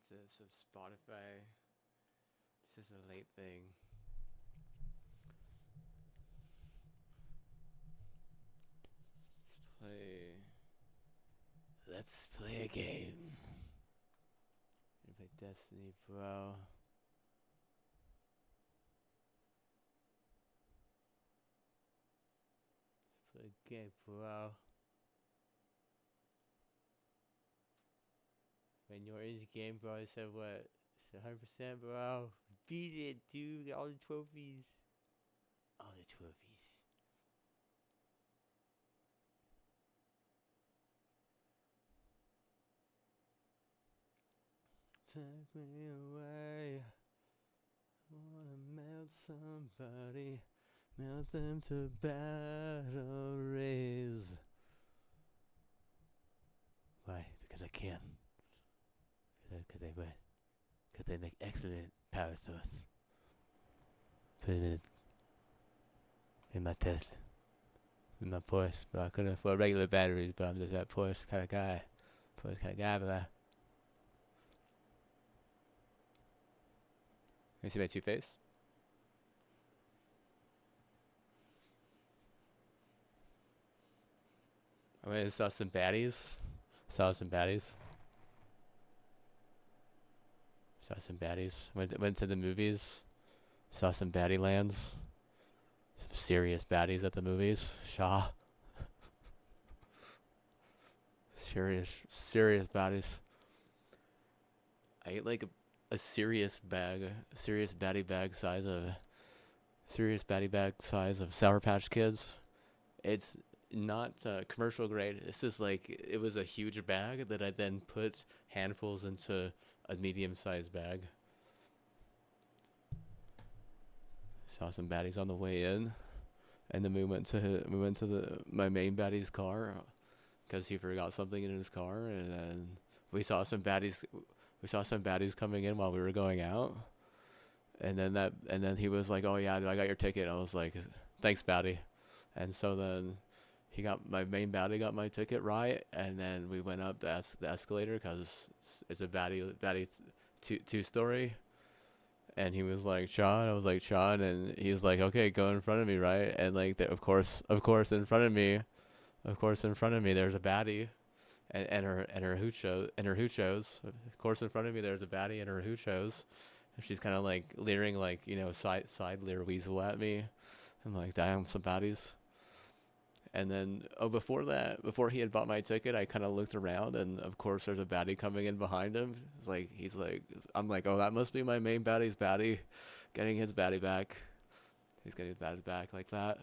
So Spotify. This is a late thing. Play. Let's play a game. You play Destiny, bro. Let's play a game, bro. When you're in the game, bro, I said what? It's 100%, bro. Beat it, dude. All the trophies. All the trophies. Take me away. I wanna melt somebody. Melt them to battle rays. Why? Because I can. Because they make excellent power source. Put it in my Tesla. In my Porsche. But I couldn't afford regular batteries, but I'm just that Porsche kind of guy. Porsche kind of guy, but you see my Two-Face? I went and saw some baddies. Saw some baddies. Saw some baddies. Went to the movies. Saw some baddie lands. Some serious baddies at the movies. Shaw. Serious baddies. I ate like a serious bag, a serious baddie bag size of, serious baddie bag size of Sour Patch Kids. It's not commercial grade. It's just like it was a huge bag that I then put handfuls into a medium-sized bag. Saw some baddies on the way in, and then we went to the my main baddie's car because he forgot something in his car, and then we saw some baddies. We saw some baddies coming in while we were going out, and then he was like, "Oh yeah, dude, I got your ticket." I was like, "Thanks, baddie." And so then he got my main baddie got my ticket right, and then we went up the escalator because it's a baddie two story. And he was like, Sean. I was like, Sean, and he was like, okay, go in front of me, right? And like, of course, in front of me, there's a baddie, and her hoochos. Of course, in front of me, there's a baddie and her hoochos. And she's kind of like leering, like, side leer weasel at me. I'm like, damn, some baddies. And then, before that, before he had bought my ticket, I kind of looked around, and of course, there's a baddie coming in behind him. I'm like, oh, that must be my main baddie's baddie, getting his baddie back. He's getting his baddie back like that.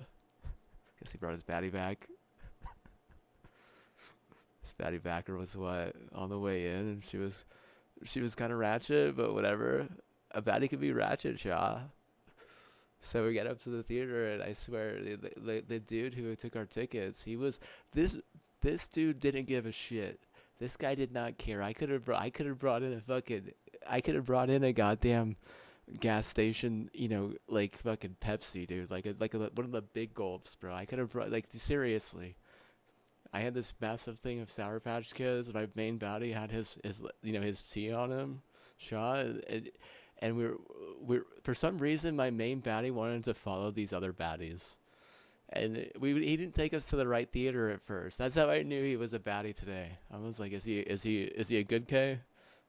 Guess he brought his baddie back. His baddie backer was what on the way in, and she was kind of ratchet, but whatever. A baddie could be ratchet, Shaw. So we get up to the theater, and I swear, the dude who took our tickets, this this dude didn't give a shit. This guy did not care. I could have brought in a fucking, I could have brought in a goddamn gas station, like fucking Pepsi, dude, one of the big gulps, bro. I could have brought, like, seriously. I had this massive thing of Sour Patch Kids. My main baddie had his tea on him, Shaw, and we're for some reason my main baddie wanted to follow these other baddies, and he didn't take us to the right theater at first. That's how I knew he was a baddie today. I was like, is he a good K?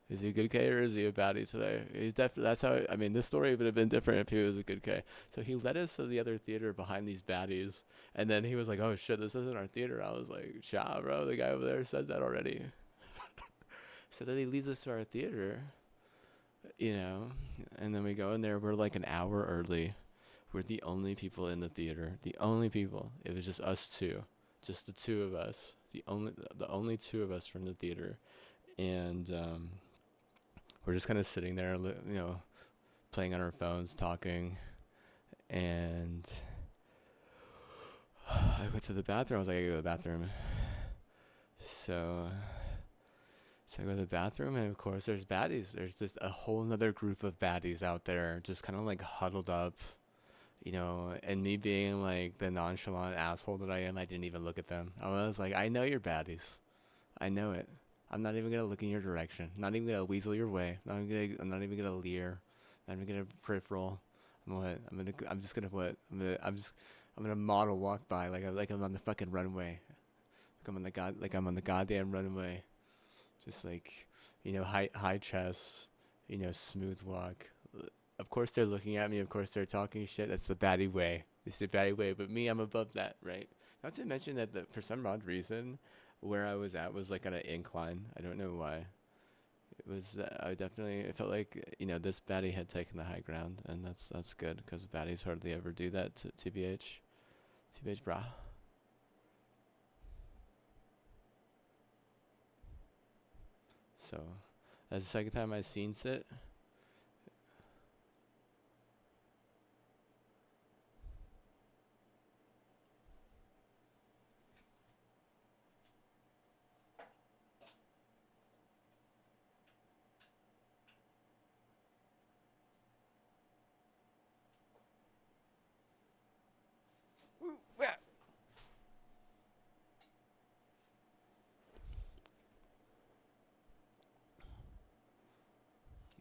Is he a good K, or is he a baddie today? He's definitely. That's how. I mean, this story would have been different if he was a good K. So he led us to the other theater behind these baddies, and then he was like, "Oh shit, this isn't our theater." I was like, "Cha, bro, the guy over there said that already." So then he leads us to our theater, and then we go in there. We're like an hour early. We're the only people in the theater. The only people. It was just us two, just the two of us. The only two of us from the theater, and we're just kind of sitting there, playing on our phones, talking, and I went to the bathroom. I was like, I gotta go to the bathroom. So I go to the bathroom, and of course, there's baddies. There's just a whole other group of baddies out there, just kind of like huddled up, and me being like the nonchalant asshole that I am, I didn't even look at them. I was like, I know you're baddies. I know it. I'm not even gonna look in your direction. Not even gonna weasel your way. I'm not even gonna leer. Not even gonna peripheral. I'm just gonna what? I'm gonna model walk by like I'm on the fucking runway. Like I'm on the goddamn runway. Just like, high chest, smooth walk. Of course they're looking at me. Of course they're talking shit. That's the baddie way. It's the baddie way. But me, I'm above that, right? Not to mention that for some odd reason, where I was at was like on an incline. I don't know why. It was. It felt like this baddie had taken the high ground, and that's good because baddies hardly ever do that. TBH, brah. So that's the second time I've seen it.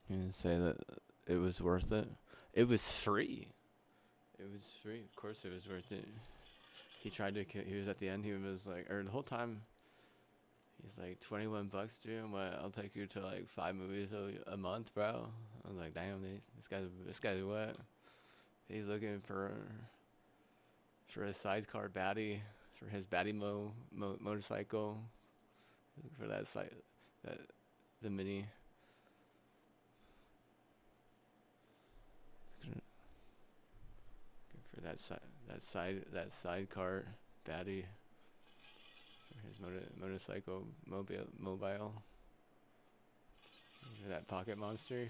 And say that it was worth it. It was free. It was free. Of course, it was worth it. He tried to. He was at the end. He was like, or the whole time. He's like, $21, dude. What? I'll take you to like 5 movies a month, bro. I was like, damn, dude. This guy's what? He's looking for a sidecar baddie for his baddie motorcycle. For that the mini. For that sidecar baddie for his motorcycle mobile. That pocket monster.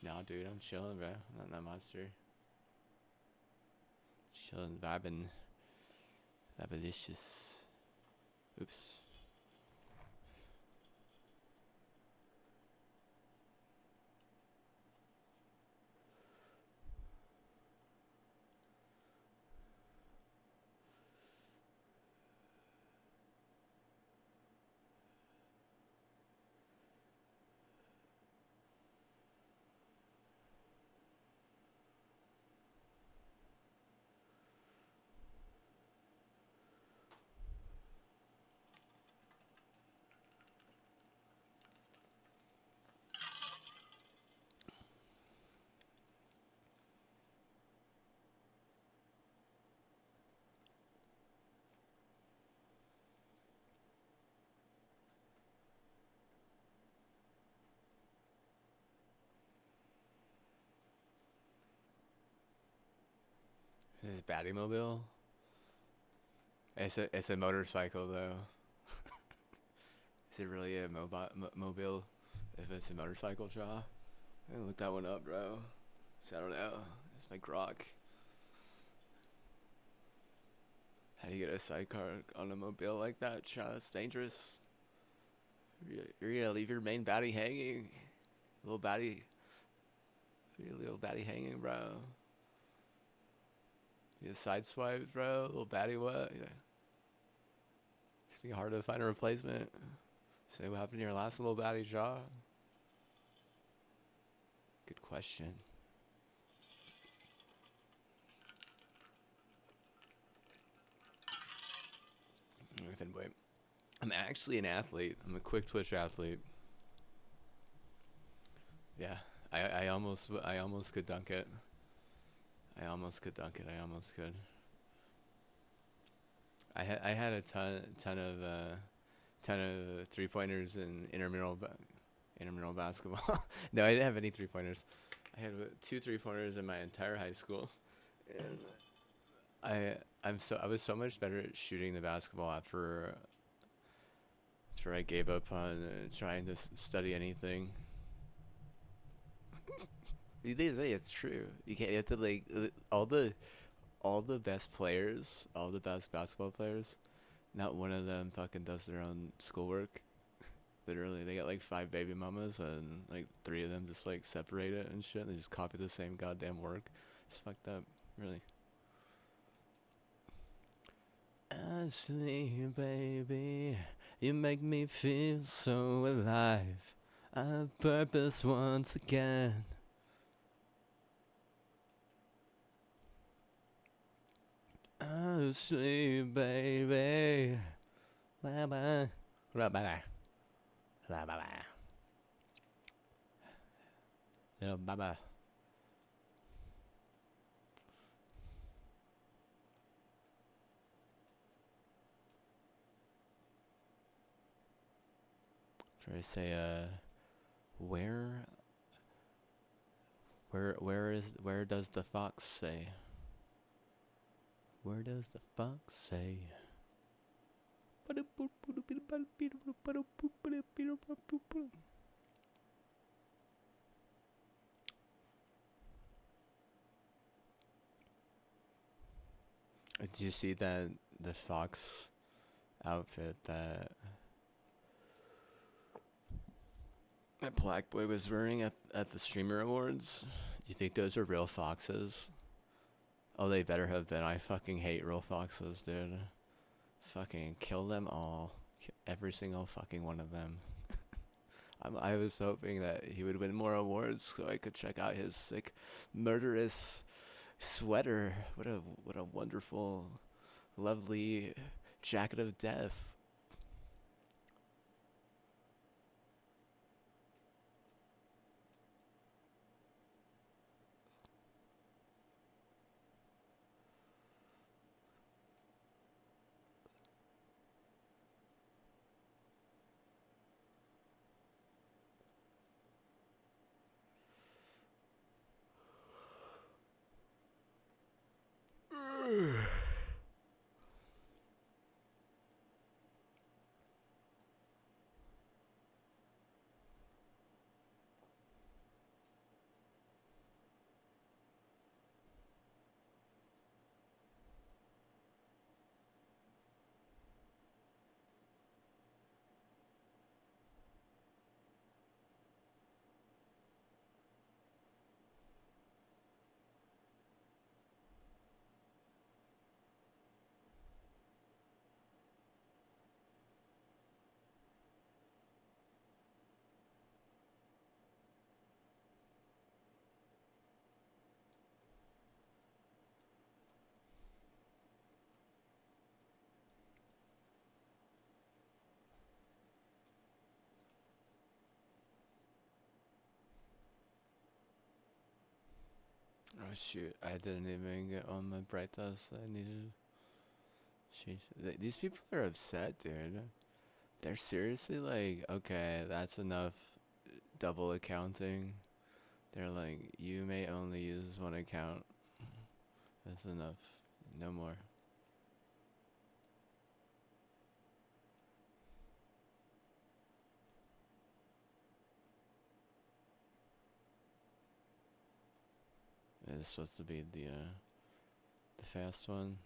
Nah, dude, I'm chilling, bro. I'm not that monster. Chilling, vibing. Vibelicious. Oops. This is baddie mobile. It's a motorcycle though. Is it really a mobile? If it's a motorcycle job, I gotta look that one up, bro. So I don't know. It's my grok. How do you get a sidecar on a mobile like that? That's dangerous. You're gonna leave your main baddie hanging, little baddie. Your little baddie hanging, bro. You get side swiped, bro. Little baddie, what? Yeah. It's gonna be hard to find a replacement. Say what happened to your last little baddie job? Good question. Wait. I'm actually an athlete. I'm a quick twitch athlete. Yeah, I almost could dunk it. I almost could. I had a ton of 3-pointers in intramural basketball. No, I didn't have any 3-pointers. I had 2 3-pointers in my entire high school, and I was so much better at shooting the basketball after I gave up on trying to study anything. These days, it's true. You have to like all the best players, all the best basketball players. Not one of them fucking does their own schoolwork. Literally, they got like 5 baby mamas and like 3 of them just like separate it and shit. They just copy the same goddamn work. It's fucked up, really. Ashley, baby, You make me feel so alive. I have purpose once again. Oh, sweet baby. Bye bye. Bye bye. Bye bye. Bye bye. Try to say, where where does the fox say? Where does the fox say? Did you see that the fox outfit that Black Boy was wearing at the Streamer Awards? Do you think those are real foxes? Oh, they better have been. I fucking hate real foxes, dude. Fucking kill them all. Every single fucking one of them. I was hoping that he would win more awards so I could check out his sick, murderous sweater. What a wonderful, lovely jacket of death. Oh shoot, I didn't even get on my bright dust I needed. Jeez. These people are upset, dude. They're seriously like, okay, that's enough double accounting. They're like, you may only use one account. That's enough. No more. It's supposed to be the fast one.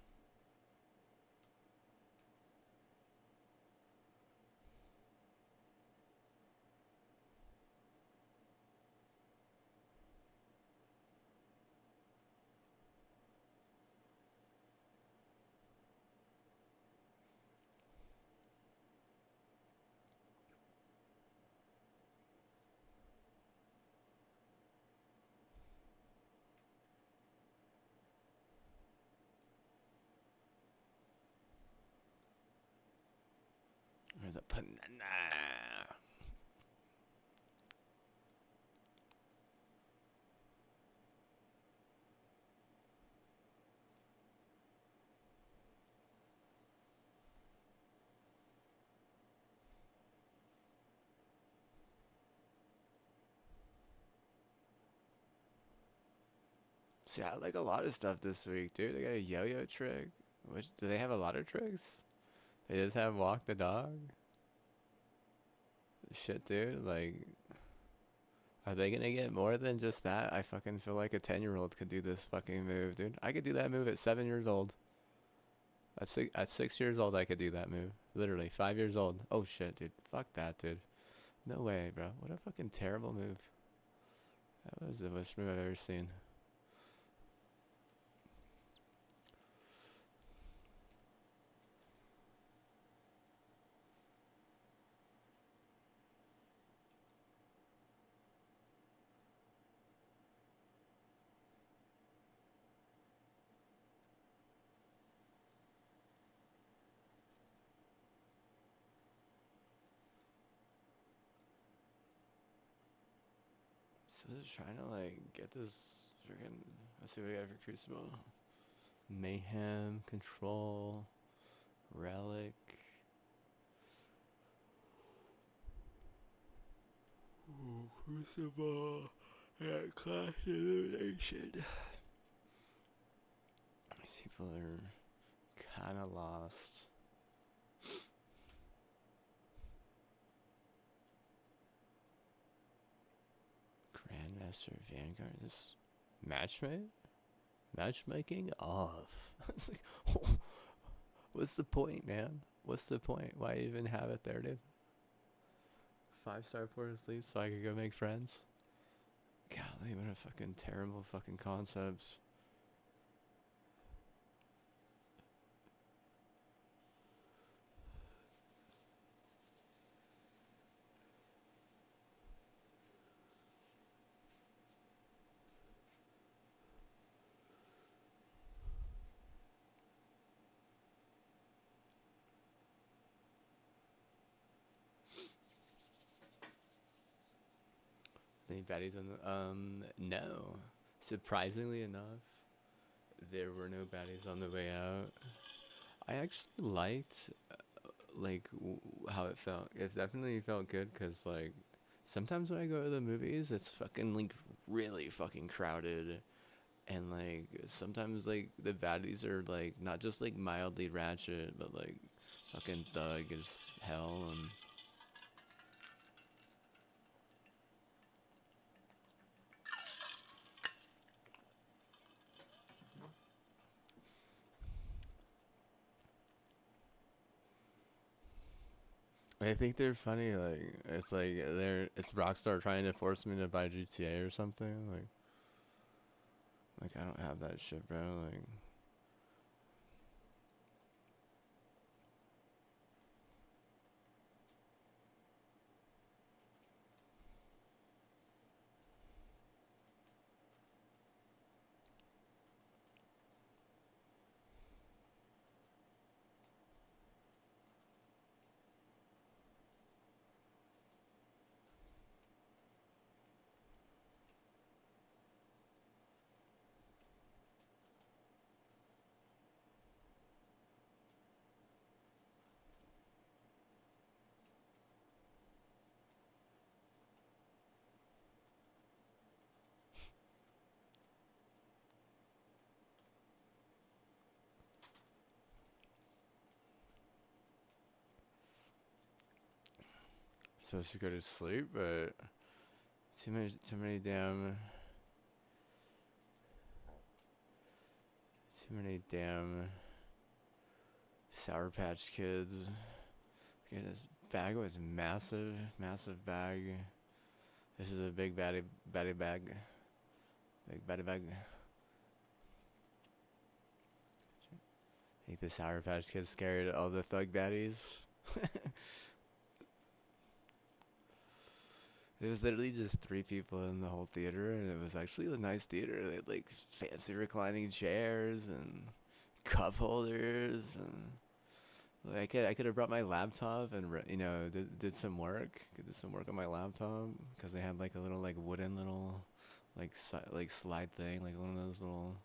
Or the banana. See, I like a lot of stuff this week, dude. They got a yo-yo trick. Which do they have a lot of tricks? They just have walk the dog. Shit, dude. Like, are they gonna get more than just that? I fucking feel like a 10-year-old could do this fucking move, dude. I could do that move at 7 years old. At 6 years old, I could do that move. Literally, 5 years old. Oh shit, dude. Fuck that, dude. No way, bro. What a fucking terrible move. That was the worst move I've ever seen. So they're trying to like get this freaking. Let's see what we got for Crucible. Mayhem, Control, Relic. Ooh, Crucible, and Class Elimination. These people are kind of lost. Grandmaster Vanguard. This matchmaking off. It's like, what's the point, man? What's the point? Why even have it there, dude? 5-star players lead so I could go make friends. Golly, what a fucking terrible fucking concept. Any baddies on the no. Surprisingly enough, there were no baddies on the way out. I actually liked like how it felt. It definitely felt good because like sometimes when I go to the movies, it's fucking like really fucking crowded, and like sometimes like the baddies are like not just like mildly ratchet, but like fucking thug as hell. And I think they're funny. Like it's Rockstar trying to force me to buy GTA or something. Like I don't have that shit, bro. Like supposed to go to sleep, but too many damn Sour Patch Kids. Okay, this bag was massive, massive bag. This is a big baddie bag. Big baddie bag. I think the Sour Patch Kids scared all the thug baddies. It was literally just 3 people in the whole theater, and it was actually a nice theater. They had like fancy reclining chairs and cup holders, and like I could have brought my laptop and did some work. Did some work on my laptop because they had like a little like wooden little like slide thing, like one of those little.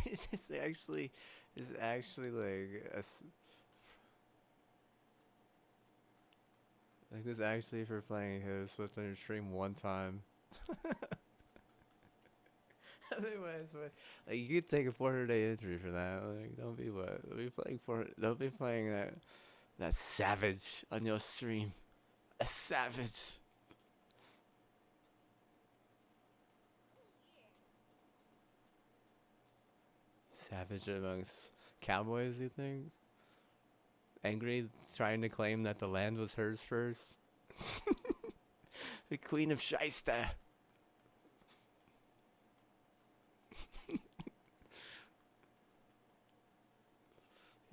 It's actually, it's actually like like this actually for playing his Swift on your stream one time. Otherwise, what? Like you could take a 400-day injury for that. Like don't be what? Don't be playing for. Don't be playing that savage on your stream. A savage. Savage amongst cowboys, you think? Angry, trying to claim that the land was hers first. The Queen of Shysta.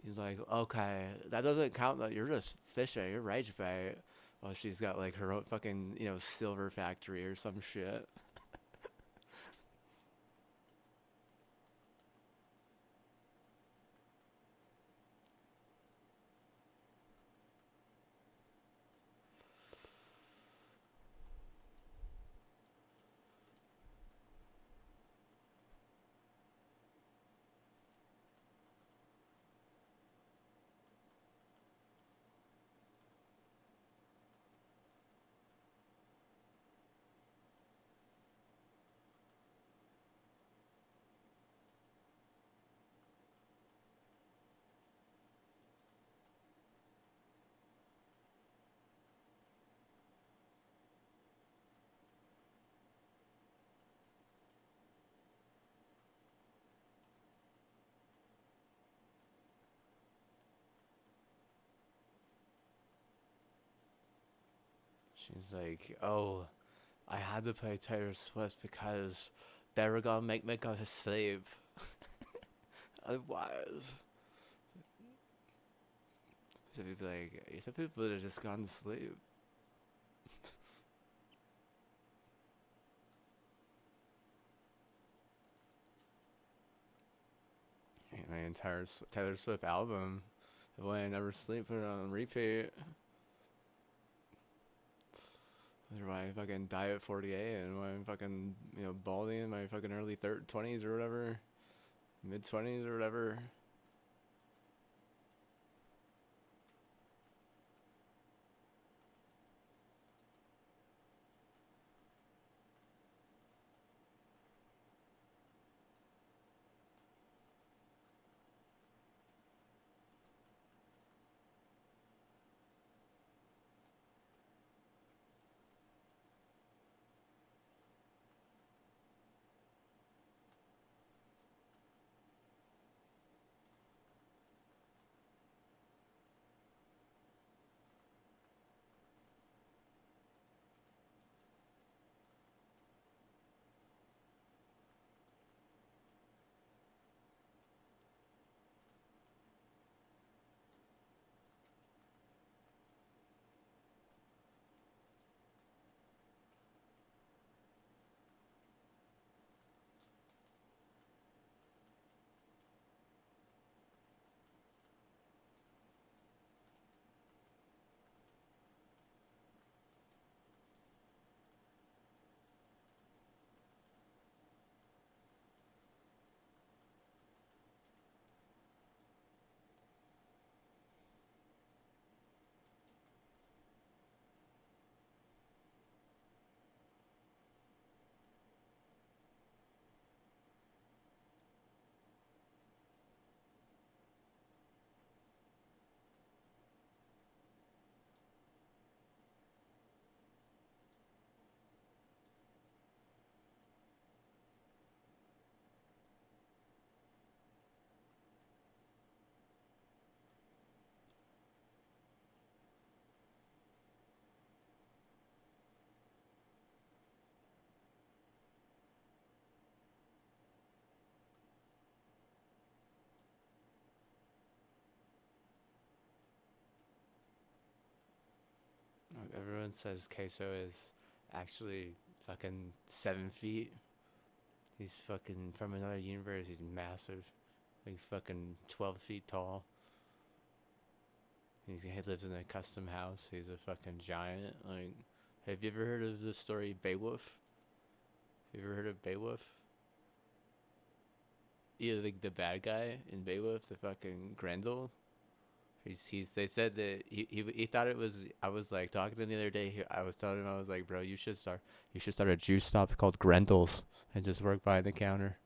He's like, okay, that doesn't count. That you're just fishing. You're rage bait. Well, she's got like her own fucking silver factory or some shit. She's like, oh, I had to play Taylor Swift because they were gonna make me go to sleep. Otherwise, so people like, some people would have just gone to sleep. And my entire Taylor Swift album, the way I never sleep, put it on repeat. That's why I fucking die at 48 and why I'm fucking, balding in my fucking early 20s or whatever, mid 20s or whatever. Everyone says Queso is actually fucking 7 feet. He's fucking from another universe. He's massive, like fucking 12 feet tall. He lives in a custom house. He's a fucking giant. Like, have you ever heard of the story Beowulf? Have you ever heard of Beowulf? Yeah, like the bad guy in Beowulf, the fucking Grendel. He's they said that he thought it was. I was like talking to him the other day. I was telling him, I was like, bro, you should start a juice stop called Grendel's and just work behind the counter.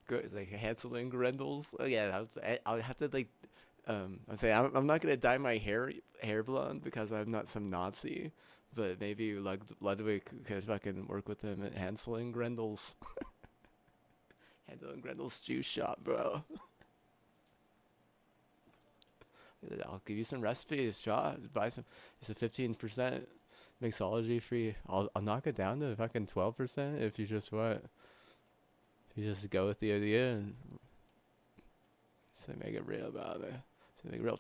It's like Hansel and Grendel's. Oh yeah, I'll have to like I say I'm not gonna dye my hair blonde because I'm not some Nazi, but maybe Ludwig could fucking work with him at Hansel and Grendel's. Hansel and Grendel's juice shop, bro. I'll give you some recipes, Shaw. Buy some. It's a 15% mixology free. I'll knock it down to fucking 12% if you just what. If you just go with the idea and so make it real about it. So make it real.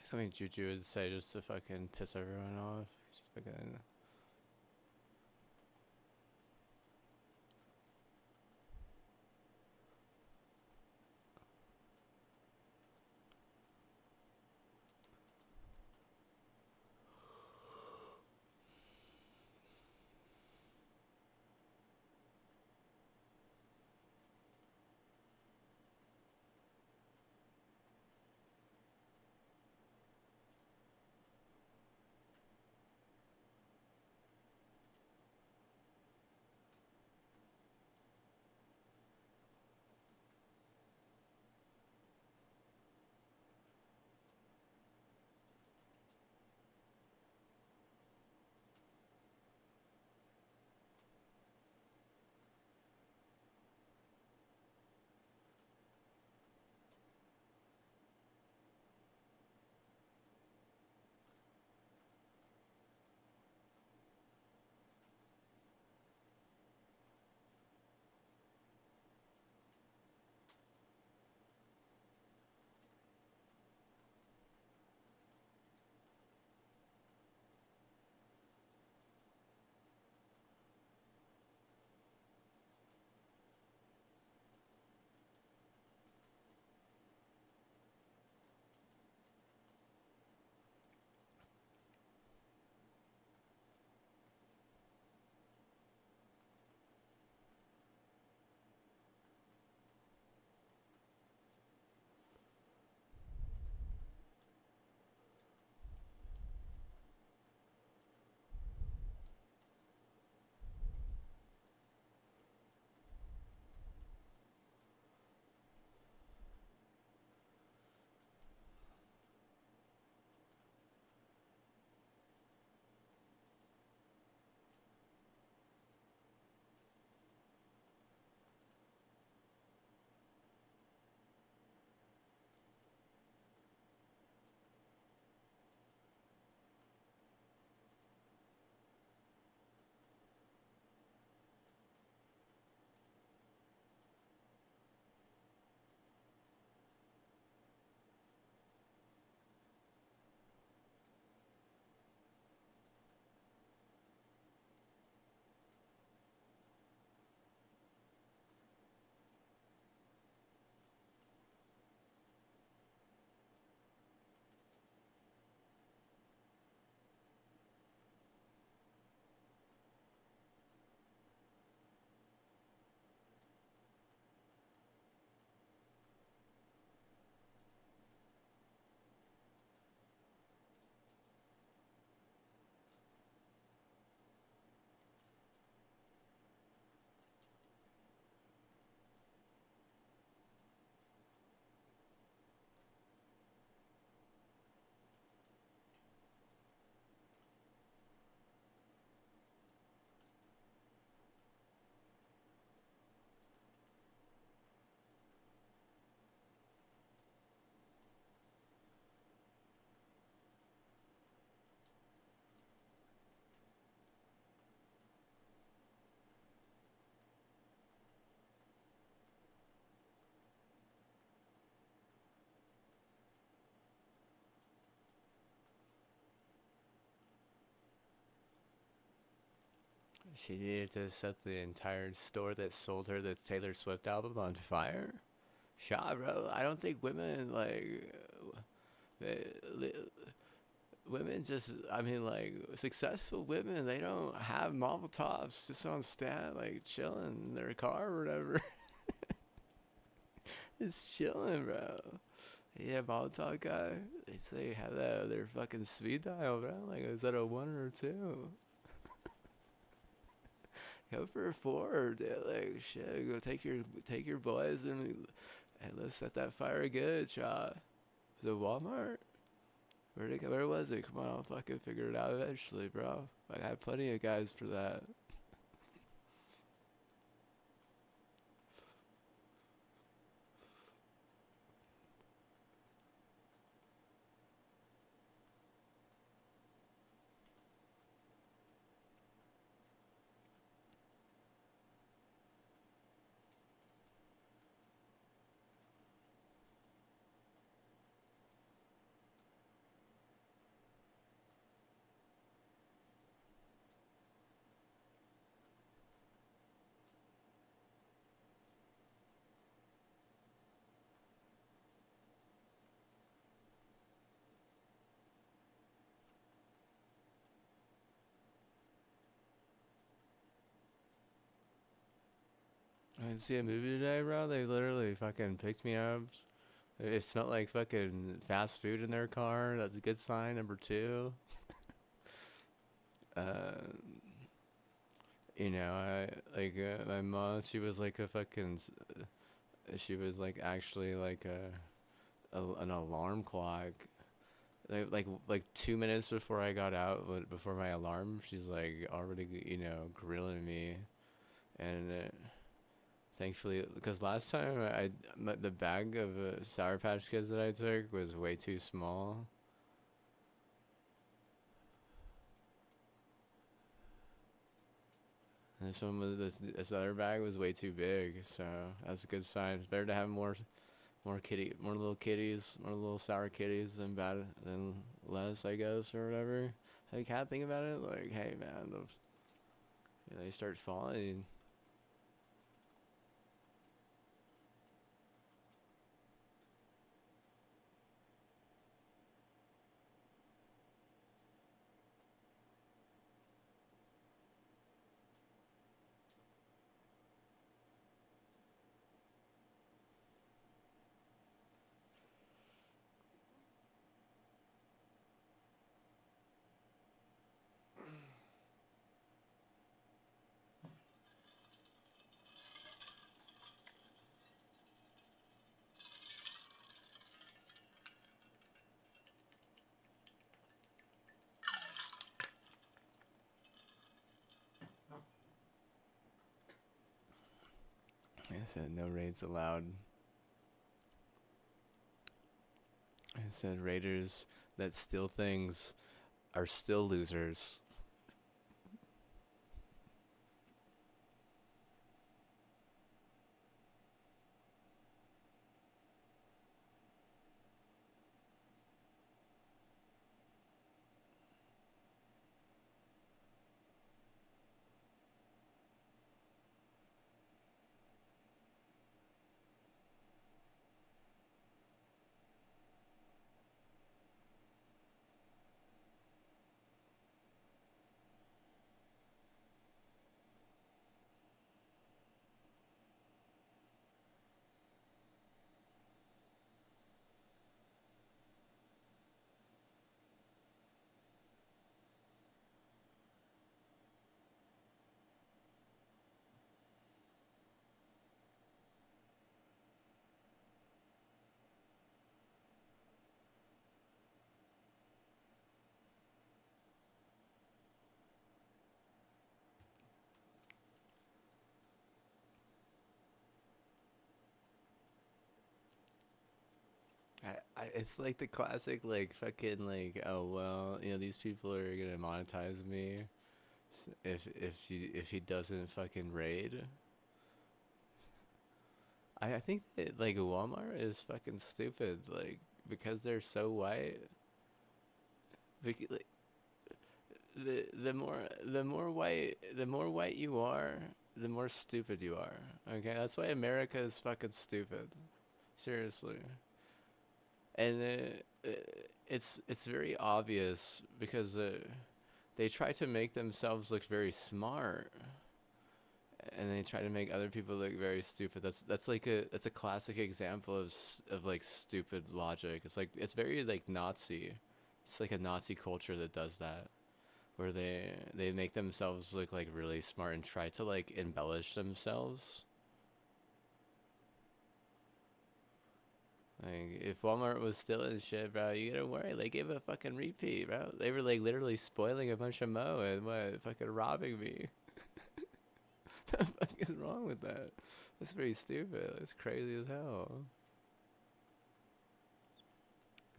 Something Juju would say just to fucking piss everyone off. Just fucking. She needed to set the entire store that sold her the Taylor Swift album on fire. Shaw, bro. I don't think women like women just. I mean, like successful women, they don't have marble tops just on stat, like chilling in their car or whatever. It's chilling, bro. Yeah, marble top guy. They say have that their fucking speed dial, bro. Like is that a one or a two? Go for a four, dude. Like shit, go take your boys and let's set that fire good, shot. The Walmart? Where was it? Come on, I'll fucking figure it out eventually, bro. Like I have plenty of guys for that. I didn't see a movie today, bro. They literally fucking picked me up. It smelled like fucking fast food in their car. That's a good sign. Number two. Uh, my mom. She was like a fucking. She was like actually like an alarm clock. Like 2 minutes before I got out, before my alarm, she's like already grilling me, and thankfully, because last time the bag of Sour Patch Kids that I took was way too small. And this other bag was way too big, so that's a good sign. It's better to have more little kitties, more little sour kitties than less, I guess, or whatever. Like, how to think about it? Like, hey man, they start falling. I said no raids allowed. I said raiders that steal things are still losers. It's like the classic, like fucking, like, oh well, these people are gonna monetize me if he doesn't fucking raid. I think that like Walmart is fucking stupid, like because they're so white. Like, the more white you are, the more stupid you are. Okay, that's why America is fucking stupid. Seriously, and it's very obvious because they try to make themselves look very smart, and they try to make other people look very stupid. That's a classic example of of like stupid logic. It's like it's very like Nazi. It's like a Nazi culture that does that, where they make themselves look like really smart and try to like embellish themselves. Like if Walmart was still in shit, bro, you gotta worry. They gave a fucking repeat, bro. They were like literally spoiling a bunch of mo and what fucking robbing me. The fuck is wrong with that? That's pretty stupid. It's crazy as hell.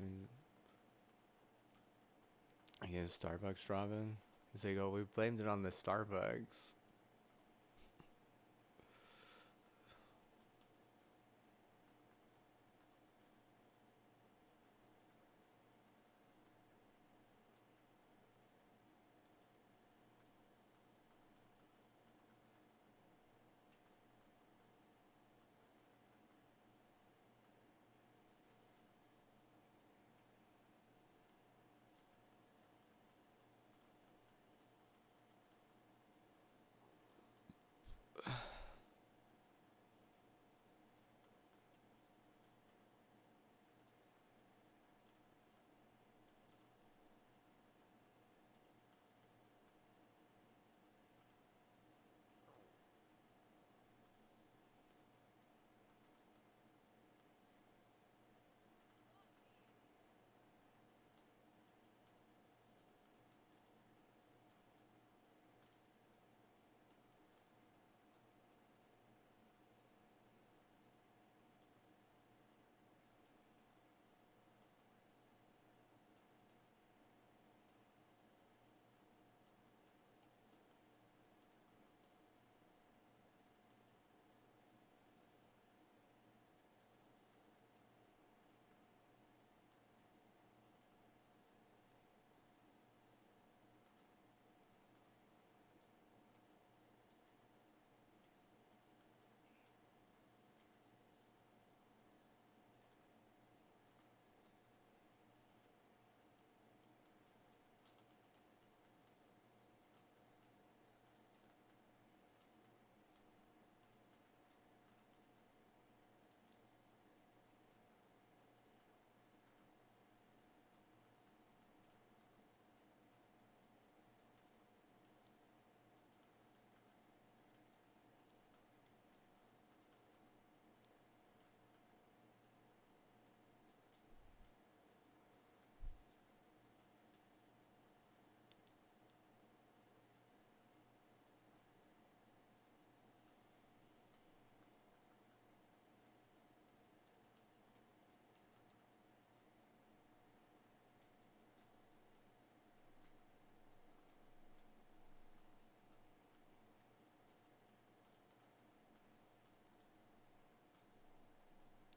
Mm, I guess Starbucks robbing. He's like, oh, we blamed it on the Starbucks.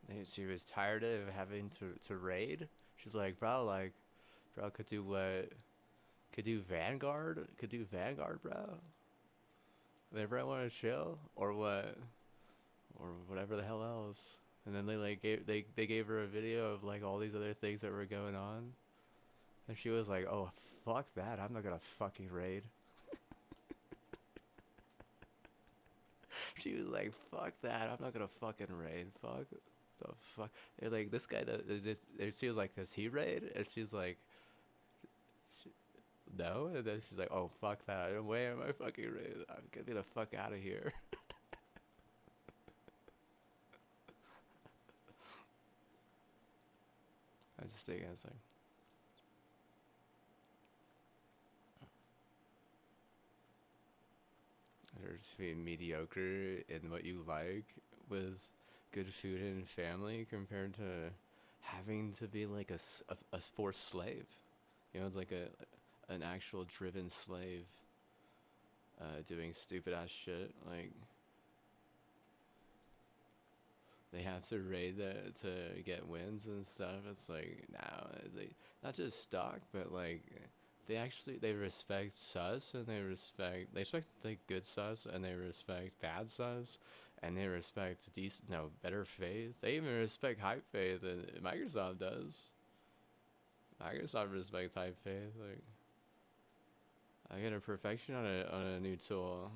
And she was tired of having to raid. She's like, bro, could do what? Could do Vanguard, bro. Whenever I want to chill, or what, or whatever the hell else. And then they gave her a video of like all these other things that were going on, and she was like, oh fuck that, I'm not gonna fucking raid. She was like, fuck that, I'm not gonna fucking raid. Fuck the fuck. They're like, this guy does. She was like, does he raid? And she's like, no. And then she's like, oh fuck that. Where am I fucking raid? I'm gonna get the fuck out of here. I just think it's like, or to be mediocre in what you like with good food and family compared to having to be like a forced slave. You know, it's like an actual driven slave doing stupid ass shit. Like they have to raid that to get wins and stuff. It's like now, they not just stock, but like they respect sus, and they respect like good sus, and they respect bad sus, and they respect decent, no, better faith. They even respect hype faith, and Microsoft does. Microsoft respects hype faith. Like, I get a perfection on a new tool.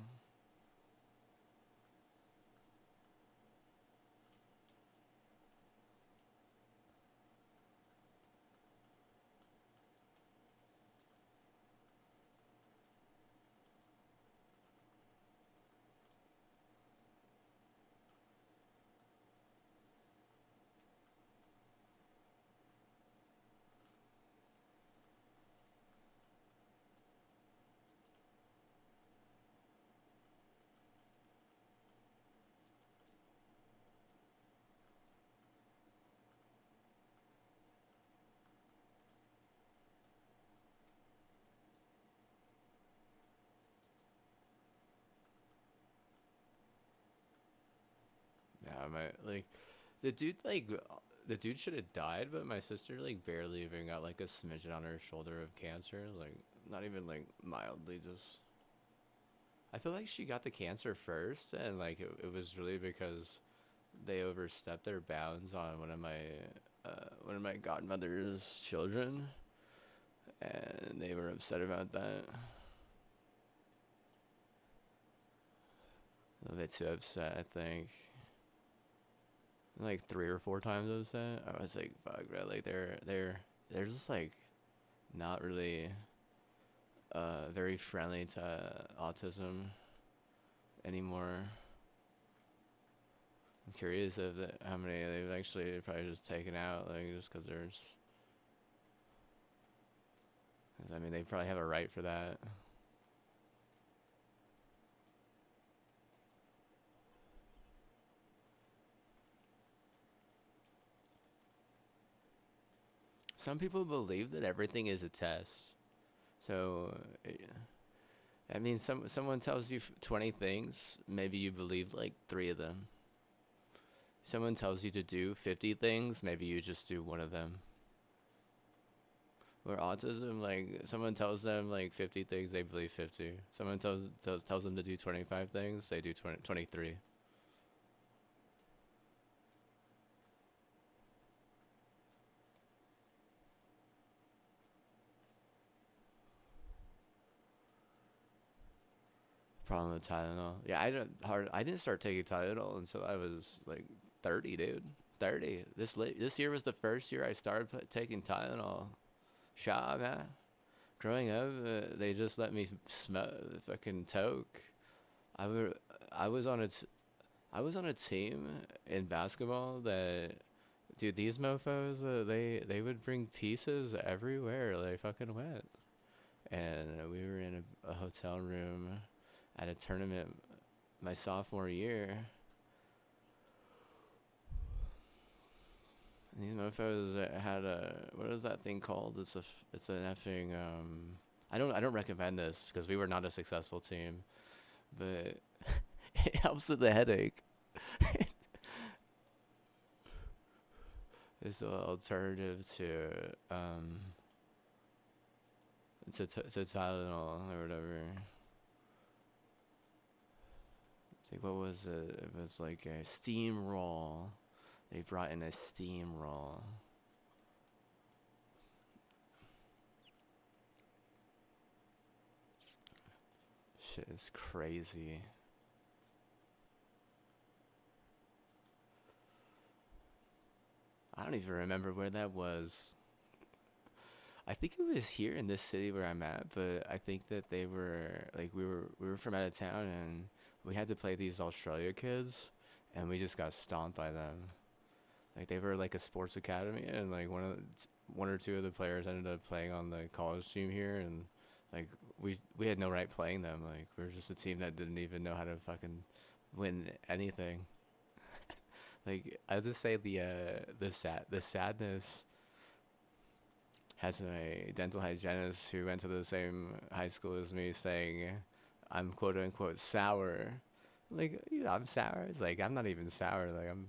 Yeah, the dude like the dude should have died, but my sister like barely even got like a smidgen on her shoulder of cancer, like not even like mildly. Just I feel like she got the cancer first, and like it was really because they overstepped their bounds on one of my godmother's children, and they were upset about that. A bit too upset, I think. Like 3 or 4 times upset. I was like, fuck, bro. Like they're just like not really very friendly to autism anymore. I'm curious if how many they've actually probably just taken out, like just because there's. Cause, I mean, they probably have a right for that. Some people believe that everything is a test. So, I mean, someone tells you 20 things, maybe you believe like 3 of them. Someone tells you to do 50 things, maybe you just do one of them. Where autism, like someone tells them like 50 things, they believe 50. Someone tells them to do 25 things, they do 23. Problem with Tylenol. Yeah, I didn't start taking Tylenol until I was like 30, dude. 30. This year was the first year I started taking Tylenol. Shot, man. Growing up, they just let me smell fucking toke. I were I was on a I was on a team in basketball that, dude, these mofo's, they would bring pieces everywhere they fucking went. And we were in a hotel room at a tournament my sophomore year. And these mofo's had a, what is that thing called? It's an effing I don't recommend this because we were not a successful team, but it helps with the headache. It's an alternative to Tylenol or whatever. It's like, what was it? It was like a steam roll. They brought in a steam roll. Shit is crazy. I don't even remember where that was. I think it was here in this city where I'm at, but I think that they were like we were from out of town, and we had to play these Australia kids, and we just got stomped by them. Like they were like a sports academy, and like one or two of the players ended up playing on the college team here, and like we had no right playing them. Like we were just a team that didn't even know how to fucking win anything. Like I just say the sadness has a dental hygienist who went to the same high school as me saying I'm quote unquote sour. Like, you know, I'm sour. It's like I'm not even sour. Like I'm.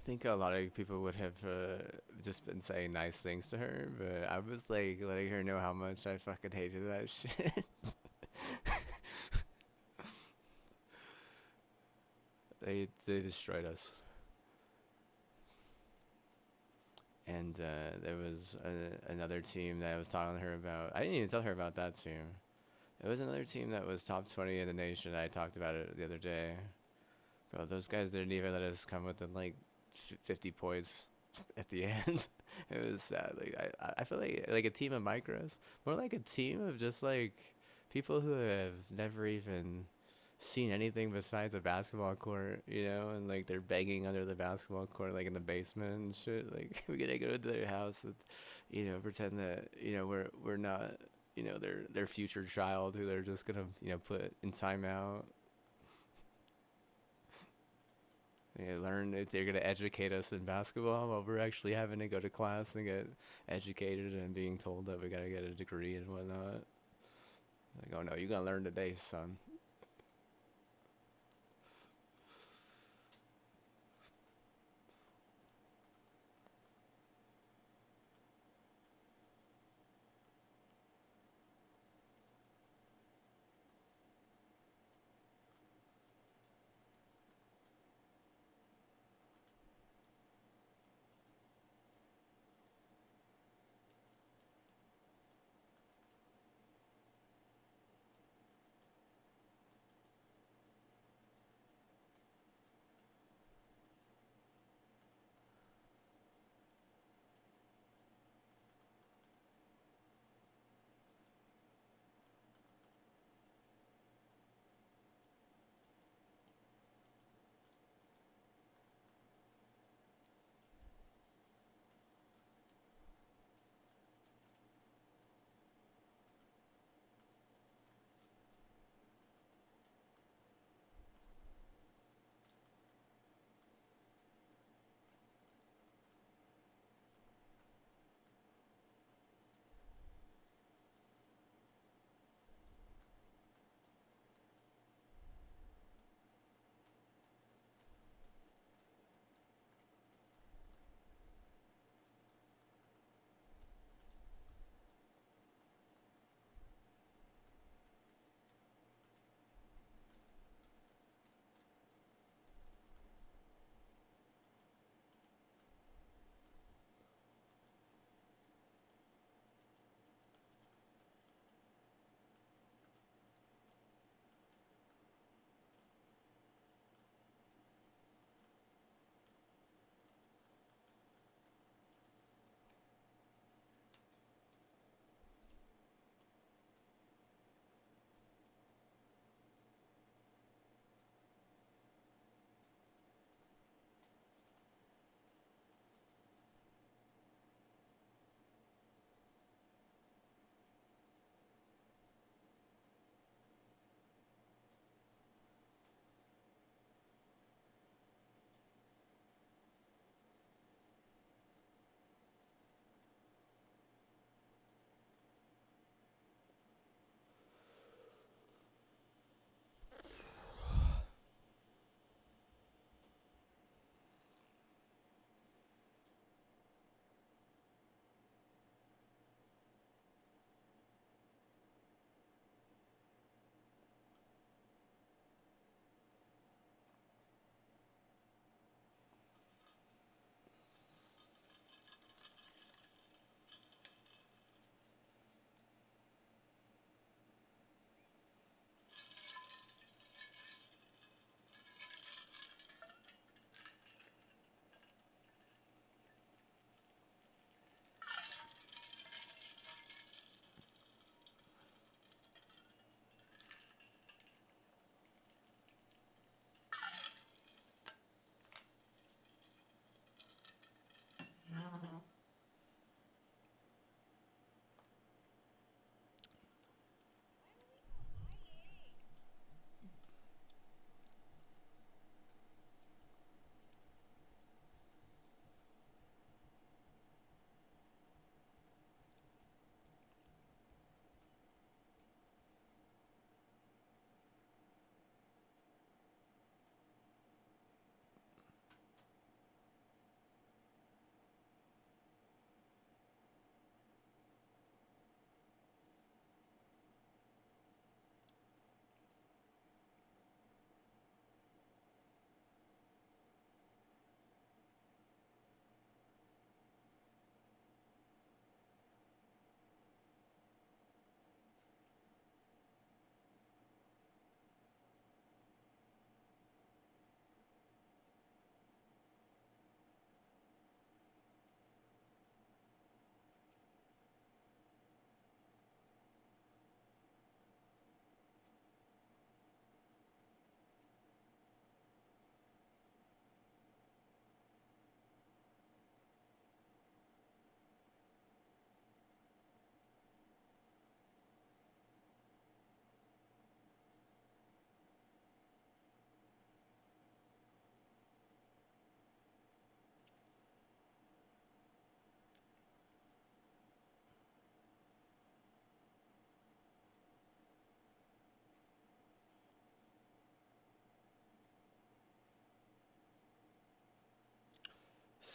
think a lot of people would have just been saying nice things to her, but I was like letting her know how much I fucking hated that shit. They destroyed us. And there was another team that I was talking to her about. I didn't even tell her about that team. It was another team that was top 20 in the nation. I talked about it the other day. Bro, those guys didn't even let us come within like 50 points at the end. It was sad. Like I feel like a team of micros, more like a team of just like people who have never even seen anything besides a basketball court, you know, and like they're begging under the basketball court, like in the basement and shit. Like we gotta go to their house, and, you know, pretend that we're not, their future child who they're just gonna put in timeout. They learn that they're gonna educate us in basketball while we're actually having to go to class and get educated and being told that we gotta get a degree and whatnot. Like, oh no, you gotta learn today, son.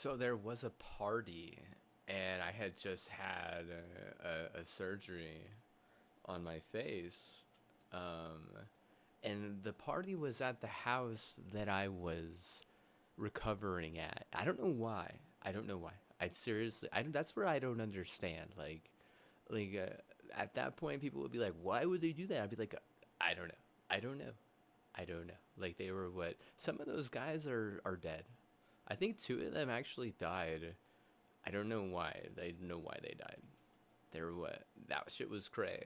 So there was a party, and I had just had a surgery on my face, um, and the party was at the house that I was recovering at. I don't know why. I don't know why. I seriously, I that's where I don't understand. At that point, people would be like, "Why would they do that?" I'd be like, "I don't know. I don't know. I don't know." Like they were what? Some of those guys are dead. I think two of them actually died. I don't know why. They don't know why they died. They were what? That shit was cray.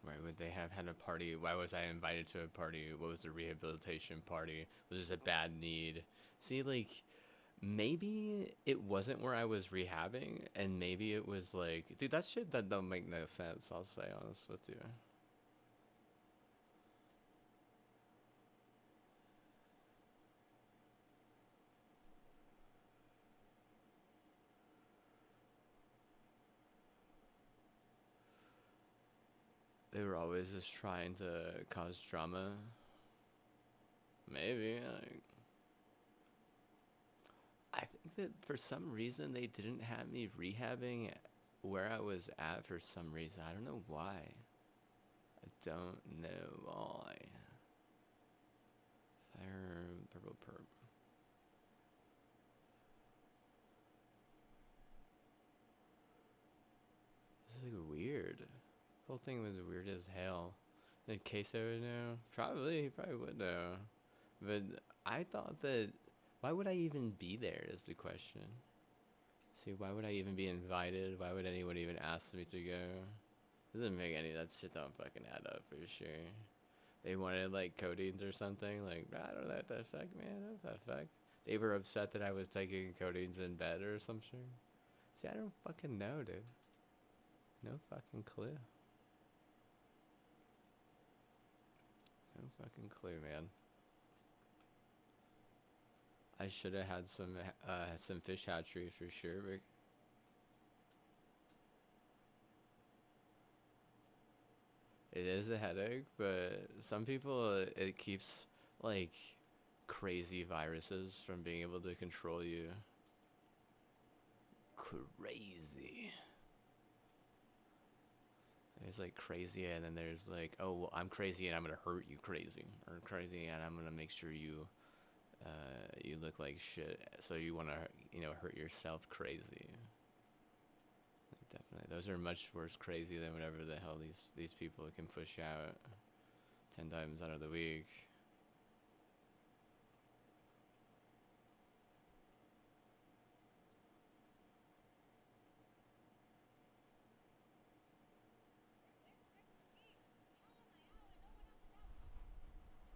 Why would they have had a party? Why was I invited to a party? What was the rehabilitation party? Was this a bad need? See, like, maybe it wasn't where I was rehabbing, and maybe it was like, dude, that shit that don't make no sense. I'll say honest with you. They were always just trying to cause drama. Maybe. I think that for some reason they didn't have me rehabbing where I was at for some reason. I don't know why. I don't know why. Fire, purple perp. This is like weird. The whole thing was weird as hell. Did Queso know? Probably, he probably would know. But I thought that, why would I even be there is the question. See, why would I even be invited? Why would anyone even ask me to go? Doesn't make any, that shit don't fucking add up for sure. They wanted like codeines or something. Like, I don't know what the fuck, man. What the fuck? They were upset that I was taking codeines in bed or something. See, I don't fucking know, dude. No fucking clue. No fucking clue, man. I should have had some fish hatchery for sure. But it is a headache, but some people it keeps like crazy viruses from being able to control you. Crazy. There's like crazy, and then there's like, oh, well, I'm crazy and I'm gonna hurt you crazy, or crazy and I'm gonna make sure you look like shit. So you wanna hurt yourself crazy. Like, definitely, those are much worse crazy than whatever the hell these people can push out 10 times out of the week.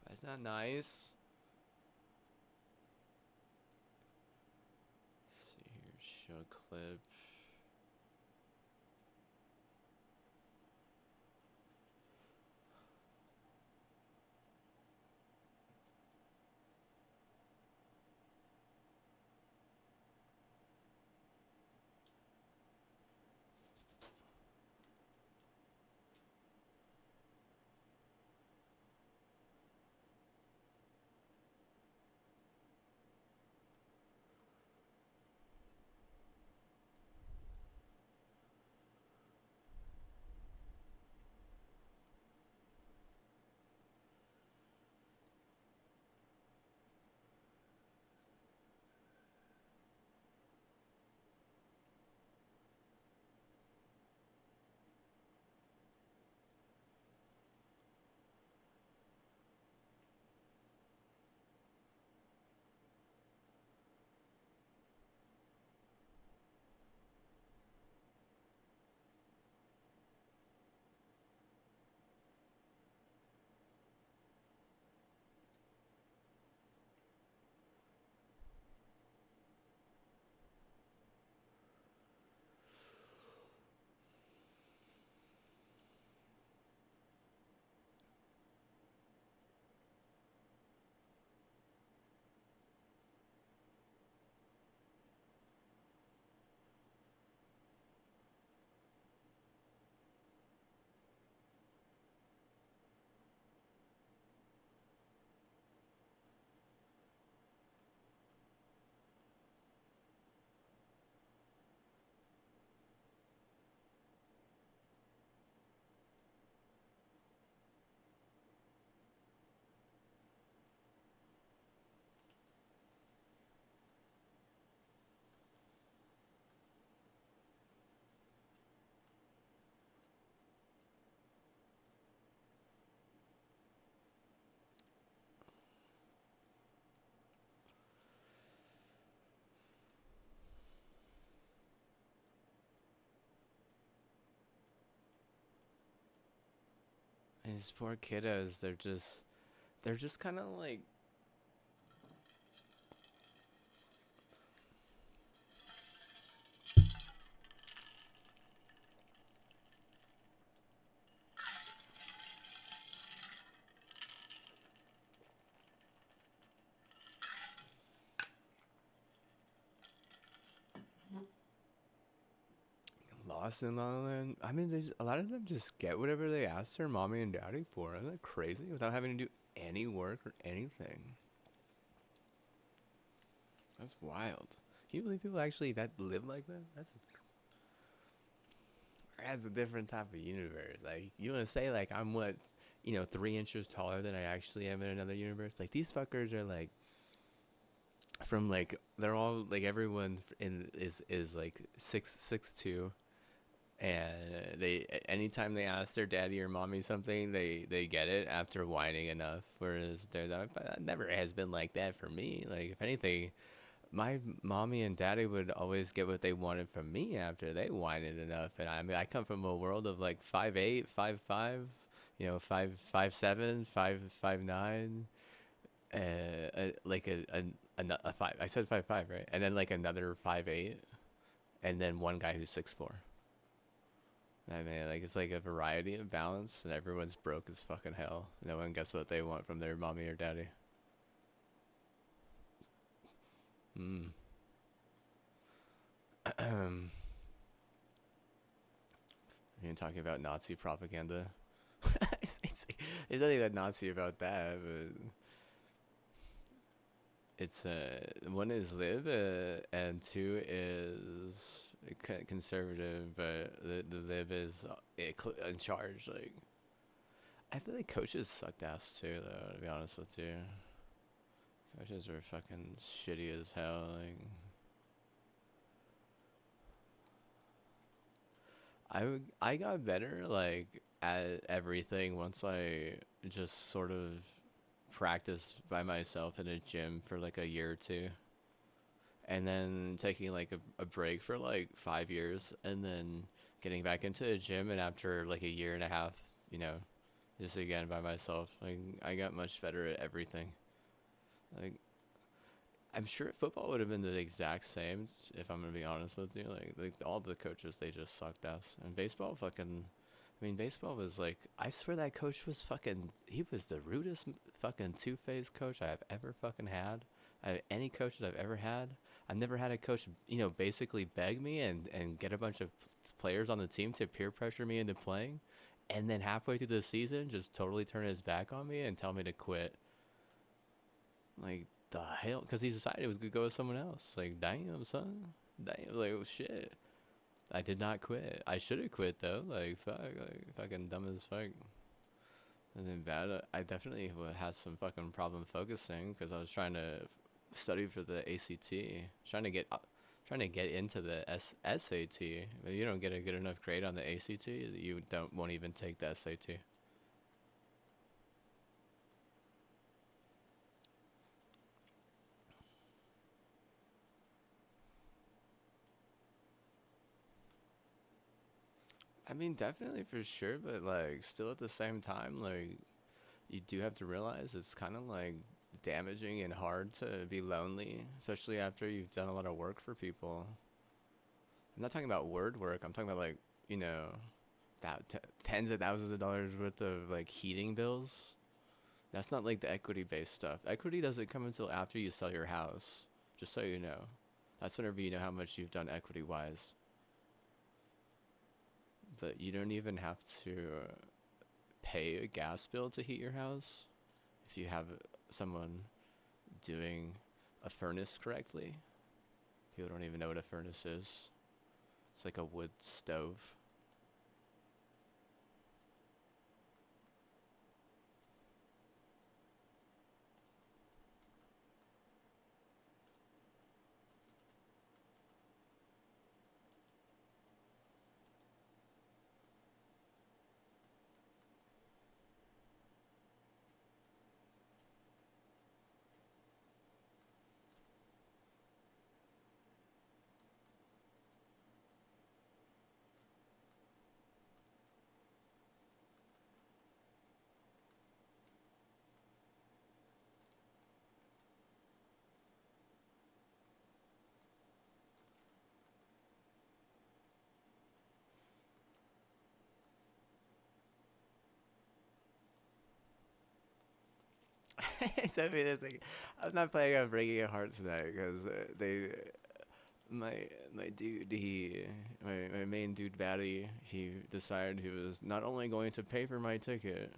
That's not nice. Let's see here, show clip. And these poor kiddos, they're just kind of like lost in La La Land. I mean, a lot of them just get whatever they ask their mommy and daddy for. Isn't that crazy? Without having to do any work or anything. That's wild. Can you believe people actually that live like that? That's a different type of universe. Like you want to say like I'm what 3 inches taller than I actually am in another universe. Like these fuckers are like from like they're all like everyone in is like 6'2", and they anytime they ask their daddy or mommy something, they get it after whining enough. Whereas that never has been like that for me. Like if anything, my mommy and daddy would always get what they wanted from me after they whined enough. And I mean, I come from a world of like 5'8", 5'5", 5'7", 5'9", like a five. I said 5'5", right? And then like another 5'8", and then one guy who's 6'4". I mean, like it's like a variety of balance, and everyone's broke as fucking hell. No one gets what they want from their mommy or daddy. Hmm. You're talking about Nazi propaganda. It's not even Nazi about that, but it's one is lib, and two is conservative, but the lib is in charge. Like I feel like coaches sucked ass too, though. To be honest with you, coaches were fucking shitty as hell. Like I got better like at everything once I just sort of practiced by myself in a gym for like a year or two, and then taking like a break for like 5 years, and then getting back into the gym, and after like a year and a half, you know, just again by myself, like I got much better at everything. Like I'm sure football would have been the exact same if I'm gonna be honest with you. Like all the coaches they just sucked ass. And baseball fucking I mean baseball was like I swear that coach was fucking he was the rudest fucking two-faced coach I have ever fucking had. Any coach that I've ever had. I've never had a coach, basically beg me and get a bunch of players on the team to peer pressure me into playing, and then halfway through the season just totally turn his back on me and tell me to quit. Like the hell? Because he decided it was gonna go with someone else. Like damn, son. Damn, like oh, shit. I did not quit. I should have quit though. Like fuck, like fucking dumb as fuck. And then bad. I definitely had some fucking problem focusing because I was trying to study for the ACT, trying to get into the SAT. If you don't get a good enough grade on the ACT, you won't even take the SAT. I mean, definitely for sure, but like still at the same time, like you do have to realize it's kind of like damaging and hard to be lonely, especially after you've done a lot of work for people. I'm not talking about word work. I'm talking about like, you know, tens of thousands of dollars worth of like heating bills. That's not like the equity based stuff. Equity doesn't come until after you sell your house, just so you know. That's whenever you know how much you've done equity wise. But you don't even have to pay a gas bill to heat your house if you have someone doing a furnace correctly. People don't even know what a furnace is. It's like a wood stove. So, I mean, it's like I'm not planning on breaking a heart tonight because they my dude my main dude baddie he decided he was not only going to pay for my ticket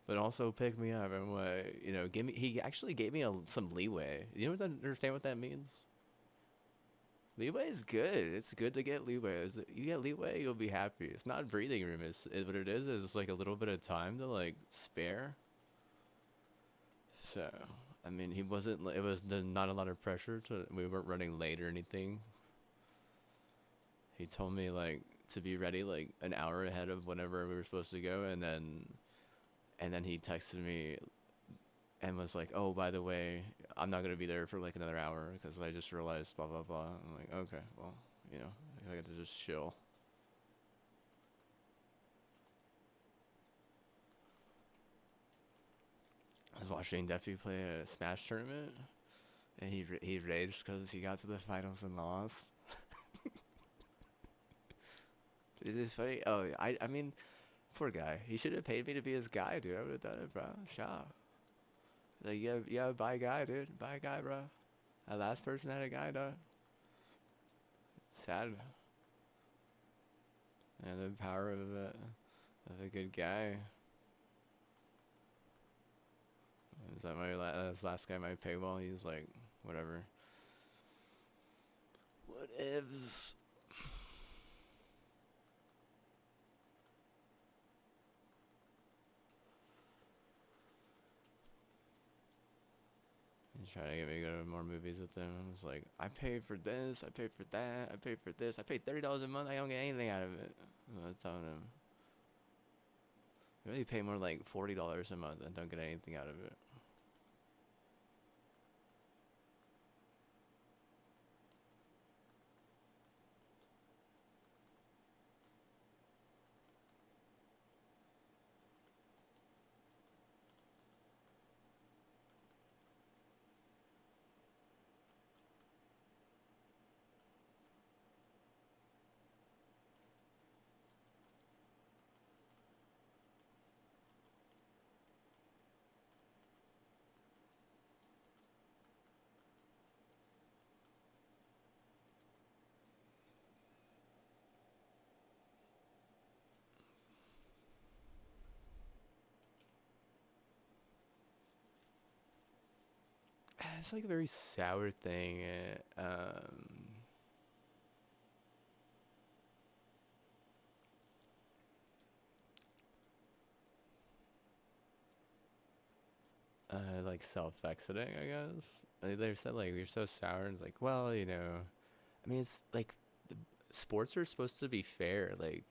but also pick me up and what give me he actually gave me some leeway. Understand what that means? Leeway is good. It's good to get leeway. You get leeway, you'll be happy. It's not breathing room. What it is like a little bit of time to like spare. So, I mean, he wasn't. It was not a lot of pressure to. We weren't running late or anything. He told me like to be ready like an hour ahead of whenever we were supposed to go, and then he texted me and was like, "Oh, by the way, I'm not gonna be there for like another hour because I just realized blah blah blah." I'm like, "Okay, well, I get to just chill." I was watching Duffy play a Smash tournament, and he raged because he got to the finals and lost. It is funny. Oh, I mean, poor guy. He should have paid me to be his guy, dude. I would have done it, bro. Sure. Like, yeah, buy a guy, dude. Buy a guy, bro. That last person had a guy, dog. Sad. And the power of a good guy. Is that this last guy my paywall? He's like, whatever. What ifs? He's trying to get me to go to more movies with him. I was like, I paid for this, I paid for that, I paid for this, I paid $30 a month, I don't get anything out of it. I was telling him. I really pay more like $40 a month and don't get anything out of it. It's like a very sour thing. Like self-exiting, I guess. They said like you're so sour, and it's like, well, I mean, it's like sports are supposed to be fair. Like,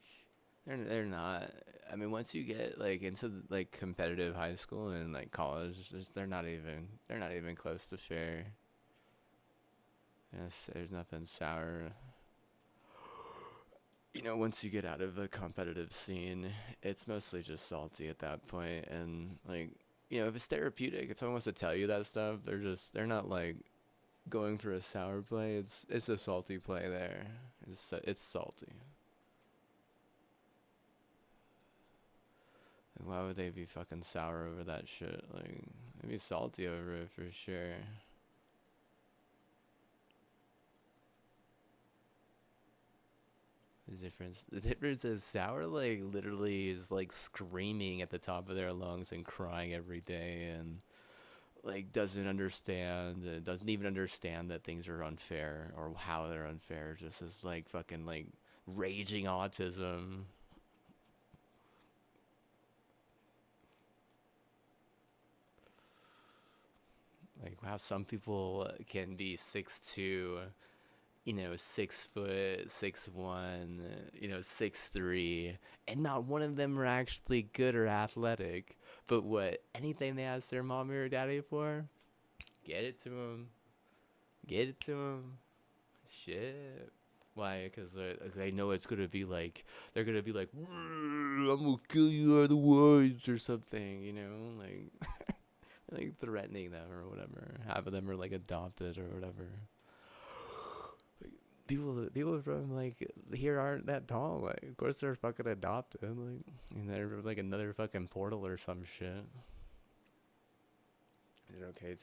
they're not. I mean, once you get like into like competitive high school and like college, they're not even close to fair. Yes, there's nothing sour. Once you get out of a competitive scene, it's mostly just salty at that point, and like, if it's therapeutic, if someone wants to tell you that stuff, they're not like going for a sour play. It's a salty play there. It's salty. Like, why would they be fucking sour over that shit? Like, they'd be salty over it for sure. The difference is sour like literally is like screaming at the top of their lungs and crying every day and like doesn't even understand that things are unfair or how they're unfair. Just is like fucking like raging autism. Like how some people can be 6'2", 6 foot, 6'1", 6'3", and not one of them are actually good or athletic. But what anything they ask their mommy or daddy for, get it to them, get it to them. Shit. Why? Because they know it's gonna be like they're gonna be like, I'm gonna kill you out of the woods or something, like like threatening them or whatever. Half of them are like adopted or whatever. people from like here aren't that tall. Like, of course they're fucking adopted. Like, and they're like another fucking portal or some shit. Is it okay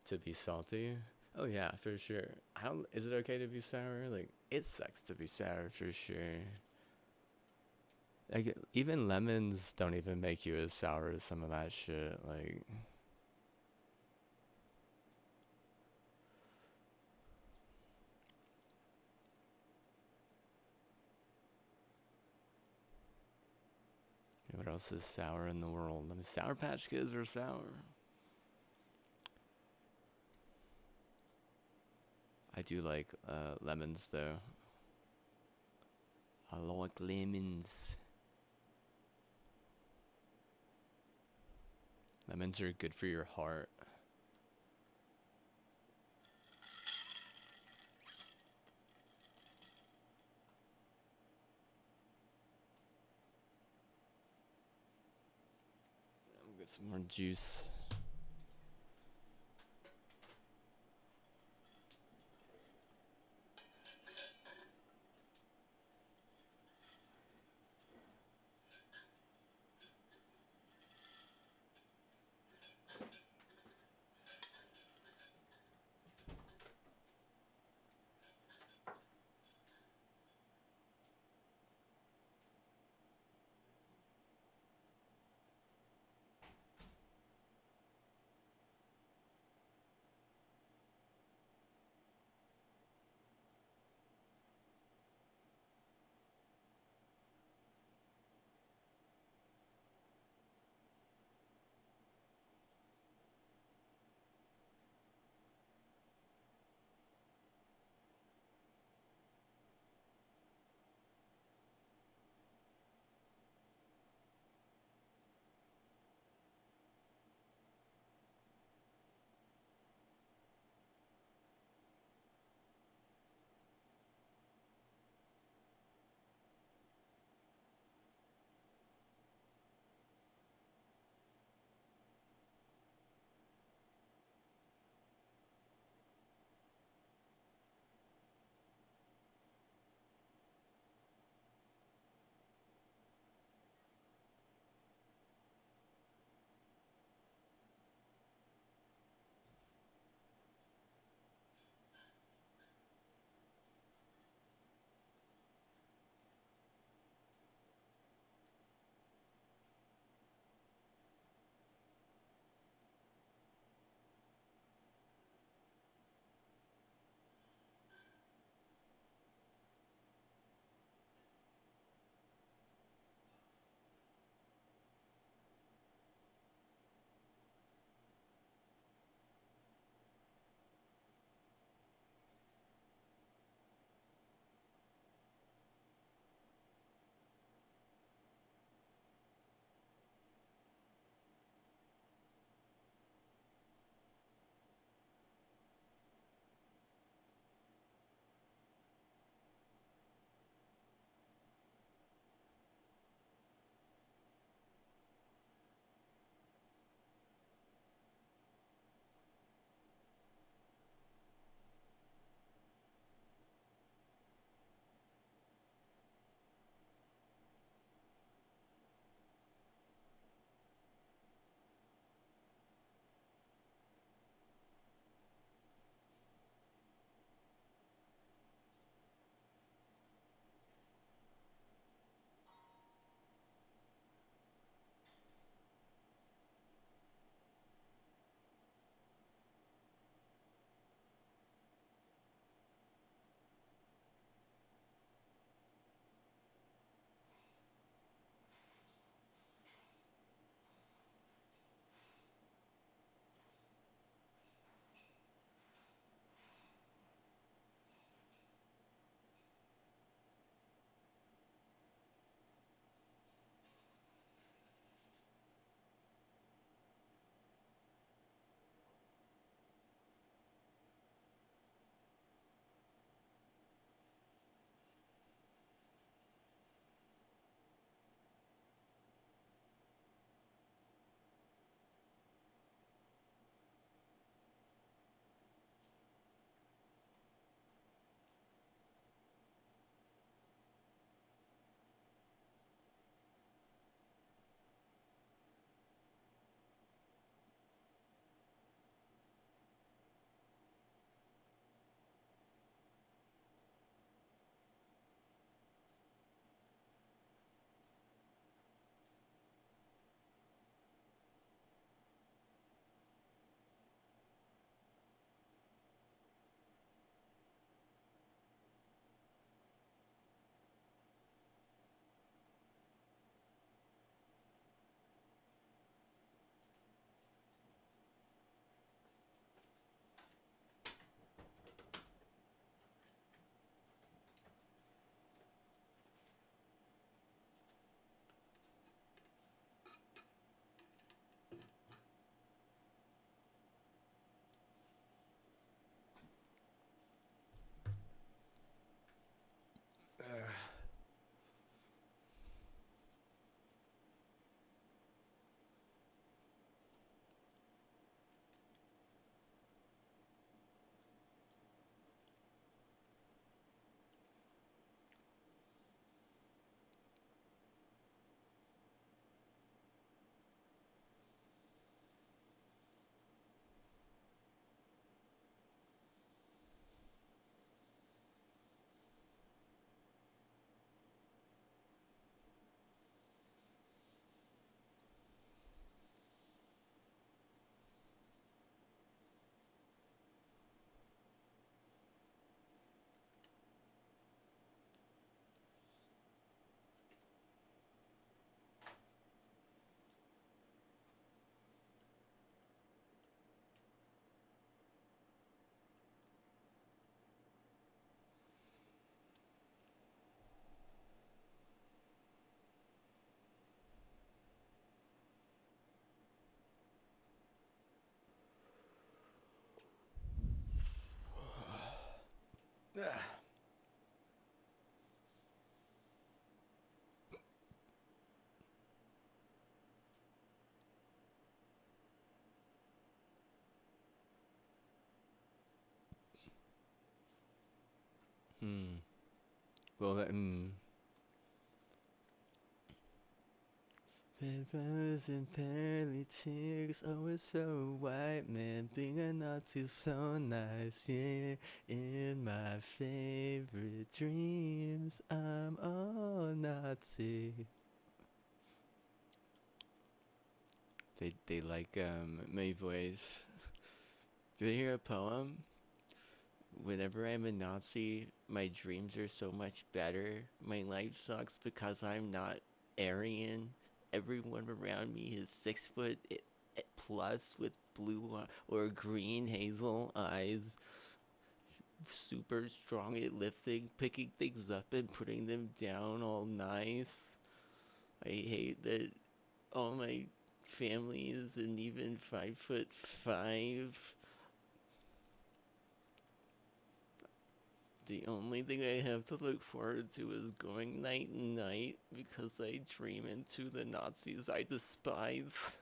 to be salty? Oh yeah, for sure. I don't. Is it okay to be sour? Like, it sucks to be sour for sure. Like, even lemons don't even make you as sour as some of that shit. Like, what else is sour in the world? I mean, Sour Patch Kids are sour. I do like lemons though. I like lemons. Lemons are good for your heart. I'll get some more juice. Hmm. Well, red rose and pearly cheeks, oh it's so white, man. Being a Nazi's so nice, yeah. In my favorite dreams, I'm a Nazi. They like my voice. Do you hear a poem? Whenever I'm a Nazi, my dreams are so much better. My life sucks because I'm not Aryan. Everyone around me is 6 foot plus with blue or green hazel eyes, super strong at lifting, picking things up and putting them down all nice. I hate that all my family isn't even 5'5". The only thing I have to look forward to is going night and night because I dream into the Nazis I despise.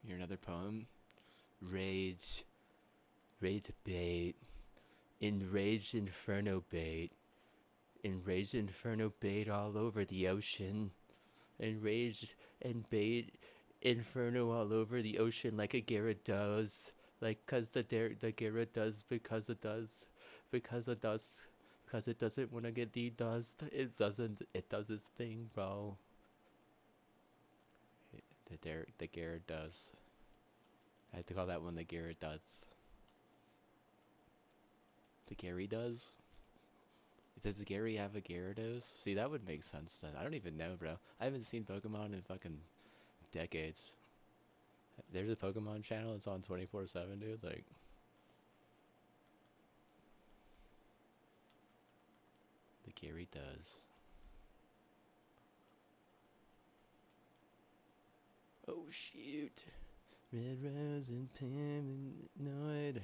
Hear another poem? Rage. Rage bait. Enraged inferno bait. Enraged inferno bait all over the ocean. Enraged and bait inferno all over the ocean like a Garrett does. Like, cause the Garrett does because it does. Because it does. Because it doesn't want to get the dust. It doesn't. It does its thing, bro. The Garrett does. I have to call that one the Garrett does. The Gary does? Does Gary have a Gyarados? See, that would make sense then. I don't even know, bro. I haven't seen Pokemon in fucking decades. There's a Pokemon channel. It's on 24/7, dude. Like, the Gary does. Oh, shoot. Red rose and paranoid.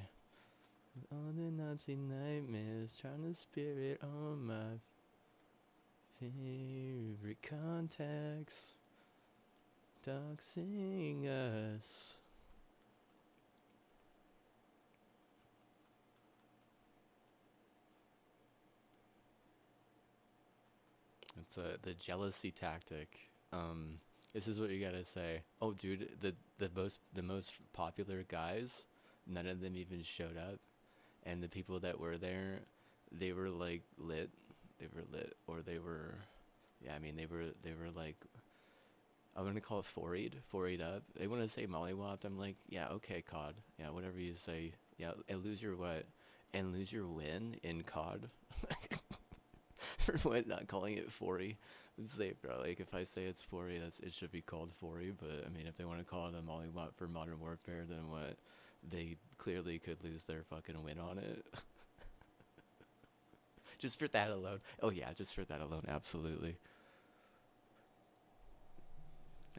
All the Nazi nightmares trying to spirit on my favorite contacts. Doxing us. It's the jealousy tactic. This is what you gotta say. Oh, dude, the most popular guys, none of them even showed up, and the people that were there, they were like lit, or they were, yeah, I mean they were like, I'm gonna call it forayed up. They want to say mollywopped. I'm like, yeah, okay, COD, yeah, whatever you say, yeah, and lose your what, and lose your win in COD. For what, not calling it 40. Say, bro, like if I say it's 40, it should be called 40. But I mean, if they want to call it a mollywop for Modern Warfare, then what? They clearly could lose their fucking win on it. Just for that alone. Oh yeah, just for that alone, absolutely.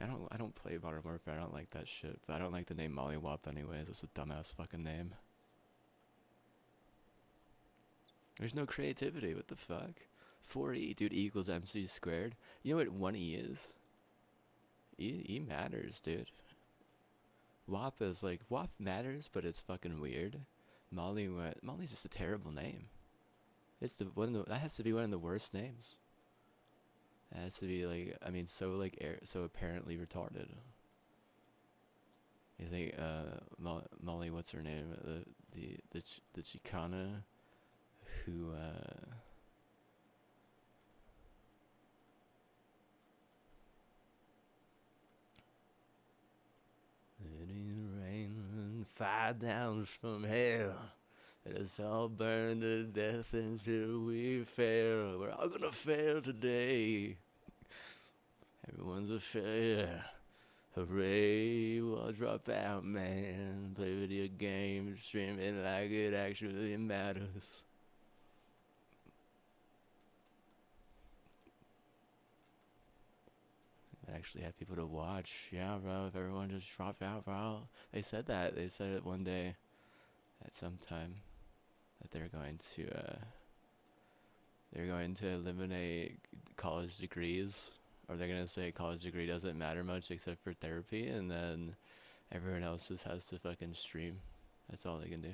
I don't play Modern Warfare. I don't like that shit. But I don't like the name Mollywop anyways. It's a dumbass fucking name. There's no creativity. What the fuck? 4E, dude. E equals MC squared. You know what 1E is? E matters, dude. WAP is like, WAP matters, but it's fucking weird. Molly's just a terrible name. It's that has to be one of the worst names. It has to be like, I mean, so like so apparently retarded. You think Molly, what's her name? The Chicana who letting rain fire down from hell. Let us all burn to death until we fail. We're all gonna fail today. Everyone's a failure. Hooray, we'll all drop out, man. Play video games, stream it like it actually matters. Actually have people to watch. Yeah, bro, if everyone just dropped out, bro. They said that. They said it one day at some time that they're going to eliminate college degrees. Or they're gonna say college degree doesn't matter much except for therapy, and then everyone else just has to fucking stream. That's all they can do.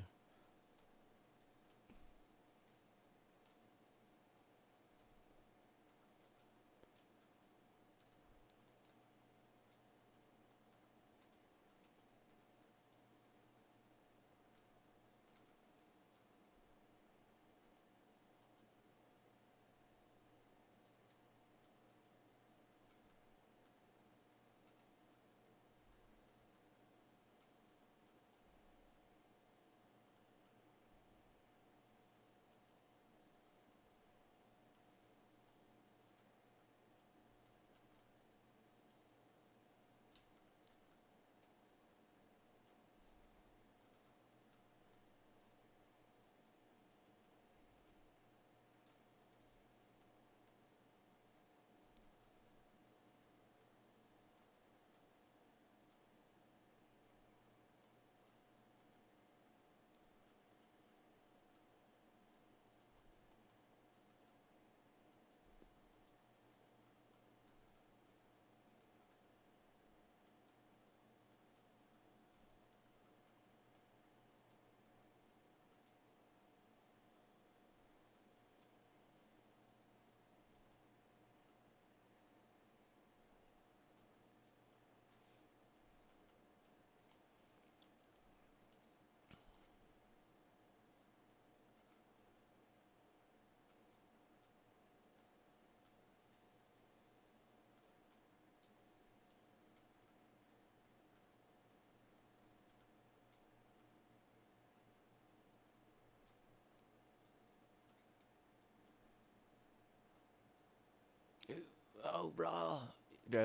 Oh, bro,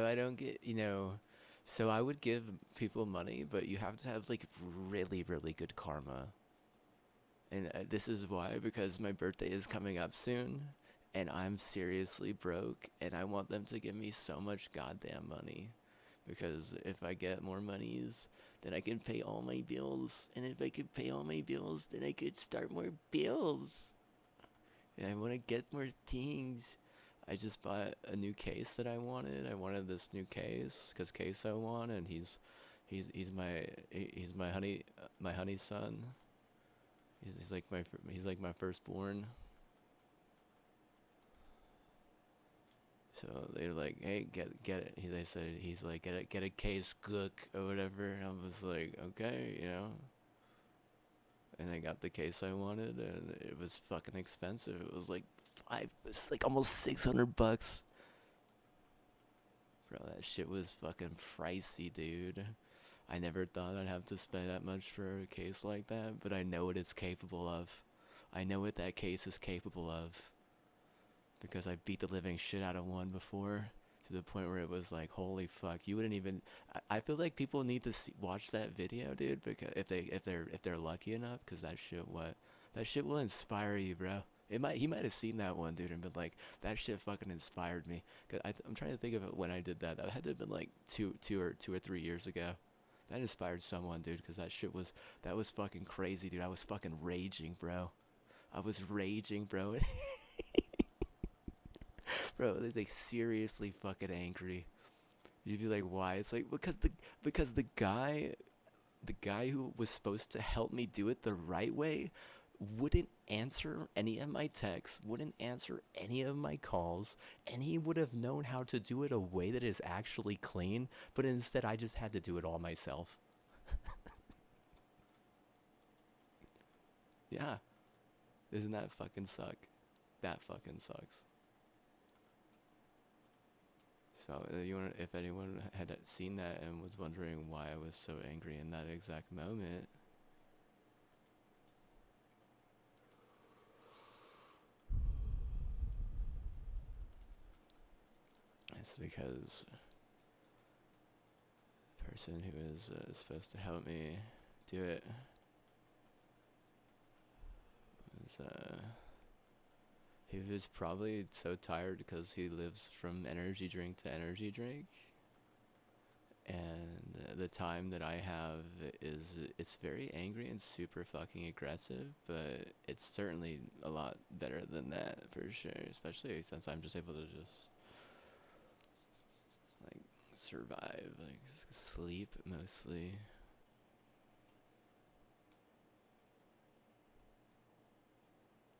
I don't get, So I would give people money, but you have to have like really, really good karma. And this is why, because my birthday is coming up soon, and I'm seriously broke, and I want them to give me so much goddamn money. Because if I get more monies, then I can pay all my bills. And if I can pay all my bills, then I could start more bills. And I want to get more things. I just bought a new case that I wanted. I wanted this new case because Queso won, and he's my honey's son. He's like my firstborn. So they're like, hey, get it. They said he's like, get a case, cook or whatever. And I was like, okay. And I got the case I wanted, and it was fucking expensive. It was like it's like almost $600. Bro, that shit was fucking pricey, dude. I never thought I'd have to spend that much for a case like that, but I know what it's capable of. I know what that case is capable of. Because I beat the living shit out of one before to the point where it was like, holy fuck, you wouldn't even. I feel like people need to watch that video, dude, because if they're lucky enough, because that shit will inspire you, bro. He might have seen that one, dude, and been like, that shit fucking inspired me. Cause I'm trying to think of it when I did that. That had to have been like two or 3 years ago. That inspired someone, dude, because that was fucking crazy, dude. I was fucking raging, bro. I was raging, bro. Bro, it's like seriously fucking angry. You'd be like, why? It's like because the guy who was supposed to help me do it the right way wouldn't answer any of my texts, wouldn't answer any of my calls, and he would have known how to do it a way that is actually clean, but instead I just had to do it all myself. Yeah, doesn't that fucking suck? That fucking sucks. So if anyone had seen that and was wondering why I was so angry in that exact moment, it's because the person who is supposed to help me do it was he was probably so tired because he lives from energy drink to energy drink, and the time that I have it's very angry and super fucking aggressive, but it's certainly a lot better than that for sure, especially since I'm just able to just survive, like sleep mostly.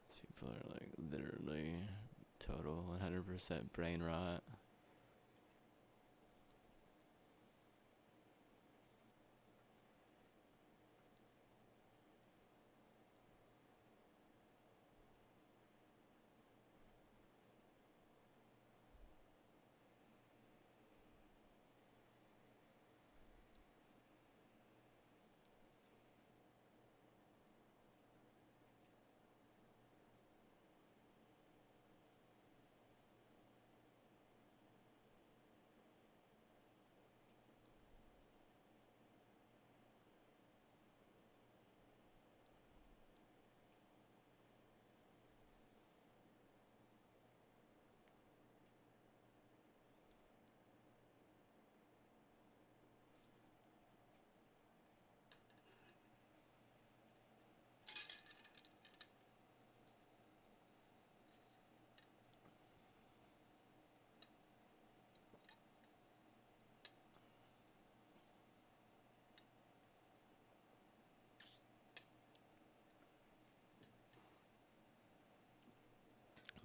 These people are like literally total 100% brain rot.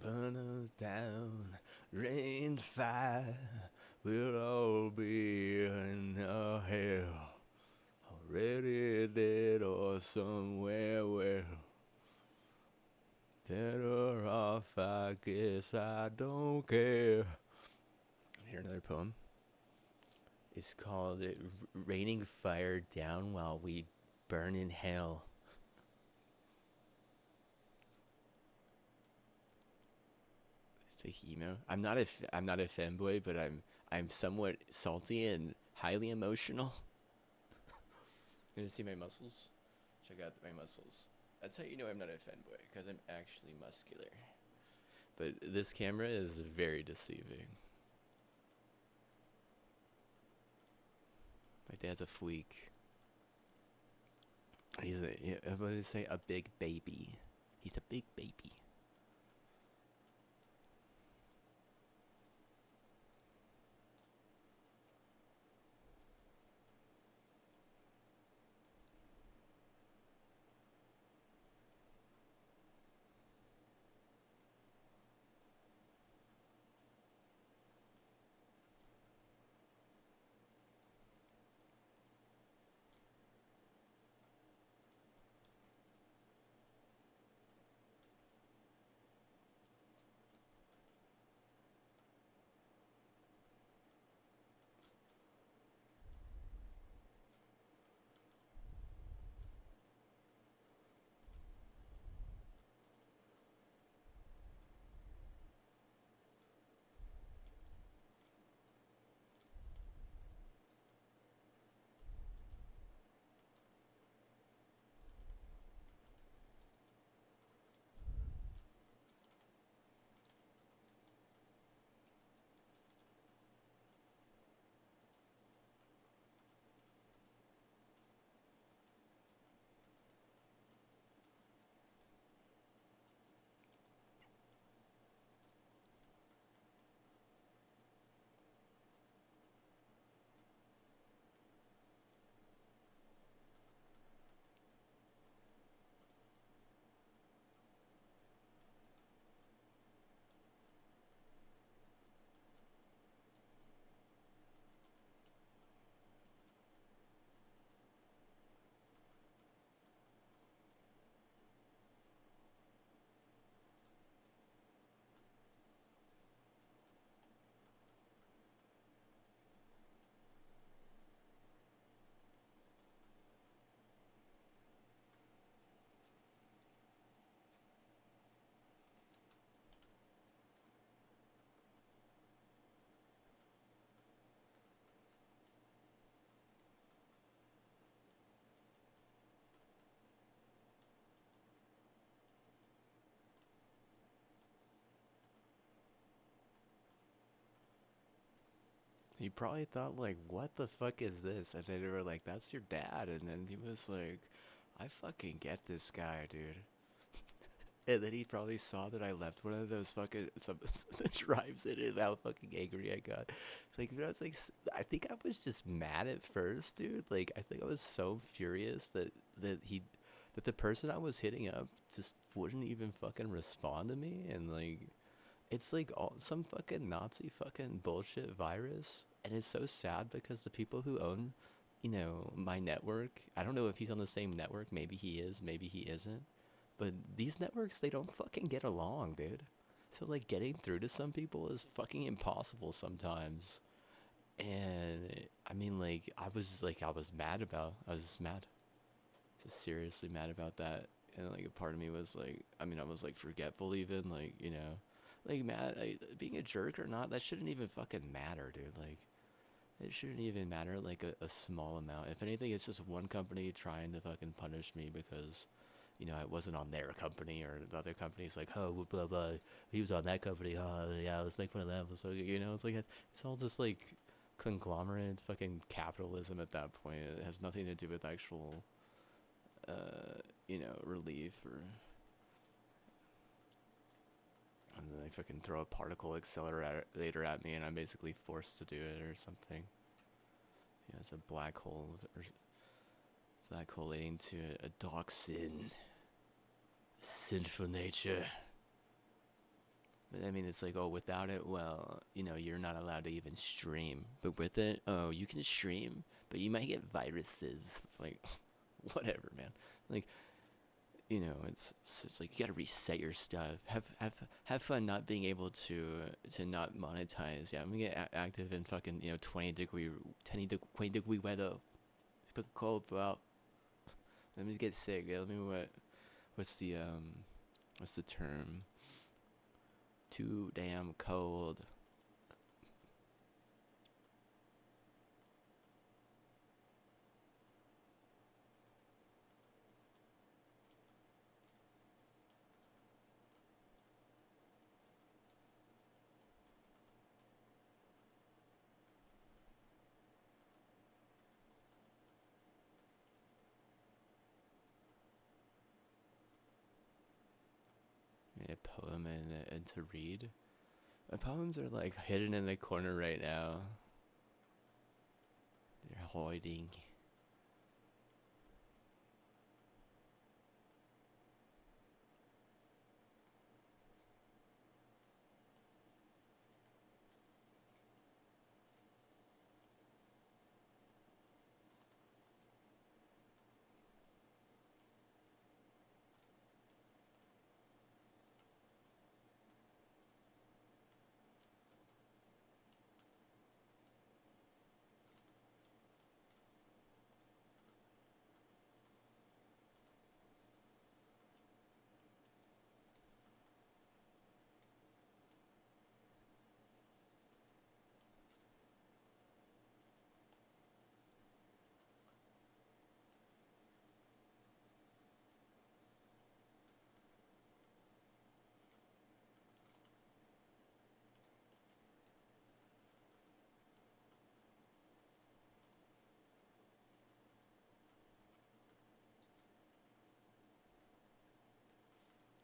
Burn us down, rain, fire, we'll all be in a hell. Already dead or somewhere where better off, I guess I don't care. Here's another poem. It's called Raining Fire Down While We Burn in Hell. It's like emo. I'm not a fanboy, but I'm somewhat salty and highly emotional. You want to see my muscles? Check out my muscles. That's how you know I'm not a fanboy, because I'm actually muscular. But this camera is very deceiving. My dad's a freak. He's what did I say? A big baby. He's a big baby. He probably thought like, what the fuck is this? And then they were like, that's your dad. And then he was like, I fucking get this guy, dude. And then he probably saw that I left one of those fucking some the drives in it, and how fucking angry I got. Like, I was like, I think I was just mad at first, dude. Like, I think I was so furious that the person I was hitting up just wouldn't even fucking respond to me, and like, it's like all some fucking Nazi fucking bullshit virus, and it's so sad because the people who own, my network. I don't know if he's on the same network. Maybe he is. Maybe he isn't. But these networks, they don't fucking get along, dude. So like getting through to some people is fucking impossible sometimes. And I mean, like I was mad about. I was just mad, just seriously mad about that. And like a part of me was like, I mean, I was like forgetful even, like like mad, like, being a jerk or not. That shouldn't even fucking matter, dude. Like it shouldn't even matter like a small amount. If anything, it's just one company trying to fucking punish me because I wasn't on their company, or the other company's like, oh, blah, blah, he was on that company, oh, yeah, let's make fun of them. So, it's like, it's all just like conglomerate fucking capitalism at that point. It has nothing to do with actual, relief or. And then they fucking throw a particle accelerator at me, and I'm basically forced to do it or something. Yeah, it's a black hole, or black hole leading to a dark sin. Sinful nature. But I mean, it's like, oh, without it, well, you're not allowed to even stream. But with it, oh, you can stream, but you might get viruses. Like, whatever, man. Like, it's like you gotta reset your stuff. Have fun not being able to not monetize. Yeah, I'm gonna get active in fucking 20 degree weather. It's fucking cold, bro. Let me get sick. Yeah, let me what's the term? Too damn cold. A poem and to read. My poems are like hidden in the corner right now. They're hiding.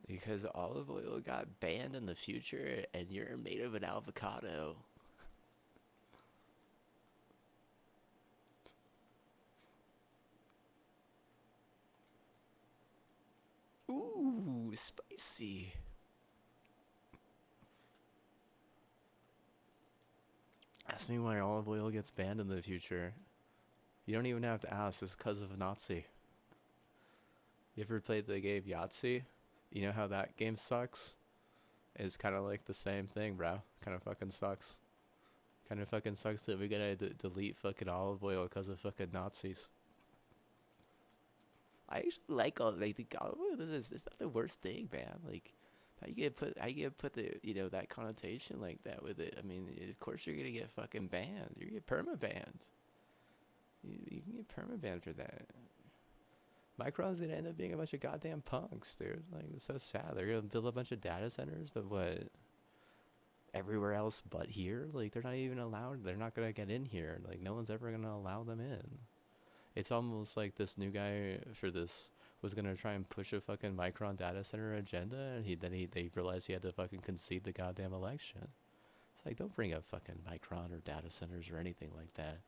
Because olive oil got banned in the future, and you're made of an avocado. Ooh, spicy. Ask me why olive oil gets banned in the future. You don't even have to ask. It's because of a Nazi. You ever played the game Yahtzee? You know how that game sucks? It's kind of like the same thing, bro. Kind of fucking sucks. Kind of fucking sucks that we gotta delete fucking olive oil because of fucking Nazis. I actually like like the olive oil. It's not the worst thing, man. Like how you get put the that connotation like that with it. I mean, of course you're gonna get fucking banned. You get perma banned. You can get perma banned for that. Micron's gonna end up being a bunch of goddamn punks, dude. Like, it's so sad. They're gonna build a bunch of data centers, but what? Everywhere else but here? Like, they're not even allowed. They're not gonna get in here. Like, no one's ever gonna allow them in. It's almost like this new guy for this was gonna try and push a fucking Micron data center agenda, and they realized he had to fucking concede the goddamn election. It's like, don't bring up fucking Micron or data centers or anything like that.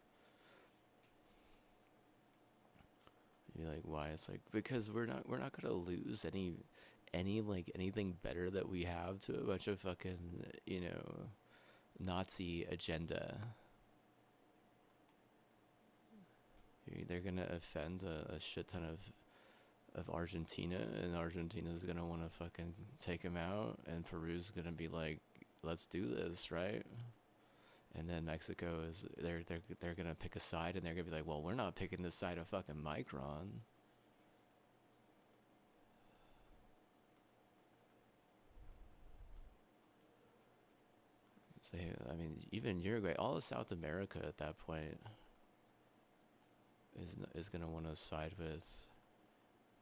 You're like, why? It's like, because we're not gonna lose any like anything better that we have to a bunch of fucking, you know, Nazi agenda. They're gonna offend a shit ton of Argentina, and Argentina's gonna want to fucking take him out, and Peru's gonna be like, let's do this, right? And then Mexico is they're gonna pick a side, and they're gonna be like, well, we're not picking the side of fucking Micron. So, I mean, even Uruguay, all of South America at that point is gonna want to side with,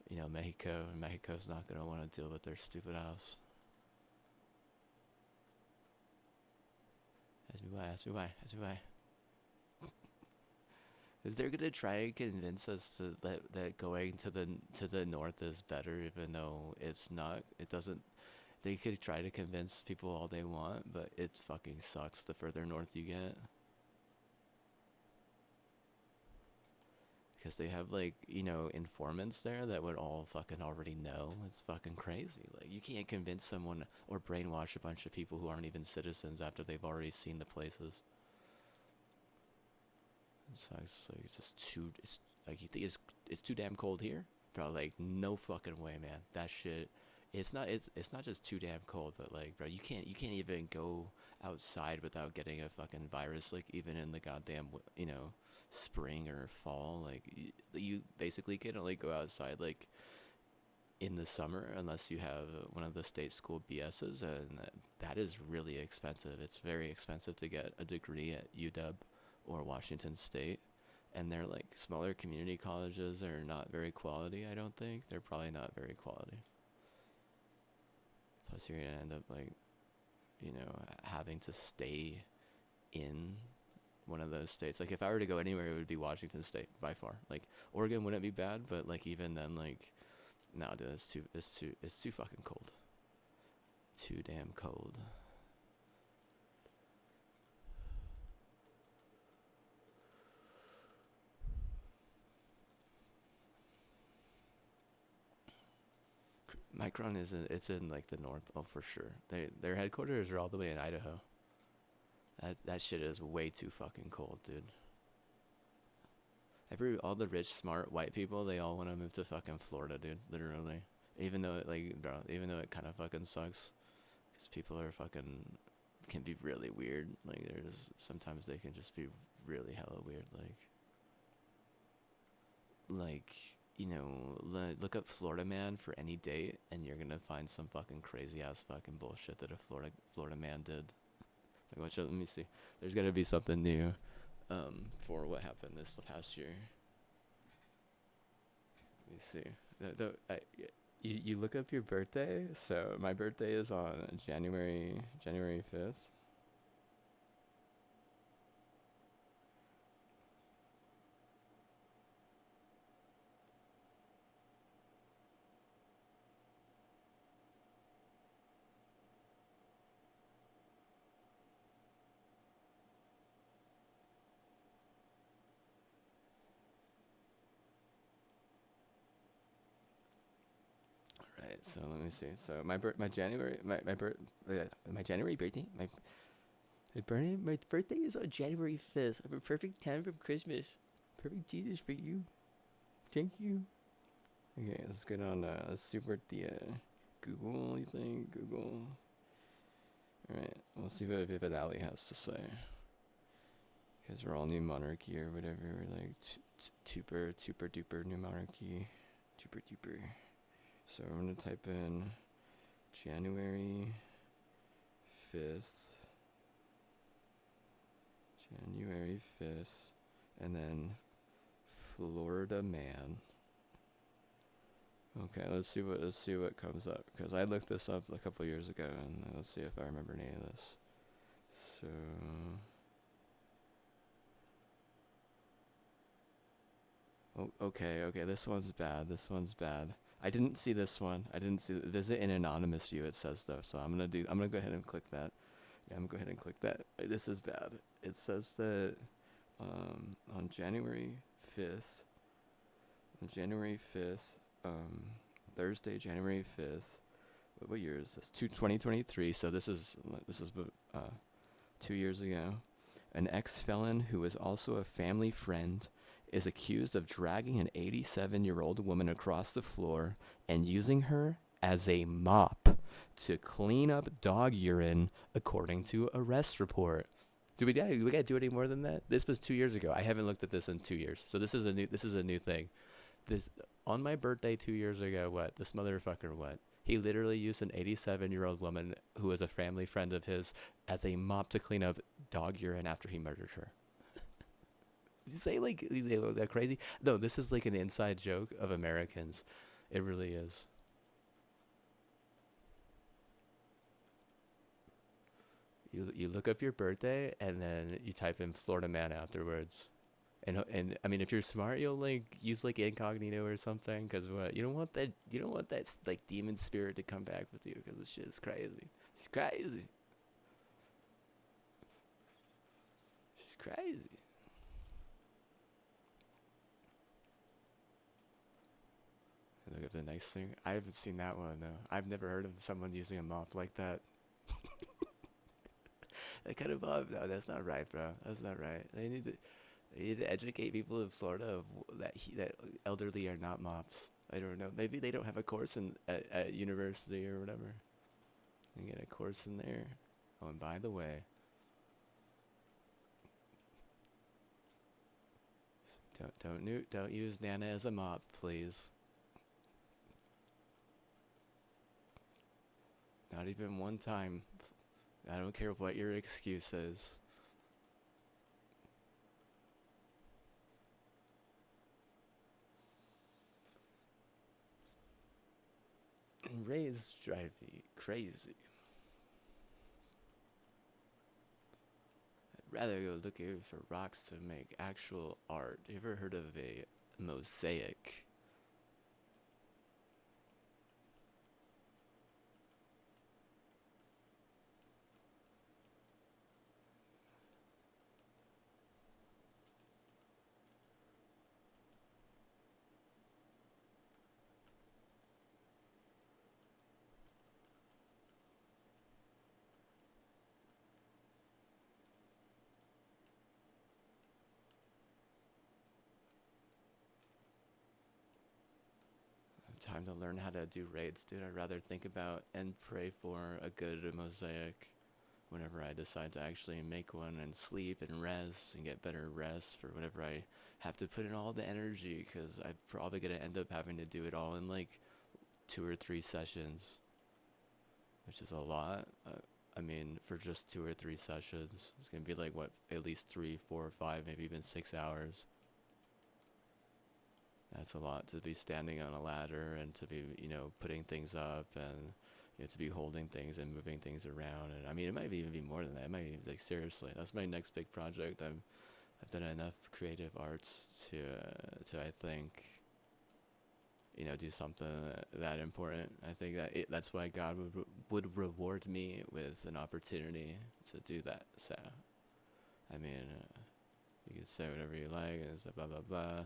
you know, Mexico, and Mexico's not gonna want to deal with their stupid ass. Ask me why. Is they're gonna try and convince us that going to the north is better, even though it's not. It doesn't. They could try to convince people all they want, but it fucking sucks the further north you get. Because they have, like, you know, informants there that would all fucking already know. It's fucking crazy. Like, you can't convince someone or brainwash a bunch of people who aren't even citizens after they've already seen the places. It's like it's just too. It's like, you think it's too damn cold here, bro. Like, no fucking way, man. That shit. It's not just too damn cold, but like, bro, you can't even go outside without getting a fucking virus. Like, even in the goddamn, you know, spring or fall. Like, you basically can only go outside like in the summer unless you have one of the state school BSs, and that is really expensive. It's very expensive to get a degree at UW or Washington State, and they're like smaller community colleges are not very quality. I don't think they're probably not very quality. Plus, you're gonna end up, like, you know, having to stay in one of those states. Like, if I were to go anywhere, it would be Washington State by far. Like, Oregon wouldn't be bad, but like, even then, like, no, dude, it's too fucking cold. Too damn cold. Micron it's in like the north. Oh, for sure. Their headquarters are all the way in Idaho. That shit is way too fucking cold, dude. All the rich, smart white people, they all want to move to fucking Florida, dude. Literally. Even though it, like, bro, even though it kind of fucking sucks, because people are fucking can be really weird. Like, there's sometimes they can just be really hella weird. Like, you know, look up Florida man for any date, and you're gonna find some fucking crazy ass fucking bullshit that a Florida man did. Like, watch out, let me see. There's gonna be something new, for what happened this past year. Let me see. You look up your birthday. So my birthday is on January 5th. Right. So let me see. So my January my January birthday my birthday is on January 5th. I'm a perfect time for Christmas. Perfect Jesus for you. Thank you. Okay, let's get on. Let's see what the Google. You think Google? All right. Let's see what Vivid Alley has to say. Because we're all new monarchy or whatever. We're like super duper new monarchy. Super duper. So I'm gonna type in January 5th. January 5th. And then Florida man. Okay, let's see what comes up, because I looked this up a couple years ago, and let's see if I remember any of this. So Oh, okay, okay. This one's bad. This one's bad. I didn't see this one. I didn't see. Visit an anonymous view. It says though, so I'm gonna do. I'm gonna go ahead and click that. Yeah, I'm gonna go ahead and click that. This is bad. It says that on January 5th, on January 5th, Thursday, January 5th. What year is this? 2023. So this is 2 years ago. An ex-felon who is also a family friend is accused of dragging an 87-year-old woman across the floor and using her as a mop to clean up dog urine, according to arrest report. We gotta do any more than that? This was 2 years ago. I haven't looked at this in 2 years, so this is a new thing. This on my birthday 2 years ago. What this motherfucker? What he literally used an 87-year-old woman who was a family friend of his as a mop to clean up dog urine after he murdered her. You say that crazy? No, this is like an inside joke of Americans. It really is. You look up your birthday and then you type in Florida man afterwards. And I mean, if you're smart, you'll like use like incognito or something, cause what you don't want that like demon spirit to come back with you, cause this shit is crazy. She's crazy. She's crazy. Look at the nice thing. I haven't seen that one though. I've never heard of someone using a mop like that. That kind of mop. No, that's not right, bro. That's not right. They need to educate people of Florida that elderly are not mops. I don't know. Maybe they don't have a course at university or whatever. You get a course in there. Oh, and by the way, don't use Nana as a mop, please. Not even one time. I don't care what your excuse is. And Rays drive me crazy. I'd rather go looking for rocks to make actual art. You ever heard of a mosaic? Time to learn how to do raids, dude. I'd rather think about and pray for a good mosaic whenever I decide to actually make one, and sleep and rest and get better rest for whenever I have to put in all the energy, because I'm probably going to end up having to do it all in like 2 or 3 sessions, which is a lot. I mean, for just 2 or 3 sessions, it's going to be like what, at least 3, 4, 5, maybe even 6 hours. That's a lot to be standing on a ladder and to be, putting things up, and to be holding things and moving things around. And I mean, it might even be more than that. It might be like seriously. That's my next big project. I've done enough creative arts to I think, do something that important. I think that's why God would reward me with an opportunity to do that. So, I mean, you can say whatever you like and blah blah blah.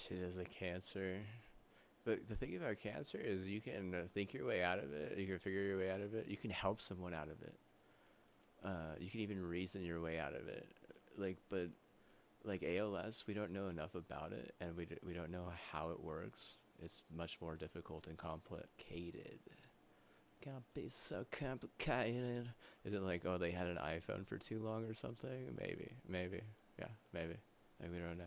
shit is a cancer. But the thing about cancer is you can think your way out of it. You can figure your way out of it. You can help someone out of it. You can even reason your way out of it. But like ALS, we don't know enough about it, and we don't know how it works. It's much more difficult and complicated. Can't be so complicated. Is it like, oh, they had an iPhone for too long or something? Maybe, yeah, maybe. Like we don't know.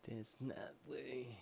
There's not way.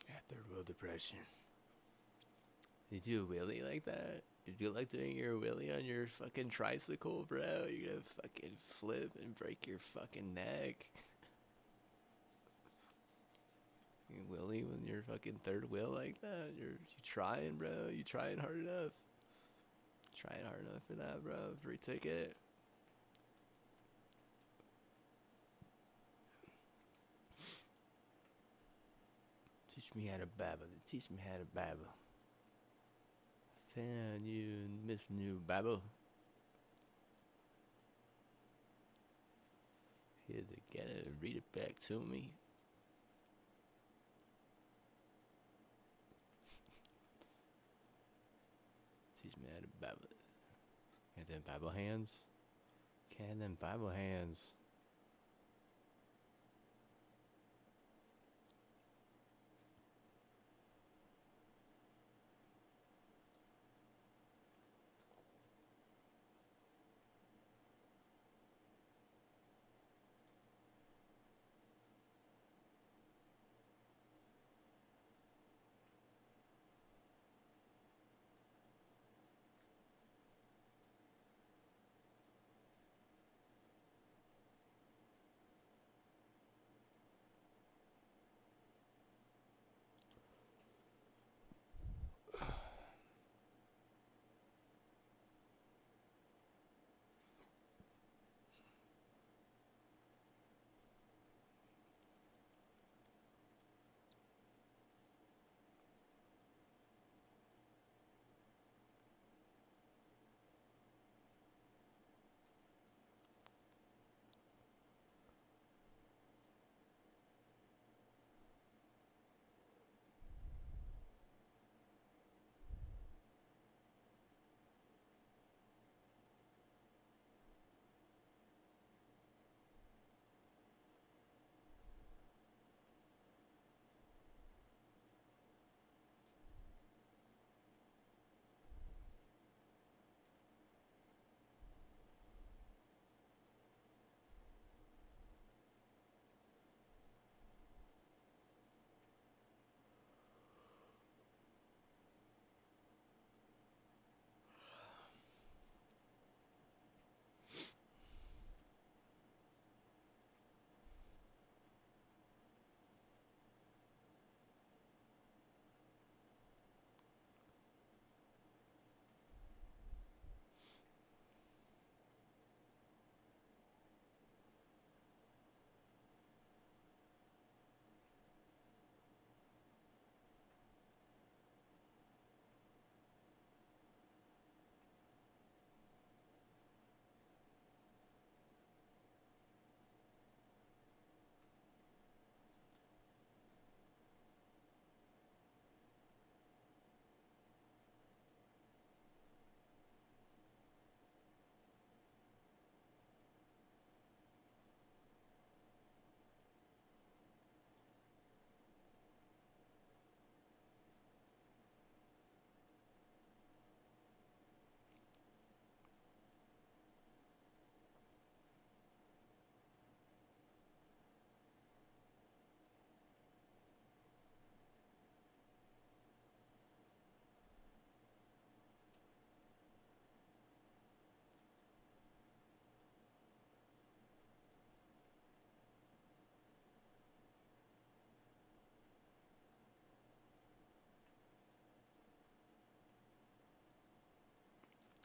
Yeah, third world depression. You do a wheelie like that? You feel like doing your wheelie on your fucking tricycle, bro? You're gonna fucking flip and break your fucking neck. You wheelie when you're fucking third wheel like that? You trying, bro? You trying hard enough? Trying hard enough for that, bro? Free ticket. Teach me how to babble. Teach me how to babble. Fan you, Miss New Babble. Here to get it and read it back to me. She's mad at Bible. Got them Bible hands. Can them Bible hands.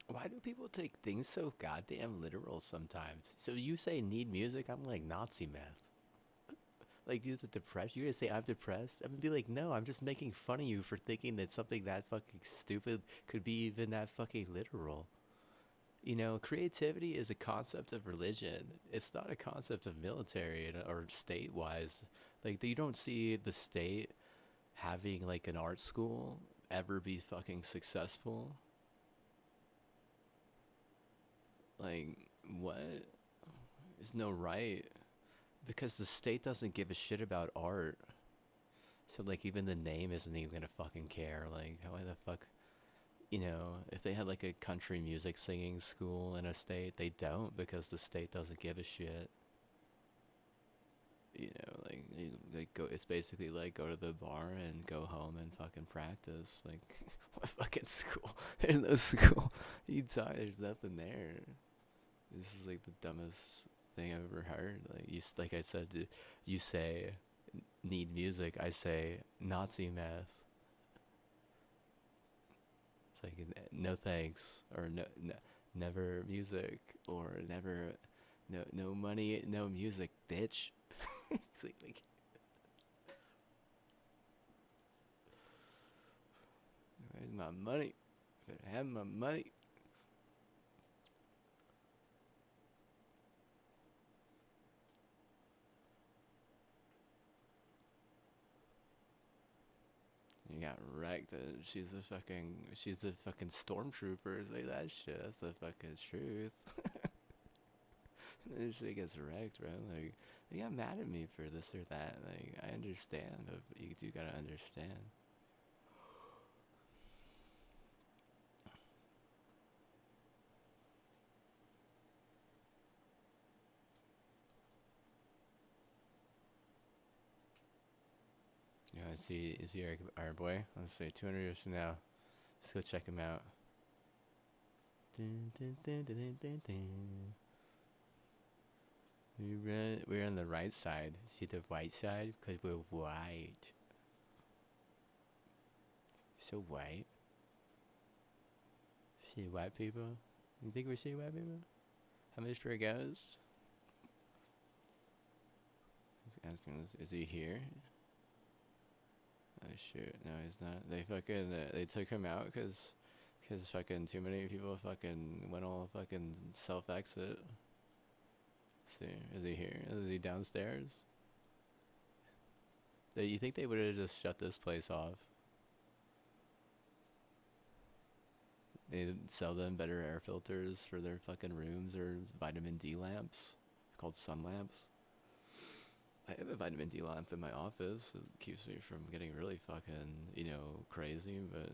Why do people take things so goddamn literal sometimes? So you say need music, I'm like Nazi math. Like, use it depressed. You're gonna say I'm depressed? I'm gonna be like, no, I'm just making fun of you for thinking that something that fucking stupid could be even that fucking literal. You know, creativity is a concept of religion. It's not a concept of military or state wise. Like, you don't see the state having like an art school ever be fucking successful. Like, what? There's no right. Because the state doesn't give a shit about art. So, like, even the name isn't even gonna fucking care. Like, how the fuck, if they had like a country music singing school in a state, they don't because the state doesn't give a shit. Like they go. It's basically like go to the bar and go home and fucking practice. Like, what fucking school? There's no school. There's nothing there. This is like the dumbest thing I've ever heard. Like like I said, you say need music. I say Nazi math. It's like no thanks or no never music or never no money no music bitch. It's like where's my money? Better have my money. You got wrecked. And she's a fucking stormtrooper. Say that shit. That's the fucking truth. And she gets wrecked, bro. Like, they got mad at me for this or that. Like, I understand, but you do gotta understand. You know, is he our boy? Let's say 200 years from now. Let's go check him out. Dun, dun, dun, dun, dun, dun, dun. We're on the right side. See the white side? Because we're white. So white. See white people? You think we see white people? How much for goes? Asking, is he here? Oh shoot, no he's not. They fucking, they took him out because fucking too many people fucking went all fucking self-exit. See, is he here? Is he downstairs? You think they would have just shut this place off? They'd sell them better air filters for their fucking rooms or vitamin D lamps called sun lamps. I have a vitamin D lamp in my office. It keeps me from getting really fucking, crazy, but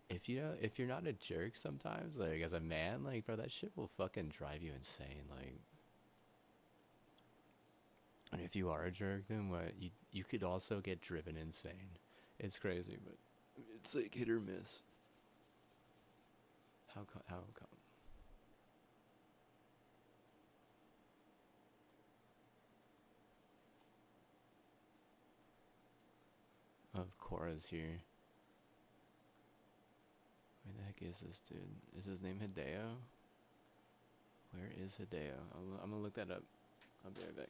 if you're not a jerk sometimes, like as a man, like bro, that shit will fucking drive you insane. Like, and if you are a jerk, then what? You could also get driven insane. It's crazy, but it's like hit or miss. How come? Of Cora's here. Where the heck is this dude? Is his name Hideo? Where is Hideo? I'm gonna look that up. I'll be right back.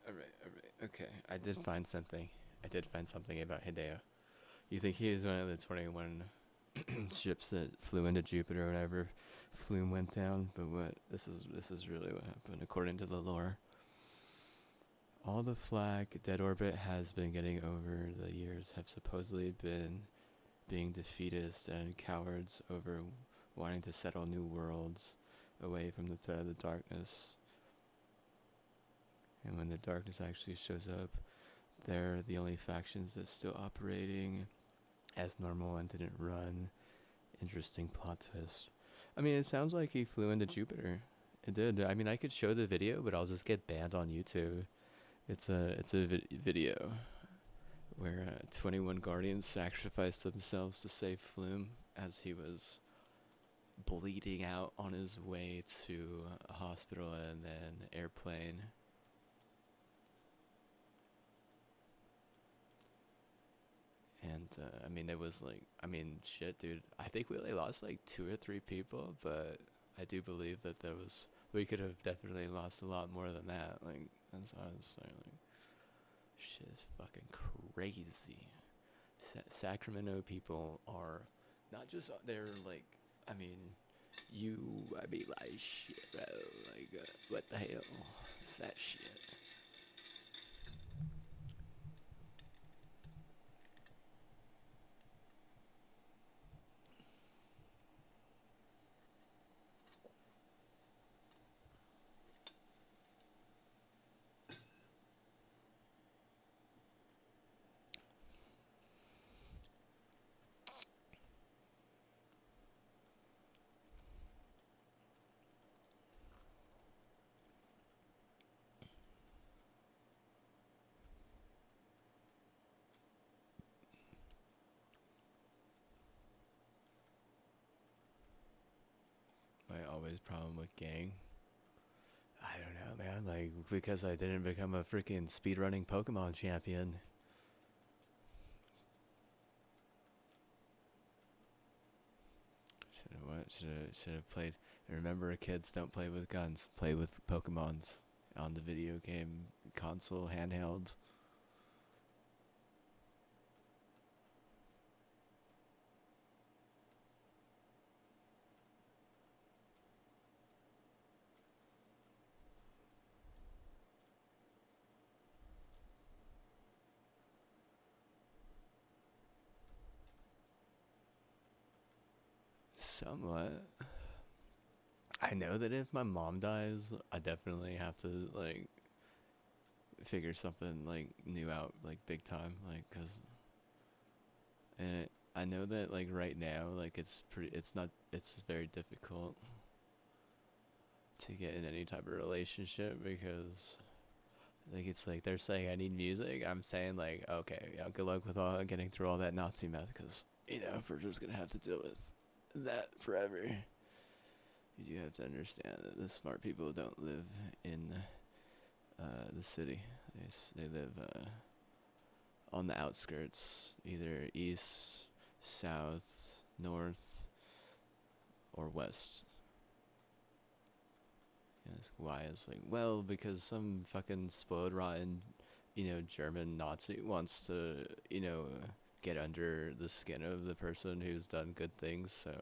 Alright. Okay, I did find something. I did find something about Hideo. You think he is one of the 21 ships that flew into Jupiter or whatever? Flume went down, but what? This is really what happened according to the lore. All the flack dead orbit has been getting over the years have supposedly been being defeatists and cowards over wanting to settle new worlds away from the threat of the darkness. And when the darkness actually shows up, they're the only factions that's still operating as normal and didn't run. Interesting plot twist. I mean, it sounds like he flew into Jupiter. It did. I mean, I could show the video, but I'll just get banned on YouTube. It's a video. where 21 Guardians sacrificed themselves to save Flume as he was bleeding out on his way to a hospital and then airplane. And I mean, it was like, I mean, shit, dude. I think we only lost like 2 or 3 people, but I do believe that we could have definitely lost a lot more than that. Like, that's what I was saying. Like, shit is fucking crazy. Sacramento people are not just they're like, I mean, I mean, like, shit, bro. Like, what the hell is that shit? My always problem with gang. I don't know, man. Like, because I didn't become a freaking speedrunning Pokemon champion. Should have played. Remember, kids, don't play with guns. Play with Pokemons on the video game console handheld. Somewhat. I know that if my mom dies, I definitely have to like figure something like new out, like big time, like cause, I know that like right now, like it's very difficult to get in any type of relationship because like it's like they're saying I need music. I'm saying like okay, yeah, good luck with all getting through all that Nazi meth, because if we're just gonna have to deal with that forever, you do have to understand that the smart people don't live in the city. They live on the outskirts, either east, south, north, or west. Yes, why is like, well, because some fucking spoiled rotten, German Nazi wants to, get under the skin of the person who's done good things. So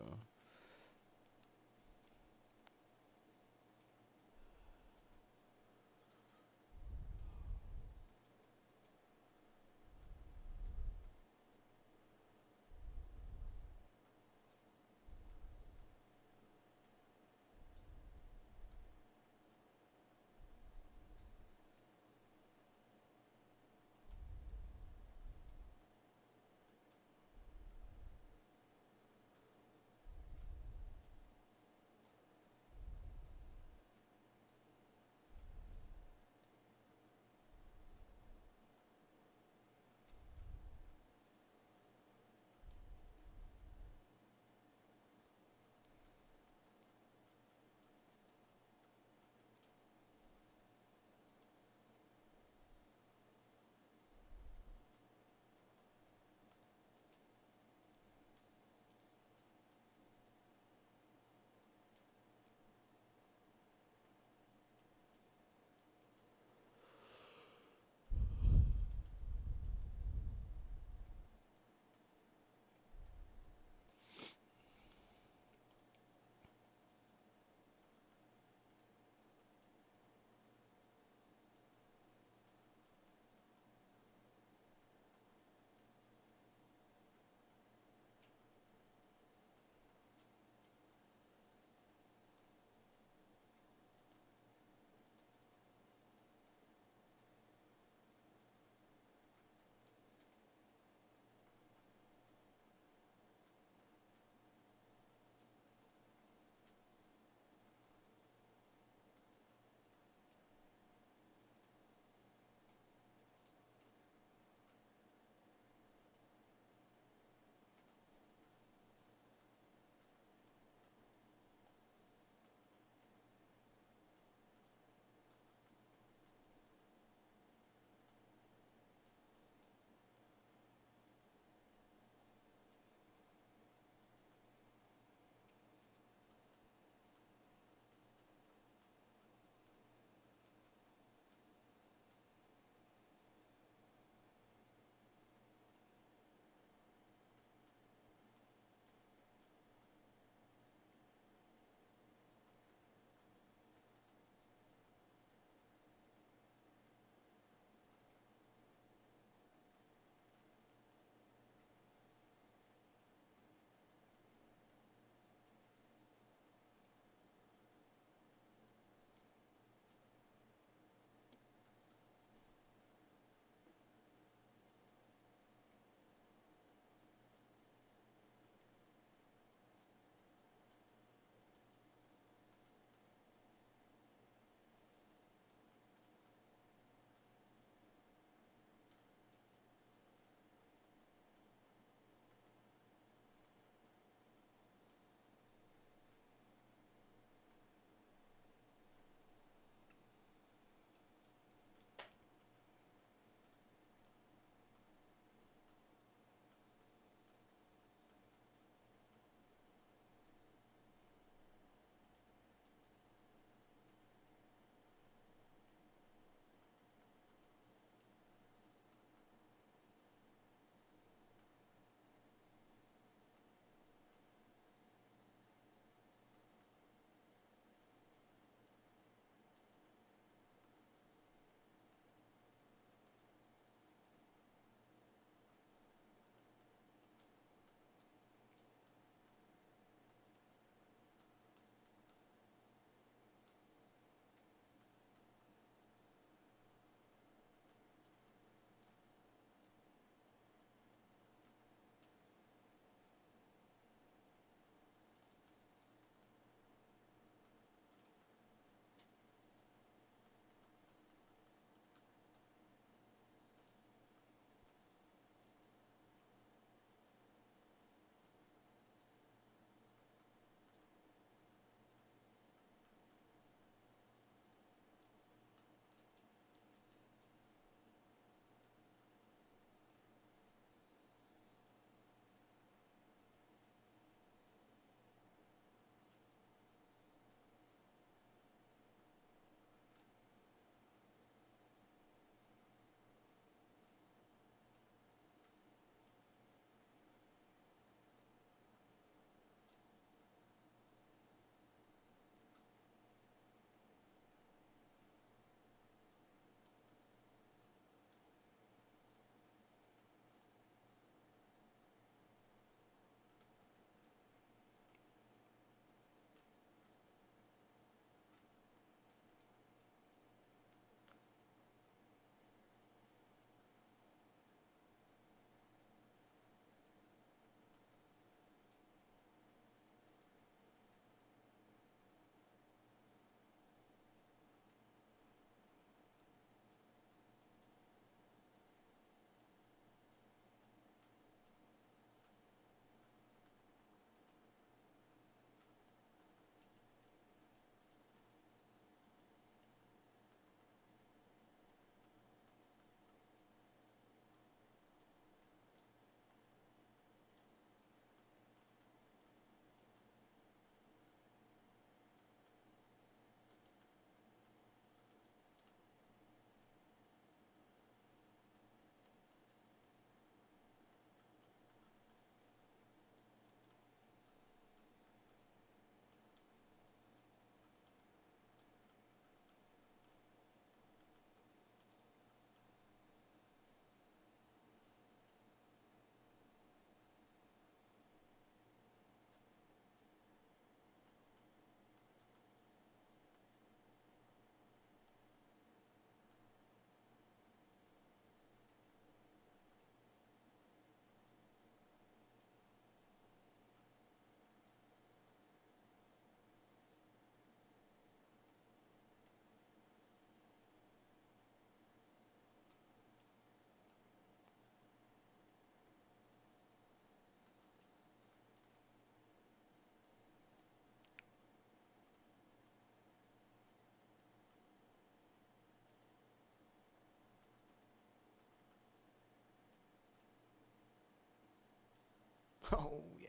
Oh yeah.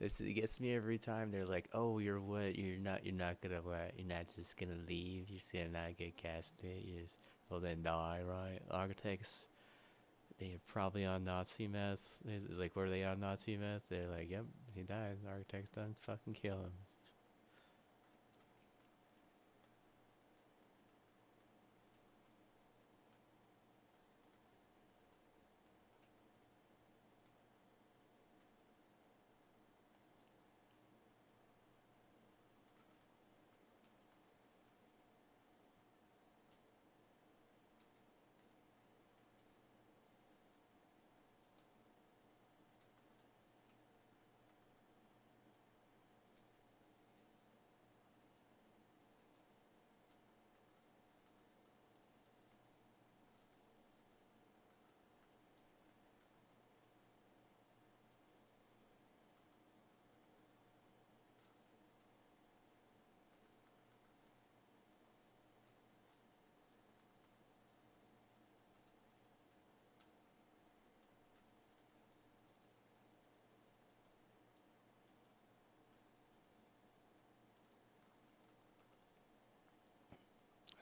It gets me every time. They're like, "Oh, you're what? You're not gonna what? You're not just gonna leave. You're just gonna not get casted. You just well then die, right?" Architects, they're probably on Nazi meth. It's like, were they on Nazi meth? They're like, "Yep, he died. Architects done fucking kill him."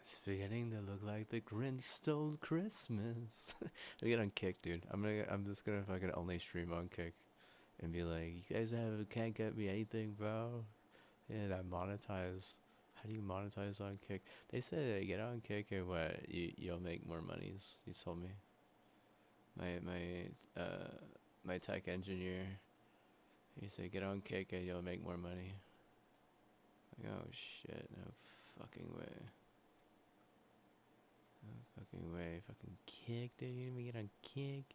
It's beginning to look like the Grinch stole Christmas. I get on Kick, dude. I'm just gonna fucking only stream on Kick and be like, "You guys can't get me anything, bro." And I monetize. How do you monetize on Kick? They said get on Kick and what you'll make more monies. You told me. My tech engineer. He said get on Kick and you'll make more money. Like, oh shit, no fucking way. No fucking way. Fucking Kick, dude. You gonna get on Kick?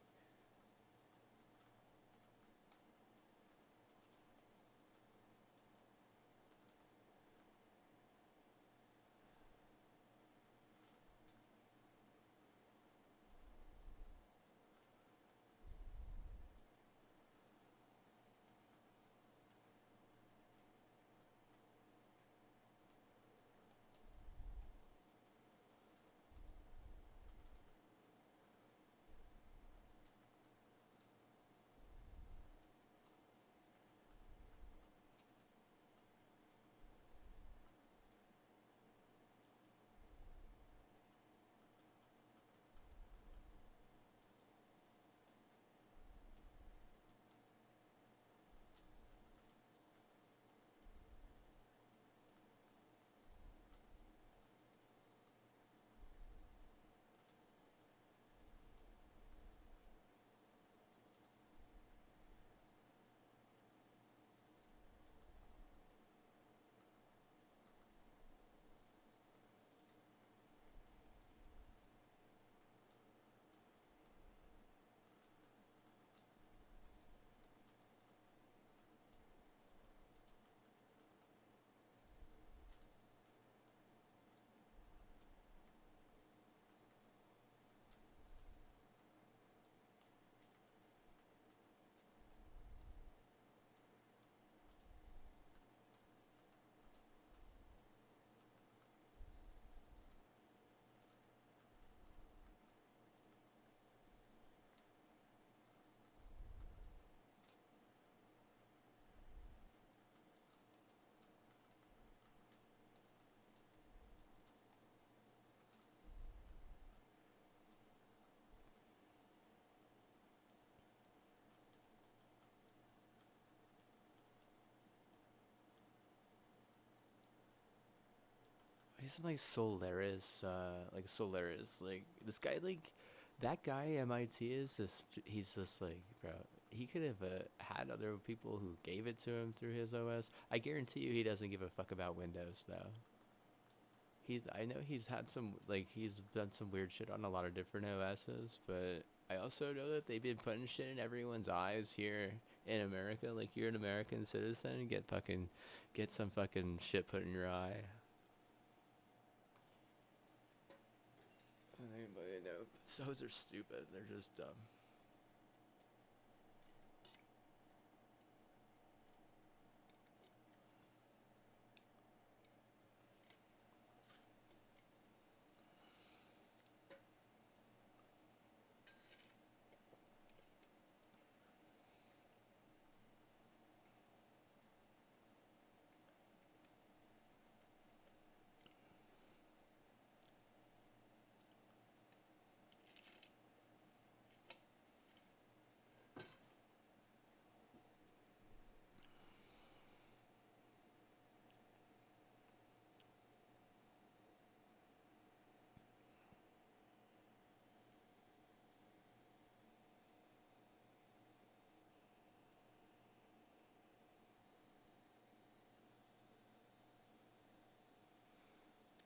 He's like Solaris, like this guy, like that guy MIT is just he's just like, bro. He could have had other people who gave it to him through his OS. I guarantee you, he doesn't give a fuck about Windows though. I know he's had some like he's done some weird shit on a lot of different OSs, but I also know that they've been putting shit in everyone's eyes here in America. Like you're an American citizen, get some fucking shit put in your eye. But you know, so's are stupid. They're just dumb.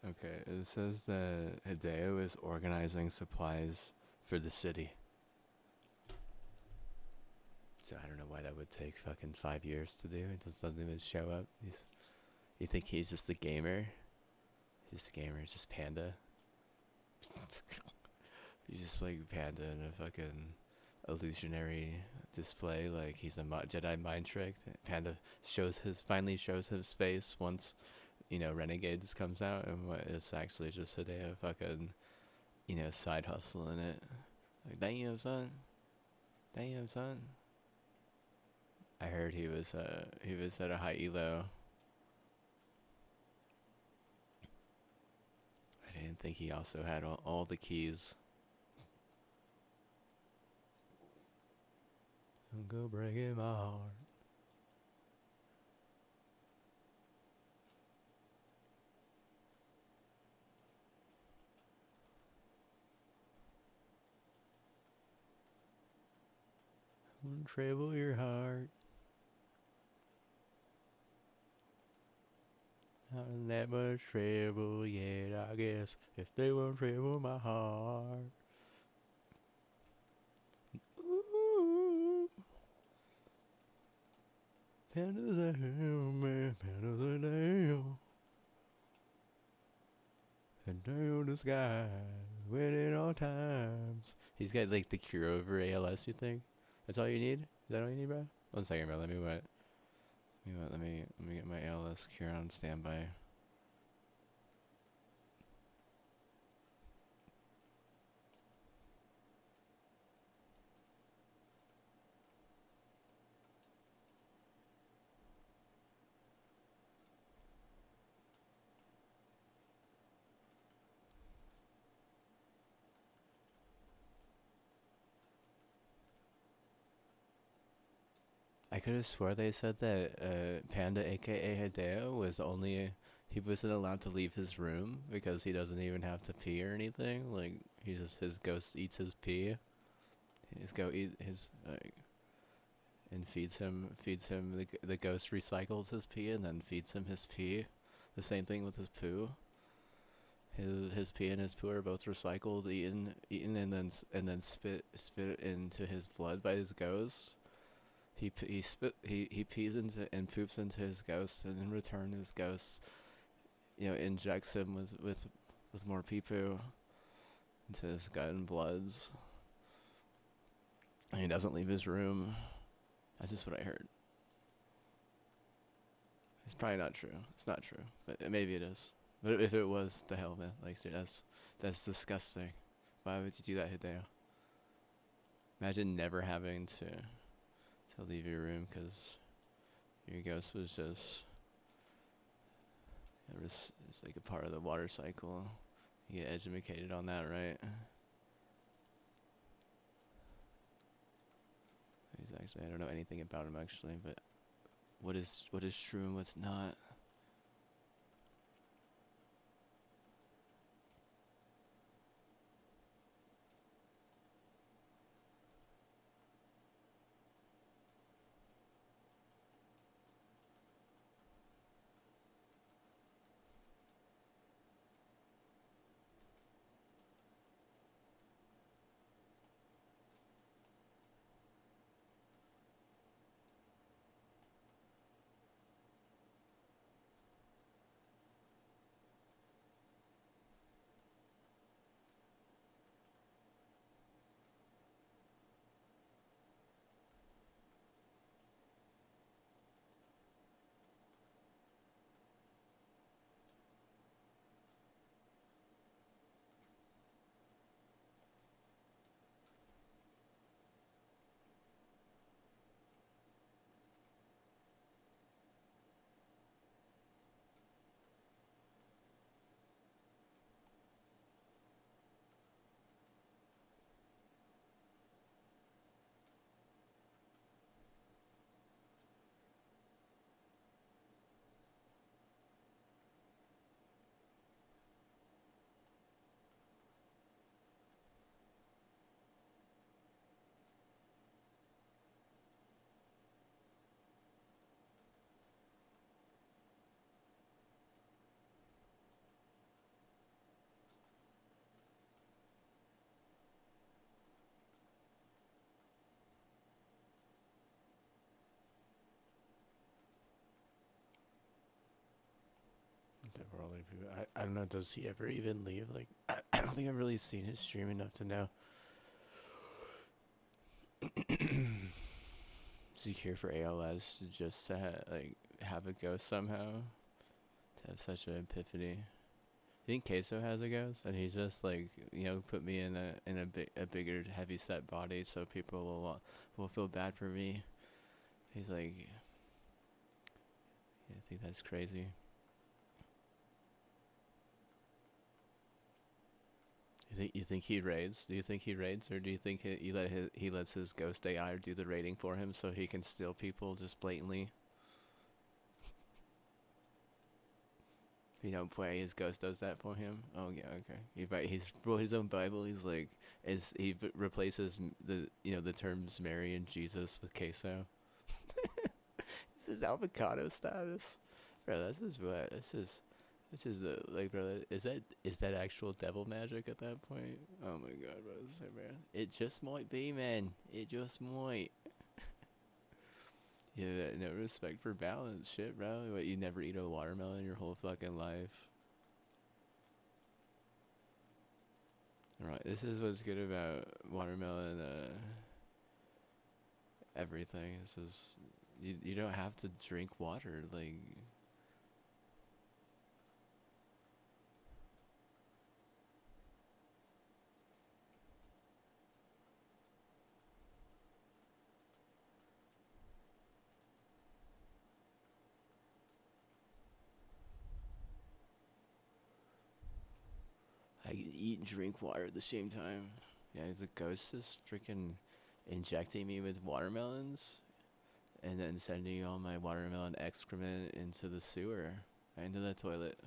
Okay, it says that Hideo is organizing supplies for the city. So I don't know why that would take fucking 5 years to do. It just doesn't even show up. You think he's just a gamer? He's just a gamer. It's just Panda. He's just like Panda in a fucking illusionary display. Like he's a Jedi mind trick. Panda finally shows his face once, Renegades comes out, and what is actually just Hideo fucking, side hustling it. Like, damn son. I heard he was at a high elo. I didn't think he also had all the keys. I'm go breaking my heart. Trouble your heart. Not in that much trouble yet, I guess. If they won't trouble my heart. Ooh. Pandas are hell, man. Pandas are down. And down the sky. Winning all times. He's got like the cure over ALS, you think? That's all you need? Is that all you need, bro? 1 second, bro. Let me what? Let me get my ALS cure on standby. I could have swore they said that Panda, aka Hideo, he wasn't allowed to leave his room because he doesn't even have to pee or anything. Like his ghost eats his pee. His go eat his and feeds him. The ghost recycles his pee and then feeds him his pee. The same thing with his poo. His pee and his poo are both recycled, eaten, and then spit into his blood by his ghost. He pees into and poops into his ghost, and in return his ghost, injects him with more pee poo into his gut and bloods. And he doesn't leave his room. That's just what I heard. It's probably not true. It's not true, but maybe it is. But if it was, the hell, man. Like, that's disgusting. Why would you do that, Hideo? Imagine never having to leave your room because your ghost was just it's like a part of the water cycle. You get educated on that, right? I don't know anything about him actually, but what is true and what's not. The worldly people. I don't know. Does he ever even leave? Like, I don't think I've really seen his stream enough to know. Is he here for ALS to just like have a ghost somehow? To have such an epiphany. I think Queso has a ghost, and he's just like, put me in a bigger, heavy set body, so people will feel bad for me. He's like, yeah, I think that's crazy. You think he raids? Do you think he raids, or do you think he lets his ghost AI do the raiding for him so he can steal people just blatantly? You don't play. His ghost does that for him. Oh yeah, okay. He's wrote his own Bible. He's like, replaces the terms Mary and Jesus with queso. This is avocado status, bro. This is like, bro. Is that actual devil magic at that point? Oh my god, bro. Man. It just might be, man. It just might. Yeah, no respect for balance, shit, bro. What, you never eat a watermelon your whole fucking life? Alright, this is what's good about watermelon, everything. This is, you don't have to drink water, like, I can eat and drink water at the same time. Yeah, it's a ghost just freaking injecting me with watermelons and then sending all my watermelon excrement into the sewer, into the toilet.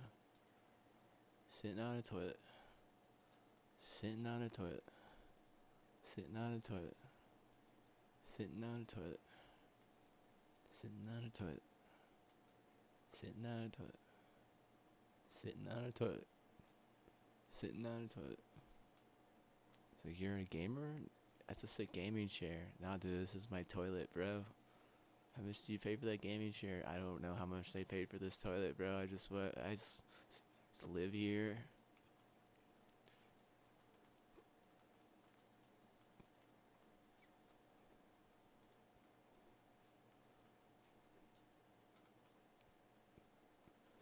Sitting on a toilet. Sitting on a toilet. Sitting on a toilet. Sitting on a toilet. Sitting on a toilet. Sitting on a toilet. Sitting on a toilet. Sitting on a toilet. So you're a gamer? That's a sick gaming chair. Nah, dude, this is my toilet, bro. How much do you pay for that gaming chair? I don't know how much they paid for this toilet, bro. I just live here.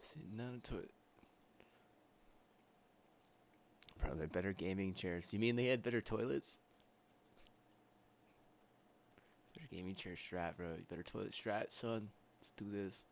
Sitting on a toilet. Bro, they're better gaming chairs. You mean they had better toilets? Better gaming chair strat, bro. Better toilet strat, son. Let's do this.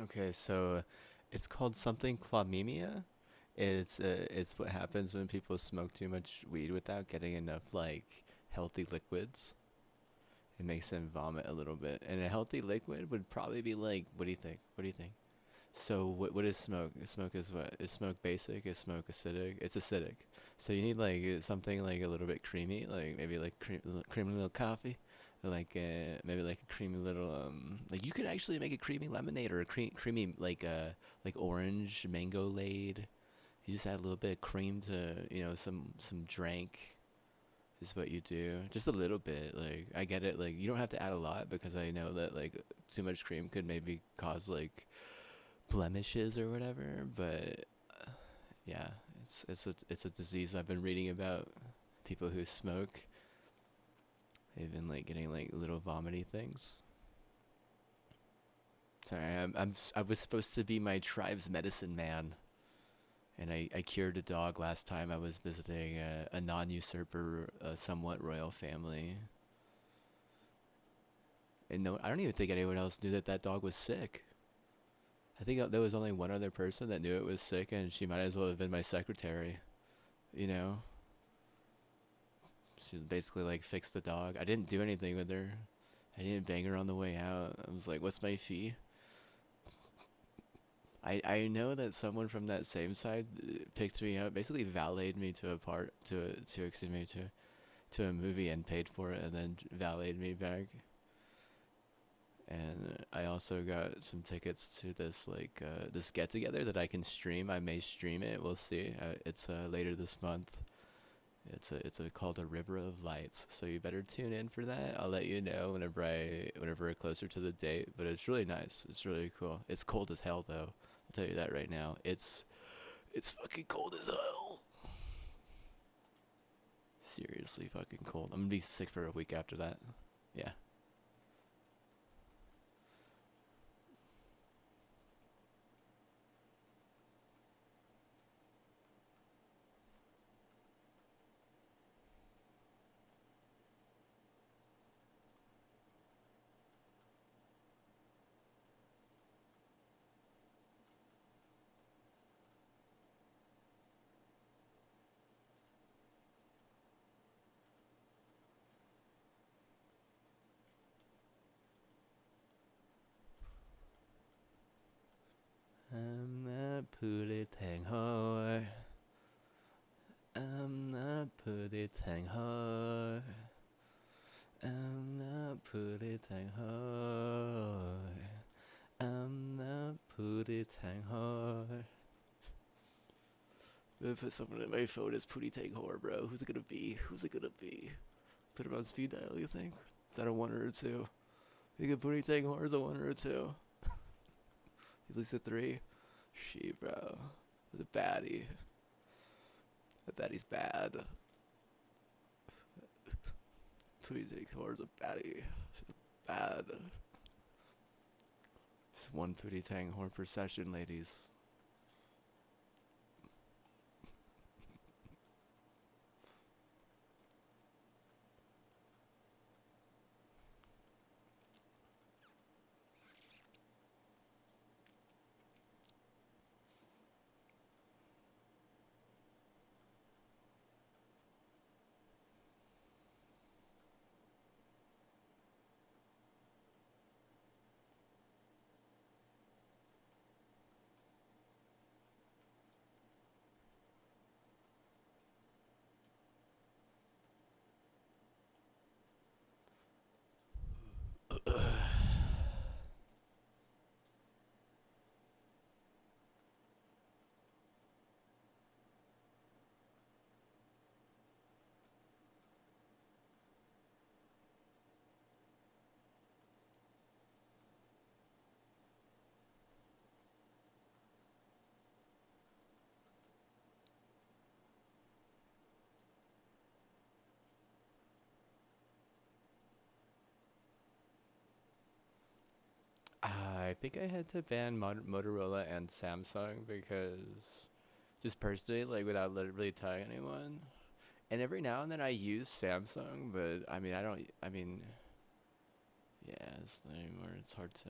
Okay, so it's called something chlamymia. It's what happens when people smoke too much weed without getting enough like healthy liquids. It makes them vomit a little bit. And a healthy liquid would probably be like, what do you think? What do you think? So what is smoke? Smoke is what? Is smoke basic? Is smoke acidic? It's acidic. So you need like something like a little bit creamy, like maybe like creamy little coffee, or like maybe like a creamy little like you could actually make a creamy lemonade or a creamy like orange mango lade. You just add a little bit of cream to some drink is what you do. Just a little bit. Like I get it. Like you don't have to add a lot because I know that like too much cream could maybe cause like blemishes or whatever. But yeah, it's a disease I've been reading about. People who smoke, they've been like getting like little vomity things. Sorry, I was supposed to be my tribe's medicine man, and I cured a dog last time I was visiting a non-usurper, somewhat royal family. And no, I don't even think anyone else knew that that dog was sick. I think there was only one other person that knew it was sick, and she might as well have been my secretary. You know, she basically like fixed the dog. I didn't do anything with her. I didn't bang her on the way out. I was like, "What's my fee?" I know that someone from that same side picked me up, basically valeted me to a part to excuse me to a movie and paid for it, and then valeted me back. And I also got some tickets to this like this get together that I can stream. I may stream it. We'll see. It's later this month. It's called a River of Lights. So you better tune in for that. I'll let you know whenever we're closer to the date. But it's really nice. It's really cool. It's cold as hell though. I'll tell you that right now. It's fucking cold as hell. Seriously fucking cold. I'm gonna be sick for a week after that. Yeah. I'm not pretty tang hoi. I'm not pretty tang hoi. I'm not pretty tang hoi. I'm not pretty tang hoi. I'm gonna put someone in my phone as Pootie Tang Hor, bro. Who's it gonna be? Who's it gonna be? Put him on speed dial, you think? Is that a one or a two? You think Pootie Tang Hor is a one or a two? At least a three? She, bro. It's a baddie. That baddie's bad. Pootie Tang Hor is a baddie. She's bad. Just one Pootie Tang Hor per session, ladies. I think I had to ban Motorola and Samsung because just personally, like without really telling anyone. And every now and then I use Samsung, but I mean I don't. I mean, yeah, it's like where it's hard to.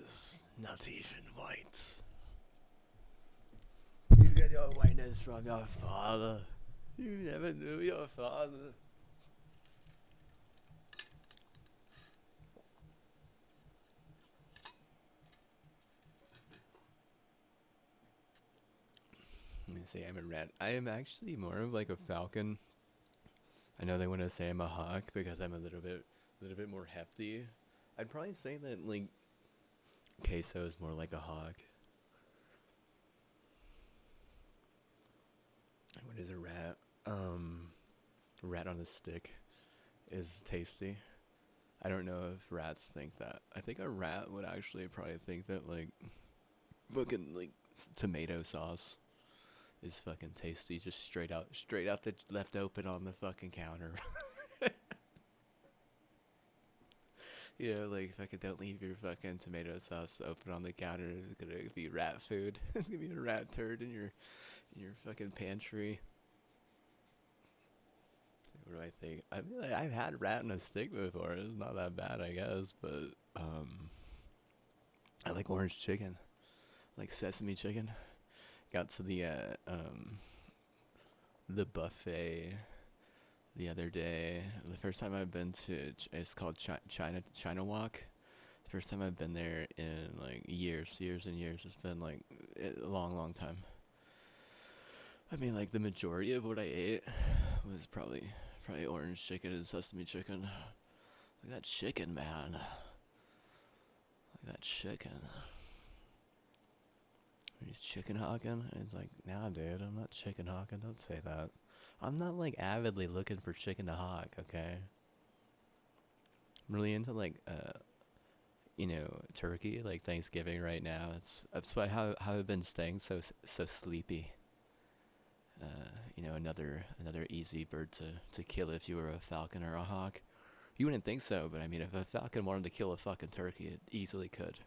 is not even white. You get your whiteness from your father. You never knew your father. Let me say I'm a rat. I am actually more of like a falcon. I know they want to say I'm a hawk because I'm a little bit more hefty. I'd probably say that like queso is more like a hawk. What is a rat? Rat on a stick is tasty. I don't know if rats think that. I think a rat would actually probably think that like fucking like tomato sauce is fucking tasty, just straight out the left open on the fucking counter. You know, like fucking don't leave your fucking tomato sauce open on the counter. It's gonna be rat food. It's gonna be a rat turd in your fucking pantry. What do I think? I mean, like, I've had rat on a stick before. It's not that bad, I guess. But I like orange chicken, like sesame chicken. Got to the buffet the other day. The first time I've been to it's called China Walk. The first time I've been there in like years and years. It's been like a long time. I mean, like the majority of what I ate was probably orange chicken and sesame chicken. Like that chicken, man. Like that chicken. He's chicken hawking. And it's like, nah, dude, I'm not chicken hawking. Don't say that. I'm not like avidly looking for chicken to hawk. Okay. I'm really into like you know, turkey, like Thanksgiving right now. That's why how I've been staying so sleepy. You know, another easy bird to kill if you were a falcon or a hawk. You wouldn't think so, but I mean, if a falcon wanted to kill a fucking turkey, it easily could.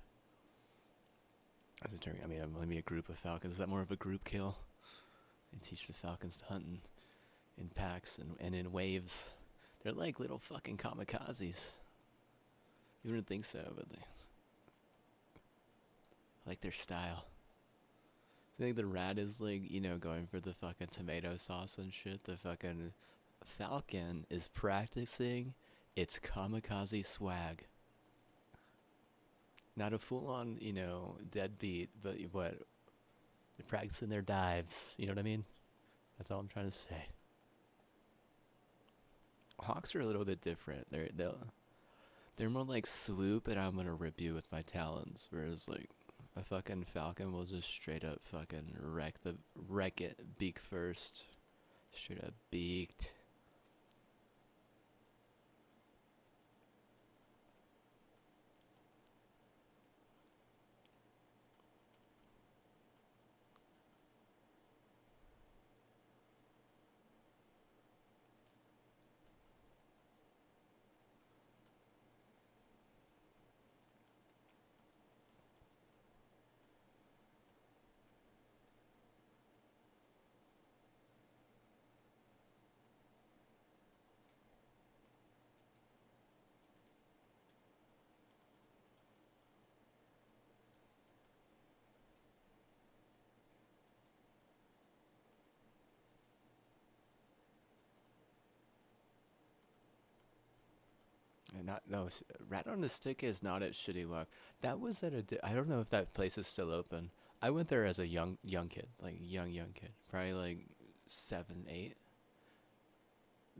As a turkey, I mean, maybe a group of falcons. Is that more of a group kill? They teach the falcons to hunt in packs and in waves. They're like little fucking kamikazes. You wouldn't think so, but they like their style. I think the rat is like, you know, going for the fucking tomato sauce and shit. The fucking falcon is practicing its kamikaze swag. Not a full-on, you know, deadbeat, but what? They're practicing their dives. You know what I mean? That's all I'm trying to say. Hawks are a little bit different. They're more like swoop, and I'm gonna rip you with my talons. Whereas like a fucking falcon will just straight up fucking wreck it beak first, straight up beaked. And not no, Rat on the Stick is not at Shitty Walk. That was at I don't know if that place is still open. I went there as a young kid, like young kid, probably like 7, 8.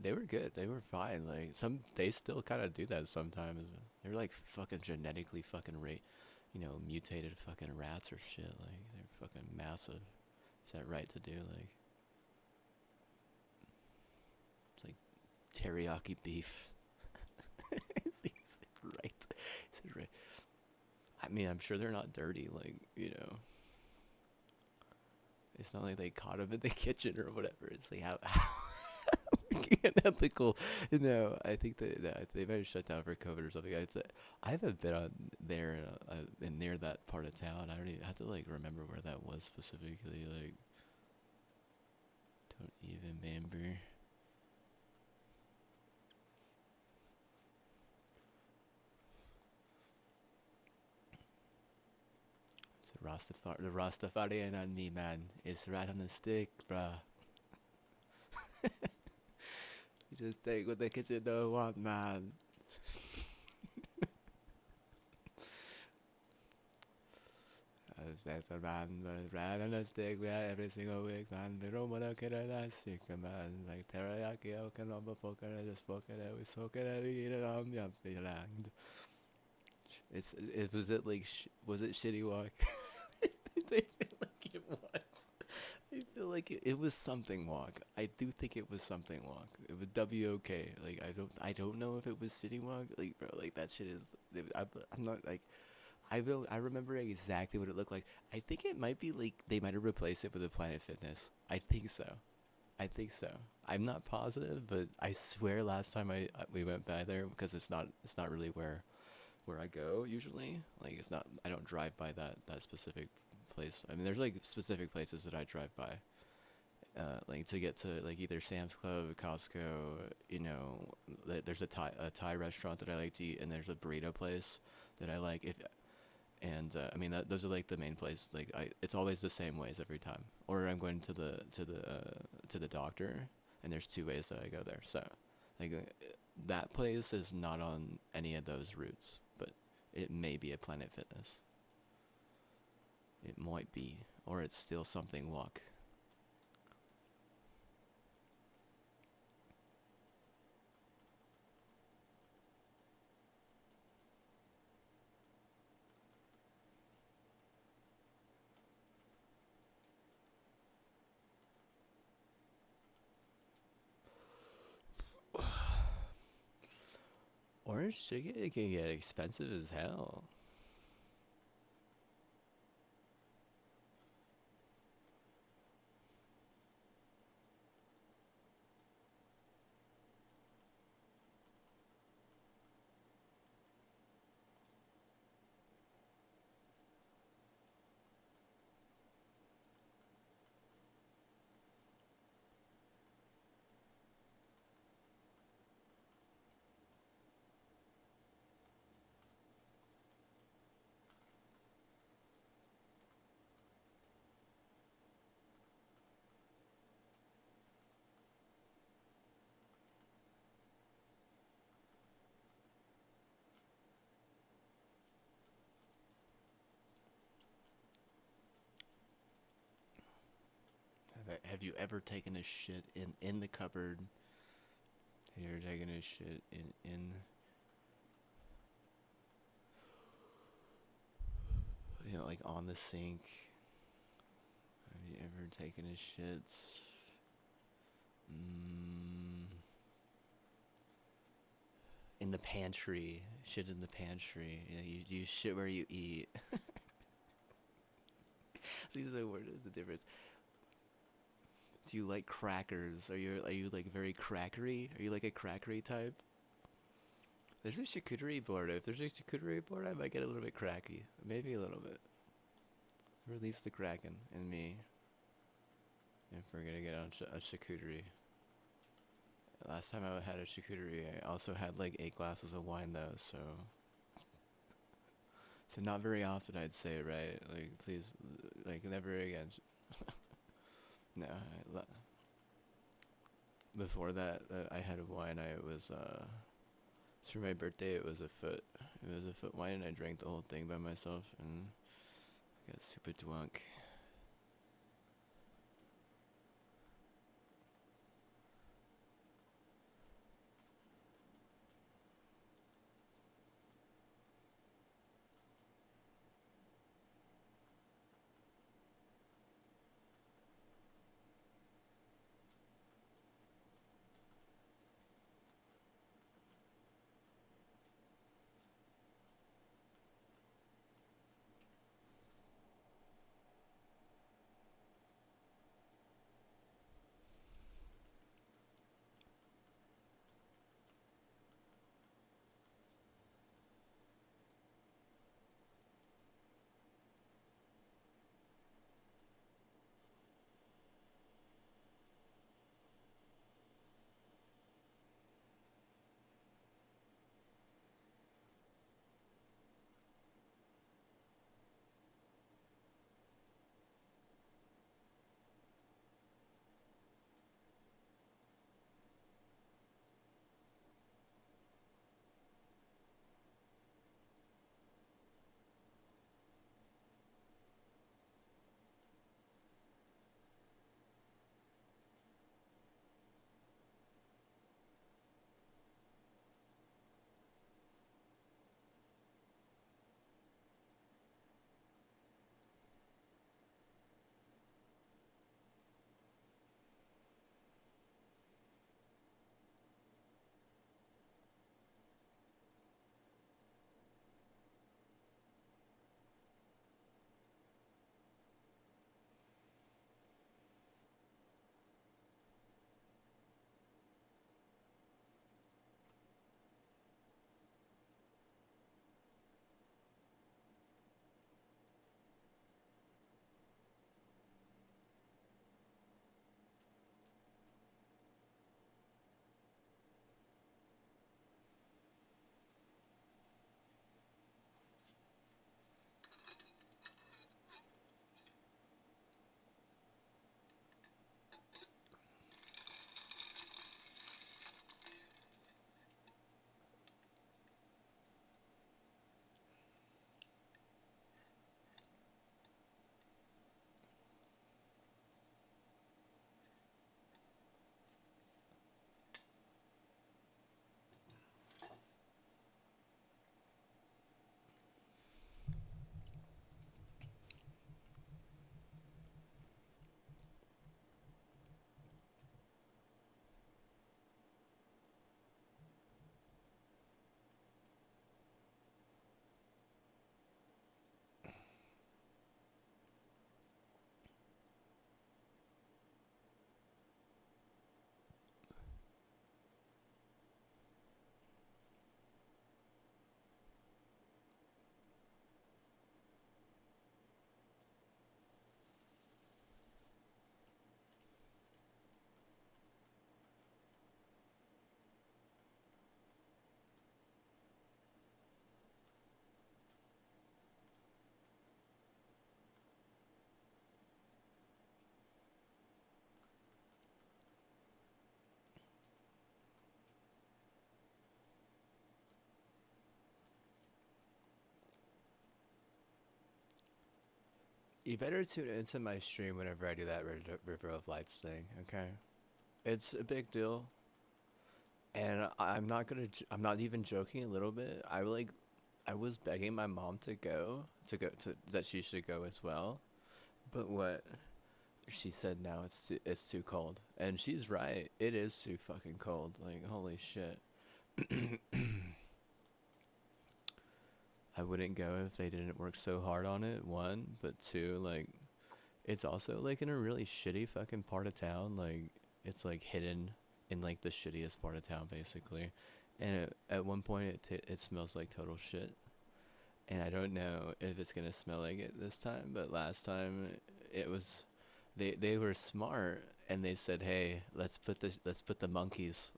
They were good. They were fine. Like they still kind of do that sometimes. They're like fucking genetically fucking you know, mutated fucking rats or shit. Like they're fucking massive. Is that right to do? Like it's like teriyaki beef. Is it right? Is it right? I mean, I'm sure they're not dirty. Like, you know, it's not like they caught them in the kitchen or whatever. It's like how unethical. No, I think that they might have shut down for COVID or something. I haven't been on there in near that part of town. I don't even have to like remember where that was specifically. Like, don't even remember. The Rastafarian and me, man, is right on the stick, bruh. You just take what the kitchen don't want, man. I was better, man, but right on the stick, we had every single week, man. We don't wanna get a nice chicken, man. Like teriyaki, okinawa, poker, just poker, we soak it, we eat it on yuppie land. Was it like, was it Shitty Walk? I feel like it was. I feel like it was something walk. I do think it was something walk. It was WOK. Like I don't know if it was City Walk. Like bro, like that shit is. I'm not like. I remember exactly what it looked like. I think it might be like they might have replaced it with a Planet Fitness. I think so. I think so. I'm not positive, but I swear last time we went by there because it's not really where I go usually. Like it's not. I don't drive by that specific place. I mean, there's like specific places that I drive by, like to get to like either Sam's Club, Costco. You know, there's a Thai restaurant that I like to eat, and there's a burrito place that I like. If and I mean those are like the main places. Like it's always the same ways every time. Or I'm going to the doctor, and there's two ways that I go there. So, like that place is not on any of those routes, but it may be a Planet Fitness. It might be, or it's still something walk. Orange chicken can get expensive as hell. Have you ever taken a shit in the cupboard? Have you ever taken a shit in like on the sink? Have you ever taken a shit? Mm, in the pantry, shit in the pantry. You shit where you eat. These are what is the difference? Do you like crackers? Are you like very crackery? Are you like a crackery type? There's a charcuterie board. If there's a charcuterie board, I might get a little bit cracky. Maybe a little bit. Release the kraken in me. If we're gonna get on a charcuterie. Last time I had a charcuterie, I also had like 8 glasses of wine though, so not very often I'd say, right? Like please, like never again. No, before that, I had a wine. I was for my birthday. It was a foot. It was a foot wine, and I drank the whole thing by myself, and I got super drunk. You better tune into my stream whenever I do that River of Lights thing, okay? It's a big deal, and I'm not even joking a little bit. I was begging my mom to that she should go as well, but what she said now it's too cold, and she's right. It is too fucking cold. Like holy shit. I wouldn't go if they didn't work so hard on it. One, but two, like it's also like in a really shitty fucking part of town. Like it's like hidden in like the shittiest part of town basically, and at one point it smells like total shit. And I don't know if it's gonna smell like it this time, but last time it was, they were smart and they said, hey, let's put the monkeys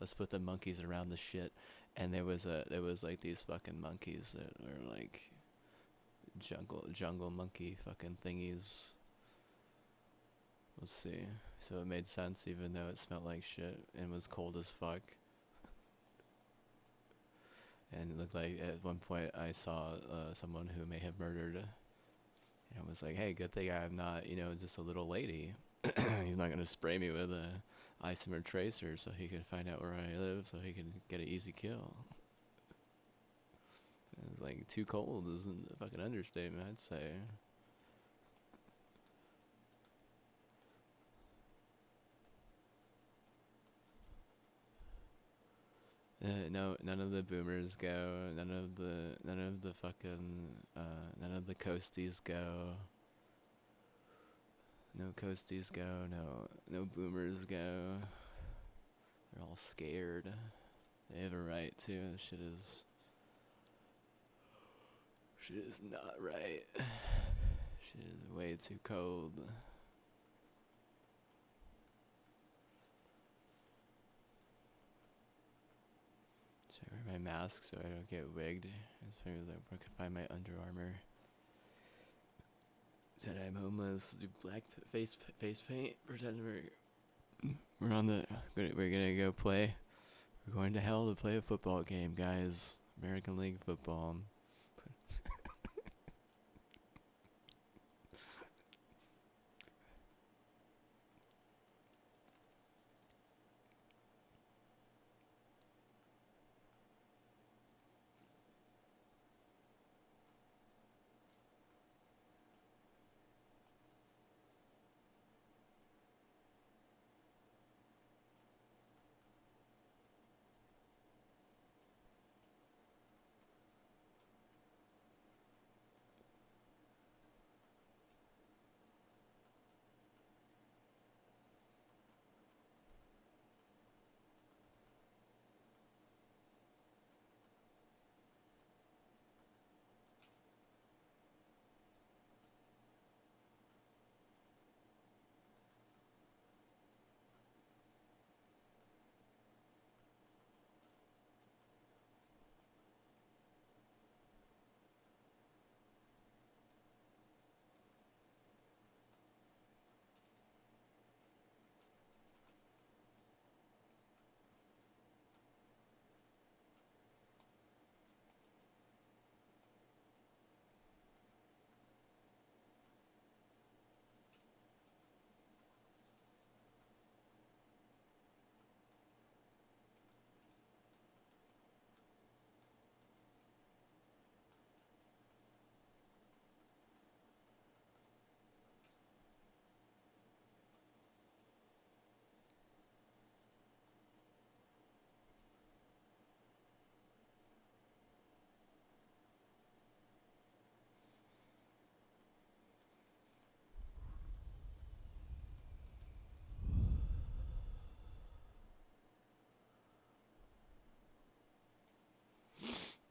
around the shit, and there was like these fucking monkeys that were like jungle monkey fucking thingies. Let's see. So it made sense even though it smelled like shit and was cold as fuck. And it looked like at one point I saw someone who may have murdered. And I was like, hey, good thing I'm not, just a little lady. He's not going to spray me with a isomer tracer so he can find out where I live so he can get an easy kill. It's like too cold isn't a fucking understatement, I'd say. No, none of the boomers go. None of the coasties go. No coasties go. No boomers go. They're all scared. They have a right to. Shit is not right. Shit is way too cold. So I wear my mask so I don't get wigged. As far as I can find my Under Armour. Said I'm homeless. Do black face paint. Pretend we're on the. We're gonna go play. We're going to hell to play a football game, guys. American League football.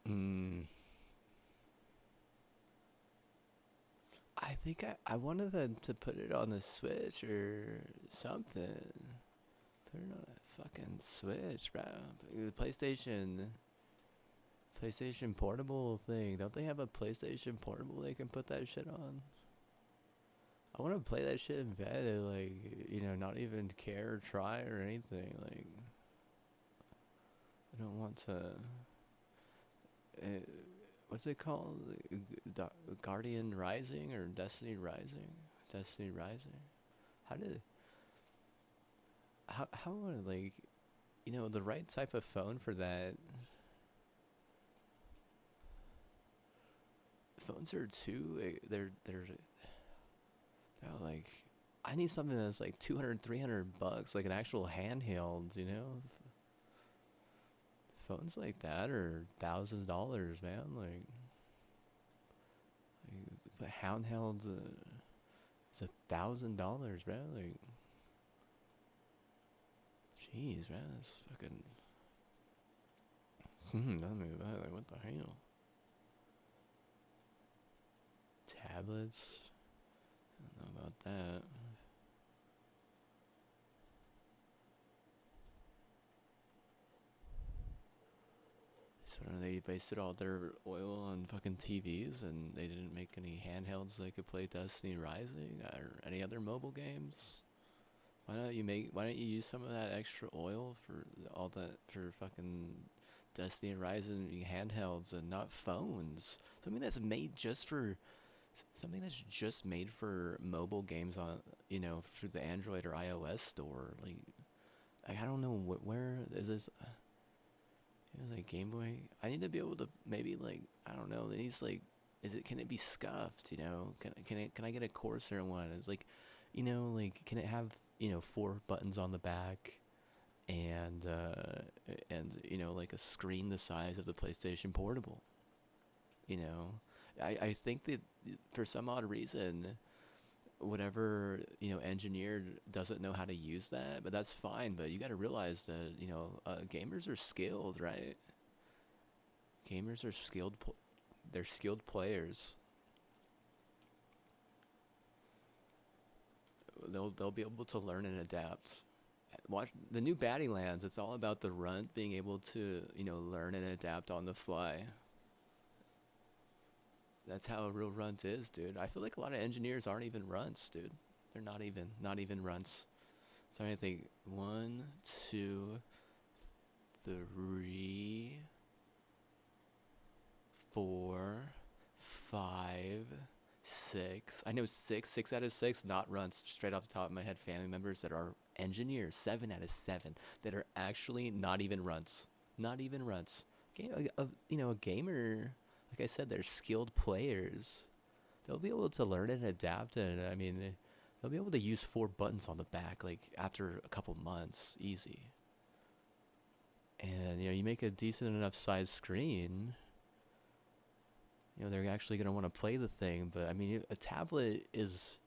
Mm. I think I wanted them to put it on the Switch or something. Put it on a fucking Switch, bro. The PlayStation Portable thing. Don't they have a PlayStation Portable they can put that shit on? I want to play that shit in bed and not even care or try or anything. Like, I don't want to. Uh, what's it called? Guardian Rising or Destiny Rising? Destiny Rising. How did how like the right type of phone for that? Phones are too they're like, I need something that's like 200, $300, like an actual handheld. Phones like that are $1,000s, man. Like the handheld is $1,000, bro. Like, jeez, man, that's fucking. Doesn't mean that. Like, what the hell? Tablets. I don't know about that. So they wasted all their oil on fucking TVs, and they didn't make any handhelds that could play Destiny Rising or any other mobile games. Why don't you use some of that extra oil for all that for fucking Destiny and Rising handhelds and not phones? Something that's just made for mobile games on through the Android or iOS store. Like I don't know where is this. It was like Game Boy. I need to be able to maybe like I don't know. It needs like can it be scuffed? Can I get a Corsair one? It's like, like can it have 4 buttons on the back and like a screen the size of the PlayStation Portable. You know, I think that for some odd reason, whatever engineer doesn't know how to use that, but that's fine. But you got to realize that gamers are skilled, right? Gamers are skilled. They're skilled players. They'll be able to learn and adapt. Watch the new Lands. It's all about the runt being able to learn and adapt on the fly. That's how a real runt is, dude. I feel like a lot of engineers aren't even runts, dude. They're not even runts. I'm trying to think. 1, 2, 3, 4, 5, 6. I know six out of six not runts. Straight off the top of my head, family members that are engineers. 7 out of 7 that are actually not even runts. Not even runts. A gamer. Like I said, they're skilled players. They'll be able to learn and adapt, and I mean, they'll be able to use 4 buttons on the back like after a couple months, easy. And you make a decent enough size screen. They're actually gonna want to play the thing. But I mean, a tablet is.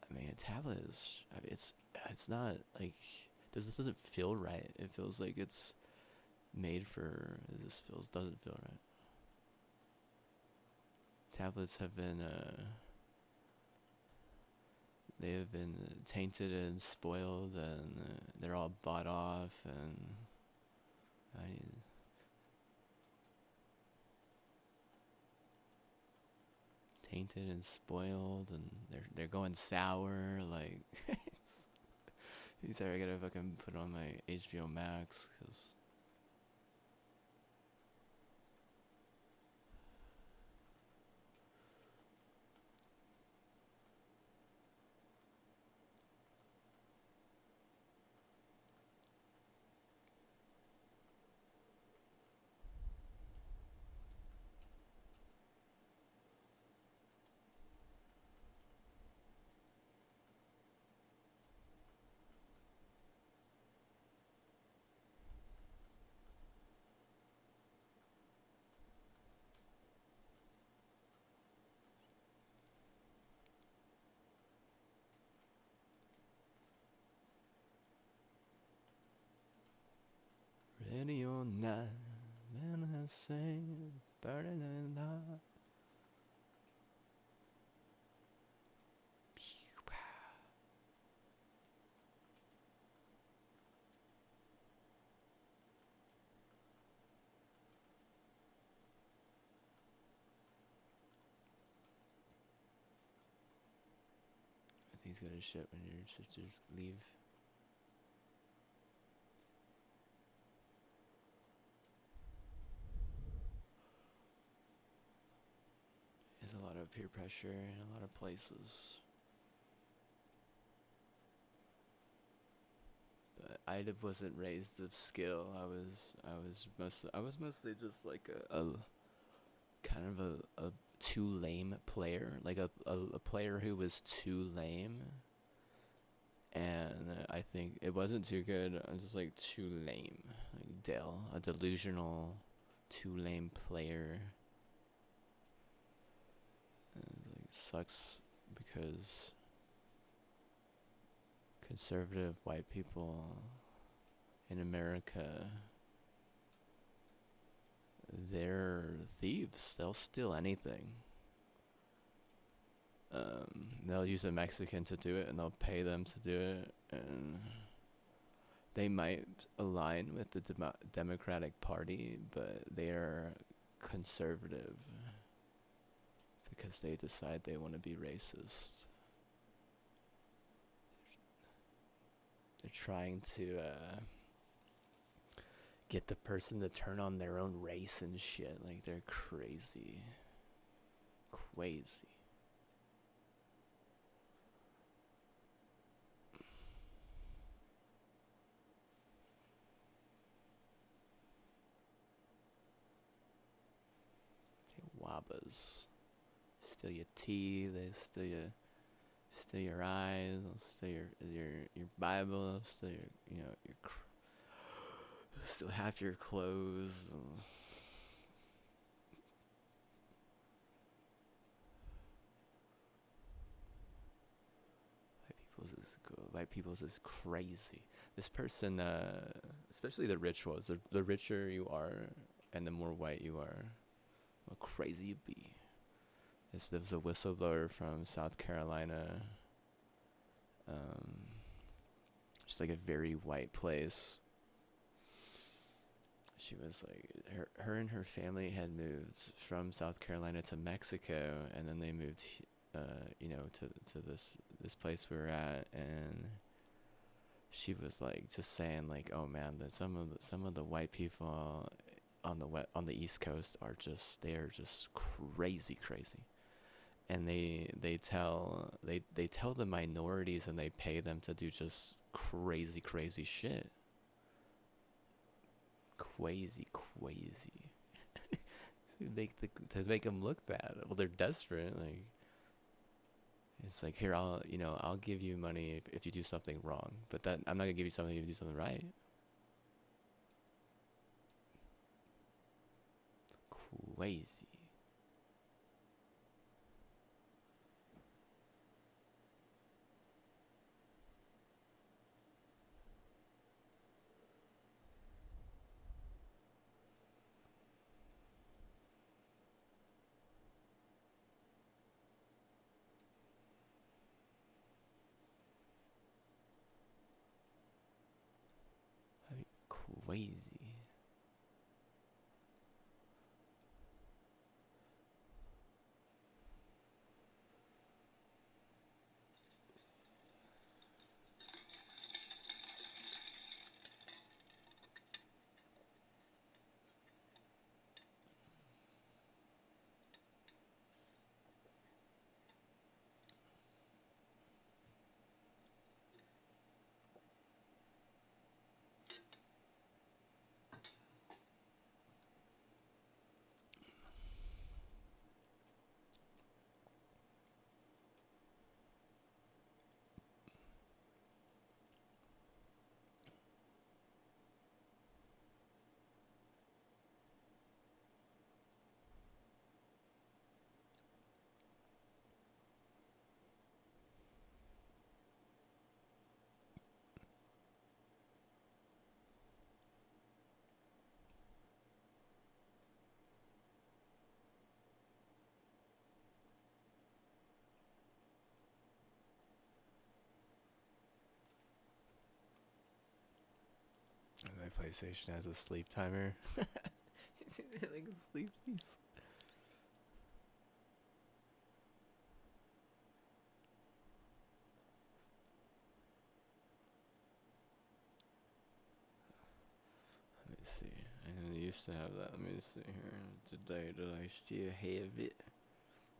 I mean, a tablet is. I mean, it's not like this doesn't feel right. It feels like it's made for. This doesn't feel right. Tablets have been they have been tainted and spoiled, and they're all bought off, and I mean, tainted and spoiled, and they're going sour. Like, sorry, I gotta fucking put on my HBO Max because. Ready or not, man, I sing, burning in the heart. I think he's gonna shit when your sisters leave. There's a lot of peer pressure in a lot of places. wasn't raised of skill. I was mostly just like a kind of a too lame player, like a player who was too lame. And I think it wasn't too good. I was just like too lame, like Dell, a delusional, too lame player. And it like sucks because conservative white people in America, they're thieves. They'll steal anything. They'll use a Mexican to do it, and they'll pay them to do it, and they might align with the Democratic Party, but they are conservative because they decide they want to be racist. They're trying to get the person to turn on their own race and shit. Like, they're crazy. Crazy. Wabbas. Steal your teeth, they steal your eyes, they'll steal your Bible, they'll steal your still half your clothes. White people's is crazy. This person, especially the rich ones, the richer you are, and the more white you are, the more crazy you be. There was a whistleblower from South Carolina, just like a very white place. She was like, her and her family had moved from South Carolina to Mexico, and then they moved, to this place we were at, and she was like just saying like, oh man, that some of the white people on the East Coast are just crazy, and they tell the minorities, and they pay them to do just crazy shit. Crazy. To make them look bad. Well, they're desperate. Like, it's like, here, I'll give you money if you do something wrong, but that I'm not gonna give you something if you do something right. Crazy. I mean, crazy. My PlayStation has a sleep timer. It's like a sleep piece. Let me see. I used to have that. Let me see here. Did I still have it?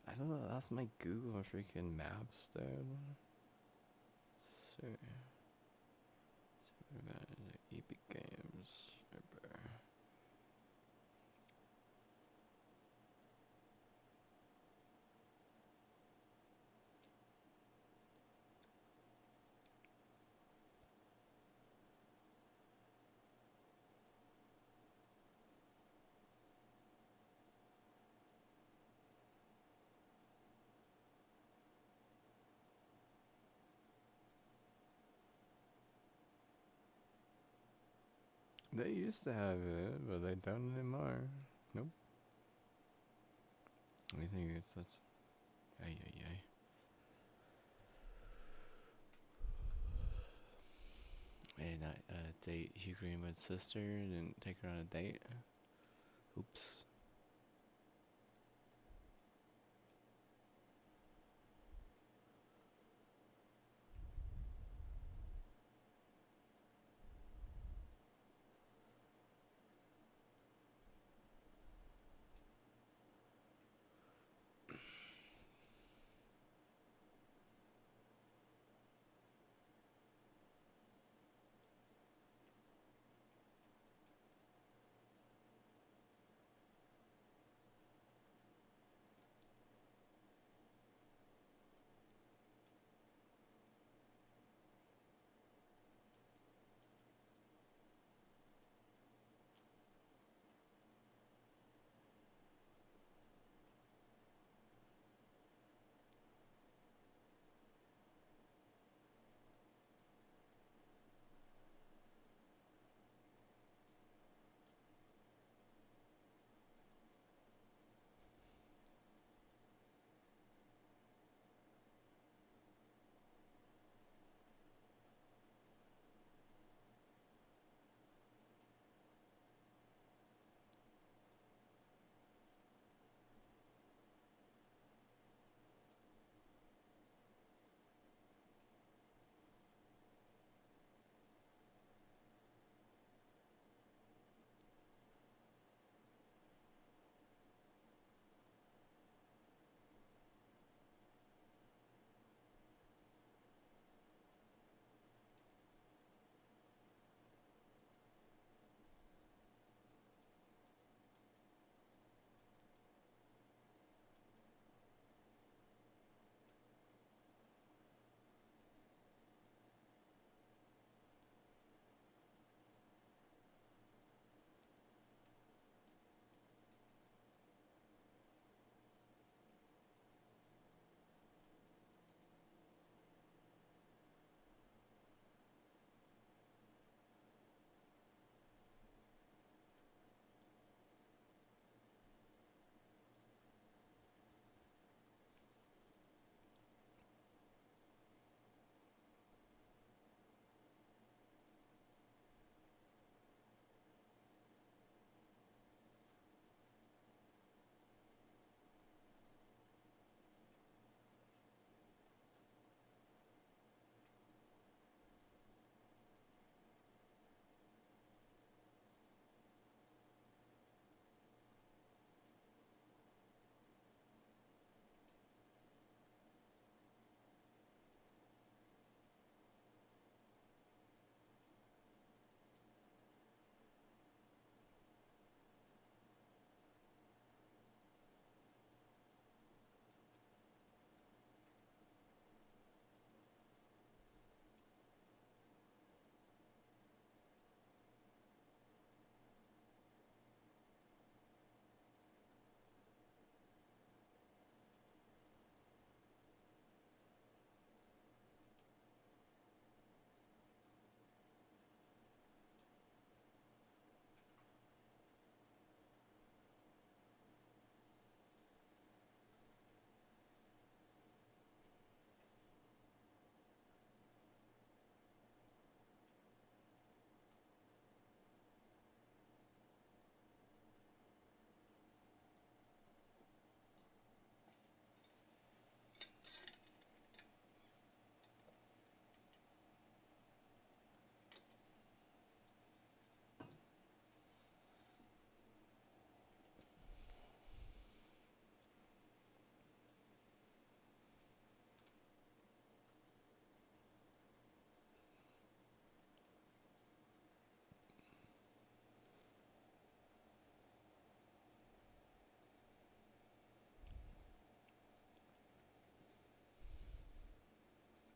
I don't know. That's my Google freaking Maps, dude. So, They used to have it, but they don't anymore. Nope. I think it's that's. Ay ay ay. And I date Hugh Greenwood's sister and take her on a date. Oops.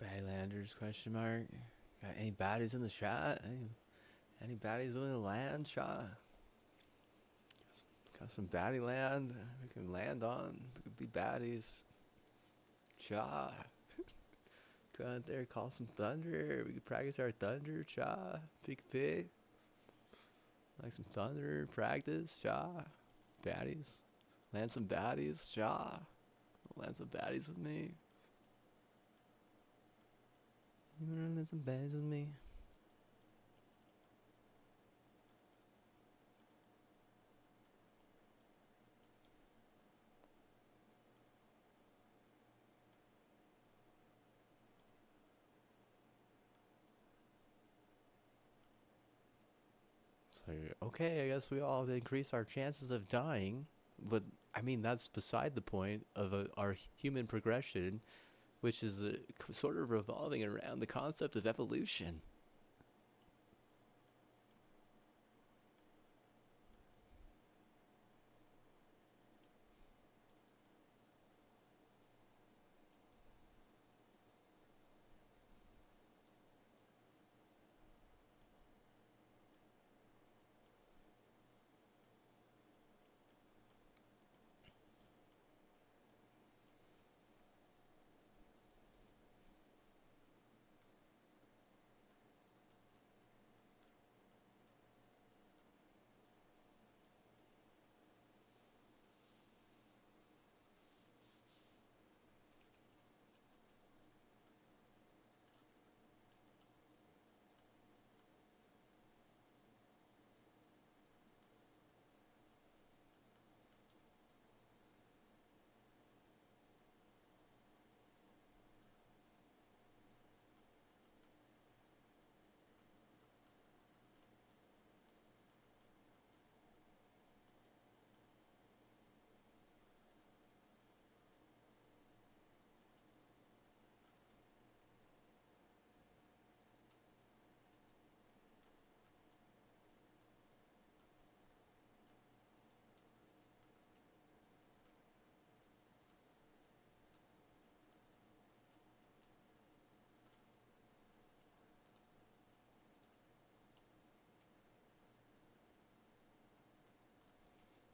Badlanders question mark. Got any baddies in the chat? Any baddies willing to land? Shot. Got some baddie land we can land on. We could be baddies. Cha. Go out there, call some thunder. We could practice our thunder. Cha. Pick a pig. Like some thunder, practice, ja. Baddies. Land some baddies, ja. Land some baddies with me. You wanna land some baddies with me? So, okay, I guess we all increase our chances of dying, but I mean that's beside the point of our human progression, which is sort of revolving around the concept of evolution.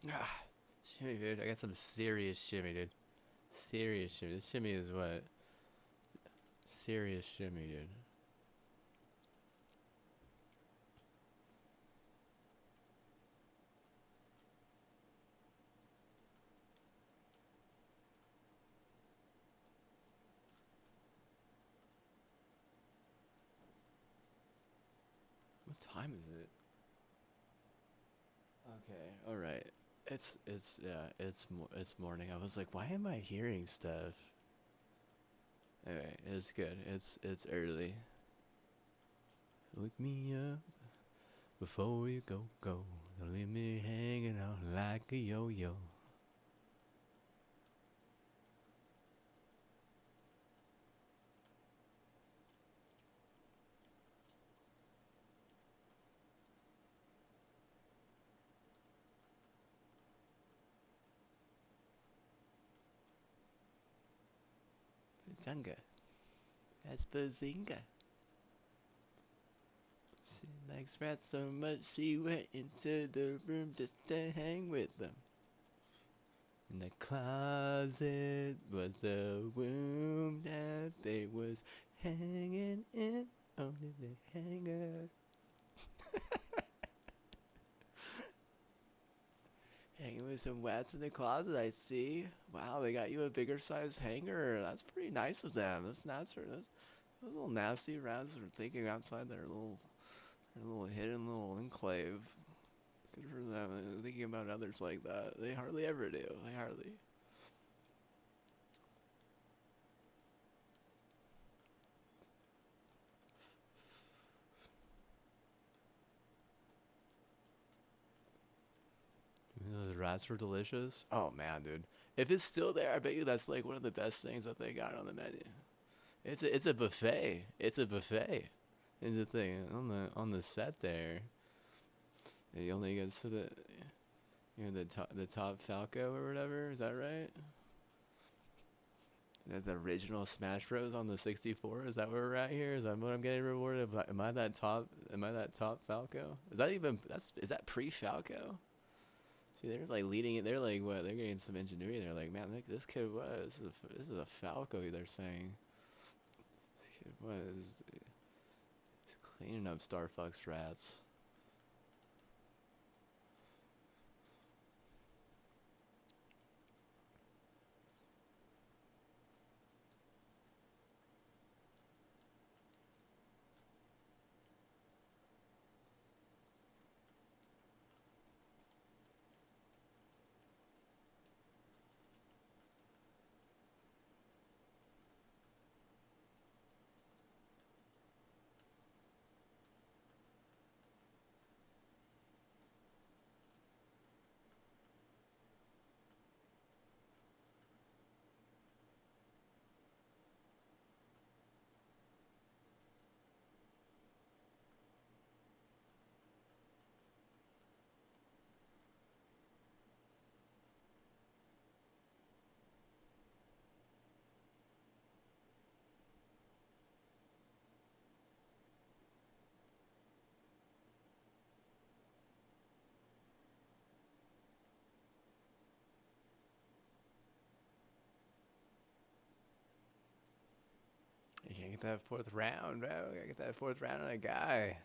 Ah, shimmy, dude. I got some serious shimmy, dude. Serious shimmy. This shimmy is what? Serious shimmy, dude. What time is it? Okay, all right. It's yeah, it's morning. I was like, why am I hearing stuff? Anyway, it's good. It's early. Look me up before you go. Don't leave me hanging out like a yo-yo. Zanga. That's Bazinga. She likes rats so much she went into the room just to hang with them. In the closet was the room that they was hanging in under the hanger. Hanging with some rats in the closet, I see. Wow, they got you a bigger size hanger. That's pretty nice of them. That's nasty. Those little nasty rats are thinking outside their little hidden little enclave. Good for them. Thinking about others like that. They hardly ever do. They hardly. Those rats were delicious. Oh man, dude. If it's still there, I bet you that's like one of the best things that they got on the menu. It's a buffet. It's a buffet. Is the thing on the set there. It only gets to the top Falco or whatever. Is that right? The original Smash Bros on the 64. Is that where we're at here? Is that what I'm getting rewarded? Am I that top? Am I that top Falco? Is that even? Is that pre Falco? See, they're like leading it. They're like what? They're getting some ingenuity. They're like, man, look, this kid was. This is a Falco. They're saying. This kid was. He's cleaning up Star Fox rats. that fourth round, bro. Gotta get that fourth round on a guy.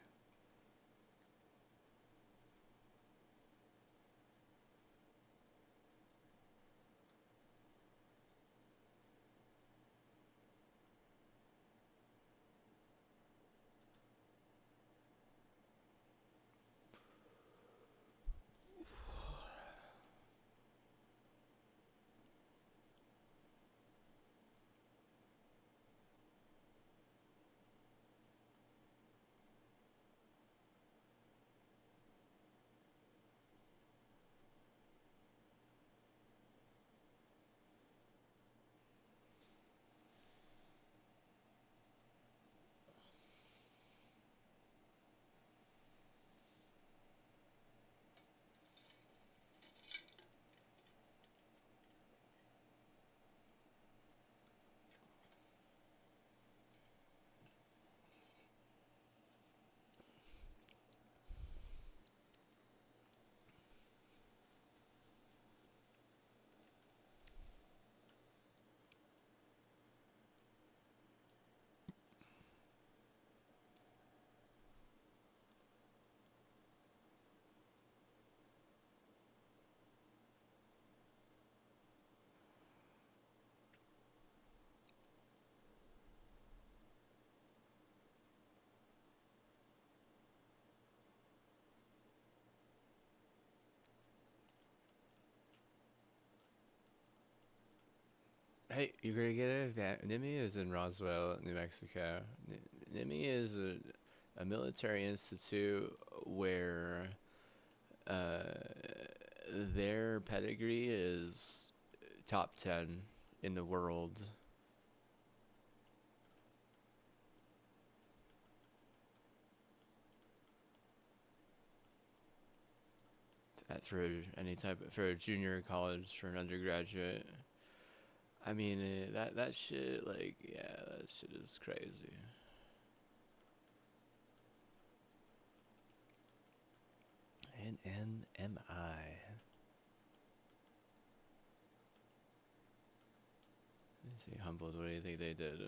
Hey, you're gonna get it. Nimi is in Roswell, New Mexico. Nimi is a military institute where uh, their pedigree is top 10 in the world for any type for a junior college for an undergraduate. I mean that shit like yeah that shit is crazy. NNMI. Let's see, Humboldt. What do you think they did?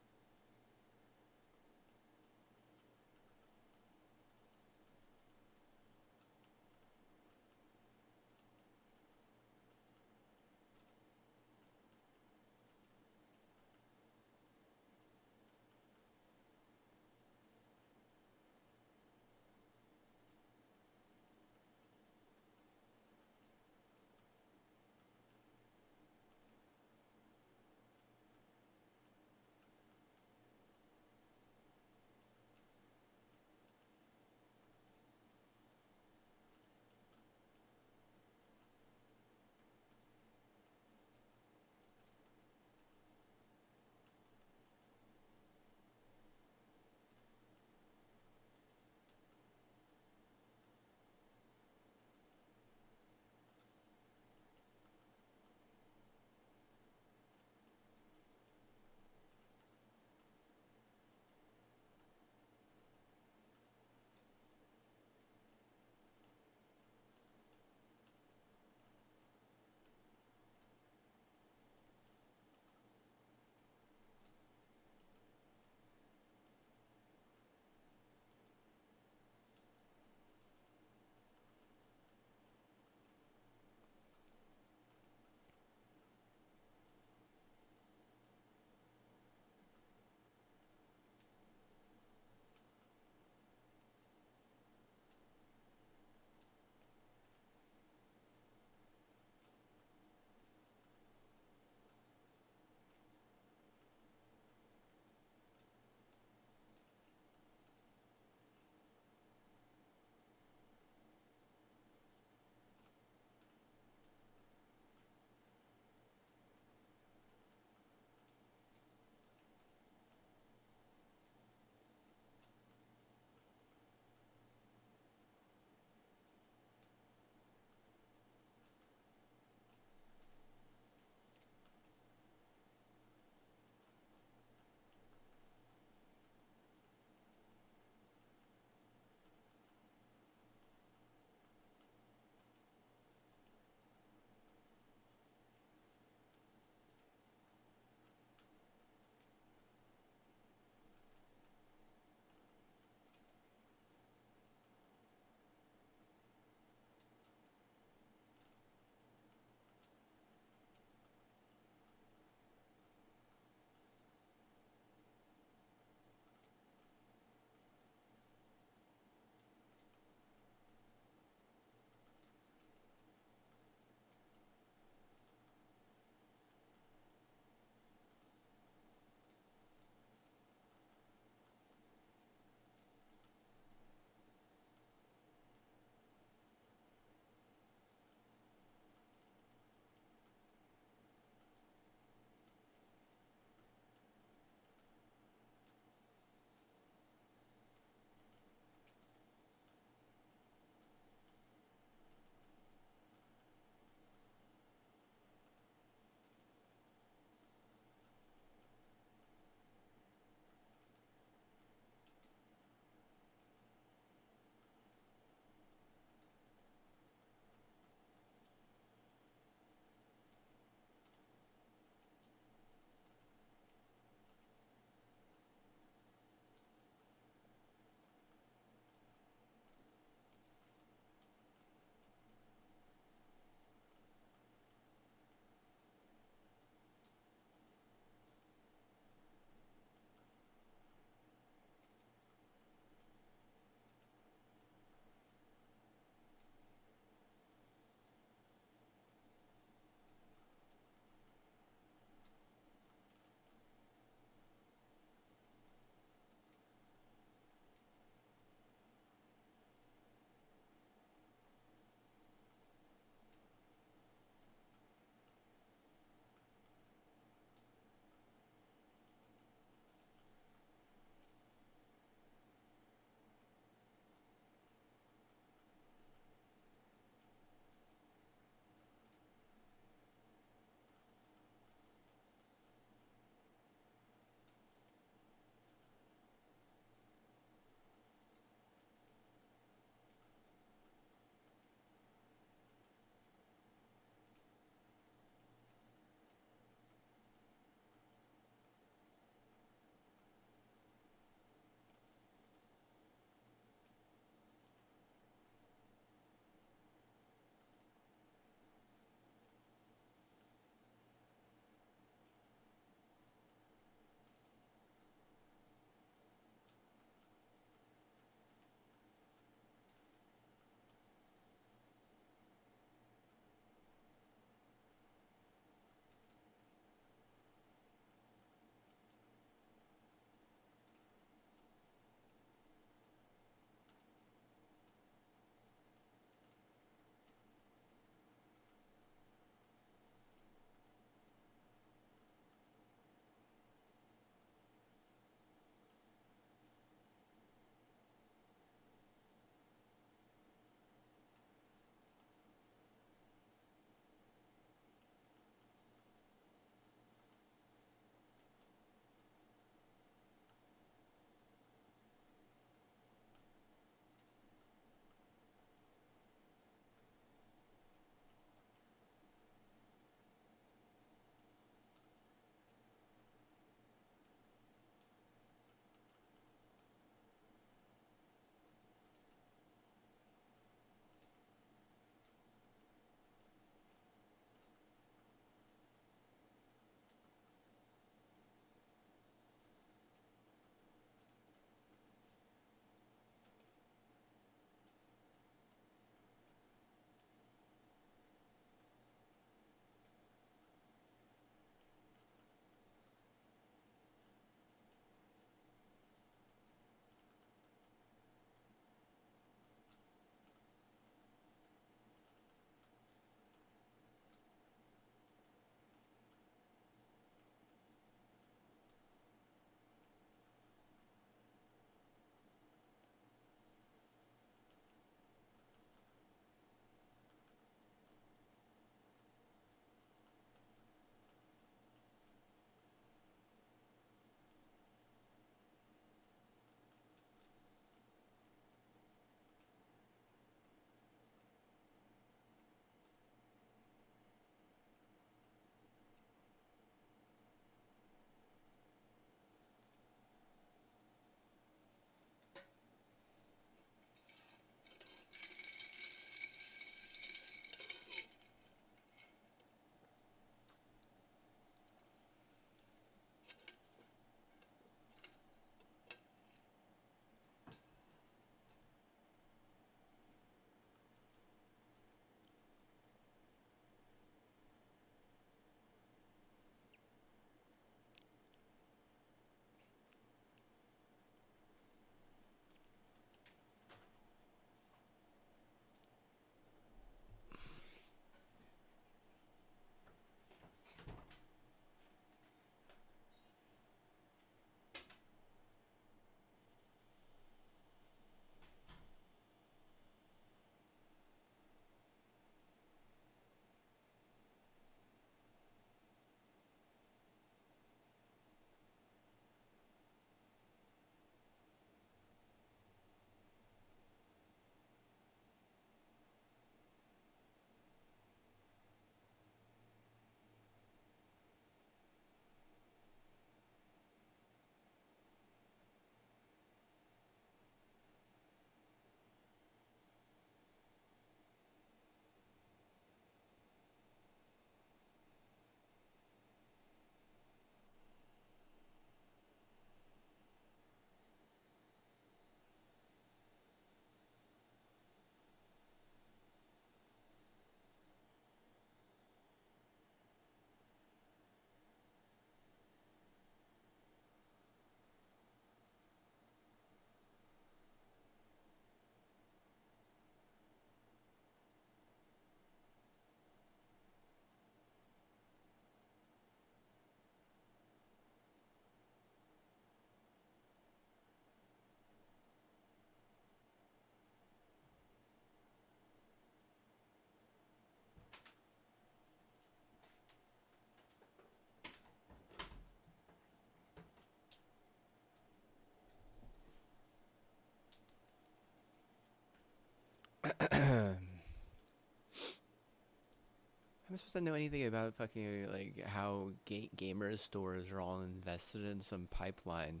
I supposed to know anything about fucking like how gamer stores are all invested in some pipeline?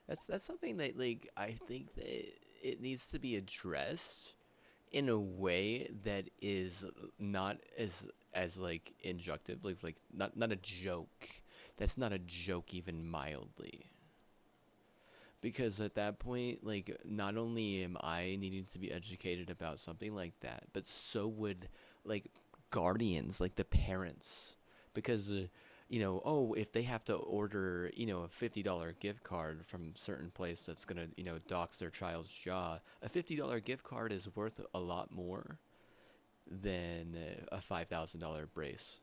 That's something that like I think that it needs to be addressed in a way that is not as like injunctive, like not a joke. That's not a joke even mildly. Because at that point, like, not only am I needing to be educated about something like that, but so would, like, guardians, like the parents. Because, oh, if they have to order, a $50 gift card from certain place that's gonna, dox their child's jaw, a $50 gift card is worth a lot more than a $5,000 brace.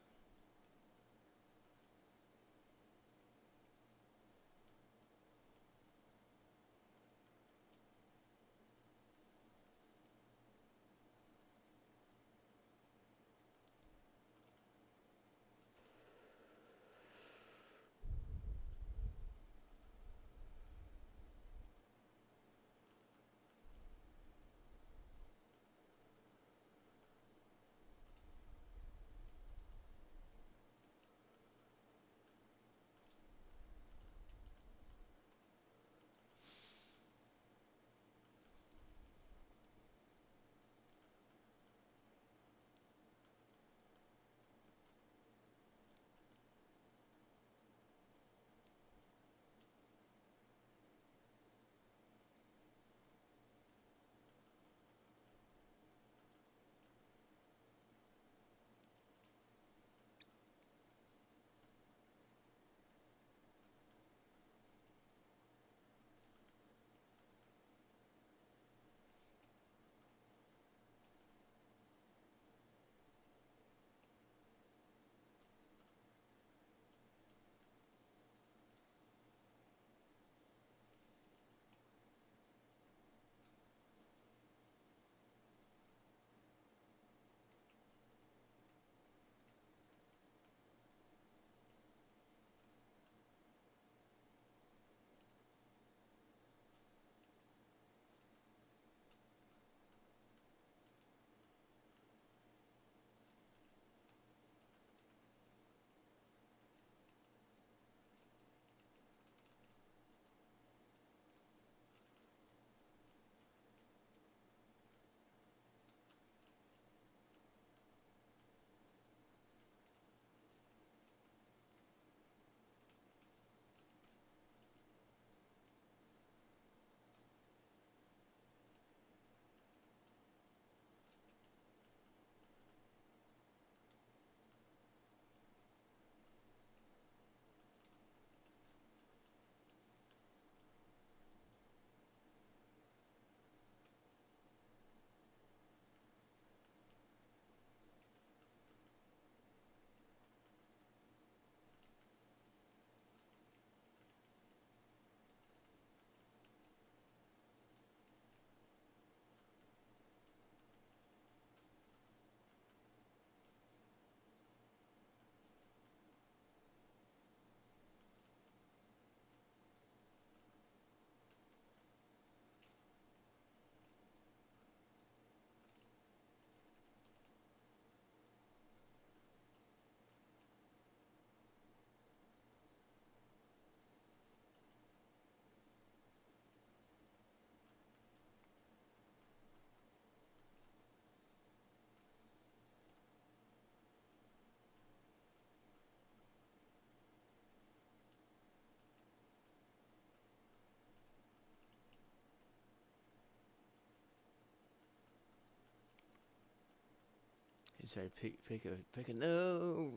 He said, pick a no.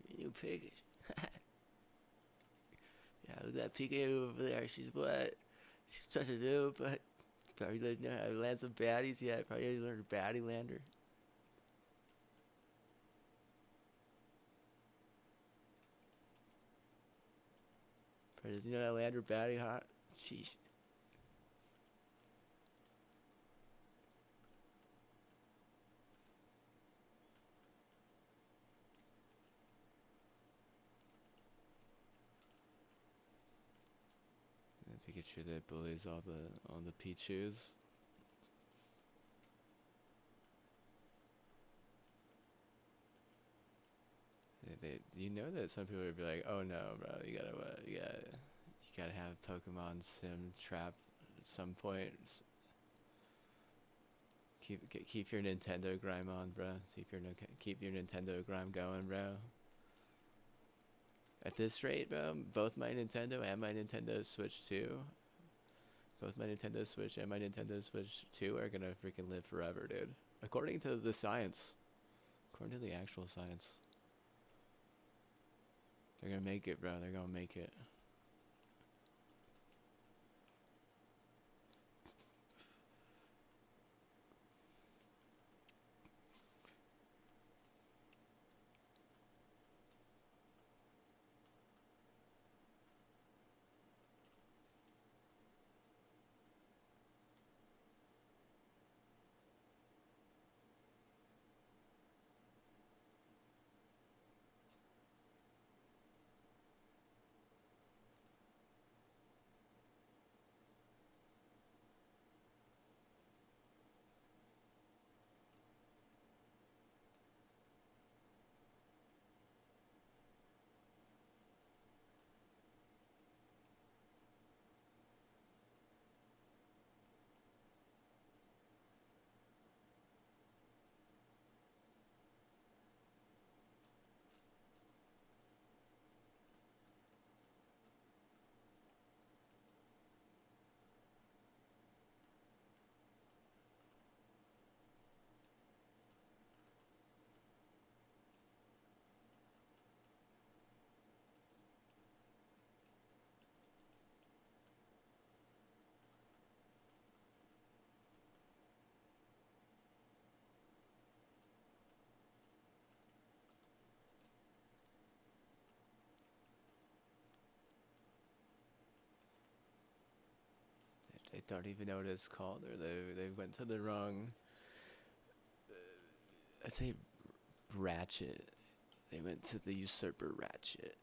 You pick it. Yeah, look at that Pikachu over there. She's what? She's such a noob, but probably learned how to land some baddies. Yeah, probably learned a baddie lander. Probably doesn't know how to land her baddie hot. Sheesh. And Pikachu that bullies all the Pichus. you know that some people would be like, oh no, bro, you gotta have Pokemon Sim Trap at some point. Keep your Nintendo grime on, bro. Keep your Nintendo grime going, bro. At this rate, bro, both my Nintendo and my Nintendo Switch 2, both my Nintendo Switch and my Nintendo Switch 2 are gonna freaking live forever, dude. According to the science. According to the actual science. They're gonna make it, bro. They're gonna make it. They don't even know what it's called, or they went to the wrong. I'd say Ratchet. They went to the usurper Ratchet.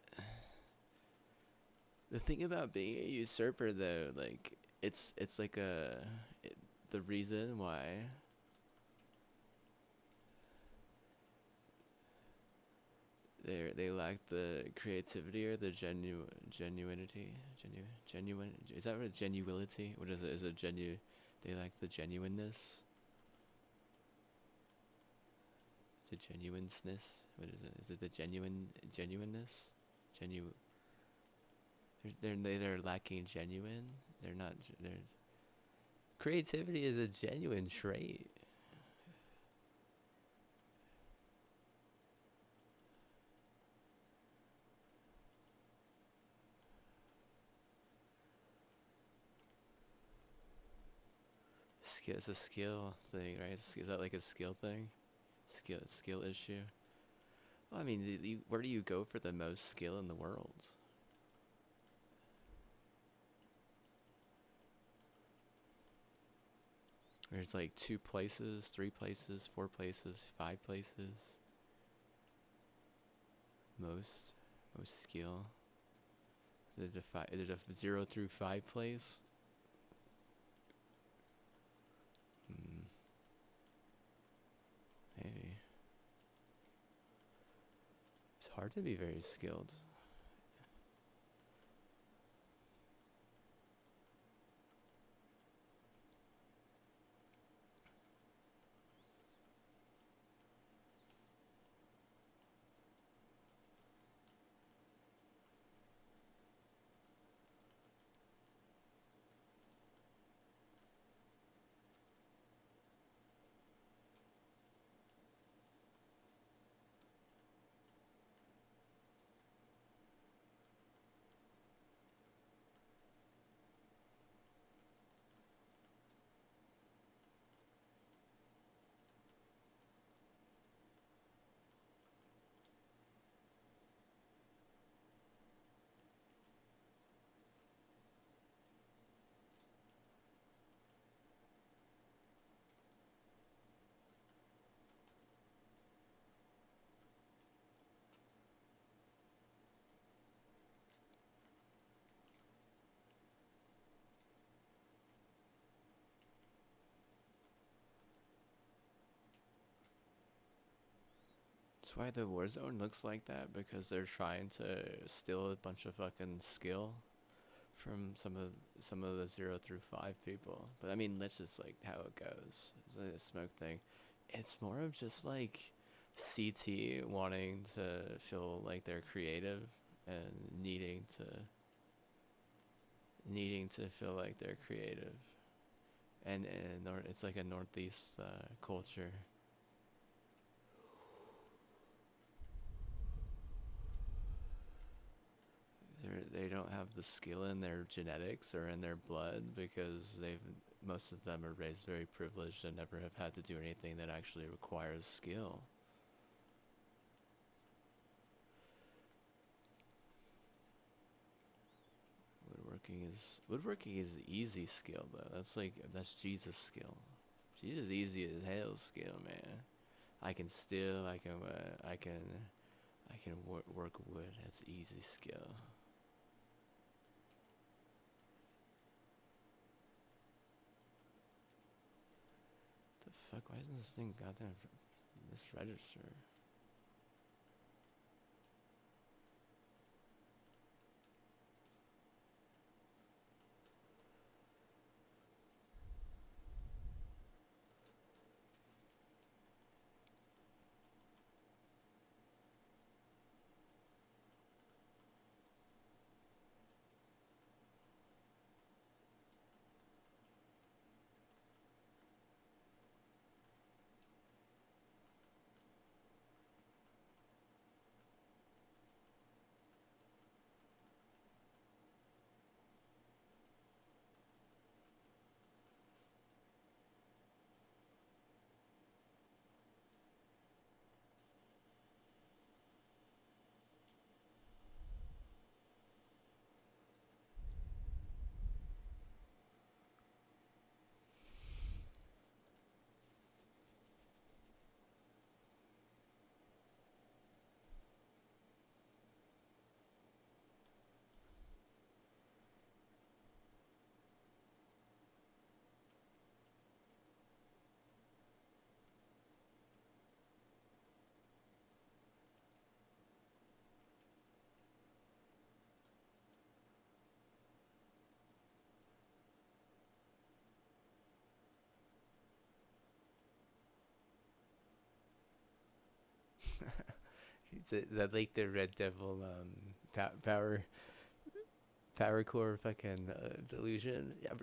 The thing about being a usurper, though, like it's like the reason why they lack the creativity or the genuinity. Genuine, is that what genuility? What is it? Is it they lack the genuineness, the genuineness. What is it? Is it the genuineness? Genu they're lacking genuine. They're not. They're creativity is a genuine trait. Skill. It's a skill thing, right? Is that like a skill thing? Skill issue. Well, I mean, where do you go for the most skill in the world? There's like 2 places, 3 places, 4 places, 5 places. Most skill. There's a 0 through 5 place. Hmm, maybe. It's hard to be very skilled. That's why the Warzone looks like that, because they're trying to steal a bunch of fucking skill from some of the 0 through 5 people. But I mean, that's just like how it goes. It's like a smoke thing. It's more of just like CT wanting to feel like they're creative and needing to feel like they're creative. And it's like a Northeast culture. They don't have the skill in their genetics or in their blood, because most of them are raised very privileged and never have had to do anything that actually requires skill. Woodworking is easy skill though. That's Jesus skill. Jesus easy as hell skill, man. I can still I can work wood. That's easy skill. The fuck? Why isn't this thing goddamn misregister? Is that like the Red Devil power core fucking delusion? Yeah,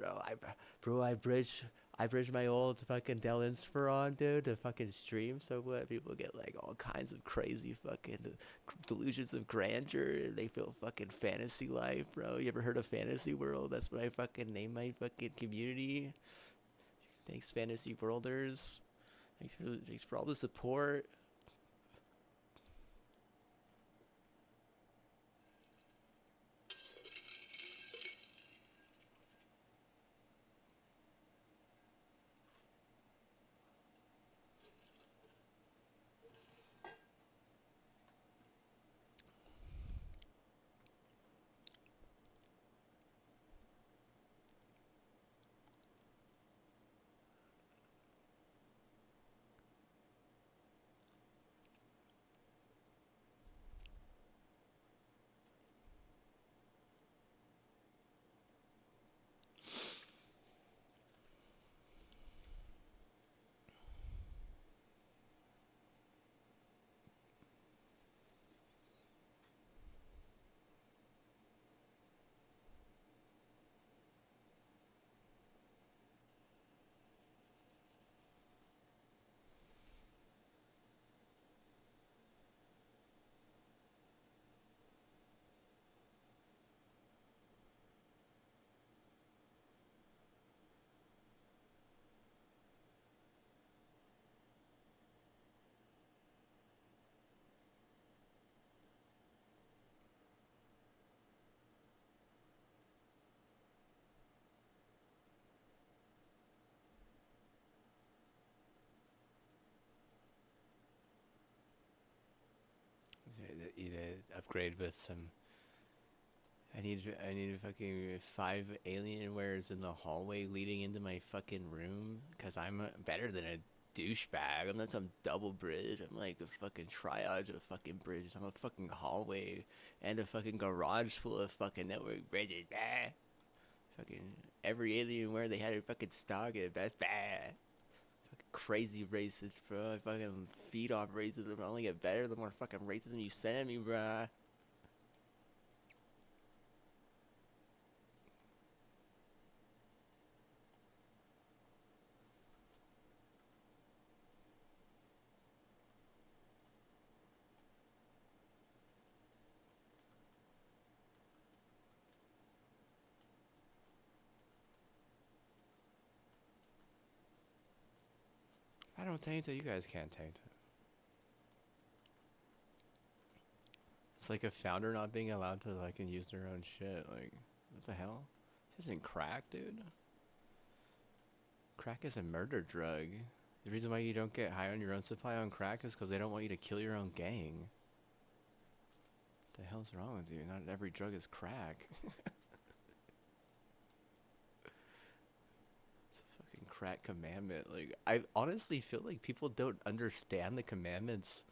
I bridged my old fucking Dell Inspiron, dude, to fucking stream. So what? People get like all kinds of crazy fucking delusions of grandeur. They feel fucking fantasy life, bro. You ever heard of Fantasy World? That's what I fucking name my fucking community. Thanks, Fantasy Worlders. Thanks for all the support. You need to upgrade with some. I need fucking 5 alien wares in the hallway leading into my fucking room, cause I'm better than a douchebag. I'm not some double bridge. I'm like a fucking triage of fucking bridges. I'm a fucking hallway and a fucking garage full of fucking network bridges. Bah. Fucking every Alienware they had a fucking stock at best. Bah. Fucking crazy racist, bro. I fucking feed off racism. I only get better the more fucking racism you send me, bruh. I don't taint it. You guys can't taint it. It's like a founder not being allowed to like and use their own shit. Like, what the hell? This isn't crack, dude. Crack is a murder drug. The reason why you don't get high on your own supply on crack is because they don't want you to kill your own gang. What the hell's wrong with you? Not every drug is crack. It's a fucking crack commandment. Like, I honestly feel like people don't understand the commandments,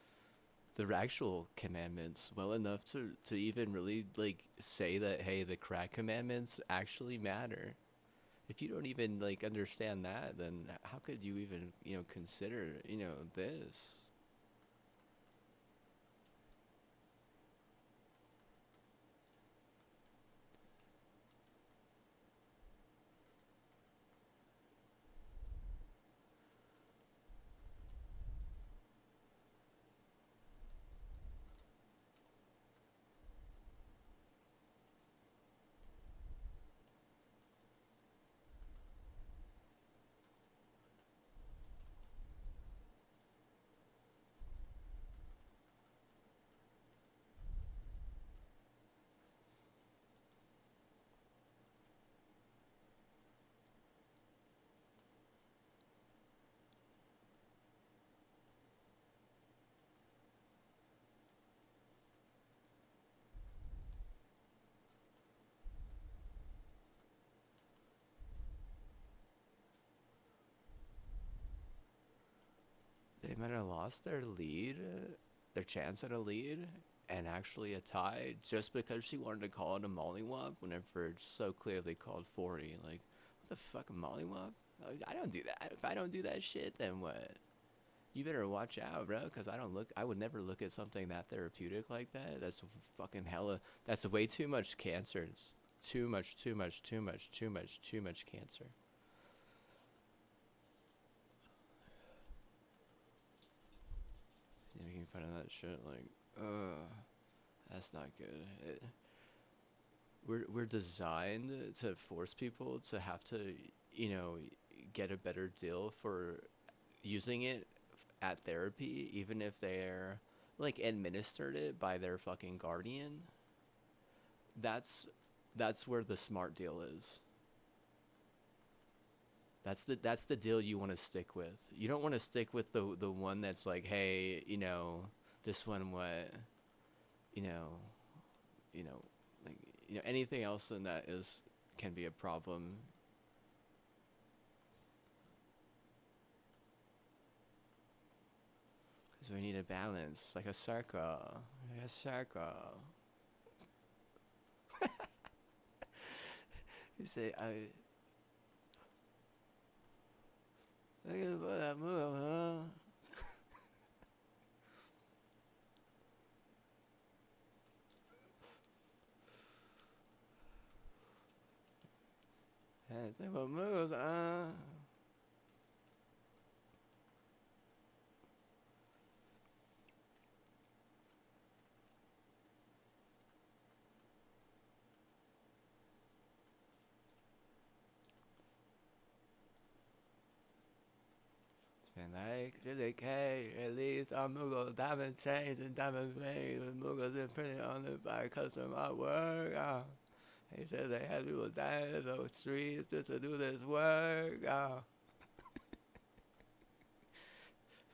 the actual commandments, well enough to even really like say that, hey, the crack commandments actually matter. If you don't even like understand that, then how could you even, consider, this? They might have lost their lead, their chance at a lead, and actually a tie just because she wanted to call it a mollywop whenever it's so clearly called 40. Like, what the fuck, a mollywop? I don't do that. If I don't do that shit, then what? You better watch out, bro, because I would never look at something that therapeutic like that. That's fucking hella, that's way too much cancer. It's too much, too much, too much, too much, too much cancer. You making fun of that shit, like, that's not good. We're designed to force people to have to, you know, get a better deal for using it at therapy, even if they're like administered it by their fucking guardian. That's that's where the smart deal is. That's the deal you want to stick with. You don't want to stick with the one that's like, hey, this one what, you know, you know, like anything else than that is can be a problem. Because we need a balance, like a circle, like a circle. You say I. Look at that move, huh? Hey, think about moves, And like 50K, at least I'm Mughal diamond chains and diamond rings with Mughals imprinted on it by custom artwork. He said they had people dying in those streets just to do this work.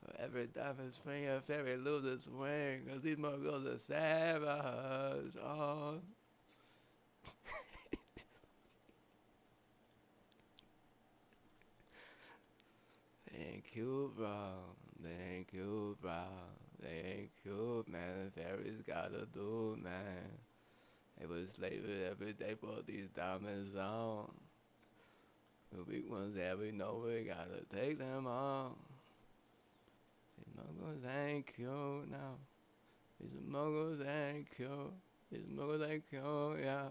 For every diamond springer, fairy loses wing, cause these Mughals are savage. Oh, they ain't cute, bro. They ain't cute, bro. They ain't cute, man. The fairies gotta do, man. They was slaving every day for these diamonds on. The weak ones that we know we gotta take them on. These muggles ain't cute now. These muggles ain't cute. These muggles ain't cute, yeah.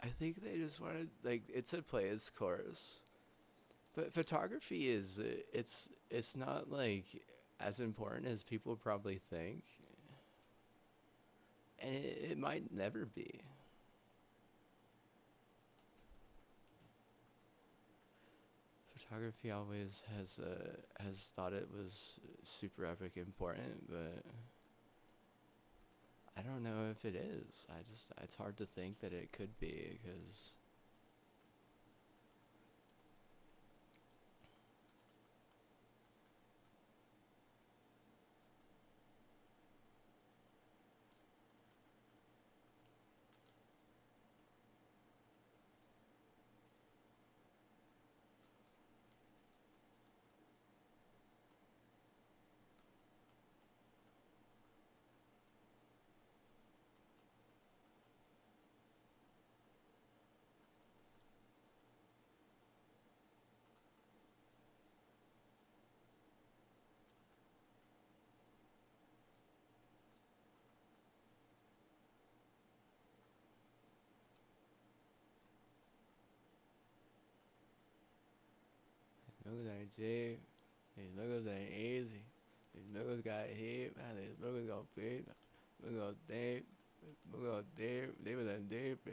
I think they just wanted, like, it's a play its course. But photography is, it's not like as important as people probably think, and it might never be. Photography always has thought it was super epic important, but I don't know if it is. It's hard to think that it could be because those ain't cheap. These niggas ain't easy. These niggas got hit, man. These niggas got big. We got deep. We got deep. Deeper than deep.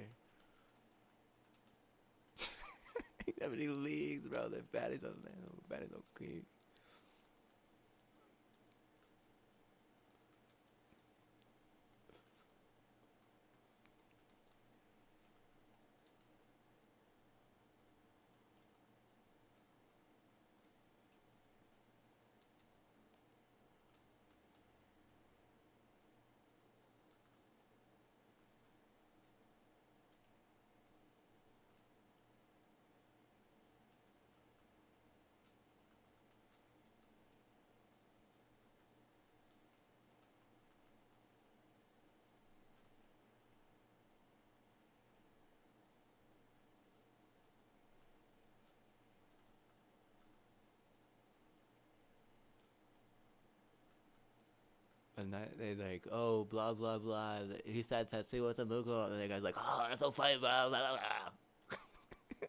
Ain't that many leagues, bro. The baddies on man. Baddies on king. And that, they like, oh, blah, blah, blah. He said tattoo with a Mughal. And the guy's like, oh, that's so funny, blah, blah, blah, blah.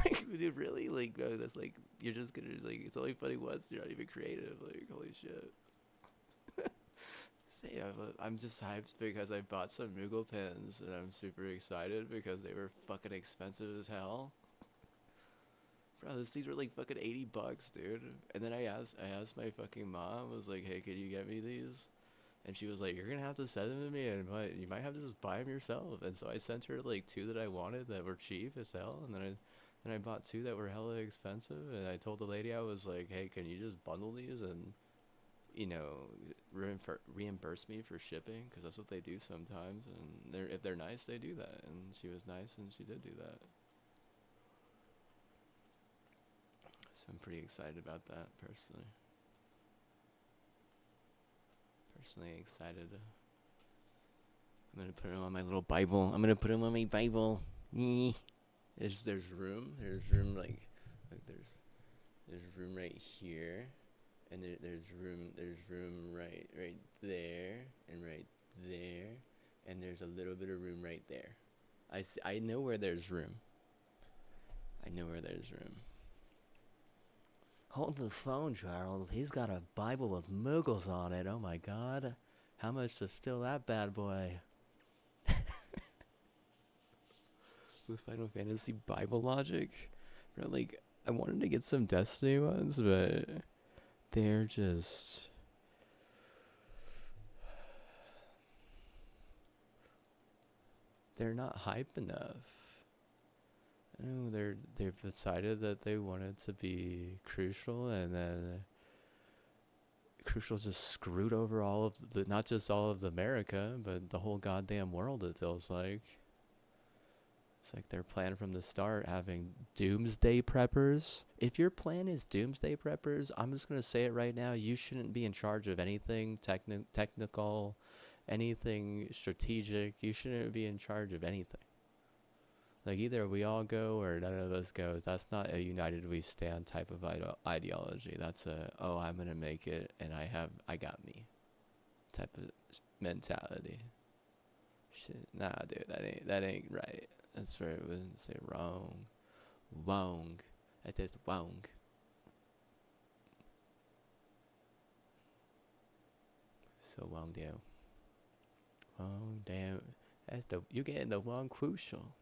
Like, dude, really? Like, no, that's like, you're just gonna, like, it's only funny once. You're not even creative. Like, holy shit. So, yeah, but I'm just hyped because I bought some Mughal pins. And I'm super excited because they were fucking expensive as hell. Bro, these were like fucking $80, dude. And then I asked my fucking mom, was like, hey, could you get me these? And she was like, you're gonna have to send them to me, and what, you might have to just buy them yourself. And so I sent her like two that I wanted that were cheap as hell, and then I bought two that were hella expensive. And I told the lady, I was like, hey, can you just bundle these and you know reimburse me for shipping? Because that's what they do sometimes, and if they're nice, they do that. And she was nice, and she did do that. So I'm pretty excited about that personally. Personally excited. I'm gonna put him on my little Bible. I'm gonna put him on my Bible. There's room. There's room like there's room right here, and there's room right there and right there, and there's a little bit of room right there. I know where there's room. I know where there's room. Hold the phone, Charles. He's got a Bible with Muggles on it. Oh my god. How much to steal that bad boy? With Final Fantasy Bible logic? Bro, like, I wanted to get some Destiny ones, but they're just... They're not hype enough. No, they've decided that they want it to be Crucial, and then Crucial's just screwed over all of the, not just all of America, but the whole goddamn world. It feels like it's like their plan from the start, having doomsday preppers. If your plan is doomsday preppers, I'm just gonna say it right now. You shouldn't be in charge of anything technical, anything strategic. You shouldn't be in charge of anything. Like, either we all go or none of us goes. That's not a united we stand type of ideology. That's a, oh, I'm gonna make it and I got me type of mentality. Shit, nah, dude, that ain't right. That's where it was say wrong, wrong. That is wrong. So wrong, damn. Wrong, damn. That's the you getting the wrong Crucial.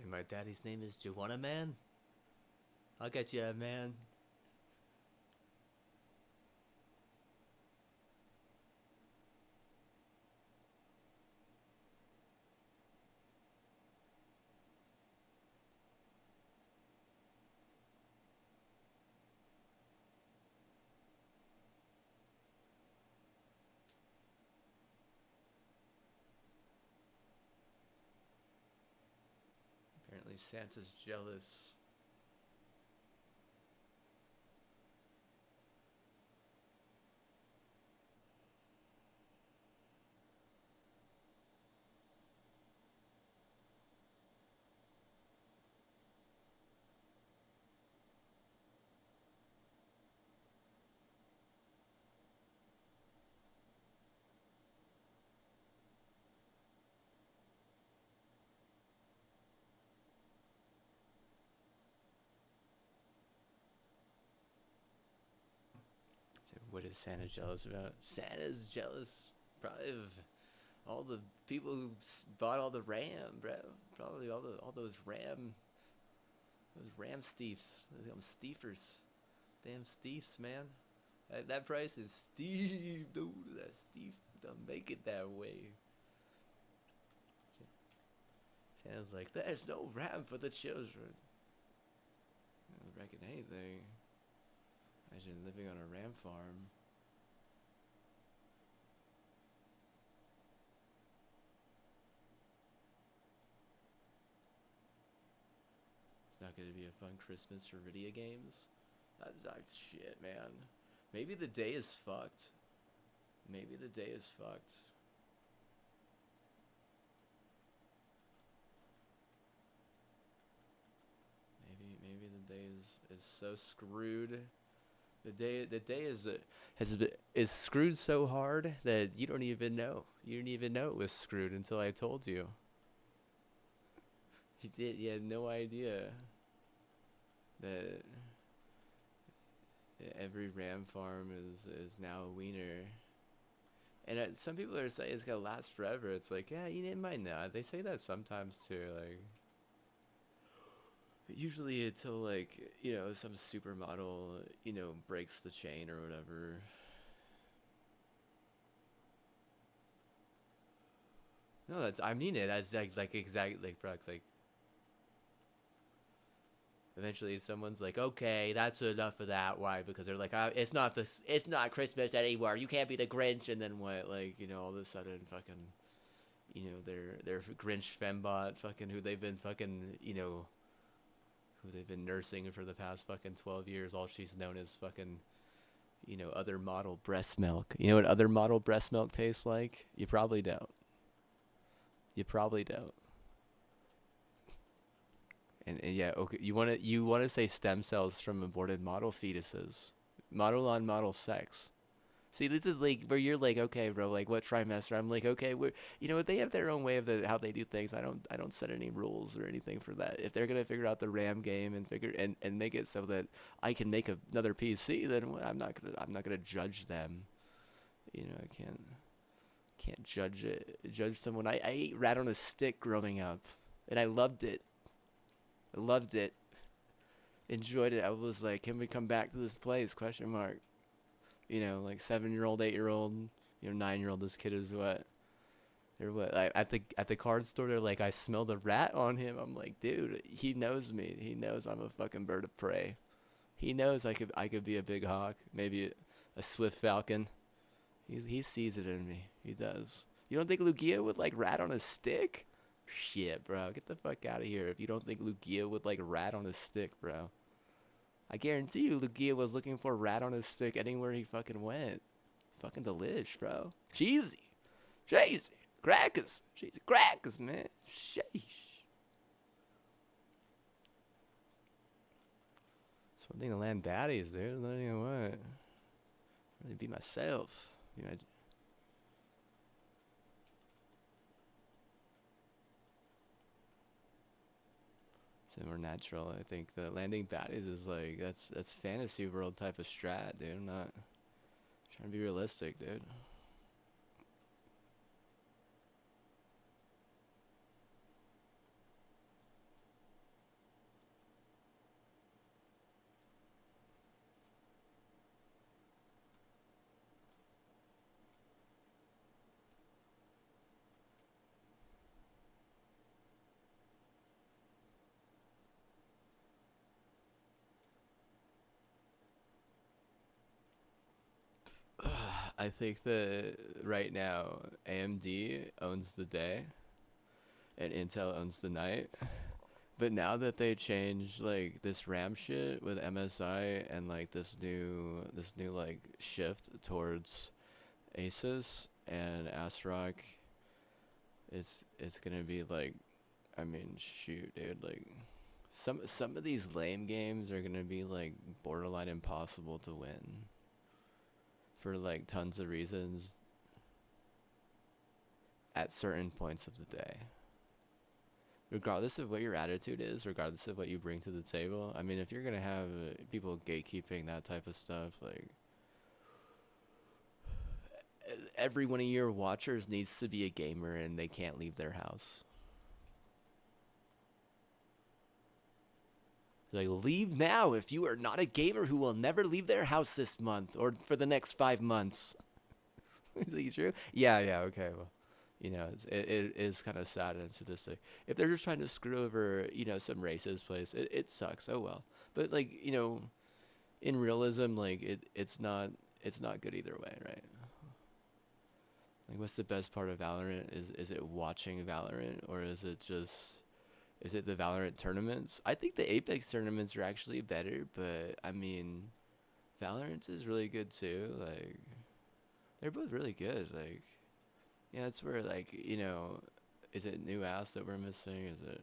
Say my daddy's name is Joanna Man. I'll get you, man. Apparently Santa's jealous. So what is Santa jealous about? Santa's jealous probably of all the people who bought all the RAM, bro. Probably all those RAM steefs. Those damn steefers. Damn steefs, man. That price is steep, dude. That steep don't make it that way. Santa's like, there's no RAM for the children. I don't reckon anything. Imagine living on a RAM farm. It's not gonna be a fun Christmas for video games. That's not shit, man. Maybe the day is fucked. Maybe the day is fucked. Maybe the day is so screwed. The day is screwed so hard that you don't even know. You didn't even know it was screwed until I told you. You had no idea that every ram farm is now a wiener. And some people are saying it's gonna last forever. It's like, yeah, it might not. They say that sometimes too. Like, usually until like some supermodel breaks the chain or whatever. No, that's I mean it as like exactly like bro, like eventually someone's like, okay, that's enough of that. Why? Because they're like, it's not Christmas anymore. You can't be the Grinch. And then what? Like, all of a sudden, fucking, their Grinch fembot, fucking, who they've been fucking, who they've been nursing for the past fucking 12 years. All she's known is fucking, other model breast milk. You know what other model breast milk tastes like? You probably don't. You probably don't. And yeah, okay, you wanna say stem cells from aborted model fetuses, model on model sex. See, this is like where you're like, okay, bro, like what trimester? I'm like, okay, they have their own way of how they do things. I don't set any rules or anything for that. If they're gonna figure out the RAM game and and make it so that I can make another PC, then I'm not gonna judge them. I can't judge someone. I ate rat on a stick growing up, and I loved it. I loved it. Enjoyed it. I was like, can we come back to this place? Question mark. Like 7-year-old, 8-year-old, 9-year-old. This kid is what? They're what? Like at the card store, they're like, I smelled a rat on him. I'm like, dude, he knows me. He knows I'm a fucking bird of prey. He knows I could be a big hawk, maybe a swift falcon. He sees it in me. He does. You don't think Lugia would like rat on a stick? Shit, bro. Get the fuck out of here if you don't think Lugia would like rat on his stick, bro. I guarantee you Lugia was looking for a rat on his stick anywhere he fucking went. Fucking delish, bro. Cheesy. Cheesy. Crackers. Cheesy crackers, man. Sheesh. It's one thing to land baddies, dude. You know what? Really be myself. So more natural. I think the landing baddies is like that's fantasy world type of strat, dude. I'm not trying to be realistic, dude. I think that right now AMD owns the day and Intel owns the night. But now that they changed like this RAM shit with MSI and like this new like shift towards Asus and ASRock, it's gonna be like, I mean, shoot, dude, like some of these lame games are gonna be like borderline impossible to win for like tons of reasons at certain points of the day. Regardless of what your attitude is, regardless of what you bring to the table. I mean, if you're gonna have people gatekeeping that type of stuff, like every one of your watchers needs to be a gamer and they can't leave their house. Like, leave now if you are not a gamer who will never leave their house this month or for the next 5 months. Is that true? Yeah, yeah, okay. Well, it is kind of sad and sadistic. If they're just trying to screw over, some racist place, it sucks. Oh well. But like, in realism, like it's not good either way, right? Like, what's the best part of Valorant? Is it watching Valorant, or is it the Valorant tournaments? I think the Apex tournaments are actually better, but I mean, Valorant is really good too. Like, they're both really good. Like, yeah, that's where like, is it new ass that we're missing? Is it?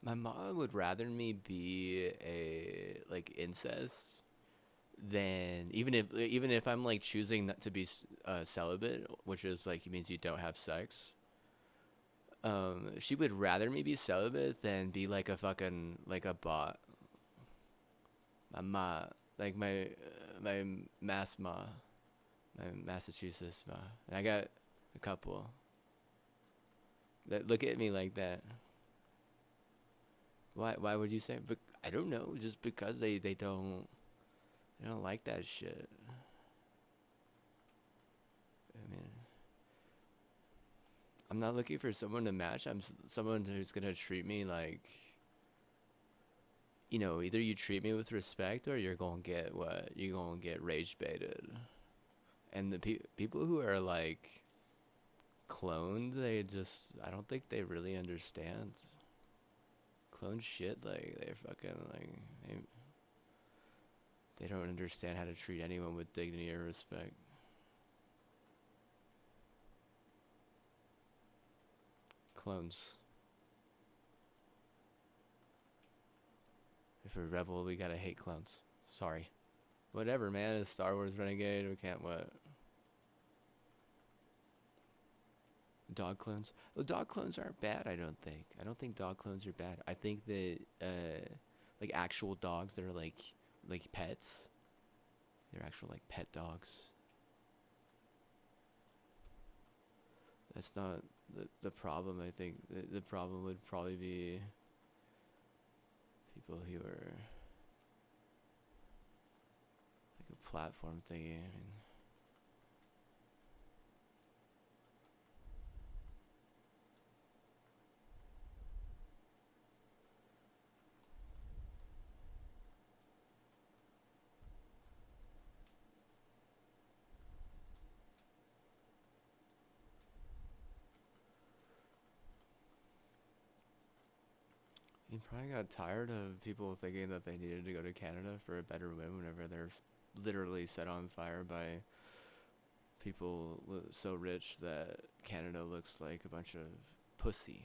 My mom would rather me be a like incest than even if I'm like choosing not to be celibate, which is like it means you don't have sex. She would rather me be celibate than be like a fucking like a bot. My ma, like my mass ma, my Massachusetts ma. I got a couple that look at me like that. Why would you say? But I don't know. Just because they don't like that shit. I mean, I'm not looking for someone to match. Someone who's gonna treat me like, either you treat me with respect or you're gonna get what? You're gonna get rage baited. And the people who are like cloned, I don't think they really understand. Clone shit, like, they're fucking, like, they don't understand how to treat anyone with dignity or respect. Clones. If we're a rebel, we gotta hate clones. Sorry. Whatever, man. It's Star Wars Renegade. We can't what? Dog clones. Well, dog clones aren't bad. I don't think. I don't think dog clones are bad. I think that like actual dogs that are like pets. They're actual like pet dogs. That's not the problem. I think the problem would probably be people who are like a platform thingy. I mean, he probably got tired of people thinking that they needed to go to Canada for a better win whenever they're literally set on fire by people so rich that Canada looks like a bunch of pussy.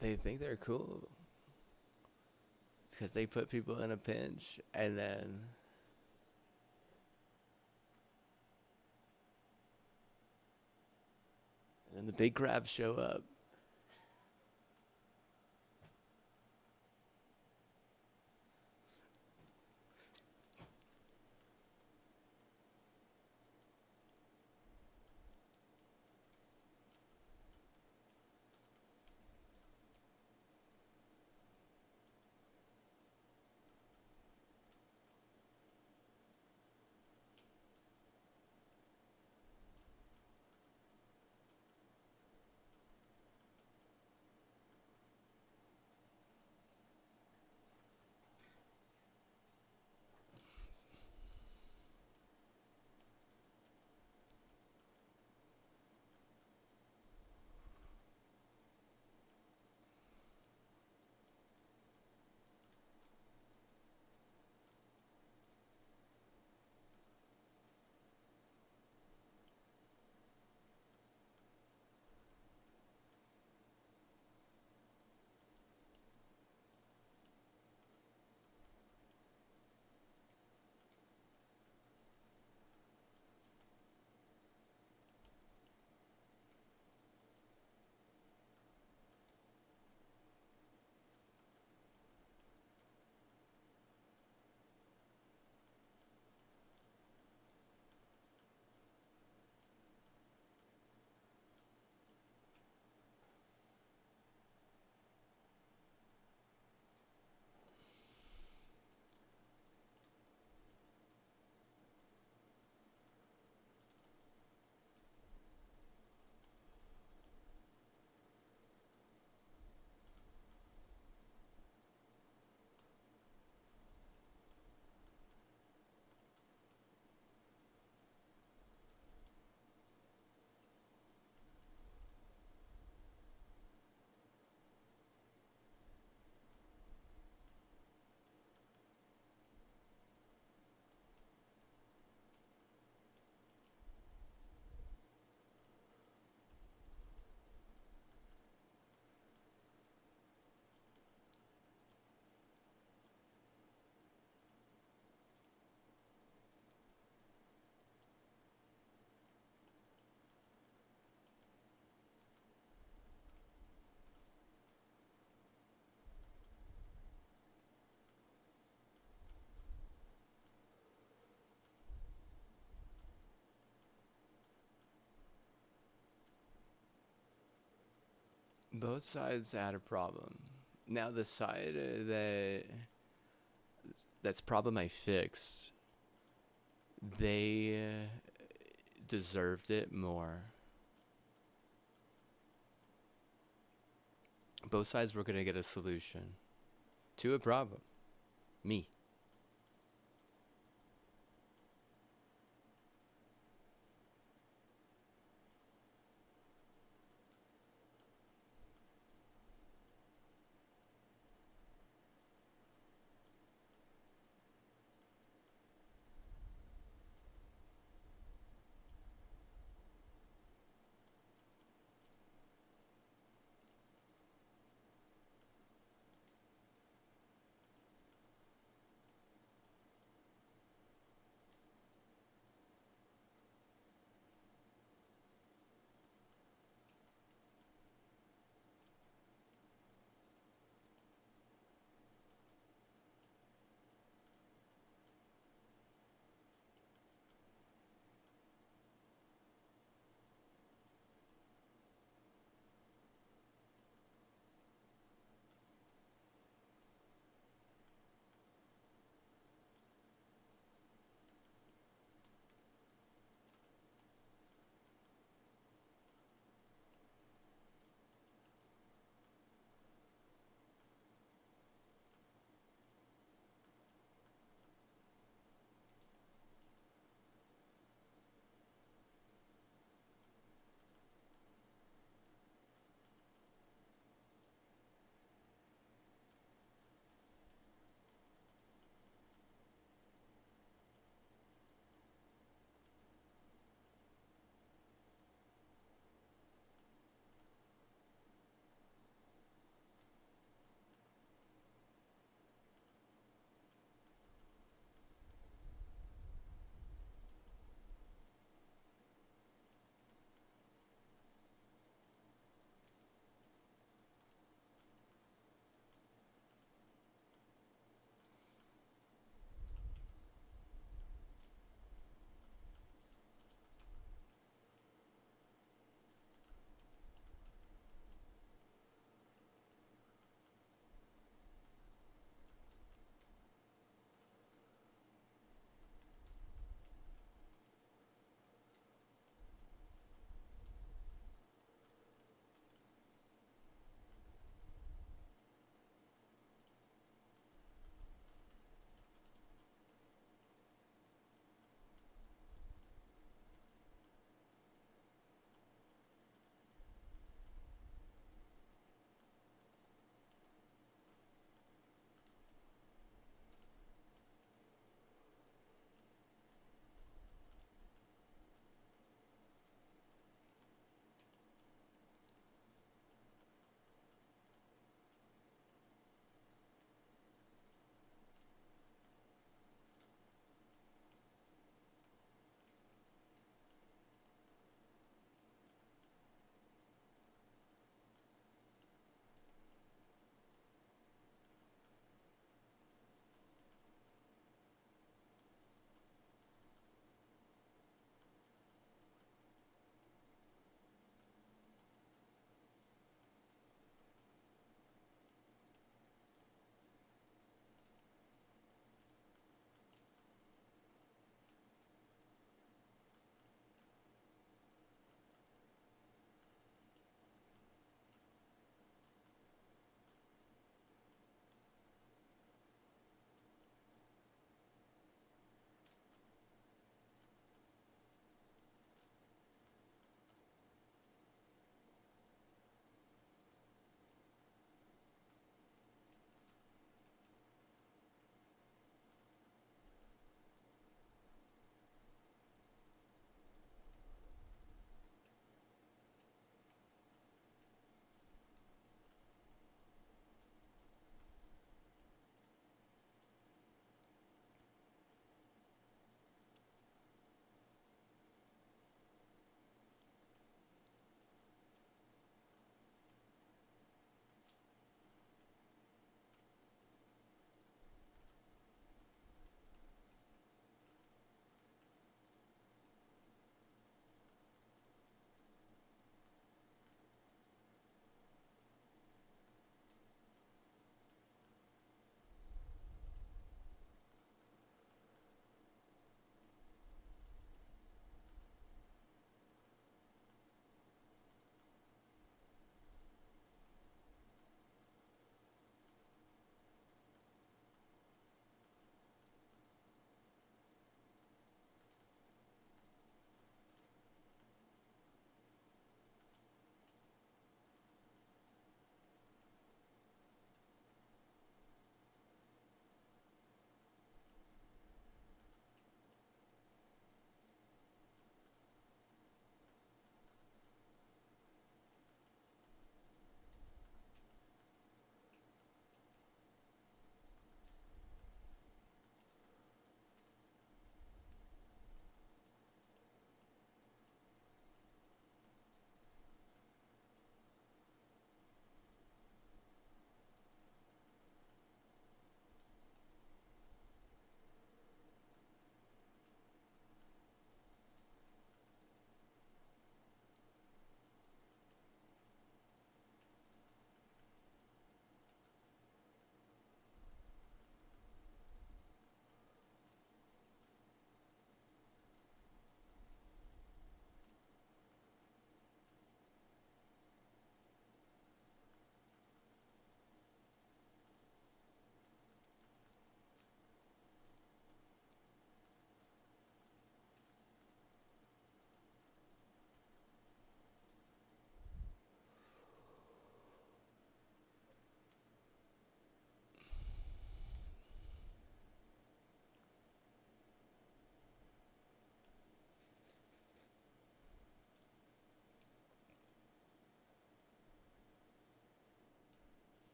They think they're cool because they put people in a pinch, and then the big crabs show up. Both sides had a problem. Now the side that's problem I fixed, they deserved it more. Both sides were gonna get a solution to a problem. Me.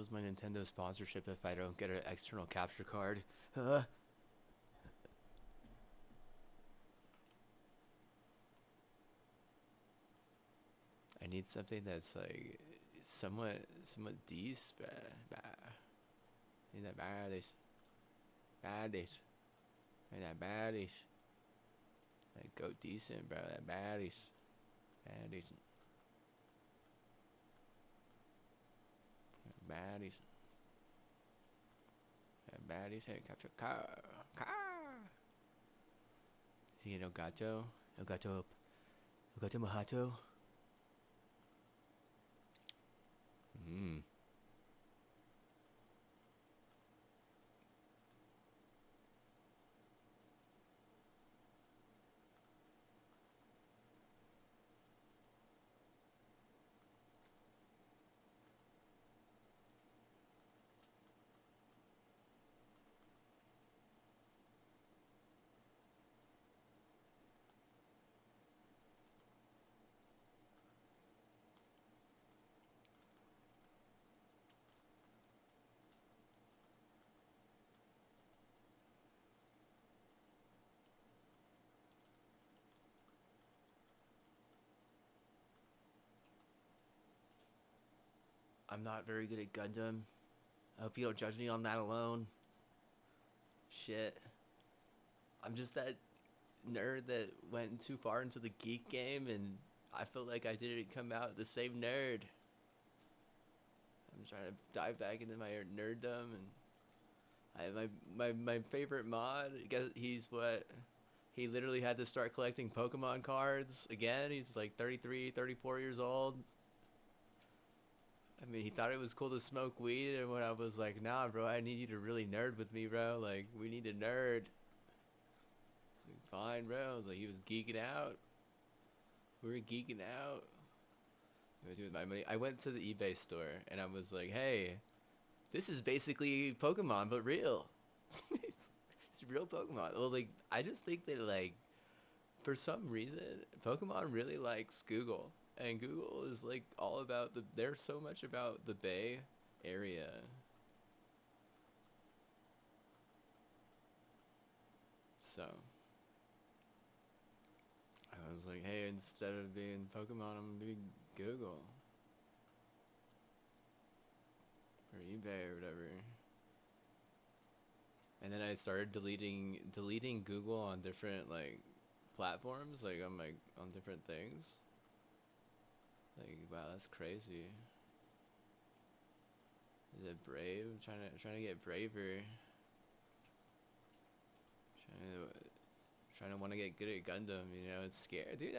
cancels my Nintendo sponsorship if I don't get an external capture card. Huh? I need something that's like somewhat decent. Need that baddies. Baddies. Need that baddies. Like go decent, bro. That baddies. Baddies. Baddies. That baddies. Hey, capture car. Car. See El Gato? El Gato. El Gato Mojito. Mmm. I'm not very good at Gundam. I hope you don't judge me on that alone. Shit. I'm just that nerd that went too far into the geek game, and I feel like I didn't come out the same nerd. I'm trying to dive back into my nerddom, and my favorite mod. I guess he's what he literally had to start collecting Pokemon cards again. He's like 33, 34 years old. I mean, he thought it was cool to smoke weed, and when I was like, nah, bro, I need you to really nerd with me, bro. Like, we need to nerd. Like, fine, bro. I was like, he was geeking out. We were geeking out. What do I do with my money? I went to the eBay store, and I was like, hey, this is basically Pokemon, but real. It's real Pokemon. Well, like, I just think that, like, for some reason, Pokemon really likes Google. And Google is like all about they're so much about the Bay Area. So I was like, hey, instead of being Pokemon, I'm gonna be Google or eBay or whatever. And then I started deleting Google on different like platforms, like on different things. Like, wow, that's crazy. Is it brave? I'm trying to get braver. Trying to want to get good at Gundam. You know, it's scary, dude.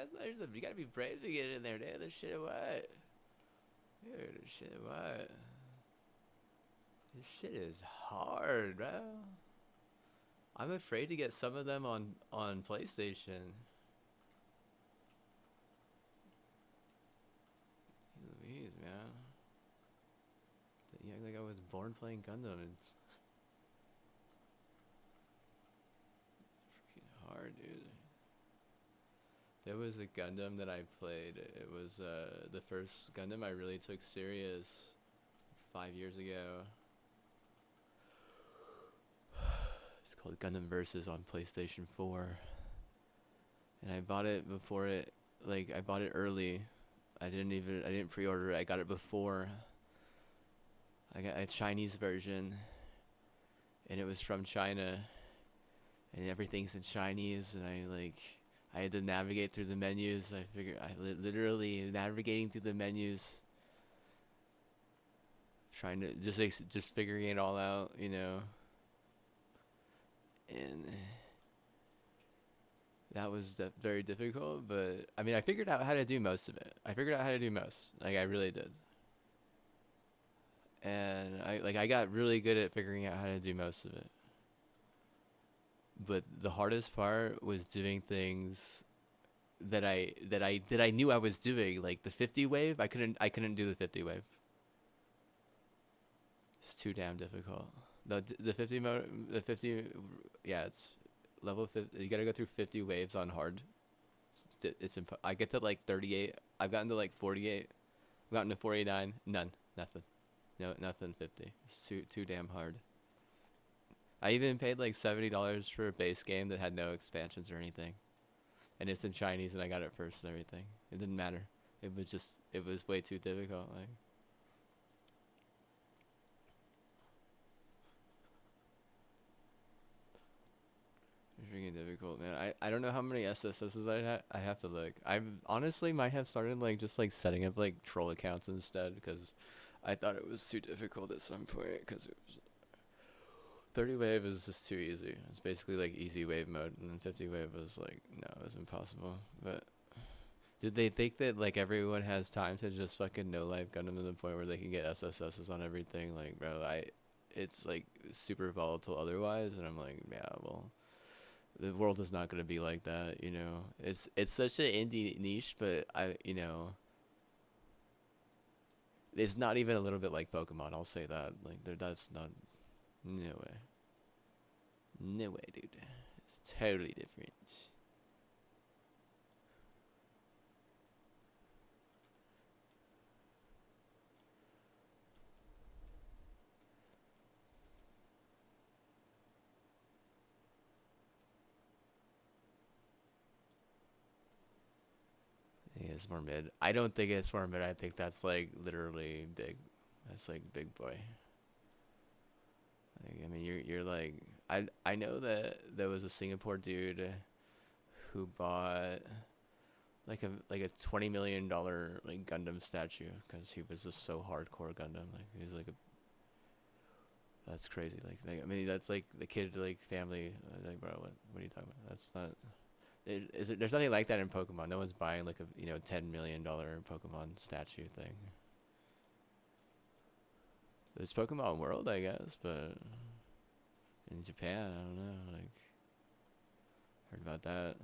You gotta be brave to get in there, dude. This shit what? Dude, this shit what? This shit is hard, bro. I'm afraid to get some of them on PlayStation. Louise, man. You act like I was born playing Gundam. It's freaking hard, dude. There was a Gundam that I played. It was the first Gundam I really took serious 5 years ago. It's called Gundam Versus on PlayStation 4. And I bought it before it, like, I bought it early. I didn't pre-order it. I got it before. I got a Chinese version, and it was from China, and everything's in Chinese, and I had to navigate through the menus. Literally navigating through the menus, trying to just figuring it all out, you know. And that was very difficult, but I mean, I figured out how to do most of it. Like, I really did. And I got really good at figuring out how to do most of it. But the hardest part was doing things that I knew I was doing, like the 50 wave. I couldn't do the 50 wave. It's too damn difficult. The 50 mode, the 50, yeah, it's level 50. You gotta go through 50 waves on hard. I get to like 38. I've gotten to like 48. I've gotten to 49. Nothing. No, nothing 50. It's too damn hard. I even paid like $70 for a base game that had no expansions or anything, and it's in Chinese, and I got it first and everything. It didn't matter. It was way too difficult. Like, it's freaking difficult, man. I don't know how many SSSs I have to look. I honestly might have started like just like setting up like troll accounts instead because I thought it was too difficult at some point because it was 30 wave is just too easy. It's basically like easy wave mode, and then 50 wave was like no, it was impossible. But did they think that like everyone has time to just fucking no life gun them to the point where they can get SSSs on everything? Like, bro, it's like super volatile otherwise, and I'm like, yeah, well, the world is not gonna be like that, you know. It's such an indie niche, but it's not even a little bit like Pokemon. I'll say that. Like, that's not, no way, no way, dude. It's totally different. Yeah, it's more mid. I don't think it's more mid. I think that's like literally big. That's like big boy. Like, I mean, you're like, I know that there was a Singapore dude who bought like a $20 million like Gundam statue because he was just so hardcore Gundam. Like he's like a that's crazy. I mean that's like the kid like family. Like bro, what are you talking about? That's not. There's nothing like that in Pokemon. No one's buying like a $10 million Pokemon statue thing. There's Pokemon World, I guess, but in Japan, I don't know. Like heard about that.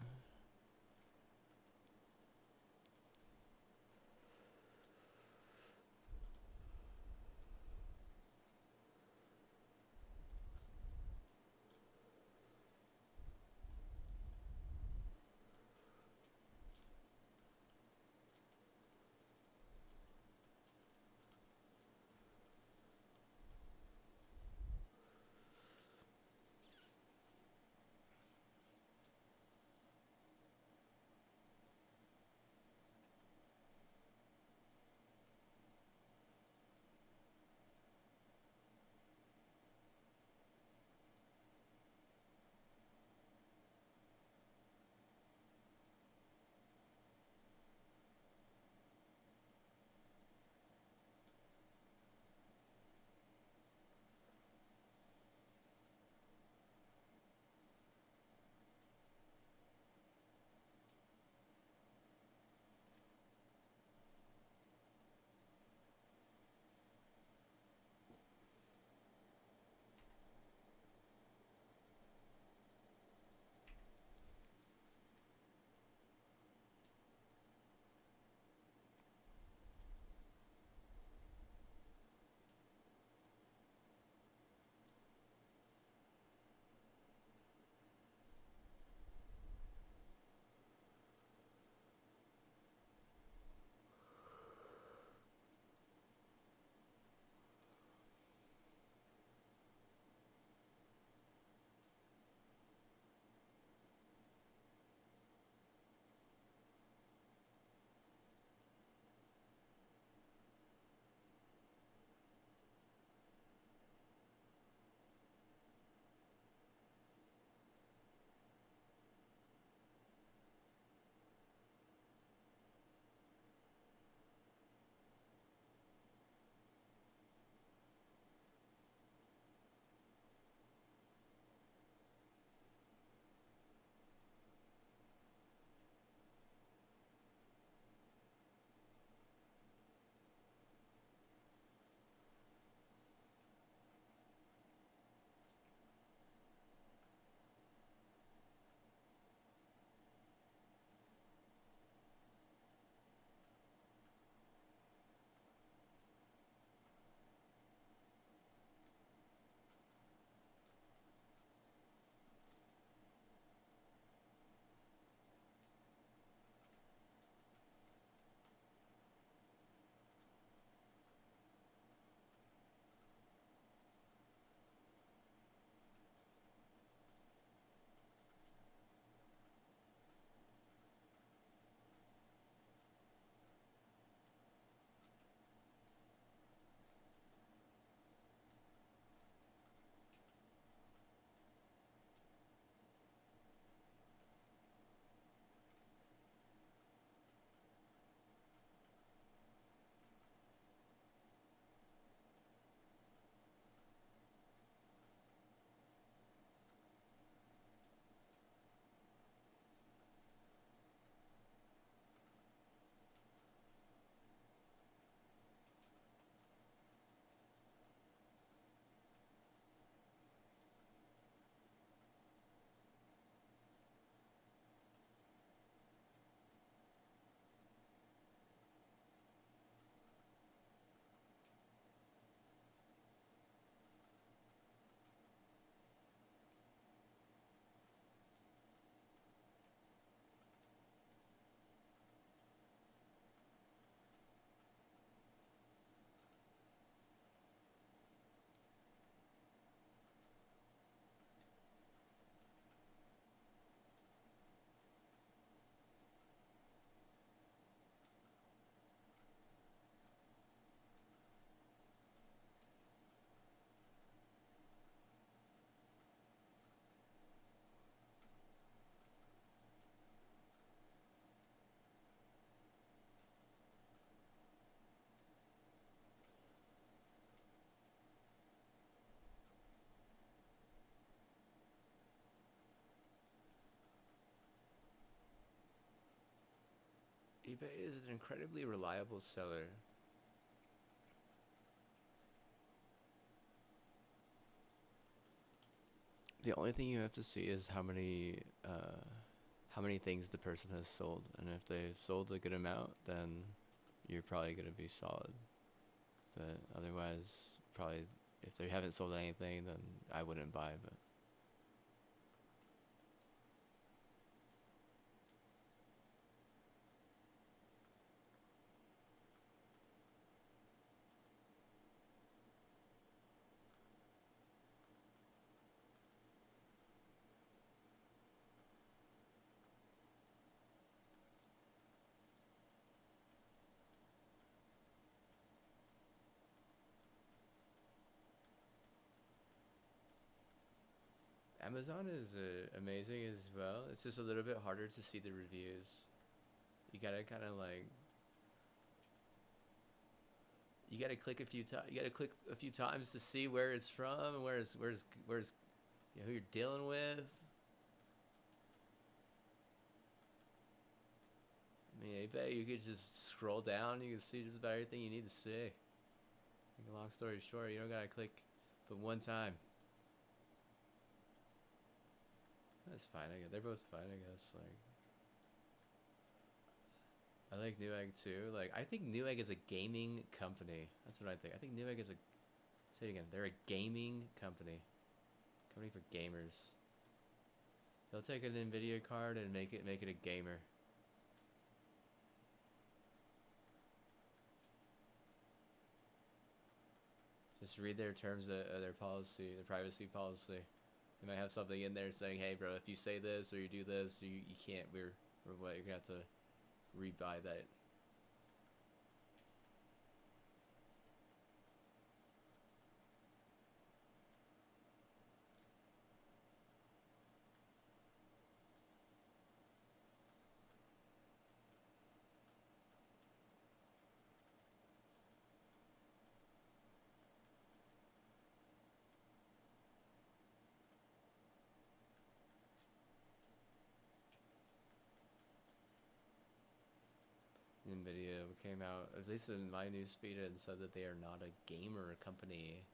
eBay is an incredibly reliable seller. The only thing you have to see is how many things the person has sold, and if they've sold a good amount, then you're probably gonna be solid. But otherwise, probably if they haven't sold anything, then I wouldn't buy. But Amazon is amazing as well. It's just a little bit harder to see the reviews. You gotta kind of like you gotta click a few times. You gotta click a few times to see where it's from and where's who you're dealing with. I mean, eBay, you could just scroll down. You can see just about everything you need to see. Like a long story short, you don't gotta click but one time. That's fine. I guess they're both fine. I guess I like Newegg too. Like I think Newegg is a gaming company. That's what I think. I think Newegg is a. Say it again. They're a gaming company. Company for gamers. They'll take an Nvidia card and make it a gamer. Just read their terms of their policy, their privacy policy. They might have something in there saying, "Hey, bro, if you say this or you do this, you can't. We're what? You're gonna have to rebuy that." Nvidia came out, at least in my newsfeed, and said that they are not a gamer company.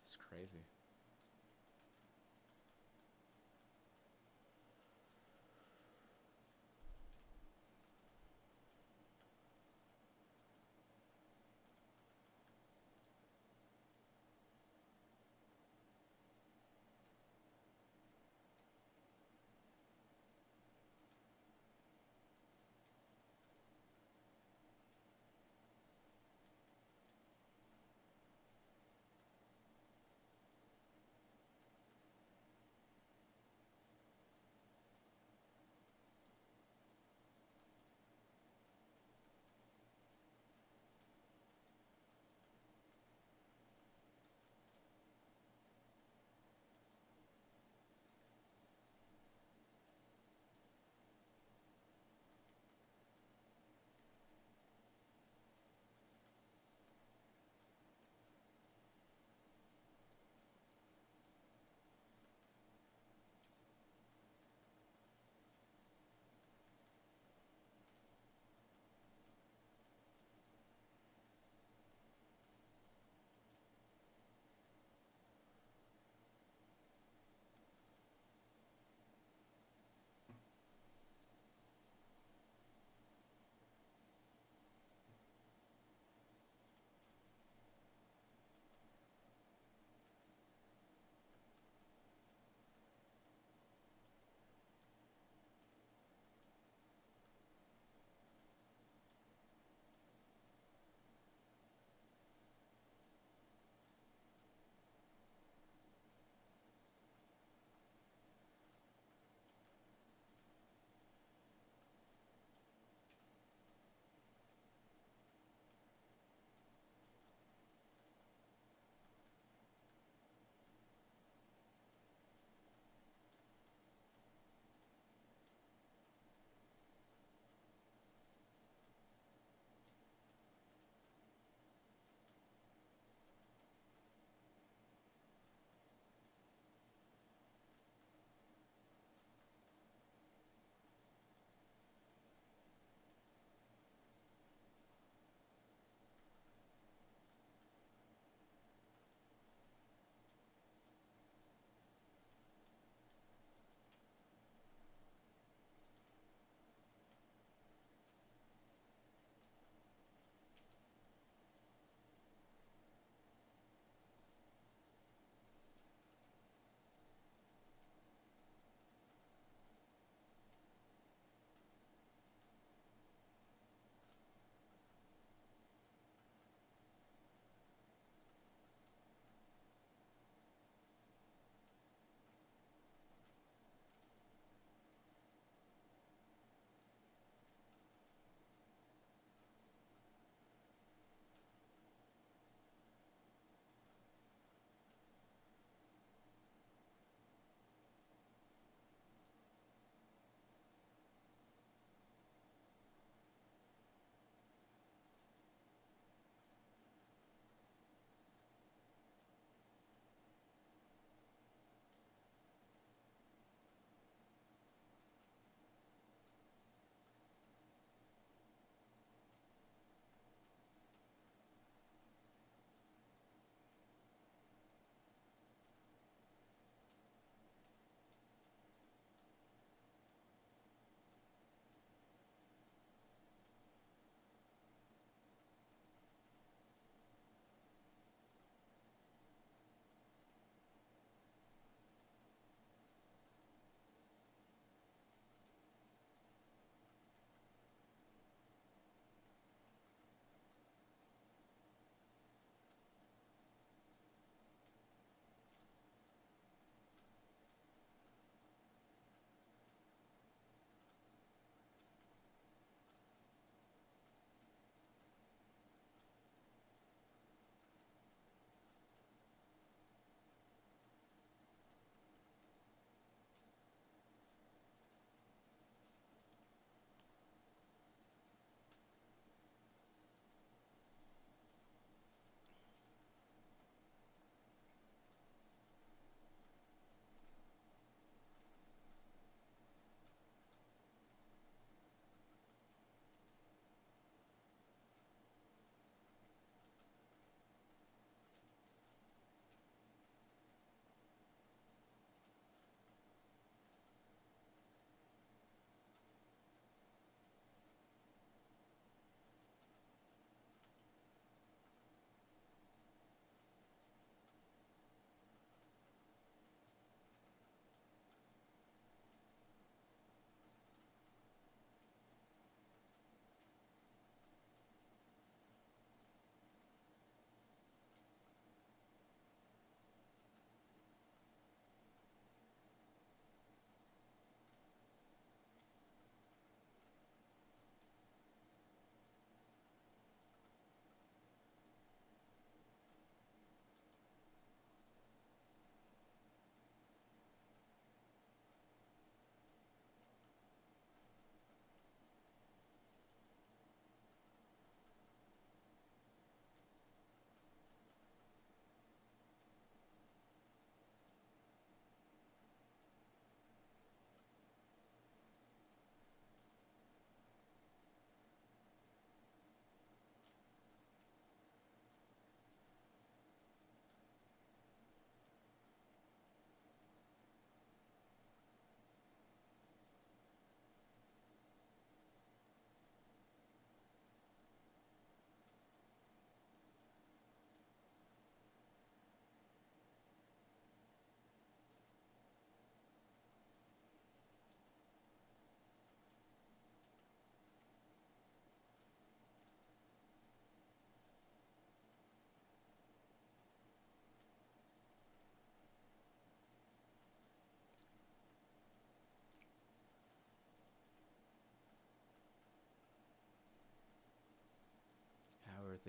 It's crazy.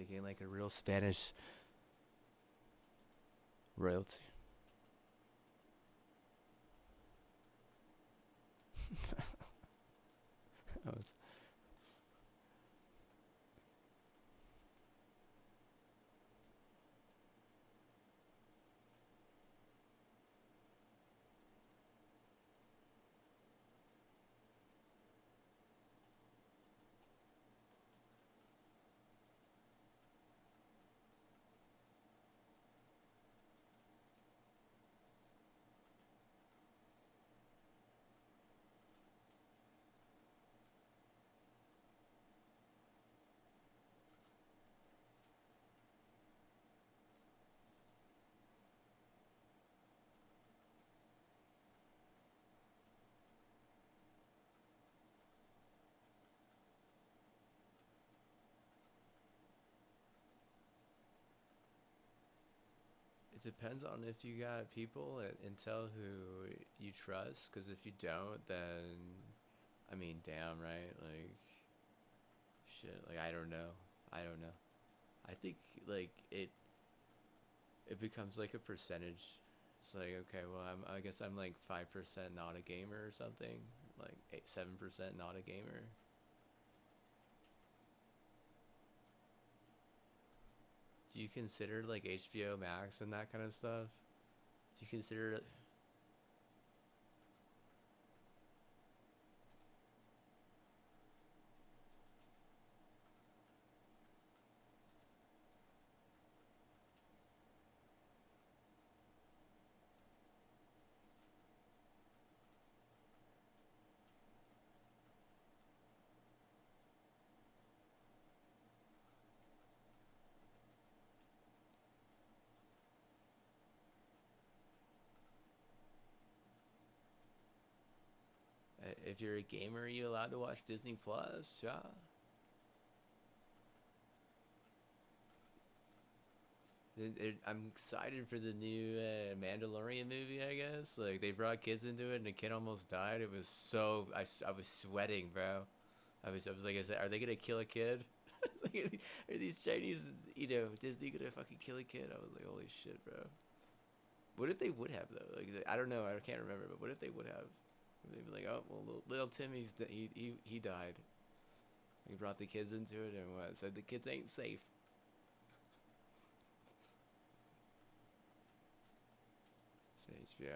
Speaking like a real Spanish royalty. I was It depends on if you got people at Intel who you trust. Because if you don't, then I mean, damn, right? Like, shit. Like, I don't know. I don't know. I think like it becomes like a percentage. It's like, okay, well, I guess I'm like 5% not a gamer or something. Like 7% not a gamer. Do you consider like HBO Max and that kind of stuff? Do you consider it? If you're a gamer, are you allowed to watch Disney Plus? Yeah. I'm excited for the new Mandalorian movie. I guess like they brought kids into it, and a kid almost died. It was so I was sweating, bro. I was like, are they gonna kill a kid? It's like, are these Chinese, Disney gonna fucking kill a kid? I was like, holy shit, bro. What if they would have though? Like, I don't know. I can't remember. But what if they would have? They'd be like, oh well, little Timmy's he died. He brought the kids into it and what? Said the kids ain't safe. So HBO,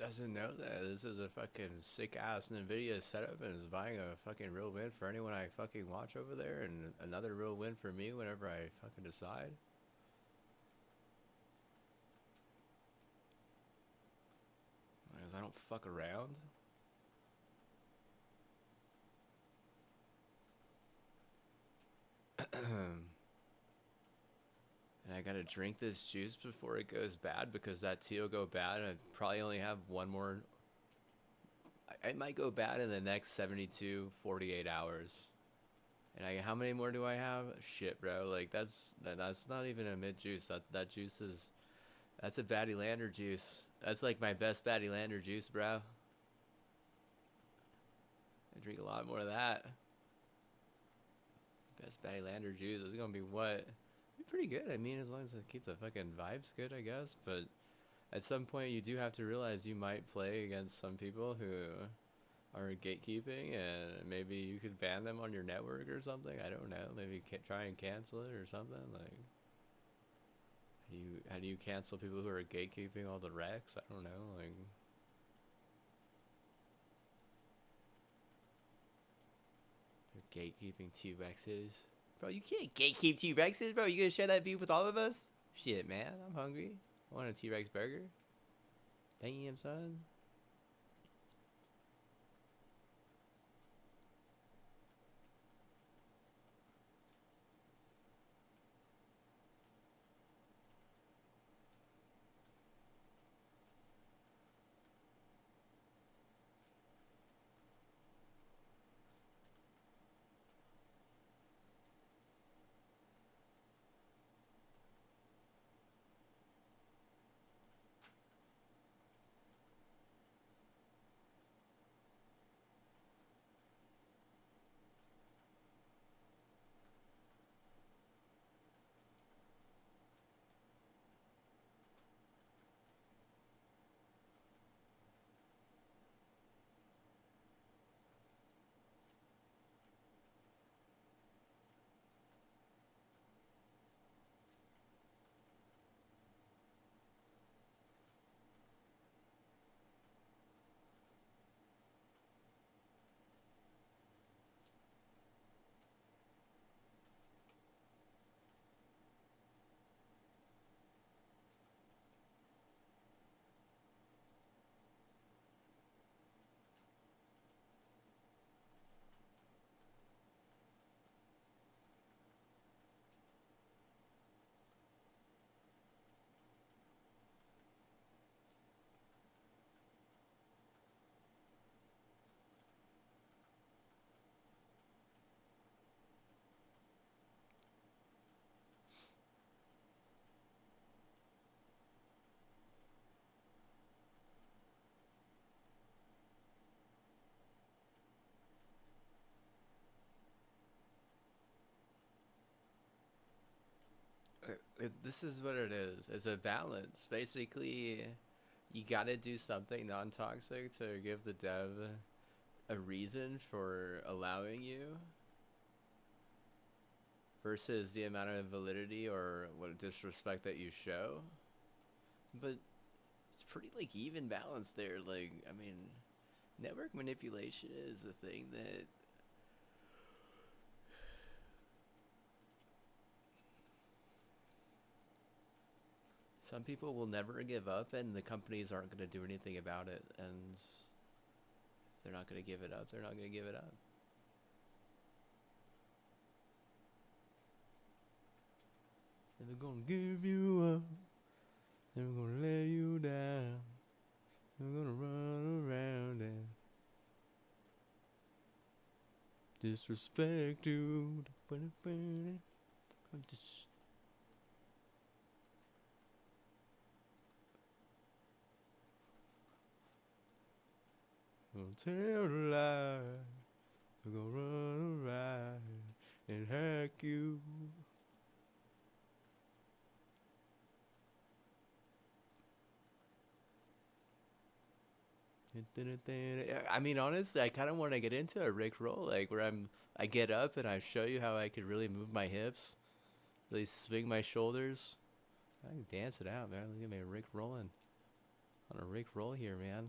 doesn't know that this is a fucking sick ass NVIDIA setup and is buying a fucking real win for anyone I fucking watch over there, and another real win for me whenever I fucking decide. Because I don't fuck around. And I gotta drink this juice before it goes bad because that tea will go bad, and I probably only have one more. It might go bad in the next 72, 48 hours. And how many more do I have? Shit, bro. Like that's not even a mid juice. That juice is, that's a Batty Lander juice. That's like my best Batty Lander juice, bro. I drink a lot more of that. Best Batty Lander juice. It's gonna be what? Be pretty good. I mean, as long as it keeps the fucking vibes good, I guess. But at some point, you do have to realize you might play against some people who are gatekeeping, and maybe you could ban them on your network or something. I don't know. Maybe try and cancel it or something. Like, how do you cancel people who are gatekeeping all the Rex? I don't know. Like, they're gatekeeping T-Rexes. Bro, you can't gatekeep T-Rexes, bro. You gonna share that beef with all of us? Shit, man. I'm hungry. I want a T-Rex burger. Damn, son. This is what it is. It's a balance. Basically, you gotta do something non-toxic to give the dev a reason for allowing you versus the amount of validity or what disrespect that you show. But it's pretty like even balance there. Like, I mean, network manipulation is a thing that some people will never give up, and the companies aren't going to do anything about it. And if they're not going to give it up, they're not going to give it up. They're going to give you up. They're going to let you down. They're going to run around and disrespect you. I'm just... Gonna tell a lie. We're gonna run around and hack you. I mean, honestly, I kind of want to get into a Rick roll, like where I get up and I show you how I could really move my hips, really swing my shoulders. I can dance it out, man. Look at me, Rick rolling. On a Rick roll here, man.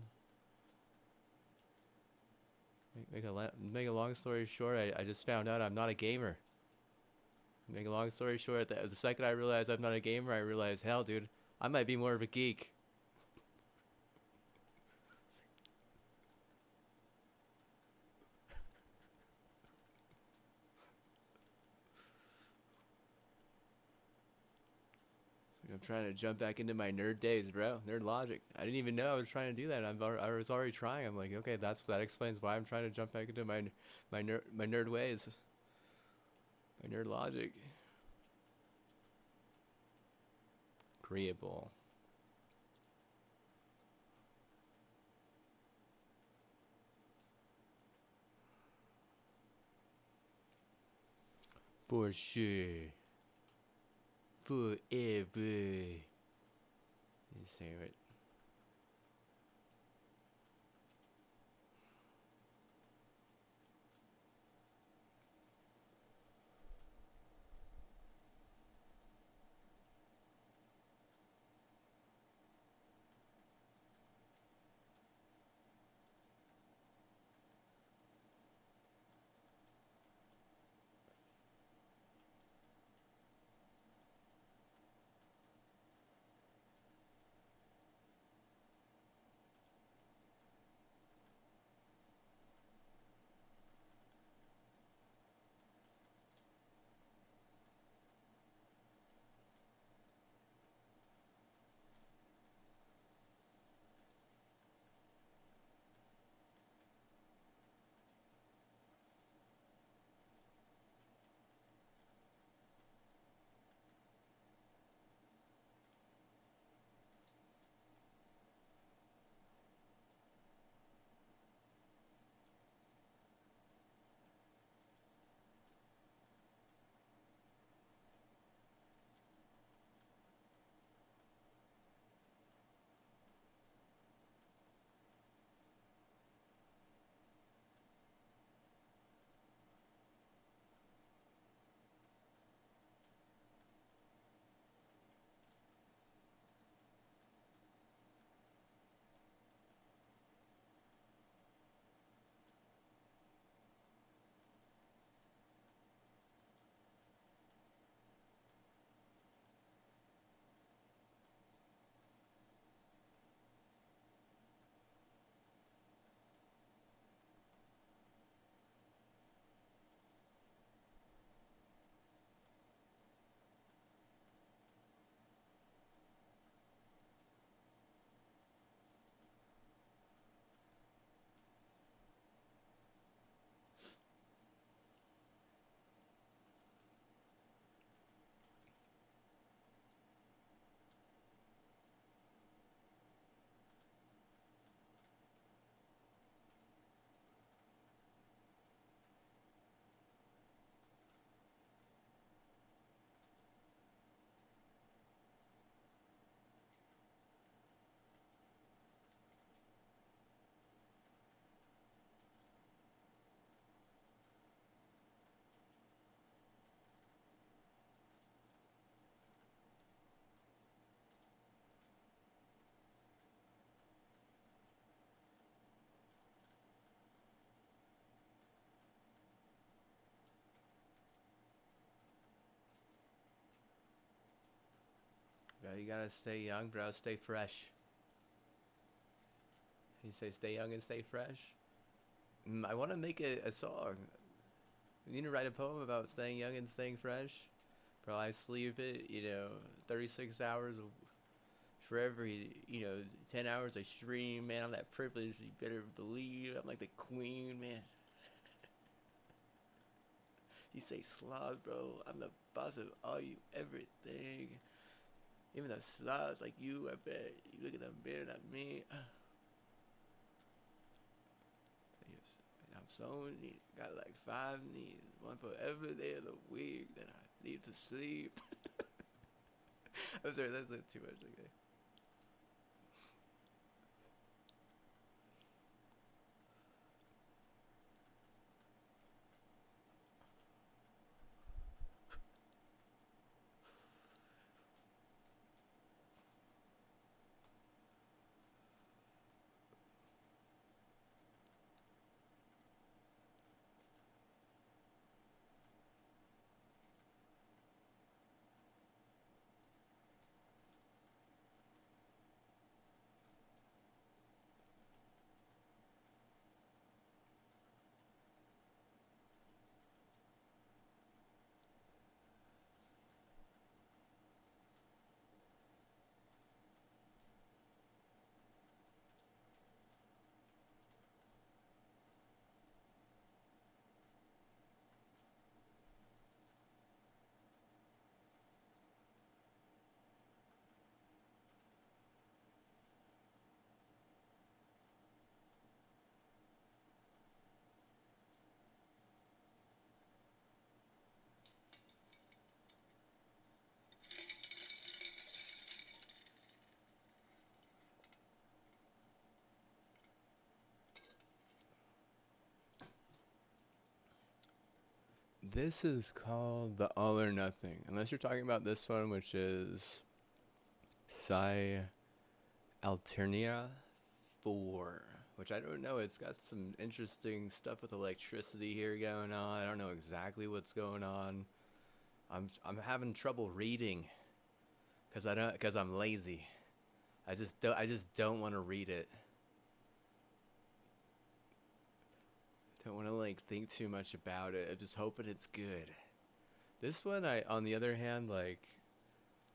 Make a long story short, I just found out I'm not a gamer. Make a long story short, the second I realized I'm not a gamer, I realized, hell, dude, I might be more of a geek. I'm trying to jump back into my nerd days, bro. Nerd logic. I didn't even know I was trying to do that. I was already trying. I'm like, okay, that explains why I'm trying to jump back into my nerd ways, my nerd logic. Agreeable. For sure. Forever. You say it. Bro, you gotta stay young, bro. Stay fresh. You say stay young and stay fresh. I want to make a song. You need to write a poem about staying young and staying fresh. Bro, I sleep it, 36 hours for every, 10 hours I stream, man. I'm that privileged, you better believe. I'm like the queen, man. You say sloth, bro. I'm the boss of all you everything. Even the sloths like you, I bet. You look at them better than me. I'm so neat. Got like 5 needs. One for every day of the week that I need to sleep. I'm sorry, that's like too much. Okay. This is called the All or Nothing. Unless you're talking about this one, which is Psi Alternia 4, which I don't know. It's got some interesting stuff with electricity here going on. I don't know exactly what's going on. I'm having trouble reading because I'm lazy. I just don't want to read it. Don't want to like think too much about it. I'm just hoping it's good. This one, I on the other hand, like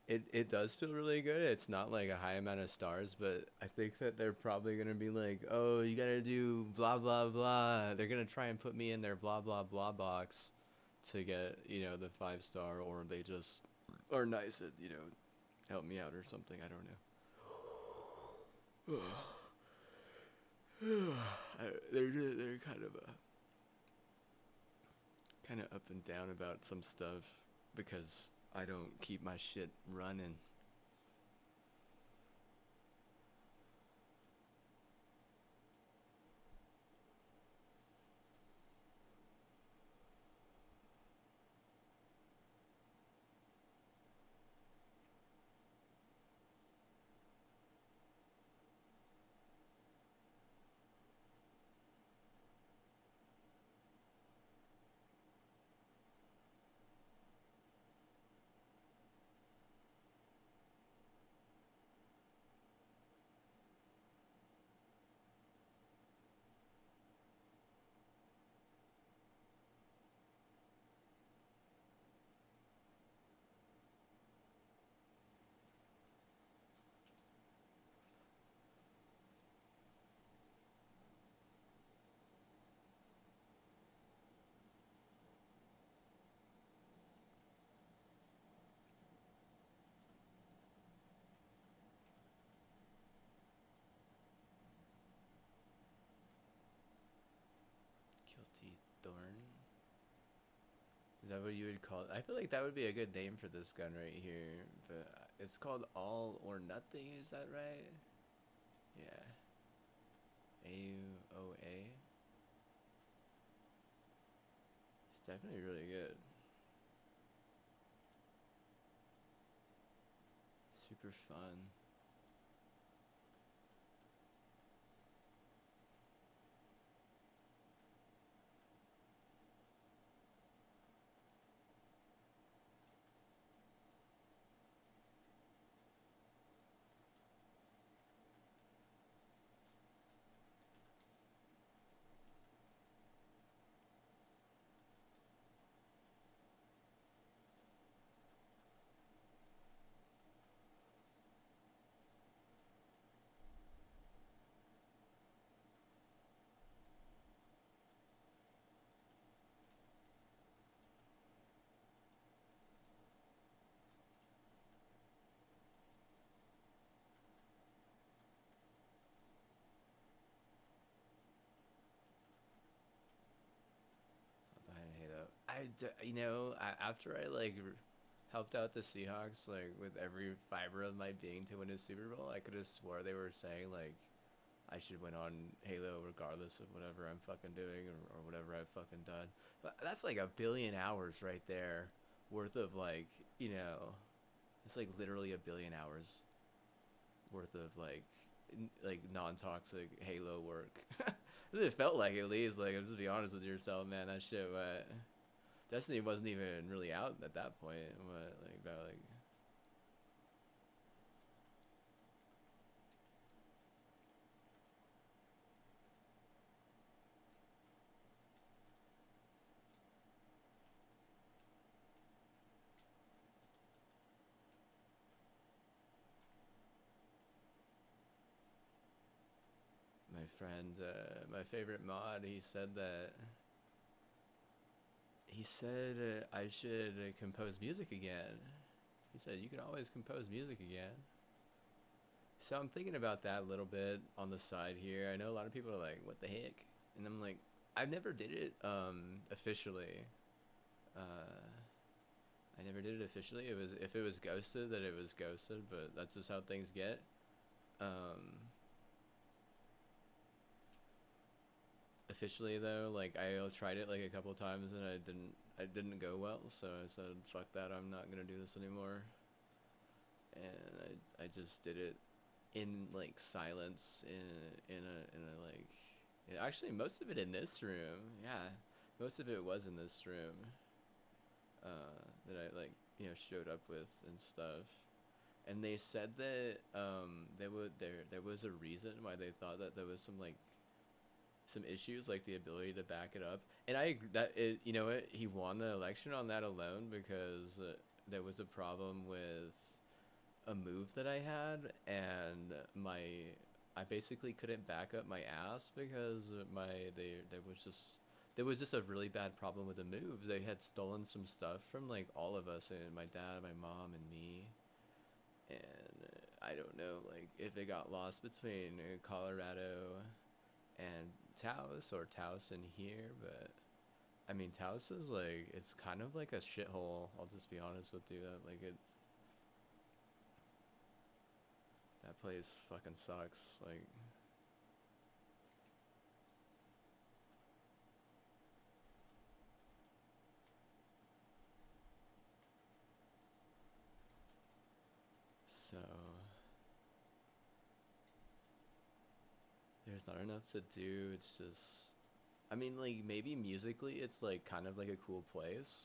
it does feel really good. It's not like a high amount of stars, but I think that they're probably gonna be like, oh, you gotta do blah blah blah. They're gonna try and put me in their blah blah blah box to get, you know, the 5 star, or they just are nice at, you know, help me out or something. I don't know. They're kind of up and down about some stuff because I don't keep my shit running. Guilty Thorn? Is that what you would call it? I feel like that would be a good name for this gun right here. But it's called All or Nothing, is that right? Yeah. AUOA? It's definitely really good. Super fun. Behind Halo. You know, after I like helped out the Seahawks like with every fiber of my being to win a Super Bowl, I could have swore they were saying like I should win on Halo regardless of whatever I'm fucking doing, or whatever I've fucking done. But that's like a billion hours right there worth of like, you know, it's like literally a billion hours worth of like non-toxic Halo work. It felt like, at least, like, let's just be honest with yourself, man. That shit, what? Destiny wasn't even really out at that point. What, like, about like my friend, my favorite mod, he said I should compose music again. He said you can always compose music again. So I'm thinking about that a little bit on the side here. I know a lot of people are like, "What the heck?" And I'm like, I never did it officially. Uh, I never did it officially. It was, if it was ghosted, that it was ghosted. But that's just how things get. Um, Officially though, like I tried it like a couple times and it didn't go well. So I said, fuck that, I'm not gonna do this anymore. And I just did it in like silence in a like, yeah, actually most of it in this room. Yeah, most of it was in this room. That I like, showed up with and stuff. And they said that there was a reason why they thought that there was some like some issues, like the ability to back it up. And I agree that it, you know what, he won the election on that alone because there was a problem with a move that I had, and my I basically couldn't back up my ass because there was just a really bad problem with the moves. They had stolen some stuff from like all of us, and my dad, my mom, and me. And I don't know, like if it got lost between Colorado and Taos or Taos and here, but I mean Taos is like, it's kind of like a shithole. I'll just be honest with you. That like it that place fucking sucks. Like, so there's not enough to do. It's just, I mean, like maybe musically it's like kind of like a cool place,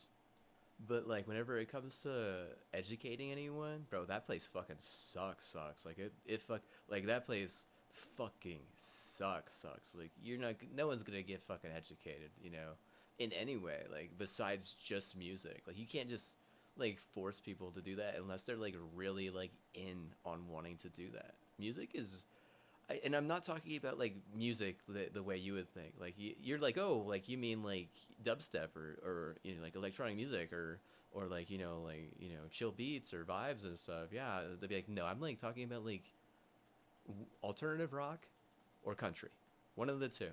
but like whenever it comes to educating anyone, bro, that place fucking sucks. Like it fuck, like that place fucking sucks. Like you're not, no one's gonna get fucking educated, in any way, like besides just music. Like you can't just like force people to do that unless they're like really like in on wanting to do that. Music is, and I'm not talking about like music the way you would think. Like you're like, oh, like you mean like dubstep or like electronic music or like chill beats or vibes and stuff. Yeah, they'd be like, no, I'm like talking about like alternative rock or country, one of the two,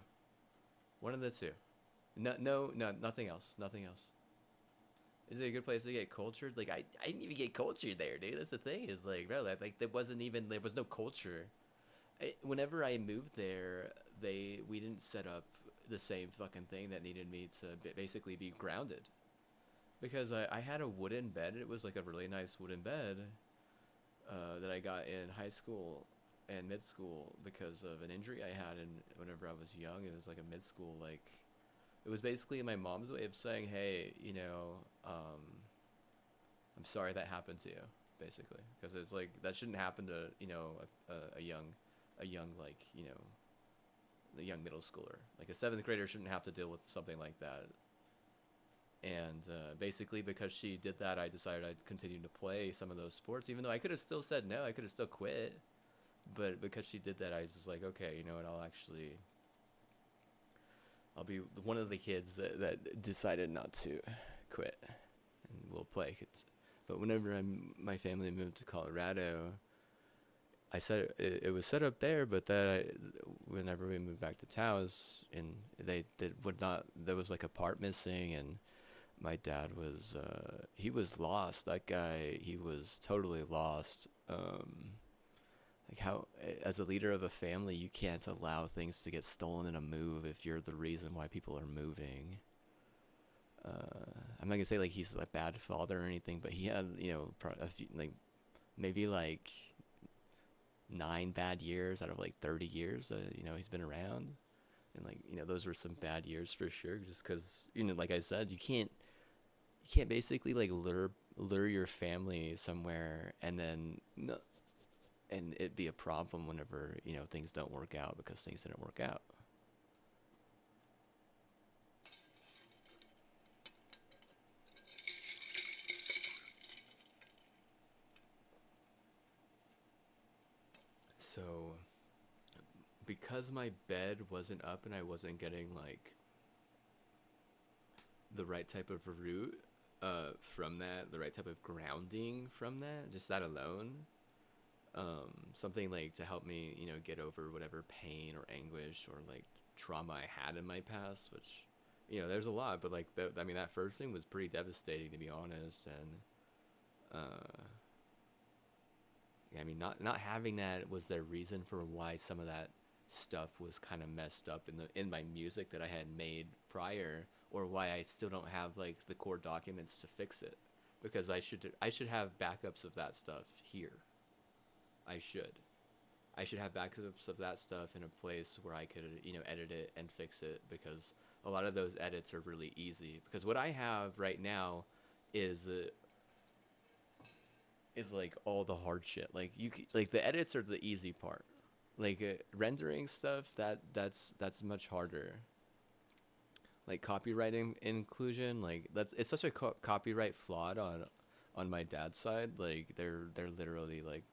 one of the two. No, nothing else, nothing else. Is it a good place to get cultured? Like I didn't even get cultured there, dude. That's the thing. Is like, bro, that like there was no culture. Whenever I moved there, we didn't set up the same fucking thing that needed me to basically be grounded, because I had a wooden bed. It was like a really nice wooden bed that I got in high school and mid school because of an injury I had. And whenever I was young, it was like a mid school, like it was basically my mom's way of saying, hey, I'm sorry that happened to you, basically, because it's like that shouldn't happen to a young like a young middle schooler. Like a seventh grader shouldn't have to deal with something like that. And basically, because she did that, I decided I'd continue to play some of those sports, even though I could have still said no. I could have still quit, but because she did that, I was like, okay, you know what? I'll be one of the kids that decided not to quit, and we'll play. But whenever my family moved to Colorado, I said it was set up there, but whenever we moved back to Taos, and they would not, there was like a part missing, and my dad was he was lost. That guy, he was totally lost. Like how, as a leader of a family, you can't allow things to get stolen in a move if you're the reason why people are moving. I'm not gonna say like he's a bad father or anything, but he had a few, like maybe like 9 bad years out of like 30 years he's been around. And like those were some bad years for sure, just because like I said, you can't basically like lure your family somewhere and then no, and it be a problem whenever things don't work out because things didn't work out. So because my bed wasn't up and I wasn't getting like the right type of root from that, the right type of grounding from that, just that alone, something like to help me, get over whatever pain or anguish or like trauma I had in my past, which, there's a lot, but like, I mean, that first thing was pretty devastating, to be honest. And, I mean, not having that was the reason for why some of that stuff was kind of messed up in my music that I had made prior, or why I still don't have like the core documents to fix it, because I should have backups of that stuff here. I should. I should have backups of that stuff in a place where I could, edit it and fix it, because a lot of those edits are really easy. Because what I have right now is like all the hard shit. Like like the edits are the easy part. Like rendering stuff, that's much harder. Like copywriting inclusion, like it's such a copyright fraud on my dad's side. Like they're literally like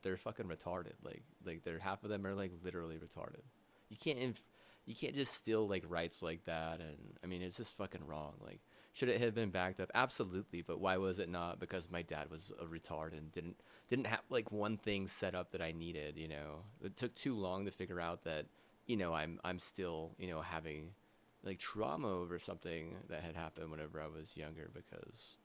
they're fucking retarded. Like they're half of them are like literally retarded. You can't you can't just steal like rights like that. And I mean, it's just fucking wrong. Like, should it have been backed up? Absolutely. But why was it not? Because my dad was a retard and didn't have like one thing set up that I needed. It took too long to figure out that I'm still having like trauma over something that had happened whenever I was younger, because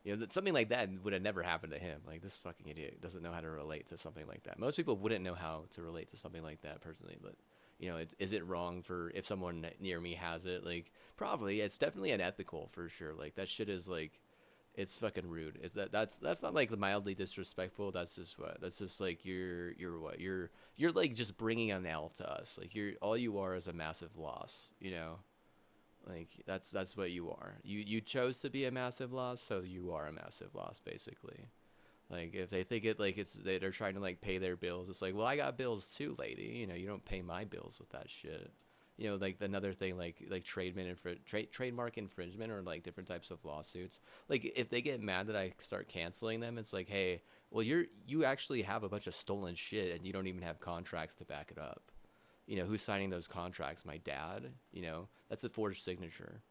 that something like that would have never happened to him. Like, this fucking idiot doesn't know how to relate to something like that. Most people wouldn't know how to relate to something like that personally, but is it wrong for if someone near me has it? Like, probably. It's definitely unethical for sure. Like, that shit is like, it's fucking rude. That's not like mildly disrespectful. That's just what. That's just like you're what you're like just bringing an L to us. Like, all you are is a massive loss. Like, that's what you are. You chose to be a massive loss, so you are a massive loss basically. Like, if they think it like they're trying to like pay their bills, it's like, well, I got bills too, lady. You don't pay my bills with that shit. Like another thing, like trademark infringement, or like different types of lawsuits. Like, if they get mad that I start canceling them, it's like, hey, well, you actually have a bunch of stolen shit and you don't even have contracts to back it up. Who's signing those contracts? My dad. That's a forged signature.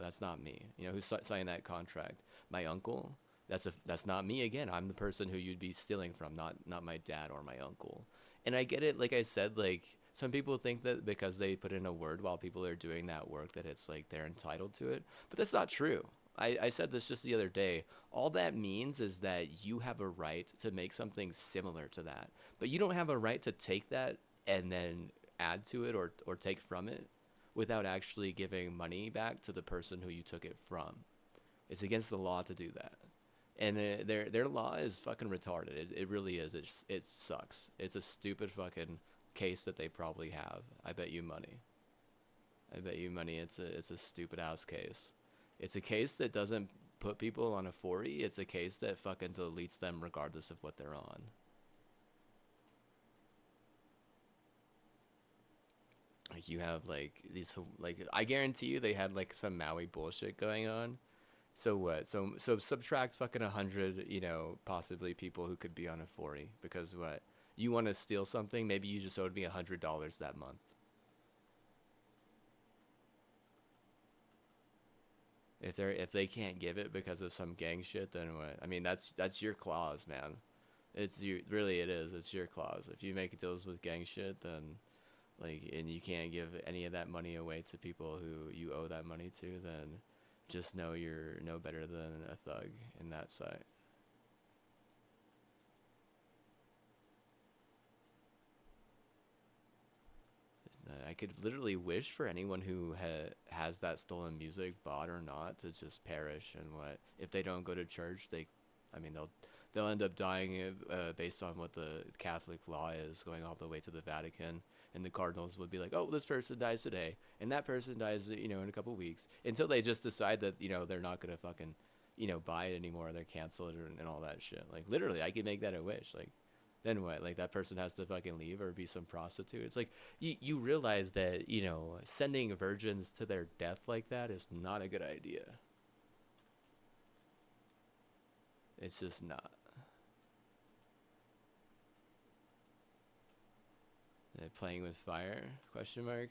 That's not me. Who's signing that contract? My uncle. That's not me. Again, I'm the person who you'd be stealing from, not my dad or my uncle. And I get it. Like I said, like, some people think that because they put in a word while people are doing that work, that it's like they're entitled to it, but that's not true. I said this just the other day. All that means is that you have a right to make something similar to that, but you don't have a right to take that and then add to it, or take from it, without actually giving money back to the person who you took it from. It's against the law to do that. And their law is fucking retarded. It really is. It sucks. It's a stupid fucking case that they probably have. I bet you money. I bet you money it's a stupid ass case. It's a case that doesn't put people on a 40. It's a case that fucking deletes them regardless of what they're on. Like, you have like these, like, I guarantee you they had like some Maui bullshit going on. So what? So subtract fucking 100, possibly people who could be on a 40, because what? You want to steal something? Maybe you just owed me $100 that month. If they can't give it because of some gang shit, then what? I mean, that's your clause, man. Really it is. It's your clause. If you make deals with gang shit, then like, and you can't give any of that money away to people who you owe that money to, then just know you're no better than a thug in that site. I could literally wish for anyone who has that stolen music, bought or not, to just perish. And what if they don't go to church? I mean, they'll end up dying based on what the Catholic law is, going all the way to the Vatican. And the cardinals would be like, oh, this person dies today, and that person dies, in a couple weeks, until they just decide that they're not gonna fucking, buy it anymore. They're canceled, and all that shit. Like, literally, I could make that a wish. Like, then what? Like, that person has to fucking leave or be some prostitute. It's like, you realize that sending virgins to their death like that is not a good idea. It's just not. Playing with fire? Question mark.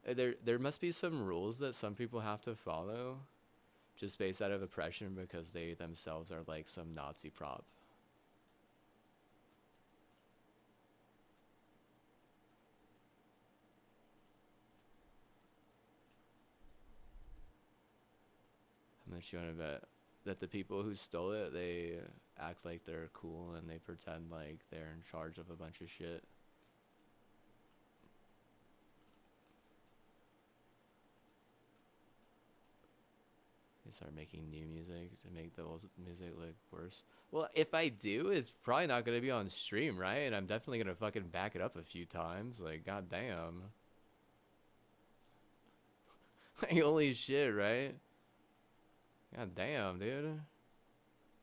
There must be some rules that some people have to follow, just based out of oppression, because they themselves are like some Nazi prop. How much you want to bet that the people who stole it, they act like they're cool and they pretend like they're in charge of a bunch of shit? They start making new music to make the old music look worse. Well, if I do, it's probably not gonna be on stream, right? And I'm definitely gonna fucking back it up a few times. Like, goddamn. Like, holy shit, right? God damn, dude.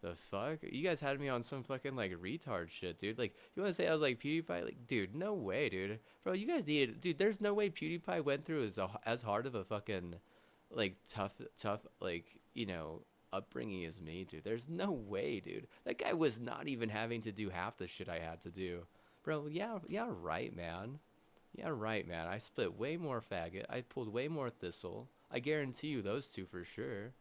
The fuck? You guys had me on some fucking like retard shit, dude. Like, you wanna say I was like PewDiePie? Like, dude, no way, dude. Bro, you guys needed, dude. There's no way PewDiePie went through as hard of a fucking like tough like upbringing as me, dude. There's no way, dude. That guy was not even having to do half the shit I had to do, bro. Yeah, right, man. Yeah, right, man. I split way more faggot. I pulled way more thistle. I guarantee you those two for sure.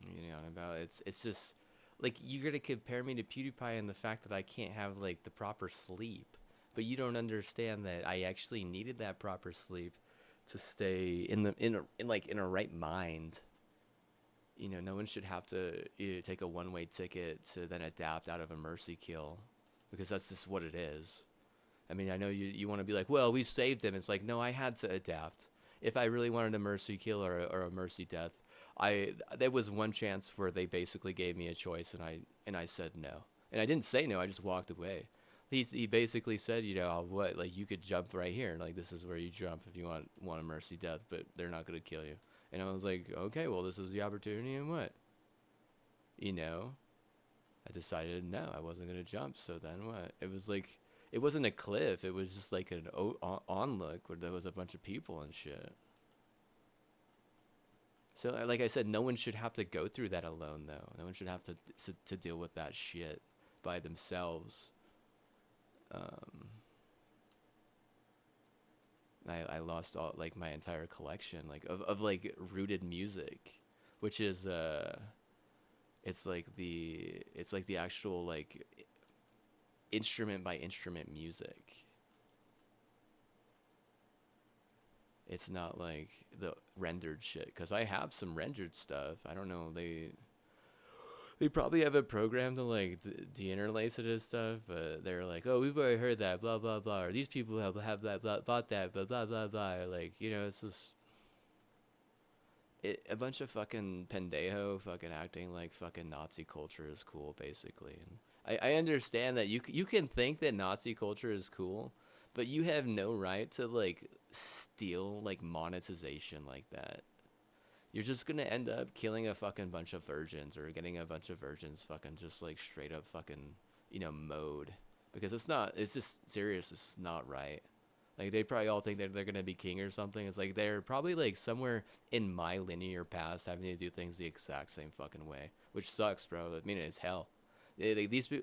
You know about it's just like you're gonna compare me to PewDiePie and the fact that I can't have like the proper sleep, but you don't understand that I actually needed that proper sleep to stay in a right mind. No one should have to take a one-way ticket to then adapt out of a mercy kill, because that's just what it is. I mean, I know you want to be like, well, we saved him. It's like, no, I had to adapt. If I really wanted a mercy kill or a mercy death, there was one chance where they basically gave me a choice, and I said no. And I didn't say no. I just walked away. He basically said, what, like, you could jump right here. Like, this is where you jump if you want a mercy death, but they're not gonna kill you. And I was like, okay, well, this is the opportunity, and what? You know, I decided no, I wasn't gonna jump. So then what? It was like, it wasn't a cliff. It was just like an on look where there was a bunch of people and shit. So like I said, no one should have to go through that alone, though. No one should have to deal with that shit by themselves. Um, I lost all like my entire collection like of like rooted music, which is it's like the actual like instrument by instrument music. It's not like the rendered shit, because I have some rendered stuff. I don't know, they probably have a program to like de-interlace it and stuff, but they're like, oh, we've already heard that, blah blah blah, or these people have that blah, bought that, blah blah blah blah. Like, it's just a bunch of fucking pendejo fucking acting like fucking Nazi culture is cool, basically. And I understand that you can think that Nazi culture is cool, but you have no right to like steal like monetization like that. You're just gonna end up killing a fucking bunch of virgins, or getting a bunch of virgins fucking just like straight up fucking mowed, because it's just serious. It's not right. Like, they probably all think that they're gonna be king or something. It's like they're probably like somewhere in my linear past having to do things the exact same fucking way, which sucks, bro. I mean, it's hell.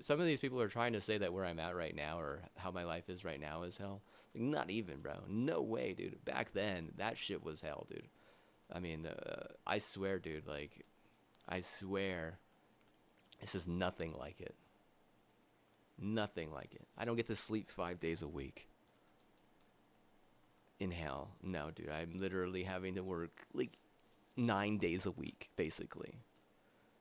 Some of these people are trying to say that where I'm at right now, or how my life is right now, is hell. Like, not even, bro. No way, dude. Back then, that shit was hell, dude. I mean, I swear, dude. Like, I swear, this is nothing like it. Nothing like it. I don't get to sleep 5 days a week. In hell, no, dude. I'm literally having to work like 9 days a week, basically.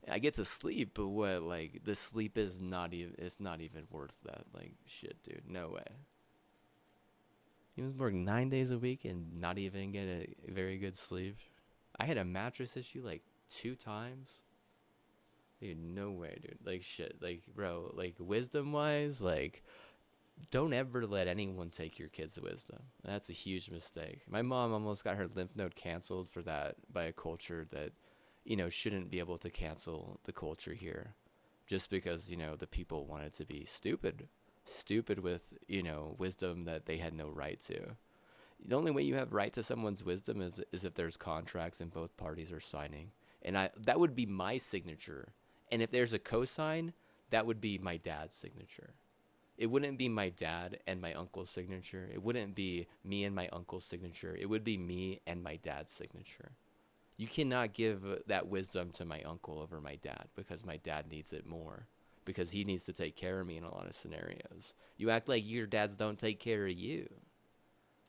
I get to sleep, but what? Like, the sleep is not even. It's not even worth that. Like, shit, dude. No way. You was work 9 days a week and not even get a very good sleep. I had a mattress issue like 2 times. Dude, no way, dude. Like, shit. Like, bro. Like, wisdom wise, like, don't ever let anyone take your kids' wisdom. That's a huge mistake. My mom almost got her lymph node canceled for that by a culture that, shouldn't be able to cancel the culture here, just because, the people wanted to be stupid. Stupid with, wisdom that they had no right to. The only way you have right to someone's wisdom is if there's contracts and both parties are signing. And that would be my signature. And if there's a cosign, that would be my dad's signature. It wouldn't be my dad and my uncle's signature. It wouldn't be me and my uncle's signature. It would be me and my dad's signature. You cannot give that wisdom to my uncle over my dad, because my dad needs it more, because he needs to take care of me in a lot of scenarios. You act like your dads don't take care of you.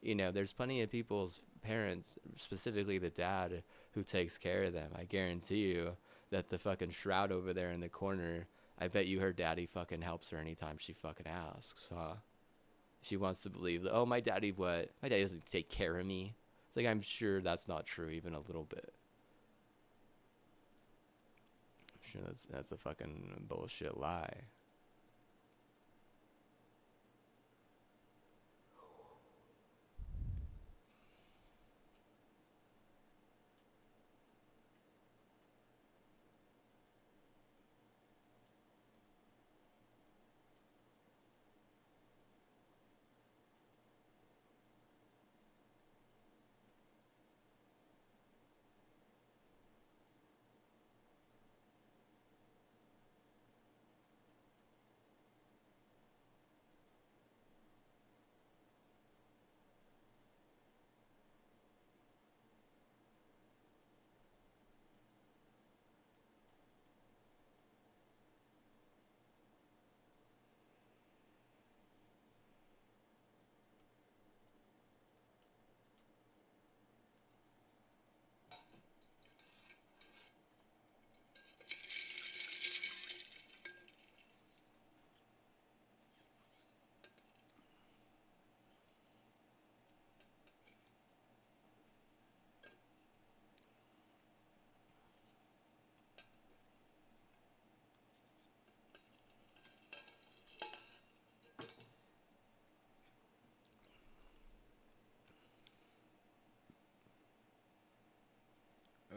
There's plenty of people's parents, specifically the dad, who takes care of them. I guarantee you that the fucking shroud over there in the corner, I bet you her daddy fucking helps her anytime she fucking asks, huh? she wants to believe that, oh, my daddy, what? My daddy doesn't take care of me. It's like, I'm sure that's not true even a little bit. I'm sure that's a fucking bullshit lie.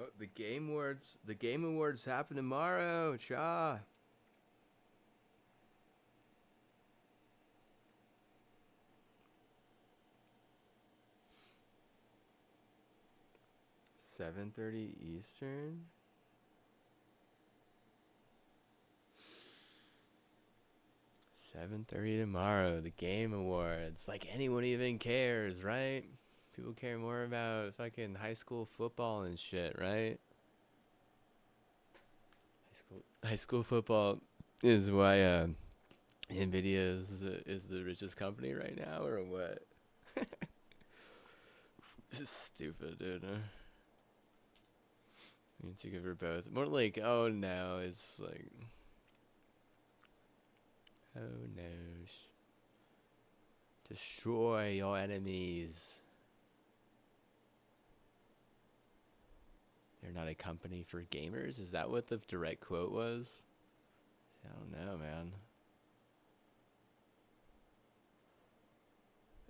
Oh, the Game Awards happen tomorrow, cha. 7:30 Eastern. 7:30 tomorrow. The Game Awards. Like anyone even cares, right? People care more about fucking high school football and shit, right? High school football is why Nvidia is the richest company right now, or what? This is stupid, dude. You need to give her both. More like, oh no, it's like, oh no. Destroy your enemies. They're not a company for gamers? Is that what the direct quote was? I don't know, man.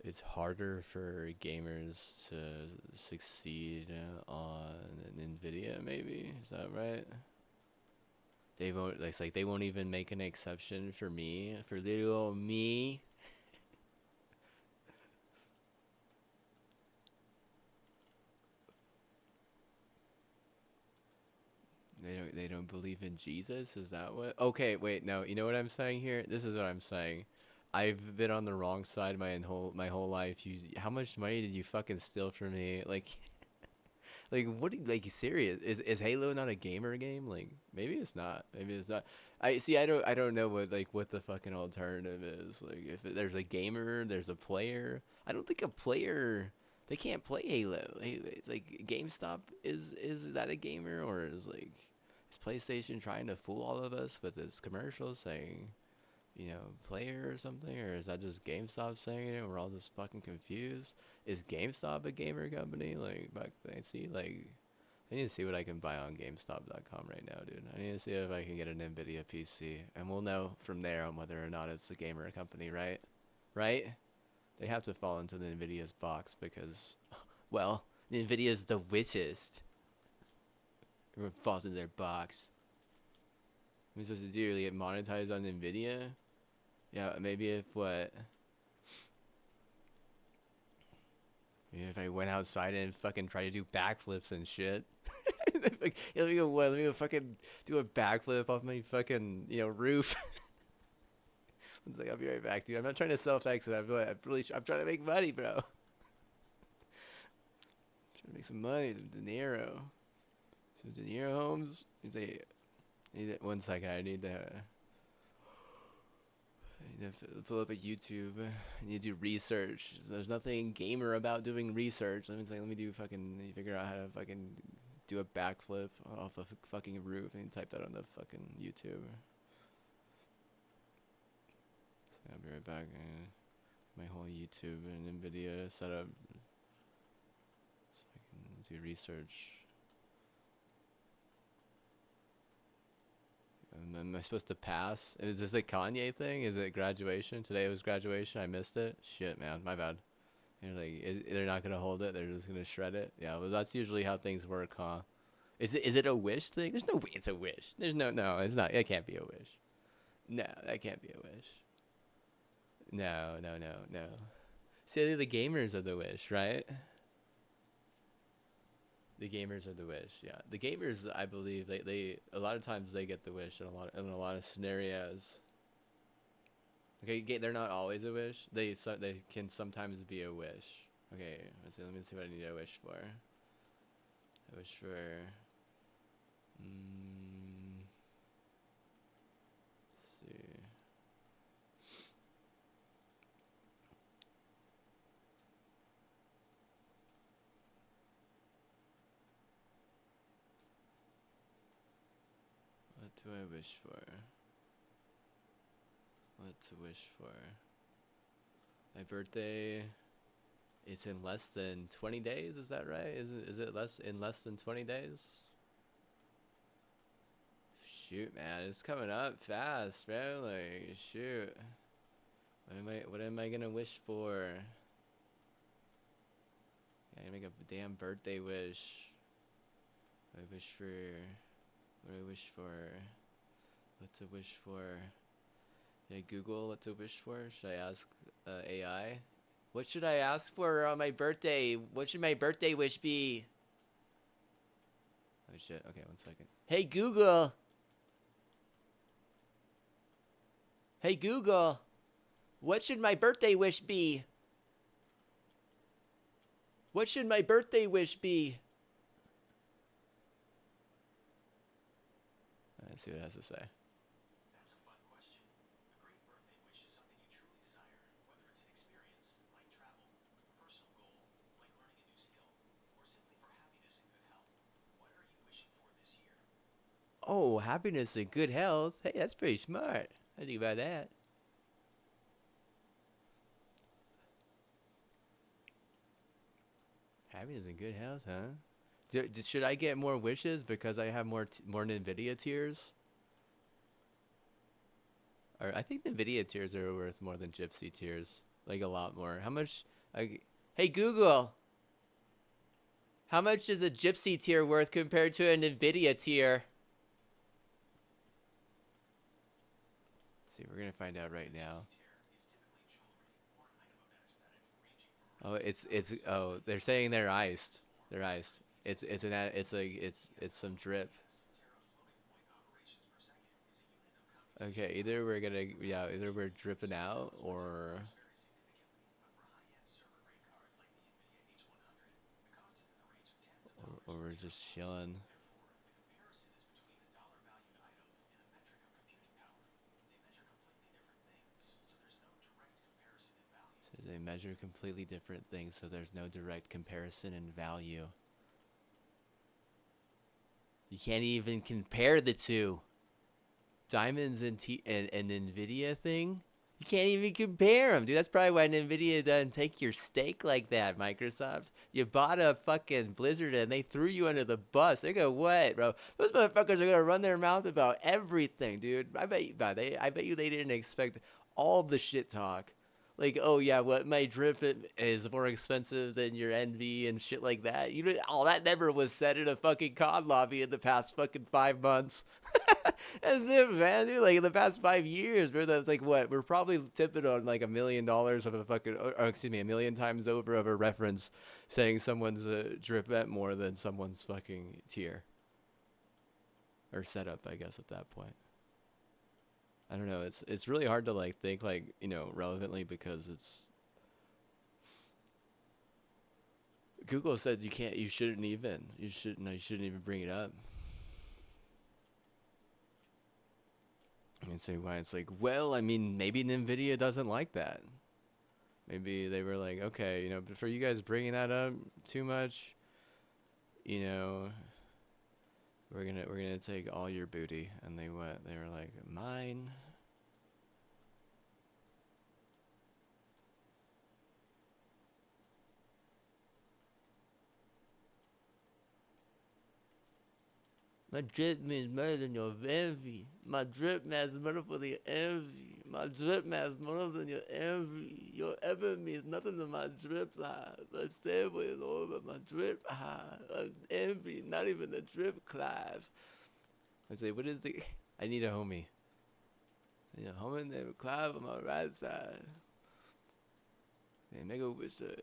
It's harder for gamers to succeed on Nvidia, maybe? Is that right? They won't. It's like they won't even make an exception for me, for little me. They don't believe in Jesus. Is that what? Okay, wait. No, you know what I'm saying here. This is what I'm saying. I've been on the wrong side my whole life. How much money did you fucking steal from me? Like what? Like serious? Is Halo not a gamer game? Like maybe it's not. Maybe it's not. I see. I don't know what the fucking alternative is. Like if there's a gamer, there's a player. I don't think a player. They can't play Halo. It's like GameStop is that a gamer, or is PlayStation trying to fool all of us with its commercials saying, player or something, or is that just GameStop saying it and we're all just fucking confused? Is GameStop a gamer company? Like, back I see, like, I need to see what I can buy on GameStop.com right now, dude. I need to see if I can get an Nvidia PC, and we'll know from there on whether or not it's a gamer company, right? Right? They have to fall into the Nvidia's box because, well, Nvidia's the richest. Everyone falls in their box. What am I supposed to do? Get monetized on Nvidia? Yeah, maybe if I went outside and fucking tried to do backflips and shit. Like, yeah, let me go fucking do a backflip off my fucking, roof. It's like, I'll be right back, dude. I'm not trying to self-exit. I'm trying to make money, bro. I'm trying to make some money, some De Niro. Some De Niro homes. One second, I need to pull up a YouTube. I need to do research. There's nothing gamer about doing research. Let me do fucking figure out how to fucking do a backflip off a fucking roof and type that on the fucking YouTube. So I'll be right back. my whole YouTube and NVIDIA setup so I can do research. Am I supposed to pass? Is this a Kanye thing? Is it graduation? Today was graduation. I missed it. Shit, man, my bad. You're like, they're not gonna hold it. They're just gonna shred it. Yeah, well, that's usually how things work, huh? Is it a wish thing? There's no way it's a wish. There's no, it's not. It can't be a wish. No, that can't be a wish. No. See, the gamers are the wish, right? The gamers are the wish. Yeah, the gamers, I believe, they a lot of times they get the wish in a lot of scenarios. Okay, they're not always a wish. They can sometimes be a wish. Okay, let me see what I need to wish for. I wish for. Let's see. What do I wish for? What to wish for? My birthday is in less than 20 days, is that right? Is it less than 20 days? Shoot, man, it's coming up fast, bro. Like, shoot. What am I gonna wish for? Yeah, I make a damn birthday wish. What do I wish for? What to wish for? Did I Google what to wish for? Should I ask AI? What should I ask for on my birthday? What should my birthday wish be? Oh shit, okay, 1 second. Hey Google! Hey Google! What should my birthday wish be? What should my birthday wish be? Let's see what it has to say. That's a fun question. A great birthday wish is something you truly desire, whether it's an experience, like travel, a personal goal, like learning a new skill, or simply for happiness and good health. What are you wishing for this year? Oh, happiness and good health. Hey, that's pretty smart. I think about that. Happiness and good health, huh? Should I get more wishes because I have more NVIDIA tiers? Or I think NVIDIA tiers are worth more than Gypsy tiers, like a lot more. How much? Hey Google, how much is a Gypsy tier worth compared to an NVIDIA tier? See, we're gonna find out right now. Oh, they're saying they're iced. They're iced. It's some drip. Okay, either we're dripping out or we're just chilling. So they measure completely different things, so there's no direct comparison in value. You can't even compare the two. Diamonds and NVIDIA thing? You can't even compare them, dude. That's probably why NVIDIA doesn't take your stake like that, Microsoft. You bought a fucking Blizzard and they threw you under the bus. They're gonna what, bro? Those motherfuckers are gonna run their mouth about everything, dude. I bet you they didn't expect all the shit talk. Like, oh yeah, what my drip is more expensive than your NV and shit like that. All that never was said in a fucking COD lobby in the past fucking 5 months. As if, man, dude, like in the past 5 years, bro, that's like what? We're probably tipping on like $1 million of a fucking, or excuse me, 1 million times over of a reference saying someone's drip at more than someone's fucking tier. Or setup, I guess, at that point. I don't know. It's really hard to like think like, relevantly because it's Google said you shouldn't even bring it up. And say why it's like, well, I mean, maybe NVIDIA doesn't like that. Maybe they were like, okay, but for you guys bringing that up too much, we're gonna take all your booty. And they were like, mine. My drip means more than your envy. My drip matters more for the envy. My drip matters more than your envy. Your ever means nothing to my drip high. But stay away, Lord, but my drip high. Envy, not even the drip Clive. I say, what is the... I need a homie. I need a homie named Clive on my right side. They make a wish to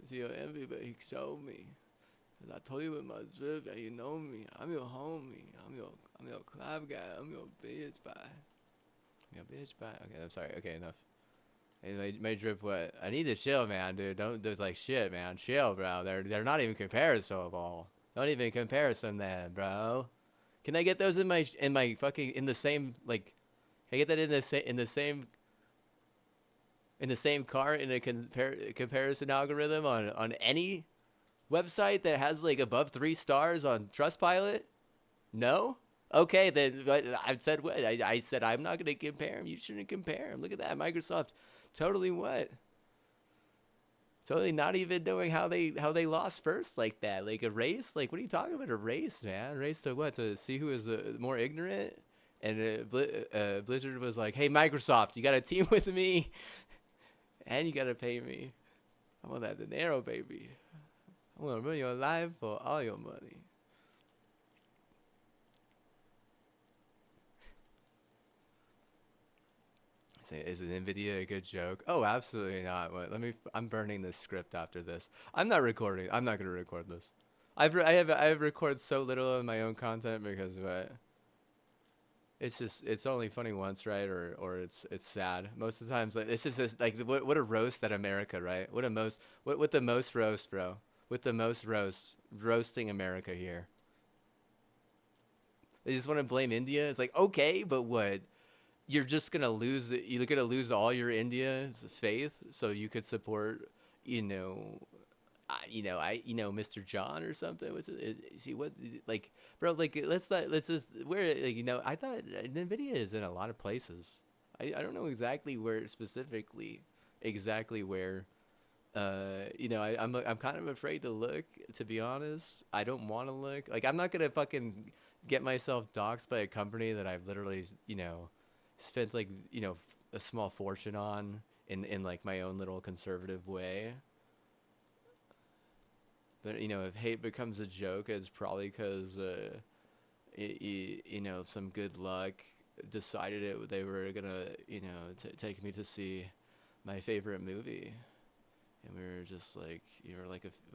your envy, but he showed me. Cause I told you with my drip that you know me. I'm your homie. I'm your club guy. I'm your bitch bye. Your bitch bye. Okay, I'm sorry. Okay, enough. Hey, my drip what? I need to chill, man, dude. Don't there's like shit, man. Chill, bro. They're not even comparable. Don't even comparison then, bro. Can I get those in my fucking in the same like? Can I get that in the same car in a comparison algorithm on any website that has like above 3 stars on Trustpilot? No? Okay, then I said what? I said I'm not gonna compare them. You shouldn't compare them. Look at that, Microsoft. Totally what? Totally not even knowing how they lost first like that. Like a race? Like what are you talking about? A race, man? A race to what? To see who is more ignorant? And Blizzard was like, "Hey, Microsoft, you got to team with me, and you got to pay me. I want that dinero, baby. I want to ruin your life for all your money." Say, is it Nvidia a good joke? Oh, absolutely not. What? Let me. I'm burning this script after this. I'm not recording. I'm not gonna record this. I have recorded so little of my own content because what? It's just it's only funny once, right? Or it's sad. Most of the times, like it's just this, like what a roast at America, right? What the most roast, bro? With the most roasting America here. They just want to blame India. It's like okay, but what? You're just gonna lose. You're gonna lose all your India's faith, so you could support, you know, Mr. John or something. What's it? See what like, bro? Like, let's just where like I thought Nvidia is in a lot of places. I don't know exactly where. I'm kind of afraid to look. To be honest, I don't want to look. Like, I'm not gonna fucking get myself doxxed by a company that I've literally spent like a small fortune on in like my own little conservative way. But if hate becomes a joke, it's probably because some good luck decided they were gonna take me to see my favorite movie, and we were just like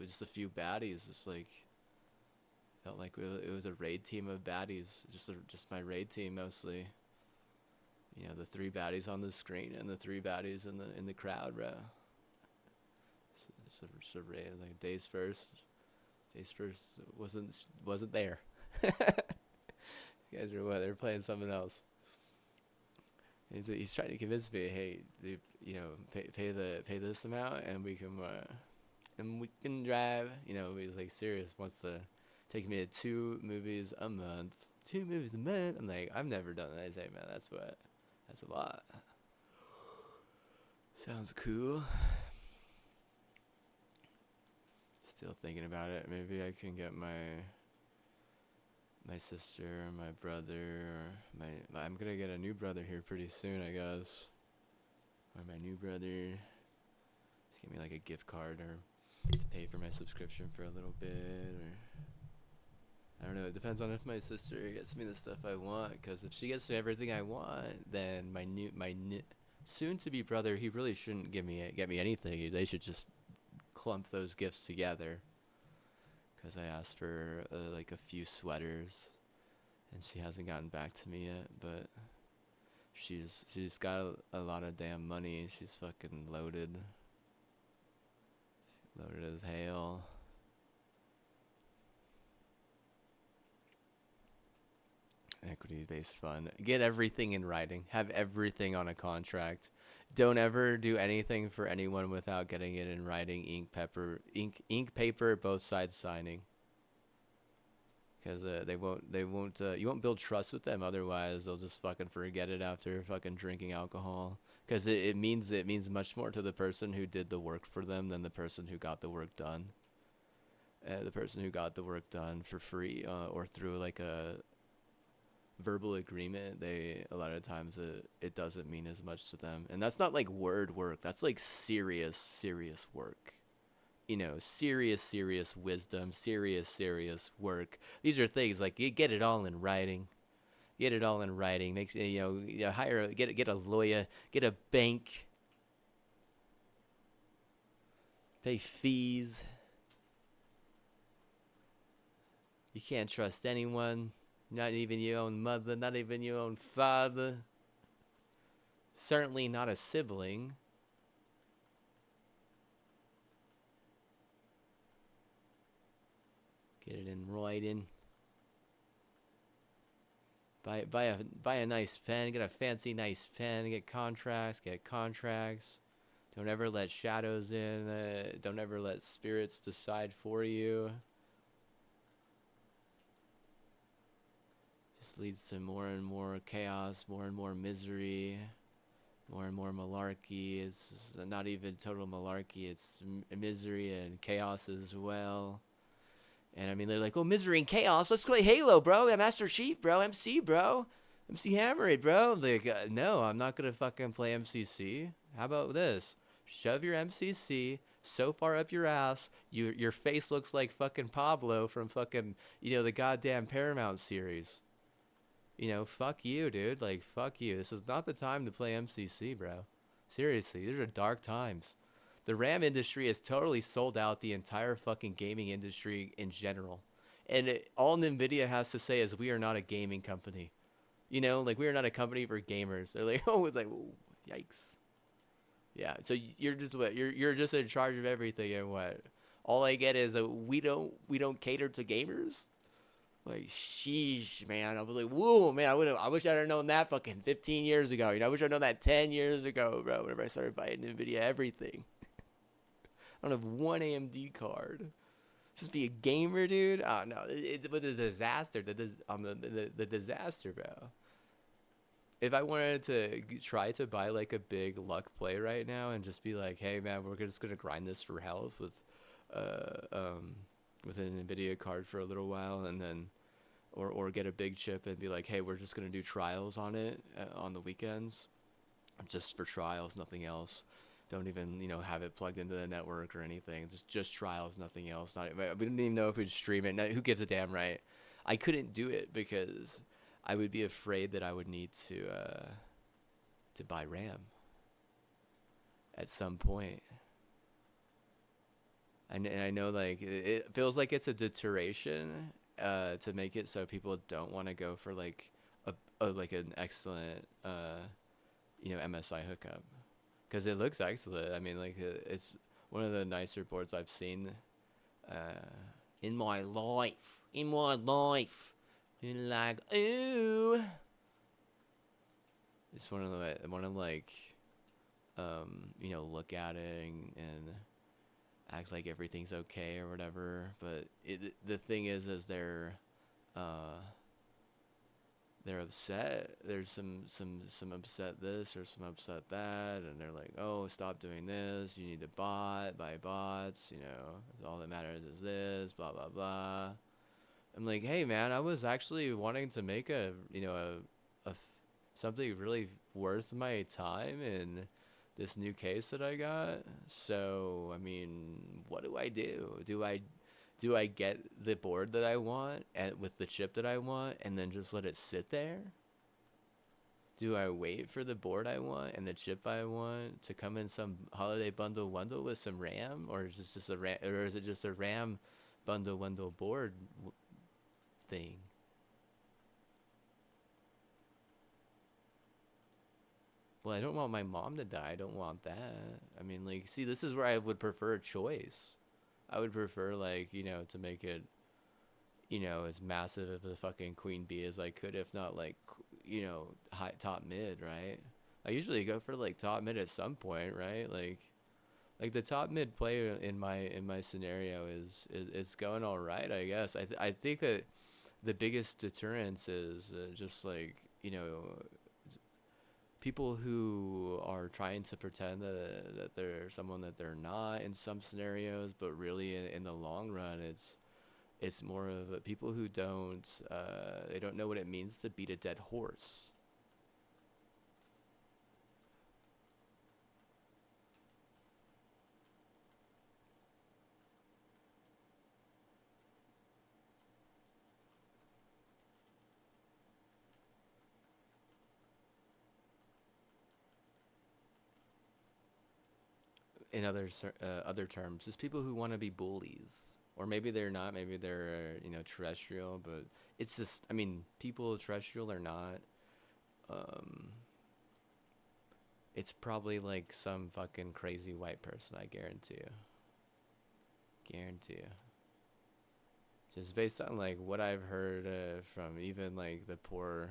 just a few baddies, just like felt like it was a raid team of baddies, just my raid team mostly. The 3 baddies on the screen and the 3 baddies in the crowd, bro. So raid like days first wasn't there. These guys are what? They're playing something else. He's trying to convince me, hey, dude, pay this amount and we can drive. He's like serious, wants to take me to 2 movies a month. 2 movies a month. I'm like, I've never done that. I say, man, that's a lot. Sounds cool. Still thinking about it. Maybe I can get my sister, or my brother, or I'm gonna get a new brother here pretty soon, I guess. Or my new brother. Just give me like a gift card or to pay for my subscription for a little bit, or I don't know. It depends on if my sister gets me the stuff I want. Because if she gets me everything I want, then my soon-to-be brother, he really shouldn't get me anything. They should just clump those gifts together. Because I asked for like a few sweaters, and she hasn't gotten back to me yet. But she's got a lot of damn money. She's fucking loaded. Loaded as hell. Equity-based fund. Get everything in writing. Have everything on a contract. Don't ever do anything for anyone without getting it in writing. Ink paper, both sides signing. Because they won't. You won't build trust with them. Otherwise, they'll just fucking forget it after fucking drinking alcohol. Because it means much more to the person who did the work for them than the person who got the work done. The person who got the work done for free or through like a verbal agreement, they a lot of times it doesn't mean as much to them. And that's not like word work. That's like serious work. You know, serious wisdom, serious work. These are things like you get it all in writing. Get it all in writing. Makes hire get a lawyer, get a bank, pay fees. You can't trust anyone, not even your own mother, not even your own father. Certainly not a sibling. Get it in writing. Buy a nice pen. Get a fancy nice pen. Get contracts. Get contracts. Don't ever let shadows in. Don't ever let spirits decide for you. Just leads to more and more chaos, more and more misery, more and more malarkey. It's not even total malarkey. It's misery and chaos as well. And I mean, they're like, oh, misery and chaos. Let's play Halo, bro. Yeah, Master Chief, bro. MC, bro. MC Hammer it, bro. Like, no, I'm not gonna fucking play MCC. How about this? Shove your MCC so far up your ass, your face looks like fucking Pablo from fucking the goddamn Paramount series. Fuck you, dude. Like, fuck you. This is not the time to play MCC, bro. Seriously, these are dark times. The RAM industry has totally sold out the entire fucking gaming industry in general. And all NVIDIA has to say is we are not a gaming company. Like we are not a company for gamers. They're like, oh, it's like, whoa, yikes. Yeah, so you're just what? You're just in charge of everything and what? All I get is we don't cater to gamers. Like, sheesh, man. I was like, whoa, man. I wish I'd have known that fucking 15 years ago. I wish I'd known that 10 years ago, bro. Whenever I started buying NVIDIA, everything. I don't have one AMD card. Just be a gamer, dude. Oh no, it was a disaster. The disaster, bro. If I wanted to try to buy like a big luck play right now and just be like, hey man, we're just gonna grind this for health uh, um, with an Nvidia card for a little while, and then or get a big chip and be like, hey, we're just gonna do trials on it on the weekends, just for trials, nothing else. Don't even have it plugged into the network or anything. Just trials, nothing else. Not we didn't even know if we'd stream it. Who gives a damn, right? I couldn't do it because I would be afraid that I would need to buy RAM at some point. And I know like it feels like it's a deterioration to make it so people don't want to go for like like an excellent MSI hookup, because it looks excellent. I mean, like it's one of the nicer boards I've seen uh, in my life. In my life, and like, ooh, it's one of the one of like, look at it and act like everything's okay or whatever. But the thing is uh, they're upset. There's some upset this or some upset that, and they're like, oh, stop doing this. You need to buy bots. All that matters is this. Blah blah blah. I'm like, hey man, I was actually wanting to make something really worth my time in this new case that I got. So I mean, what do I do? Do I get the board that I want and with the chip that I want and then just let it sit there? Do I wait for the board I want and the chip I want to come in some holiday bundle with some RAM, or is it just a RAM bundle board thing? Well, I don't want my mom to die. I don't want that. I mean, like, see, this is where I would prefer a choice. I would prefer, like, to make it, as massive of a fucking queen bee as I could, if not, like, high top mid, right? I usually go for like top mid at some point, right? Like the top mid player in my scenario is going all right, I guess. I think that the biggest deterrence is just like people who are trying to pretend that they're someone that they're not in some scenarios, but really in the long run, It's more of people who they don't know what it means to beat a dead horse. In other terms, just people who want to be bullies, or maybe they're not. Maybe they're terrestrial, but it's just I mean, people terrestrial or not, um, it's probably like some fucking crazy white person. I guarantee you, guarantee you. Just based on like what I've heard from even like the poor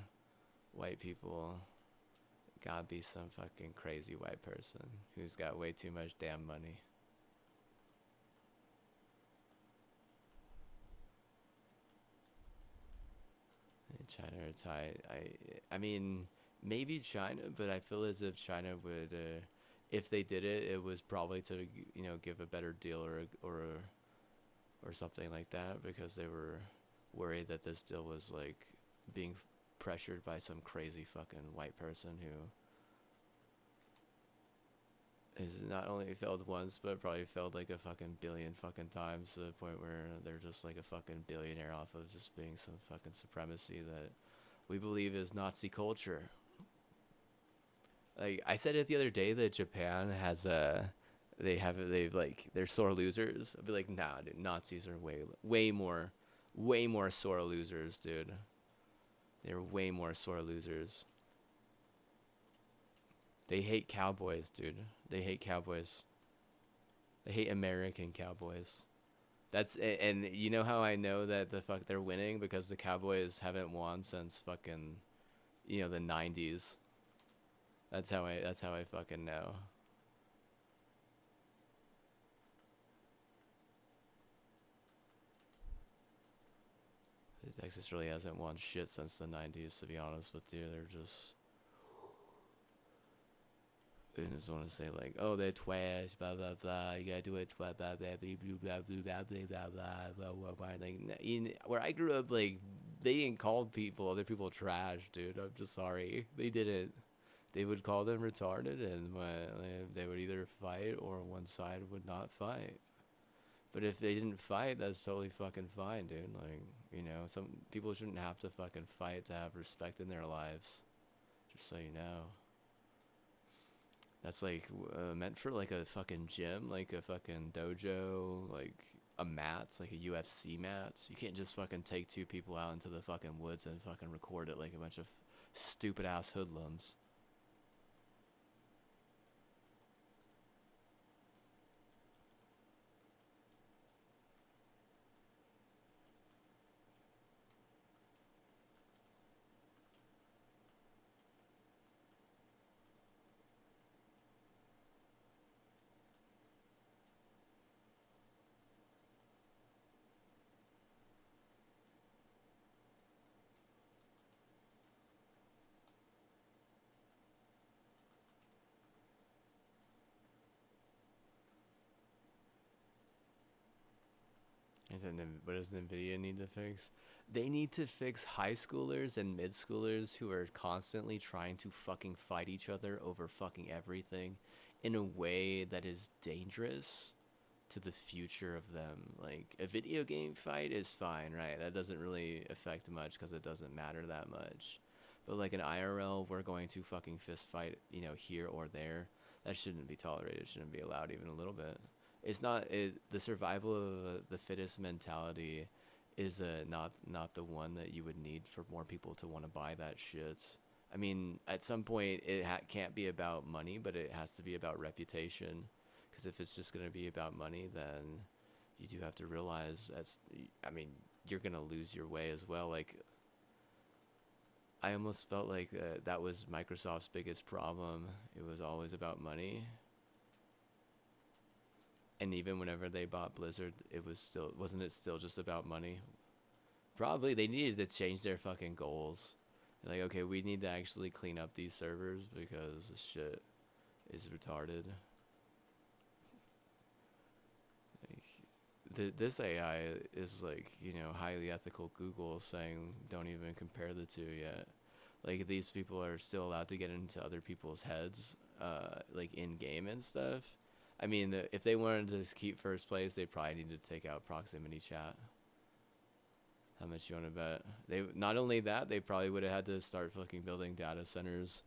white people, gotta be some fucking crazy white person who's got way too much damn money. China or Thai. I mean, maybe China, but I feel as if China would, if they did it, it was probably to give a better deal or something like that because they were worried that this deal was like being pressured by some crazy fucking white person who has not only failed once but probably failed like a fucking billion fucking times to the point where they're just like a fucking billionaire off of just being some fucking supremacy that we believe is Nazi culture. Like I said it the other day that Japan has they've like they're sore losers. I'd be like, nah, dude, Nazis are way more sore losers, dude. They're way more sore losers. They hate cowboys, dude. They hate cowboys. They hate American cowboys. And you know how I know that the fuck they're winning because the Cowboys haven't won since fucking the 90s. That's how I fucking know. Texas really hasn't won shit since the 90s, to be honest with you. They just want to say like, oh, they're trash, blah blah blah. You gotta do it, blah blah blah blah blah blah blah blah blah blah blah blah. Like where I grew up, like they didn't call other people trash, dude. I'm just sorry, they didn't. They would call them retarded, and they would either fight or one side would not fight. But if they didn't fight, that's totally fucking fine, dude. Like, some people shouldn't have to fucking fight to have respect in their lives. Just so you know. That's like meant for like a fucking gym, like a fucking dojo, like a mat, like a UFC mat. You can't just fucking take two people out into the fucking woods and fucking record it like a bunch of stupid ass hoodlums. What does NVIDIA need to fix? They need to fix high schoolers and mid schoolers who are constantly trying to fucking fight each other over fucking everything in a way that is dangerous to the future of them. Like, a video game fight is fine, right? That doesn't really affect much because it doesn't matter that much. But, like, an IRL, we're going to fucking fist fight, here or there. That shouldn't be tolerated. It shouldn't be allowed even a little bit. It's not the survival of the fittest mentality is not the one that you would need for more people to want to buy that shit. I mean, at some point it can't be about money, but it has to be about reputation. Because if it's just gonna be about money, then you do have to realize I mean, you're gonna lose your way as well. Like, I almost felt like that was Microsoft's biggest problem. It was always about money, and even whenever they bought Blizzard, wasn't it still just about money? Probably they needed to change their fucking goals. Like, okay, we need to actually clean up these servers because this shit is retarded. Like, this AI is like, highly ethical Google saying don't even compare the two yet. Like these people are still allowed to get into other people's heads, like in game and stuff. I mean, if they wanted to keep first place, they probably need to take out proximity chat. How much you want to bet? They not only that, they probably would have had to start fucking building data centers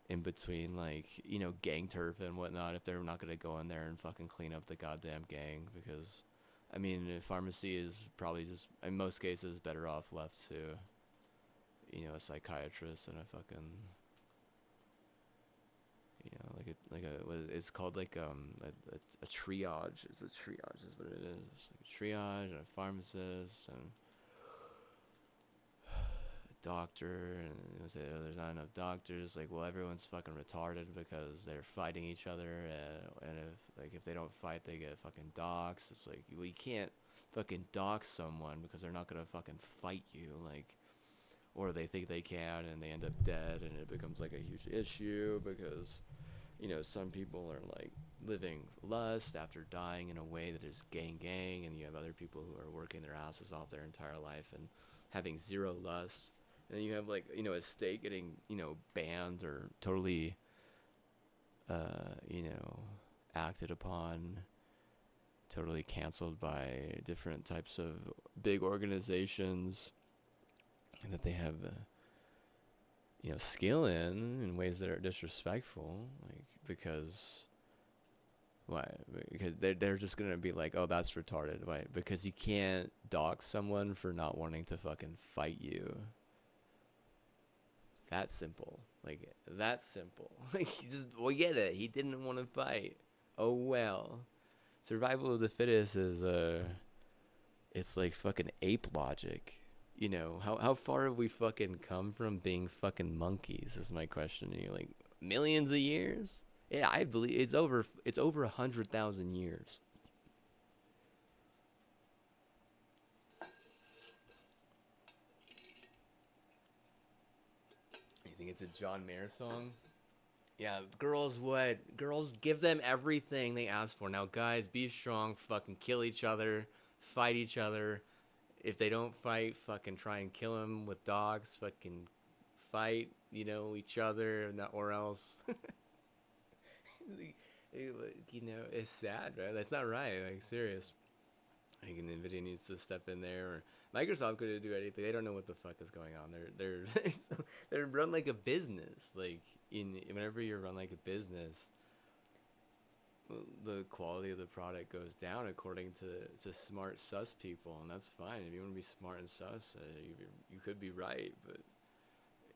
in between, like, gang turf and whatnot, if they're not gonna go in there and fucking clean up the goddamn gang. Because, I mean, pharmacy is probably just in most cases better off left to, a psychiatrist and a fucking, it's called like a triage. It's a triage is what it is. Like a triage and a pharmacist and doctor, and say, oh, there's not enough doctors. Like, well, everyone's fucking retarded because they're fighting each other, and if they don't fight, they get fucking doxxed. It's like, well, you can't fucking dox someone because they're not gonna fucking fight you, like, or they think they can and they end up dead, and it becomes like a huge issue because some people are like living lust after dying in a way that is gang, and you have other people who are working their asses off their entire life and having zero lust. And then you have like, a state getting, banned or totally, you know, acted upon, totally canceled by different types of big organizations that they have, skill in ways that are disrespectful, like, because why? Because they're just gonna be like, oh, that's retarded. Why? Because you can't dox someone for not wanting to fucking fight you. That simple. Like, that simple. Like, you just, well, get it. He didn't want to fight. Oh well. Survival of the fittest is it's like fucking ape logic. How far have we fucking come from being fucking monkeys? Is my question to you. Like, millions of years? Yeah, I believe it's over 100,000 years. You think it's a John Mayer song? Yeah, girls what? Girls, give them everything they ask for. Now, guys, be strong. Fucking kill each other. Fight each other. If they don't fight, fucking try and kill them with dogs. Fucking fight, each other, or else. It's sad, right? That's not right. Like, serious. I think Nvidia needs to step in there, or Microsoft couldn't do anything. They don't know what the fuck is going on. They're run like a business. Like, whenever you're run like a business, the quality of the product goes down according to smart sus people, and that's fine. If you want to be smart and sus, you could be right, but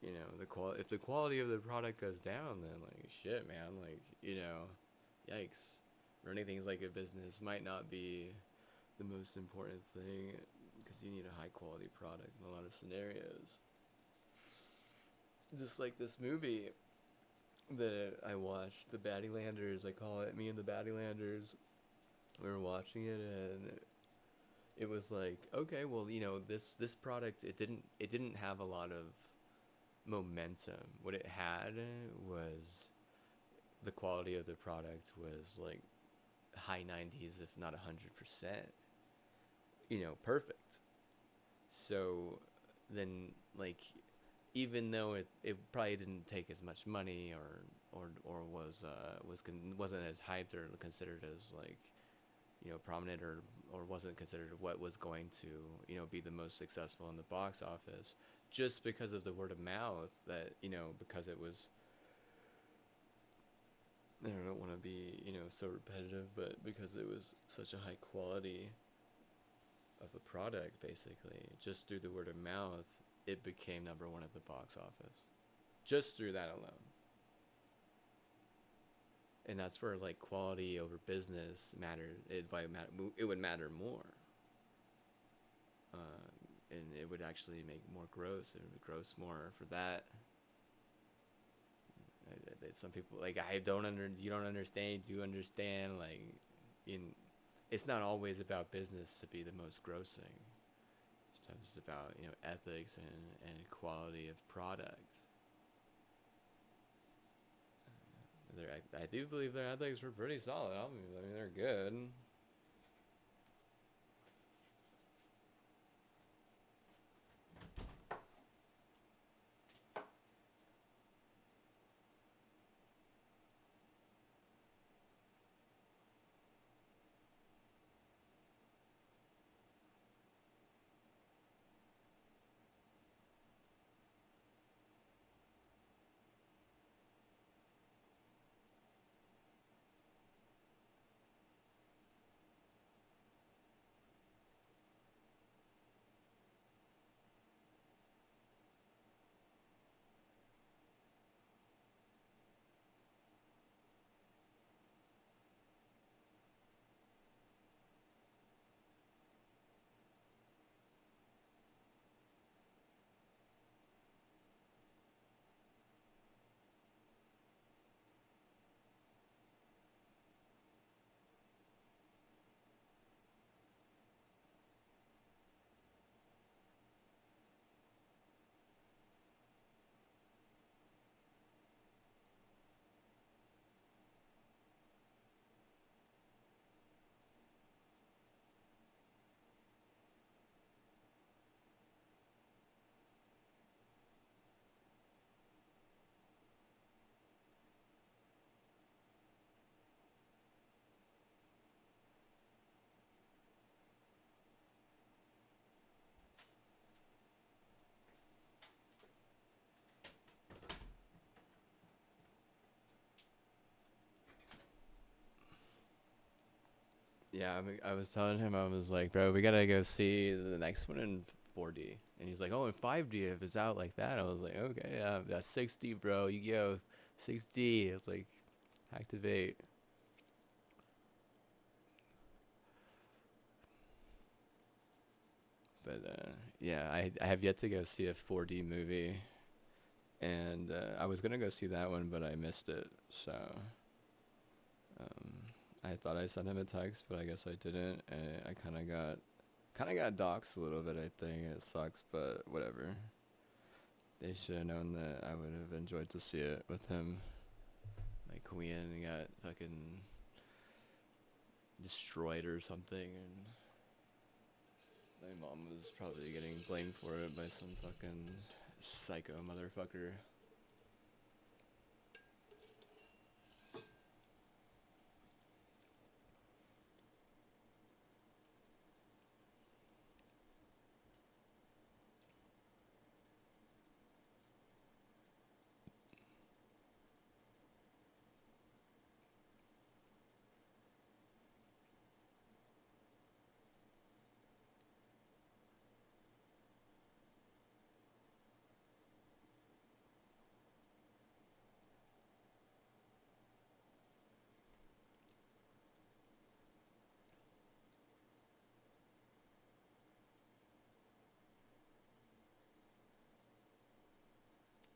if the quality of the product goes down, then like shit, man, like yikes. Running things like a business might not be the most important thing because you need a high quality product in a lot of scenarios. Just like this movie that I watched, The Baddylanders, I call it. Me and the Baddylanders. We were watching it, and it was like, okay, well, this product, it didn't have a lot of momentum. What it had was the quality of the product was like high 90s, if not 100%. Perfect. So then, like, even though it probably didn't take as much money, or wasn't as hyped or considered as like prominent, or wasn't considered what was going to be the most successful in the box office, just because of the word of mouth, that because it was, I don't want to be so repetitive, but because it was such a high quality of a product, basically, just through the word of mouth, it became number one at the box office, just through that alone. And that's where like quality over business mattered. It would matter more, and it would actually make more gross. It would gross more for that. Some people, like, you don't understand. You understand, like, in it's not always about business to be the most grossing. Sometimes it's about ethics and quality of product. I do believe their ethics were pretty solid. I mean, they're good. Yeah, I was telling him, I was like, bro, we gotta go see the next one in 4D, and he's like, oh, in 5D if it's out like that. I was like, okay, yeah, that's 6D, bro. You go 6D. It's like activate. But yeah, I have yet to go see a 4D movie, and I was gonna go see that one, but I missed it. So um, I thought I sent him a text, but I guess I didn't, and I kind of got doxxed a little bit. I think it sucks, but whatever. They should have known that I would have enjoyed to see it with him. My queen got fucking destroyed or something, and my mom was probably getting blamed for it by some fucking psycho motherfucker.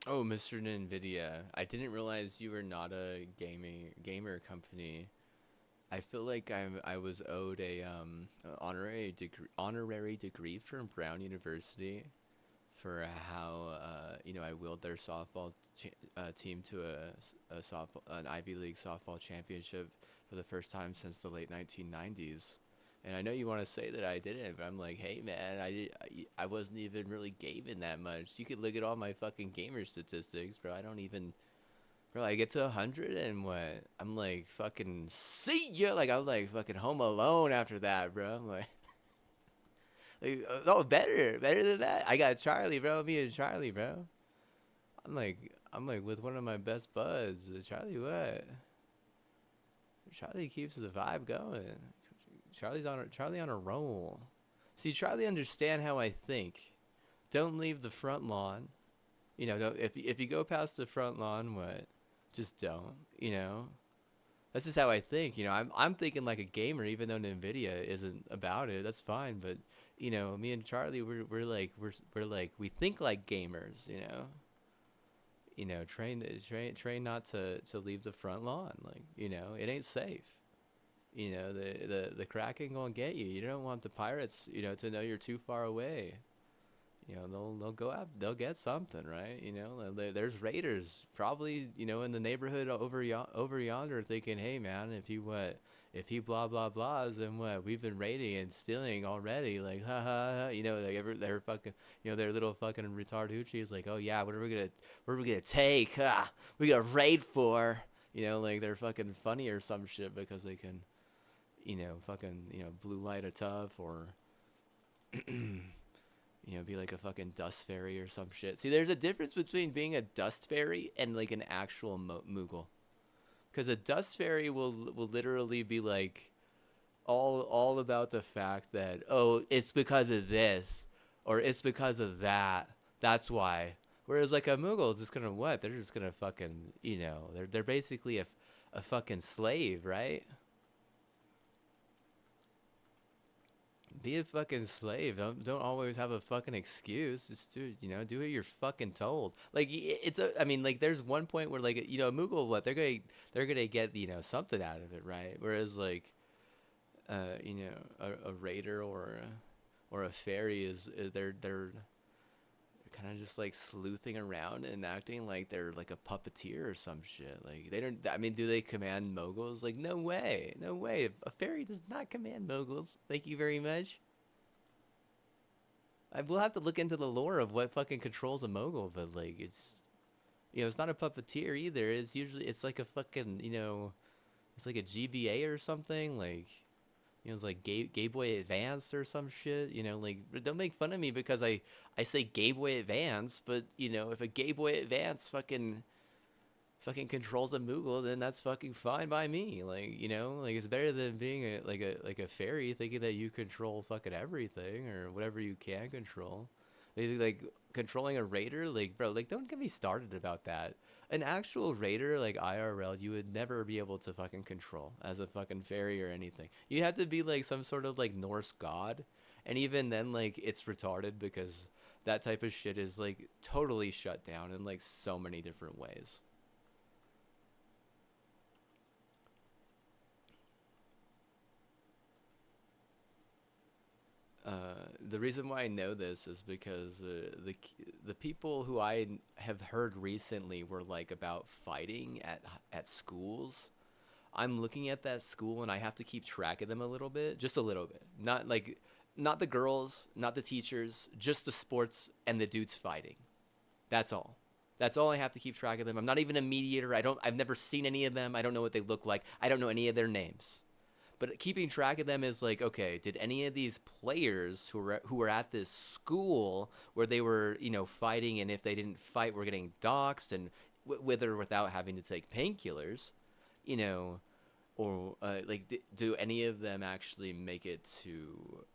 Oh, Mr. Nvidia, I didn't realize you were not a gaming gamer company. I feel like I was owed a honorary degree from Brown University for how I willed their softball team to an Ivy League softball championship for the first time since the late 1990s. And I know you want to say that I didn't, but I'm like, hey man, I wasn't even really gaming that much. You could look at all my fucking gamer statistics, bro. I don't even, bro. I get to 100 and what? I'm like fucking see ya. Like I'm like fucking Home Alone after that, bro. I'm oh, better than that. I got Charlie, bro. Me and Charlie, bro. I'm like with one of my best buds. Charlie, what? Charlie keeps the vibe going. Charlie on a roll. See, Charlie understand how I think. Don't leave the front lawn. Don't, if you go past the front lawn, what? Just don't. That's just how I think. I'm thinking like a gamer, even though Nvidia isn't about it. That's fine, but me and Charlie, we're like we think like gamers. Train not to leave the front lawn. Like it ain't safe. The Kraken gonna get you. You don't want the pirates, to know you're too far away. They'll go out, they'll get something, right? There's raiders probably, in the neighborhood over yonder, thinking, hey man, if he blah blah blahs, then what? We've been raiding and stealing already, like ha ha ha. They're fucking, their little fucking retard hoochie is like, oh yeah, what are we gonna take? We got raid for. Like they're fucking funny or some shit because they can, fucking, blue light a tough or be like a fucking dust fairy or some shit. See, there's a difference between being a dust fairy and like an actual Moogle. Because a dust fairy will literally be like all about the fact that, oh, it's because of this or it's because of that. That's why. Whereas like a Moogle is just gonna what? They're just gonna fucking they're basically a fucking slave, right? Be a fucking slave. Don't always have a fucking excuse. Just do what you're fucking told. Like I mean, like there's one point where like Moogle, what they're gonna get something out of it, right? Whereas like a raider or a fairy is they're kind of just like sleuthing around and acting like they're like a puppeteer or some shit. Like they don't. I mean, do they command moguls? Like no way, no way. A fairy does not command moguls. Thank you very much. I will have to look into the lore of what fucking controls a mogul, but like it's not a puppeteer either. It's like a fucking it's like a GBA or something. Like it's like Game Boy Advance or some shit. Like don't make fun of me because I say Game Boy Advance, but if a Game Boy Advance fucking controls a Moogle, then that's fucking fine by me. Like, like it's better than being a fairy thinking that you control fucking everything or whatever you can control. Like controlling a raider, like bro, like don't get me started about that. An actual raider, like IRL, you would never be able to fucking control as a fucking fairy or anything. You have to be like some sort of like Norse god, and even then, like it's retarded because that type of shit is like totally shut down in like so many different ways. The reason why I know this is because the people who I have heard recently were like about fighting at schools. I'm looking at that school and I have to keep track of them a little bit, just a little bit. Not the girls, not the teachers, just the sports and the dudes fighting. That's all. That's all I have to keep track of them. I'm not even a mediator. I've never seen any of them. I don't know what they look like. I don't know any of their names. But keeping track of them is like, okay, did any of these players who were at this school where they were, fighting, and if they didn't fight, were getting doxxed, and with or without having to take painkillers, you know, or like, do any of them actually make it to,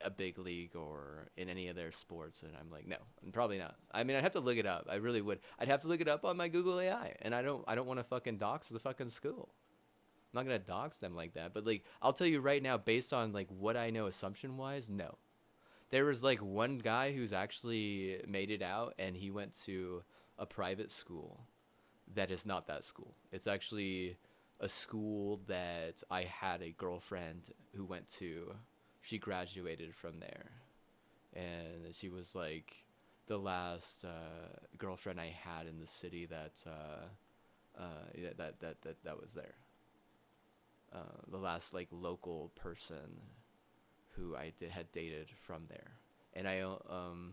a big league or in any of their sports? And I'm like, no, probably not. I mean, I'd have to look it up. I really would. I'd have to look it up on my Google AI, and I don't want to fucking dox the fucking school. I'm not gonna dox them like that, but like I'll tell you right now, based on like what I know assumption wise, no. There was like one guy who's actually made it out, and he went to a private school that is not that school. It's actually a school that I had a girlfriend who went to. She graduated from there, and she was like the last girlfriend I had in the city that was there. The last like local person who had dated from there. And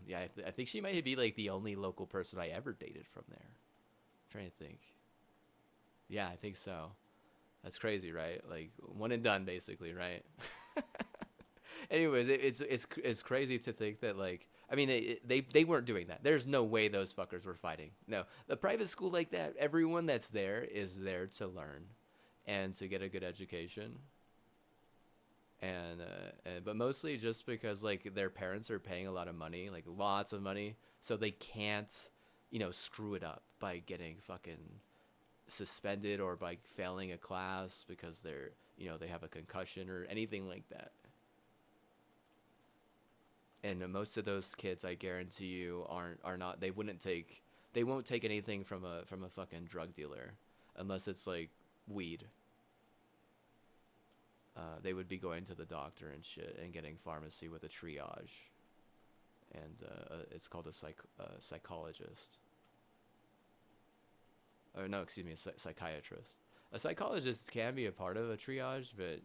yeah, I think she might be like the only local person I ever dated from there. I'm trying to think. Yeah, I think so. That's crazy, right? Like one and done, basically, right? Anyways, it's crazy to think that, like, I mean, they weren't doing that. There's no way those fuckers were fighting. No, the private school like that, everyone that's there is there to learn and to get a good education, and but mostly just because like their parents are paying a lot of money, like lots of money, so they can't, screw it up by getting fucking suspended or by failing a class because they have a concussion or anything like that. And most of those kids, I guarantee you, are not. They won't take anything from a fucking drug dealer, unless it's like weed. They would be going to the doctor and shit and getting pharmacy with a triage, and it's called a psychologist. Or no, excuse me, a psychiatrist. A psychologist can be a part of a triage, but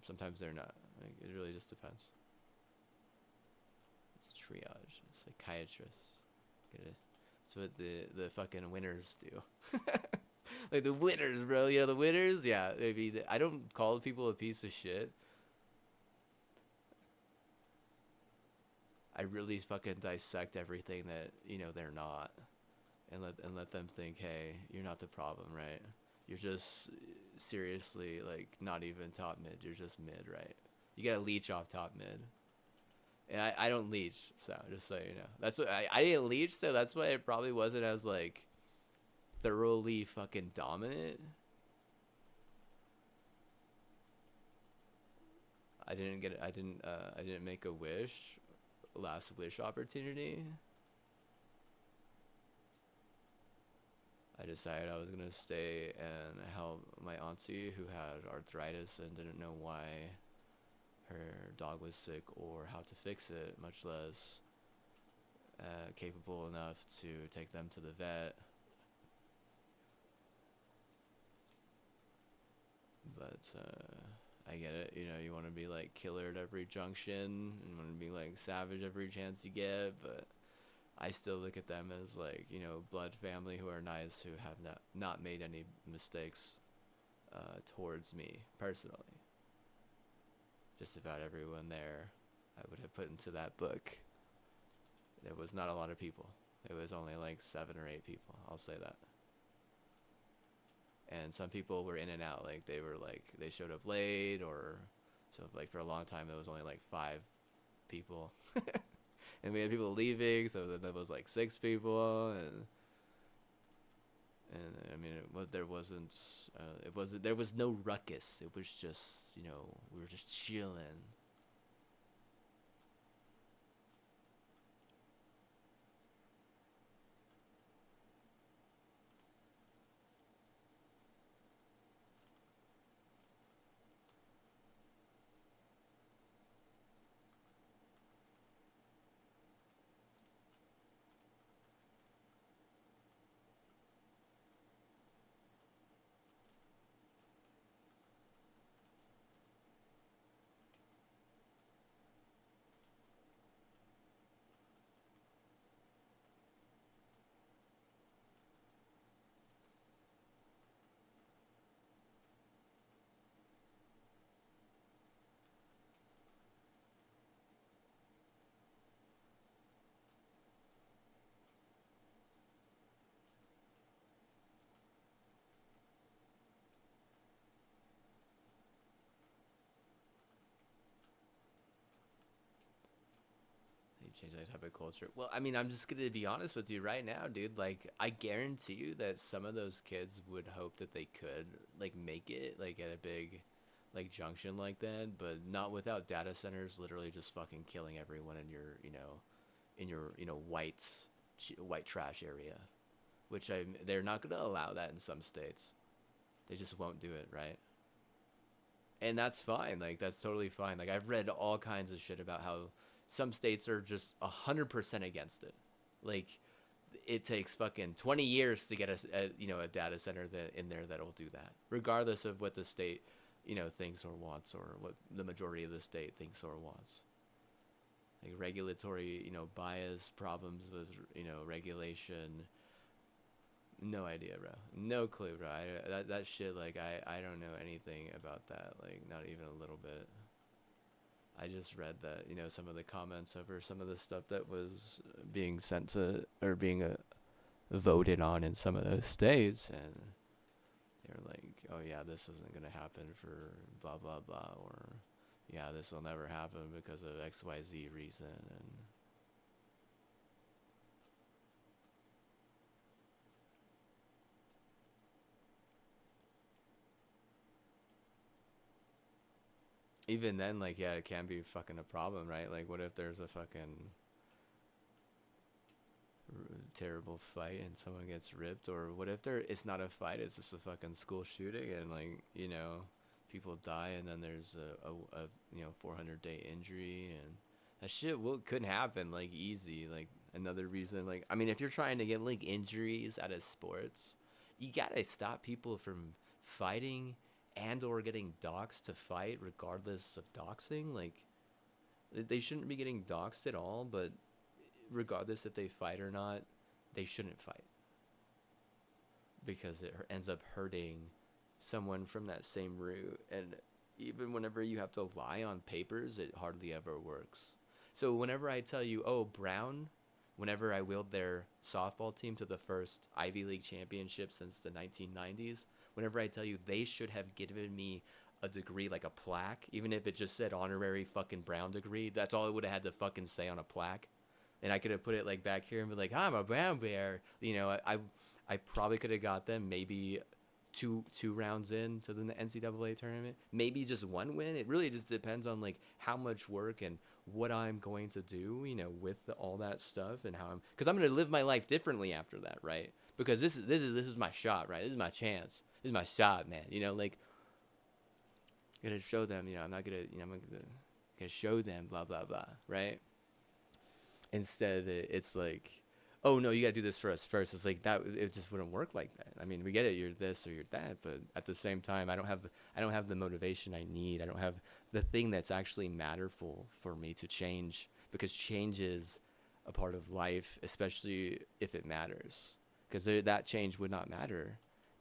sometimes they're not. Like, it really just depends. It's a triage, a psychiatrist. Get it? That's what the fucking winners do. Like the winners, bro. The winners. Yeah, maybe. I don't call people a piece of shit. I really fucking dissect everything that they're not, and let them think, hey, you're not the problem, right? You're just seriously like not even top mid. You're just mid, right? You gotta leech off top mid. And I don't leech, so just so you know. That's what I didn't leech, so that's why it probably wasn't as like thoroughly fucking dominant. I didn't make a last wish opportunity. I decided I was gonna stay and help my auntie who had arthritis and didn't know why her dog was sick or how to fix it, much less capable enough to take them to the vet. But I get it. You want to be like killer at every junction and want to be like savage every chance you get. But I still look at them as like blood family who are nice, who have not made any mistakes towards me personally. Just about everyone there, I would have put into that book. There was not a lot of people. It was only like 7 or 8 people. I'll say that. and some people were in and out. Like they were like they showed up late, or so like for a long time it was only like 5 people, and we had people leaving, so then there was like 6 people, and I mean it wasn't there was no ruckus. It was just we were just chilling. They change that type of culture. Well, I mean, I'm just gonna be honest with you right now, dude. Like, I guarantee you that some of those kids would hope that they could like make it like at a big like junction like that, but not without data centers literally just fucking killing everyone in your in your white trash area, which they're not gonna allow that in some states. They just won't do it, right? And that's fine. Like that's totally fine. Like I've read all kinds of shit about how some states are just 100% against it. Like it takes fucking 20 years to get a data center that in there that'll do that, regardless of what the state thinks or wants, or what the majority of the state thinks or wants. Like regulatory bias problems with regulation. No idea, bro. No clue, bro. That shit, like, I don't know anything about that. Like, not even a little bit. I just read that, some of the comments over some of the stuff that was being sent to, or being voted on in some of those states. And they were like, oh, yeah, this isn't going to happen for blah, blah, blah. Or, yeah, this will never happen because of XYZ reason. And even then, like, yeah, it can be fucking a problem, right? Like, what if there's a fucking terrible fight and someone gets ripped? Or what if it's not a fight, it's just a fucking school shooting, and like, people die, and then there's a 400-day injury, and that shit could happen, like, easy. Like, another reason, like, I mean, if you're trying to get like injuries out of sports, you gotta stop people from fighting and or getting doxxed to fight, regardless of doxing. Like, they shouldn't be getting doxxed at all, but regardless if they fight or not, they shouldn't fight, because it ends up hurting someone from that same root. And even whenever you have to lie on papers, it hardly ever works. So whenever I tell you, oh, Brown, whenever I willed their softball team to the first Ivy League championship since the 1990s, whenever I tell you they should have given me a degree, like a plaque, even if it just said honorary fucking Brown degree, that's all it would have had to fucking say on a plaque. And I could have put it like back here and be like, I'm a brown bear. I probably could have got them maybe two rounds into the NCAA tournament, maybe just one win. It really just depends on like how much work and what I'm going to do, with all that stuff, and how because I'm going to live my life differently after that, right? Because this is my shot, right? This is my chance. This is my shot, man. Like, gonna show them, I'm not gonna, gonna show them, blah blah blah, right? Instead, it's like, oh no, you gotta do this for us first. It's like that. It just wouldn't work like that. I mean, we get it. You're this or you're that, but at the same time, I don't have the motivation I need. I don't have the thing that's actually matterful for me to change, because change is a part of life, especially if it matters. Because that change would not matter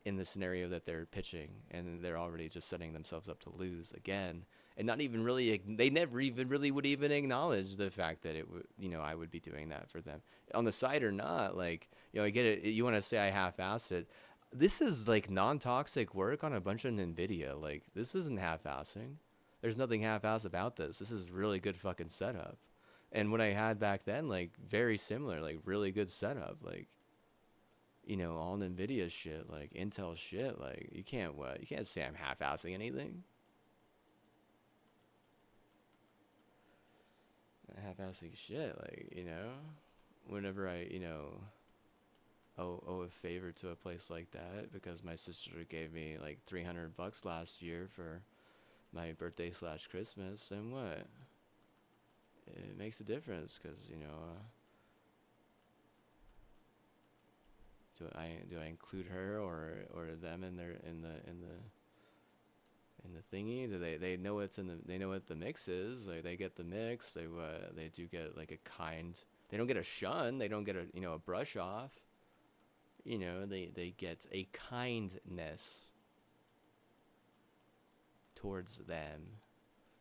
in the scenario that they're pitching, and they're already just setting themselves up to lose again, and not even really, they never even really would even acknowledge the fact that it would, I would be doing that for them on the side or not. Like, I get it, you want to say I half-assed it. This is like non-toxic work on a bunch of NVIDIA. Like this isn't half-assing. There's nothing half-ass about this. This is really good fucking setup. And what I had back then, like very similar, like really good setup. Like all NVIDIA shit, like Intel shit. Like you can't say I'm half-assing anything. Half-assing shit, like whenever I owe a favor to a place like that because my sister gave me like $300 last year for my birthday slash Christmas, and what? It makes a difference because do I include her or them in their in the thingy? Do they know what's in the they know what the mix is? Like they get the mix. They do get like a kind. They don't get a shun. They don't get a a brush off. They get a kindness towards them.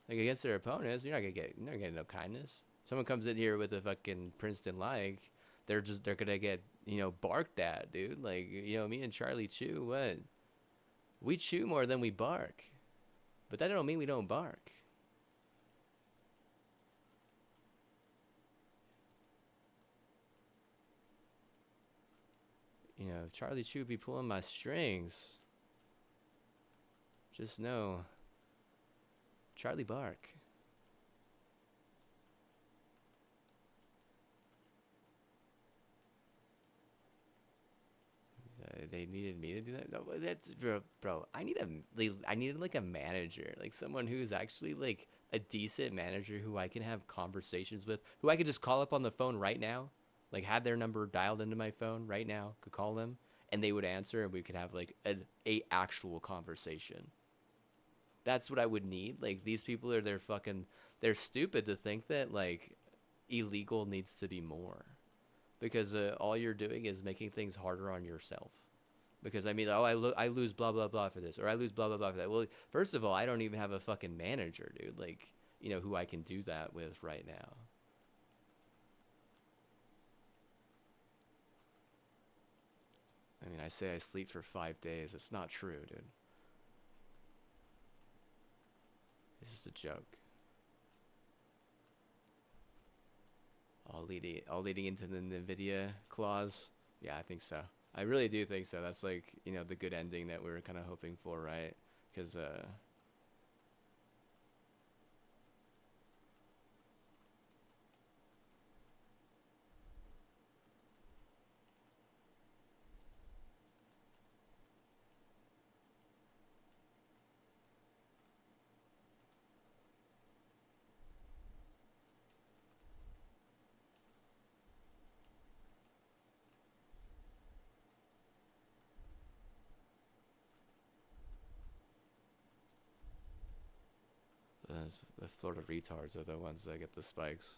Like against their opponents, you're not getting no kindness. Someone comes in here with a fucking Princeton like, they're gonna get barked at, dude. Like me and Charlie chew what? We chew more than we bark, but that don't mean we don't bark. If Charlie Chew be pulling my strings, just know Charlie bark. They needed me to do that. No, that's bro. I needed like a manager, like someone who's actually like a decent manager who I can have conversations with, who I could just call up on the phone right now, like had their number dialed into my phone right now, could call them, and they would answer, and we could have like a actual conversation. That's what I would need. Like these people they're stupid to think that like illegal needs to be more because all you're doing is making things harder on yourself. Because I mean, oh, I lose blah blah blah for this, or I lose blah blah blah for that. Well, first of all, I don't even have a fucking manager, dude. Like, who I can do that with right now. I mean, I say I sleep for 5 days. It's not true, dude. It's just a joke. All leading into the Nvidia clause. Yeah, I think so. I really do think so. That's like the good ending that we were kind of hoping for, right? Because the Florida retards are the ones that get the spikes.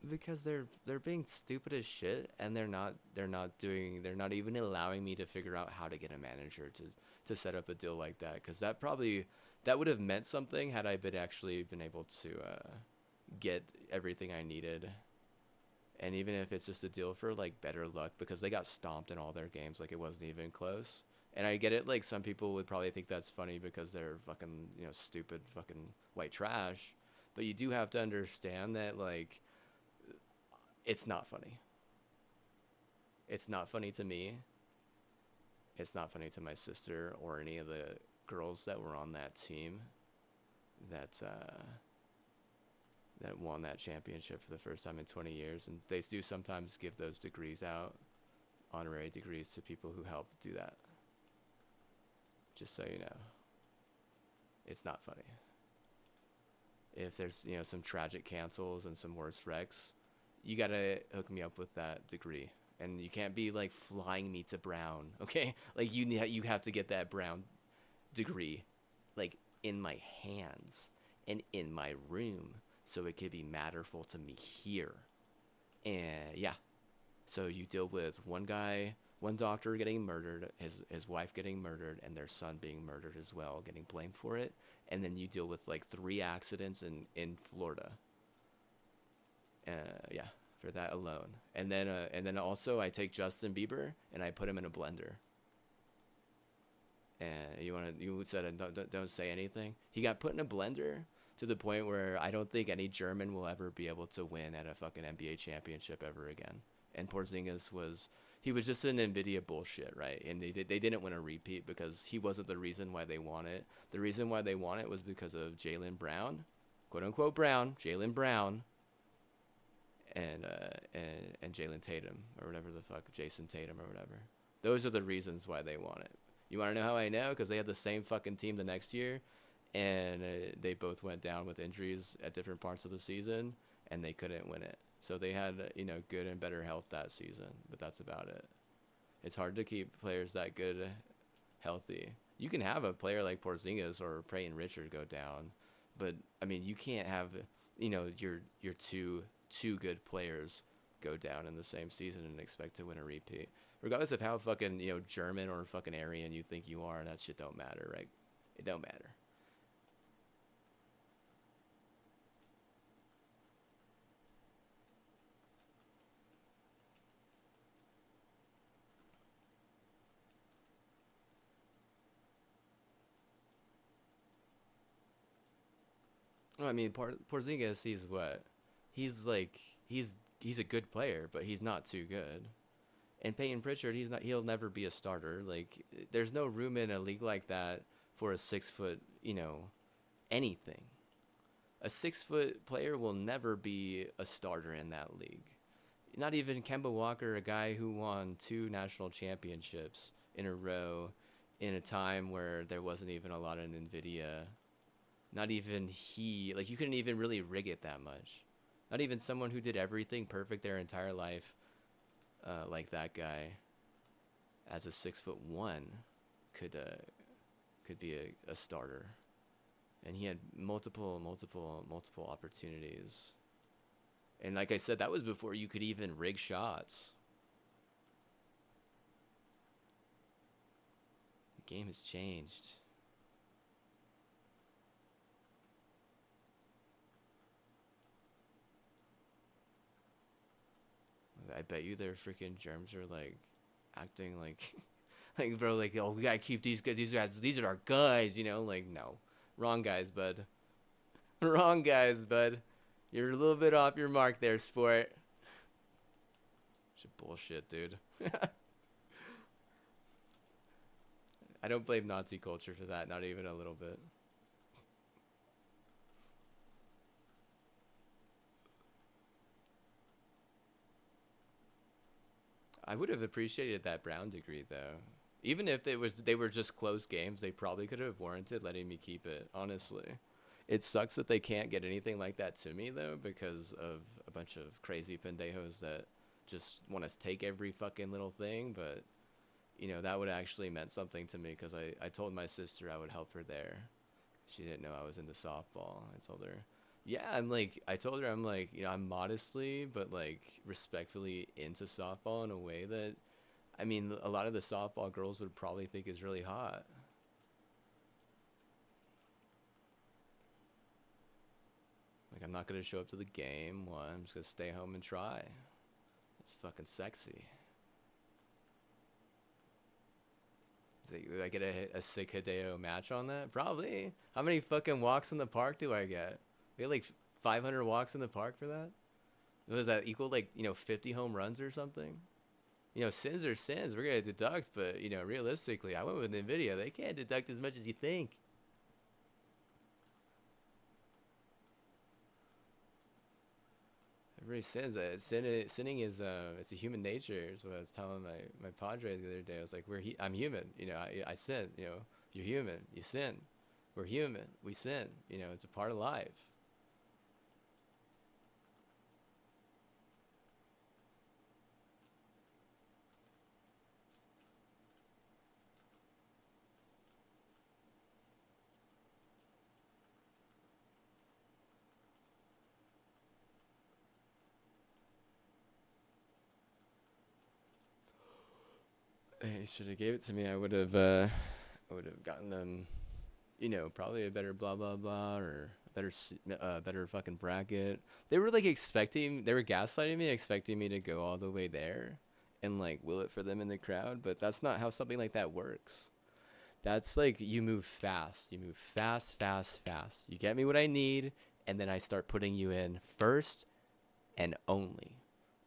Because they're being stupid as shit, and they're not even allowing me to figure out how to get a manager to set up a deal like that, because that would have meant something had I been able to get everything I needed. And even if it's just a deal for like better luck, because they got stomped in all their games, like it wasn't even close. And I get it, like some people would probably think that's funny because they're fucking stupid fucking white trash, but you do have to understand that like it's not funny. It's not funny to me. It's not funny to my sister or any of the girls that were on that team that that won that championship for the first time in 20 years. And they do sometimes give those degrees out, honorary degrees, to people who helped do that. Just so you know, it's not funny. If there's some tragic cancels and some worse wrecks, you gotta hook me up with that degree. And you can't be like flying me to Brown, okay? Like you have to get that Brown degree, like in my hands and in my room, so it could be matterful to me here. And yeah, so you deal with one guy one doctor getting murdered, his wife getting murdered, and their son being murdered as well, getting blamed for it. And then you deal with like 3 accidents in Florida. Yeah, for that alone. And then also I take Justin Bieber and I put him in a blender. And you said don't say anything. He got put in a blender to the point where I don't think any German will ever be able to win at a fucking NBA championship ever again. And Porzingis was just an Nvidia bullshit, right? And they didn't win a repeat because he wasn't the reason why they won it. The reason why they won it was because of Jaylen Brown, quote unquote Brown, Jaylen Brown, and Jalen Tatum or whatever the fuck, Jason Tatum or whatever. Those are the reasons why they won it. You want to know how I know? Because they had the same fucking team the next year, and they both went down with injuries at different parts of the season, and they couldn't win it. So they had good and better health that season, but that's about it. It's hard to keep players that good healthy. You can have a player like Porzingis or Peyton Richard go down, but I mean you can't have your two good players go down in the same season and expect to win a repeat. Regardless of how fucking German or fucking Aryan you think you are, that shit don't matter, right? It don't matter. Well, I mean, Porzingis, he's what? He's like he's a good player, but he's not too good. And Peyton Pritchard, he's not. He'll never be a starter. Like, there's no room in a league like that for a 6 foot, anything. A 6 foot player will never be a starter in that league. Not even Kemba Walker, a guy who won 2 national championships in a row in a time where there wasn't even a lot of Nvidia. Not even he, like, you couldn't even really rig it that much. Not even someone who did everything perfect their entire life, like that guy, as a 6'1", could be a starter. And he had multiple opportunities. And like I said, that was before you could even rig shots. The game has changed. I bet you their freaking germs are like acting like like bro, like, oh, we gotta keep these guys, these are our guys, like, no. Wrong guys, bud. Wrong guys, bud. You're a little bit off your mark there, sport. Shit bullshit, dude. I don't blame Nazi culture for that, not even a little bit. I would have appreciated that Brown degree though. Even if they were just close games, they probably could have warranted letting me keep it, honestly. It sucks that they can't get anything like that to me though, because of a bunch of crazy pendejos that just want to take every fucking little thing, but that would actually meant something to me because I told my sister I would help her there. She didn't know I was into softball. I told her, yeah, I told her I'm like, I'm modestly but like respectfully into softball in a way that, I mean, a lot of the softball girls would probably think is really hot. Like, I'm not gonna show up to the game. One, I'm just gonna stay home and try. It's fucking sexy. Did I get a sick Hideo match on that? Probably. How many fucking walks in the park do I get? We had like 500 walks in the park for that? Was that equal like, 50 home runs or something? Sins are sins. We're going to deduct, but, realistically, I went with NVIDIA. They can't deduct as much as you think. Everybody sins. Sinning is it's a human nature. Is what I was telling my padre the other day. I was like, I'm human. I sin. You're human. You sin. We're human. We sin. It's a part of life. should have gave it to me. I would have gotten them, probably a better blah blah blah or a better fucking bracket. They were like they were gaslighting me, expecting me to go all the way there and like will it for them in the crowd, but that's not how something like that works. That's like you move fast. You move fast, fast, fast. You get me what I need, and then I start putting you in first and only.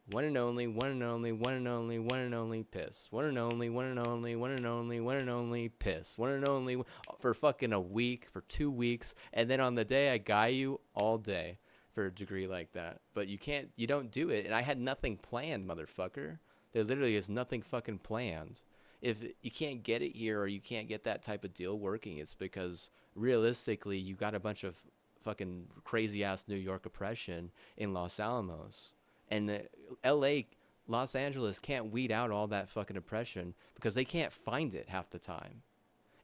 One and only, one and only, one and only, one and only piss. One and only, one and only, one and only, one and only piss. One and only for fucking a week, for 2 weeks, and then on the day I guy you all day for a degree like that. But you don't do it, and I had nothing planned, motherfucker. There literally is nothing fucking planned. If you can't get it here or you can't get that type of deal working, it's because realistically you got a bunch of fucking crazy ass New York oppression in Los Alamos. And LA, Los Angeles can't weed out all that fucking oppression because they can't find it half the time.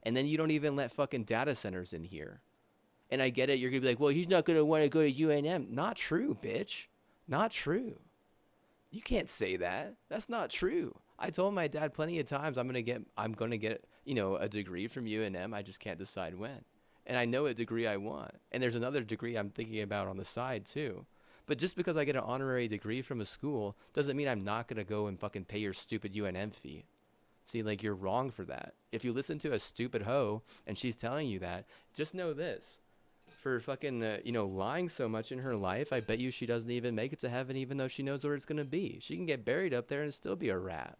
And then you don't even let fucking data centers in here. And I get it, you're gonna be like, well, he's not gonna want to go to UNM. Not true, bitch. Not true. You can't say that. That's not true. I told my dad plenty of times I'm gonna get, a degree from UNM. I just can't decide when. And I know a degree I want. And there's another degree I'm thinking about on the side too. But just because I get an honorary degree from a school doesn't mean I'm not gonna go and fucking pay your stupid UNM fee. See, like you're wrong for that. If you listen to a stupid hoe and she's telling you that, just know this. For fucking, lying so much in her life, I bet you she doesn't even make it to heaven even though she knows where it's gonna be. She can get buried up there and still be a rat.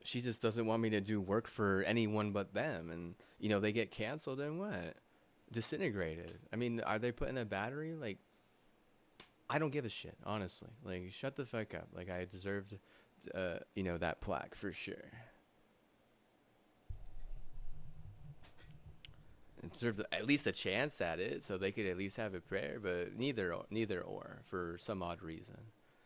She just doesn't want me to do work for anyone but them, and they get canceled and what? Disintegrated. I mean, are they putting a battery? Like, I don't give a shit, honestly. Like, shut the fuck up. Like, I deserved, that plaque for sure. I deserved at least a chance at it, so they could at least have a prayer. But neither or, for some odd reason.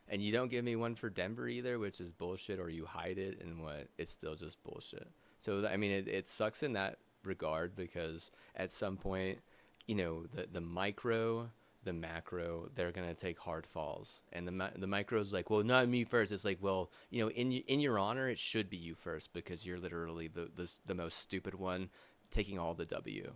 And you don't give me one for Denver either, which is bullshit, or you hide it, and what? It's still just bullshit. So I mean, it sucks in that regard because at some point, the micro, the macro, they're gonna take hard falls, and the micro's like, well, not me first. It's like, well, in your honor, it should be you first because you're literally the most stupid one, taking all the W.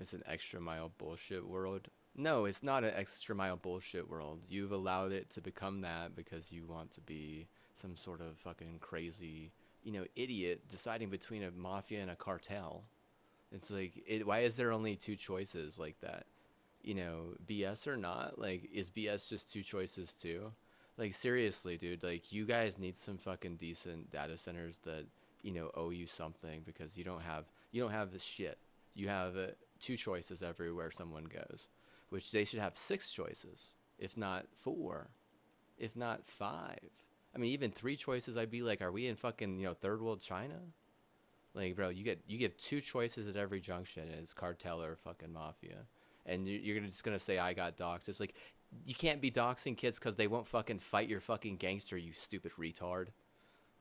It's an extra mile bullshit world. No, it's not an extra mile bullshit world. You've allowed it to become that because you want to be some sort of fucking crazy, idiot deciding between a mafia and a cartel. It's like, why is there only two choices like that? BS or not? Like, is BS just two choices too? Like, seriously, dude, like, you guys need some fucking decent data centers that, owe you something because you don't have this shit. You have two choices everywhere someone goes, which they should have six choices, if not four, if not five. I mean, even three choices, I'd be like, are we in fucking, third world China? Like, bro, you give two choices at every junction, and it's cartel or fucking mafia. And you're just gonna say I got doxxed. It's like, you can't be doxing kids because they won't fucking fight your fucking gangster, you stupid retard.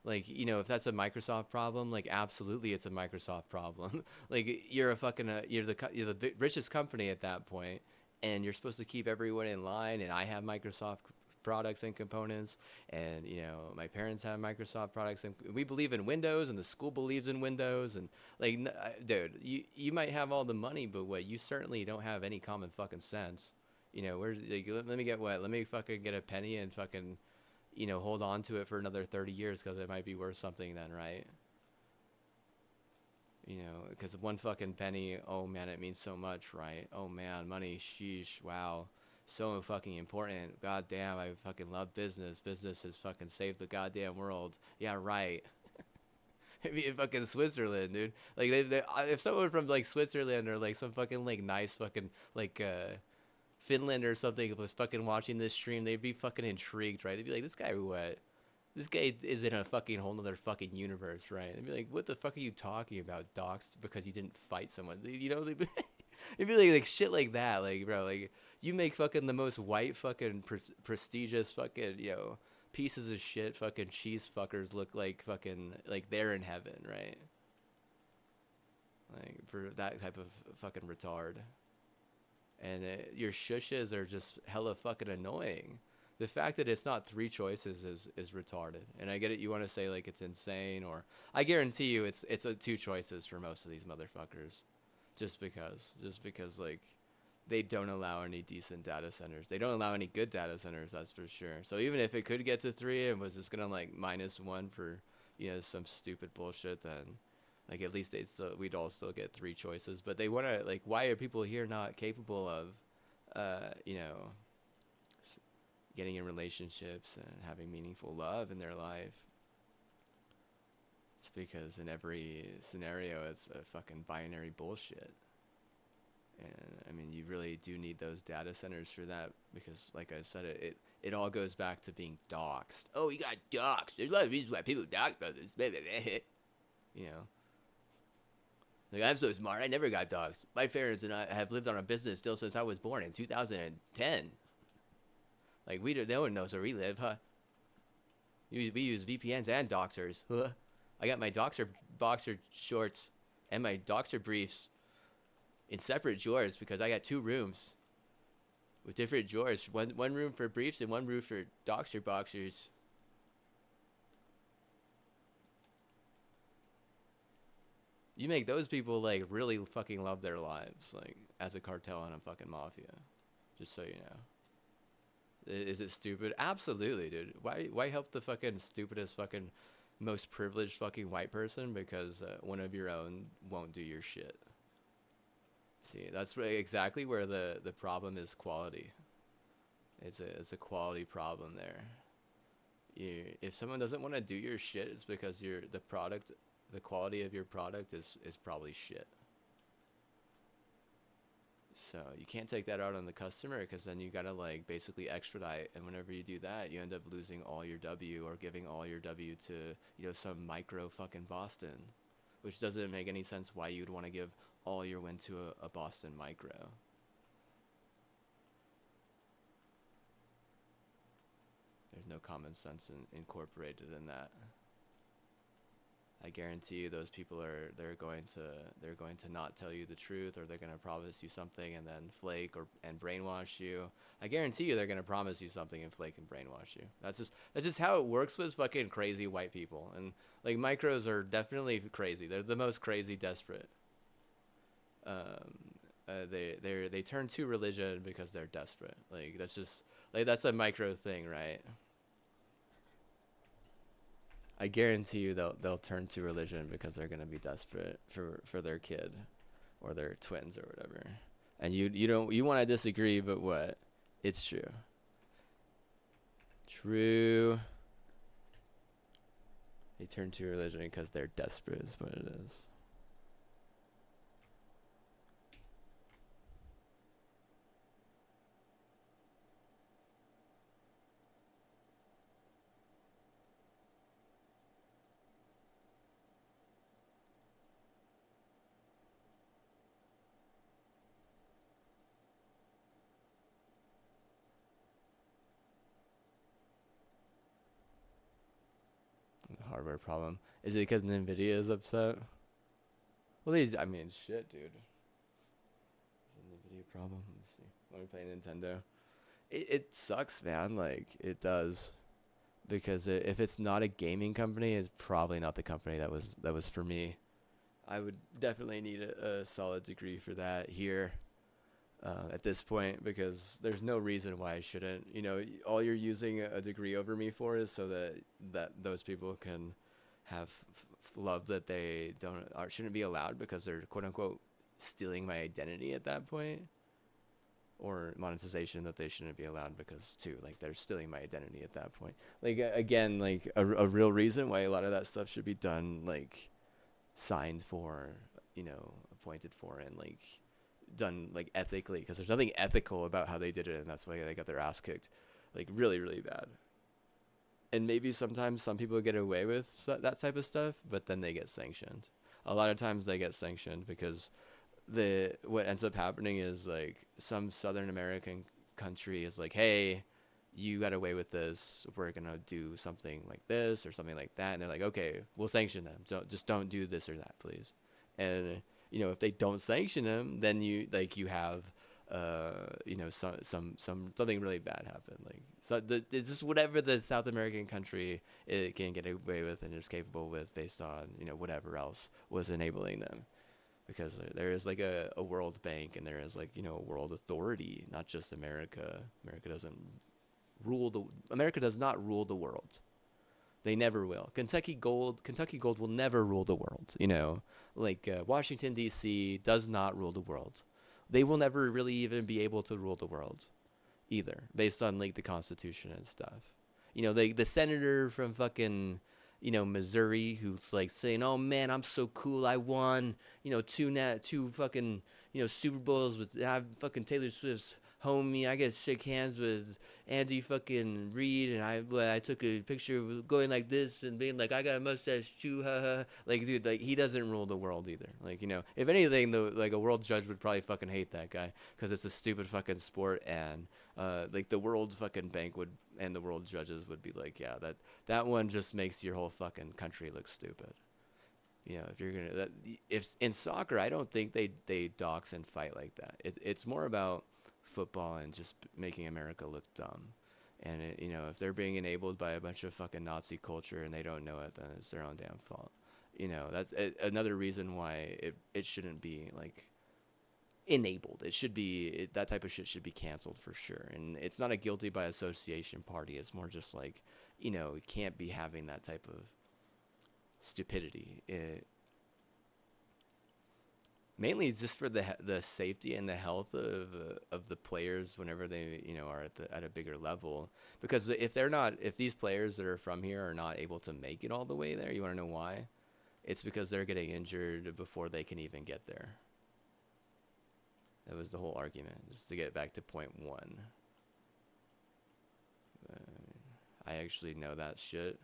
Like, if that's a Microsoft problem, like, absolutely it's a Microsoft problem. Like, you're a fucking, you're the richest company at that point, and you're supposed to keep everyone in line, and I have Microsoft products and components, and, my parents have Microsoft products, and we believe in Windows, and the school believes in Windows, and, like, dude, you might have all the money, but what, you certainly don't have any common fucking sense. Where's, like, let me get what? Let me fucking get a penny and fucking hold on to it for another 30 years because it might be worth something then, right? Because one fucking penny, oh man, it means so much, right? Oh man, money, sheesh, wow. So fucking important. God damn, I fucking love business. Business has fucking saved the goddamn world. Yeah, right. Maybe in fucking Switzerland, dude. Like, if someone from, like, Switzerland or, like, some fucking, like, nice fucking, like, Finland or something was fucking watching this stream, they'd be fucking intrigued, right? They'd be like, this guy what? This guy is in a fucking whole nother fucking universe, right? They'd be like, what the fuck are you talking about, docs? Because you didn't fight someone, you know? They'd be, it'd be like shit like that, like bro, like you make fucking the most white fucking prestigious fucking pieces of shit fucking cheese fuckers look like fucking like they're in heaven, right? Like for that type of fucking retard. And your shushes are just hella fucking annoying. The fact that it's not three choices is retarded. And I get it. You want to say like it's insane, or I guarantee you it's two choices for most of these motherfuckers, just because like they don't allow any decent data centers. They don't allow any good data centers. That's for sure. So even if it could get to three and was just gonna like -1 for some stupid bullshit, then like at least we'd all still get three choices. But they want to like, why are people here not capable of, getting in relationships and having meaningful love in their life? It's because in every scenario, it's a fucking binary bullshit. And I mean, you really do need those data centers for that because, like I said, it all goes back to being doxxed. Oh, you got doxxed. There's a lot of reasons why people dox brothers. You know. Like, I'm so smart. I never got dogs. My parents and I have lived on a business still since I was born in 2010. Like, no one knows where we live, huh? We use VPNs and doxers. Huh? I got my doxer boxer shorts and my doxer briefs in separate drawers because I got 2 rooms with different drawers. One room for briefs and one room for doxer boxers. You make those people like really fucking love their lives, like as a cartel and a fucking mafia. Just so you know. Is it stupid? Absolutely, dude. Why help the fucking stupidest fucking most privileged fucking white person because one of your own won't do your shit? See, that's exactly where the problem is. Quality. It's a quality problem there. If someone doesn't want to do your shit, it's because the quality of your product is probably shit. So you can't take that out on the customer because then you gotta like basically expedite, and whenever you do that, you end up losing all your W or giving all your W to some micro fucking Boston, which doesn't make any sense why you'd want to give all your win to a Boston micro. There's no common sense incorporated in that. I guarantee you those people they're going to not tell you the truth, or they're going to promise you something and then flake and brainwash you. I guarantee you they're going to promise you something and flake and brainwash you. That's just how it works with fucking crazy white people. And like micros are definitely crazy. They're the most crazy desperate. They turn to religion because they're desperate. Like that's a micro thing, right? I guarantee you they'll turn to religion because they're gonna be desperate for their kid or their twins or whatever. And you want to disagree, but what? It's true. True. They turn to religion because they're desperate is what it is. Hardware problem. Is it because NVIDIA is upset? Well, I mean, shit, dude. Is it a NVIDIA problem? Let me see. Let me play Nintendo. It sucks, man. Like, it does. Because if it's not a gaming company, it's probably not the company that was for me. I would definitely need a solid degree for that here. At this point, because there's no reason why I shouldn't. All you're using a degree over me for is so that those people can have love that they shouldn't be allowed because they're quote unquote stealing my identity at that point, or monetization that they shouldn't be allowed because too, like, they're stealing my identity at that point. Like, again, like a real reason why a lot of that stuff should be done, like signed for, appointed for, and like done like ethically, because there's nothing ethical about how they did it, and that's why they got their ass kicked, like really really bad. And maybe sometimes some people get away with that type of stuff, but then they get sanctioned. A lot of times they get sanctioned because the what ends up happening is like some Southern American country is like, hey, you got away with this. We're gonna do something like this or something like that, and they're like, okay, we'll sanction them. Don't do this or that, please. And if they don't sanction them, then you have something really bad happen. Like it's just whatever the South American country it can get away with and is capable with based on whatever else was enabling them, because there is like a World Bank and there is like a world authority, not just America. America does not rule the world. They never will. Kentucky Gold will never rule the world. Like Washington D.C. does not rule the world. They will never really even be able to rule the world either, based on like the Constitution and stuff. The senator from fucking Missouri who's like saying, "Oh man, I'm so cool. I won two fucking Super Bowls with fucking Taylor Swift's homie. I get to shake hands with Andy fucking Reid, and I took a picture of going like this and being like, I got a mustache too, haha." Like, dude, like he doesn't rule the world either. Like, if anything, though, like a world judge would probably fucking hate that guy because it's a stupid fucking sport, and like the world fucking bank would and the world judges would be like, yeah, that one just makes your whole fucking country look stupid. If you're gonna if in soccer, I don't think they dox and fight like that. It's more about football and just making America look dumb. And if they're being enabled by a bunch of fucking Nazi culture and they don't know it, then it's their own damn fault. That's another reason why it shouldn't be like enabled. It should be that type of shit should be canceled for sure. And it's not a guilty by association party. It's more just like you can't be having that type of stupidity. Mainly it's just for the safety and the health of the players whenever they are at a bigger level, because if these players that are from here are not able to make it all the way there, you want to know why? It's because they're getting injured before they can even get there. That was the whole argument, just to get back to point one. I actually know that shit.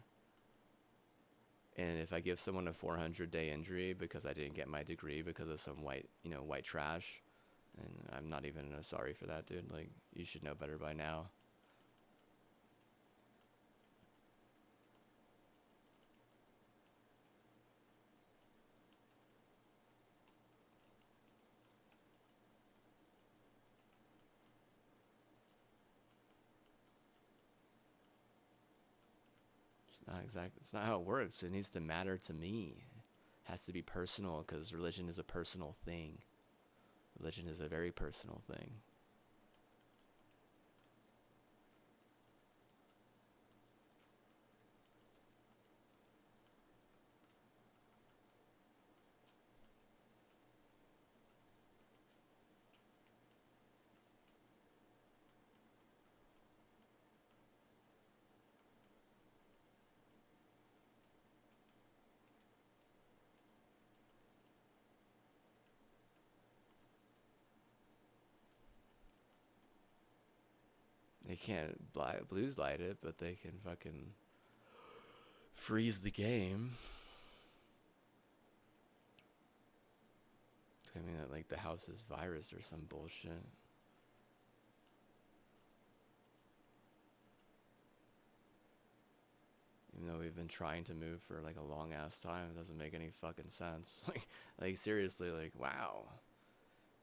And if I give someone a 400-day injury because I didn't get my degree because of some white trash, and I'm not even sorry for that, dude. Like, you should know better by now. It's not how it works. It needs to matter to me. It has to be personal, because religion is a personal thing. Religion is a very personal thing. They can't blues light it, but they can fucking freeze the game. Claiming that like the house is virus or some bullshit. Even though we've been trying to move for like a long ass time, it doesn't make any fucking sense. Like seriously, like wow.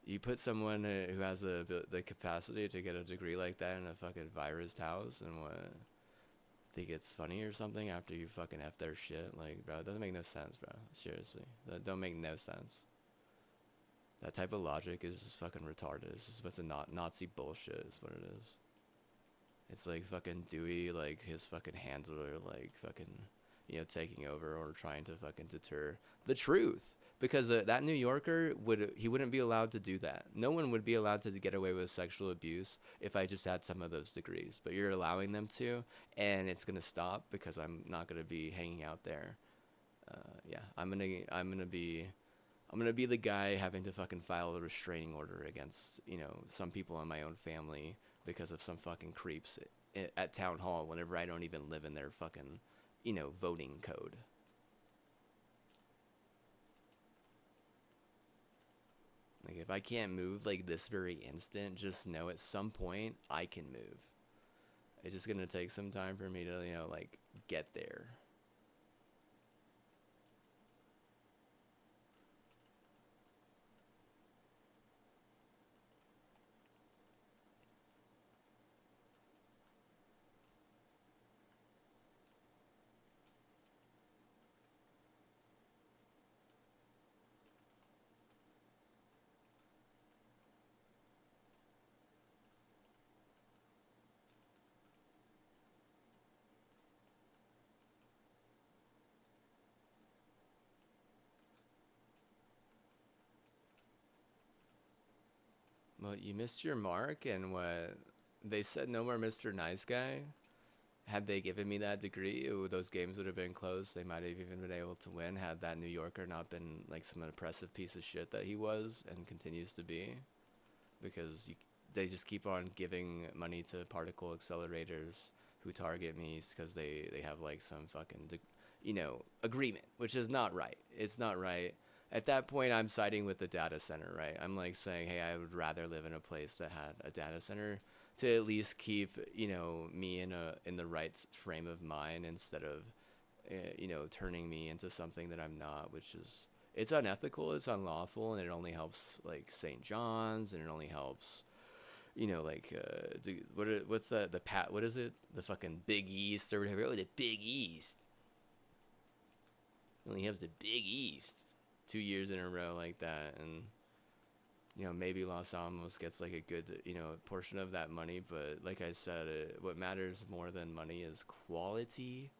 You put someone who has the capacity to get a degree like that in a fucking virused house, and what? Think it's funny or something after you fucking F their shit? Like, bro, it doesn't make no sense, bro. Seriously. That don't make no sense. That type of logic is just fucking retarded. It's just what's a Nazi bullshit is what it is. It's like fucking Dewey, like his fucking handler, like fucking, taking over or trying to fucking deter the truth. Because that New Yorker wouldn't be allowed to do that. No one would be allowed to get away with sexual abuse if I just had some of those degrees. But you're allowing them to, and it's gonna stop because I'm not gonna be hanging out there. Yeah, I'm gonna be I'm gonna be the guy having to fucking file a restraining order against, some people in my own family because of some fucking creeps at town hall whenever I don't even live in their fucking, voting code. Like if I can't move like this very instant, just know at some point I can move. It's just gonna take some time for me to, like get there. Well, you missed your mark, and what they said, no more Mr. Nice Guy. Had they given me that degree, those games would have been close. They might have even been able to win had that New Yorker not been like some oppressive piece of shit that he was and continues to be. Because they just keep on giving money to particle accelerators who target me because they have like some fucking agreement, which is not right. It's not right. At that point, I'm siding with the data center, right? I'm like saying, hey, I would rather live in a place that had a data center to at least keep me in the right frame of mind instead of turning me into something that I'm not, which is it's unethical, it's unlawful, and it only helps like St. John's, and it only helps like what's the pat what is it, the fucking Big East or whatever. Oh, the Big East. It only helps the Big East 2 years in a row like that, and maybe Los Alamos gets like a good portion of that money, but like I said, what matters more than money is quality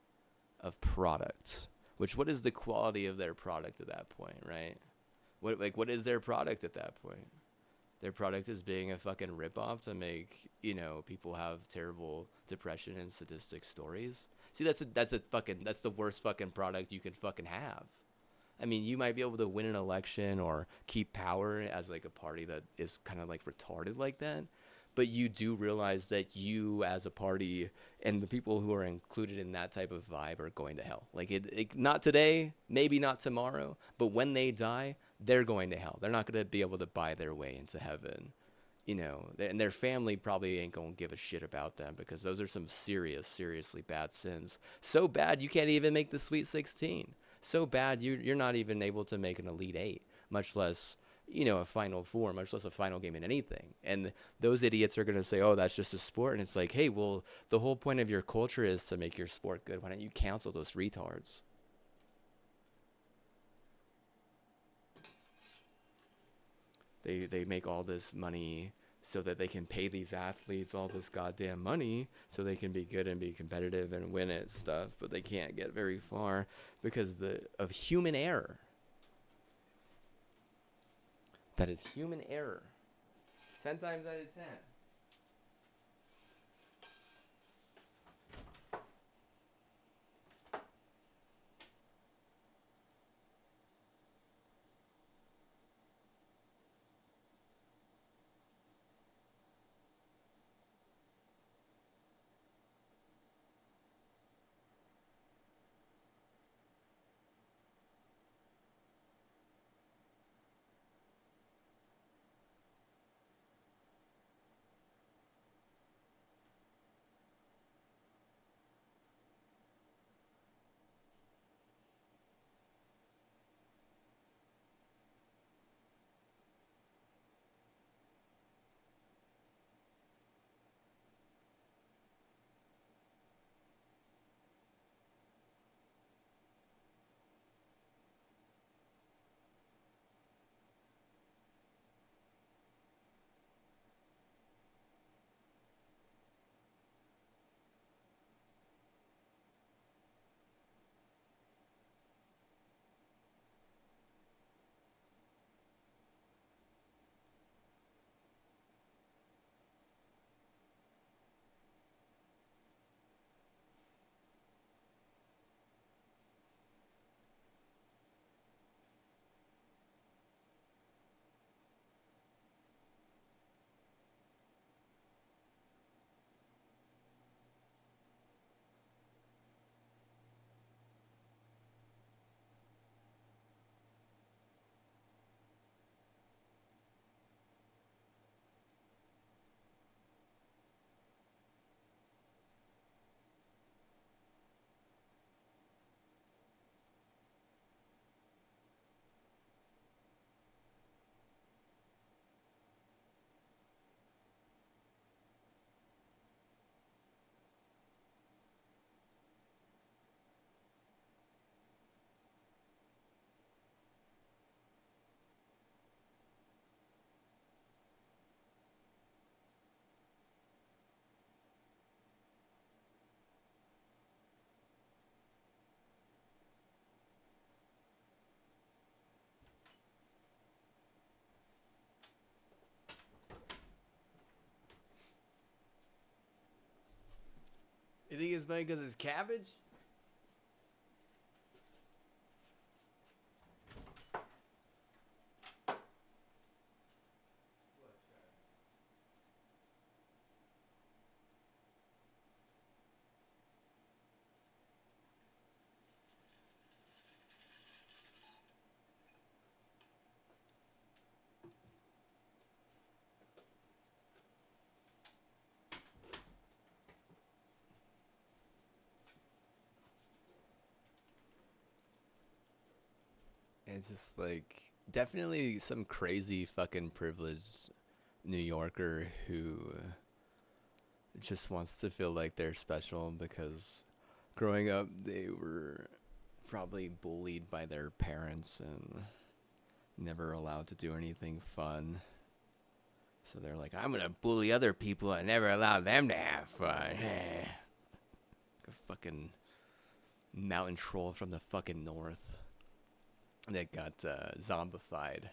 of product. Which what is the quality of their product at that point, right? What is their product at that point? Their product is being a fucking ripoff to make people have terrible depression and sadistic stories. See, that's the worst fucking product you can fucking have. I mean, you might be able to win an election or keep power as like a party that is kind of like retarded like that, but you do realize that you as a party and the people who are included in that type of vibe are going to hell. Like not today, maybe not tomorrow, but when they die, they're going to hell. They're not going to be able to buy their way into heaven. And their family probably ain't gonna give a shit about them because those are some seriously bad sins. So bad you can't even make the Sweet 16. So bad you're not even able to make an Elite Eight, much less a Final Four, much less a final game in anything. And those idiots are gonna say, "Oh, that's just a sport," and it's like, hey, well, the whole point of your culture is to make your sport good. Why don't you cancel those retards? They make all this money so that they can pay these athletes all this goddamn money so they can be good and be competitive and win at stuff, but they can't get very far because of human error. That is human error. 10 times out of 10. You think it's funny because it's cabbage? It's just like definitely some crazy fucking privileged New Yorker who just wants to feel like they're special because growing up they were probably bullied by their parents and never allowed to do anything fun. So they're like, I'm gonna bully other people and never allow them to have fun. Like a fucking mountain troll from the fucking north that got zombified.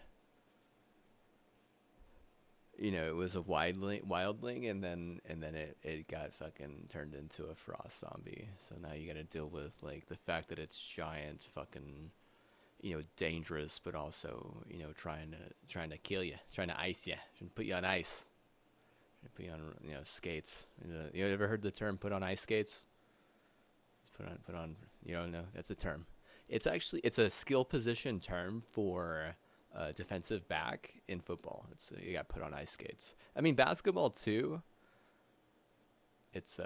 You know, it was a wildling, and then it got fucking turned into a frost zombie. So now you got to deal with like the fact that it's giant, fucking, dangerous, but also trying to kill you, trying to ice you, trying to put you on ice, put you on skates. You ever heard the term "put on ice skates"? Put on. You don't know? That's a term. It's a skill position term for defensive back in football. You got put on ice skates. I mean basketball too. It's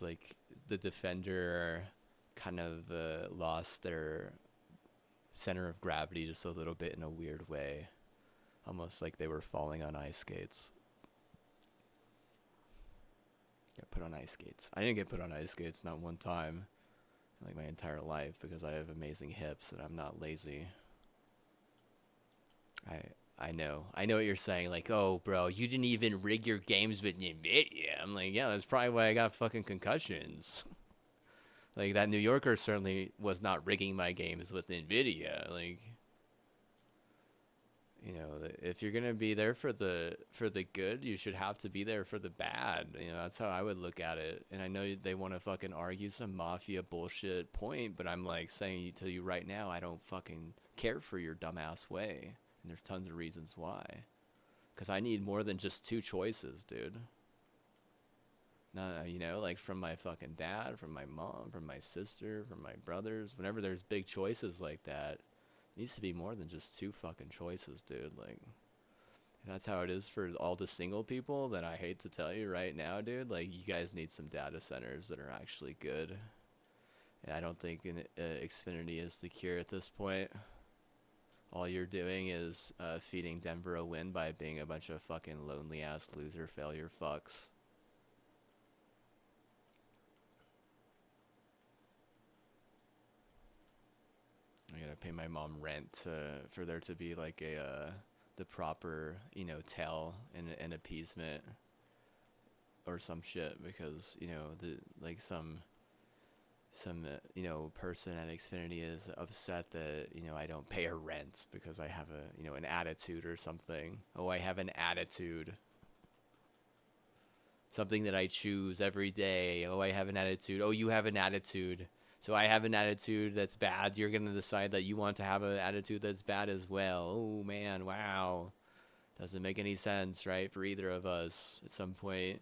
like the defender kind of lost their center of gravity just a little bit in a weird way, almost like they were falling on ice skates. Got put on ice skates. I didn't get put on ice skates not one time, like my entire life, because I have amazing hips and I'm not lazy. I I know what you're saying. Like, oh, bro, you didn't even rig your games with Nvidia. I'm like, yeah, that's probably why I got fucking concussions. Like that New Yorker certainly was not rigging my games with Nvidia. Like, if you're gonna be there for the good, you should have to be there for the bad. That's how I would look at it. And I know they want to fucking argue some mafia bullshit point, but I'm like saying to you right now, I don't fucking care for your dumbass way. And there's tons of reasons why. Because I need more than just two choices, dude. No, like from my fucking dad, from my mom, from my sister, from my brothers. Whenever there's big choices like that, it needs to be more than just two fucking choices, dude. Like, if that's how it is for all the single people, then I hate to tell you right now, dude. Like, you guys need some data centers that are actually good. And I don't think Xfinity is the cure at this point. All you're doing is feeding Denver a win by being a bunch of fucking lonely ass loser failure fucks. I gotta pay my mom rent for there to be like the proper tell and appeasement or some shit, because the like some person at Xfinity is upset that I don't pay her rent because I have a an attitude or something. Oh, I have an attitude. Something that I choose every day. Oh, I have an attitude. Oh, you have an attitude. So I have an attitude that's bad. You're going to decide that you want to have an attitude that's bad as well. Oh, man. Wow. Doesn't make any sense, right? For either of us. At some point,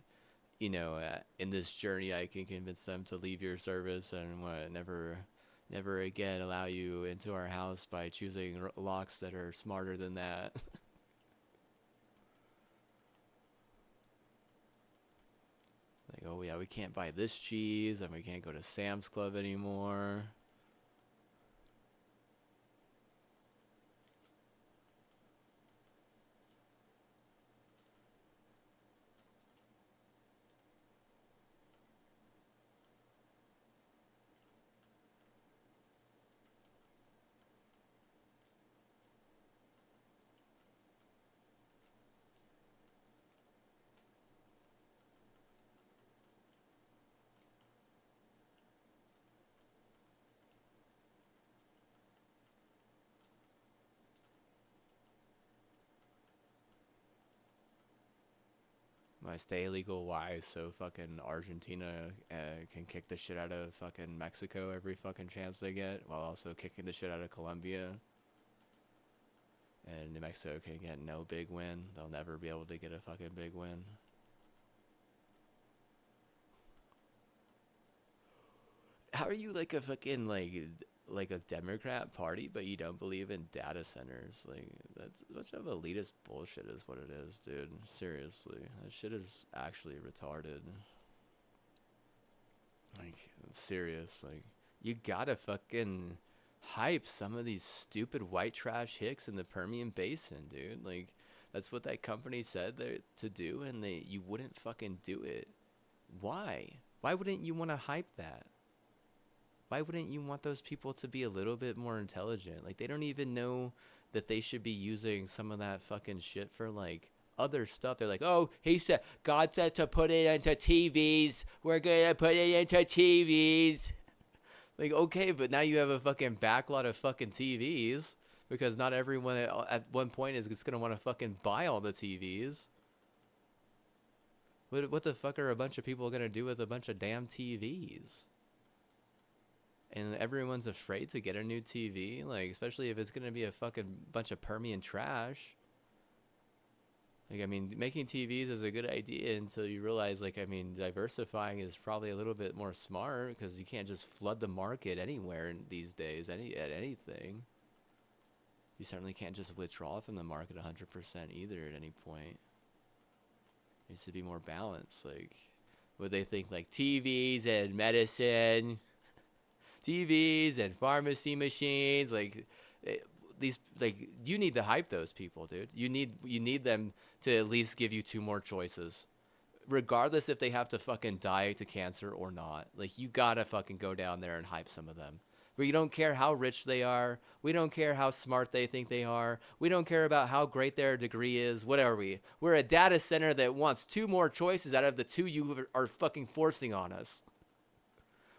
in this journey, I can convince them to leave your service and never again allow you into our house by choosing locks that are smarter than that. Like, oh yeah, we can't buy this cheese, and we can't go to Sam's Club anymore. I stay illegal. Why? So fucking Argentina can kick the shit out of fucking Mexico every fucking chance they get, while also kicking the shit out of Colombia. And New Mexico can get no big win. They'll never be able to get a fucking big win. How are you like a fucking like a Democrat party, but you don't believe in data centers? Like that's much of elitist bullshit is what it is, dude. Seriously, that shit is actually retarded. Like serious, like you gotta fucking hype some of these stupid white trash hicks in the Permian Basin, dude. Like that's what that company said to do, and you wouldn't fucking do it. Why? Why wouldn't you want to hype that? Why wouldn't you want those people to be a little bit more intelligent? Like they don't even know that they should be using some of that fucking shit for like other stuff. They're like, oh, he said God said to put it into TVs. We're gonna put it into TVs. Like, okay, but now you have a fucking backlot of fucking TVs because not everyone at one point is gonna want to fucking buy all the TVs. What the fuck are a bunch of people gonna do with a bunch of damn TVs? And everyone's afraid to get a new TV, like especially if it's gonna be a fucking bunch of Permian trash. Like I mean, making TVs is a good idea until you realize, like I mean, diversifying is probably a little bit more smart because you can't just flood the market anywhere these days, at anything. You certainly can't just withdraw from the market 100% either at any point. It needs to be more balanced. Like, would they think like TVs and medicine? TVs and pharmacy machines, like these, like you need to hype those people, dude. You need them to at least give you two more choices, regardless if they have to fucking die to cancer or not. Like you gotta fucking go down there and hype some of them. We don't care how rich they are. We don't care how smart they think they are. We don't care about how great their degree is. What are we? We're a data center that wants two more choices out of the two you are fucking forcing on us.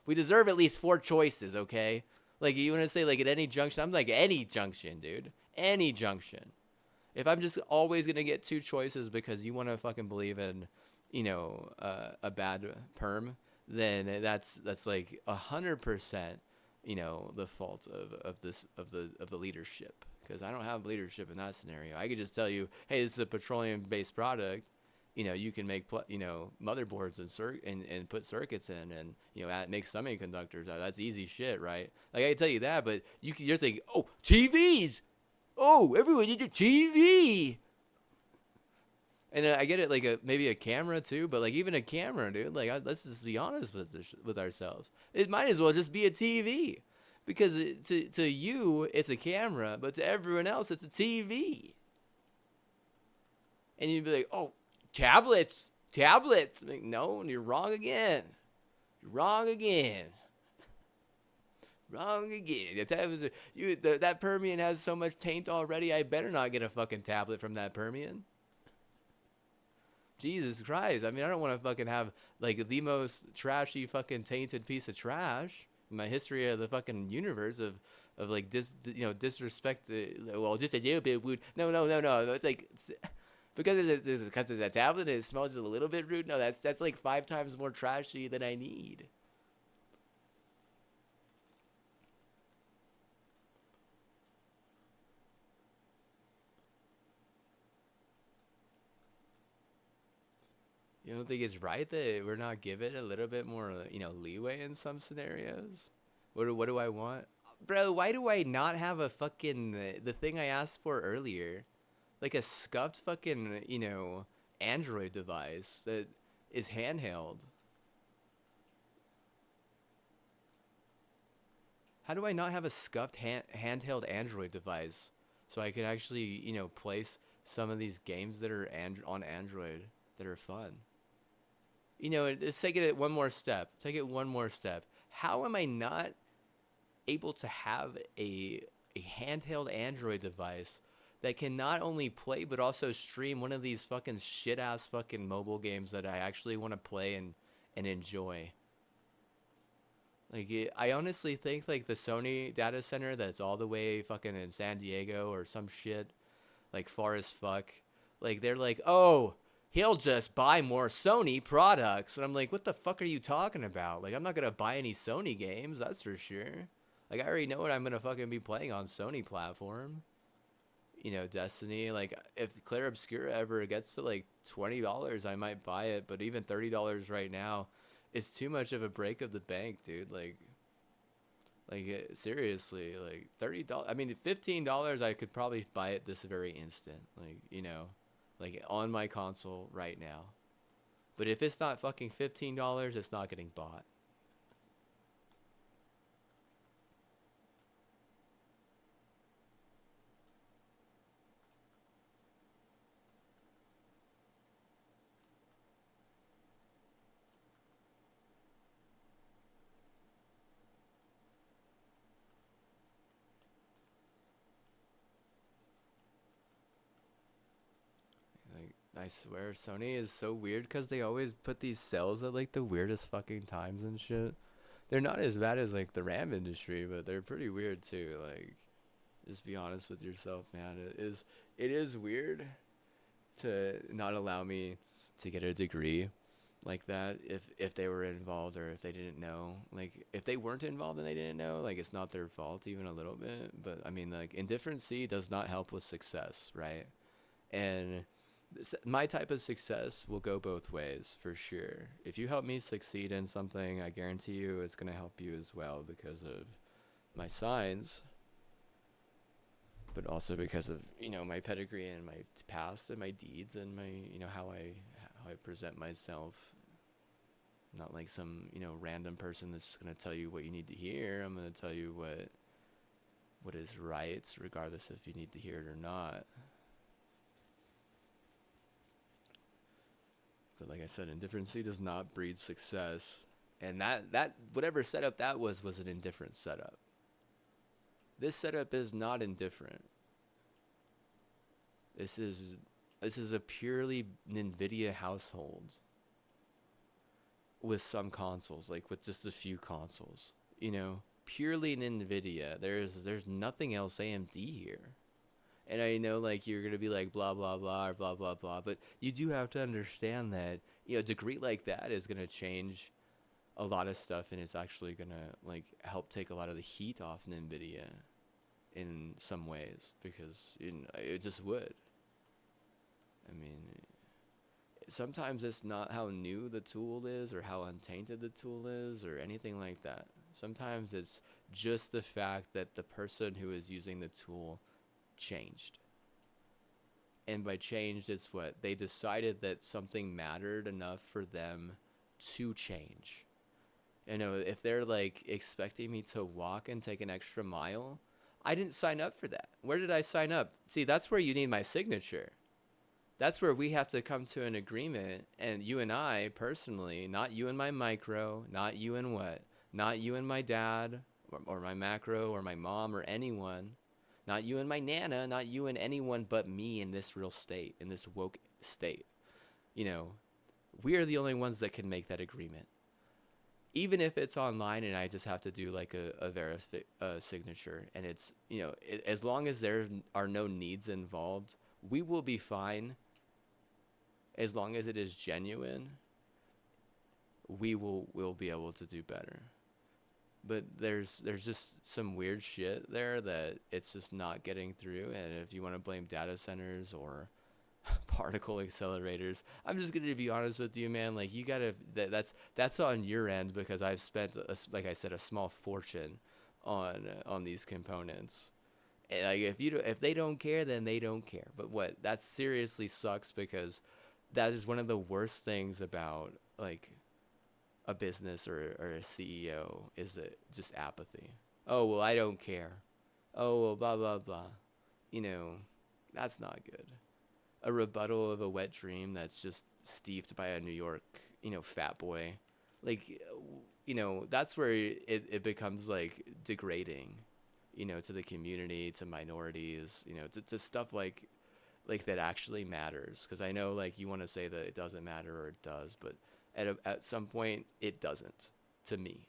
We deserve at least four choices, okay? Like, you want to say, like, at any junction? I'm like, any junction, dude. Any junction. If I'm just always going to get two choices because you want to fucking believe in, a bad perm, then that's like 100%, the fault of the leadership. Because I don't have leadership in that scenario. I could just tell you, hey, this is a petroleum-based product. You can make motherboards and put circuits in, and make semiconductors. That's easy shit, right? Like I can tell you that, but you're thinking, oh, TVs, oh, everyone needs a TV. And I get it, like maybe a camera too, but like even a camera, dude. Like let's just be honest with ourselves. It might as well just be a TV, because to you it's a camera, but to everyone else it's a TV. And you'd be like, oh. Tablets. Like, no, you're wrong again. Wrong again. That Permian has so much taint already. I better not get a fucking tablet from that Permian. Jesus Christ. I mean, I don't want to fucking have like the most trashy fucking tainted piece of trash in my history of the fucking universe of like disrespect. Well, just a little bit of wood. No. It's like. Because it's a tablet and it smells just a little bit rude. No, that's like 5 times more trashy than I need. You don't think it's right that we're not given a little bit more, leeway in some scenarios? What do I want? Bro, why do I not have a fucking, the thing I asked for earlier? Like a scuffed fucking, Android device that is handheld. How do I not have a scuffed handheld Android device so I could actually, place some of these games that are on Android that are fun? Let's take it one more step. How am I not able to have a handheld Android device that can not only play but also stream one of these fucking shit ass fucking mobile games that I actually want to play and enjoy? Like, I honestly think like the Sony data center that's all the way fucking in San Diego or some shit, like far as fuck. Like they're like, oh, he'll just buy more Sony products. And I'm like, what the fuck are you talking about? Like, I'm not gonna buy any Sony games, that's for sure. Like, I already know what I'm gonna fucking be playing on Sony platform. You know, Destiny. Like, if Claire Obscura ever gets to like $20, I might buy it. But even $30 right now, it's too much of a break of the bank, dude. Seriously, like $30. I mean, $15, I could probably buy it this very instant. Like, you know, like on my console right now. But if it's not fucking $15, it's not getting bought. Like, I swear, Sony is so weird because they always put these sales at like the weirdest fucking times and shit. They're not as bad as like the RAM industry, but they're pretty weird too. Like, just be honest with yourself, man. It is weird to not allow me to get a degree like that if they were involved or if they didn't know. Like, if they weren't involved and they didn't know, like, it's not their fault even a little bit. But I mean, like, indifferency does not help with success, right? And my type of success will go both ways for sure. If you help me succeed in something, I guarantee you it's going to help you as well because of my signs, but also because of, you know, my pedigree and my past and my deeds and my, you know, how I present myself. I'm not like some, you know, random person that's just going to tell you what you need to hear. I'm going to tell you what is right regardless if you need to hear it or not. But like I said, indifferency does not breed success. And that whatever setup that was an indifferent setup. This setup is not indifferent. This is a purely Nvidia household with some consoles, like with just a few consoles. You know, purely Nvidia. There's nothing else AMD here. And I know, like, you're gonna be like blah blah blah or blah blah blah, but you do have to understand that, you know, a degree like that is gonna change a lot of stuff, and it's actually gonna like help take a lot of the heat off Nvidia in some ways because, you know, it just would. I mean, sometimes it's not how new the tool is or how untainted the tool is or anything like that. Sometimes it's just the fact that the person who is using the tool changed. And by changed, it's what? They decided that something mattered enough for them to change. You know, if they're like expecting me to walk and take an extra mile, I didn't sign up for that. Where did I sign up? See, that's where you need my signature. That's where we have to come to an agreement. And you and I personally, not you and my micro, not you and what? Not you and my dad or my macro or my mom or anyone. Not you and my nana, not you and anyone but me in this real state, in this woke state. You know, we are the only ones that can make that agreement. Even if it's online and I just have to do like a signature and it's, you know, as long as there are no needs involved, we will be fine. As long as it is genuine, we'll be able to do better. But there's just some weird shit there that it's just not getting through. And if you want to blame data centers or particle accelerators, I'm just gonna be honest with you, man. Like, you gotta that's on your end because I've spent like I said, a small fortune on these components. And like, if they don't care, then they don't care. But what that seriously sucks because that is one of the worst things about like a business or a CEO is it just apathy. Oh, well, I don't care. Oh, well, blah blah blah. You know, that's not good. A rebuttal of a wet dream that's just steeped by a New York, you know, fat boy. Like, you know, that's where it becomes like degrading, you know, to the community, to minorities, you know, to stuff like that actually matters. Because I know, like, you want to say that it doesn't matter or it does, but at some point it doesn't to me.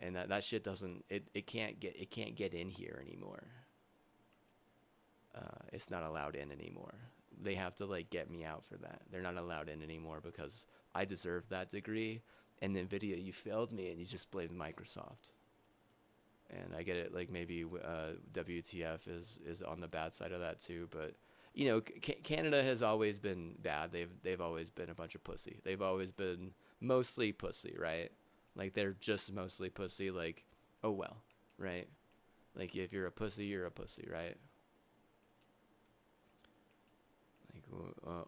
And that shit doesn't it can't get in here anymore. It's not allowed in anymore. they have to like get me out for that. They're not allowed in anymore because I deserve that degree. And Nvidia, you failed me, and you just blamed Microsoft. And I get it, like maybe WTF is on the bad side of that too, but you know, Canada has always been bad. They've always been a bunch of pussy. They've always been mostly pussy, right? Like they're just mostly pussy. Like, oh well, right? Like if you're a pussy, you're a pussy, right? Like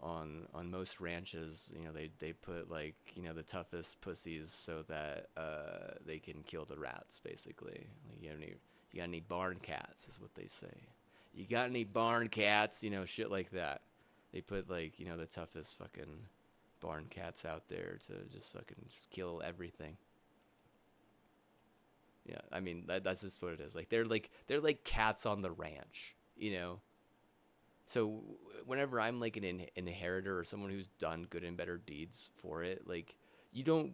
on most ranches, you know, they put like, you know, the toughest pussies so that they can kill the rats basically. Like you got any barn cats is what they say. You got any barn cats, you know, shit like that. They put like, you know, the toughest fucking barn cats out there to just fucking just kill everything. Yeah, I mean that's just what it is. Like they're like cats on the ranch, you know. So whenever I'm like an inheritor or someone who's done good and better deeds for it, like you don't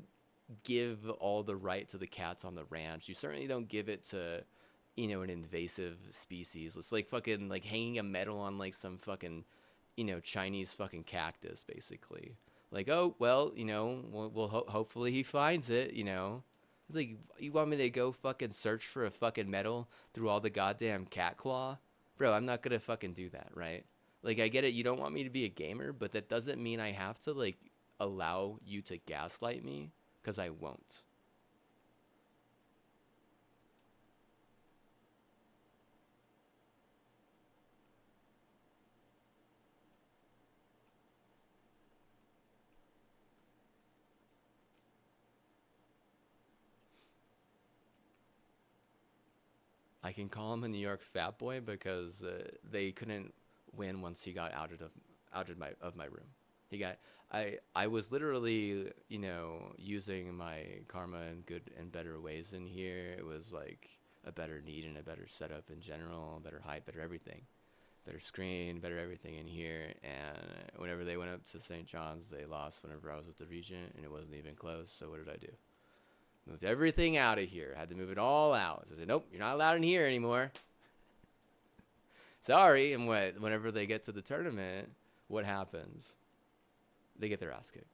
give all the right to the cats on the ranch. You certainly don't give it to, you know, an invasive species. It's like fucking like hanging a medal on like some fucking, you know, Chinese fucking cactus, basically. Like, oh well, you know, well hopefully he finds it, you know. It's like you want me to go fucking search for a fucking medal through all the goddamn cat claw, bro? I'm not gonna fucking do that, right? Like I get it, you don't want me to be a gamer, but that doesn't mean I have to like allow you to gaslight me, because I won't. I can call him a New York fat boy because they couldn't win once he got out of my room. He got I was literally, you know, using my karma in good and better ways in here. It was like a better need and a better setup in general, better height, better everything, better screen, better everything in here. And whenever they went up to St. John's, they lost whenever I was with the Regent, and it wasn't even close. So what did I do? Moved everything out of here. Had to move it all out. So I said, nope, you're not allowed in here anymore. Sorry. And whenever they get to the tournament, what happens? They get their ass kicked.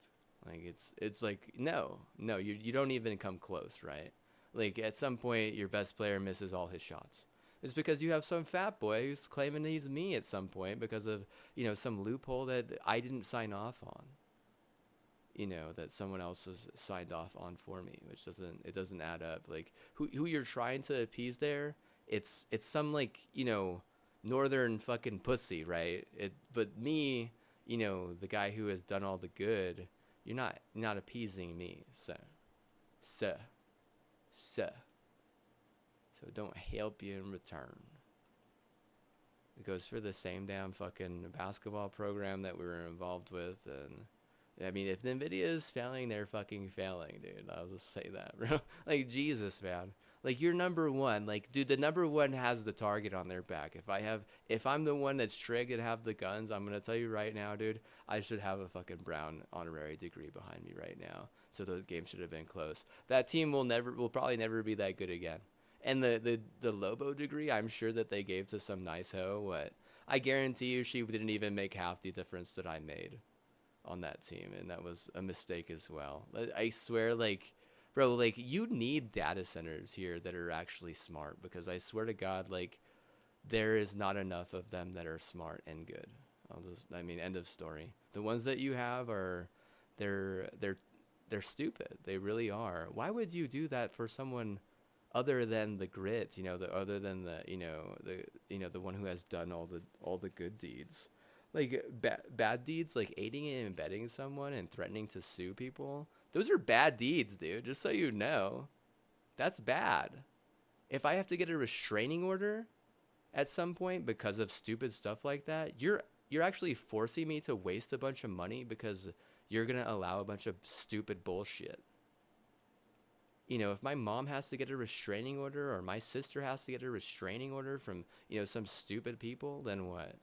Like it's like no, you don't even come close, right? Like at some point, your best player misses all his shots. It's because you have some fat boy who's claiming he's me at some point because of, you know, some loophole that I didn't sign off on, you know, that someone else has signed off on for me, which doesn't add up. Like who you're trying to appease there, it's some like, you know, northern fucking pussy, right? But me, you know, the guy who has done all the good, you're not appeasing me, so so so don't help you in return. It goes for the same damn fucking basketball program that we were involved with. And I mean, if NVIDIA is failing, they're fucking failing, dude. I'll just say that, bro. Like, Jesus, man. Like, you're number one. Like, dude, the number one has the target on their back. If I'm the one that's trig and have the guns, I'm gonna tell you right now, dude, I should have a fucking brown honorary degree behind me right now. So the game should have been close. That team will probably never be that good again. And the Lobo degree, I'm sure that they gave to some nice hoe. What? I guarantee you, she didn't even make half the difference that I made on that team, and that was a mistake as well. I swear, like, bro, like you need data centers here that are actually smart, because I swear to God, like there is not enough of them that are smart and good. I mean, end of story. The ones that you have are, they're they're they're stupid. They really are. Why would you do that for someone other than the grit? You know, other than the one who has done all the good deeds. Like bad deeds, like aiding and abetting someone and threatening to sue people. Those are bad deeds, dude. Just so you know, that's bad. If I have to get a restraining order at some point because of stupid stuff like that, you're actually forcing me to waste a bunch of money because you're gonna allow a bunch of stupid bullshit. You know, if my mom has to get a restraining order, or my sister has to get a restraining order from, you know, some stupid people, then what?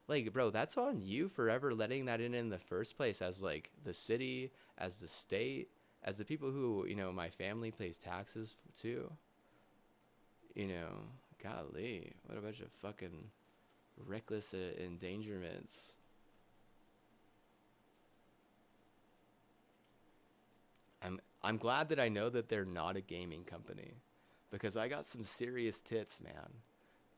Like, bro, that's on you for ever letting that in the first place, as like the city, as the state, as the people who, you know, my family pays taxes to. You know, golly, what a bunch of fucking reckless endangerments. I'm glad that I know that they're not a gaming company because I got some serious tits, man.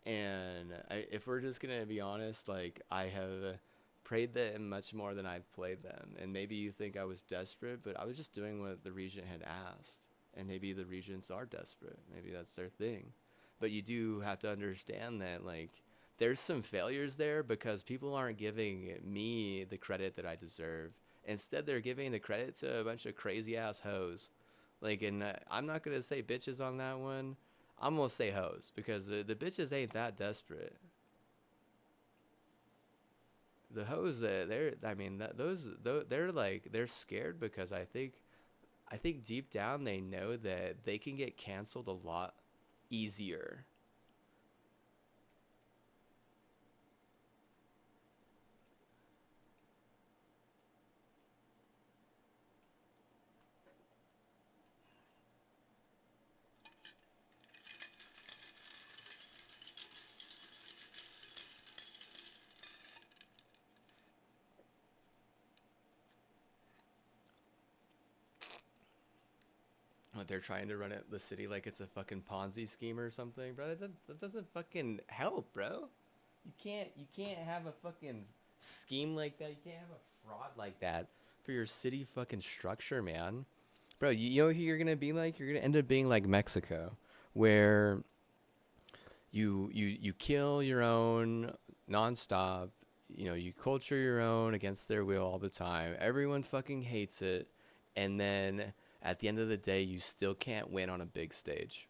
And if we're just gonna be honest, like I have prayed them much more than I've played them. And maybe you think I was desperate, but I was just doing what the regent had asked. And maybe the regents are desperate. Maybe that's their thing. But you do have to understand that like there's some failures there because people aren't giving me the credit that I deserve. Instead, they're giving the credit to a bunch of crazy ass hoes. Like, and I'm not gonna say bitches on that one. I'm gonna say hoes because the bitches ain't that desperate. The hoes they're I mean they're like they're scared because I think deep down they know that they can get canceled a lot easier. What they're trying to run it the city like it's a fucking Ponzi scheme or something, bro. That doesn't fucking help, bro. You can't have a fucking scheme like that. You can't have a fraud like that for your city fucking structure, man. Bro, you know who you're gonna be like? You're gonna end up being like Mexico, where you kill your own nonstop. You know, you culture your own against their will all the time. Everyone fucking hates it, and then at the end of the day, you still can't win on a big stage.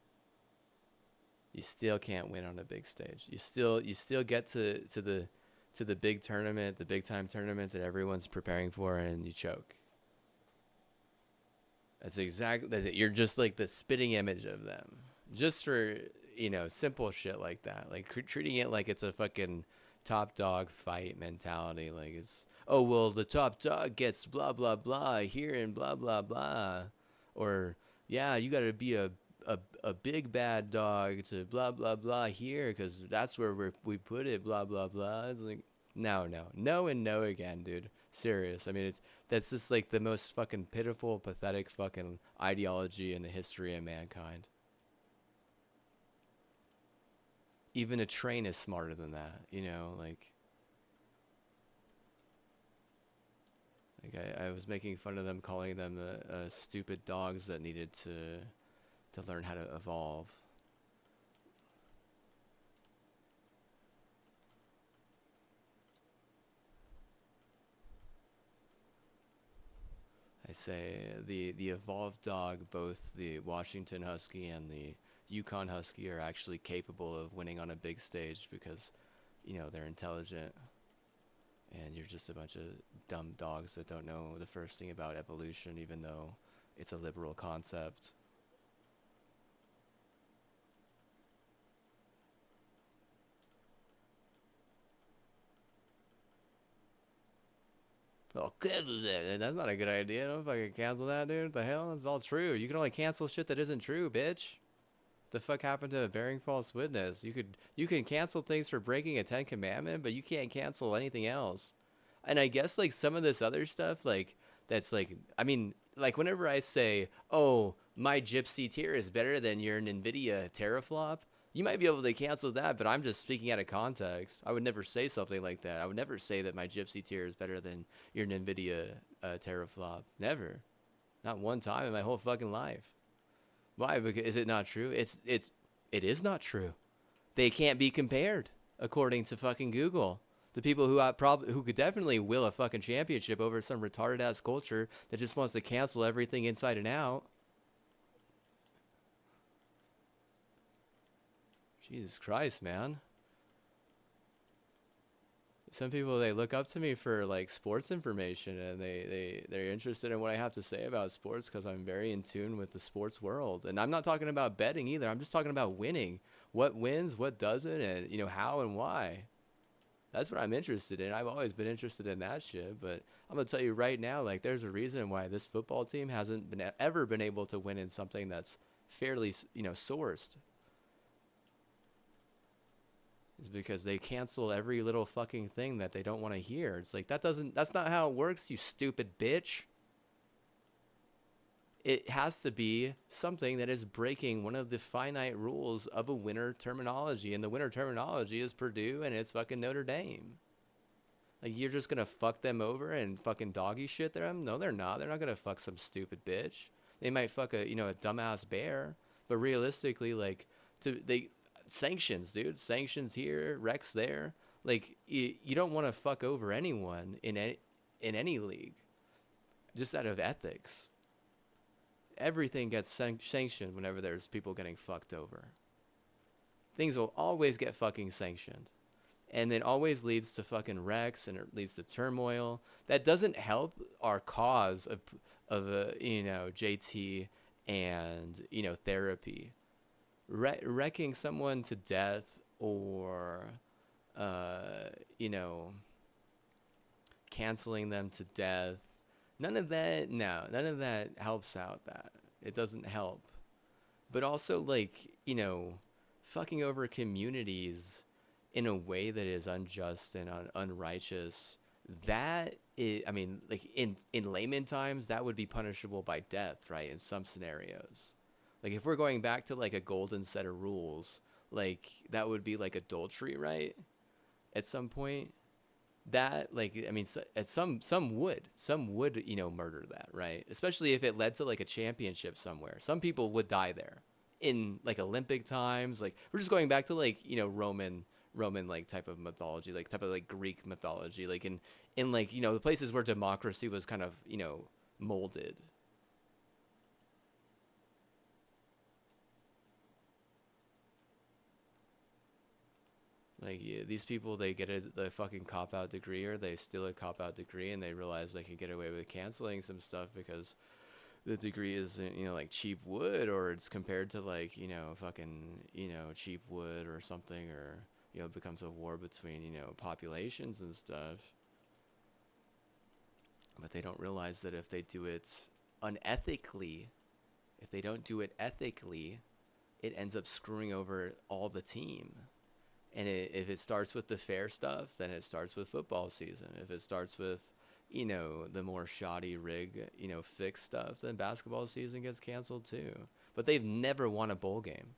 You still can't win on a big stage. You still get to the big tournament, the big time tournament that everyone's preparing for, and you choke. That's it. You're just like the spitting image of them. Just for, simple shit like that. Like treating it like it's a fucking top dog fight mentality. Like it's, oh, well, the top dog gets blah, blah, blah here and blah, blah, blah. Or, yeah, you got to be a big bad dog to blah, blah, blah here because that's where we put it, blah, blah, blah. It's like, no, no. No and no again, dude. Serious. I mean, that's just like the most fucking pitiful, pathetic fucking ideology in the history of mankind. Even a train is smarter than that, like I was making fun of them, calling them stupid dogs that needed to learn how to evolve. I say the evolved dog, both the Washington Husky and the Yukon Husky, are actually capable of winning on a big stage because, they're intelligent, and you're just a bunch of dumb dogs that don't know the first thing about evolution, even though it's a liberal concept. Oh, that's not a good idea. Don't fucking cancel that, dude. What the hell? It's all true. You can only cancel shit that isn't true, bitch. The fuck happened to bearing false witness? You can cancel things for breaking a Ten Commandment, but you can't cancel anything else. And I guess like some of this other stuff, like that's like I mean, like whenever I say, "Oh, my Gypsy tier is better than your NVIDIA teraflop," you might be able to cancel that, but I'm just speaking out of context. I would never say something like that. I would never say that my Gypsy tier is better than your NVIDIA teraflop. Never. Not one time in my whole fucking life. Why? Because is it not true? It is not true. They can't be compared according to fucking Google. The people who could definitely will a fucking championship over some retarded ass culture that just wants to cancel everything inside and out. Jesus Christ, man. Some people, they look up to me for like sports information, and they're interested in what I have to say about sports because I'm very in tune with the sports world. And I'm not talking about betting either. I'm just talking about winning. What wins, what doesn't, and how and why. That's what I'm interested in. I've always been interested in that shit. But I'm gonna tell you right now, like there's a reason why this football team hasn't ever been able to win in something that's fairly sourced. Is because they cancel every little fucking thing that they don't want to hear. It's like that's not how it works, you stupid bitch. it has to be something that is breaking one of the finite rules of a winner terminology, and the winner terminology is Purdue and it's fucking Notre Dame. Like, you're just gonna fuck them over and fucking doggy shit them? No, they're not. They're not gonna fuck some stupid bitch. They might fuck a dumbass bear, but realistically, like, to they sanctions, dude. Sanctions here, Rex there. Like, you don't want to fuck over anyone in any league, just out of ethics. Everything gets sanctioned whenever there's people getting fucked over. Things will always get fucking sanctioned, and it always leads to fucking wrecks, and it leads to turmoil that doesn't help our cause of JT and therapy. Wrecking someone to death, or uh you know canceling them to death, none of that, no, none of that helps out. That it doesn't help. But also, like, fucking over communities in a way that is unjust and unrighteous, that is, I mean, like, in layman times, that would be punishable by death, right? In some scenarios, like, if we're going back to like a golden set of rules, like, that would be like adultery, right? At some point, that, like, I mean, at some would murder that, right? Especially if it led to like a championship somewhere. Some people would die there in like Olympic times. Like, we're just going back to like Roman like type of mythology, like type of like Greek mythology, like in like the places where democracy was kind of molded. Like, yeah, these people, they get the fucking cop out degree, or they steal a cop out degree, and they realize they can get away with canceling some stuff because the degree isn't like cheap wood, or it's compared to like fucking cheap wood or something, or it becomes a war between populations and stuff. But they don't realize that if they do it unethically, if they don't do it ethically, it ends up screwing over all the team. And if it starts with the fair stuff, then it starts with football season. If it starts with, the more shoddy rig, fixed stuff, then basketball season gets canceled too. But they've never won a bowl game.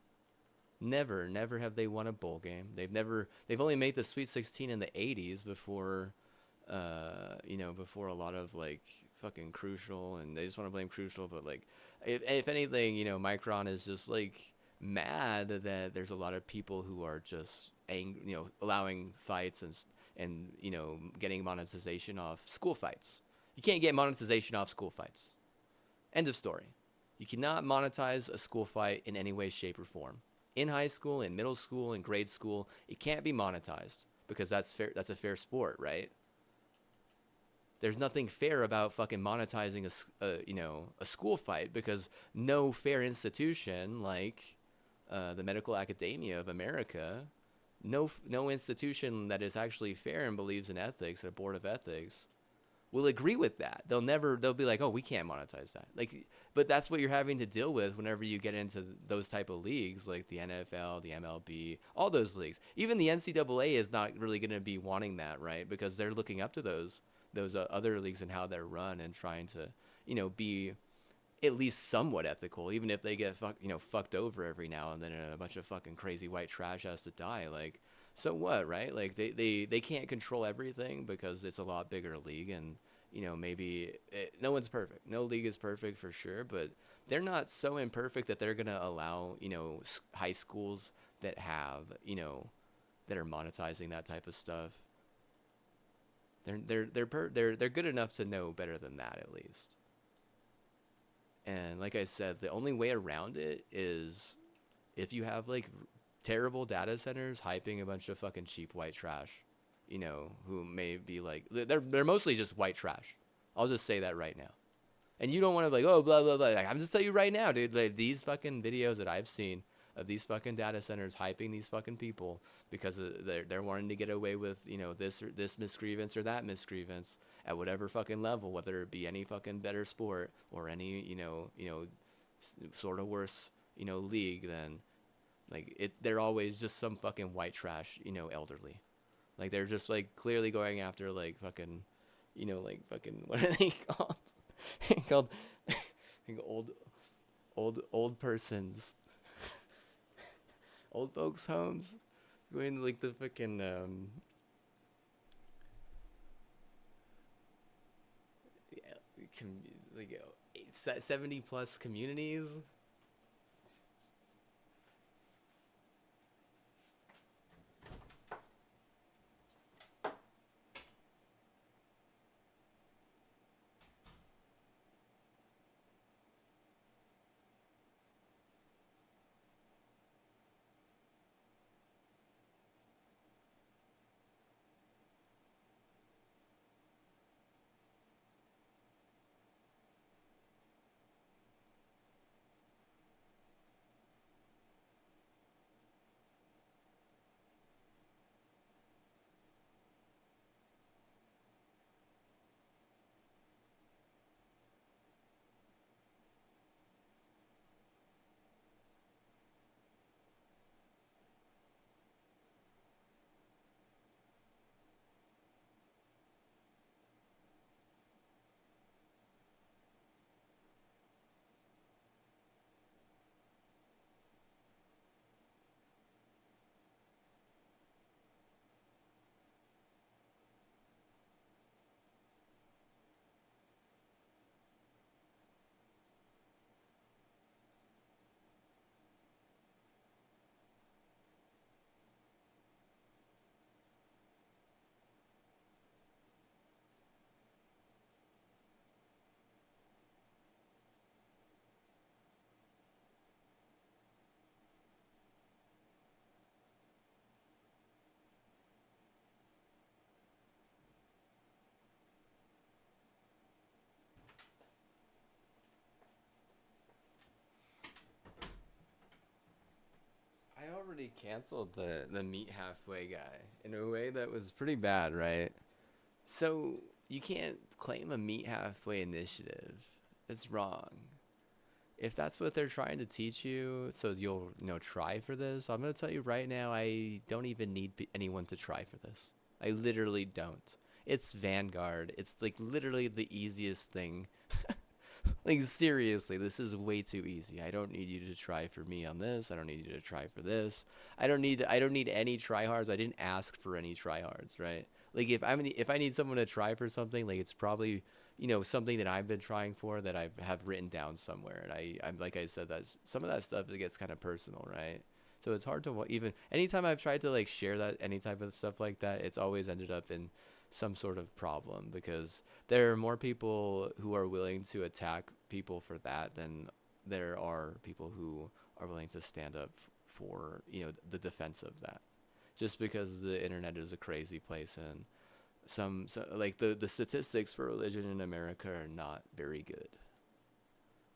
Never have they won a bowl game. They've only made the Sweet 16 in the 80s before, before a lot of like fucking Crucial, and they just want to blame Crucial. But like, if anything, Micron is just like mad that there's a lot of people who are just allowing fights and getting monetization off school fights. You can't get monetization off school fights. End of story. You cannot monetize a school fight in any way, shape, or form. In high school, in middle school, in grade school, it can't be monetized because that's fair. That's a fair sport, right? There's nothing fair about fucking monetizing a school fight, because no fair institution like the Medical Academia of America, no institution that is actually fair and believes in ethics, a board of ethics, will agree with that. They'll be like, oh, we can't monetize that. Like, but that's what you're having to deal with whenever you get into those type of leagues, like the NFL, the MLB, all those leagues. Even the NCAA is not really going to be wanting that, right? Because they're looking up to those other leagues and how they're run, and trying to be at least somewhat ethical, even if they get fucked over every now and then, and a bunch of fucking crazy white trash has to die. Like, so what, right? Like, they can't control everything because it's a lot bigger league, and maybe no one's perfect. No league is perfect for sure, but they're not so imperfect that they're gonna allow high schools that have that are monetizing that type of stuff. They're good enough to know better than that, at least. And like I said, the only way around it is if you have like terrible data centers hyping a bunch of fucking cheap white trash, who may be like, they're mostly just white trash. I'll just say that right now. And you don't want to like, oh, blah blah blah. Like, I'm just telling you right now, dude. Like, these fucking videos that I've seen of these fucking data centers hyping these fucking people because they're wanting to get away with this miscreants or that miscreants at whatever fucking level, whether it be any fucking better sport or any sort of worse league, then like they're always just some fucking white trash elderly. Like, they're just like clearly going after like fucking like fucking what are they called? called Like old persons, old folks' homes, going to like the fucking yeah, like 70 plus communities. I already canceled the meet halfway guy in a way that was pretty bad, right? So you can't claim a meet halfway initiative. It's wrong. If that's what they're trying to teach you, so you'll try for this, I'm gonna tell you right now, I don't even need anyone to try for this. I literally don't. It's Vanguard. It's like literally the easiest thing. Like seriously, this is way too easy. I don't need you to try for me on this. I don't need you to try for this. I don't need any tryhards. I didn't ask for any tryhards, right? Like if I need someone to try for something, like it's probably something that I've been trying for that I have written down somewhere. And I'm like I said, that some of that stuff it gets kind of personal, right? So it's hard to even anytime I've tried to like share that any type of stuff like that, it's always ended up in some sort of problem because there are more people who are willing to attack people for that than there are people who are willing to stand up for the defense of that. Just because the internet is a crazy place and like the statistics for religion in America are not very good.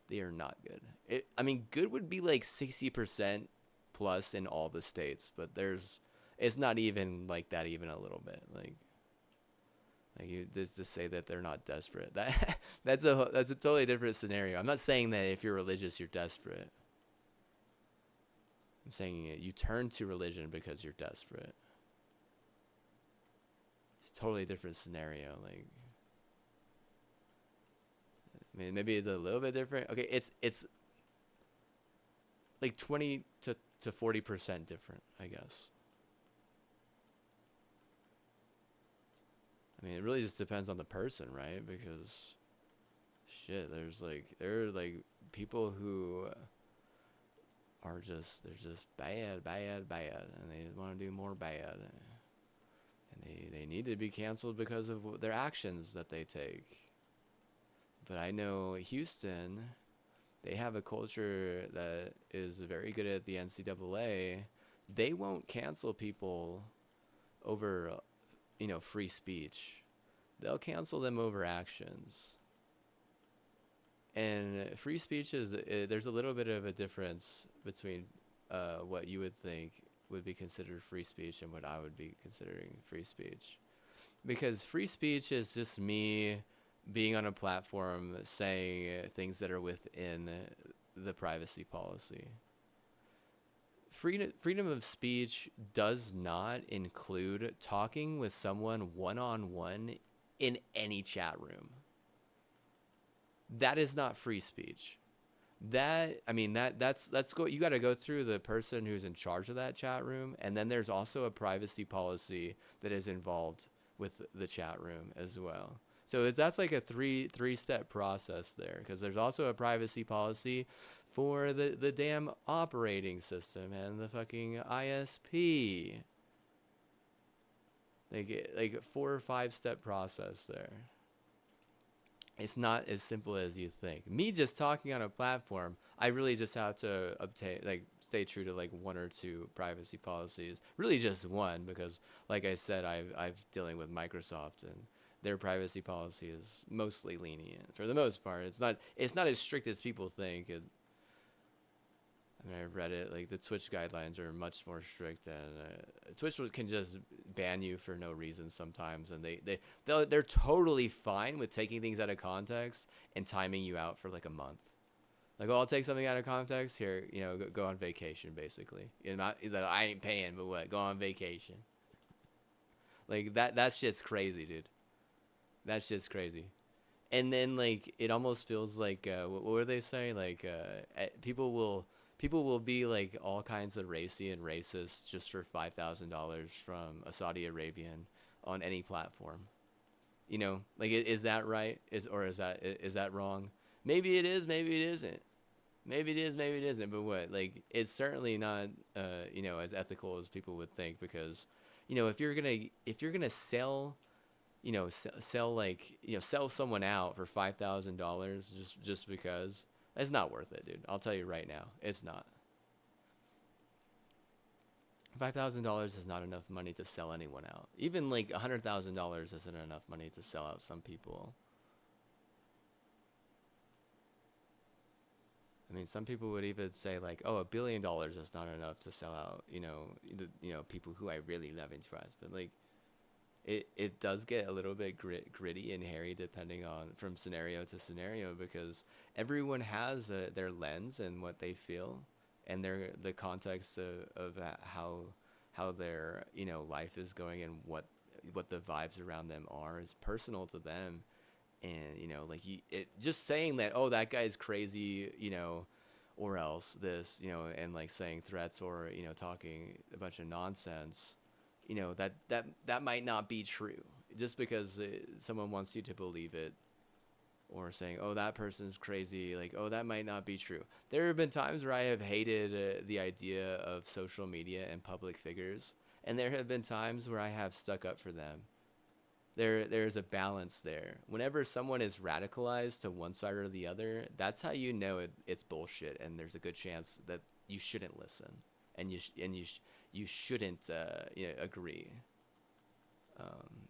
They are not good. I mean, good would be like 60% plus in all the states, but it's not even like that even a little bit. Like you just to say that they're not desperate. That's a totally different scenario. I'm not saying that if you're religious you're desperate. I'm saying you turn to religion because you're desperate. It's a totally different scenario. Like I mean maybe it's a little bit different. Okay, it's like 20 to 40% different, I guess. I mean, it really just depends on the person, right? Because shit, there are like people who they're just bad, bad, bad, and they want to do more bad, and they need to be canceled because of their actions that they take. But I know Houston, they have a culture that is very good at the NCAA. They won't cancel people over free speech. They'll cancel them over actions. And free speech there's a little bit of a difference between what you would think would be considered free speech and what I would be considering free speech. Because free speech is just me being on a platform saying things that are within the privacy policy. Freedom of speech does not include talking with someone one on one in any chat room. That is not free speech. That I mean that's go you got to go through the person who's in charge of that chat room, and then there's also a privacy policy that is involved with the chat room as well. So that's like a three step process there, because there's also a privacy policy for the damn operating system and the fucking ISP. Like a 4 or 5 step process there. It's not as simple as you think. Me just talking on a platform, I really just have to obtain, like, stay true to like 1 or 2 privacy policies. Really just one, because like I said, I've dealing with Microsoft, and their privacy policy is mostly lenient for the most part. It's not as strict as people think. I mean, I read it. Like, the Twitch guidelines are much more strict, and Twitch can just ban you for no reason sometimes, and they're totally fine with taking things out of context and timing you out for like a month. Like, oh, I'll take something out of context here. Go on vacation, basically. Not that I ain't paying, but what? Go on vacation. Like that. That's just crazy, dude. That's just crazy. And then like it almost feels like what were they saying? Like people will be like all kinds of racy and racist just for $5,000 from a Saudi Arabian on any platform. Like, is that right? Is that wrong? Maybe it is. Maybe it isn't. Maybe it is. Maybe it isn't. But what? Like, it's certainly not as ethical as people would think, because if you're gonna sell sell someone out for $5,000 just because, it's not worth it, dude. I'll tell you right now, it's not. $5,000 is not enough money to sell anyone out. Even like $100,000 isn't enough money to sell out some people. I mean, some people would even say like, oh, $1 billion is not enough to sell out, people who I really love and trust. But like, it does get a little bit gritty and hairy depending on from scenario to scenario, because everyone has their lens and what they feel, and the context of how their life is going, and what the vibes around them are is personal to them. And like, just saying that, oh, that guy's crazy, or else this, and like saying threats, or talking a bunch of nonsense, that might not be true, just because someone wants you to believe it, or saying, oh, that person's crazy, like, oh, that might not be true. There have been times where I have hated the idea of social media and public figures, and there have been times where I have stuck up for them. There's a balance there. Whenever someone is radicalized to one side or the other, that's how it's bullshit, and there's a good chance that you shouldn't listen, and you shouldn't agree.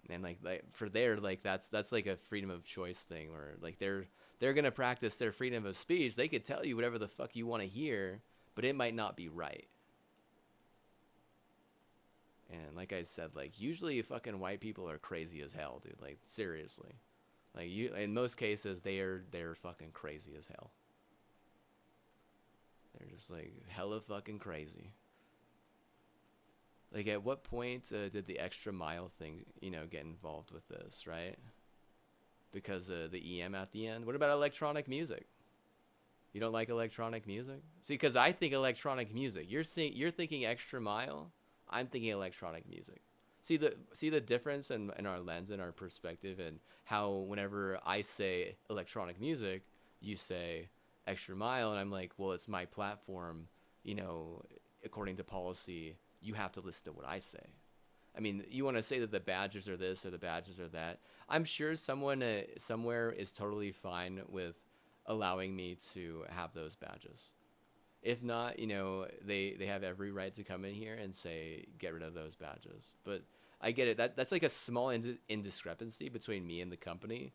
And like for there, like that's like a freedom of choice thing, where like they're gonna practice their freedom of speech. They could tell you whatever the fuck you want to hear, but it might not be right. And like I said, like, usually fucking white people are crazy as hell, dude. Like, seriously. Like, in most cases, they're fucking crazy as hell. They're just like hella fucking crazy. Like, at what point did the extra mile thing, get involved with this, right? Because the EM at the end. What about electronic music? You don't like electronic music? See, because I think electronic music. You're thinking extra mile. I'm thinking electronic music. See the difference in our lens and our perspective, and how whenever I say electronic music, you say extra mile, and I'm like, well, it's my platform. According to policy, you have to listen to what I say. I mean, you want to say that the badges are this or the badges are that. I'm sure someone somewhere is totally fine with allowing me to have those badges. If not, they have every right to come in here and say, get rid of those badges. But I get it. That's like a small indiscrepancy between me and the company.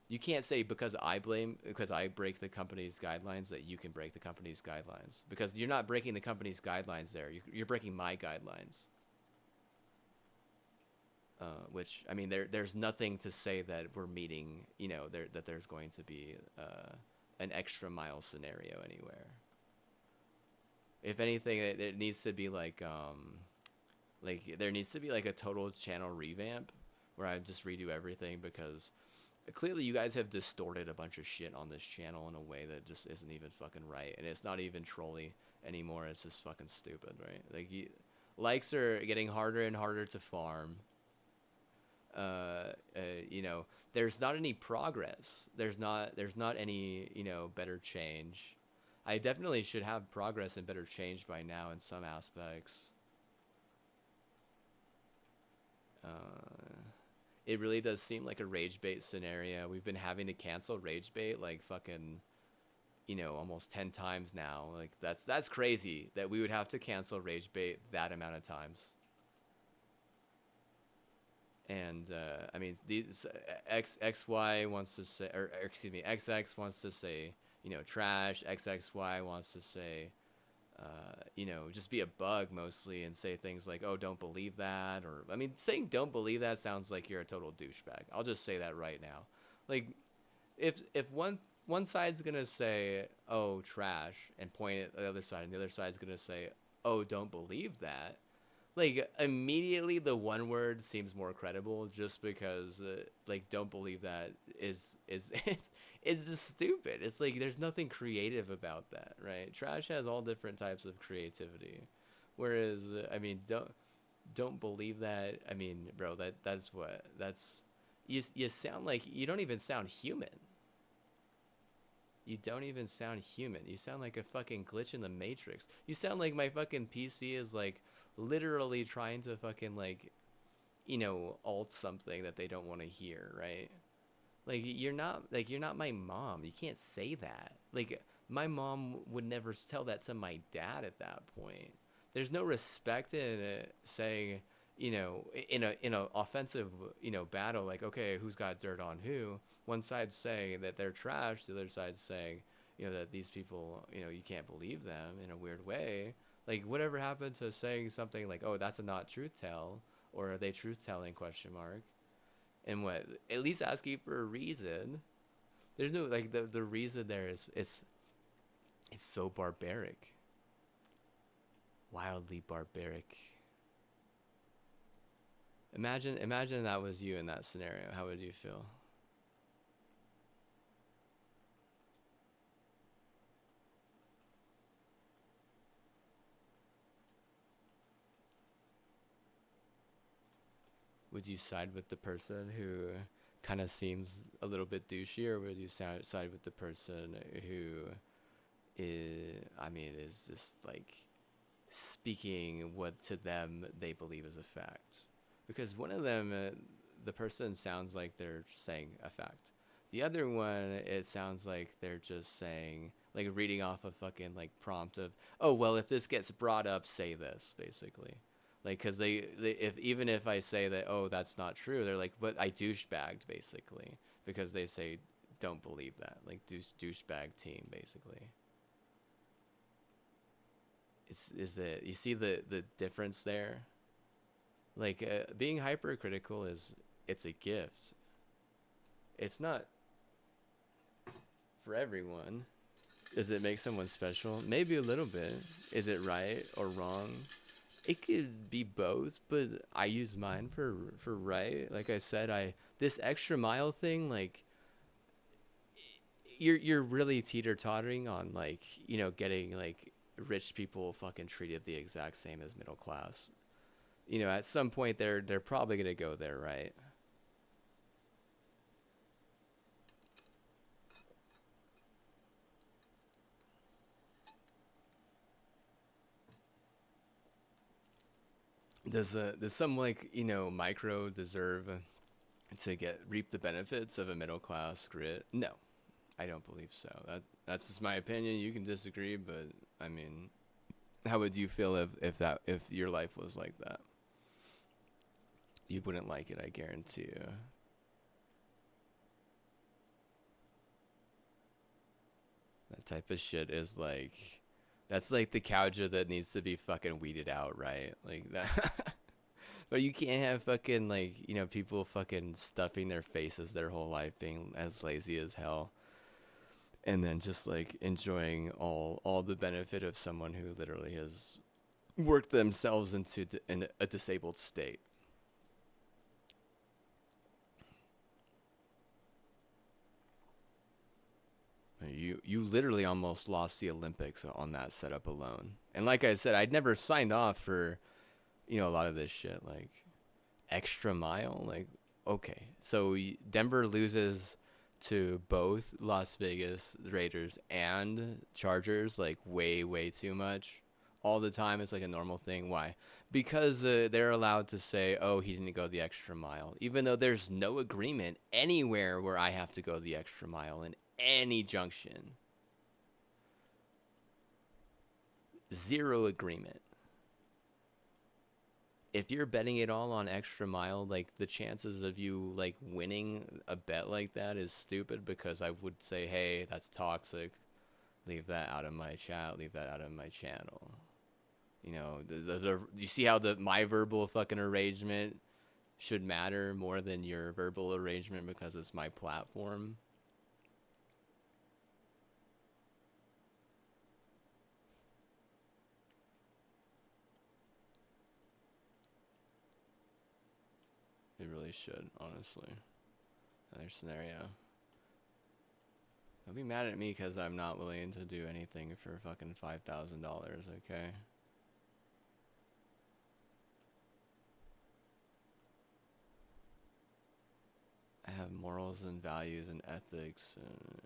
You can't say because I break the company's guidelines that you can break the company's guidelines, because you're not breaking the company's guidelines there. You're breaking my guidelines. Which, I mean, there's nothing to say that we're meeting, that there's going to be an extra mile scenario anywhere. If anything, it needs to be like there needs to be like a total channel revamp, where I just redo everything, because clearly you guys have distorted a bunch of shit on this channel in a way that just isn't even fucking right, and it's not even trolly anymore. It's just fucking stupid, right? Like likes are getting harder and harder to farm. You know, there's not any progress. There's not any, you know, better change. I definitely should have progress and better change by now in some aspects. It really does seem like a rage bait scenario. We've been having to cancel rage bait like fucking, you know, almost 10 times now. Like that's crazy that we would have to cancel rage bait that amount of times. And I mean, these XY wants to say, or excuse me, XX wants to say, you know, trash. XXY wants to say, you know, just be a bug mostly and say things like, oh, don't believe that. Or, I mean, saying don't believe that sounds like you're a total douchebag. I'll just say that right now. Like, if one side's gonna say, oh, trash, and point at the other side, and the other side's gonna say, oh, don't believe that, like immediately the one word seems more credible just because like don't believe that is it's just stupid. It's like there's nothing creative about that, right? Trash has all different types of creativity, whereas I mean don't believe that. I mean, bro, that's what that's you sound like you don't even sound human. You don't even sound human. You sound like a fucking glitch in the matrix. You sound like my fucking PC is like literally trying to fucking like, you know, alt something that they don't want to hear, right? Like you're not my mom. You can't say that. Like my mom would never tell that to my dad at that point. There's no respect in it saying, you know, in a offensive, you know, battle like, okay, who's got dirt on who? One side's saying that they're trash, the other side's saying, you know, that these people, you know, you can't believe them in a weird way. Like whatever happened to saying something like, oh, that's a not truth tell, or are they truth telling question mark? And what, at least asking for a reason. There's no like the reason there is it's so barbaric, wildly barbaric. Imagine that was you in that scenario. How would you feel? Would you side with the person who kind of seems a little bit douchey, or would you side with the person who is, I mean, is just like speaking what to them they believe is a fact? Because one of them, the person sounds like they're saying a fact. The other one, it sounds like they're just saying, like reading off a fucking like prompt of, oh well, if this gets brought up, say this, basically. Like, cause they if even if I say that, oh, that's not true, they're like, but I douchebagged, basically, because they say don't believe that, like douchebag team, basically. It's is the you see the difference there? Like being hypercritical is it's a gift. It's not for everyone. Does it make someone special? Maybe a little bit. Is it right or wrong? It could be both, but I use mine for right. Like I said, I this extra mile thing, like you're really teeter tottering on like, you know, getting like rich people fucking treated the exact same as middle class. You know, at some point they're probably gonna go there, right? Does some like, you know, micro deserve to get reap the benefits of a middle class grit? No, I don't believe so. That's just my opinion. You can disagree, but I mean, how would you feel if your life was like that? You wouldn't like it, I guarantee you. That type of shit is like, that's like the cowger that needs to be fucking weeded out, right? Like that. But you can't have fucking like, you know, people fucking stuffing their faces their whole life being as lazy as hell, and then just like enjoying all the benefit of someone who literally has worked themselves into in a disabled state. you literally almost lost the Olympics on that setup alone. And like I said, I'd never signed off for a lot of this shit like extra mile. Like, okay, so Denver loses to both Las Vegas Raiders and Chargers like way too much all the time. It's like a normal thing. Why? Because they're allowed to say, "Oh, he didn't go the extra mile," even though there's no agreement anywhere where I have to go the extra mile in any junction. Zero agreement. If you're betting it all on extra mile, like the chances of you like winning a bet like that is stupid, because I would say, hey, that's toxic. Leave that out of my chat. Leave that out of my channel. You see how my verbal fucking arrangement should matter more than your verbal arrangement because it's my platform. It really should, honestly. Another scenario. Don't be mad at me because I'm not willing to do anything for fucking $5,000, okay? I have morals and values and ethics, and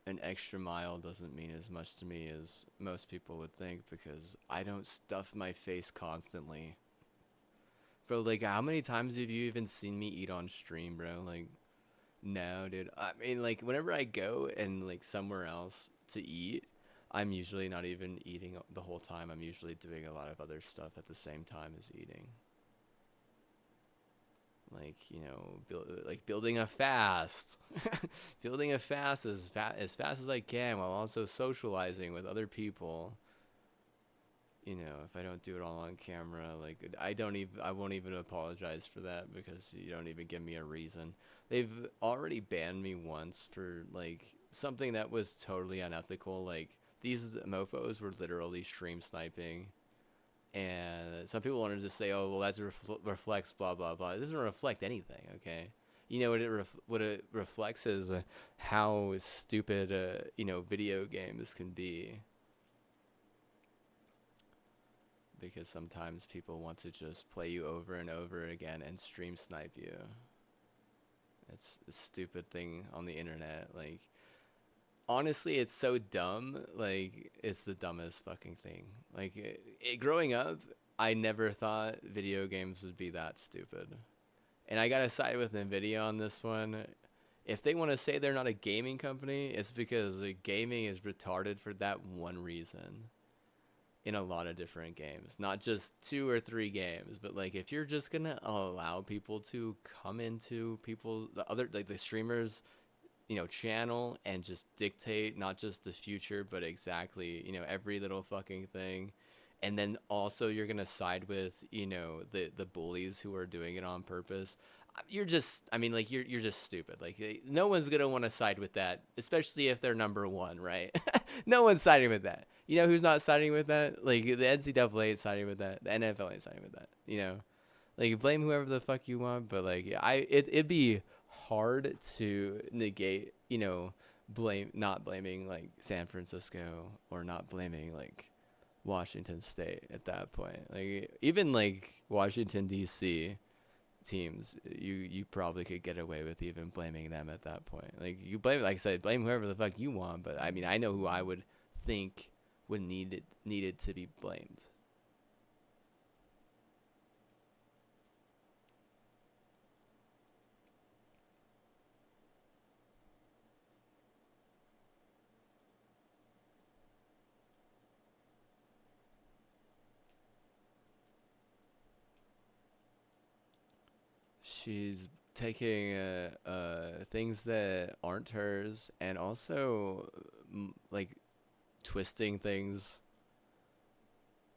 an extra mile doesn't mean as much to me as most people would think, because I don't stuff my face constantly. Bro, like, how many times have you even seen me eat on stream, bro? Like, no, dude. I mean, like, whenever I go and, like, somewhere else to eat, I'm usually not even eating the whole time. I'm usually doing a lot of other stuff at the same time as eating. Like, like building a fast. Building a fast as fast as I can while also socializing with other people. If I don't do it all on camera, like I won't even apologize for that, because you don't even give me a reason. They've already banned me once for like something that was totally unethical. Like, these mofos were literally stream sniping, and some people wanted to say, "Oh, well, that's reflects blah blah blah." It doesn't reflect anything, okay? What it reflects is how stupid video games can be, because sometimes people want to just play you over and over again and stream snipe you. It's a stupid thing on the internet. Like, honestly, it's so dumb. Like, it's the dumbest fucking thing. Like, growing up, I never thought video games would be that stupid. And I gotta side with Nvidia on this one. If they want to say they're not a gaming company, it's because gaming is retarded for that one reason. In a lot of different games, not just 2 or 3 games, but like, if you're just gonna allow people to come into the other, like, the streamers channel, and just dictate not just the future but exactly every little fucking thing, and then also you're gonna side with the bullies who are doing it on purpose, you're just, I mean, like, you're just stupid. Like, no one's gonna want to side with that, especially if they're number one, right? No one's siding with that. You know who's not siding with that? Like, the NCAA is siding with that. The NFL ain't siding with that. Like, blame whoever the fuck you want, but like, it'd be hard to negate, not blaming like San Francisco, or not blaming like Washington State at that point. Like, even like Washington D.C. teams, you probably could get away with even blaming them at that point. Like, you blame, like I said, blame whoever the fuck you want, but I mean, I know who I would think would needed to be blamed. She's taking things that aren't hers, and also like twisting things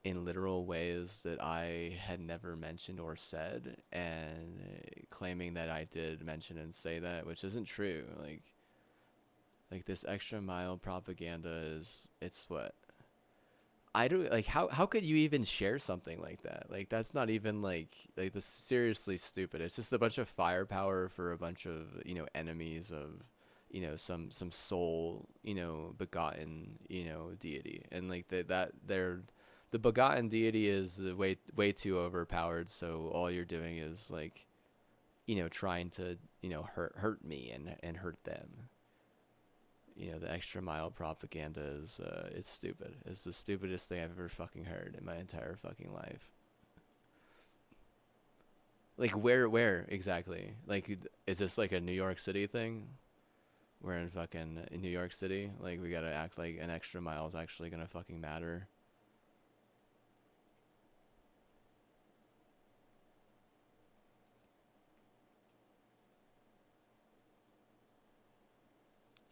in literal ways that I had never mentioned or said, and claiming that I did mention and say that, which isn't true. Like this extra mile propaganda it's what I don't like. How could you even share something like that? Like, that's not even like this seriously stupid. It's just a bunch of firepower for a bunch of enemies of some soul, begotten, deity, and like the begotten deity is way too overpowered. So all you're doing is like, trying to, hurt me and hurt them. The extra mile propaganda is it's stupid. It's the stupidest thing I've ever fucking heard in my entire fucking life. Like where exactly? Like is this like a New York City thing? We're in fucking in New York City. Like we gotta act like an extra mile is actually gonna fucking matter.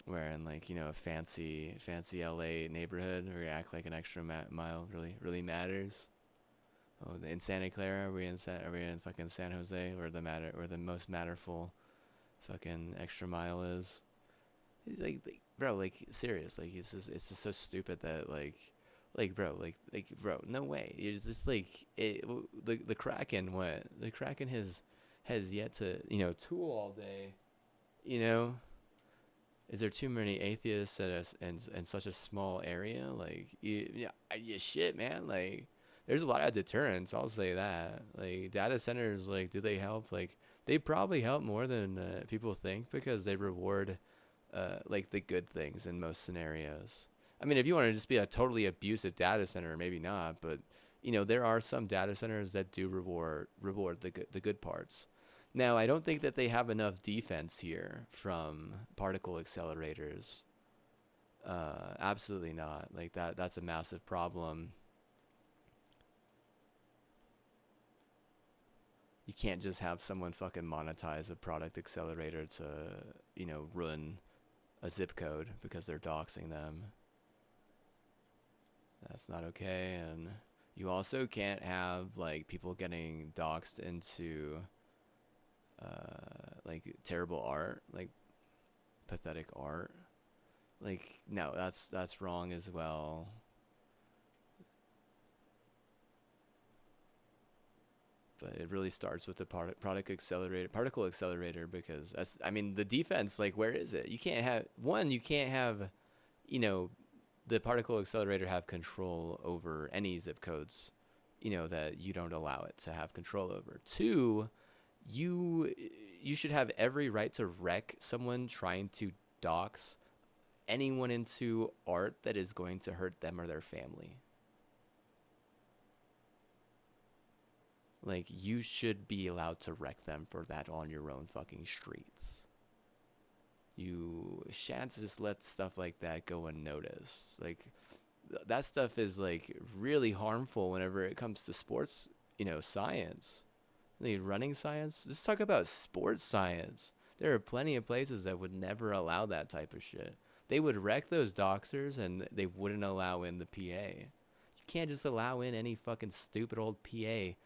We're in like a fancy LA neighborhood where we act like an extra mile really matters. Oh, in Santa Clara, are we in fucking San Jose, where the most matterful fucking extra mile is? Like bro, like serious, like it's just so stupid that bro, bro, no way. It's just like the Kraken. What the Kraken has yet to tool all day. You know, is there too many atheists in such a small area? Like yeah, shit, man. Like there's a lot of deterrence. I'll say that. Like data centers, like do they help? Like they probably help more than people think because they reward like the good things in most scenarios. I mean, if you want to just be a totally abusive data center, maybe not, but there are some data centers that do reward the good parts. Now, I don't think that they have enough defense here from particle accelerators. Absolutely not. Like that's a massive problem. You can't just have someone fucking monetize a product accelerator to, ruin a zip code because they're doxing them. That's not okay. And you also can't have like people getting doxed into like terrible art, like pathetic art. Like no, that's wrong as well. But it really starts with the particle accelerator, because I mean the defense, like where is it? You can't have you know the particle accelerator have control over any zip codes, that you don't allow it to have control over. Two, you you should have every right to wreck someone trying to dox anyone into art that is going to hurt them or their family. Like you should be allowed to wreck them for that on your own fucking streets. You shan't just let stuff like that go unnoticed. Like that stuff is like really harmful whenever it comes to sports, science. Like running science. Let's talk about sports science. There are plenty of places that would never allow that type of shit. They would wreck those doxers and they wouldn't allow in the PA. You can't just allow in any fucking stupid old PA.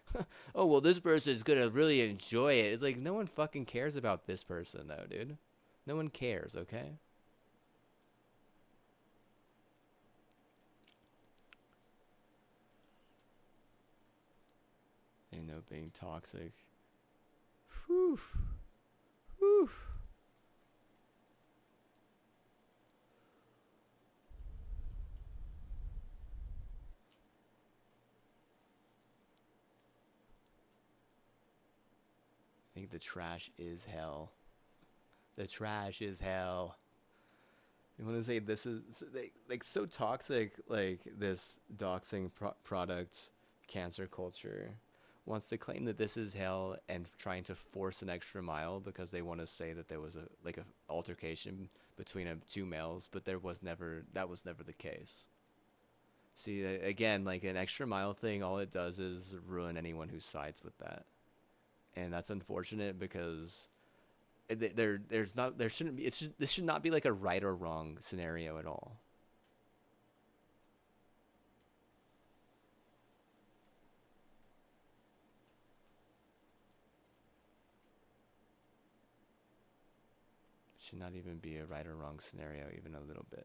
Oh, well, this person is going to really enjoy it. It's like no one fucking cares about this person, though, dude. No one cares, okay? Being toxic. Whew. Whew. I think the trash is hell. The trash is hell. You want to say this is like so toxic, like this doxing product cancer culture wants to claim that this is hell and trying to force an extra mile because they want to say that there was a altercation between two males, but that was never the case. See, again, like an extra mile thing, all it does is ruin anyone who sides with that, and that's unfortunate because there shouldn't be. This should not be like a right or wrong scenario at all. It should not even be a right or wrong scenario, even a little bit.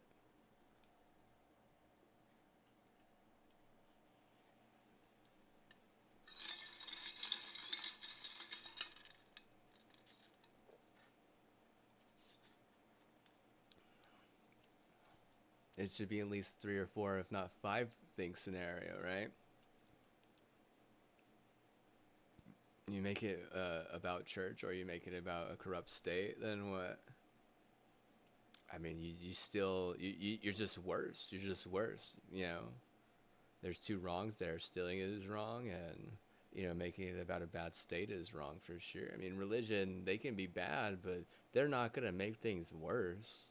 It should be at least three or four, if not five thing scenario, right? You make it about church, or you make it about a corrupt state, then what? I mean, you still you're just worse. You're just worse. You know, there's two wrongs there. Stealing is wrong, and making it about a bad state is wrong for sure. I mean, religion, they can be bad, but they're not gonna make things worse.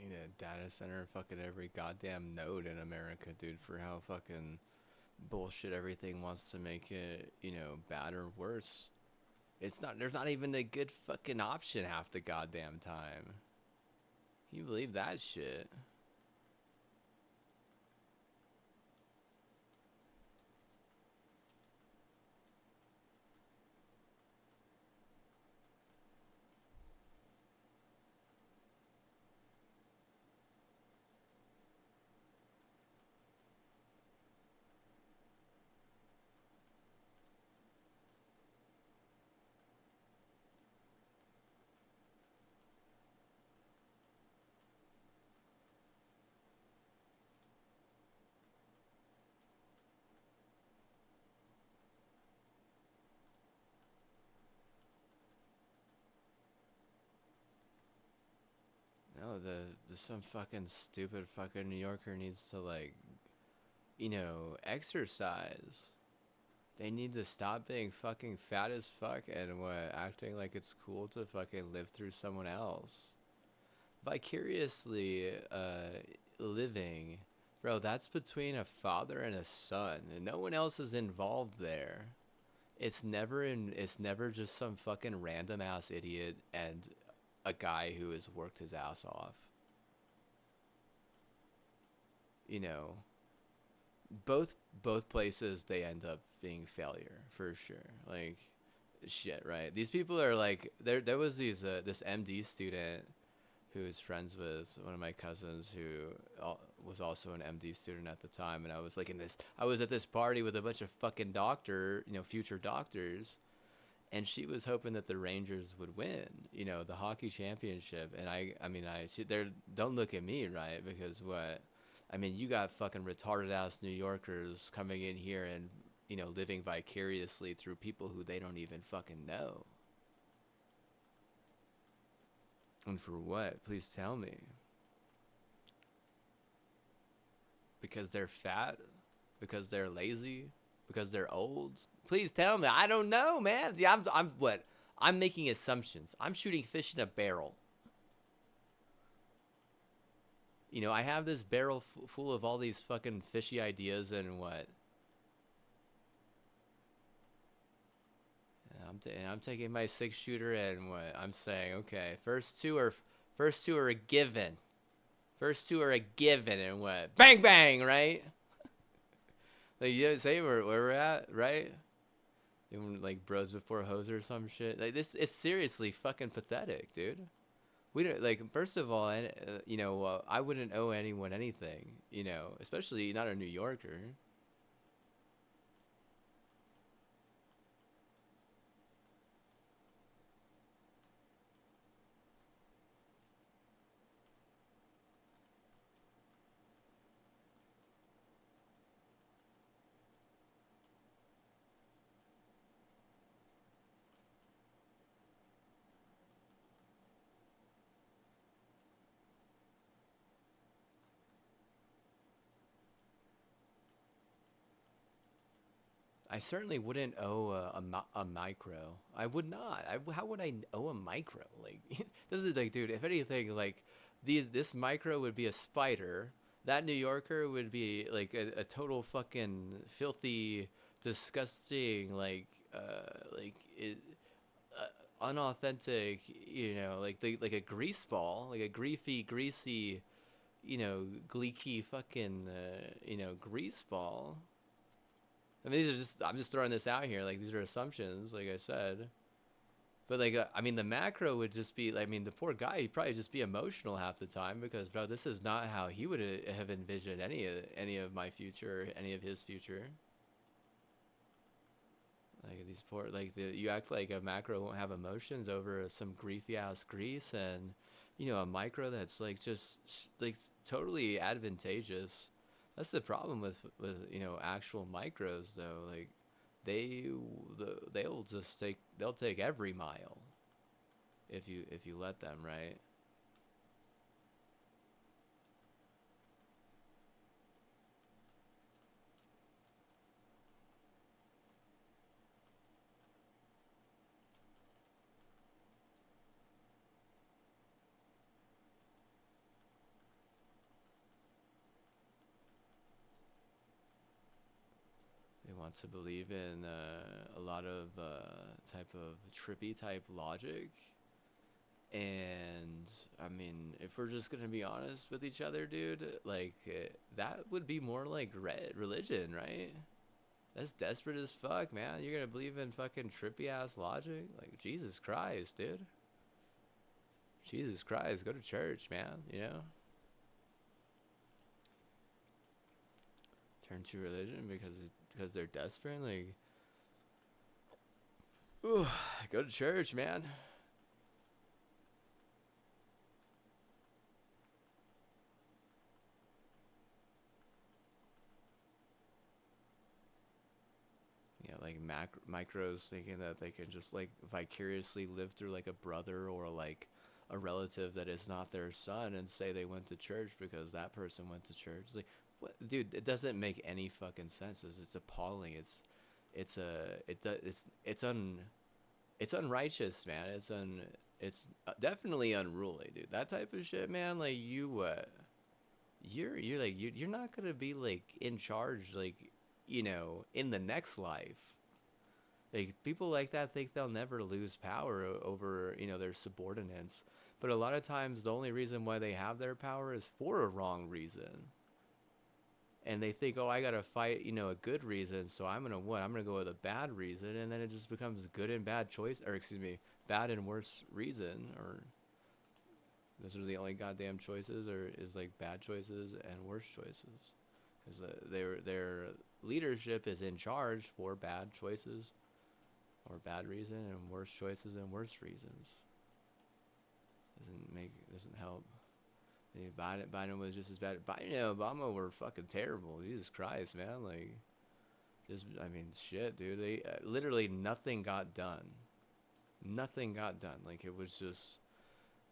Ain't a data center fucking every goddamn node in America, dude, for how fucking bullshit everything wants to make it, bad or worse. It's not, there's not even a good fucking option half the goddamn time. Can you believe that shit? No, the some fucking stupid fucking New Yorker needs to like, exercise. They need to stop being fucking fat as fuck and what acting like it's cool to fucking live through someone else. Vicariously living, bro, that's between a father and a son, and no one else is involved there. It's never just some fucking random ass idiot and a guy who has worked his ass off. You know, both places they end up being failure for sure. Like shit, right? These people are like there was this MD student who is friends with one of my cousins who was also an MD student at the time, and I was at this party with a bunch of fucking future doctors, and she was hoping that the Rangers would win, the hockey championship. And I mean, they're don't look at me, right? Because what? I mean, you got fucking retarded ass New Yorkers coming in here and living vicariously through people who they don't even fucking know. And for what? Please tell me. Because they're fat? Because they're lazy? Because they're old? Please tell me. I don't know, man. See, I'm what? I'm making assumptions. I'm shooting fish in a barrel. I have this barrel full of all these fucking fishy ideas, and what? I'm taking my 6 shooter, and what? I'm saying, okay, first two are a given. First two are a given, and what? Bang bang, right? Like you say where we're at, right? Even like bros before hoes or some shit. Like this, it's seriously fucking pathetic, dude. We don't like. First of all, I wouldn't owe anyone anything, especially not a New Yorker. I certainly wouldn't owe a micro. I would not. How would I owe a micro? Like, this is like, dude. If anything, like, this micro would be a spider. That New Yorker would be like a total fucking filthy disgusting, like it, unauthentic, like a grease ball, like a greasy, gleeky fucking, grease ball. I mean, these are just, I'm just throwing this out here. Like, these are assumptions, like I said. But, like, I mean, the macro would just be, I mean, the poor guy, he'd probably just be emotional half the time because, bro, this is not how he would have envisioned any of my future, any of his future. Like, these poor, like, you act like a macro won't have emotions over some griefy ass grease, and, a micro that's, like, just, like, totally advantageous. That's the problem with actual micros though. Like, they they'll take every mile if you let them, right? They want to believe in a lot of type of trippy type logic. And I mean, if we're just gonna be honest with each other, dude, like that would be more like religion, right? That's desperate as fuck, man. You're gonna believe in fucking trippy ass logic? Like, Jesus Christ, dude. Jesus Christ, go to church, man. Turn to religion because they're desperate. Like, ooh, go to church, man. Yeah, like micros thinking that they can just like vicariously live through like a brother or like a relative that is not their son and say they went to church because that person went to church. Like, what, dude? It doesn't make any fucking sense. It's appalling. It's a it do- it's unrighteous, man. It's definitely unruly, dude. That type of shit, man. Like, you're not gonna be like in charge, like, in the next life. Like, people like that think they'll never lose power over their subordinates, but a lot of times the only reason why they have their power is for a wrong reason, and they think, oh, I gotta fight a good reason, so I'm gonna go with a bad reason, and then it just becomes good and bad choice, or excuse me, bad and worse reason, or those are the only goddamn choices, or is like bad choices and worse choices, because their leadership is in charge for bad choices or bad reason, and worse choices and worse reasons. Doesn't help. Biden was just as bad. Biden and Obama were fucking terrible. Jesus Christ, man. Like, just, I mean, shit, dude. They literally nothing got done. Nothing got done. Like, it was just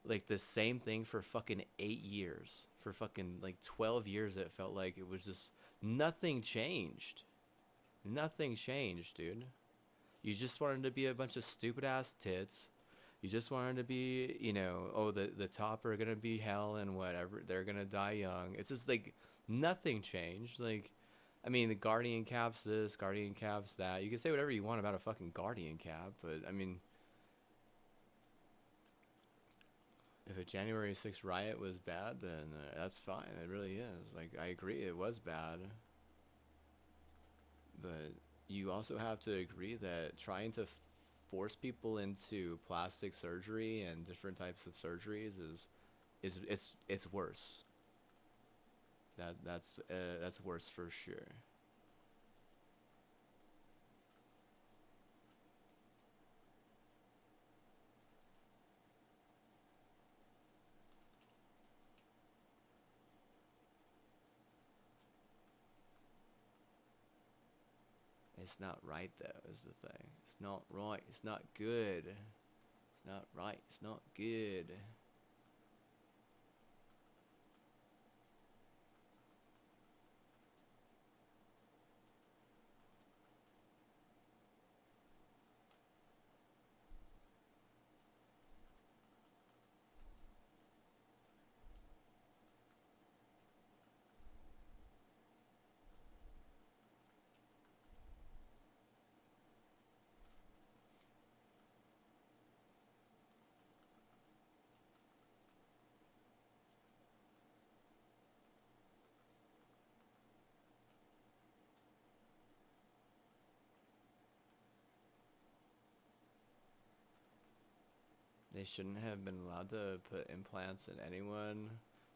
like the same thing for fucking 8 years. For fucking like 12 years, it felt like it was just nothing changed. Nothing changed, dude. You just wanted to be a bunch of stupid ass tits. You just wanted to be, oh, the top are gonna be hell and whatever. They're gonna die young. It's just like nothing changed. Like, I mean, the Guardian Cap's this, Guardian Cap's that. You can say whatever you want about a fucking Guardian Cap, but I mean, if a January 6th riot was bad, then that's fine. It really is. Like, I agree, it was bad. But you also have to agree that trying to force people into plastic surgery and different types of surgeries is worse. That's worse for sure. It's not right though, is the thing. It's not right. It's not good. It's not right. It's not good. They shouldn't have been allowed to put implants in anyone.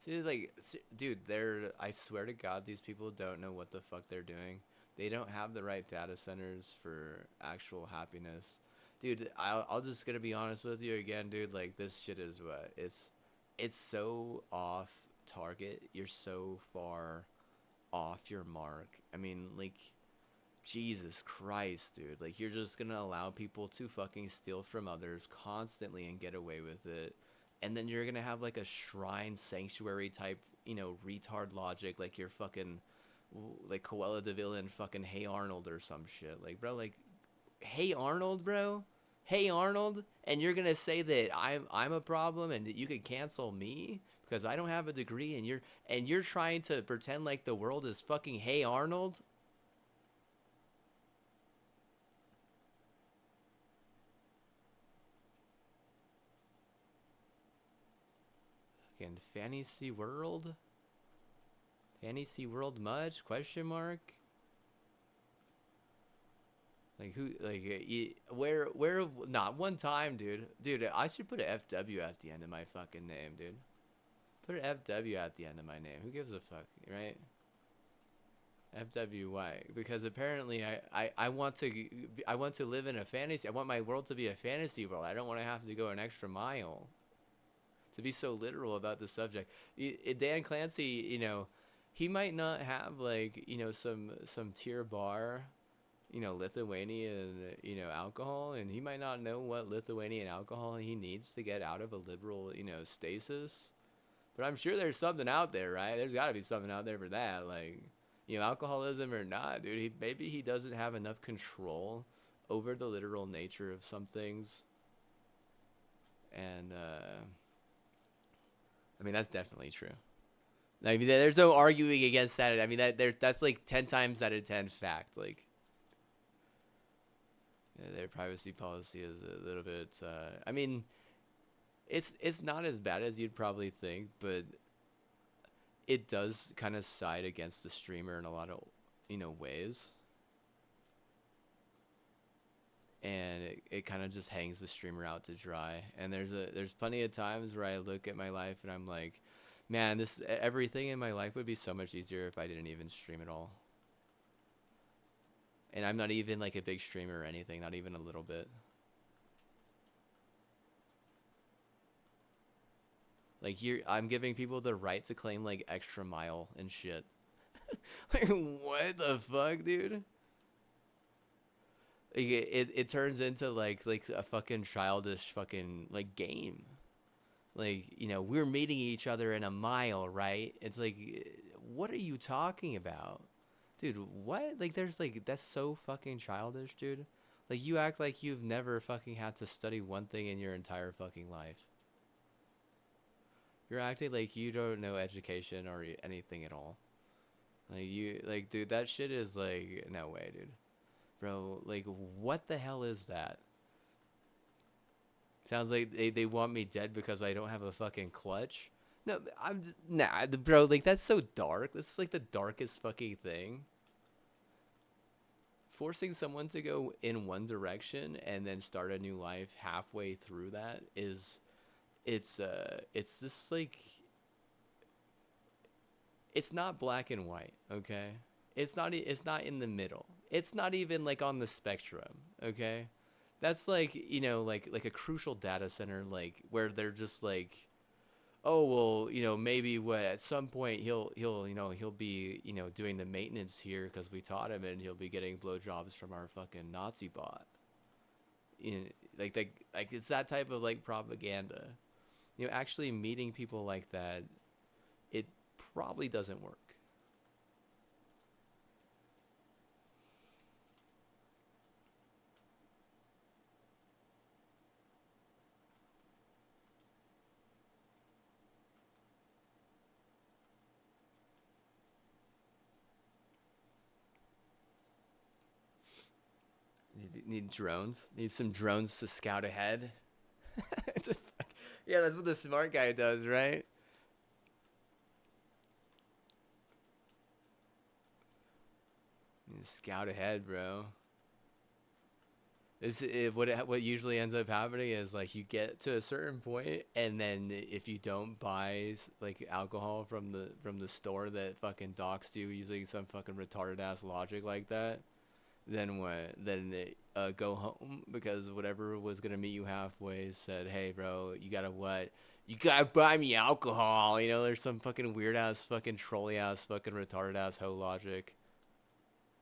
See, like, dude, they're. I swear to God, these people don't know what the fuck they're doing. They don't have the right data centers for actual happiness, dude. I'll just gonna be honest with you again, dude. Like, this shit is what it's so off target. You're so far off your mark. I mean, like, Jesus Christ, dude. Like, you're just gonna allow people to fucking steal from others constantly and get away with it. And then you're gonna have like a shrine sanctuary type, retard logic, like you're fucking like Coella Deville and fucking Hey Arnold or some shit. Like, bro, like, Hey Arnold, bro? Hey Arnold? And you're gonna say that I'm a problem and that you can cancel me because I don't have a degree and you're trying to pretend like the world is fucking Hey Arnold? Fucking fantasy world? Fantasy world much? Question mark? Like who? Like where? Not one time, dude. Dude, I should put an FW at the end of my fucking name, dude. Put an FW at the end of my name. Who gives a fuck, right? FWY. Because apparently I want to live in a fantasy. I want my world to be a fantasy world. I don't want to have to go an extra mile to be so literal about the subject. Dan Clancy, he might not have like some tier bar, Lithuanian, alcohol, and he might not know what Lithuanian alcohol he needs to get out of a liberal, stasis. But I'm sure there's something out there, right? There's got to be something out there for that, like, alcoholism or not, dude. Maybe he doesn't have enough control over the literal nature of some things, and I mean that's definitely true. I mean, there's no arguing against that. I mean, that's like 10 times out of 10 fact. Like, yeah, their privacy policy is a little bit. I mean, it's not as bad as you'd probably think, but it does kind of side against the streamer in a lot of ways, and it kind of just hangs the streamer out to dry. And there's plenty of times where I look at my life and I'm like, man, this everything in my life would be so much easier if I didn't even stream at all. And I'm not even like a big streamer or anything, not even a little bit. Like, I'm giving people the right to claim like extra mile and shit. Like, what the fuck, dude? Like, it turns into like a fucking childish fucking like game. Like, we're meeting each other in a mile, right? It's like, what are you talking about? Dude, what? Like, there's like, that's so fucking childish, dude. Like, you act like you've never fucking had to study one thing in your entire fucking life. You're acting like you don't know education or anything at all. Like, dude, that shit is like, no way, dude. Bro, like, what the hell is that? Sounds like they want me dead because I don't have a fucking clutch. No, nah, bro. Like, that's so dark. This is like the darkest fucking thing. Forcing someone to go in one direction and then start a new life halfway through that is, it's just like, it's not black and white, okay? It's not in the middle. It's not even like on the spectrum, okay? That's like, like a crucial data center, like where they're just like, oh well, maybe what at some point he'll be doing the maintenance here because we taught him, and he'll be getting blowjobs from our fucking Nazi bot. Like it's that type of like propaganda. Actually meeting people like that, it probably doesn't work. Need drones. Need some drones to scout ahead. Yeah, that's what the smart guy does, right? Need to scout ahead, bro. What usually ends up happening is like you get to a certain point, and then if you don't buy like alcohol from the store that fucking docks you using some fucking retarded ass logic like that, then what? Then go home because whatever was gonna meet you halfway said, "Hey, bro, you gotta what? You gotta buy me alcohol." You know, there's some fucking weird ass, fucking trolley ass, fucking retarded ass hoe logic,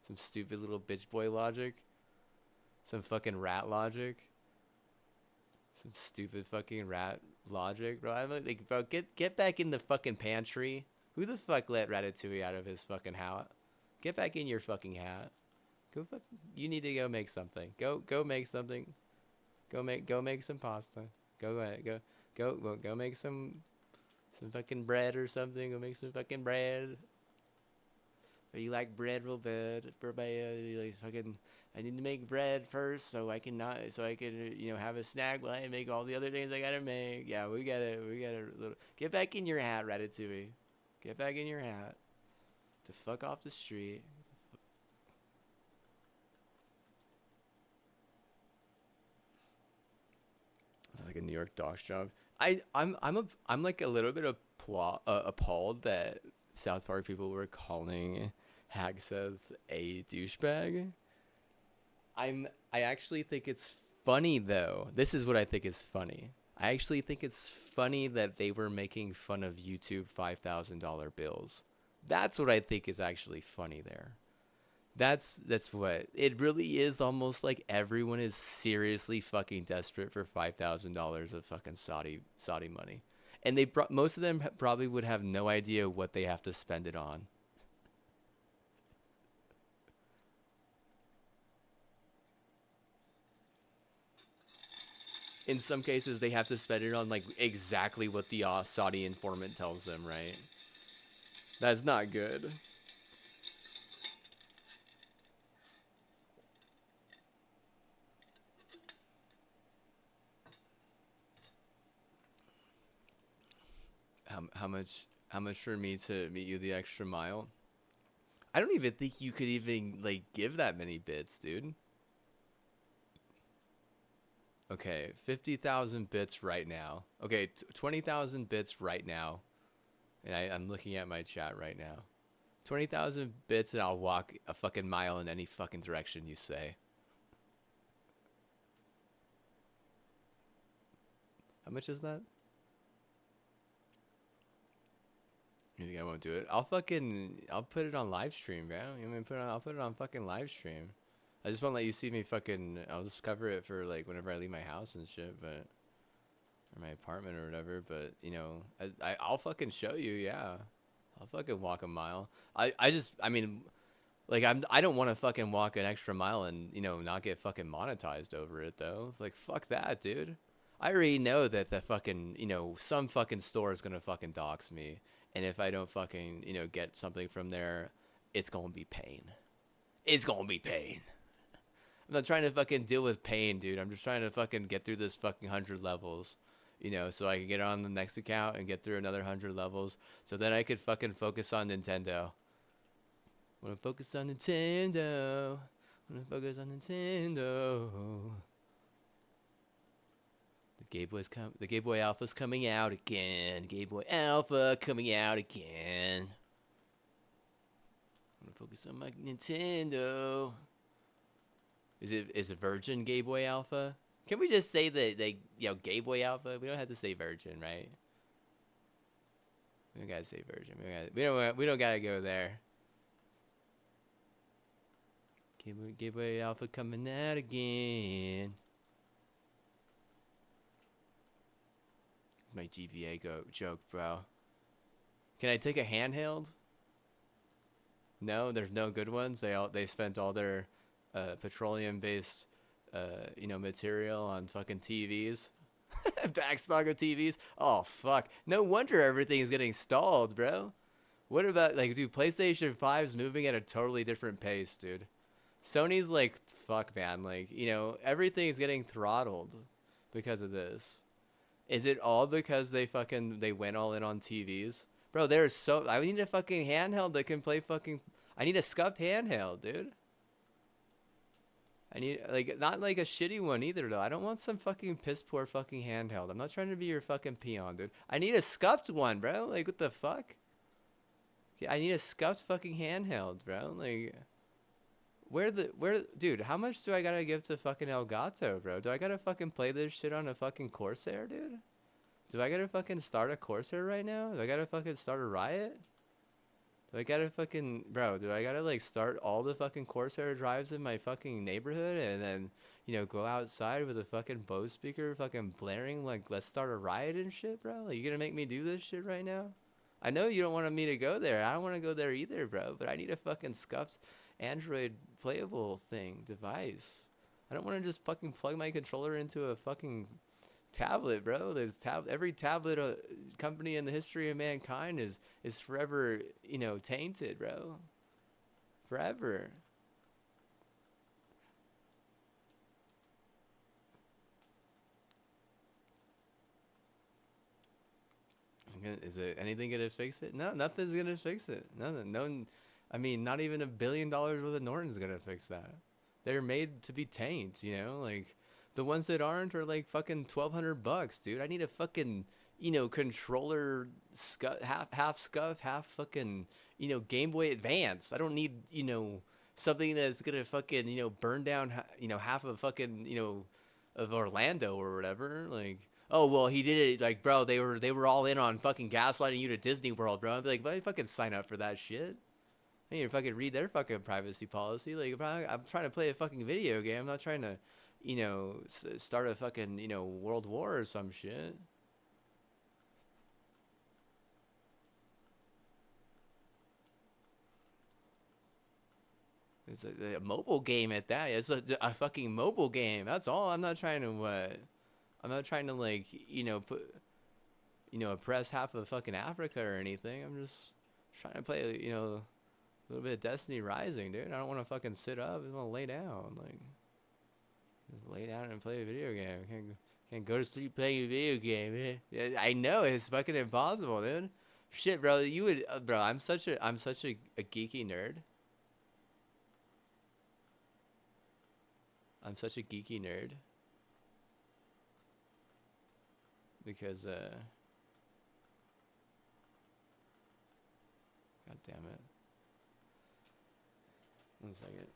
some stupid little bitch boy logic, some fucking rat logic, some stupid fucking rat logic, bro. I'm like, bro, get back in the fucking pantry. Who the fuck let Ratatouille out of his fucking hat? Get back in your fucking hat. Go fuck. You need to go make something. Go make something. Go make some pasta. Go ahead. Go make some fucking bread or something. Go make some fucking bread. Or you like bread real bad, you like fucking. I need to make bread first so I can not so I can have a snack while I make all the other things I gotta make. Yeah, we gotta get back in your hat, Ratatouille. Get back in your hat. To fuck off the street. It's like a New York Docs job. I'm like a little bit appalled that South Park people were calling Hag says a douchebag. I actually think it's funny though. This is what I think is funny. I actually think it's funny that they were making fun of YouTube $5,000 bills. That's what I think is actually funny there. That's what it really is. Almost like everyone is seriously fucking desperate for $5,000 of fucking Saudi money, and most of them probably would have no idea what they have to spend it on. In some cases, they have to spend it on like exactly what the Saudi informant tells them. Right? That's not good. How much for me to meet you the extra mile? I don't even think you could even like give that many bits, dude. Okay, 50,000 bits right now. Okay, 20,000 bits right now. And I'm looking at my chat right now. 20,000 bits and I'll walk a fucking mile in any fucking direction you say. How much is that? You think I won't do it? I'll put it on live stream, bro. You want me to I'll put it on fucking live stream. I just won't let you see me fucking. I'll just cover it for like whenever I leave my house and shit, but or my apartment or whatever. But I'll fucking show you. Yeah, I'll fucking walk a mile. I mean, like I don't want to fucking walk an extra mile and not get fucking monetized over it though. It's like fuck that, dude. I already know that the fucking some fucking store is gonna fucking dox me, and if I don't fucking get something from there, it's gonna be pain. It's gonna be pain. I'm not trying to fucking deal with pain, dude. I'm just trying to fucking get through this fucking 100 levels, so I can get on the next account and get through another 100 levels, so then I could fucking focus on Nintendo. Wanna focus on Nintendo. Wanna focus on Nintendo. The Game Boy Alpha's coming out again. Game Boy Alpha coming out again. I'm gonna focus on my Nintendo. Is it Virgin Game Boy Alpha? Can we just say that Game Boy Alpha? We don't have to say Virgin, right? We don't gotta say Virgin. We don't gotta go there. Game Boy Alpha coming out again. My GBA joke, bro. Can I take a handheld? No, there's no good ones. They spent all their petroleum-based material on fucking TVs. Backstock of TVs. Oh fuck. No wonder everything is getting stalled, bro. What about dude, PlayStation 5's moving at a totally different pace, dude. Sony's like, fuck man, everything's getting throttled because of this. Is it all because they went all in on TVs? Bro, I need a fucking handheld that can play fucking. I need a scuffed handheld, dude. I need like not like a shitty one either though. I don't want some fucking piss poor fucking handheld. I'm not trying to be your fucking peon, dude. I need a scuffed one, bro. Like what the fuck? Yeah, I need a scuffed fucking handheld, bro. Like dude, how much do I gotta give to fucking Elgato, bro? Do I gotta fucking play this shit on a fucking Corsair, dude? Do I gotta fucking start a Corsair right now? Do I gotta fucking start a riot? Do I gotta fucking, bro, do I gotta like start all the fucking Corsair drives in my fucking neighborhood and then, go outside with a fucking Bose speaker fucking blaring like let's start a riot and shit, bro? Like you gonna make me do this shit right now? I know you don't want me to go there. I don't want to go there either, bro, but I need a fucking scuffed Android playable device. I don't want to just fucking plug my controller into a fucking tablet, bro. Every tablet company in the history of mankind is forever, tainted, bro. Forever. Is it anything gonna fix it? No, nothing's gonna fix it. Nothing. No, I mean, not even $1 billion worth of Norton's gonna fix that. They're made to be taints, like the ones that aren't are like fucking $1,200, dude. I need a fucking controller half scuff, half fucking Game Boy Advance. I don't need something that's gonna fucking burn down half of fucking of Orlando or whatever. Like, oh well, he did it. Like, bro, they were all in on fucking gaslighting you to Disney World, bro. I'd be like, why fucking sign up for that shit? I need to fucking read their fucking privacy policy. Like, bro, I'm trying to play a fucking video game. I'm not trying to, start a fucking world war or some shit. It's a mobile game at that. It's a fucking mobile game. That's all. I'm not trying to I'm not trying to like put oppress half of fucking Africa or anything. I'm just trying to play a little bit of Destiny Rising, dude. I don't want to fucking sit up. I just want to lay down. Like just lay down and play a video game. Can't go to sleep playing a video game. Eh? Yeah, I know it's fucking impossible, dude. Shit, bro. You would, bro. I'm such a geeky nerd. I'm such a geeky nerd because god damn it. One second.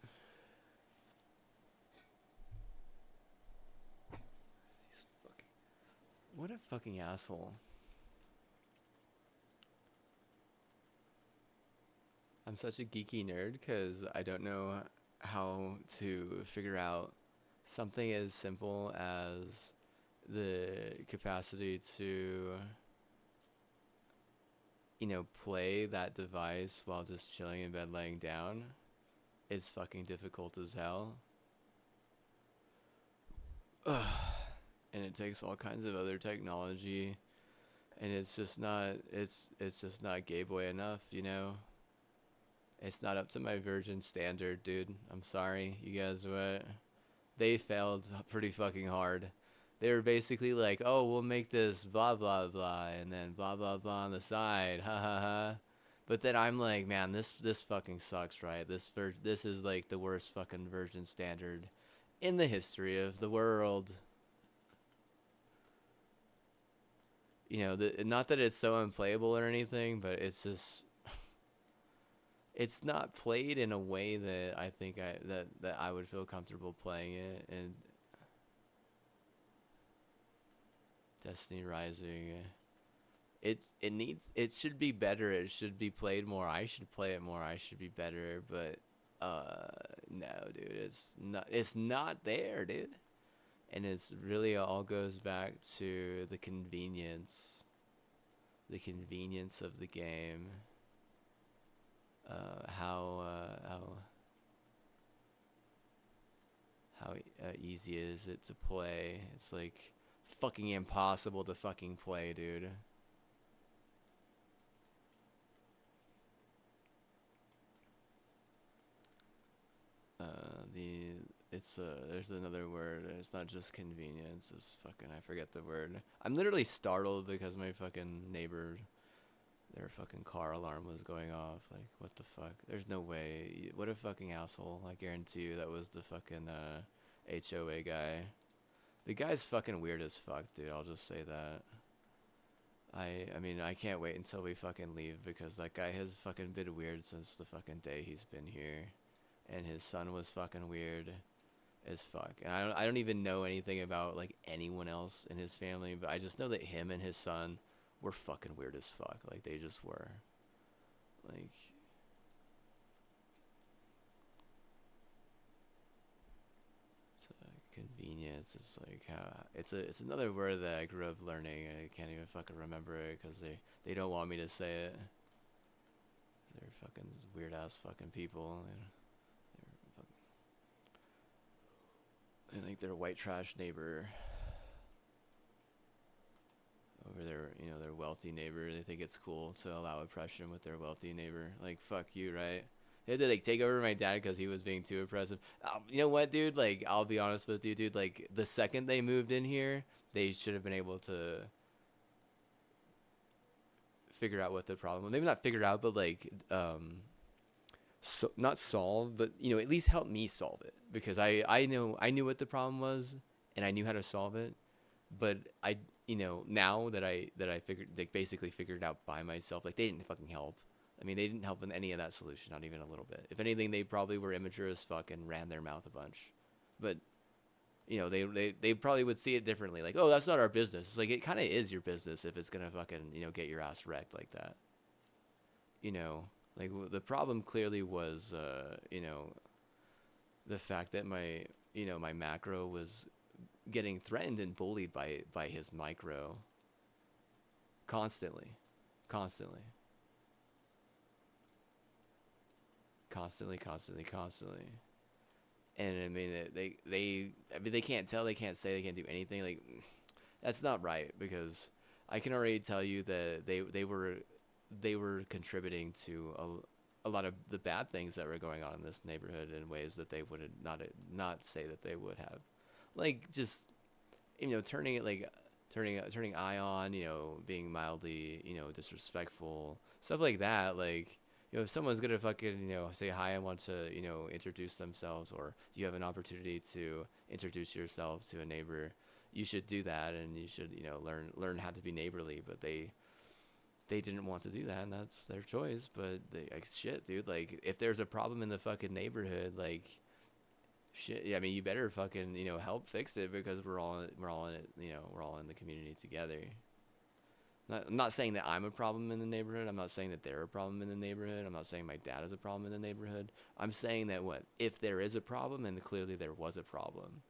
He's fucking. What a fucking asshole. I'm such a geeky nerd because I don't know how to figure out something as simple as the capacity to play that device while just chilling in bed laying down is fucking difficult as hell. Ugh. And it takes all kinds of other technology and it's just not Game Boy enough, It's not up to my virgin standard, dude. I'm sorry. You guys what? They failed pretty fucking hard. They were basically like, "Oh, we'll make this blah blah blah and then blah blah blah on the side." Ha ha ha. But then I'm like, "Man, this fucking sucks, right? This is like the worst fucking virgin standard in the history of the world." Not that it's so unplayable or anything, but it's just it's not played in a way that I think that I would feel comfortable playing it. And Destiny Rising, it should be better. It should be played more. I should play it more. I should be better. But no, dude, it's not there, dude. And it's really all goes back to the convenience of the game. How easy is it to play? It's like fucking impossible to fucking play, dude. There's another word. It's not just convenience. It's fucking I forget the word. I'm literally startled because my fucking neighbor their fucking car alarm was going off. Like, what the fuck? There's no way. What a fucking asshole. I guarantee you that was the fucking HOA guy. The guy's fucking weird as fuck, dude. I'll just say that. I mean, I can't wait until we fucking leave because that guy has fucking been weird since the fucking day he's been here. And his son was fucking weird as fuck. And I don't even know anything about like anyone else in his family, but I just know that him and his son were fucking weird as fuck. Like they just were. Like it's a convenience. It's like it's another word that I grew up learning. I can't even fucking remember it because they don't want me to say it. They're fucking weird ass fucking people. They're like their white trash neighbor over their wealthy neighbor. They think it's cool to allow oppression with their wealthy neighbor. Like, fuck you, right? They had to like take over my dad because he was being too oppressive. You know what, dude? Like, I'll be honest with you, dude. Like, the second they moved in here, they should have been able to figure out what the problem was. Maybe not figure out, but like, so not solve, but at least help me solve it because I knew what the problem was and I knew how to solve it, but now that I figured like basically figured it out by myself, like they didn't fucking help. I mean, they didn't help in any of that solution, not even a little bit. If anything, they probably were immature as fuck and ran their mouth a bunch. But they probably would see it differently. Like, oh, that's not our business. It's like it kind of is your business if it's gonna fucking get your ass wrecked like that. You know, like the problem clearly was the fact that my macro was getting threatened and bullied by his micro constantly, constantly, constantly. And I mean, they can't tell, they can't say, they can't do anything. Like, that's not right because I can already tell you that they were contributing to a lot of the bad things that were going on in this neighborhood in ways that they would not say that they would have, like just turning it like turning eye on, being mildly, disrespectful, stuff like that. Like, if someone's gonna fucking, say hi and want to, introduce themselves, or you have an opportunity to introduce yourself to a neighbor, you should do that, and you should, learn how to be neighborly. But they didn't want to do that, and that's their choice. But like, shit, dude, like if there's a problem in the fucking neighborhood, like shit, yeah, I mean, you better fucking, help fix it because we're all in it, we're all in the community together. I'm not saying that I'm a problem in the neighborhood. I'm not saying that they're a problem in the neighborhood. I'm not saying my dad is a problem in the neighborhood. I'm saying that if there is a problem, and clearly there was a problem,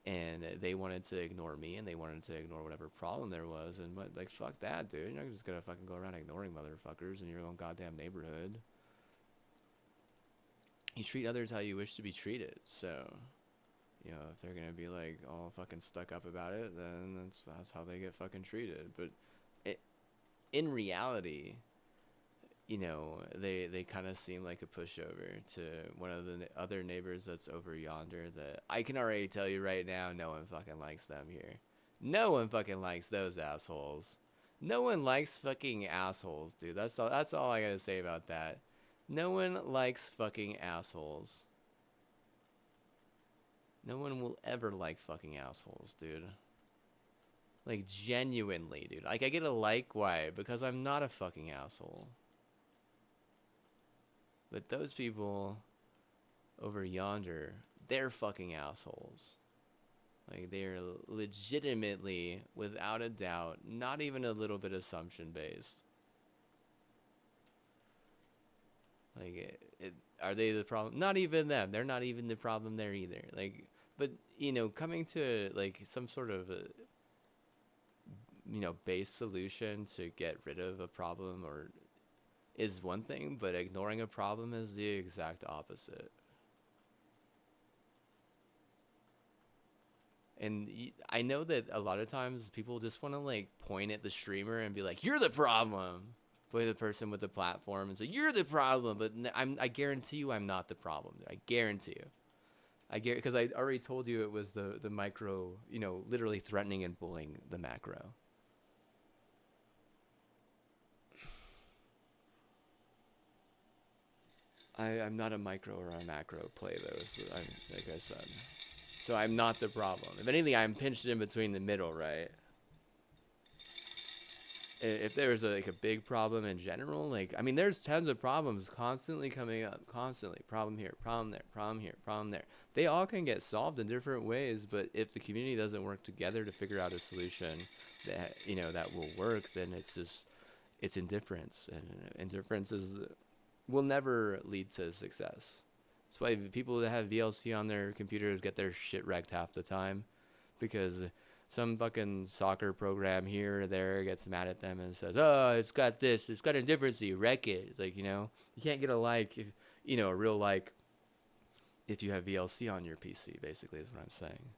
and they wanted to ignore me and they wanted to ignore whatever problem there was, and like fuck that, dude. You're not just gonna fucking go around ignoring motherfuckers in your own goddamn neighborhood. You treat others how you wish to be treated. So, if they're gonna be like all fucking stuck up about it, then that's how they get fucking treated. But it, in reality, they kind of seem like a pushover to one of the other neighbors that's over yonder. That I can already tell you right now, no one fucking likes them here. No one fucking likes those assholes. No one likes fucking assholes, dude. That's all I gotta say about that. No one likes fucking assholes. No one will ever like fucking assholes, dude. Like, genuinely, dude. Like, I get a like, why? Because I'm not a fucking asshole. But those people over yonder, they're fucking assholes. Like, they're legitimately, without a doubt, not even a little bit assumption based. Like, are they the problem? Not even them. They're not even the problem there either. Like, but coming to like some sort of base solution to get rid of a problem or is one thing, but ignoring a problem is the exact opposite. And I know that a lot of times people just want to like point at the streamer and be like, "You're the problem." Point at the person with the platform and say, "You're the problem." But I guarantee you, I'm not the problem. I guarantee you. Because I already told you it was the micro, literally threatening and bullying the macro. I'm not a micro or a macro play though. So like I said, so I'm not the problem. If anything, I'm pinched in between the middle, right? If there's like a big problem in general, like I mean, there's tons of problems constantly coming up, constantly problem here, problem there, problem here, problem there. They all can get solved in different ways, but if the community doesn't work together to figure out a solution that that will work, then it's indifference, and indifference will never lead to success. That's why people that have VLC on their computers get their shit wrecked half the time, because some fucking soccer program here or there gets mad at them and says, "Oh, it's got this, it's got indifferency, wreck it." It's like, you can't get a like, if, a real like, if you have VLC on your PC. Basically, is what I'm saying.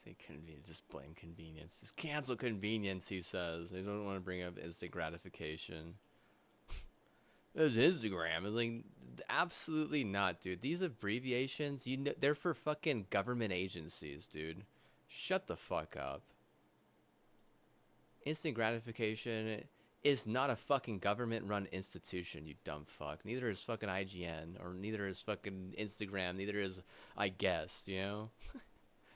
Say convenience, just blame convenience. Just cancel convenience, he says. They don't want to bring up instant gratification. It's Instagram. It's like, absolutely not, dude. These abbreviations, they're for fucking government agencies, dude. Shut the fuck up. Instant gratification is not a fucking government-run institution, you dumb fuck. Neither is fucking IGN, or neither is fucking Instagram, neither is I guess,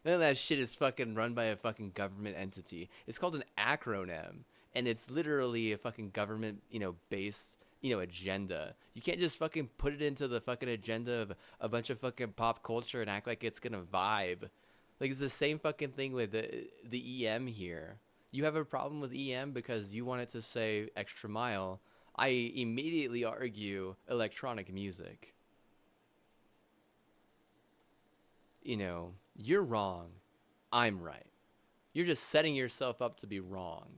None of that shit is fucking run by a fucking government entity. It's called an acronym, and it's literally a fucking government, based, agenda. You can't just fucking put it into the fucking agenda of a bunch of fucking pop culture and act like it's gonna vibe. Like, it's the same fucking thing with the EM here. You have a problem with EM because you want it to say extra mile. I immediately argue electronic music. You're wrong. I'm right. You're just setting yourself up to be wrong.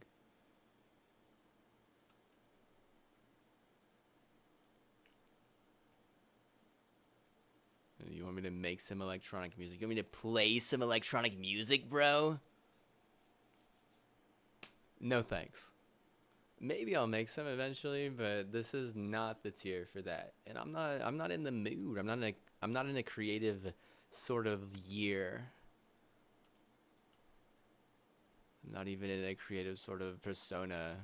You want me to make some electronic music? You want me to play some electronic music, bro? No thanks. Maybe I'll make some eventually, but this is not the tier for that. And I'm not in the mood. I'm not in a creative sort of year. I'm not even in a creative sort of persona.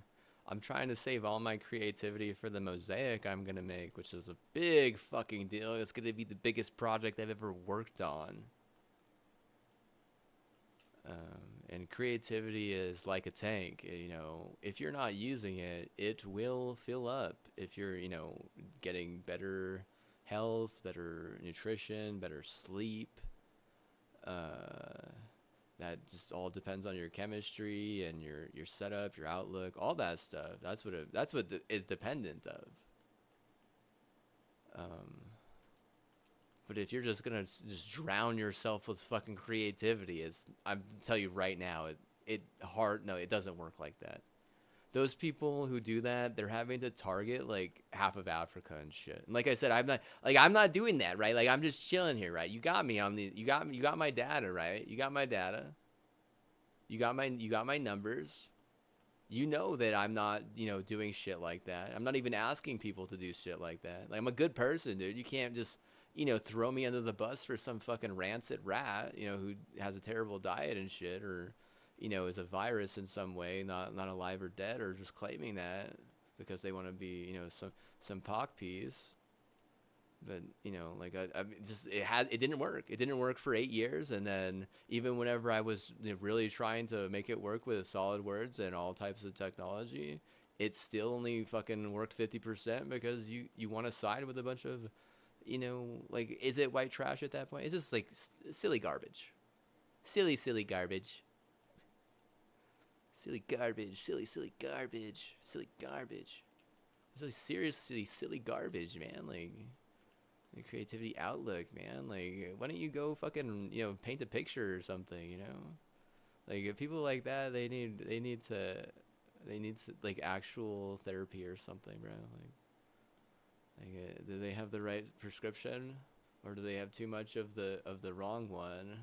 I'm trying to save all my creativity for the mosaic I'm gonna make, which is a big fucking deal. It's gonna be the biggest project I've ever worked on. And creativity is like a tank. If you're not using it, it will fill up. If you're, getting better health, better nutrition, better sleep, that just all depends on your chemistry and your setup, your outlook, all that stuff. That's what is dependent of. But if you're just gonna just drown yourself with fucking creativity, I'm tell you right now, it doesn't work like that. Those people who do that, they're having to target like half of Africa and shit. And like I said, I'm not doing that, right? Like, I'm just chilling here, right? You got me you got my data, right? You got my data. You got my numbers. You know that I'm not, doing shit like that. I'm not even asking people to do shit like that. Like, I'm a good person, dude. You can't just, throw me under the bus for some fucking rancid rat, who has a terrible diet and shit, or, is a virus in some way, not alive or dead, or just claiming that because they want to be, some pock piece. But like, I just it didn't work. It didn't work for 8 years, and then even whenever I was, really trying to make it work with solid words and all types of technology, it still only fucking worked 50% because you want to side with a bunch of, like, is it white trash at that point? It's just like silly garbage, silly garbage, silly garbage, silly garbage, silly garbage. It's like seriously silly garbage, man. Like, the creativity outlook, man. Like, why don't you go fucking, paint a picture or something, Like if people like that, they need to like actual therapy or something, bro. Like, do they have the right prescription, or do they have too much of the wrong one?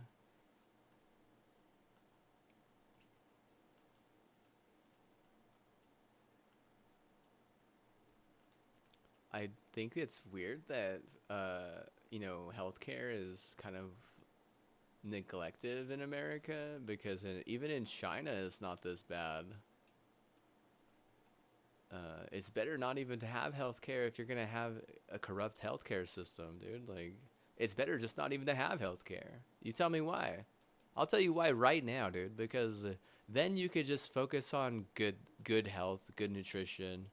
I think it's weird that healthcare is kind of neglected in America because even in China it's not this bad. It's better not even to have healthcare if you're gonna have a corrupt healthcare system, dude. Like, it's better just not even to have healthcare. You tell me why. I'll tell you why right now, dude. Because then you could just focus on good health, good nutrition.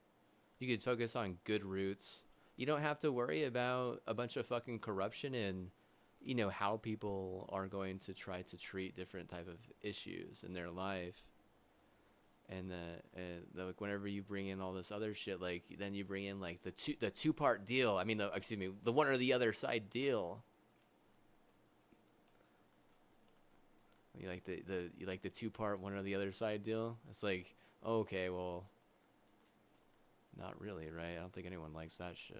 You could focus on good roots. You don't have to worry about a bunch of fucking corruption and how people are going to try to treat different type of issues in their life. Like whenever you bring in all this other shit, like then you bring in like the two-part deal. I mean, excuse me, the one or the other side deal. You like the two-part one or the other side deal. It's like, okay, well, not really, right? I don't think anyone likes that shit.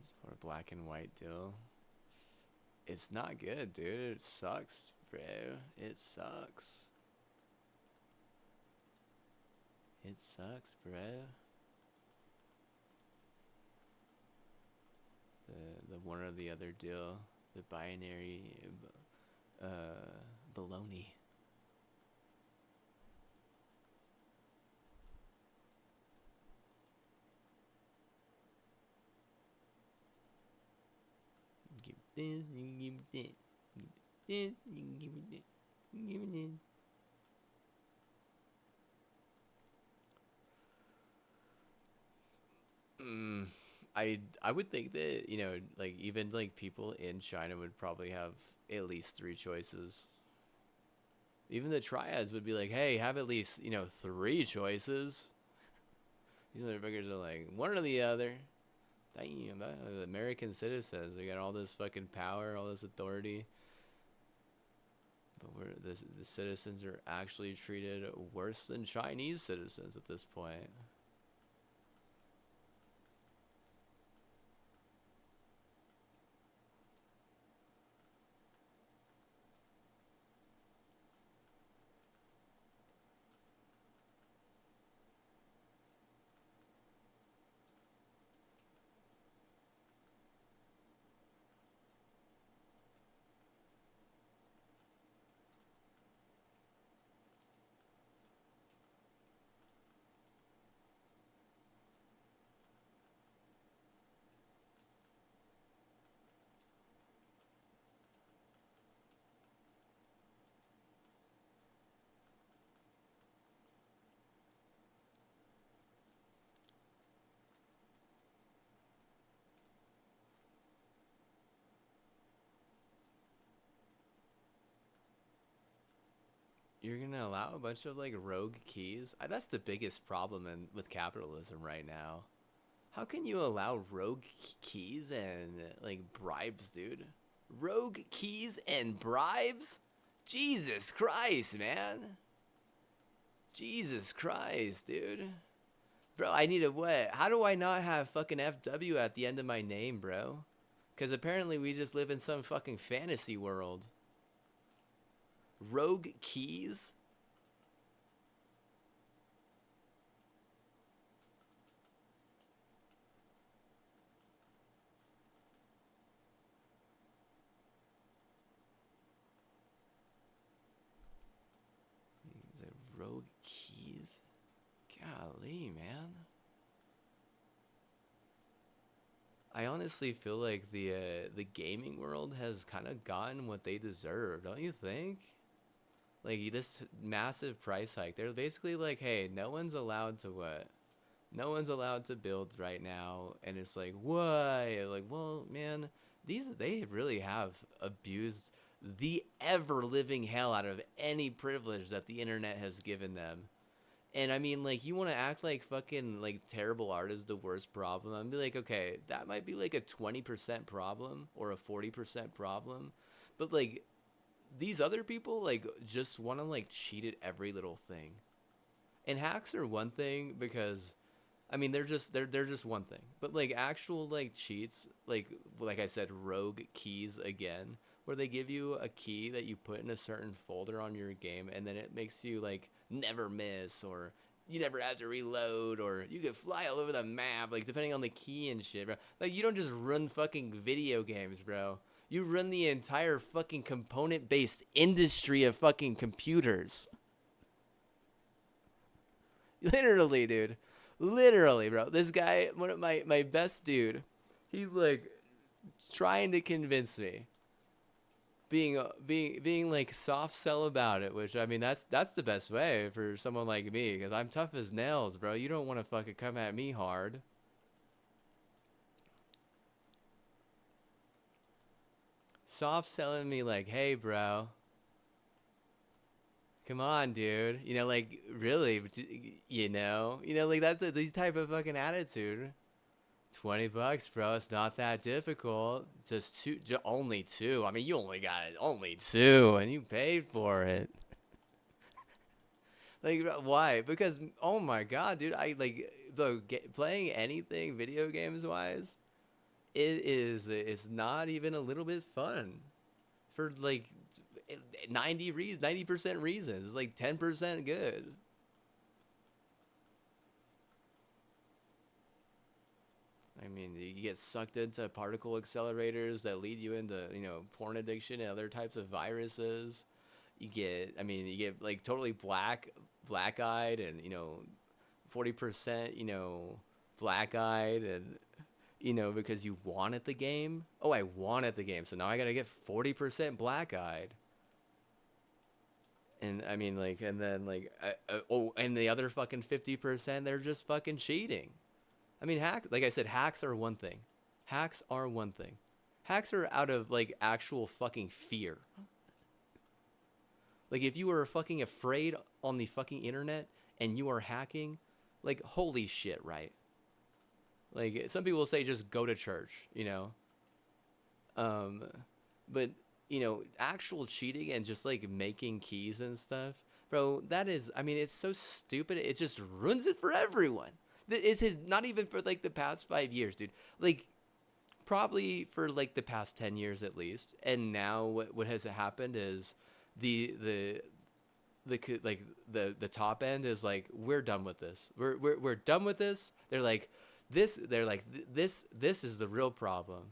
It's for a black and white deal. It's not good, dude. It sucks, bro. It sucks. It sucks, bro. The one or the other deal, the binary, baloney. Give this, you give that. Give this, you give that. Give it this. Mm, I would think that like even like people in China would probably have at least three choices. Even the triads would be like, hey, have at least three choices. These motherfuckers are like one or the other. Damn, the American citizens, they got all this fucking power, all this authority, but the citizens are actually treated worse than Chinese citizens at this point. You're gonna allow a bunch of like rogue keys? That's the biggest problem with capitalism right now. How can you allow rogue keys and like bribes, dude? Rogue keys and bribes? Jesus Christ, man. Jesus Christ, dude. Bro, I need a what? How do I not have fucking FW at the end of my name, bro? Because apparently we just live in some fucking fantasy world. Rogue keys? The rogue keys? Golly, man. I honestly feel like the gaming world has kind of gotten what they deserve, don't you think? Like this massive price hike. They're basically like, hey, no one's allowed to what? No one's allowed to build right now, and it's like, why? Like, well, man, they really have abused the ever living hell out of any privilege that the internet has given them. And I mean, like, you want to act like fucking like terrible art is the worst problem. I'd be like, okay, that might be like a 20% problem or a 40% problem, but like these other people like just want to like cheat at every little thing. And hacks are one thing because I mean they're just one thing. But like actual like cheats, like I said, rogue keys again, where they give you a key that you put in a certain folder on your game and then it makes you like never miss or you never have to reload or you could fly all over the map, like depending on the key and shit, bro. Like you don't just run fucking video games, bro. You run the entire fucking component based industry of fucking computers. Literally, dude. Literally, bro. This guy, one of my best dude, he's like trying to convince me, being like soft sell about it. Which I mean, that's the best way for someone like me, because I'm tough as nails, bro. You don't want to fucking come at me hard. Soft selling me like, hey, bro, come on, dude. You know, like really, like that's the type of fucking attitude. $20, bro. It's not that difficult. Just two, only two. I mean, you only got it, only two, and you paid for it. Like, why? Because, oh my god, dude, I like playing anything video games wise. It's not even a little bit fun for like 90% reasons. It's like 10% good. I mean, you get sucked into particle accelerators that lead you into, porn addiction and other types of viruses. You get like totally black-eyed and, 40%, black-eyed and, because you wanted the game. Oh, I wanted the game, so now I gotta get 40% black-eyed. And I mean, like, and then like, and the other fucking 50%, they're just fucking cheating. I mean, like I said, hacks are one thing. Hacks are one thing. Hacks are out of like actual fucking fear. Like if you were fucking afraid on the fucking internet and you are hacking, like holy shit, right? Like some people say just go to church. Um, but actual cheating and just like making keys and stuff, bro. That is, I mean, it's so stupid. It just ruins it for everyone. It's not even for like the past 5 years, dude. Like probably for like the past 10 years at least. And now what has happened is the the like the top end is like we're done with this. We're done with this. They're like this. They're like this is the real problem.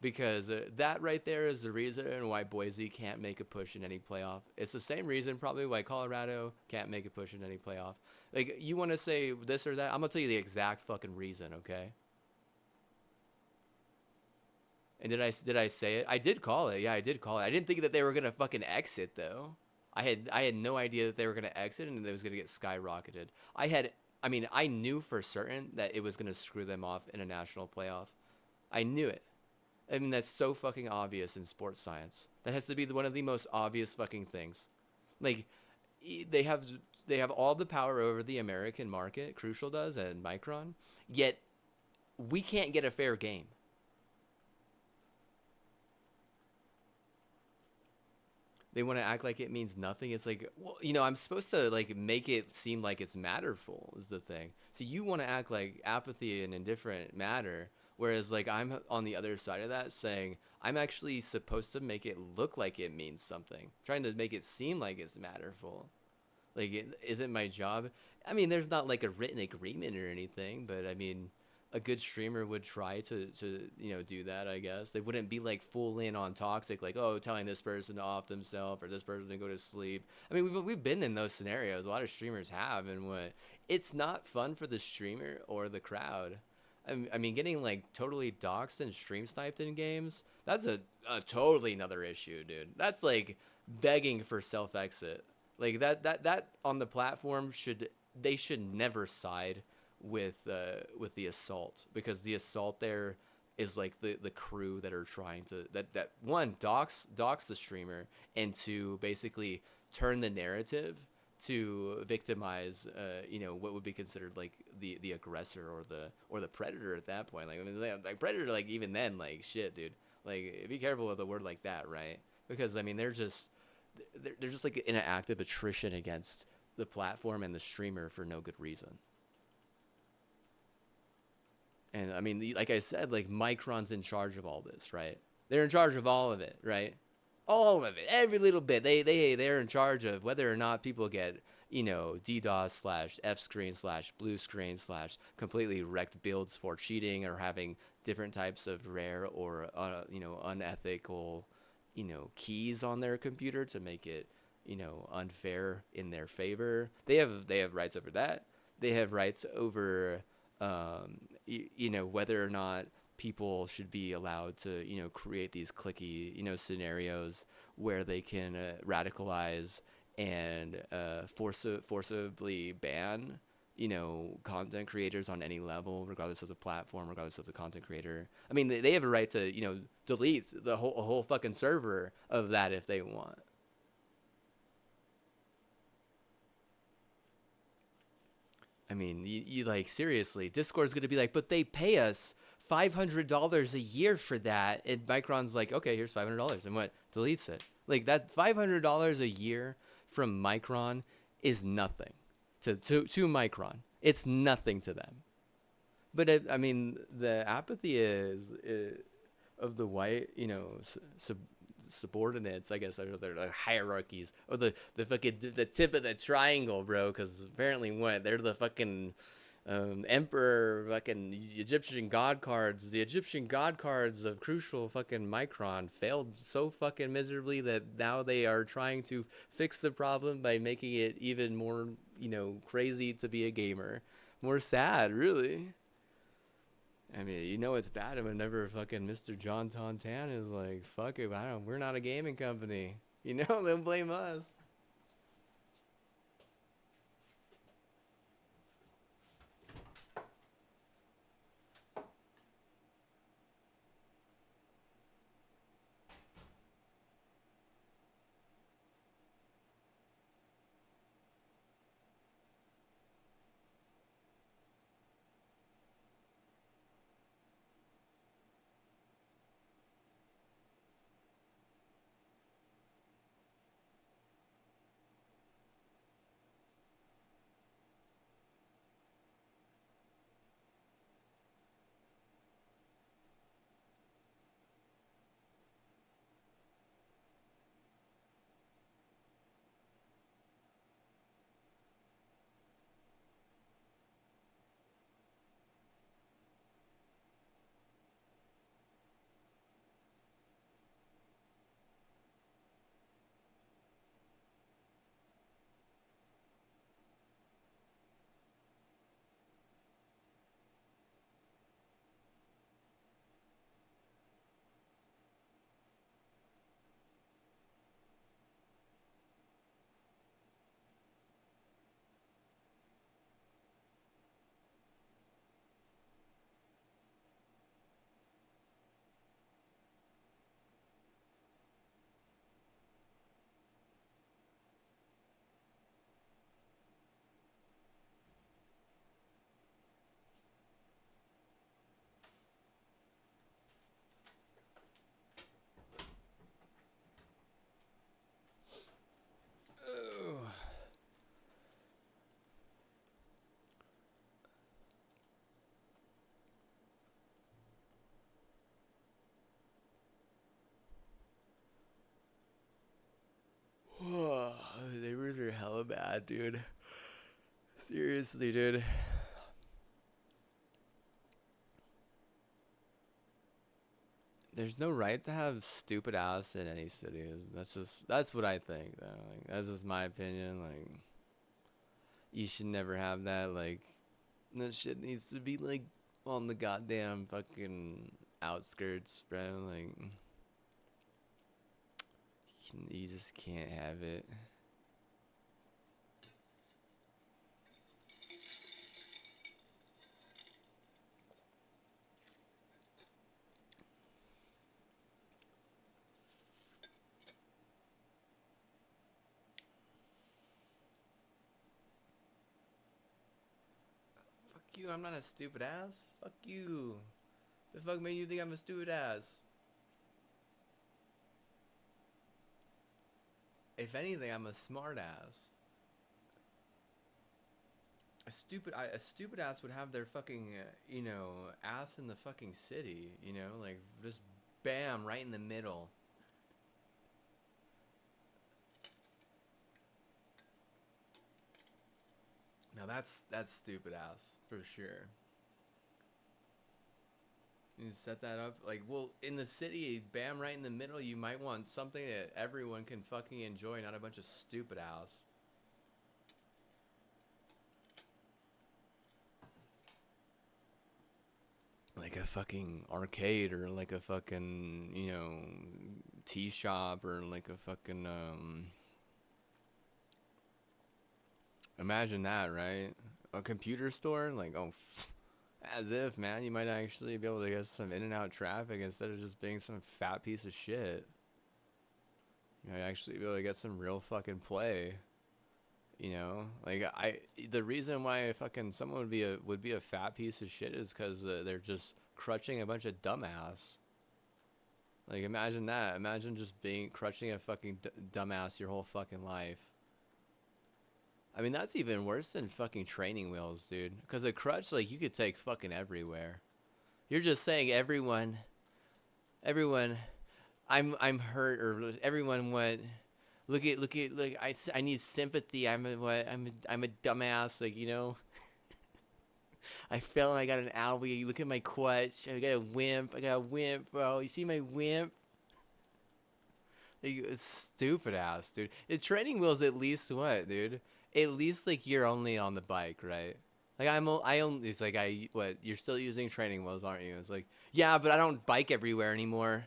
Because that right there is the reason why Boise can't make a push in any playoff. It's the same reason probably why Colorado can't make a push in any playoff. Like, you want to say this or that? I'm going to tell you the exact fucking reason, okay? And did I say it? I did call it. Yeah, I did call it. I didn't think that they were going to fucking exit, though. I had no idea that they were going to exit and it was going to get skyrocketed. I knew for certain that it was going to screw them off in a national playoff. I knew it. I mean, that's so fucking obvious in sports science. That has to be one of the most obvious fucking things. Like, they have all the power over the American market, Crucial does, and Micron, yet we can't get a fair game. They want to act like it means nothing. It's like, well, I'm supposed to like make it seem like it's matterful is the thing. So you want to act like apathy and indifferent matter, whereas like I'm on the other side of that saying I'm actually supposed to make it look like it means something, trying to make it seem like it's matterful. Like it isn't my job. I mean, there's not like a written agreement or anything, but I mean, a good streamer would try to do that. I guess they wouldn't be like full in on toxic, like telling this person to off themselves or this person to go to sleep. I mean, we've been in those scenarios. A lot of streamers have, and it's not fun for the streamer or the crowd. I mean, getting like totally doxxed and stream sniped in games, that's a totally another issue, dude. That's like begging for self exit. Like that on the platform should never side with the assault, because the assault there is like the crew that are trying to that one dox the streamer, and to basically turn the narrative to victimize what would be considered like the aggressor or the predator at that point. Like, I mean, like predator, like even then, like shit, dude, like be careful with a word like that, right? Because I mean they're just like in an active attrition against the platform and the streamer for no good reason. And I mean, like I said, like Micron's in charge of all this, right? They're in charge of all of it, right? All of it, every little bit. They're in charge of whether or not people get DDoS slash F screen slash blue screen slash completely wrecked builds for cheating or having different types of rare or unethical keys on their computer to make it unfair in their favor. They have rights over that. They have rights over whether or not people should be allowed to create these clicky scenarios where they can radicalize and forcibly ban content creators on any level, regardless of the platform, regardless of the content creator. I mean, they have a right to delete the whole fucking server of that if they want. I mean, you like seriously, Discord's gonna be like, but they pay us $500 a year for that, and Micron's like, okay, here's $500, and what deletes it? Like that $500 a year from Micron is nothing to Micron. It's nothing to them. But I mean, the apathy is of the white, subordinates, I guess, or their like hierarchies, or the fucking the tip of the triangle, bro. Because apparently, what they're the fucking emperor, fucking Egyptian god cards. The Egyptian god cards of crucial fucking Micron failed so fucking miserably that now they are trying to fix the problem by making it even more, crazy to be a gamer, more sad, really. I mean, it's bad whenever fucking Mr. John Tontan is like, fuck it, we're not a gaming company. They'll blame us. Neighbors are hella bad, dude. Seriously, dude. There's no right to have stupid ass in any city. That's what I think. Though. Like that's just my opinion. Like you should never have that. Like that shit needs to be like on the goddamn fucking outskirts, bro. Like you just can't have it. you. I'm not a stupid ass. Fuck you. The fuck made you think I'm a stupid ass? If anything, I'm a smart ass. A stupid ass would have their fucking ass in the fucking city, like just bam right in the middle. Now that's stupid ass for sure. You set that up like, well, in the city, bam right in the middle. You might want something that everyone can fucking enjoy, not a bunch of stupid ass. Like a fucking arcade or like a fucking tea shop or like a fucking imagine that, right? A computer store, like, oh, as if, man, you might actually be able to get some in and out traffic instead of just being some fat piece of shit. You might actually be able to get some real fucking play. Like the reason why fucking someone would be a fat piece of shit is because they're just crutching a bunch of dumbass. Like imagine that. Imagine just being crutching a fucking dumbass your whole fucking life. I mean, that's even worse than fucking training wheels, dude. Because a crutch, like, you could take fucking everywhere. You're just saying everyone, I'm hurt, or everyone what? Look, I need sympathy. I'm a dumbass, like, I fell and I got an owie. Look at my crutch. I got a wimp, bro. You see my wimp? Like, it's stupid ass, dude. The training wheels at least what, dude? At least like you're only on the bike, right? Like I only. It's like what? You're still using training wheels, aren't you? It's like, yeah, but I don't bike everywhere anymore.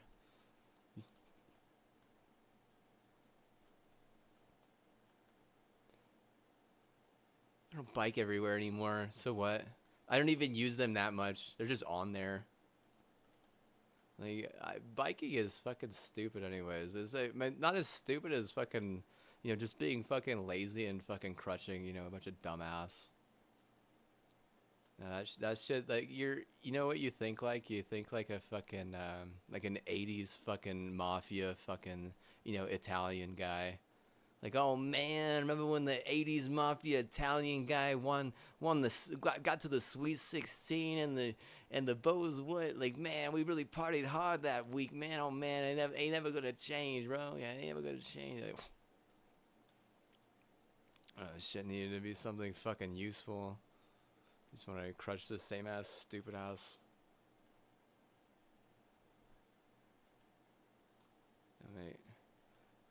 I don't bike everywhere anymore. So what? I don't even use them that much. They're just on there. Like biking is fucking stupid, anyways. But it's like, not as stupid as fucking, just being fucking lazy and fucking crutching, a bunch of dumbass. No, that shit, like, you know what you think like? You think like a fucking, like an 80s fucking mafia fucking, Italian guy. Like, oh man, remember when the 80s mafia Italian guy got to the Sweet 16 and the Bows what? Like, man, we really partied hard that week, man. Oh man, ain't never gonna change, bro. Yeah, ain't never gonna change. Like, shit needed to be something fucking useful. Just want to crutch this same ass stupid ass. And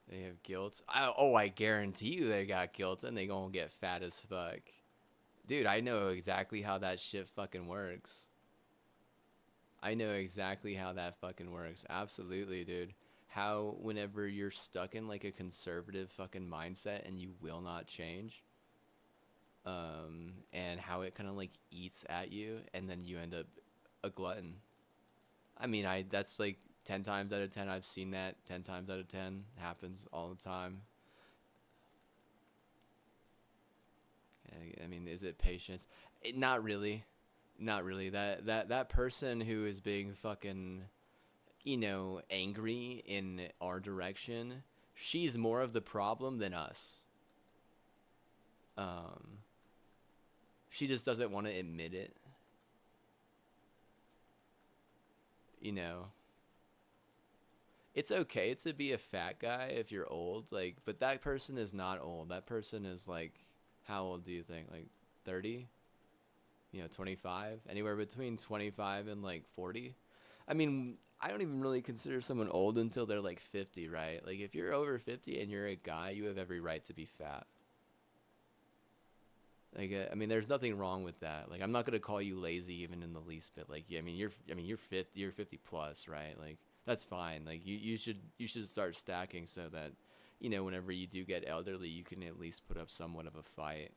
they have guilt. I guarantee you they got guilt and they gonna get fat as fuck. Dude, I know exactly how that shit fucking works. I know exactly how that fucking works. Absolutely, dude. How whenever you're stuck in like a conservative fucking mindset and you will not change, and how it kind of like eats at you, and then you end up a glutton. I mean, that's like 10 times out of 10 I've seen that. 10 times out of 10 happens all the time. I mean, is it patience? Not really. Not really. That person who is being fucking, angry in our direction, she's more of the problem than us. Um, she just doesn't want to admit it. You know, it's okay to be a fat guy if you're old, like, but that person is not old. That person is like, how old do you think? Like 30? 25? Anywhere between 25 and like 40? I mean, I don't even really consider someone old until they're like 50, right? Like, if you're over 50 and you're a guy, you have every right to be fat. Like, I mean, there's nothing wrong with that. Like, I'm not gonna call you lazy even in the least bit. Like, yeah, you're 50 plus, right? Like, that's fine. Like, you should start stacking so that, whenever you do get elderly, you can at least put up somewhat of a fight.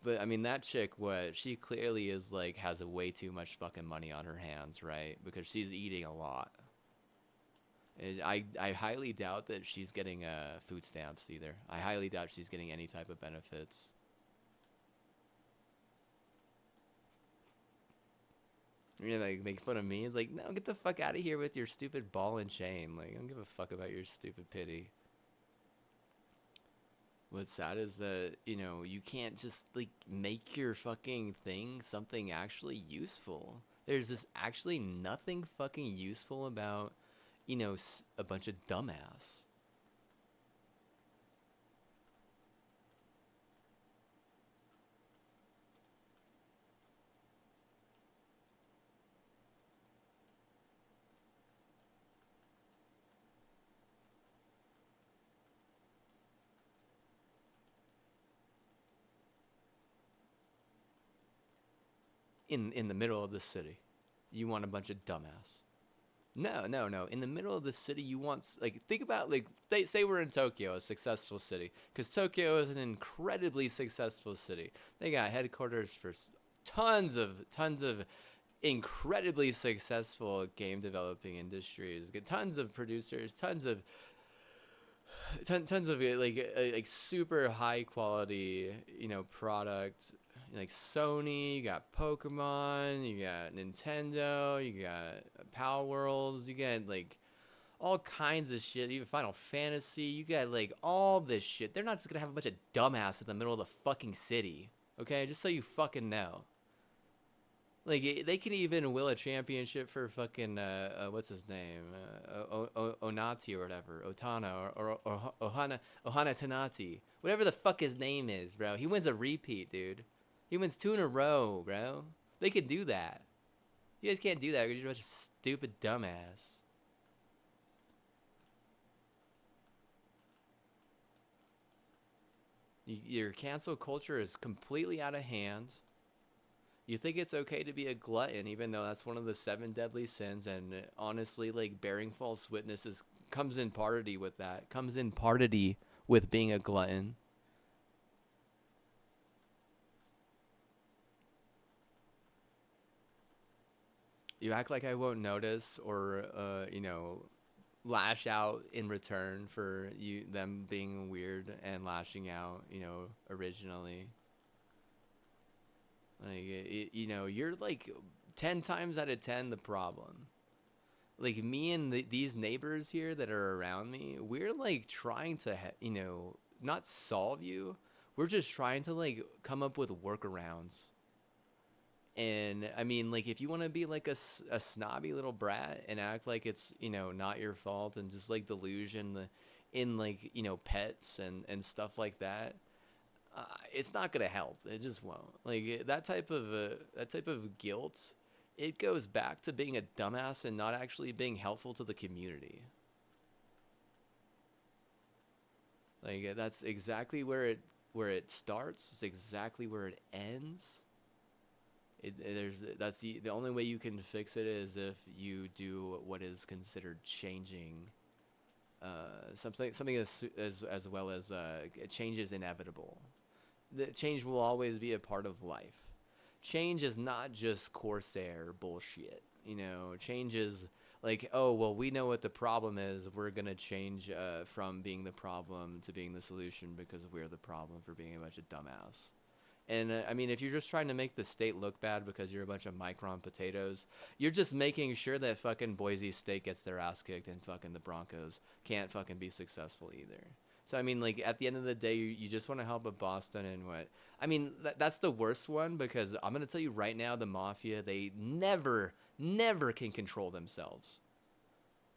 But I mean, that chick, what she clearly is like, has a way too much fucking money on her hands, right? Because she's eating a lot. I highly doubt that she's getting food stamps either. I highly doubt she's getting any type of benefits. You know, like make fun of me. It's like, no, get the fuck out of here with your stupid ball and chain. Like, I don't give a fuck about your stupid pity. What's sad is that, you know, you can't just like make your fucking thing something actually useful. There's just actually nothing fucking useful about, you know, a bunch of dumbass. In the middle of the city. You want a bunch of dumbass. No, no, no. In the middle of the city, you want like think about like they say we're in Tokyo, a successful city, because Tokyo is an incredibly successful city. They got headquarters for tons of incredibly successful game developing industries. Get tons of producers, tons of like super high quality, you know, product. Like Sony, you got Pokemon, you got Nintendo, you got Power Worlds, you got like all kinds of shit. Even Final Fantasy, you got like all this shit. They're not just gonna have a bunch of dumbass in the middle of the fucking city, okay? Just so you fucking know. Like they can even will a championship for fucking what's his name, Onati or whatever, Otana or Ohana Tanati, whatever the fuck his name is, bro. He wins a repeat, dude. He wins 2 in a row, bro. They can do that. You guys can't do that because you're a bunch of stupid dumbass. Your cancel culture is completely out of hand. You think it's okay to be a glutton, even though that's one of the 7 deadly sins, and honestly, like bearing false witnesses comes in party with that. Comes in party with being a glutton. You act like I won't notice, or you know, lash out in return for you them being weird and lashing out. You know, originally, like you know, you're like 10 times out of 10 the problem. Like me and these neighbors here that are around me, we're like trying to, you know, not solve you. We're just trying to like come up with workarounds. And I mean, like, if you want to be like a snobby little brat and act like it's, you know, not your fault and just like delusion in like, you know, pets and stuff like that, it's not gonna help. It just won't. Like that type of guilt, it goes back to being a dumbass and not actually being helpful to the community. Like that's exactly where it starts. It's exactly where it ends. There's that's the only way you can fix it is if you do what is considered changing. Something as well as change is inevitable. The change will always be a part of life. Change is not just Corsair bullshit. You know, change is like, oh well, we know what the problem is. We're gonna change from being the problem to being the solution because we're the problem for being a bunch of dumbass. And I mean, if you're just trying to make the state look bad because you're a bunch of micron potatoes, you're just making sure that fucking Boise State gets their ass kicked and fucking the Broncos can't fucking be successful either. So I mean, like at the end of the day, you just want to help a Boston and what? I mean, that's the worst one because I'm gonna tell you right now, the mafia they never can control themselves.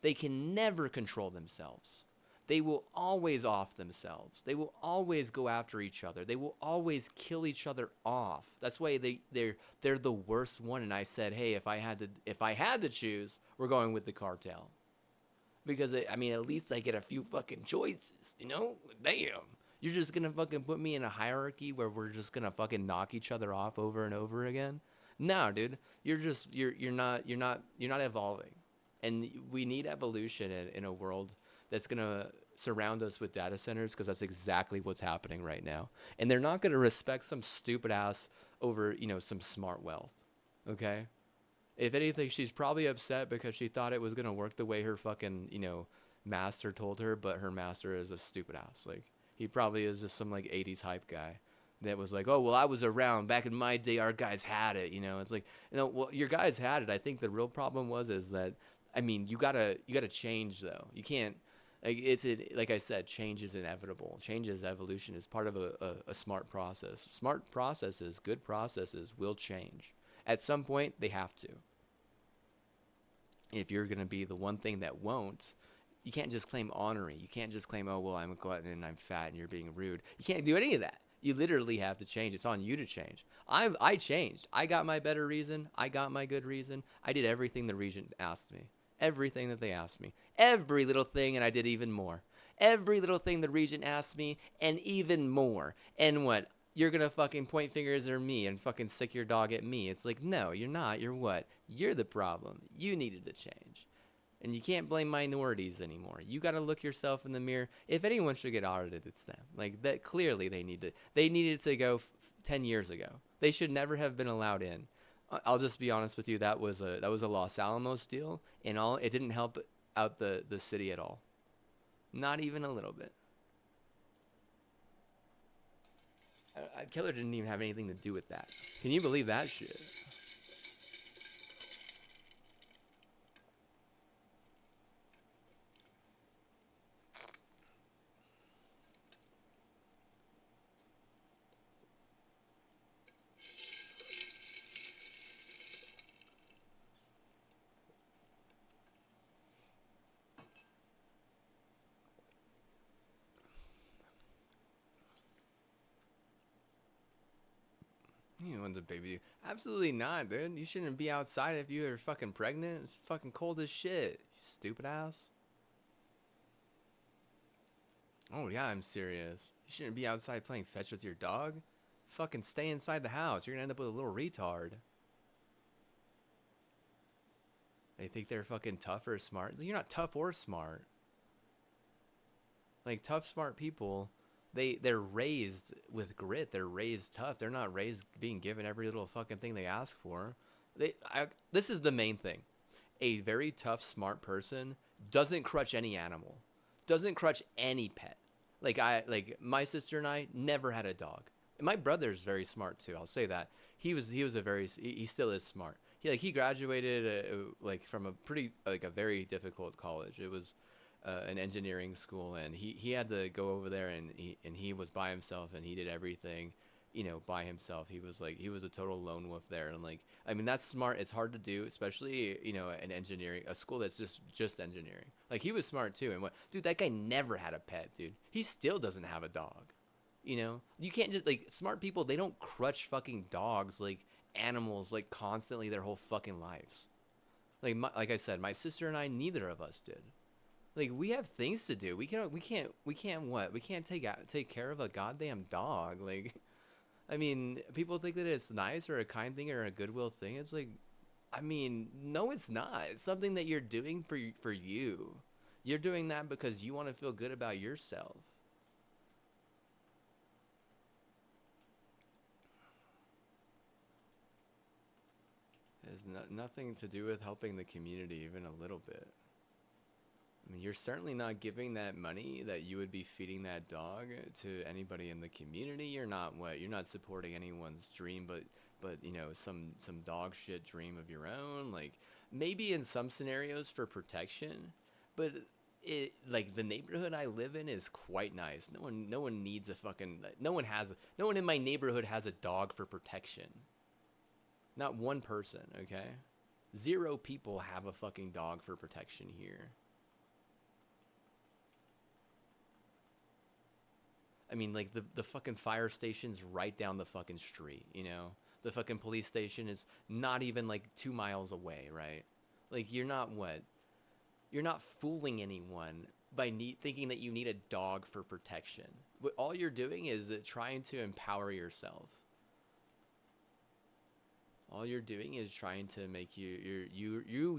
They can never control themselves. They will always off themselves. They will always go after each other. They will always kill each other off. That's why they're the worst one. And I said, hey, if I had to choose, we're going with the cartel because I mean at least I get a few fucking choices. You know, damn. You're just gonna fucking put me in a hierarchy where we're just gonna fucking knock each other off over and over again. No, dude. You're not evolving, and we need evolution in a world that's gonna surround us with data centers because that's exactly what's happening right now. And they're not gonna respect some stupid ass over, you know, some smart wealth. Okay? If anything, she's probably upset because she thought it was gonna work the way her fucking, you know, master told her, but her master is a stupid ass. Like he probably is just some like 80s hype guy. that was like, oh well, I was around back in my day. Our guys had it. It's like, well, your guys had it. I think the real problem is that, I mean, you gotta change though. You can't. Like like I said, change is inevitable. Change is evolution. Is part of a smart process. Smart processes, good processes, will change. At some point, they have to. If you're gonna be the one thing that won't, you can't just claim honoring. You can't just claim, oh well, I'm a glutton and I'm fat and you're being rude. You can't do any of that. You literally have to change. It's on you to change. I changed. I got my better reason. I got my good reason. I did everything the regent asked me. Everything that they asked me. Every little thing, and I did even more. Every little thing the regent asked me, and even more. And what? You're gonna fucking point fingers at me and fucking sick your dog at me. It's like, no, you're not. You're what? You're the problem. You needed to change. And you can't blame minorities anymore. You got to look yourself in the mirror. If anyone should get audited, it's them. Like that, clearly they needed to go 10 years ago. They should never have been allowed in. I'll just be honest with you. That was a Los Alamos deal, and it didn't help out the city at all. Not even a little bit. Killer didn't even have anything to do with that. Can you believe that shit? You know, the baby. Absolutely not, dude. You shouldn't be outside if you are fucking pregnant. It's fucking cold as shit. Stupid ass. Oh yeah, I'm serious. You shouldn't be outside playing fetch with your dog. Fucking stay inside the house. You're gonna end up with a little retard. They think they're fucking tough or smart. You're not tough or smart. Like tough, smart people, they're raised with grit. They're raised tough. They're not raised being given every little fucking thing they ask for. This is the main thing. A very tough, smart person doesn't crutch any animal, doesn't crutch any pet. Like my sister and I never had a dog. And my brother's very smart too. I'll say that. He was a very he still is smart. He graduated like from a pretty like a very difficult college. It was an engineering school, and he had to go over there, and he was by himself, and he did everything, by himself. He was a total lone wolf there, and like, I mean, that's smart. It's hard to do, especially an engineering, a school that's just engineering. Like he was smart too, and what, dude, that guy never had a pet, dude. He still doesn't have a dog. You can't just like smart people. They don't crutch fucking dogs like animals like constantly their whole fucking lives. Like I said, my sister and I, neither of us did. Like we have things to do. We can't what? We can't take care of a goddamn dog. Like, I mean, people think that it's nice or a kind thing or a goodwill thing. It's like, I mean, no, it's not. It's something that you're doing for you. You're doing that because you want to feel good about yourself. It has nothing to do with helping the community even a little bit. I mean, you're certainly not giving that money that you would be feeding that dog to anybody in the community. You're not supporting anyone's dream, but some dog shit dream of your own. Like maybe in some scenarios for protection, but like the neighborhood I live in is quite nice. No one needs a fucking no one in my neighborhood has a dog for protection. Not one person, okay? 0 people have a fucking dog for protection here. I mean, like, the fucking fire station's right down the fucking street, The fucking police station is not even, like, 2 miles away, right? Like, you're not fooling anyone by thinking that you need a dog for protection. What all you're doing is trying to empower yourself. All you're doing is trying to make you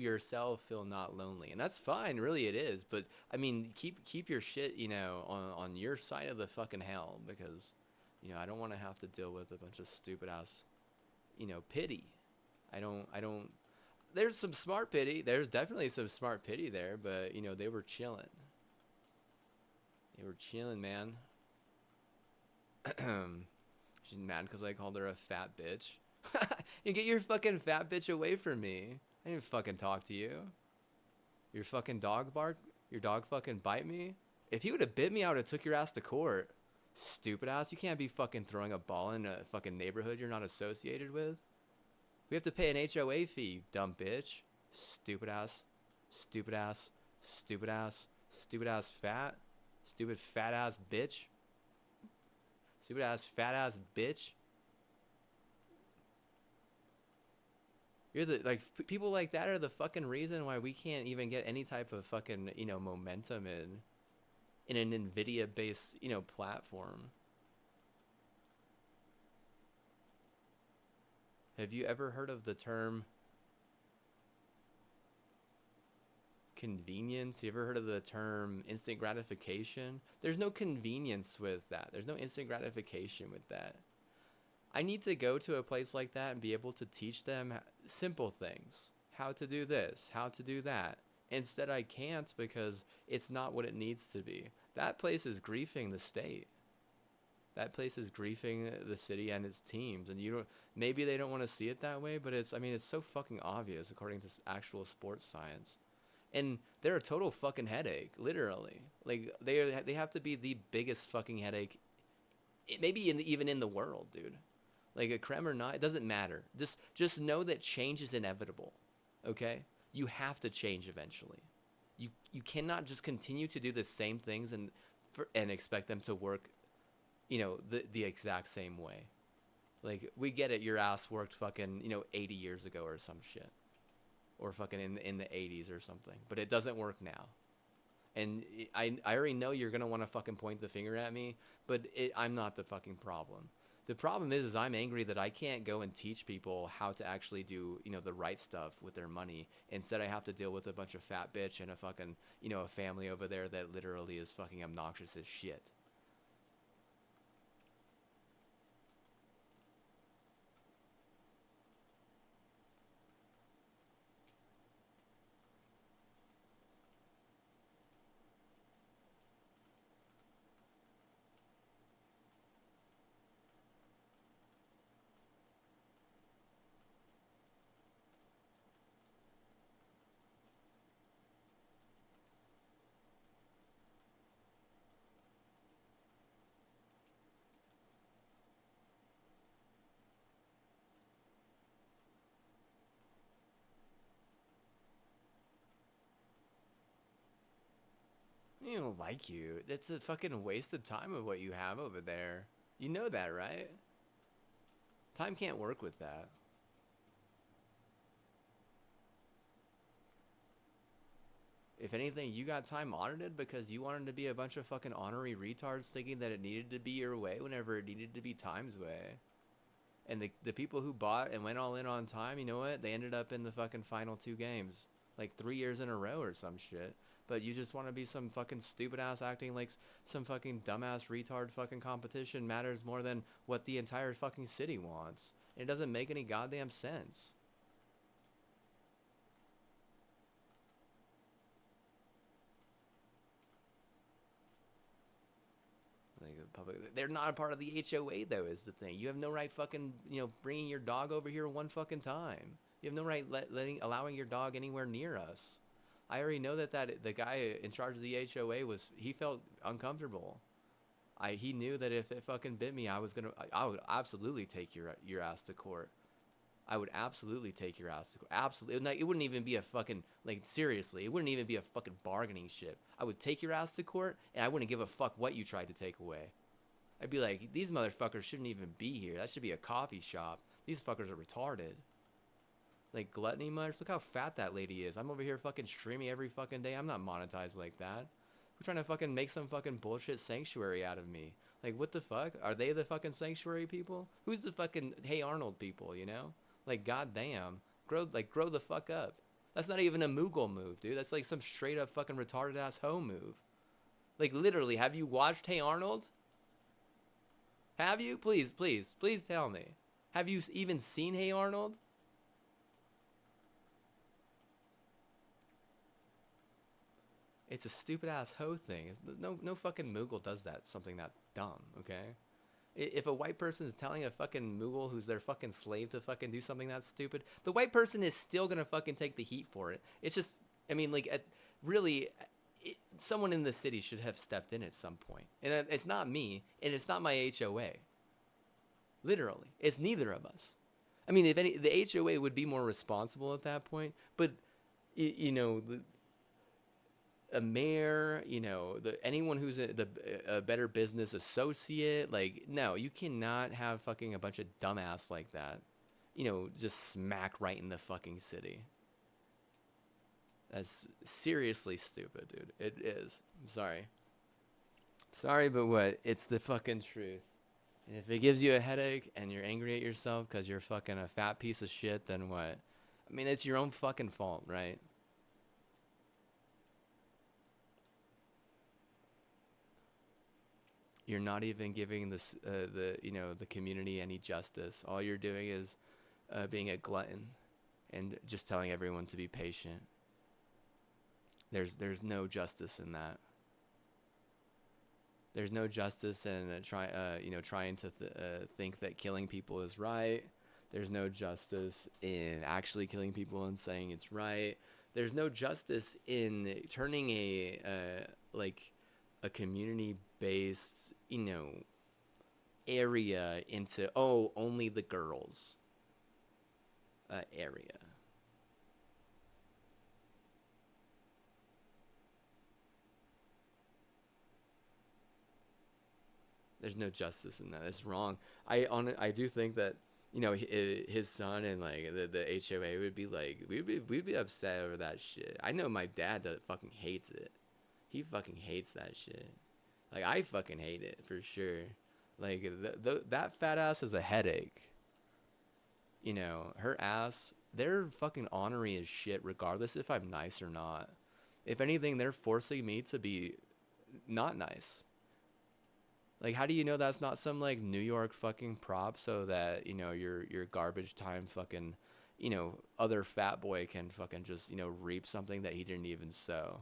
yourself feel not lonely, and that's fine, really it is. But I mean, keep your shit, on your side of the fucking hell, because, I don't want to have to deal with a bunch of stupid ass, pity. I don't. There's some smart pity. There's definitely some smart pity there, but they were chilling. They were chilling, man. She's mad because I called her a fat bitch. You get your fucking fat bitch away from me. I didn't fucking talk to you. Your fucking dog bark? Your dog fucking bite me? If you would have bit me, I would have took your ass to court. Stupid ass. You can't be fucking throwing a ball in a fucking neighborhood you're not associated with. We have to pay an HOA fee, you dumb bitch. Stupid ass. Stupid ass. Stupid ass. Stupid ass fat. Stupid fat ass bitch. Stupid ass fat ass bitch. You're the like people like that are the fucking reason why we can't even get any type of fucking, momentum in an Nvidia based, platform. Have you ever heard of the term convenience? You ever heard of the term instant gratification? There's no convenience with that. There's no instant gratification with that. I need to go to a place like that and be able to teach them simple things. How to do this, how to do that. Instead, I can't because it's not what it needs to be. That place is griefing the state. That place is griefing the city and its teams. And maybe they don't want to see it that way, but it's so fucking obvious according to actual sports science. And they're a total fucking headache, literally. Like they have to be the biggest fucking headache, maybe even in the world, dude. Like a creme or not, it doesn't matter. Just know that change is inevitable. Okay? You have to change eventually. You cannot just continue to do the same things and expect them to work, the exact same way. Like we get it, your ass worked fucking, 80 years ago or some shit. Or fucking in the 80s or something. But it doesn't work now. And I already know you're going to want to fucking point the finger at me, but I'm not the fucking problem. The problem is I'm angry that I can't go and teach people how to actually do, the right stuff with their money. Instead, I have to deal with a bunch of fat bitch and a fucking, a family over there that literally is fucking obnoxious as shit. I don't like you. That's a fucking waste of time of what you have over there. You know that, right? Time can't work with that. If anything, you got time audited because you wanted to be a bunch of fucking honorary retards thinking that it needed to be your way whenever it needed to be Time's way. And the people who bought and went all in on Time, you know what? They ended up in the fucking final 2 games. Like 3 years in a row or some shit. But you just want to be some fucking stupid ass acting like some fucking dumbass retard fucking competition matters more than what the entire fucking city wants. It doesn't make any goddamn sense. Like the public, they're not a part of the HOA though. Is the thing. You have no right fucking bringing your dog over here one fucking time. You have no right allowing your dog anywhere near us. I already know that the guy in charge of the HOA he felt uncomfortable. He knew that if it fucking bit me, I would absolutely take your ass to court. I would absolutely take your ass to court. Absolutely. It wouldn't even be a fucking, like, seriously, it wouldn't even be a fucking bargaining chip. I would take your ass to court, and I wouldn't give a fuck what you tried to take away. I'd be like, these motherfuckers shouldn't even be here. That should be a coffee shop. These fuckers are retarded. Like, gluttony much? Look how fat that lady is. I'm over here fucking streaming every fucking day. I'm not monetized like that. We're trying to fucking make some fucking bullshit sanctuary out of me. Like, what the fuck? Are they the fucking sanctuary people? Who's the fucking Hey Arnold people, Like, goddamn. Grow the fuck up. That's not even a Moogle move, dude. That's like some straight up fucking retarded ass hoe move. Like, literally, have you watched Hey Arnold? Have you? Please, please, please tell me. Have you even seen Hey Arnold? It's a stupid ass hoe thing. No fucking Moogle does that. Something that dumb. Okay. If a white person is telling a fucking Mughal who's their fucking slave to fucking do something that's stupid, the white person is still gonna fucking take the heat for it. It's just, I mean, like, really, someone in the city should have stepped in at some point, and it's not me, and it's not my HOA. Literally, it's neither of us. I mean, if any, the HOA would be more responsible at that point, but you know, a mayor, anyone who's a better business associate, like, no, you cannot have fucking a bunch of dumbass like that, just smack right in the fucking city. That's seriously stupid, dude. It is. I'm sorry. Sorry, but what? It's the fucking truth. And if it gives you a headache and you're angry at yourself because you're fucking a fat piece of shit, then what? I mean, it's your own fucking fault, right? You're not even giving this the community any justice. All you're doing is being a glutton and just telling everyone to be patient. There's no justice in that. There's no justice in trying to think that killing people is right. There's no justice in actually killing people and saying it's right. There's no justice in turning a community based area into, oh, only the girls area. There's no justice in that. It's wrong. I do think that his son and like the HOA would be like, we'd be upset over that shit. I know my dad that fucking hates it. He fucking hates that shit. Like, I fucking hate it for sure. Like, that fat ass is a headache. Her ass, they're fucking ornery as shit regardless if I'm nice or not. If anything, they're forcing me to be not nice. Like, how do you know that's not some like New York fucking prop so that your garbage time fucking other fat boy can fucking just reap something that he didn't even sow.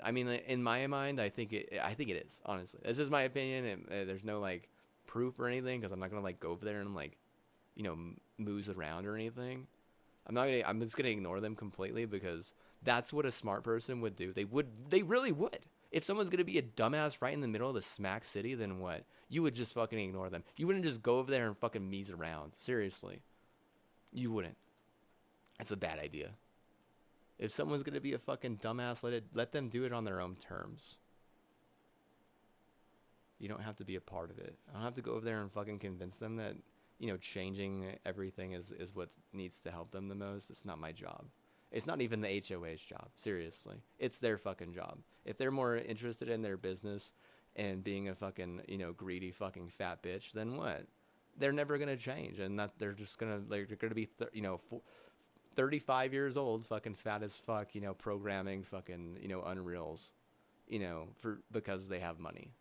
I mean, like, in my mind, I think it is, honestly. This is my opinion, and there's no like proof or anything because I'm not gonna like go over there and like moose around or anything. I'm just gonna ignore them completely because that's what a smart person would do. They really would. If someone's gonna be a dumbass right in the middle of the smack city, then what? You would just fucking ignore them. You wouldn't just go over there and fucking muse around. Seriously, you wouldn't. That's a bad idea. If someone's gonna be a fucking dumbass, let them do it on their own terms. You don't have to be a part of it. I don't have to go over there and fucking convince them that changing everything is what needs to help them the most. It's not my job. It's not even the HOA's job. Seriously, it's their fucking job. If they're more interested in their business and being a fucking greedy fucking fat bitch, then what? They're never gonna change, and that they're just gonna like they're gonna be 35 years old, fucking fat as fuck, programming fucking Unreals, for because they have money,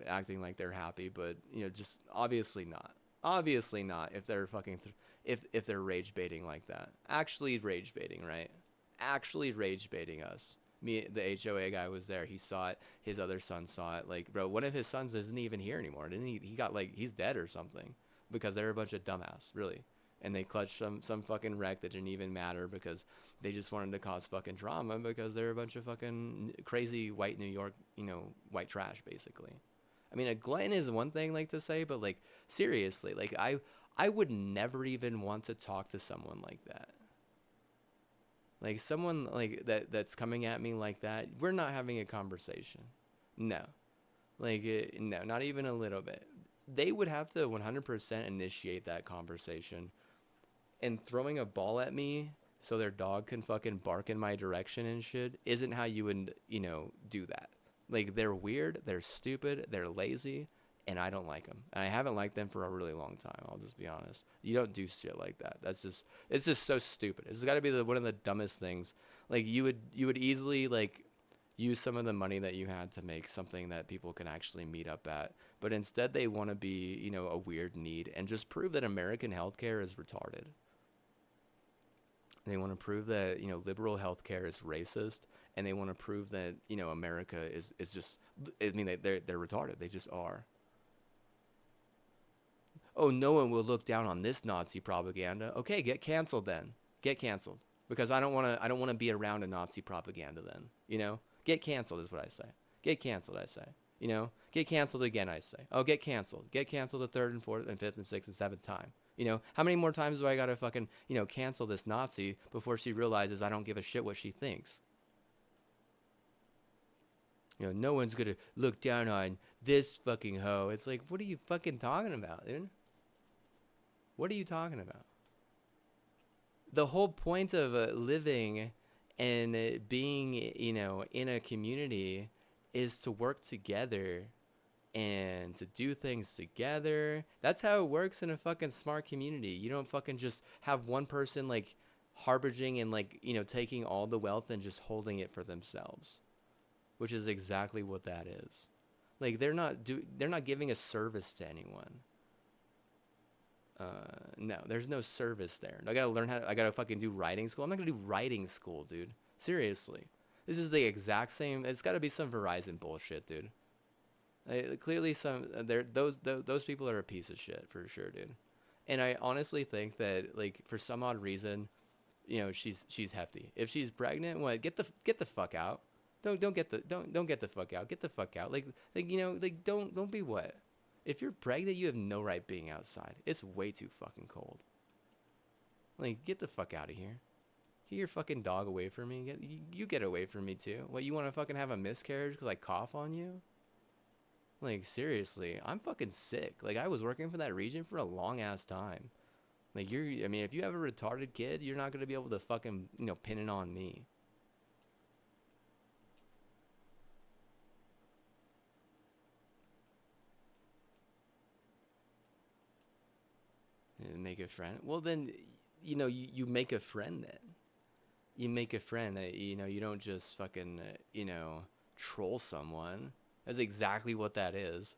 acting like they're happy, but just obviously not. Obviously not if they're fucking if they're rage baiting like that. Actually rage baiting, right? Actually rage baiting us. Me, the HOA guy was there. He saw it. His other son saw it. Like, bro, one of his sons isn't even here anymore. Didn't he? He got like he's dead or something because they're a bunch of dumbass, really. And they clutched some fucking wreck that didn't even matter because they just wanted to cause fucking drama because they're a bunch of fucking crazy white New York, white trash, basically. I mean, a glutton is one thing like to say, but like seriously, like I would never even want to talk to someone like that. Like someone like that's coming at me like that, we're not having a conversation. No. Like no, not even a little bit. They would have to 100% initiate that conversation. And throwing a ball at me so their dog can fucking bark in my direction and shit isn't how you would, do that. Like, they're weird, they're stupid, they're lazy, and I don't like them. And I haven't liked them for a really long time, I'll just be honest. You don't do shit like that. It's just so stupid. It's got to be one of the dumbest things. Like, you would easily like use some of the money that you had to make something that people can actually meet up at. But instead they want to be, a weird need and just prove that American healthcare is retarded. They want to prove that liberal healthcare is racist, and they want to prove that America is just. I mean, they're retarded. They just are. Oh, no one will look down on this Nazi propaganda. Okay, get canceled then. Get canceled because I don't want to be around a Nazi propaganda then. You know, get canceled is what I say. Get canceled, I say. You know, get canceled again, I say. Oh, get canceled. Get canceled the third and fourth and fifth and sixth and seventh time. You know, how many more times do I gotta fucking, you know, cancel this Nazi before she realizes I don't give a shit what she thinks? You know, no one's gonna look down on this fucking hoe. It's like, what are you fucking talking about, dude? What are you talking about? The whole point of living and being, you know, in a community is to work together and to do things together. That's how it works in a fucking smart community. You don't fucking just have one person like harboring and like, you know, taking all the wealth and just holding it for themselves, which is exactly what that is. Like they're not giving a service to anyone. No, there's no service there. I gotta learn how. I gotta fucking do writing school. I'm not gonna do writing school, dude. Seriously, this is the exact same. It's got to be some Verizon bullshit, dude. Clearly, some there those people are a piece of shit for sure, dude. And I honestly think that like for some odd reason, you know, she's hefty. If she's pregnant, what? Get the fuck out. Don't get the fuck out. Get the fuck out. Like you know like don't be what. If you're pregnant, you have no right being outside. It's way too fucking cold. Like, get the fuck out of here. Get your fucking dog away from me. You get away from me too. What, you want to fucking have a miscarriage because I cough on you? Like, seriously, I'm fucking sick. Like, I was working for that region for a long ass time. Like, I mean, if you have a retarded kid, you're not going to be able to fucking, you know, pin it on me. And make a friend. Well, then, you know, you make a friend then. You make a friend. You know, you don't just fucking, you know, troll someone. That's exactly what that is.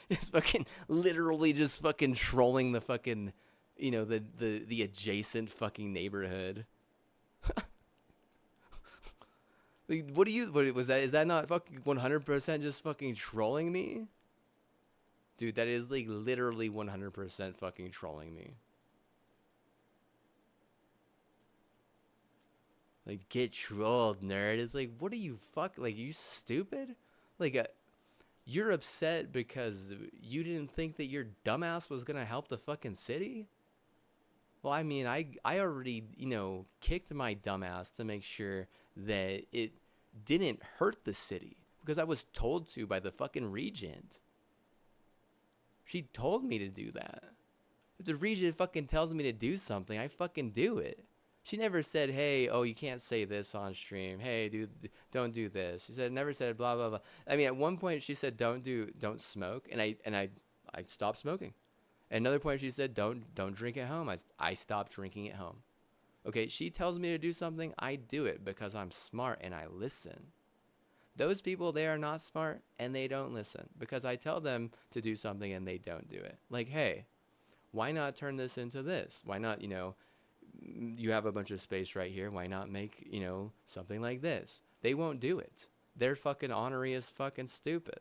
It's fucking literally just fucking trolling the fucking, you know, the adjacent fucking neighborhood. Like, what was that? Is that not fucking 100% just fucking trolling me? Dude, that is like literally 100% fucking trolling me. Like, get trolled, nerd. It's like, what are you like, you stupid? Like, you're upset because you didn't think that your dumbass was gonna help the fucking city? Well, I mean, I already, you know, kicked my dumbass to make sure that it didn't hurt the city because I was told to by the fucking regent. She told me to do that. If the regent fucking tells me to do something, I fucking do it. She never said, "Hey, oh, you can't say this on stream. Hey, dude, don't do this." She never said blah blah blah. I mean, at one point she said, don't smoke," and I stopped smoking. At another point she said, don't drink at home." I stopped drinking at home. Okay, she tells me to do something, I do it because I'm smart and I listen. Those people, they are not smart and they don't listen because I tell them to do something and they don't do it. Like, hey, why not turn this into this? Why not, you know, you have a bunch of space right here. Why not make, you know, something like this? They won't do it. They're fucking ornery as fucking stupid.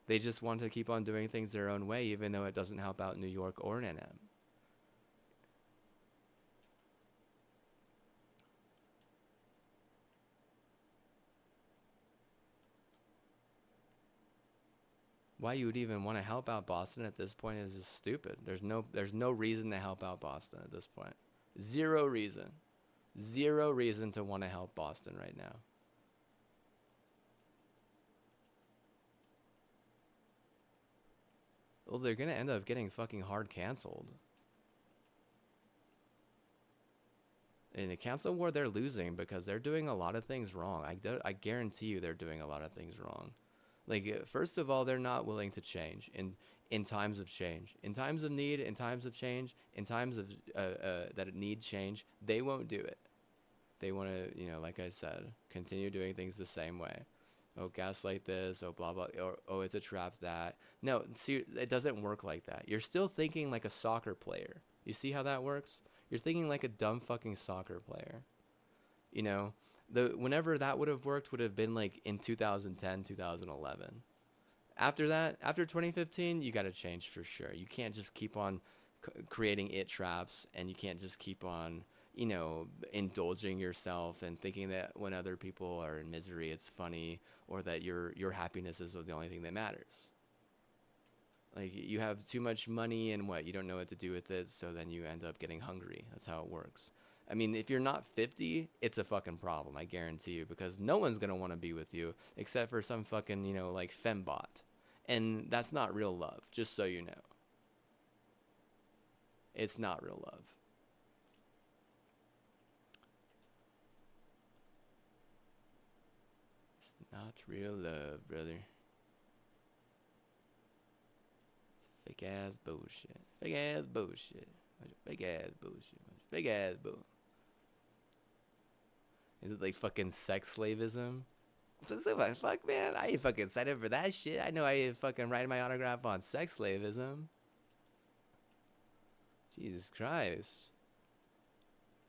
They just want to keep on doing things their own way, even though it doesn't help out New York or NM. Why you would even want to help out Boston at this point is just stupid. There's no reason to help out Boston at this point. Zero reason. Zero reason to want to help Boston right now. Well, they're going to end up getting fucking hard canceled. In a cancel war, they're losing because they're doing a lot of things wrong. I guarantee you they're doing a lot of things wrong. Like, first of all, they're not willing to change in times of change. In times of need, in times of change, in times of that it need change, they won't do it. They want to, you know, like I said, continue doing things the same way. Oh, gaslight this, oh, blah, blah, or oh, it's a trap that. No, see, it doesn't work like that. You're still thinking like a soccer player. You see how that works? You're thinking like a dumb fucking soccer player. You know, whenever that would have worked would have been like in 2010, 2011. After that, after 2015, you got to change for sure. You can't just keep on creating it traps, and you can't just keep on, indulging yourself and thinking that when other people are in misery, it's funny, or that your happiness is the only thing that matters. Like you have too much money and what you don't know what to do with it, so then you end up getting hungry. That's how it works. I mean, if you're not 50, it's a fucking problem, I guarantee you, because no one's gonna want to be with you except for some fucking, like fembot. And that's not real love, just so you know. It's not real love. It's not real love, brother. Fake ass bullshit. Fake ass bullshit. Fake ass bullshit. Fake ass bull. Is it like fucking sex slavism? Just like, fuck, man. I ain't fucking excited for that shit. I know I ain't fucking writing my autograph on sex slavism. Jesus Christ.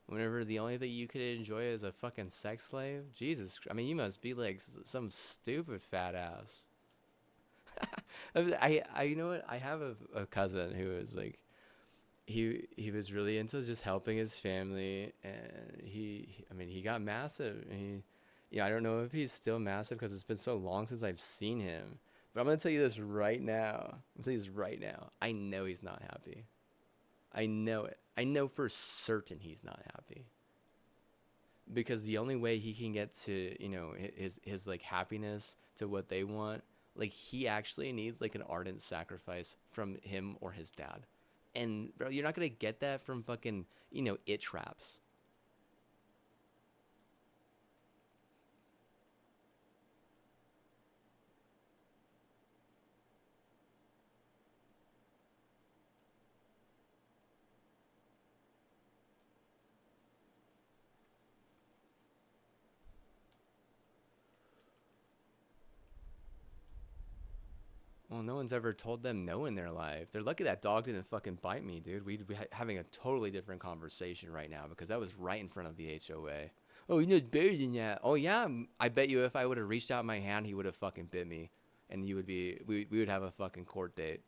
Whenever the only thing you could enjoy is a fucking sex slave? Jesus. I mean, you must be like some stupid fat ass. You know what? I have a cousin who is like, he was really into just helping his family, and I mean, he got massive. And I don't know if he's still massive because it's been so long since I've seen him. But I'm gonna tell you this right now. I'm gonna tell you this right now. I know he's not happy. I know it. I know for certain he's not happy. Because the only way he can get to, his like happiness to what they want, like he actually needs like an ardent sacrifice from him or his dad. And bro, you're not gonna get that from fucking, it traps. Well, no one's ever told them no in their life. They're lucky that dog didn't fucking bite me, dude. We'd be having a totally different conversation right now because that was right in front of the HOA. Oh, you know it's better than that. Oh yeah, I bet you if I would have reached out my hand, he would have fucking bit me, and we would have a fucking court date.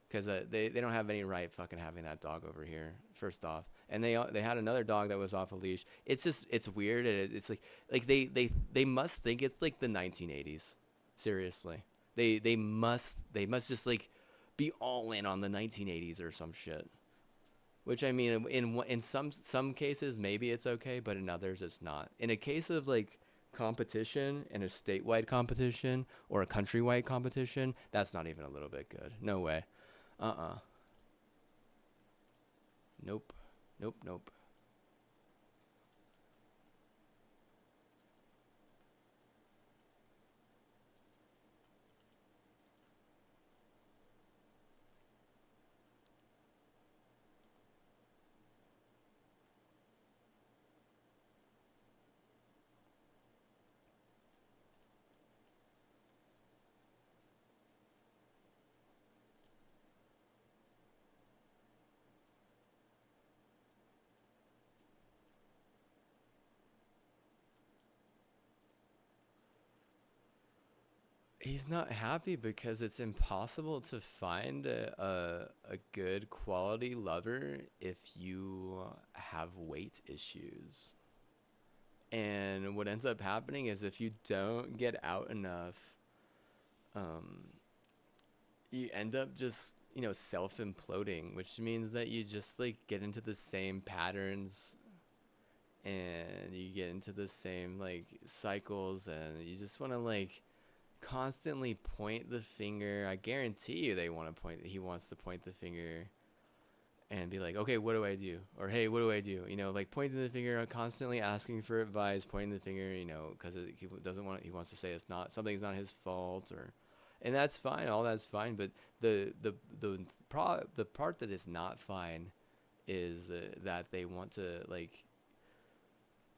Because they don't have any right fucking having that dog over here. First off, and they had another dog that was off a leash. It's just it's weird. And it's like they must think it's like the 1980s. Seriously, they must just like be all in on the 1980s or some shit. Which I mean, in some cases maybe it's okay, but in others it's not. In a case of like competition, in a statewide competition or a countrywide competition, that's not even a little bit good. No way. Uh-uh. Nope. Nope, nope. He's not happy because it's impossible to find a good quality lover if you have weight issues. And what ends up happening is if you don't get out enough, um, you end up just, self imploding, which means that you just like get into the same patterns and you get into the same like cycles, and you just want to like constantly point the finger. I guarantee you they want to point he wants to point the finger and be like, okay, what do I do? Or hey, what do I do? Like pointing the finger, constantly asking for advice, pointing the finger, because he doesn't want, he wants to say it's not, something's not his fault, or, and that's fine, all that's fine. But the part that is not fine is that they want to like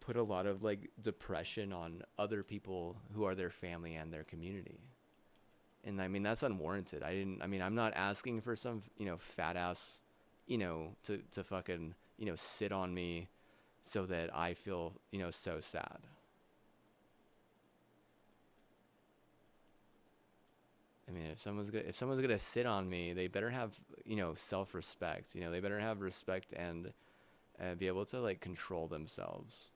put a lot of like depression on other people who are their family and their community. And I mean, that's unwarranted. I mean, I'm not asking for some, fat ass, to fucking, sit on me so that I feel, so sad. if someone's gonna sit on me, they better have, self-respect. They better have respect and be able to like control themselves.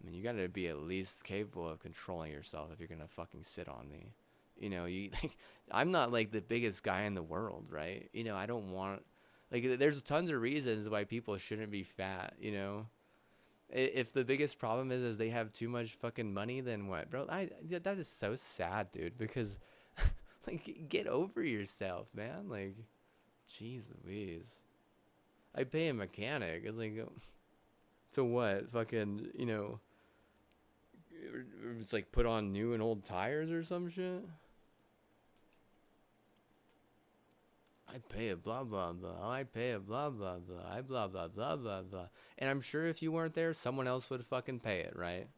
I mean, you gotta be at least capable of controlling yourself if you're gonna fucking sit on me. You like, I'm not like the biggest guy in the world, right? I don't want, like, there's tons of reasons why people shouldn't be fat. If the biggest problem is they have too much fucking money, then what, bro? That is so sad, dude. Because, like, get over yourself, man. Like, jeez Louise. I pay a mechanic. It's like, to what? Fucking, it's like put on new and old tires or some shit. I pay a blah blah blah. I pay a blah blah blah. I blah blah blah blah blah. And I'm sure if you weren't there, someone else would fucking pay it, right?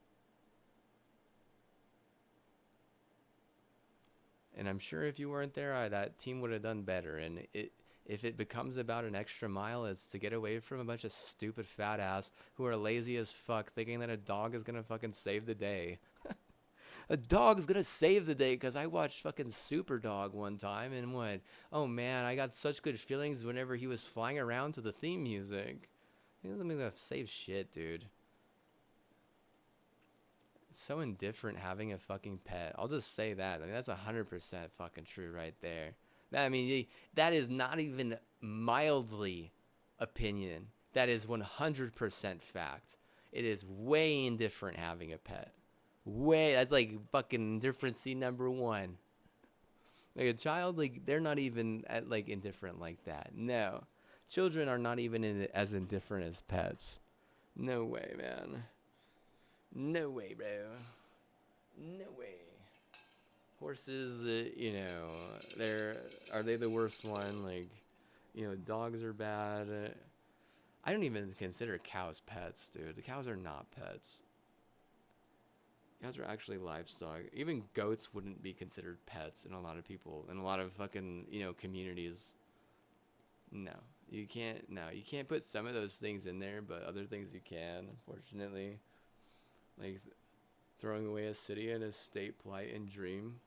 And I'm sure if you weren't there, that team would have done better. And if it becomes about an extra mile, it's to get away from a bunch of stupid fat ass who are lazy as fuck, thinking that a dog is gonna fucking save the day. A dog's gonna save the day, because I watched fucking Super Dog one time and went, oh man, I got such good feelings whenever he was flying around to the theme music. He doesn't mean to save shit, dude. It's so indifferent having a fucking pet. I'll just say that. I mean, that's 100% fucking true right there. I mean, that is not even mildly opinion. That is 100% fact. It is way indifferent having a pet. Way, that's like fucking indifferency number one. Like a child, like they're not even at like indifferent like that. No, children are not even as indifferent as pets. No way, man. No way, bro. No way. Horses, are they the worst one? Like, dogs are bad. I don't even consider cows pets, dude. The cows are not pets. Cows are actually livestock. Even goats wouldn't be considered pets in a lot of people, in a lot of fucking, communities. No, you can't. No, you can't put some of those things in there, but other things you can, unfortunately. Like throwing away a city and a state plight and dream.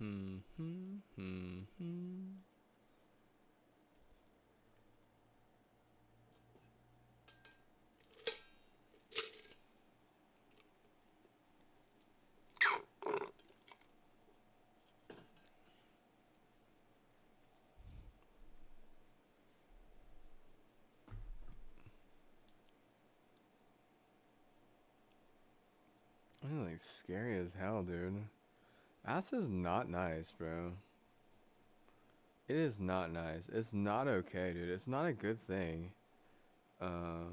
Hmm. Hmm. Hmm. Hmm. That's like scary as hell, dude. Ass is not nice, bro. It is not nice. It's not okay, dude. It's not a good thing. Um,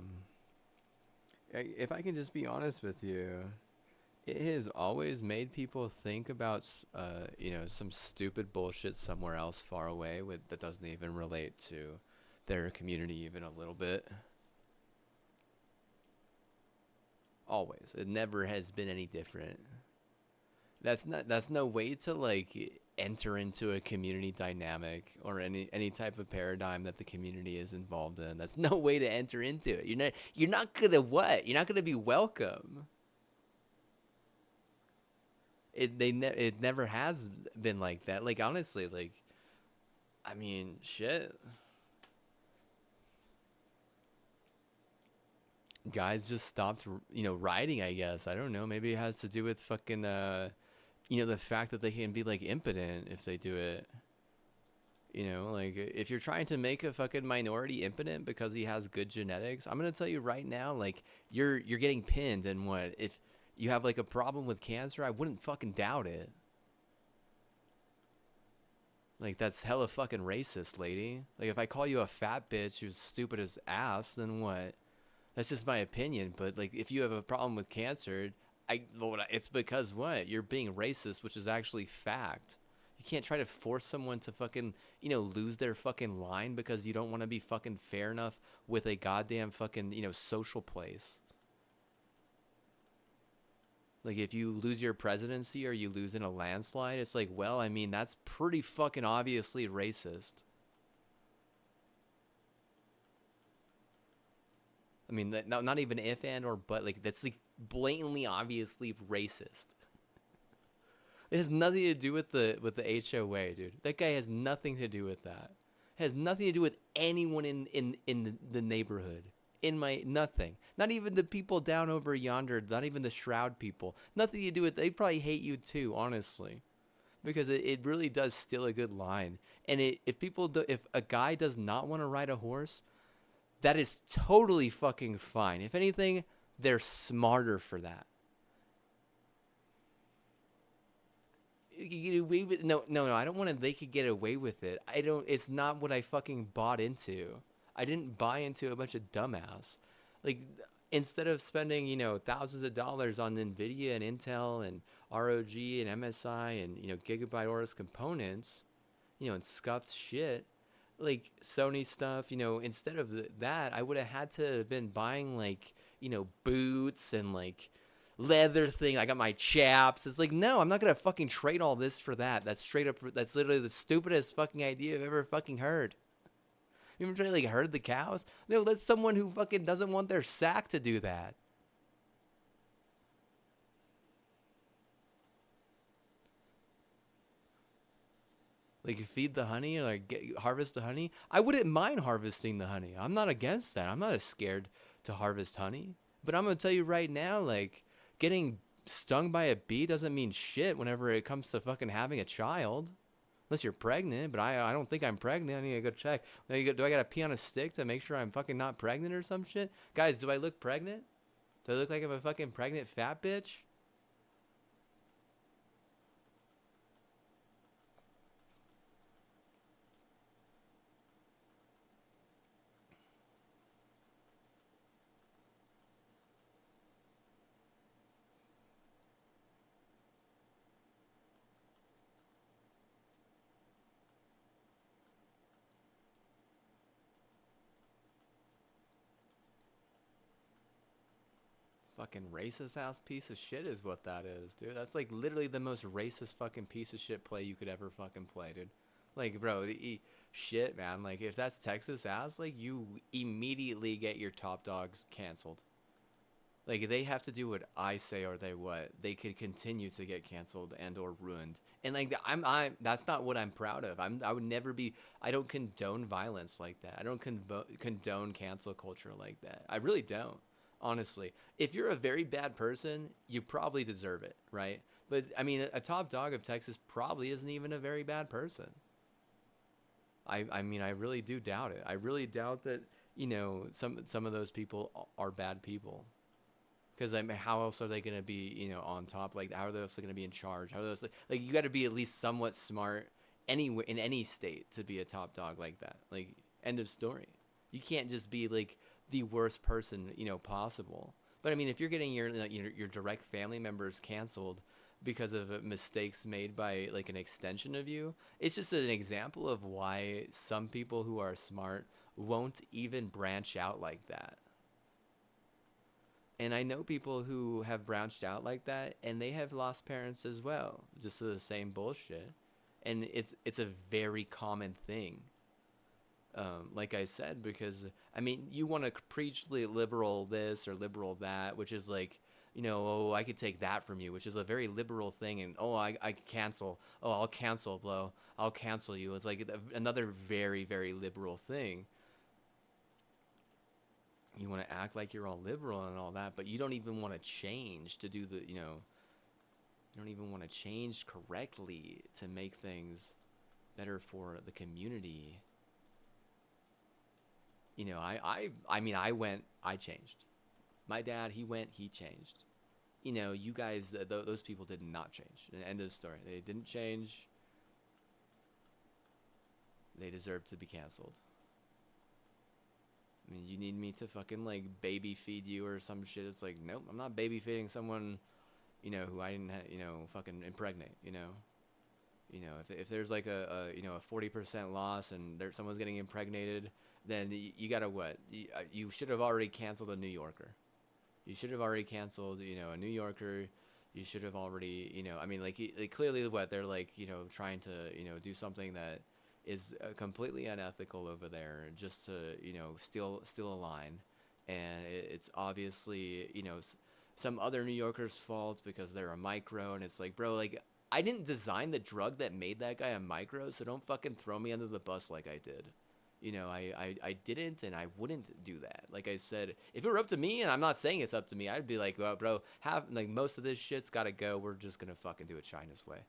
if I can just be honest with you, it has always made people think about, some stupid bullshit somewhere else far away with that doesn't even relate to their community even a little bit. Always. It never has been any different. That's no way to like enter into a community dynamic or any type of paradigm that the community is involved in. That's no way to enter into it. You're not gonna what? You're not gonna be welcome. It never has been like that. Like honestly, like I mean, shit. Guys just stopped, riding. I guess I don't know. Maybe it has to do with fucking the fact that they can be like impotent if they do it. Like if you're trying to make a fucking minority impotent because he has good genetics, I'm gonna tell you right now, like you're getting pinned. And what if you have like a problem with cancer? I wouldn't fucking doubt it. Like that's hella fucking racist, lady. Like if I call you a fat bitch who's stupid as ass, then what? That's just my opinion. But like if you have a problem with cancer, it's because what? You're being racist, which is actually fact. You can't try to force someone to fucking, lose their fucking line because you don't want to be fucking fair enough with a goddamn fucking, social place. Like if you lose your presidency or you lose in a landslide, it's like, well, I mean, that's pretty fucking obviously racist. I mean, not even if and or but, like that's like blatantly obviously racist. It has nothing to do with the HOA, dude. That guy has nothing to do with that. It has nothing to do with anyone in the neighborhood. In my nothing. Not even the people down over yonder. Not even the Shroud people. Nothing to do with. They probably hate you too, honestly, because it really does steal a good line. And if a guy does not want to ride a horse, that is totally fucking fine. If anything, they're smarter for that. Get away with no. I don't want to. They could get away with it. I don't. It's not what I fucking bought into. I didn't buy into a bunch of dumbass. Like instead of spending thousands of dollars on Nvidia and Intel and ROG and MSI and Gigabyte Aorus components, and scuffed shit like Sony stuff, instead of that, I would have had to have been buying like, boots and like leather thing. I got my chaps. It's like, no, I'm not going to fucking trade all this for that. That's straight up, that's literally the stupidest fucking idea I've ever fucking heard. You ever try to like herd the cows? No, let someone who fucking doesn't want their sack to do that. Like feed the honey or like harvest the honey. I wouldn't mind harvesting the honey. I'm not against that. I'm not as scared to harvest honey. But I'm gonna tell you right now, like getting stung by a bee doesn't mean shit whenever it comes to fucking having a child. Unless you're pregnant, but I don't think I'm pregnant. I need to go check. Do I gotta pee on a stick to make sure I'm fucking not pregnant or some shit? Guys, do I look pregnant? Do I look like I'm a fucking pregnant fat bitch? Fucking racist ass piece of shit is what that is, dude. That's like literally the most racist fucking piece of shit play you could ever fucking play, dude. Like, bro, shit, man. Like, if that's Texas ass, like, you immediately get your top dogs canceled. Like they have to do what I say, or they could continue to get canceled and or ruined. And like I'm that's not what I'm proud of. I would never be. I don't condone violence like that. I don't condone cancel culture like that. I really don't. Honestly, if you're a very bad person, you probably deserve it, right? But I mean, a top dog of Texas probably isn't even a very bad person. I mean, I really do doubt it. I really doubt that, some of those people are bad people. Because I mean, how else are they gonna be, on top? Like, how are they also gonna be in charge? How are those like you got to be at least somewhat smart anywhere in any state to be a top dog like that. Like, end of story. You can't just be like the worst person, possible. But I mean, if you're getting your direct family members canceled because of mistakes made by like an extension of you, it's just an example of why some people who are smart won't even branch out like that. And I know people who have branched out like that, and they have lost parents as well, just to the same bullshit. And it's a very common thing. Like I said, because I mean, you want to preach liberal this or liberal that, which is like, oh, I could take that from you, which is a very liberal thing. And oh, I cancel. Oh, I'll cancel, bro. I'll cancel you. It's like another very, very liberal thing. You want to act like you're all liberal and all that, but you don't even want to change to do you don't even want to change correctly to make things better for the community. I mean, I changed. My dad, he went, he changed. You guys, those people did not change. End of the story. They didn't change. They deserve to be canceled. I mean, you need me to fucking like baby feed you or some shit. It's like, nope, I'm not baby feeding someone, who I didn't, fucking impregnate. If there's like a 40% loss and someone's getting impregnated, then you gotta what? You should have already canceled a New Yorker. You should have already canceled, a New Yorker. You should have already, I mean, like clearly what they're like, trying to, do something that is completely unethical over there, just to, steal a line, and it's obviously, some other New Yorkers' fault because they're a micro, and it's like, bro, like I didn't design the drug that made that guy a micro, so don't fucking throw me under the bus like I did. I didn't, and I wouldn't do that. Like I said, if it were up to me, and I'm not saying it's up to me, I'd be like, well, bro, have like most of this shit's gotta go. We're just gonna fucking do it China's way.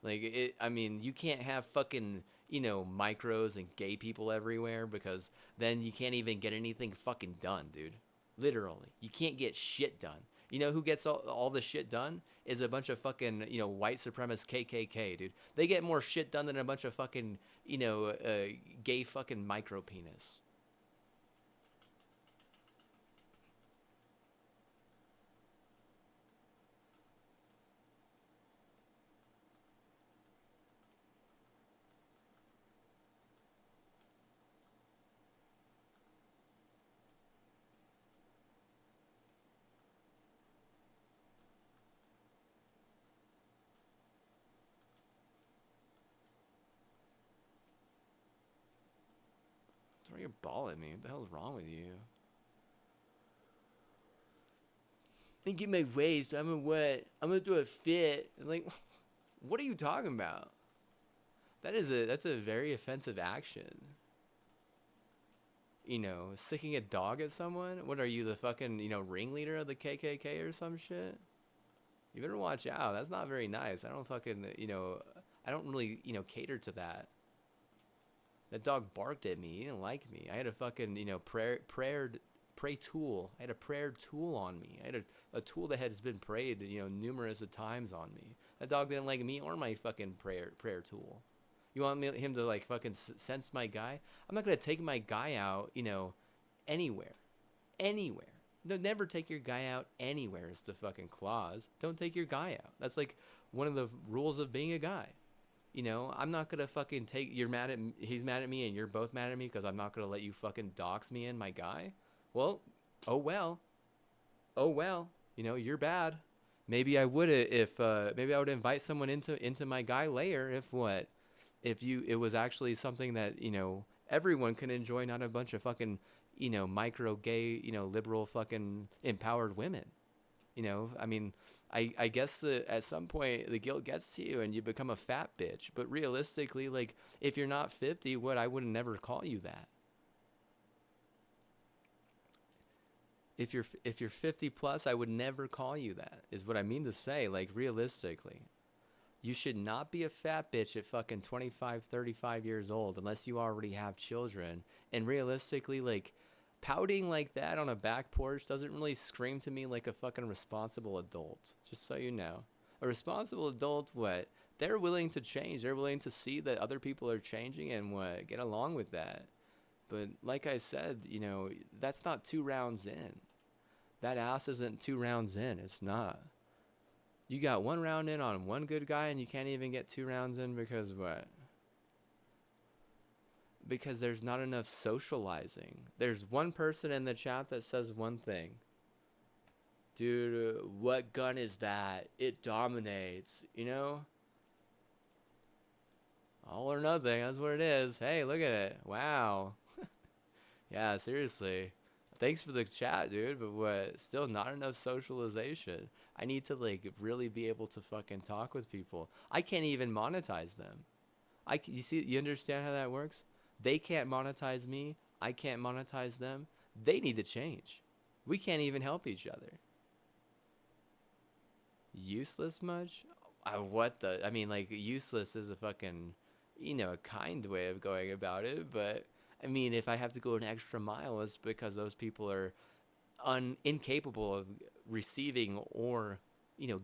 Like I mean, you can't have fucking, micros and gay people everywhere because then you can't even get anything fucking done, dude. Literally, you can't get shit done. You know who gets all the shit done is a bunch of fucking, white supremacist KKK, dude. They get more shit done than a bunch of fucking, gay fucking micro penis. Throw your ball at me. What the hell's wrong with you? And get my waist. I'm gonna what? I'm gonna do a fit. Like, what are you talking about? That's a very offensive action. Sicking a dog at someone? What are you, the fucking, ringleader of the KKK or some shit? You better watch out. That's not very nice. I don't fucking, I don't really, cater to that. That dog barked at me. He didn't like me. I had a fucking, pray tool. I had a prayer tool on me. I had a tool that has been prayed, numerous of times on me. That dog didn't like me or my fucking prayer tool. You want him to like fucking sense my guy? I'm not gonna take my guy out, anywhere, anywhere. No, never take your guy out anywhere is the fucking clause. Don't take your guy out. That's like one of the rules of being a guy. I'm not gonna fucking take. He's mad at me, and you're both mad at me because I'm not gonna let you fucking dox me and my guy. Well, oh well, oh well. You're bad. Maybe I would if maybe I would invite someone into my guy layer if what if it was actually something that everyone can enjoy, not a bunch of fucking micro gay, liberal fucking empowered women. I mean, I guess at some point the guilt gets to you and you become a fat bitch. But realistically, like, if you're not 50, I would never call you that. If you're 50 plus, I would never call you that. Is what I mean to say. Like, realistically, you should not be a fat bitch at fucking 25, 35 years old unless you already have children. And realistically, like, pouting like that on a back porch doesn't really scream to me like a fucking responsible adult. Just so you know. A responsible adult, what? They're willing to change. They're willing to see that other people are changing and what? Get along with that. But like I said, that's not 2 rounds in. That ass isn't 2 rounds in. It's not. You got 1 round in on one good guy and you can't even get 2 rounds in because what? Because there's not enough socializing. There's one person in the chat that says one thing. Dude, what gun is that? It dominates, All or nothing, that's what it is. Hey, look at it. Wow. Yeah, seriously. Thanks for the chat, dude, but what? Still not enough socialization. I need to like really be able to fucking talk with people. I can't even monetize them. You see, you understand how that works? They can't monetize me. I can't monetize them. They need to change. We can't even help each other. Useless much? What the? I mean, like, useless is a fucking, a kind way of going about it. But I mean, if I have to go an extra mile, it's because those people are incapable of receiving or,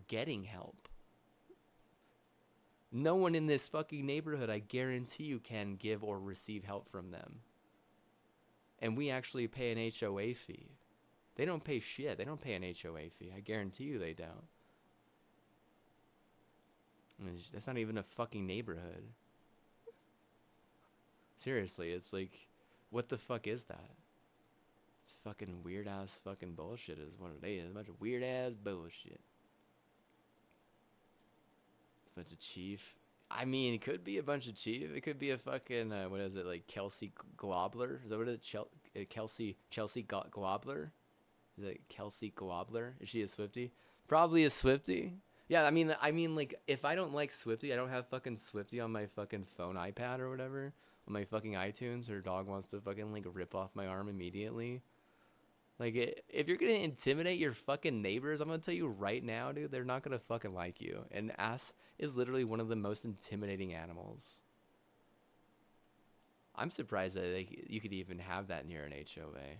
getting help. No one in this fucking neighborhood, I guarantee you, can give or receive help from them. And we actually pay an HOA fee. They don't pay shit. They don't pay an HOA fee. I guarantee you they don't. I mean, that's not even a fucking neighborhood. Seriously, it's like, what the fuck is that? It's fucking weird ass fucking bullshit is what it is. A bunch of weird ass bullshit. It's a bunch of chief. I mean, it could be a bunch of chief. It could be a fucking, what is it, like Kelsey Globler? Is that what it is? Chelsea Globler? Is it Kelsey Globler? Is she a Swiftie? Probably a Swiftie. Yeah, I mean, like, if I don't like Swiftie, I don't have fucking Swiftie on my fucking phone, iPad, or whatever, on my fucking iTunes. Her dog wants to fucking like rip off my arm immediately. Like, if you're gonna intimidate your fucking neighbors, I'm gonna tell you right now, dude, they're not gonna fucking like you. And ass is literally one of the most intimidating animals. I'm surprised that you could even have that near an HOA.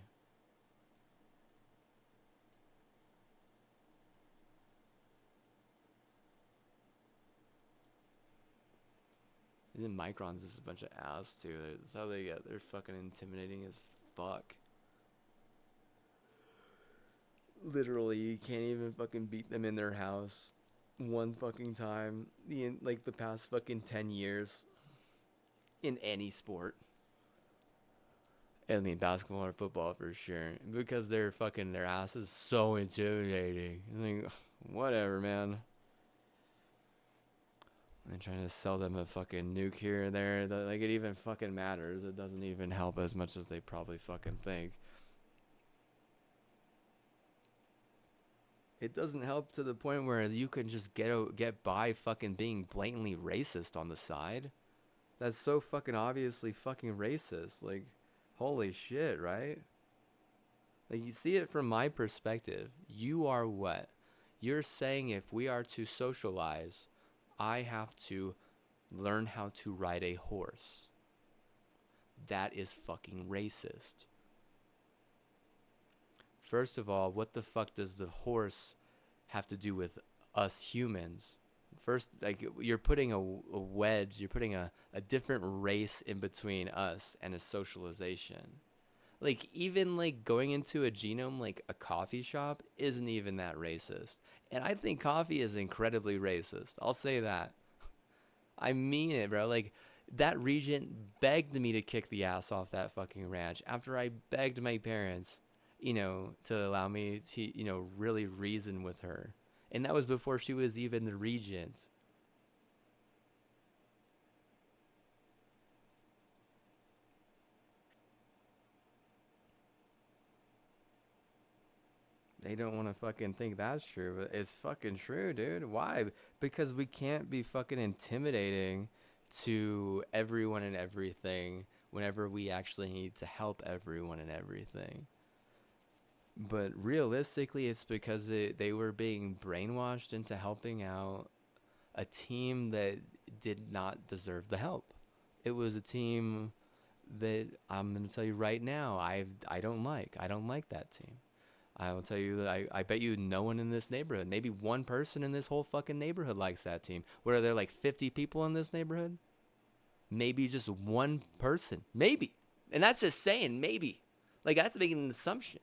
Isn't Microns just a bunch of ass too? That's how they get. They're fucking intimidating as fuck. Literally, you can't even fucking beat them in their house one fucking time. The past fucking 10 years in any sport. I mean, basketball or football for sure, because their ass is so intimidating. Like, whatever, man. And trying to sell them a fucking nuke here and there. Like, it even fucking matters. It doesn't even help as much as they probably fucking think. It doesn't help to the point where you can just get by fucking being blatantly racist on the side. That's so fucking obviously fucking racist. Like, holy shit, right? Like, you see it from my perspective. You are what? You're saying if we are to socialize, I have to learn how to ride a horse. That is fucking racist. First of all, what the fuck does the horse have to do with us humans? First, like, you're putting a wedge, you're putting a different race in between us and a socialization. Like, even like going into a genome, like a coffee shop, isn't even that racist. And I think coffee is incredibly racist. I'll say that. I mean it, bro. Like, that regent begged me to kick the ass off that fucking ranch after I begged my parents, to allow me to, really reason with her. And that was before she was even the regent. They don't want to fucking think that's true, but it's fucking true, dude. Why? Because we can't be fucking intimidating to everyone and everything whenever we actually need to help everyone and everything. But realistically, it's because they were being brainwashed into helping out a team that did not deserve the help. It was a team that I'm going to tell you right now, I don't like. I don't like that team. I will tell you that I bet you no one in this neighborhood, maybe one person in this whole fucking neighborhood likes that team. Where are there like 50 people in this neighborhood? Maybe just one person. Maybe. And that's just saying maybe. Like that's making an assumption.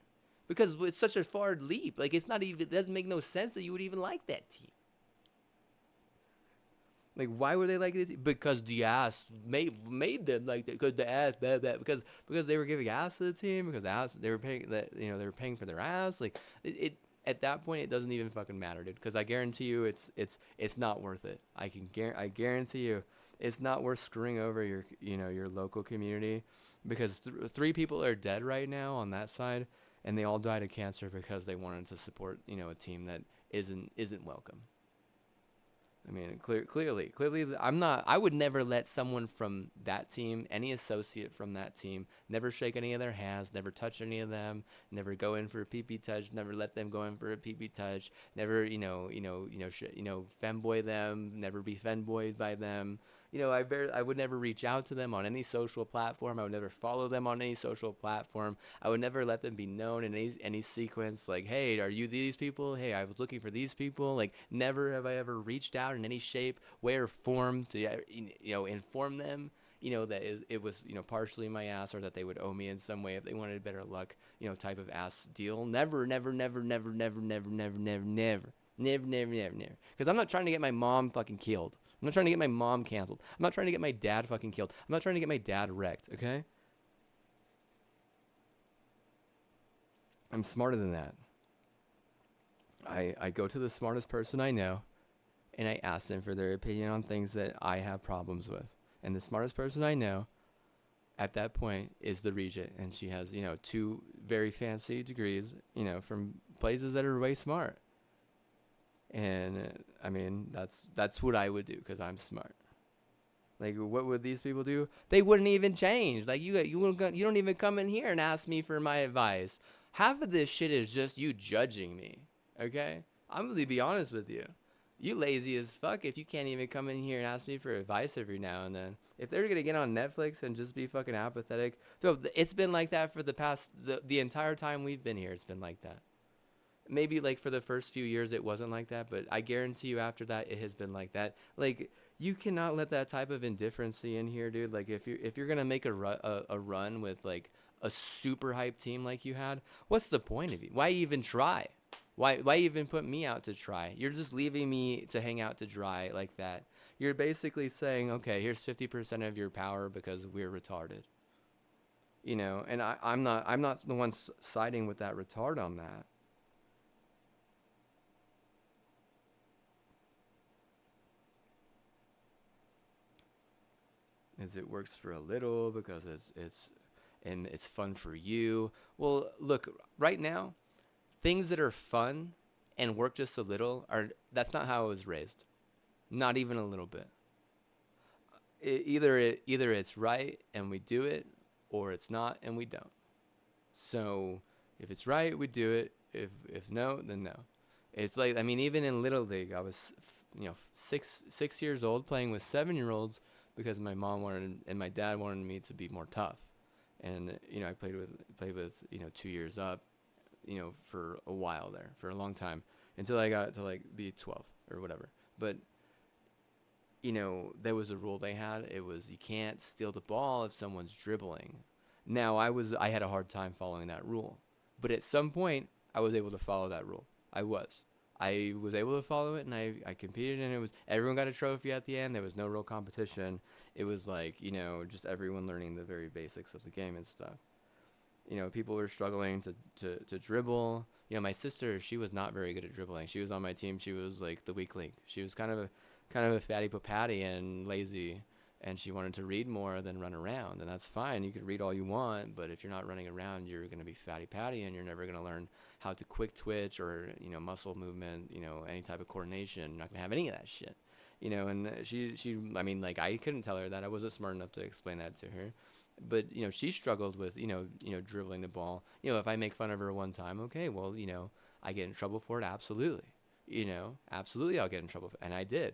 Because it's such a far leap. Like it's not even, it doesn't make no sense that you would even like that team. Like, why were they like this? Because the ass made them like that. Because the ass, blah, blah, because they were giving ass to the team. Because the ass, they were paying that, they were paying for their ass. Like, it at that point, it doesn't even fucking matter, dude. Because I guarantee you, it's not worth it. I guarantee you, it's not worth screwing over your local community, because 3 people are dead right now on that side, and they all died of cancer because they wanted to support a team that isn't welcome. I mean, clearly, I'm not. I would never let someone from that team, any associate from that team, never shake any of their hands, never touch any of them, never go in for a pee touch, never let them go in for a pee touch, never, femboy them, never be femboyed by them. I would never reach out to them on any social platform. I would never follow them on any social platform. I would never let them be known in any sequence. Like, hey, are you these people? Hey, I was looking for these people. Like, never have I ever reached out in any shape, way, or form to inform them. That it was partially my ass, or that they would owe me in some way if they wanted better luck. Type of ass deal. Never, never, never, never, never, never, never, never, never. Never, never, never, never. Because I'm not trying to get my mom fucking killed. I'm not trying to get my mom canceled. I'm not trying to get my dad fucking killed. I'm not trying to get my dad wrecked, okay? I'm smarter than that. I go to the smartest person I know, and I ask them for their opinion on things that I have problems with. And the smartest person I know at that point is the regent. And she has, 2 very fancy degrees, from places that are way smart. And I mean, that's what I would do, because I'm smart. Like, what would these people do? They wouldn't even change. Like, you don't even come in here and ask me for my advice. Half of this shit is just you judging me. Okay, I'm gonna be honest with you. You lazy as fuck if you can't even come in here and ask me for advice every now and then. If they're gonna get on Netflix and just be fucking apathetic, so it's been like that for the entire time we've been here. It's been like that. Maybe like for the first few years it wasn't like that, but I guarantee you after that it has been like that. Like, you cannot let that type of indifference in here, dude. Like, if you're gonna make a run with like a super hype team like you had, what's the point of it? Why even try? Why even put me out to try? You're just leaving me to hang out to dry like that. You're basically saying, okay, here's 50% of your power because we're retarded. And I'm not the one siding with that retard on that. Is it works for a little because it's fun for you. Well, look, right now, things that are fun and work just a little are that's not how I was raised. Not even a little bit. Either it's right and we do it, or it's not and we don't. So if it's right, we do it. If no, then no. It's like, I mean, even in little league, I was 6 years old playing with 7-year-olds because my mom wanted and my dad wanted me to be more tough. And I played with 2 years up, for a while there, for a long time, until I got to like be 12 or whatever. But there was a rule they had. It was, you can't steal the ball if someone's dribbling. Now I had a hard time following that rule, but at some point I was able to follow that rule. I was able to follow it, and I competed, and it was, everyone got a trophy at the end. There was no real competition. It was like, just everyone learning the very basics of the game and stuff. People were struggling to dribble. My sister, she was not very good at dribbling. She was on my team. She was like the weak link. She was kind of a fatty patty and lazy. and she wanted to read more than run around, and that's fine. You can read all you want, but if you're not running around, you're going to be fatty patty, and you're never going to learn how to quick twitch or muscle movement, any type of coordination. You're not going to have any of that shit. And I mean, like, I couldn't tell her that. I wasn't smart enough to explain that to her. But she struggled with dribbling the ball. If I make fun of her one time, okay, well, I get in trouble for it. Absolutely. Absolutely, I'll get in trouble, and I did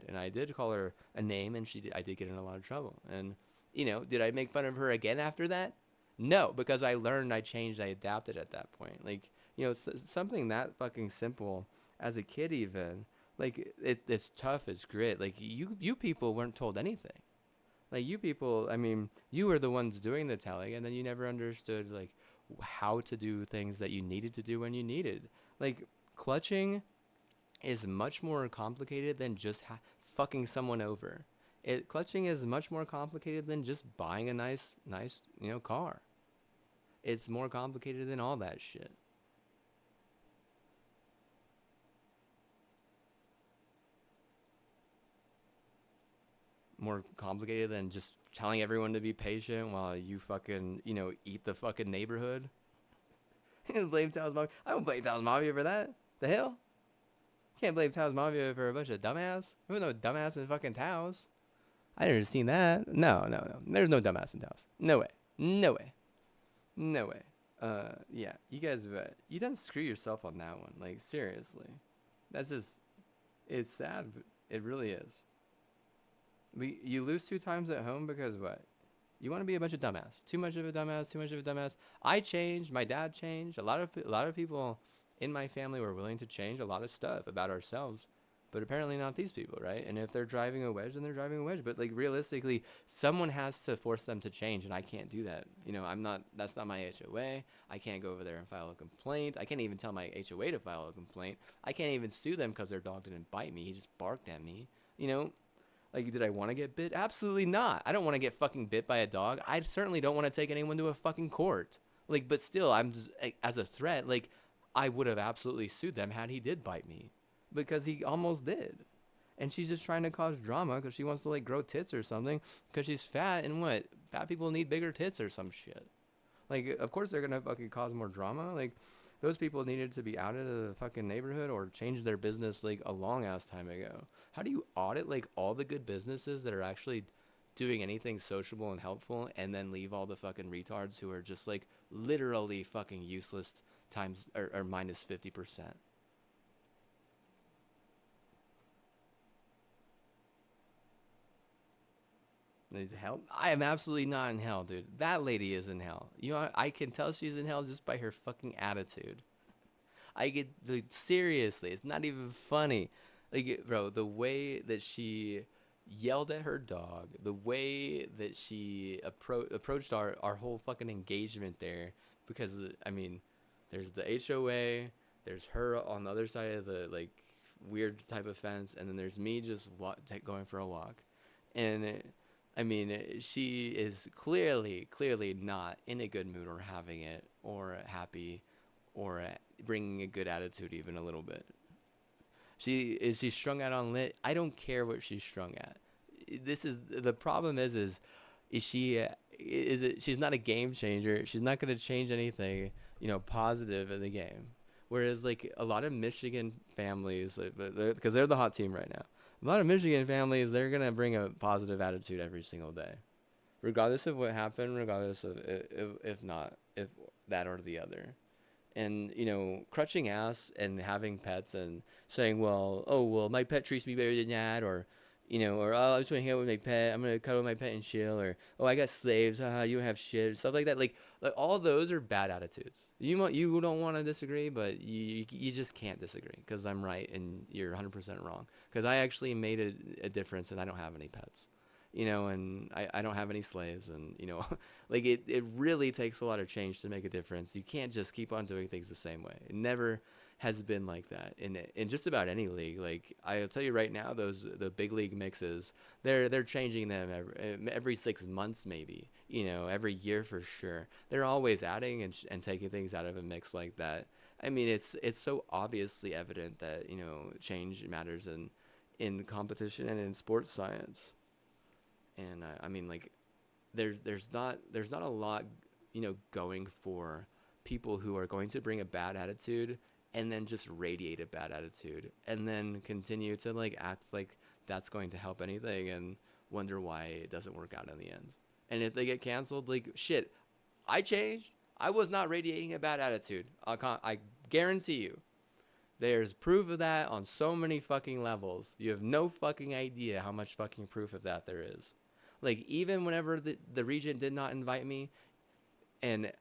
call her a name, and I did get in a lot of trouble. And did I make fun of her again after that? No, because I learned, I changed, I adapted at that point. Like, something that fucking simple as a kid, even. Like, it's tough as grit. Like, you people weren't told anything. Like, you people, I mean, you were the ones doing the telling, and then you never understood, like, how to do things that you needed to do when you needed. Like, clutching is much more complicated than just fucking someone over. Clutching is much more complicated than just buying a nice car. It's more complicated than all that shit. More complicated than just telling everyone to be patient while you fucking, eat the fucking neighborhood. Blame Taos Mafia. I don't blame Taos Mafia for that. The hell? Can't blame Taos Mafia for a bunch of dumbass. There was no dumbass in fucking Taos. I never seen that. No. There's no dumbass in Taos. No way. No way. No way. Yeah. You guys, you done screw yourself on that one. Like, seriously. That's just, it's sad. But it really is. You lose 2 times at home because what? You want to be a bunch of dumbass. Too much of a dumbass. Too much of a dumbass. I changed. My dad changed. A lot of people in my family were willing to change a lot of stuff about ourselves, but apparently not these people, right? And if they're driving a wedge, then they're driving a wedge. But like, realistically, someone has to force them to change, and I can't do that. I'm not. That's not my HOA. I can't go over there and file a complaint. I can't even tell my HOA to file a complaint. I can't even sue them because their dog didn't bite me. He just barked at me. Like, did I want to get bit? Absolutely not. I don't want to get fucking bit by a dog. I certainly don't want to take anyone to a fucking court. Like, but still, I'm just, as a threat, like, I would have absolutely sued them had he did bite me. Because he almost did. And she's just trying to cause drama because she wants to, like, grow tits or something. Because she's fat, and what? Fat people need bigger tits or some shit. Like, of course they're going to fucking cause more drama. Like, those people needed to be out of the fucking neighborhood or change their business, like, a long ass time ago. How do you audit, like, all the good businesses that are actually doing anything sociable and helpful, and then leave all the fucking retards who are just, like, literally fucking useless times or minus 50%? Is hell? I am absolutely not in hell, dude. That lady is in hell. I can tell she's in hell just by her fucking attitude. I get seriously, it's not even funny. Like, bro, the way that she yelled at her dog, the way that she approached our whole fucking engagement there, because I mean, there's the HOA, there's her on the other side of the, like, weird type of fence, and then there's me just going for a walk, and I mean, she is clearly not in a good mood or having it or happy or bringing a good attitude even a little bit. She's strung out on lit. I don't care what she's strung at. This is the problem is she is it she's not a game changer. She's not going to change anything, positive in the game. Whereas, like, a lot of Michigan families, because they're the hot team right now. A lot of Michigan families, they're going to bring a positive attitude every single day, regardless of what happened, regardless of if that or the other. And crutching ass and having pets and saying, well, oh well, my pet treats me better than that, or oh, I just want to hang out with my pet, I'm gonna cuddle with my pet and chill, or oh, I got slaves, you don't have shit, stuff like that. Like, all those are bad attitudes. You don't want to disagree, but you just can't disagree because I'm right and you're 100% wrong, because I actually made a difference, and I don't have any pets, and I don't have any slaves, and like, it really takes a lot of change to make a difference. You can't just keep on doing things the same way. It never has been like that in just about any league. Like, I'll tell you right now, the big league mixes, they're changing them every 6 months, maybe, every year for sure. They're always adding and taking things out of a mix like that. I mean, it's so obviously evident that change matters in competition and in sports science. And I mean, like, there's not a lot, going for people who are going to bring a bad attitude and then just radiate a bad attitude and then continue to like act like that's going to help anything and wonder why it doesn't work out in the end. And if they get canceled, like shit, I changed. I was not radiating a bad attitude. I guarantee you. There's proof of that on so many fucking levels. You have no fucking idea how much fucking proof of that there is. Like, even whenever the regent did not invite me, and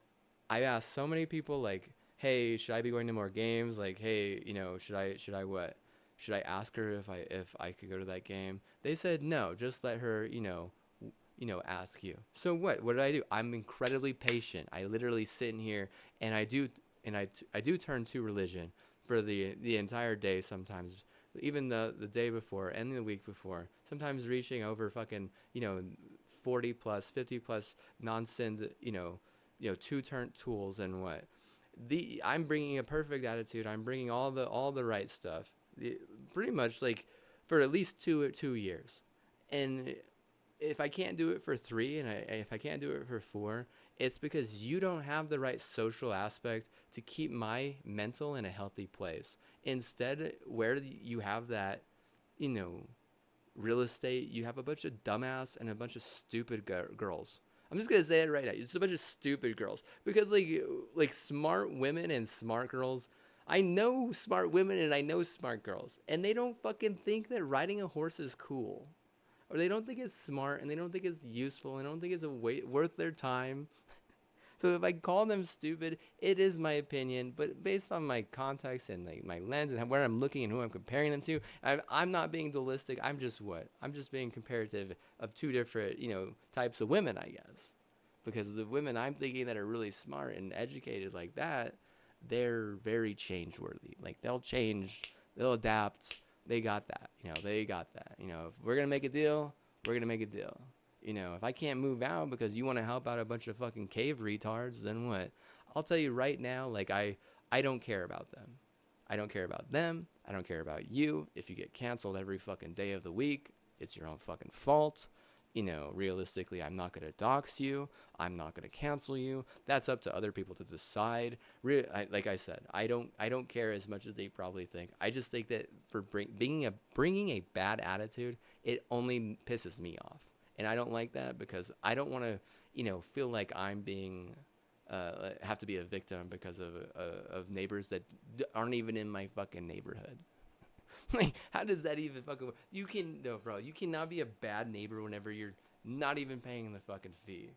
I asked so many people, like, hey, should I be going to more games? Like, hey, should I what? Should I ask her if I could go to that game? They said no, just let her, ask you. So what did I do? I'm incredibly patient. I literally sit in here and I do turn to religion for the entire day sometimes, even the day before and the week before. Sometimes reaching over fucking 40 plus 50 plus nonsense two turn tools and what the I'm bringing a perfect attitude. I'm bringing all the right stuff. Pretty much like for at least 2 years, and if I can't do it for 3 and if I can't do it for 4, it's because you don't have the right social aspect to keep my mental in a healthy place. Instead, where you have that, you know, real estate, you have a bunch of dumbass and a bunch of stupid girls. I'm just gonna say it right now. It's a bunch of stupid girls because like smart women and smart girls. I know smart women and I know smart girls, and they don't fucking think that riding a horse is cool, or they don't think it's smart, and they don't think it's useful, and they don't think it's worth their time. So if I call them stupid, it is my opinion, but based on my context and like my lens and where I'm looking and who I'm comparing them to, I'm not being dualistic. I'm just what? I'm just being comparative of two different, types of women, I guess. Because the women I'm thinking that are really smart and educated like that, they're very change worthy. Like they'll change, they'll adapt. They got that. They got that. If we're gonna make a deal, we're gonna make a deal. If I can't move out because you want to help out a bunch of fucking cave retards, then what? I'll tell you right now, like I don't care about them. I don't care about them. I don't care about you. If you get canceled every fucking day of the week, it's your own fucking fault. Realistically, I'm not going to dox you. I'm not going to cancel you. That's up to other people to decide. Like I said, I don't care as much as they probably think. I just think that for bringing a bad attitude, it only pisses me off. And I don't like that because I don't want to, feel like I'm being have to be a victim because of neighbors that aren't even in my fucking neighborhood. Like, how does that even fucking work? No, bro, you cannot be a bad neighbor whenever you're not even paying the fucking fee.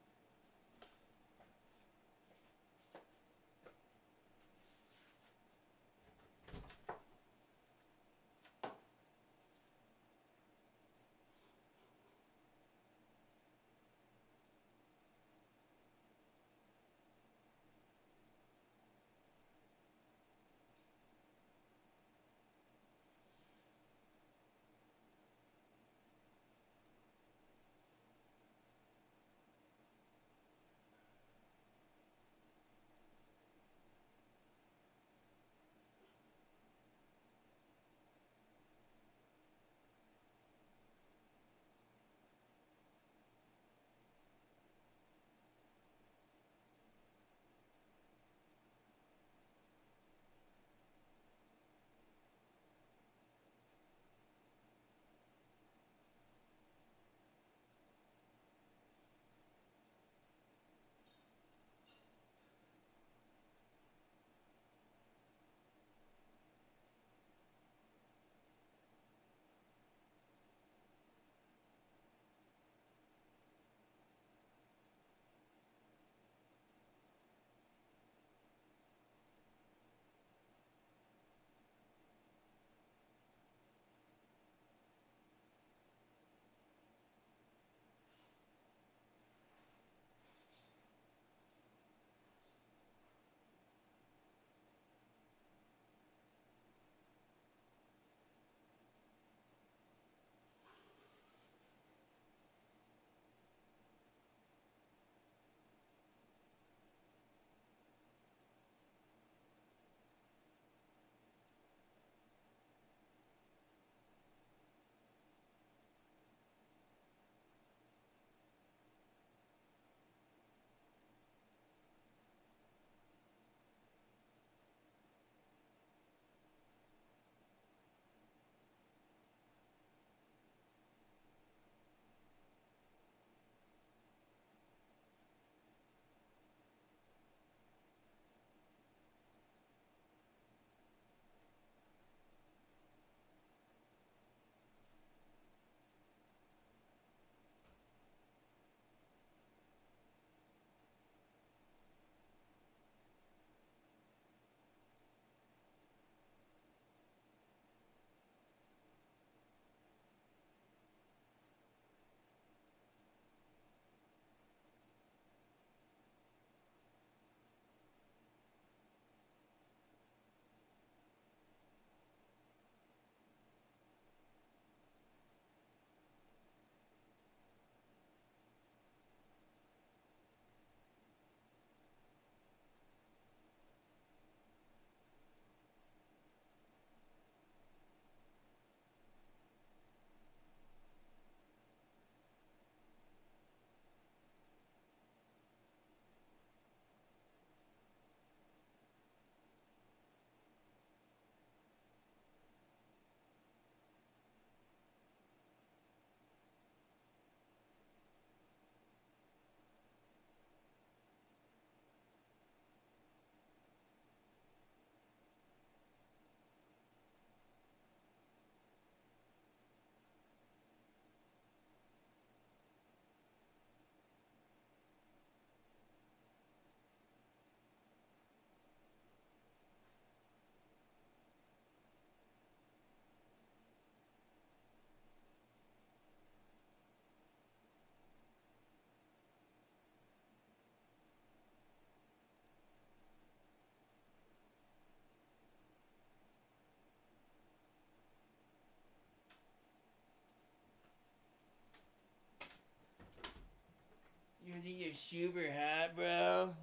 think you're super hot, bro?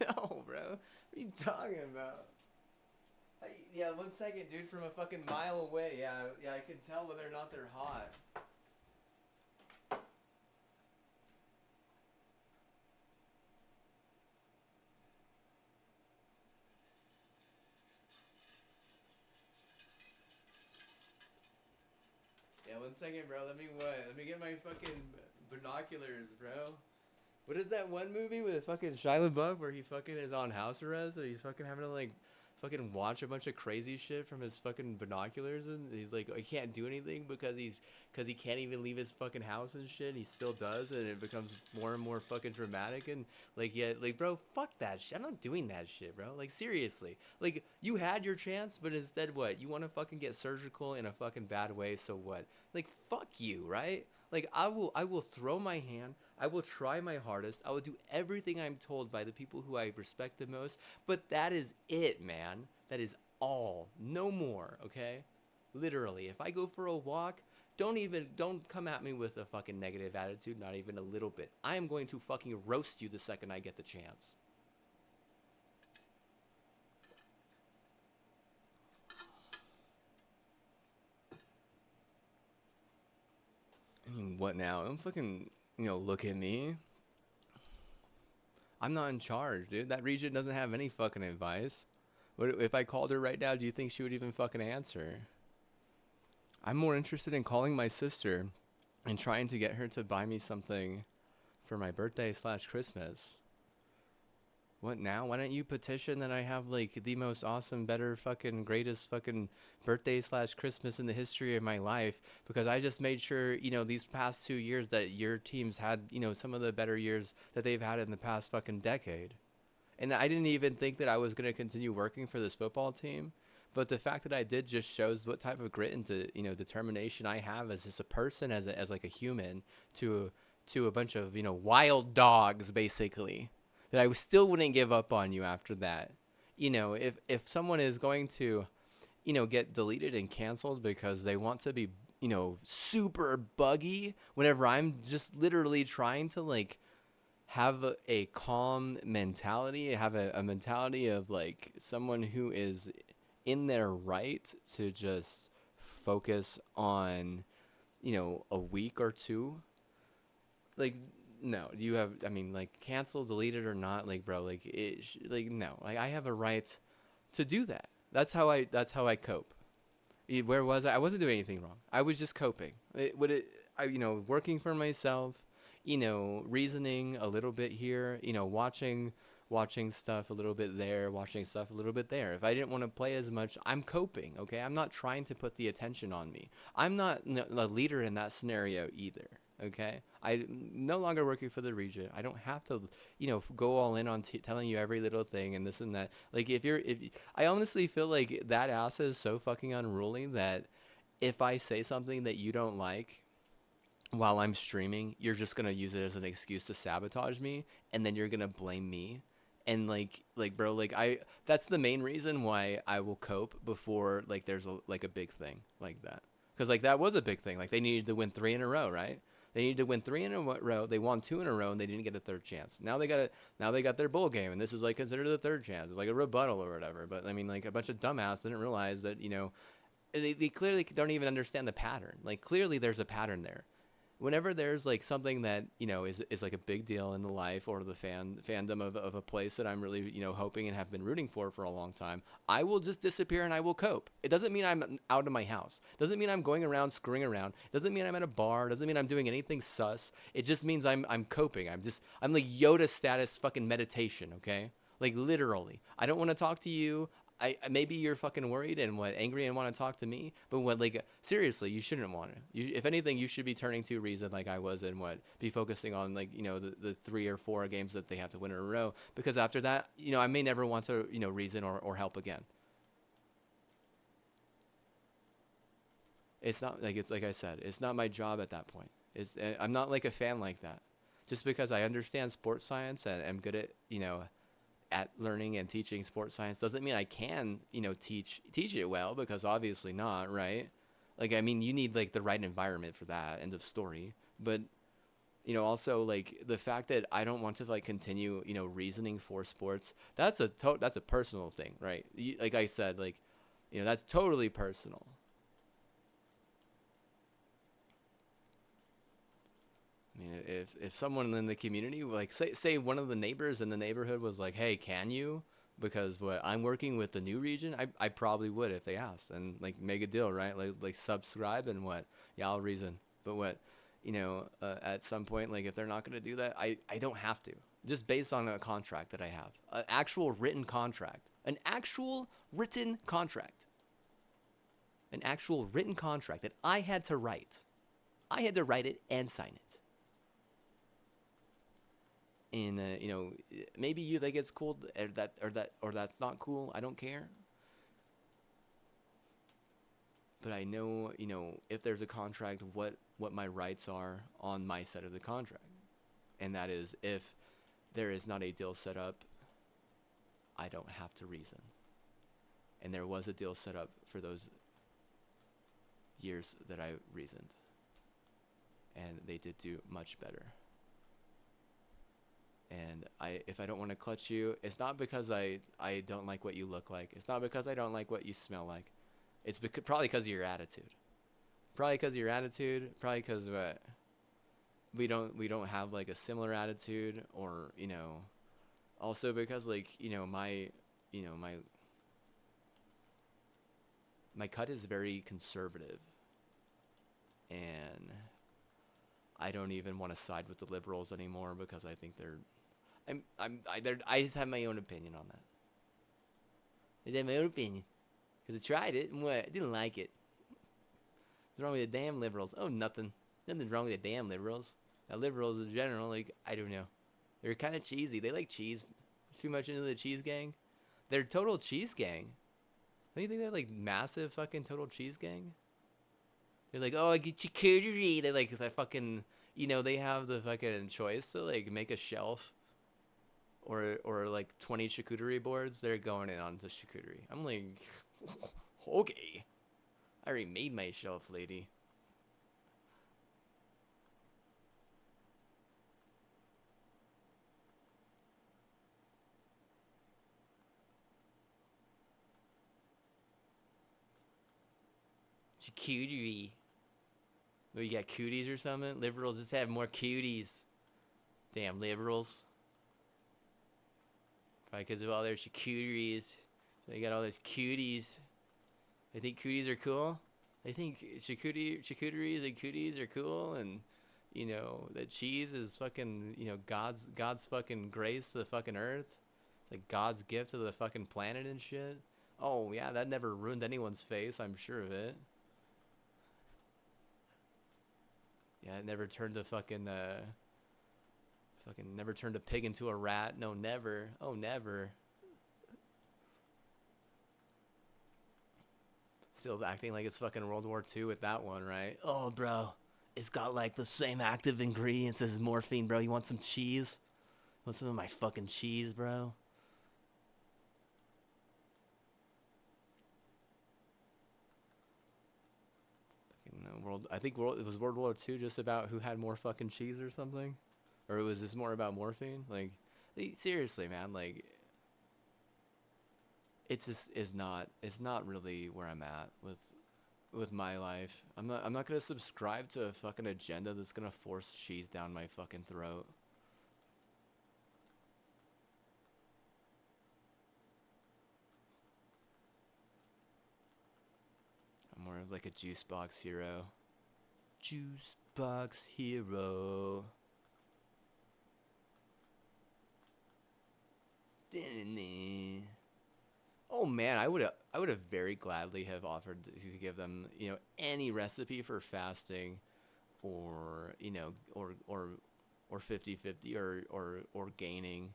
No, bro. What are you talking about? Yeah, 1 second, dude, from a fucking mile away. Yeah, I can tell whether or not they're hot. Yeah, 1 second, bro. Let me what? Let me get my fucking binoculars, bro. What is that one movie with fucking Shia LaBeouf where he fucking is on house arrest and he's fucking having to like fucking watch a bunch of crazy shit from his fucking binoculars and he's like he can't do anything because he can't even leave his fucking house and shit. He still does and it becomes more and more fucking dramatic and like yeah like bro fuck that shit. I'm not doing that shit, bro. Like seriously. Like you had your chance but instead what? You want to fucking get surgical in a fucking bad way, so what? Like fuck you, right? Like I will throw my hand. I will try my hardest. I will do everything I'm told by the people who I respect the most. But that is it, man. That is all. No more, okay? Literally. If I go for a walk, don't come at me with a fucking negative attitude, not even a little bit. I am going to fucking roast you the second I get the chance. I mean, what now? Don't fucking, look at me. I'm not in charge, dude. That region doesn't have any fucking advice. What if I called her right now? Do you think she would even fucking answer? I'm more interested in calling my sister and trying to get her to buy me something for my birthday slash Christmas. What now? Why don't you petition that I have like the most awesome, better, fucking greatest fucking birthday slash Christmas in the history of my life? Because I just made sure, these past 2 years that your teams had, some of the better years that they've had in the past fucking decade. And I didn't even think that I was going to continue working for this football team. But the fact that I did just shows what type of grit and determination I have as just a person, as like a human, to a bunch of wild dogs basically. That I still wouldn't give up on you after that. If someone is going to, get deleted and canceled because they want to be, super buggy, whenever I'm just literally trying to like have a calm mentality, have a mentality of like someone who is in their right to just focus on, a week or two. Like, no, you have, I mean, like, cancel, delete it or not, like, bro, like, like, no, like, I have a right to do that. That's how I cope. Where was I? I wasn't doing anything wrong. I was just coping. Working for myself, reasoning a little bit here, watching stuff a little bit there, watching stuff a little bit there. If I didn't want to play as much, I'm coping, okay? I'm not trying to put the attention on me. I'm not a leader in that scenario either, okay? I'm no longer working for the region. I don't have to, go all in on telling you every little thing and this and that. Like I honestly feel like that ass is so fucking unruly that if I say something that you don't like while I'm streaming, you're just gonna use it as an excuse to sabotage me, and then you're gonna blame me. And bro, like that's the main reason why I will cope before like there's a big thing like that. Because like that was a big thing. Like they needed to win 3 in a row, right? They needed to win 3 in a row. They won 2 in a row, and they didn't get a third chance. Now they got it. Now they got their bowl game, and this is like considered the third chance. It's like a rebuttal or whatever. But I mean, like a bunch of dumbass didn't realize that they clearly don't even understand the pattern. Like clearly there's a pattern there. Whenever there's like something that is like a big deal in the life or the fandom of a place that I'm really hoping and have been rooting for a long time, I will just disappear and I will cope. It doesn't mean I'm out of my house. Doesn't mean I'm going around screwing around. Doesn't mean I'm at a bar. Doesn't mean I'm doing anything sus. It just means I'm coping. I'm like Yoda status fucking meditation. Okay, like literally. I don't want to talk to you. Maybe you're fucking worried and angry and want to talk to me, but seriously, you shouldn't want to. If anything, you should be turning to reason like I was and be focusing on like the 3 or 4 games that they have to win in a row, because after that I may never want to reason or help again. It's like I said, it's not my job at that point. I'm not like a fan like that. Just because I understand sports science and am good at learning and teaching sports science doesn't mean I can, teach it well, because obviously not, right? Like, I mean, you need like the right environment for that, end of story. But Also like the fact that I don't want to like continue, reasoning for sports. That's a personal thing, right? Like I said, like, that's totally personal. I mean, if someone in the community, like say one of the neighbors in the neighborhood was like, "Hey, can you?" Because what I'm working with the new region, I probably would if they asked and like make a deal, right? Like subscribe and what? Yeah, I'll reason. But what, at some point, like if they're not gonna do that, I don't have to. Just based on a contract that I have, an actual written contract, an actual written contract that I had to write. I had to write it and sign it. And maybe you think it's cool, or that's not cool. I don't care. But I know, if there's a contract, what my rights are on my side of the contract, and that is if there is not a deal set up, I don't have to reason. And there was a deal set up for those years that I reasoned, and they did do much better. And if I don't want to clutch you, it's not because I don't like what you look like. It's not because I don't like what you smell like. It's probably because of your attitude. Probably because of your attitude. Probably because we don't have like a similar attitude, or also because like my cut is very conservative, and I don't even want to side with the liberals anymore because I think I just have my own opinion on that. I have my own opinion because I tried it and what? I didn't like it. What's wrong with the damn liberals? Oh, nothing. Nothing's wrong with the damn liberals. Now, liberals in general, like, I don't know. They're kind of cheesy. They like cheese. Too much into the cheese gang. They're total cheese gang. Don't you think they're like massive fucking total cheese gang? They're like, oh, I get charcuterie. They like, cause I fucking, they have the fucking choice to like make a shelf, or like 20 charcuterie boards. They're going in on the charcuterie. I'm like, okay, I already made my shelf, lady. Charcuterie. Oh, you got cooties or something? Liberals just have more cooties. Damn liberals. Probably because of all their charcuteries. They got all those cooties. They think cooties are cool. They think charcuteries and cooties are cool, and that cheese is fucking God's fucking grace to the fucking earth. It's like God's gift to the fucking planet and shit. Oh yeah, that never ruined anyone's face. I'm sure of it. Yeah, it never turned a fucking never turned a pig into a rat. No, never. Oh, never. Still acting like it's fucking World War II with that one, right? Oh, bro, it's got like the same active ingredients as morphine, bro. You want some cheese? Want some of my fucking cheese, bro? I think it was World War II just about who had more fucking cheese or something, or was this more about morphine? Like, seriously, man, like, it's not really where I'm at with my life. I'm not gonna subscribe to a fucking agenda that's gonna force cheese down my fucking throat. I'm more of like a juice box hero. Juice box hero. Oh man, I would have very gladly have offered to give them, any recipe for fasting, or, or 50/50, or gaining,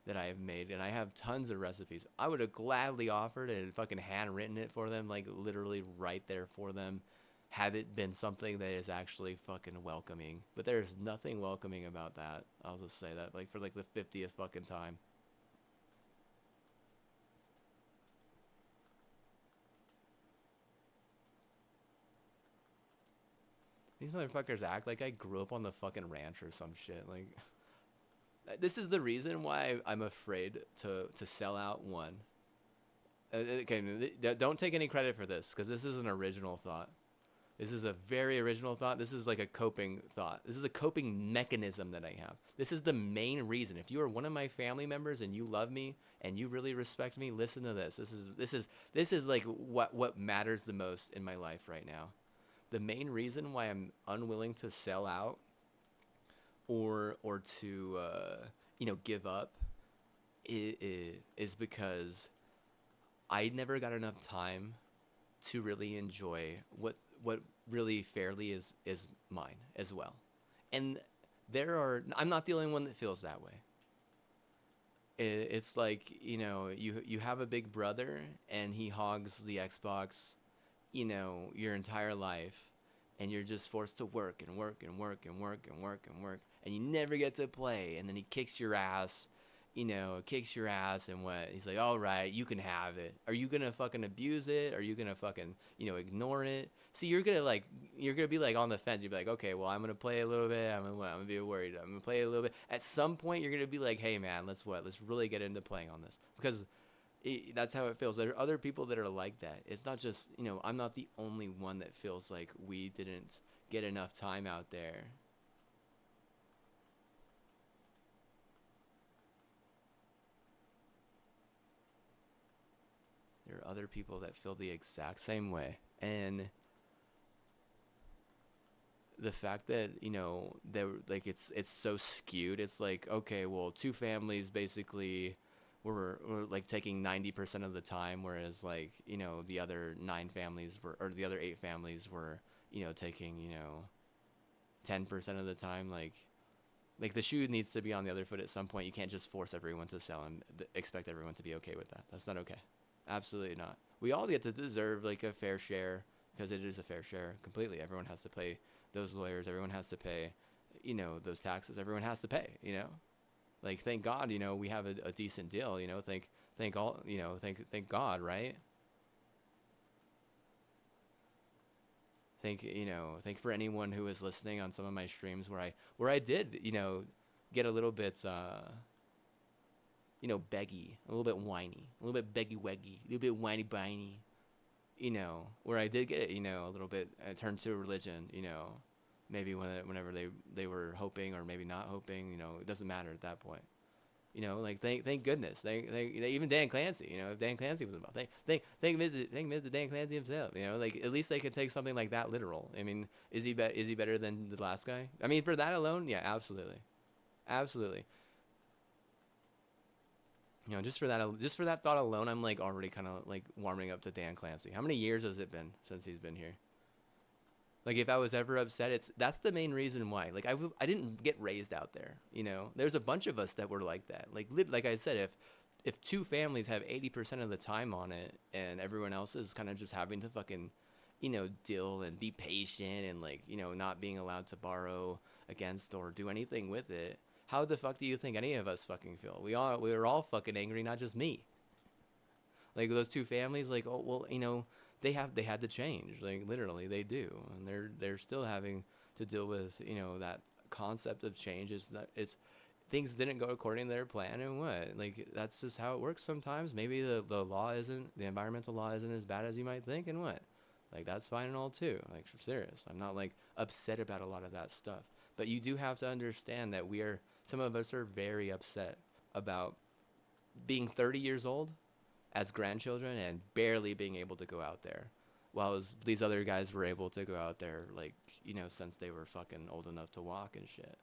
that I have made, and I have tons of recipes. I would have gladly offered and fucking handwritten it for them, like literally right there for them, had it been something that is actually fucking welcoming. But there's nothing welcoming about that. I'll just say that, like, for like the 50th fucking time. These motherfuckers act like I grew up on the fucking ranch or some shit. Like, this is the reason why I'm afraid to sell out one. Okay, don't take any credit for this because this is an original thought. This is a very original thought. This is like a coping thought. This is a coping mechanism that I have. This is the main reason. If you are one of my family members and you love me and you really respect me, listen to this. This is like what matters the most in my life right now. The main reason why I'm unwilling to sell out or to give up is because I never got enough time to really enjoy what really fairly is mine as well. And I'm not the only one that feels that way. It's like, you have a big brother and he hogs the Xbox, your entire life, and you're just forced to work and work and work and work and work and work, and you never get to play, and then he kicks your ass, and what? He's like, all right, you can have it. Are you gonna fucking abuse it? Are you gonna fucking, ignore it? See, you're gonna be like on the fence. You're like, okay, well, I'm gonna play a little bit. I'm gonna be worried. I'm gonna play a little bit. At some point, you're gonna be like, hey, man, let's really get into playing on this because that's how it feels. There are other people that are like that. It's not just, I'm not the only one that feels like we didn't get enough time out there. There are other people that feel the exact same way. And the fact that, they're like, it's so skewed. It's like, okay, well, two families basically were like taking 90% of the time, whereas like, the other 9 families or the other 8 families were, taking, 10% of the time. Like the shoe needs to be on the other foot at some point. You can't just force everyone to sell and expect everyone to be okay with that. That's not okay. Absolutely not. We all get to deserve like a fair share because it is a fair share completely. Everyone has to pay those lawyers. Everyone has to pay, those taxes. Everyone has to pay. Like, thank God, we have a decent deal. Thank God, right? Thank for anyone who is listening on some of my streams where I did, get a little bit beggy, a little bit whiny, a little bit beggy weggy, a little bit whiny biney, where I did get, a little bit turned to a religion, maybe whenever they were hoping or maybe not hoping, it doesn't matter at that point. Like thank goodness, even Dan Clancy, if Dan Clancy was involved, thank Mr. Dan Clancy himself, like at least they could take something like that literal. I mean, is he better than the last guy? I mean, for that alone, yeah, absolutely, absolutely. Just for that thought alone, I'm like already kind of like warming up to Dan Clancy. How many years has it been since he's been here? Like if I was ever upset, that's the main reason why. Like I didn't get raised out there. There's a bunch of us that were like that. Like I said, if 2 families have 80% of the time on it, and everyone else is kind of just having to fucking, deal and be patient and like not being allowed to borrow against or do anything with it. How the fuck do you think any of us fucking feel? We were all fucking angry, not just me. Like those 2 families, like, oh well, they had to change. Like literally, they do, and they're still having to deal with that concept of change. It's things didn't go according to their plan, and what, like that's just how it works sometimes. Maybe the environmental law isn't as bad as you might think, and what, like that's fine and all too. Like for serious, I'm not like upset about a lot of that stuff, but you do have to understand that some of us are very upset about being 30 years old as grandchildren and barely being able to go out there, while these other guys were able to go out there, like, since they were fucking old enough to walk and shit.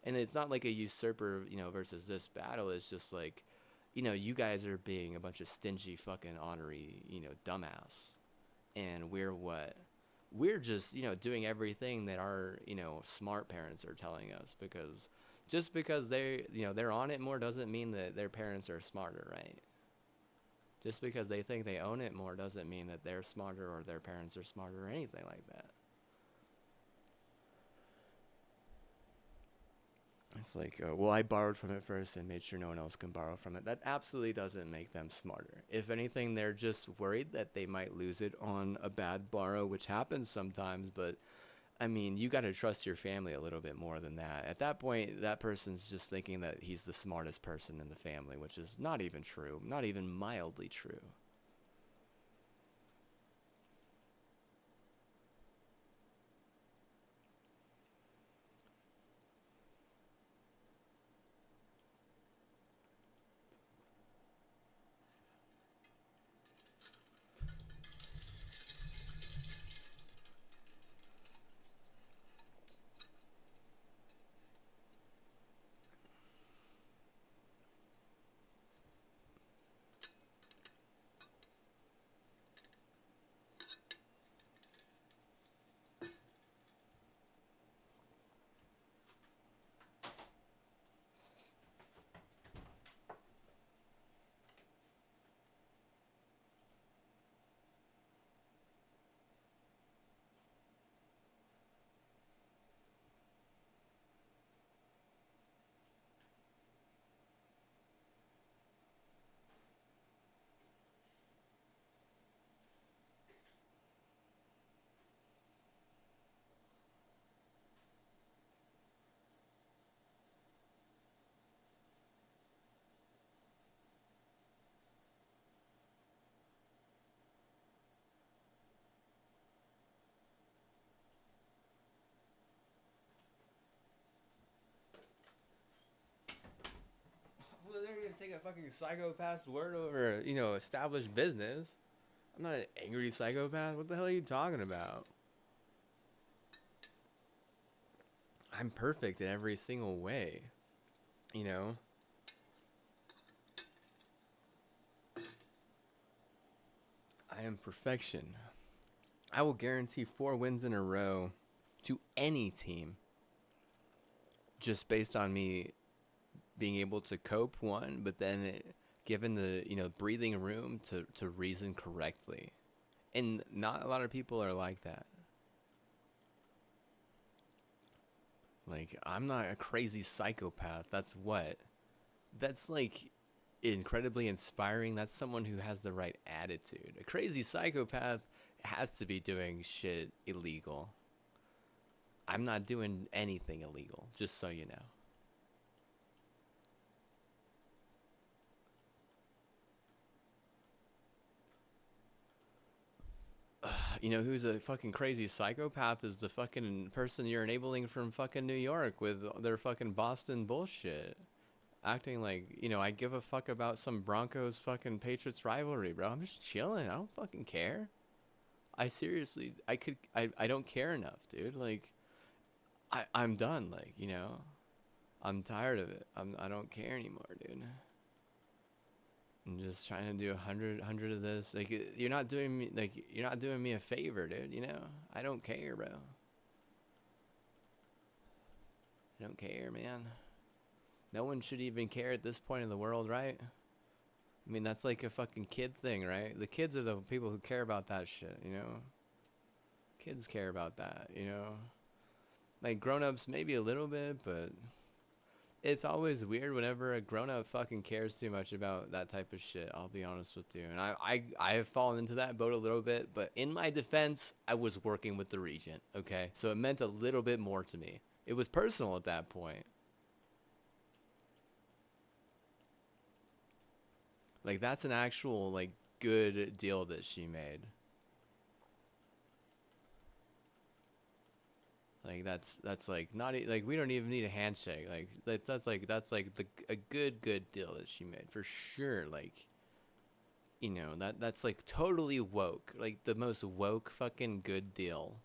And it's not like a usurper, versus this battle. It's just like, you guys are being a bunch of stingy fucking ornery, dumbass. And we're what? We're just, doing everything that our, smart parents are telling us, because just because they're on it more doesn't mean that their parents are smarter, right? Just because they think they own it more doesn't mean that they're smarter or their parents are smarter or anything like that. It's like, well, I borrowed from it first and made sure no one else can borrow from it. That absolutely doesn't make them smarter. If anything, they're just worried that they might lose it on a bad borrow, which happens sometimes. But I mean, you got to trust your family a little bit more than that. At that point, that person's just thinking that he's the smartest person in the family, which is not even true, not even mildly true. Well, they're gonna take a fucking psychopath's word over, established business. I'm not an angry psychopath. What the hell are you talking about? I'm perfect in every single way. You know, I am perfection. I will guarantee 4 wins in a row to any team just based on me being able to cope one, but then given the breathing room to reason correctly. And not a lot of people are like that. Like, I'm not a crazy psychopath. That's like incredibly inspiring. That's someone who has the right attitude. A crazy psychopath has to be doing shit illegal. I'm not doing anything illegal, just so you know. You know who's a fucking crazy psychopath is the fucking person you're enabling from fucking New York with their fucking Boston bullshit. Acting like, I give a fuck about some Broncos fucking Patriots rivalry, bro. I'm just chilling. I don't fucking care. I seriously, I don't care enough, dude. Like, I'm done. Like, I'm tired of it. I don't care anymore, dude. I'm just trying to do a hundred of this. Like, you're not doing me a favor, dude. I don't care, bro. I don't care, man. No one should even care at this point in the world, right? I mean, that's like a fucking kid thing, right? The kids are the people who care about that shit. Kids care about that. Like grown-ups maybe a little bit, but it's always weird whenever a grown-up fucking cares too much about that type of shit. I'll be honest with you. And I have fallen into that boat a little bit, but in my defense, I was working with the regent, okay? So it meant a little bit more to me. It was personal at that point. Like that's an actual like good deal that she made. Like that's like not like we don't even need a handshake. Like that's like the a good deal that she made for sure. Like that's like totally woke. Like the most woke fucking good deal.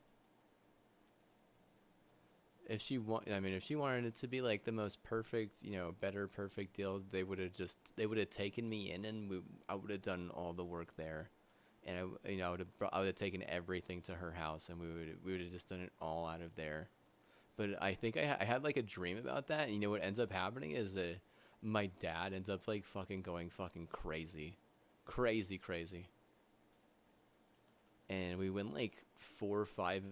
If she wanted it to be like the most perfect, better perfect deal, they would have taken me in and I would have done all the work there. And I would have taken everything to her house and we would have just done it all out of there. But I think I had like a dream about that. And what ends up happening is that my dad ends up like fucking going fucking crazy, crazy, crazy. And we win like 4 or 5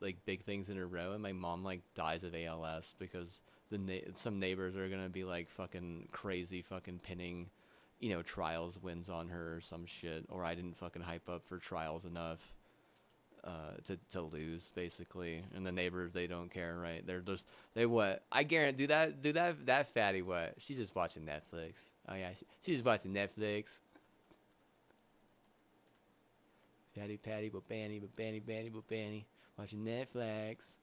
like big things in a row, and my mom like dies of ALS because some neighbors are gonna be like fucking crazy, fucking pinning, trials wins on her or some shit, or I didn't fucking hype up for trials enough. to lose basically, and the neighbors they don't care, right? They're just they what I guarantee do that fatty what she's just watching Netflix. Oh yeah, she's just watching Netflix. Fatty Patty but Banny but Banny Banny but Banny watching Netflix.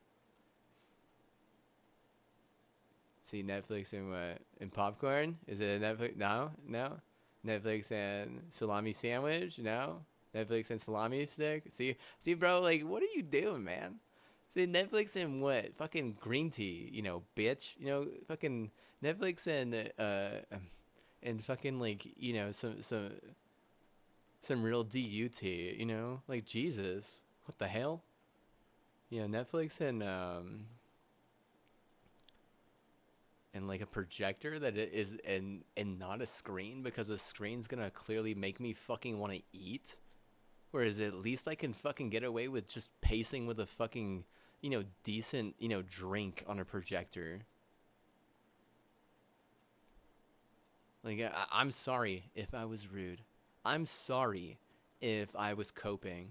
See Netflix and what and popcorn? Is it a Netflix? No, no. Netflix and salami sandwich? No. Netflix and salami stick? See, bro. Like, what are you doing, man? See Netflix and what? Fucking green tea, bitch. Fucking Netflix and fucking like some real DUT. Like Jesus. What the hell? Netflix and like a projector that it is and not a screen because a screen's gonna clearly make me fucking want to eat. Whereas at least I can fucking get away with just pacing with a fucking decent drink on a projector. Like I'm sorry if I was rude. I'm sorry if I was coping.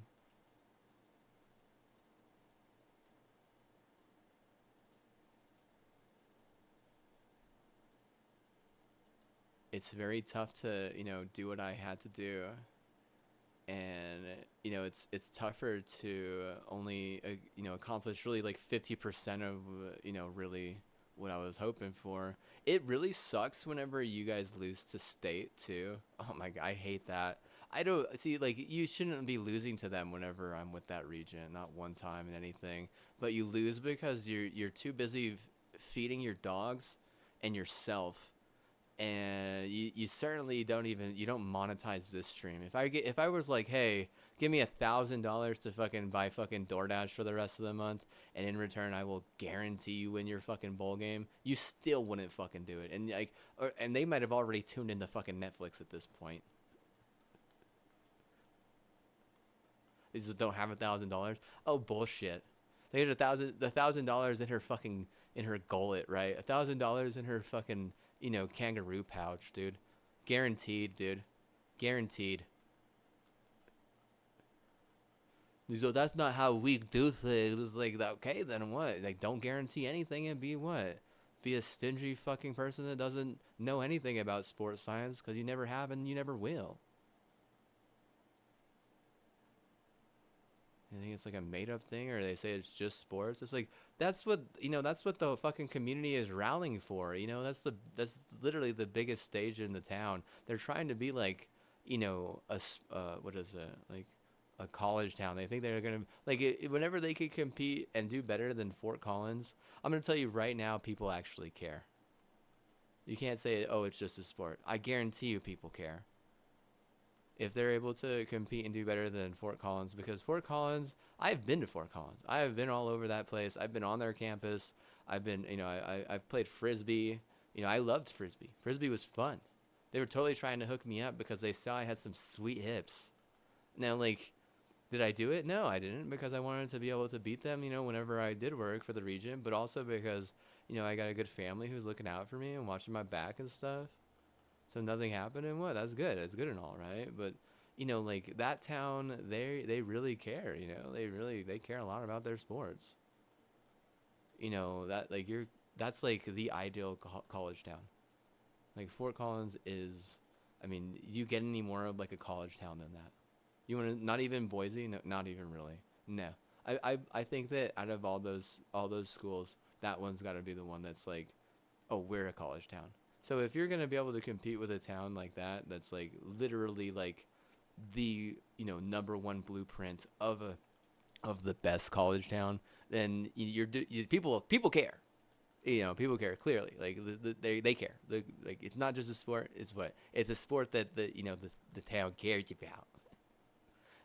It's very tough to do what I had to do, and it's tougher to only accomplish really like 50% of really what I was hoping for. It really sucks whenever you guys lose to state too. Oh my god, I hate that. I don't see like you shouldn't be losing to them whenever I'm with that region, not one time in anything. But you lose because you're too busy feeding your dogs and yourself, and you certainly don't monetize this stream. If I was like, hey, give me $1,000 to fucking buy fucking DoorDash for the rest of the month, and in return I will guarantee you win your fucking bowl game, you still wouldn't fucking do it. And and they might have already tuned into fucking Netflix at this point. They just don't have $1,000. Oh bullshit. They had $1,000 in her fucking in her gullet, right? $1,000 in her fucking kangaroo pouch, dude. Guaranteed, dude. Guaranteed. So that's not how we do things. Like, okay, then what? Like, don't guarantee anything and be what? Be a stingy fucking person that doesn't know anything about sports science because you never have and you never will. I think it's like a made up thing, or they say it's just sports. It's like that's what the fucking community is rallying for. That's literally the biggest stage in the town. They're trying to be like, what is it like a college town. They think they're gonna like whenever they could compete and do better than Fort Collins. I'm gonna tell you right now, people actually care. You can't say, oh, it's just a sport. I guarantee you, people care if they're able to compete and do better than Fort Collins, because Fort Collins, I've been to Fort Collins. I have been all over that place. I've been on their campus. I've been, I've played Frisbee. I loved Frisbee. Frisbee was fun. They were totally trying to hook me up because they saw I had some sweet hips. Now, like, did I do it? No, I didn't, because I wanted to be able to beat them, whenever I did work for the region, but also because, I got a good family who's looking out for me and watching my back and stuff. So nothing happened, and what? That's good. It's good and all, right? But like that town, they really care. They care a lot about their sports. That like that's like the ideal college town. Like Fort Collins is, I mean, you get any more of like a college town than that? You want to not even Boise? No, not even really. No. I think that out of all those schools, that one's got to be the one that's like, oh, we're a college town. So if you're gonna be able to compete with a town like that, that's like literally like the number one blueprint of the best college town, then people care. People care clearly. Like they care. Like it's not just a sport. It's a sport that the town cares about.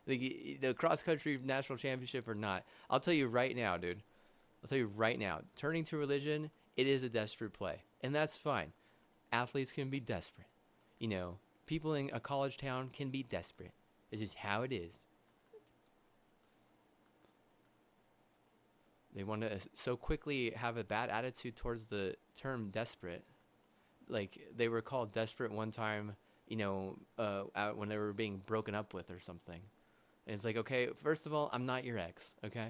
Like the cross country national championship or not, I'll tell you right now, dude. I'll tell you right now. Turning to religion, it is a desperate play, and that's fine. Athletes can be desperate. People in a college town can be desperate. It's just how it is. They want to so quickly have a bad attitude towards the term desperate. Like they were called desperate one time, when they were being broken up with or something. And it's like, okay, first of all, I'm not your ex, okay?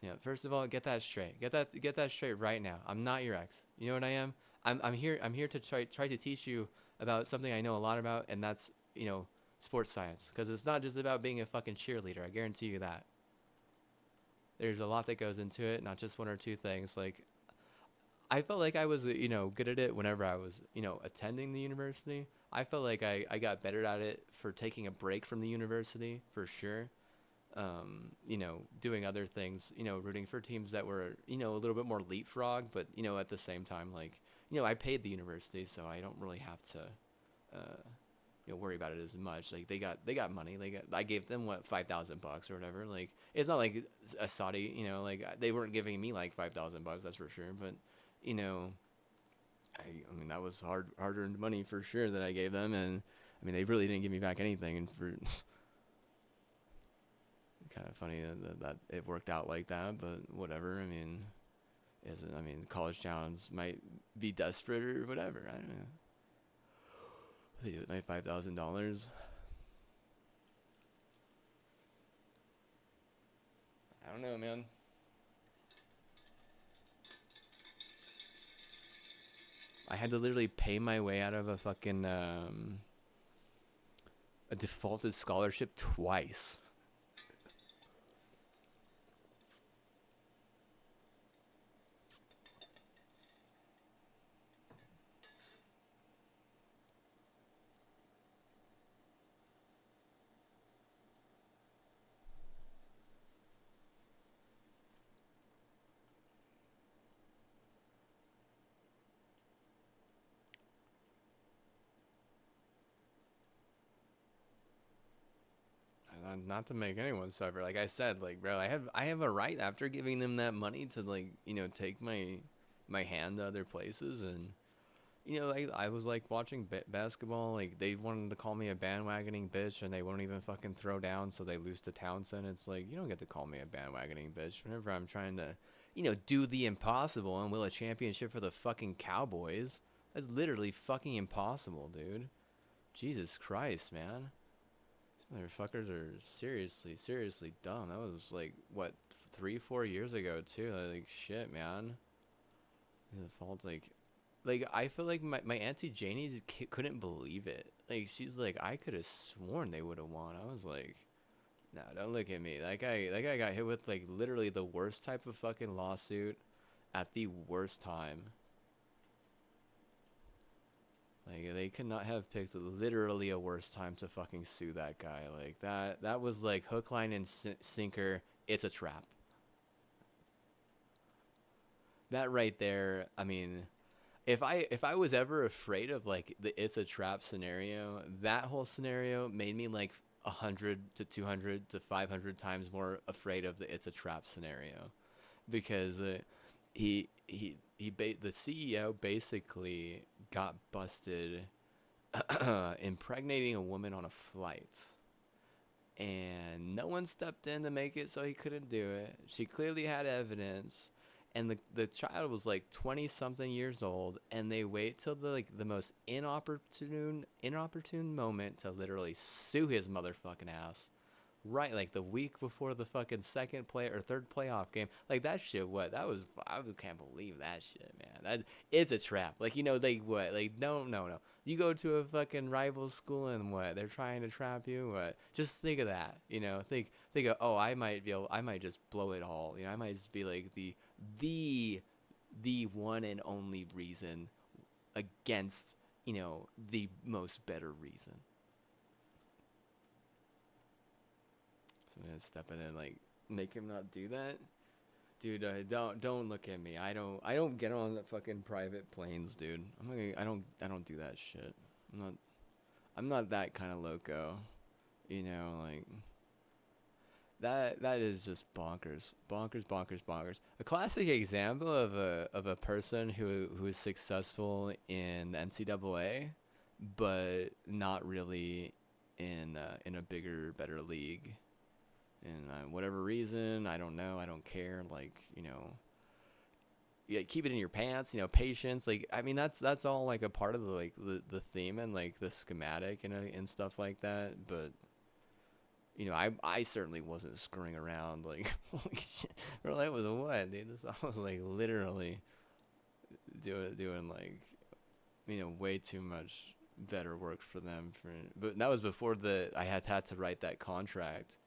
Yeah, first of all, get that straight. Get that straight right now. I'm not your ex. You know what I am? I'm here to try to teach you about something I know a lot about, and that's, sports science. Because it's not just about being a fucking cheerleader. I guarantee you that. There's a lot that goes into it, not just one or two things. Like, I felt like I was, good at it whenever I was, attending the university. I felt like I got better at it for taking a break from the university, for sure. Doing other things, rooting for teams that were, a little bit more leapfrog, but, at the same time, like, I paid the university, so I don't really have to, uh, worry about it as much. Like they got money. I gave them what, $5,000 or whatever. Like it's not like a Saudi, like they weren't giving me like $5,000. That's for sure. But, you know, I mean that was hard earned money for sure that I gave them, and I mean they really didn't give me back anything, and for kind of funny that it worked out like that. But whatever. I mean, isn't I mean college towns might be desperate or whatever. I don't know. They do with my $5,000. I don't know, man. I had to literally pay my way out of a fucking a defaulted scholarship twice. Not to make anyone suffer. Like I said, like bro, I have a right after giving them that money to like take my hand to other places, and like I was like watching basketball. Like they wanted to call me a bandwagoning bitch, and they won't even fucking throw down, so they lose to Townsend. It's like you don't get to call me a bandwagoning bitch whenever I'm trying to do the impossible and win a championship for the fucking Cowboys. That's literally fucking impossible, dude. Jesus Christ, man. These motherfuckers are seriously dumb. That was like what, 3, 4 years ago too. Like shit, man. The fault, like I feel like my auntie Janie just couldn't believe it. Like she's like, I could have sworn they would have won. I was like, no, don't look at me. That guy got hit with like literally the worst type of fucking lawsuit at the worst time. Like they could not have picked literally a worse time to fucking sue that guy. Like that was like hook, line, and sinker. It's a trap. That right there. I mean, if I was ever afraid of like the it's a trap scenario, that whole scenario made me like 100 to 200 to 500 times more afraid of the it's a trap scenario, because the CEO basically got busted impregnating a woman on a flight, and no one stepped in to make it so he couldn't do it. She clearly had evidence, and the child was like 20 something years old, and they wait till the most inopportune moment to literally sue his motherfucking ass. Right, like the week before the fucking second play or third playoff game, like that shit. What that was, I can't believe that shit, man. It's a trap. Like they what, like no. You go to a fucking rival school and what they're trying to trap you. What? Just think of that. Think of, oh, I might just blow it all. I might just be like the the one and only reason against the most better reason. So I'm gonna step in and like make him not do that. Dude, don't look at me. I don't get on the fucking private planes, dude. I don't do that shit. I'm not that kind of loco. Like that is just bonkers. Bonkers. A classic example of a person who is successful in the NCAA, but not really in a bigger, better league. And whatever reason, I don't know, I don't care. Like yeah, keep it in your pants. Patience. Like I mean, that's all like a part of the theme and like the schematic and stuff like that. But I certainly wasn't screwing around. Like, holy shit, bro, that was what, dude? This I was like literally doing like way too much better work for them. But that was before I had to write that contract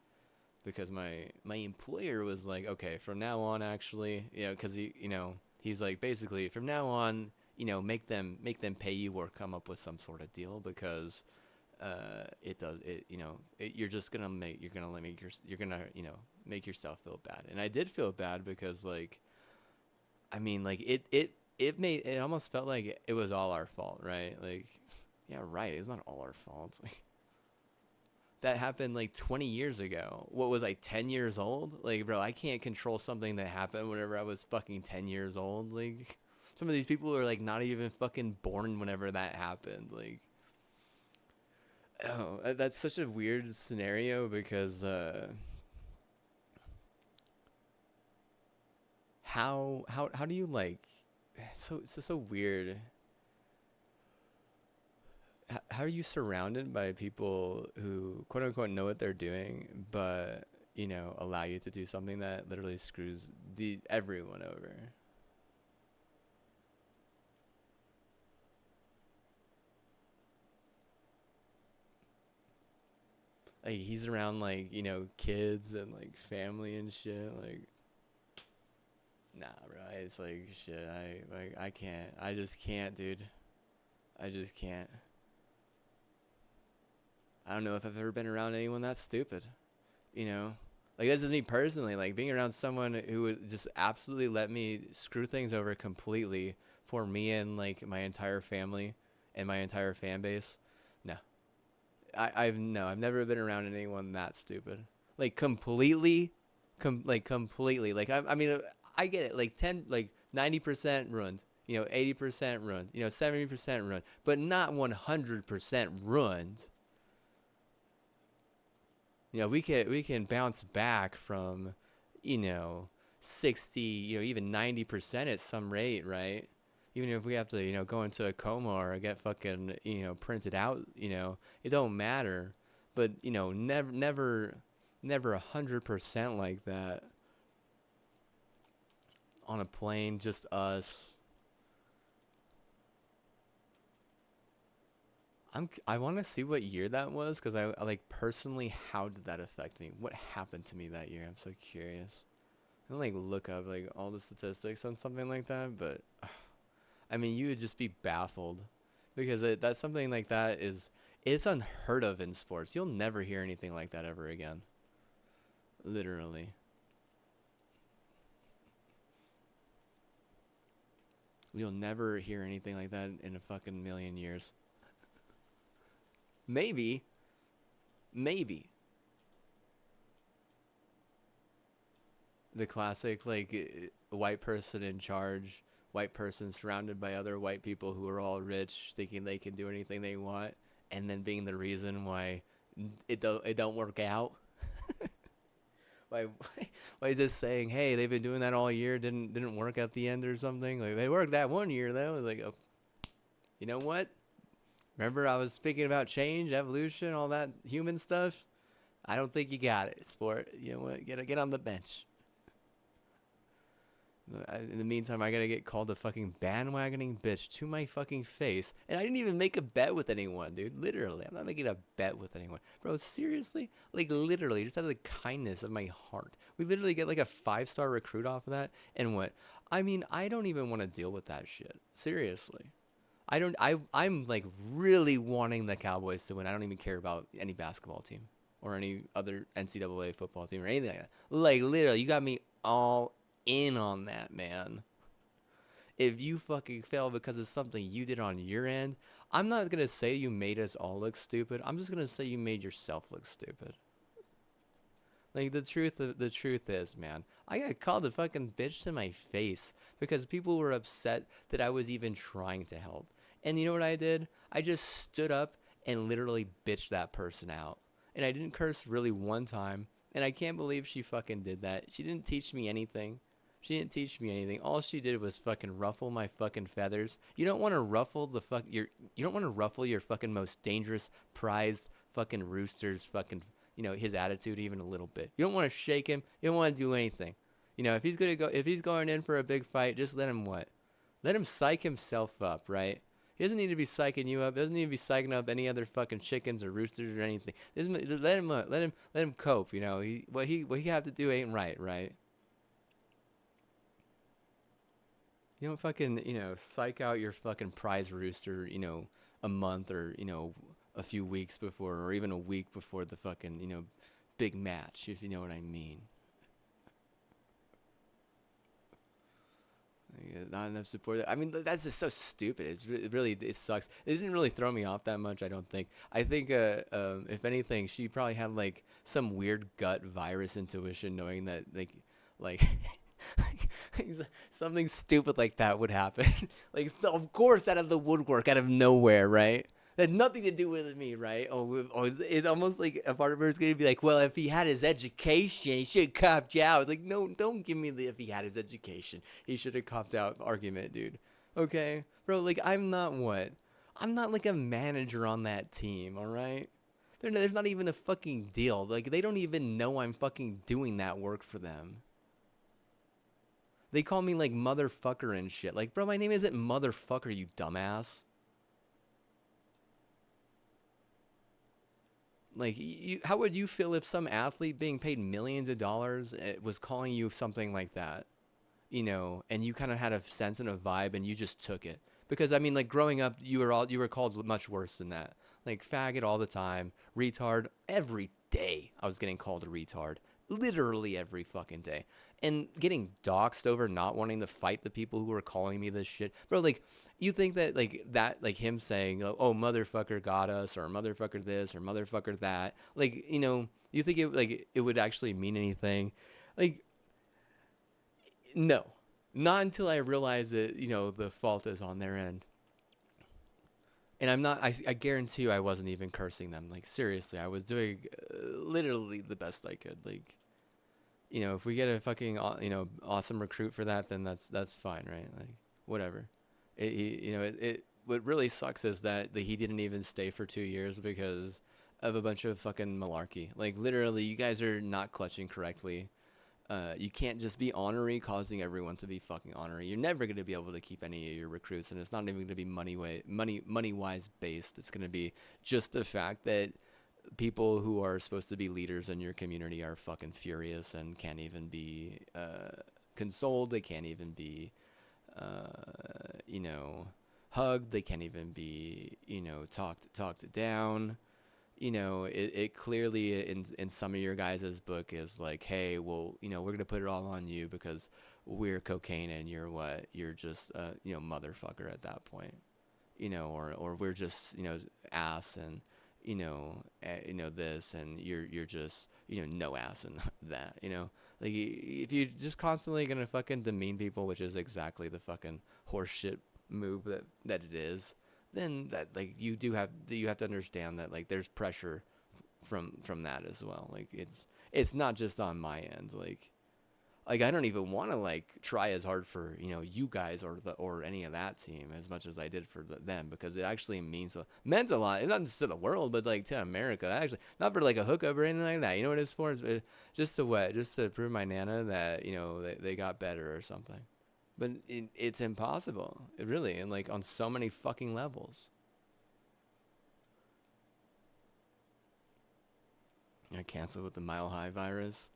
because my employer was like, okay, from now on, actually, because he's like basically from now on, make them pay you or come up with some sort of deal because it does it you know it, you're gonna make yourself feel bad. And I did feel bad because like I mean like it almost felt like it was all our fault, right? Like, yeah, right, it's not all our fault. Like, that happened like 20 years ago. What was I, 10 years old? Like, bro, I can't control something that happened whenever I was fucking 10 years old. Like, some of these people are like not even fucking born whenever that happened. Like, oh, that's such a weird scenario because how do you like so weird. How are you surrounded by people who quote unquote know what they're doing, but allow you to do something that literally screws the everyone over? Like he's around like kids and like family and shit. Like, nah, bro. It's like shit. I can't. I just can't, dude. I just can't. I don't know if I've ever been around anyone that stupid. You know, like this is me personally. Like being around someone who would just absolutely let me screw things over completely for me and like my entire family and my entire fan base. No, I've never been around anyone that stupid. Like completely, like completely. Like I mean, I get it. Like 90% ruined. 80% ruined. 70% ruined, but not 100% ruined. We can bounce back from, you know, 60, even 90% at some rate, right? Even if we have to, go into a coma or get fucking, printed out, it don't matter. But, never 100% like that on a plane, just us. I want to see what year that was because I like personally, how did that affect me? What happened to me that year? I'm so curious. I don't like look up like all the statistics on something like that, but I mean, you would just be baffled because that's something like that it's unheard of in sports. You'll never hear anything like that ever again. Literally, you'll never hear anything like that in a fucking million years. Maybe, maybe the classic like white person in charge, white person surrounded by other white people who are all rich, thinking they can do anything they want, and then being the reason why it don't work out. Why why is this saying, hey, they've been doing that all year, didn't work at the end or something? Like they worked that one year though. Like, oh, you know what? Remember I was speaking about change, evolution, all that human stuff. I don't think you got it, sport. You know what? Get on the bench. In the meantime, I gotta get called a fucking bandwagoning bitch to my fucking face. And I didn't even make a bet with anyone, dude. Literally. I'm not making a bet with anyone. Bro, seriously? Like, literally, just out of the kindness of my heart. We literally get like a 5-star recruit off of that. And what? I mean, I don't even want to deal with that shit. Seriously. I don't, I'm like really wanting the Cowboys to win. I don't even care about any basketball team or any other NCAA football team or anything like that. Like, literally, you got me all in on that, man. If you fucking fail because of something you did on your end, I'm not gonna say you made us all look stupid. I'm just gonna say you made yourself look stupid. Like the truth is, man, I got called a fucking bitch to my face because people were upset that I was even trying to help. And you know what I did? I just stood up and literally bitched that person out. And I didn't curse really one time. And I can't believe she fucking did that. She didn't teach me anything. She didn't teach me anything. All she did was fucking ruffle my fucking feathers. You don't want to ruffle your fucking most dangerous prized fucking rooster's fucking his attitude even a little bit. You don't want to shake him. You don't want to do anything. If he's going in for a big fight, just let him what? Let him psych himself up, right? He doesn't need to be psyching you up. He doesn't need to be psyching up any other fucking chickens or roosters or anything. Let him cope. What he have to do ain't right, right? You don't fucking psych out your fucking prize rooster. A month or a few weeks before, or even a week before the fucking big match, if you know what I mean. Not enough support. I mean, that's just so stupid. It sucks. It didn't really throw me off that much. I don't think. I think, if anything, she probably had like some weird gut virus intuition, knowing that like something stupid like that would happen. Like, so of course, out of the woodwork, out of nowhere, right? That had nothing to do with me, right? It's almost like a part of her is going to be like, well, if he had his education, he should have copped out. It's like, no, don't give me the if he had his education, he should have copped out argument, dude. Okay? Bro, like, I'm not what? I'm not like a manager on that team, alright? There's not even a fucking deal. Like, they don't even know I'm fucking doing that work for them. They call me like motherfucker and shit. Like, bro, my name isn't motherfucker, you dumbass. Like, how would you feel if some athlete being paid millions of dollars was calling you something like that, and you kind of had a sense and a vibe, and you just took it? Because I mean, like growing up, you were called much worse than that. Like faggot all the time, retard every day. I was getting called a retard, literally every fucking day, and getting doxxed over not wanting to fight the people who were calling me this shit, bro. Like, you think that like him saying, oh, motherfucker got us, or motherfucker this, or motherfucker that, like, you think it would actually mean anything? Like, no, not until I realize that the fault is on their end. And I'm not. I guarantee you, I wasn't even cursing them. Like, seriously, I was doing literally the best I could. Like, if we get a fucking awesome recruit for that, then that's fine, right? Like, whatever. What really sucks is that he didn't even stay for 2 years because of a bunch of fucking malarkey. Like, literally, you guys are not clutching correctly. You can't just be honorary, causing everyone to be fucking honorary. You're never going to be able to keep any of your recruits, and it's not even going to be money wise based. It's going to be just the fact that people who are supposed to be leaders in your community are fucking furious and can't even be consoled. They can't even be hugged. They can't even be talked down. It clearly in some of your guys' book is like, hey, well, we're gonna put it all on you because we're cocaine and you're what? You're just motherfucker at that point, or we're just ass, and this, and you're just no ass and that, like, if you're just constantly gonna fucking demean people, which is exactly the fucking horseshit move that it is, then that, like, you have to understand that, like, there's pressure from that as well. Like, it's not just on my end. Like I don't even want to like try as hard for you guys or any of that team as much as I did for them, because it actually meant a lot. It's not just to the world, but like to America. Actually, not for like a hookup or anything like that. You know what it's for? It's just to prove my nana that they got better or something. But it's impossible, really, and like on so many fucking levels. I canceled with the Mile High virus.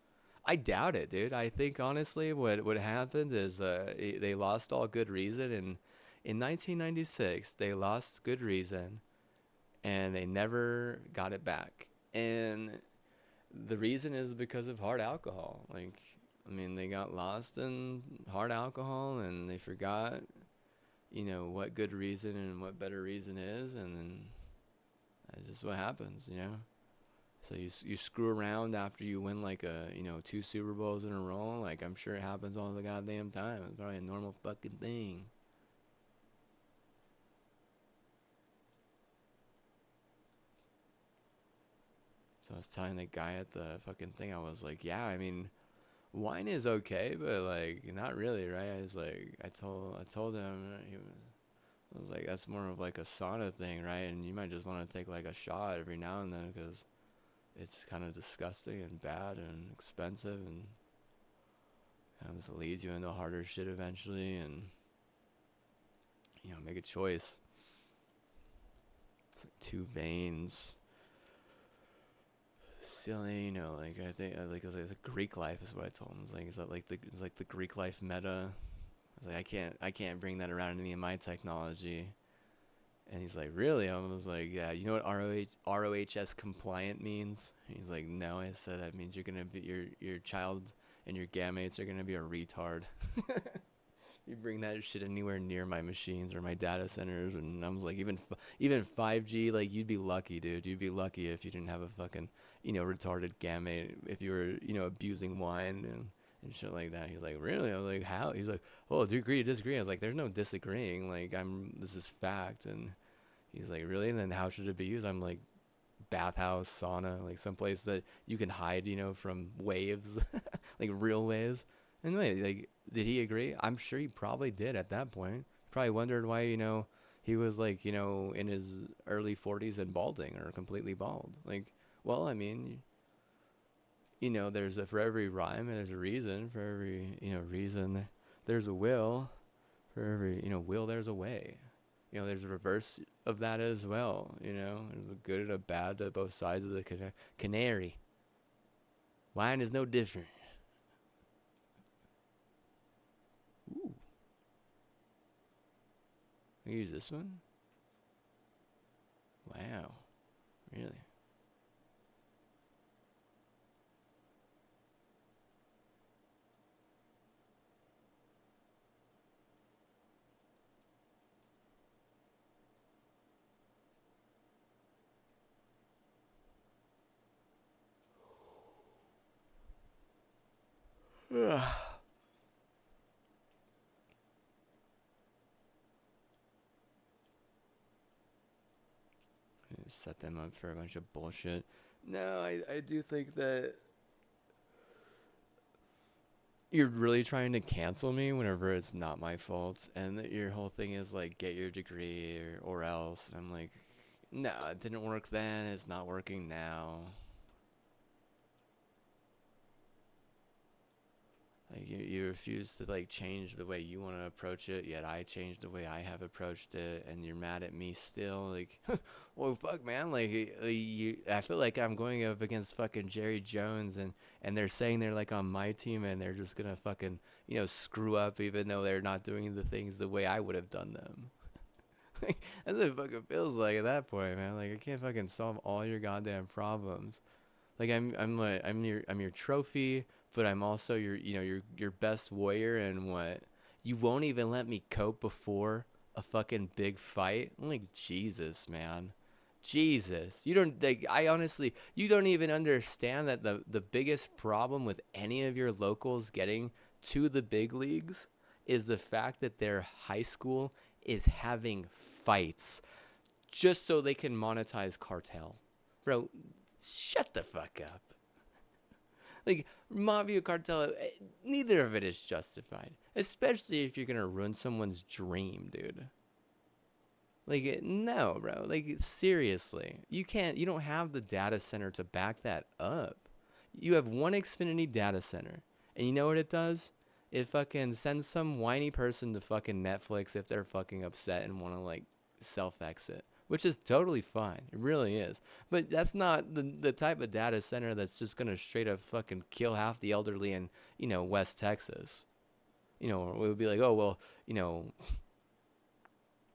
I doubt it, dude. I think honestly, what happened is they lost all good reason, and in 1996 they lost good reason, and they never got it back. And the reason is because of hard alcohol. Like, I mean, they got lost in hard alcohol, and they forgot, what good reason and what better reason is, and then that's just what happens. So you screw around after you win like 2 Super Bowls in a row. Like, I'm sure it happens all the goddamn time. It's probably a normal fucking thing. So I was telling the guy at the fucking thing, I was like, yeah, I mean, wine is okay, but like not really, right? I was like, I told him, I was like, that's more of like a sauna thing, right? And you might just want to take like a shot every now and then, because it's kind of disgusting and bad and expensive, and this leads you into harder shit eventually, and make a choice. It's like two veins. Silly, like I think like it's like Greek life is what I told him. It's like, is that like the Greek life meta? I was like, I can't bring that around any of my technology. And he's like, really? I was like, yeah. You know what ROHS compliant means? And he's like, no. I said that means you're gonna be your child and your gametes are gonna be a retard. You bring that shit anywhere near my machines or my data centers, and I was like, even 5G, like you'd be lucky, dude. You'd be lucky if you didn't have a fucking retarded gamete, if you were abusing wine and shit like that. He's like, really? I was like, how? He's like, oh, do you agree, disagree? I was like, there's no disagreeing. Like this is fact. And he's like, really? And then how should it be used? I'm like, bathhouse, sauna, like someplace that you can hide, from waves, like real waves. And wait, like, did he agree? I'm sure he probably did at that point. Probably wondered why, he was like, in his early 40s and balding or completely bald. Like, well, I mean, for every rhyme, there's a reason. For every, reason, there's a will. For every, will, there's a way. There's a reverse of that as well. There's a good and a bad to both sides of the canary. Wine is no different. Ooh. I use this one? Wow. Really? Set them up for a bunch of bullshit. No, I do think that you're really trying to cancel me whenever it's not my fault, and that your whole thing is like, get your degree or else. And I'm like, no, it didn't work then. It's not working now. Like you refuse to like change the way you want to approach it, yet I changed the way I have approached it, and you're mad at me still. Like, well, fuck, man. Like, I feel like I'm going up against fucking Jerry Jones, and they're saying they're like on my team, and they're just gonna fucking screw up, even though they're not doing the things the way I would have done them. Like, that's what it fucking feels like at that point, man. Like, I can't fucking solve all your goddamn problems. Like I'm your trophy, but I'm also your best warrior, and what, you won't even let me cope before a fucking big fight. I'm like, Jesus, man. Jesus. You don't like I honestly you don't even understand that the biggest problem with any of your locals getting to the big leagues is the fact that their high school is having fights just so they can monetize cartel. Bro, shut the fuck up. Like, mafia cartel, neither of it is justified, especially if you're gonna ruin someone's dream, dude. Like, no, bro. Like, seriously, you don't have the data center to back that up. You have one Xfinity data center, and you know what it does? It fucking sends some whiny person to fucking Netflix if they're fucking upset and want to like self exit, which is totally fine. It really is. But that's not the type of data center that's just gonna straight up fucking kill half the elderly in West Texas. Or it would be like, oh well, no,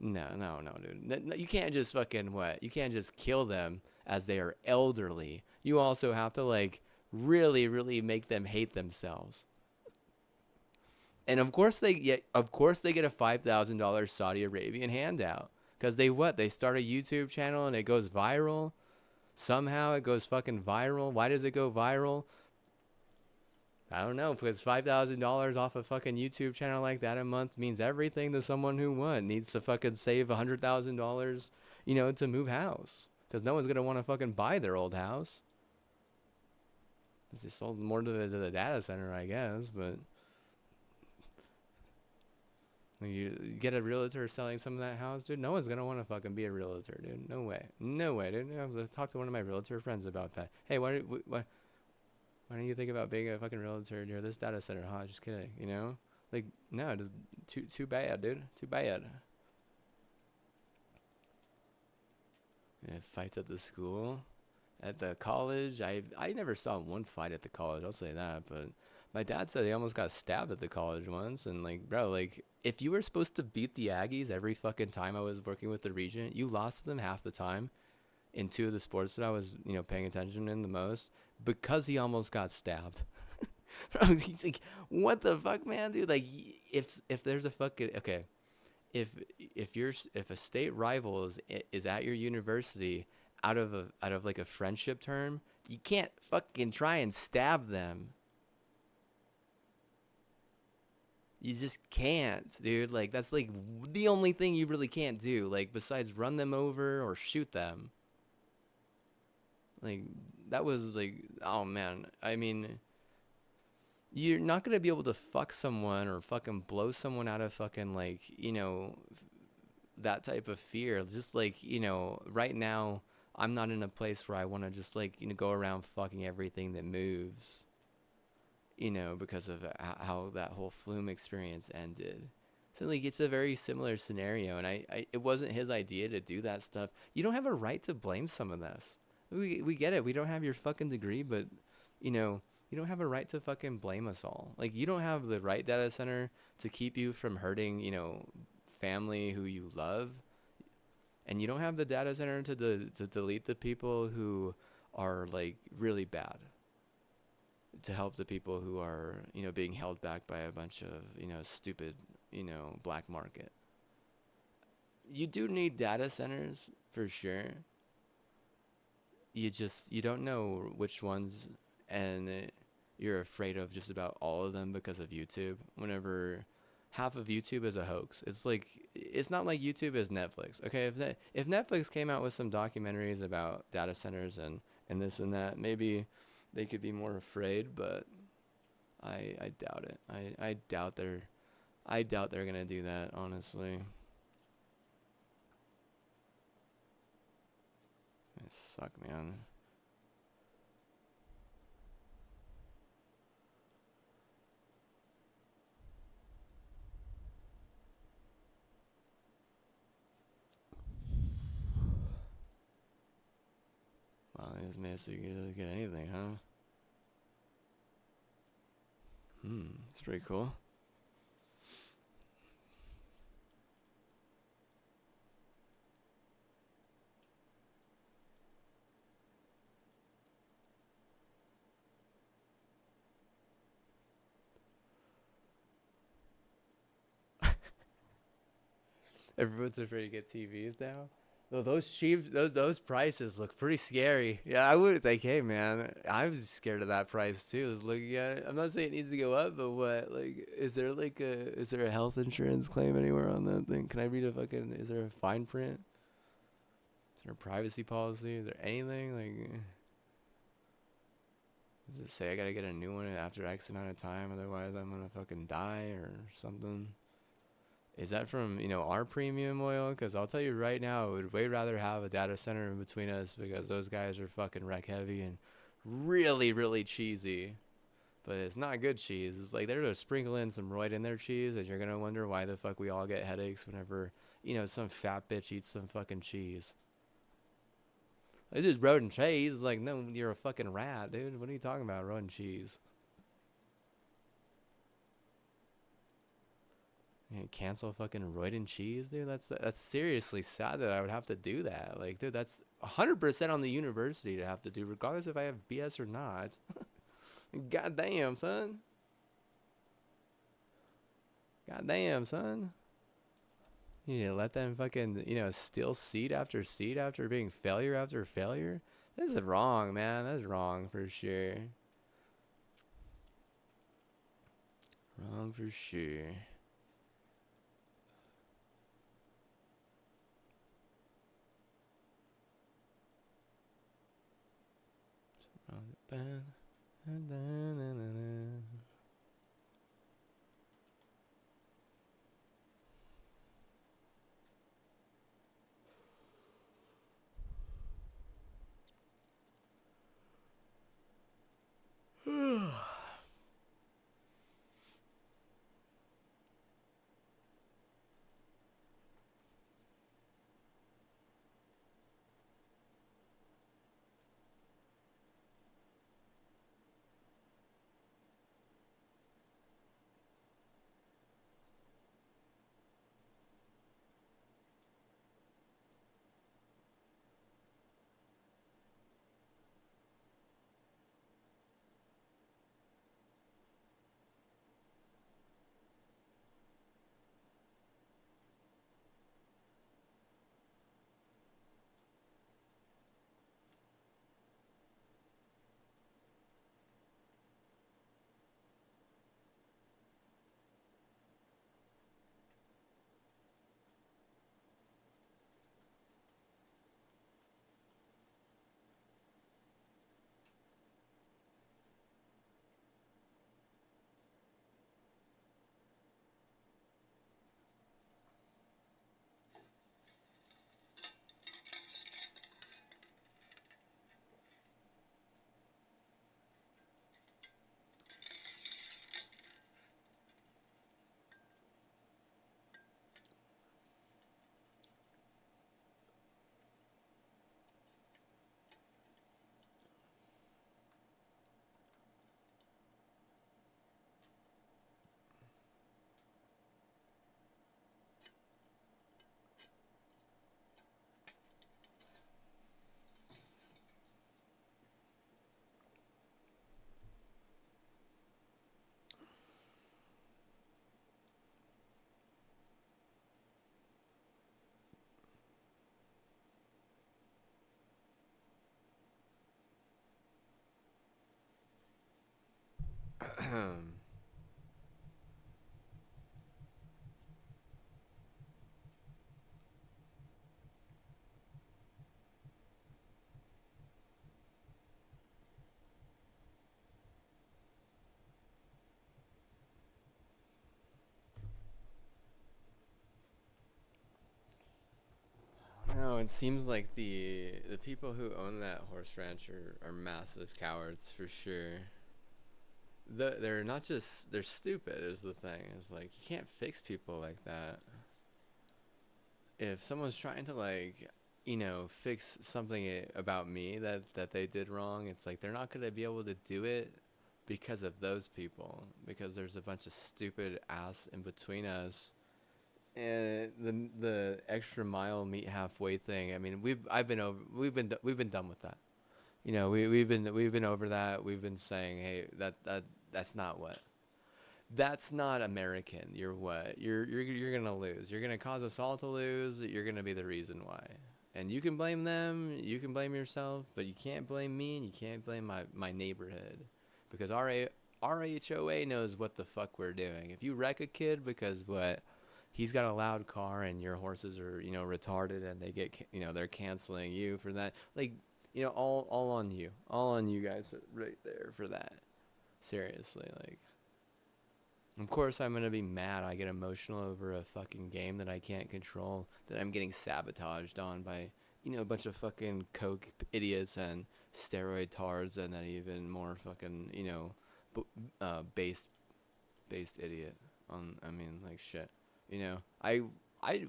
no, no, dude. You can't just fucking what? You can't just kill them as they are elderly. You also have to like really, really make them hate themselves. And of course they get a $5,000 Saudi Arabian handout because they start a YouTube channel and it goes viral. Somehow it goes fucking viral. Why does it go viral? I don't know, because $5,000 off a fucking YouTube channel like that a month means everything to someone who needs to fucking save $100,000, to move house, because no one's gonna want to fucking buy their old house. They sold more to the data center, I guess, but Like you get a realtor selling some of that house, dude. No one's gonna want to fucking be a realtor, dude. No way, no way, dude. I was talk to one of my realtor friends about that. Hey, why don't you think about being a fucking realtor near this data center? Huh? Just kidding, you know? Like, no, just too bad, dude. Too bad. Yeah, fights at the school, at the college. I never saw one fight at the college. I'll say that. But my dad said he almost got stabbed at the college once. And like, bro, like if you were supposed to beat the Aggies every fucking time I was working with the Regent, you lost to them half the time in two of the sports that I was, paying attention in the most because he almost got stabbed. Bro, he's like, what the fuck, man, dude? Like, if there's a fucking okay, if if a state rival is at your university out of like a friendship term, you can't fucking try and stab them. You just can't, dude. Like that's like the only thing you really can't do. Like besides run them over or shoot them. Like that was like, oh man. I mean, you're not gonna be able to fuck someone or fucking blow someone out of fucking like that type of fear. Just like right now, I'm not in a place where I want to just like go around fucking everything that moves. Because of how that whole Flume experience ended. So like it's a very similar scenario, and it wasn't his idea to do that stuff. You don't have a right to blame some of this. We get it. We don't have your fucking degree, but you know you don't have a right to fucking blame us all. Like you don't have the right data center to keep you from hurting family who you love, and you don't have the data center to delete the people who are like really bad, to help the people who are being held back by a bunch of stupid black market. You do need data centers for sure. You don't know which ones, and you're afraid of just about all of them because of YouTube. Whenever half of YouTube is a hoax, it's like it's not like YouTube is Netflix. Okay, if Netflix came out with some documentaries about data centers and this and that, maybe they could be more afraid. But I doubt it. I doubt they're gonna do that, honestly. It suck, man. Wow, they just made it so you could get anything, huh? It's pretty cool. Everyone's afraid to get TVs now. Though those cheap, those prices look pretty scary. Yeah, I would like, hey man, I was scared of that price too. I was looking at it. I'm not saying it needs to go up, but what like is there a health insurance claim anywhere on that thing? Can I read a fucking? Is there a fine print? Is there a privacy policy? Is there anything like? Does it say I gotta get a new one after X amount of time? Otherwise, I'm gonna fucking die or something. Is that from, our premium oil? Because I'll tell you right now, I would way rather have a data center in between us because those guys are fucking wreck heavy and really, really cheesy. But it's not good cheese. It's like they're gonna sprinkle in some roid in their cheese, and you're gonna wonder why the fuck we all get headaches whenever, some fat bitch eats some fucking cheese. It is rodent cheese. It's like, no, you're a fucking rat, dude. What are you talking about, rodent cheese? Cancel fucking roid and cheese, dude. That's seriously sad that I would have to do that. Like, dude, that's 100% on the university to have to do, regardless if I have BS or not. God damn, son. God damn, son. You need to let them fucking, steal seat after being failure after failure. This is wrong, man. That's wrong for sure. Wrong for sure. No, it seems like the people who own that horse ranch are massive cowards for sure. They're not just they're stupid is the thing. It's like you can't fix people like that. If someone's trying to like fix something about me that they did wrong, it's like they're not going to be able to do it because of those people, because there's a bunch of stupid ass in between us. And the extra mile meet halfway thing, I mean, we've been done with that. We've been over that. We've been saying, hey, that's not what that's not American. You're what? You're gonna lose. You're gonna cause us all to lose. You're gonna be the reason why. And you can blame them. You can blame yourself, but you can't blame me, and you can't blame my neighborhood, because our HOA knows what the fuck we're doing. If you wreck a kid because what he's got a loud car and your horses are retarded and they get they're canceling you for that, like all on you guys right there for that. Seriously, like, of course, I'm gonna be mad. I get emotional over a fucking game that I can't control, that I'm getting sabotaged on by, a bunch of fucking coke idiots and steroid tards, and then even more fucking, b- based idiot. I mean, like shit. You know,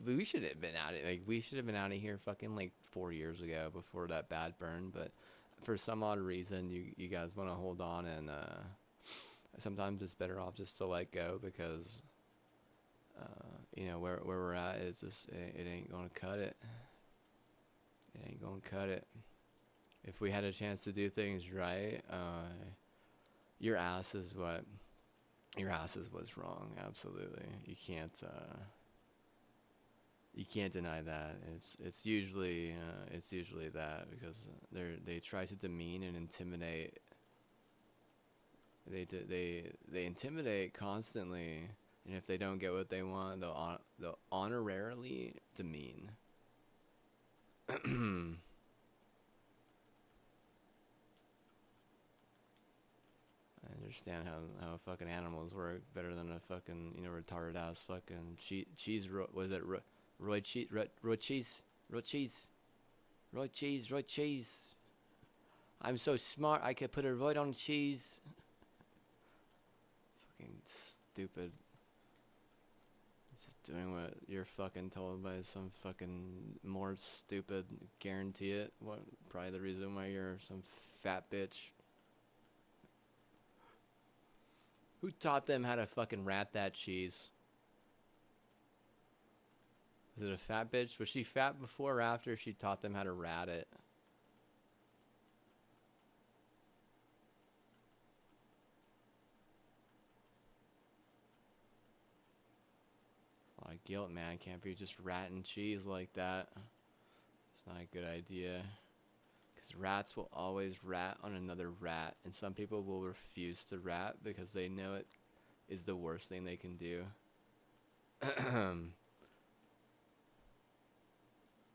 we should have been out of like we should have been out of here fucking like 4 years ago before that bad burn, but for some odd reason, you guys want to hold on and sometimes it's better off just to let go because where we're at is just it ain't gonna cut it. It ain't gonna cut it. If we had a chance to do things right, your ass is what your ass is what's wrong. Absolutely, you can't deny that. It's usually that because they try to demean and intimidate. They intimidate constantly, and if they don't get what they want, they'll honorarily demean. I understand how fucking animals work better than a fucking retarded ass fucking cheese. Was it Roy cheese? Roy cheese? Roy cheese? Roy cheese? Roy cheese? I'm so smart. I could put a Roy on cheese. Fucking stupid. Just doing what you're fucking told by some fucking more stupid. Guarantee it. What? Probably the reason why you're some fat bitch. Who taught them how to fucking rat that cheese? Is it a fat bitch? Was she fat before or after she taught them how to rat it? It's a lot of guilt, man. Can't be just ratting cheese like that. It's not a good idea. Because rats will always rat on another rat. And some people will refuse to rat because they know it is the worst thing they can do.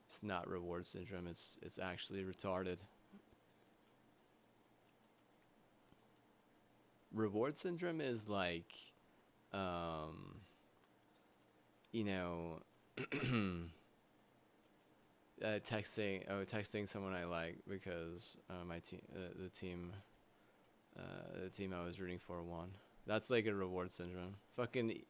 It's not reward syndrome. It's actually retarded. Reward syndrome is like, um, you know, texting someone I like because my team, the team I was rooting for won. That's like a reward syndrome. Fucking,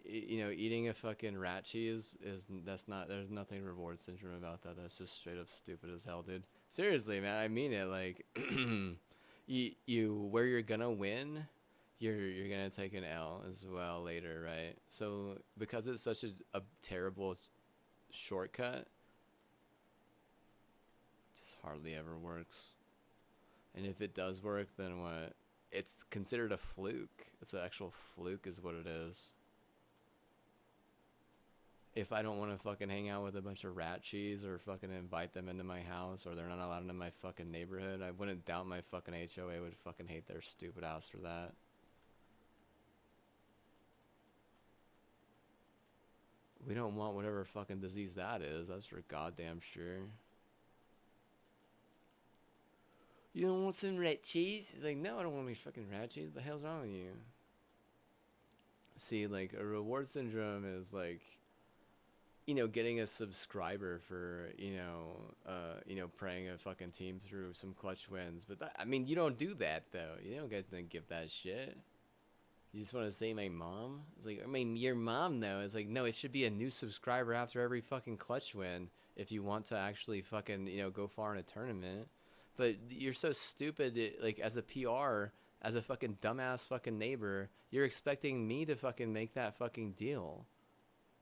eating a fucking rat cheese is that's not. There's nothing reward syndrome about that. That's just straight up stupid as hell, dude. Seriously, man. I mean it. Like, you where you're gonna win, you're gonna take an L as well later, right? So because it's such a terrible shortcut, just hardly ever works. And if it does work, then what? It's considered a fluke. It's an actual fluke, is what it is. If I don't want to fucking hang out with a bunch of rat cheese or fucking invite them into my house or they're not allowed into my fucking neighborhood, I wouldn't doubt my fucking HOA would fucking hate their stupid ass for that. We don't want whatever fucking disease that is. That's for goddamn sure. You don't want some rat cheese? He's like, no, I don't want any fucking rat cheese. What the hell's wrong with you? See, like a reward syndrome is like, getting a subscriber for, praying a fucking team through some clutch wins. But that, I mean, you don't do that though. You don't guys don't give that shit. You just want to say my mom? It's like, I mean, your mom though. It's like, no, it should be a new subscriber after every fucking clutch win if you want to actually fucking, go far in a tournament. But you're so stupid. Like as a PR, as a fucking dumbass fucking neighbor, you're expecting me to fucking make that fucking deal.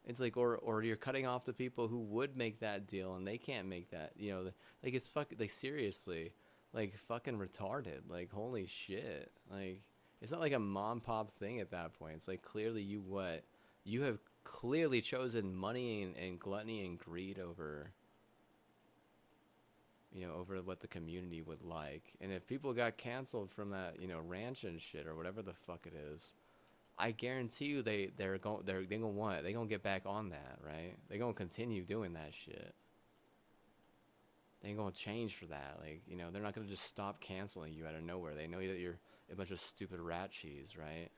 It's like, or you're cutting off the people who would make that deal and they can't make that. Like it's fucking like seriously, like fucking retarded. Like holy shit. Like it's not like a mom pop thing at that point. It's like clearly you have clearly chosen money and gluttony and greed over over what the community would like. And if people got canceled from that ranch and shit or whatever the fuck it is, I guarantee you they gonna want it. They gonna get back on that, right? They gonna continue doing that shit. They ain't gonna change for that. Like, they're not gonna just stop canceling you out of nowhere. They know that you're a bunch of stupid rat cheese, right?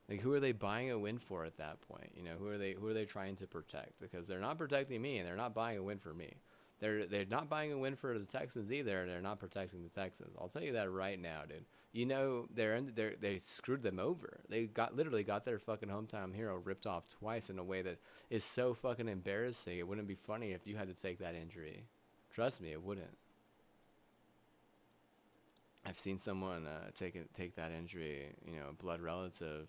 Like, who are they buying a win for at that point? Who are they trying to protect? Because they're not protecting me, and they're not buying a win for me. They're not buying a win for the Texans either, and they're not protecting the Texans. I'll tell you that right now, dude. They screwed them over. They literally got their fucking hometown hero ripped off twice in a way that is so fucking embarrassing. It wouldn't be funny if you had to take that injury. Trust me, it wouldn't. I've seen someone take that injury, a blood relative,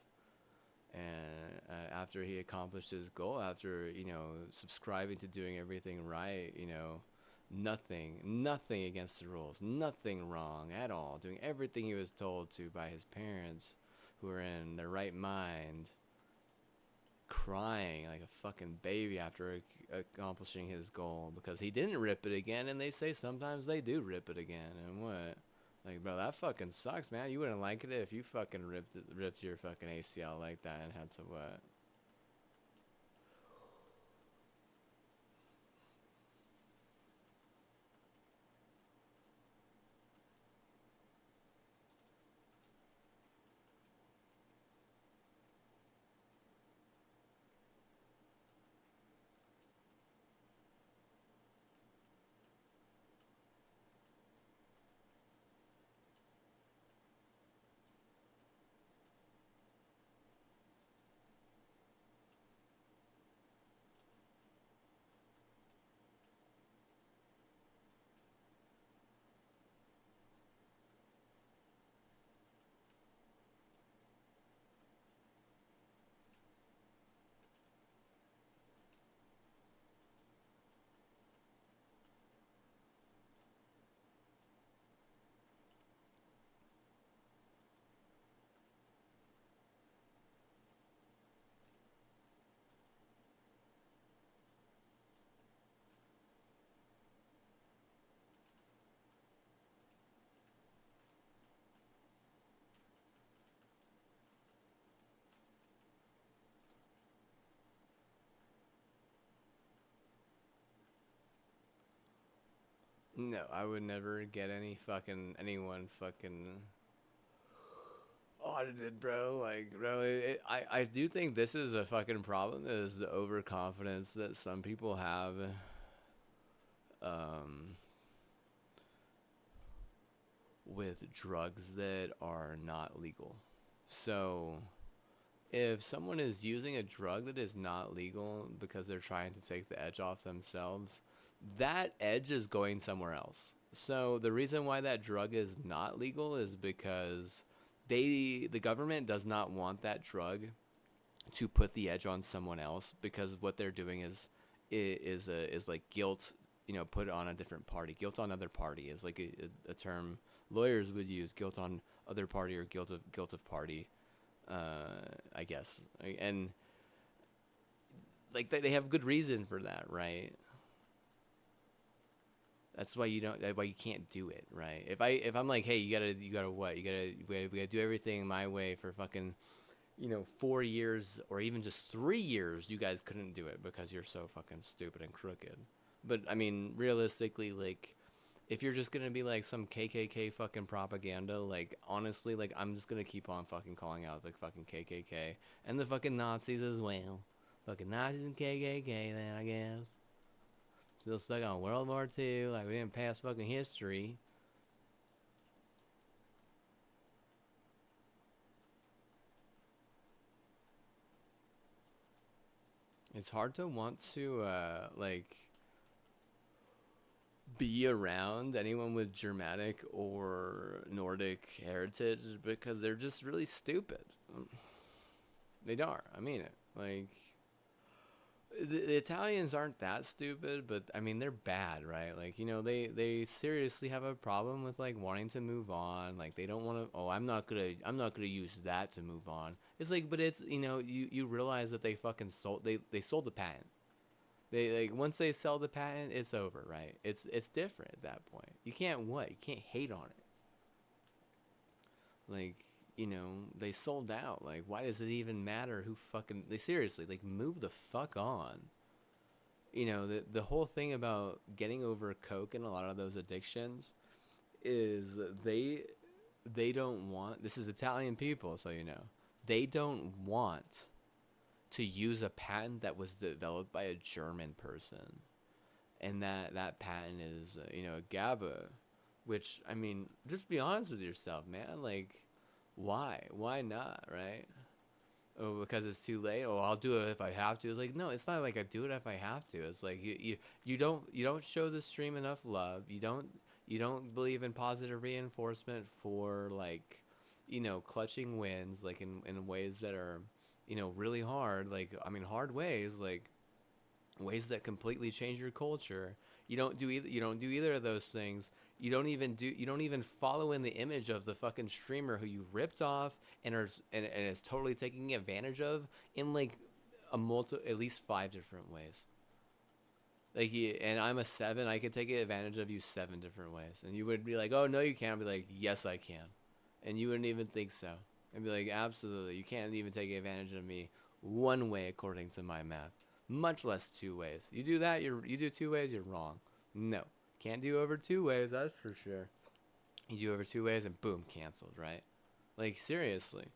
and after he accomplished his goal, after subscribing to doing everything right, nothing against the rules, nothing wrong at all, doing everything he was told to by his parents, who were in their right mind, crying like a fucking baby after accomplishing his goal because he didn't rip it again. And they say sometimes they do rip it again, and what? Like, bro, that fucking sucks, man. You wouldn't like it if you fucking ripped your fucking ACL like that and had to what? No, I would never get anyone fucking audited, bro. Like, bro, I do think this is a fucking problem. Is the overconfidence that some people have, um, with drugs that are not legal. So, if someone is using a drug that is not legal because they're trying to take the edge off themselves, that edge is going somewhere else. So the reason why that drug is not legal is because the government does not want that drug to put the edge on someone else, because what they're doing is like guilt, put on a different party. Guilt on other party is like a term lawyers would use, guilt on other party or guilt of party, I guess. And like they have good reason for that, right? That's why you can't do it, right? If I'm like, hey, you gotta what? We gotta do everything my way for fucking, 4 years or even just 3 years, you guys couldn't do it because you're so fucking stupid and crooked. But I mean, realistically, like, if you're just gonna be like some KKK fucking propaganda, like, honestly, like, I'm just gonna keep on fucking calling out the fucking KKK and the fucking Nazis as well. Fucking Nazis and KKK, then, I guess. Still stuck on World War II, like we didn't pass fucking history. It's hard to want to, like, be around anyone with Germanic or Nordic heritage because they're just really stupid. They are. I mean it. Like, the Italians aren't that stupid, but I mean they're bad, right? Like, they seriously have a problem with like wanting to move on. Like, they don't want to. Oh, I'm not gonna use that to move on. It's like, but it's, you realize that they fucking they sold the patent. They, like, once they sell the patent, it's over, right? It's different at that point. You can't hate on it. Like, they sold out. Like, why does it even matter who fucking, they seriously, like, move the fuck on. The whole thing about getting over coke and a lot of those addictions is they don't want, this is Italian people, so they don't want to use a patent that was developed by a German person, and that patent is GABA, which, I mean, just be honest with yourself, man. Like, why not, right? Oh, because it's too late. Oh, I'll do it if I have to. It's like, no, it's not like I do it if I have to. It's like you don't show the stream enough love. You don't believe in positive reinforcement for, like, clutching wins, like, in ways that are, really hard. Like, I mean, hard ways, like ways that completely change your culture. You don't do either of those things. You don't even follow in the image of the fucking streamer who you ripped off and is totally taking advantage of in, like, at least 5 different ways. Like, and I'm a 7, I could take advantage of you 7 different ways. And you would be like, "Oh, no, you can't." I'd be like, "Yes, I can." And you wouldn't even think so. I'd be like, "Absolutely. You can't even take advantage of me one way according to my math, much less 2 ways. You do that, you do 2 ways, you're wrong. No. Can't do over 2 ways, that's for sure. You do over 2 ways and boom, canceled, right? Like, seriously.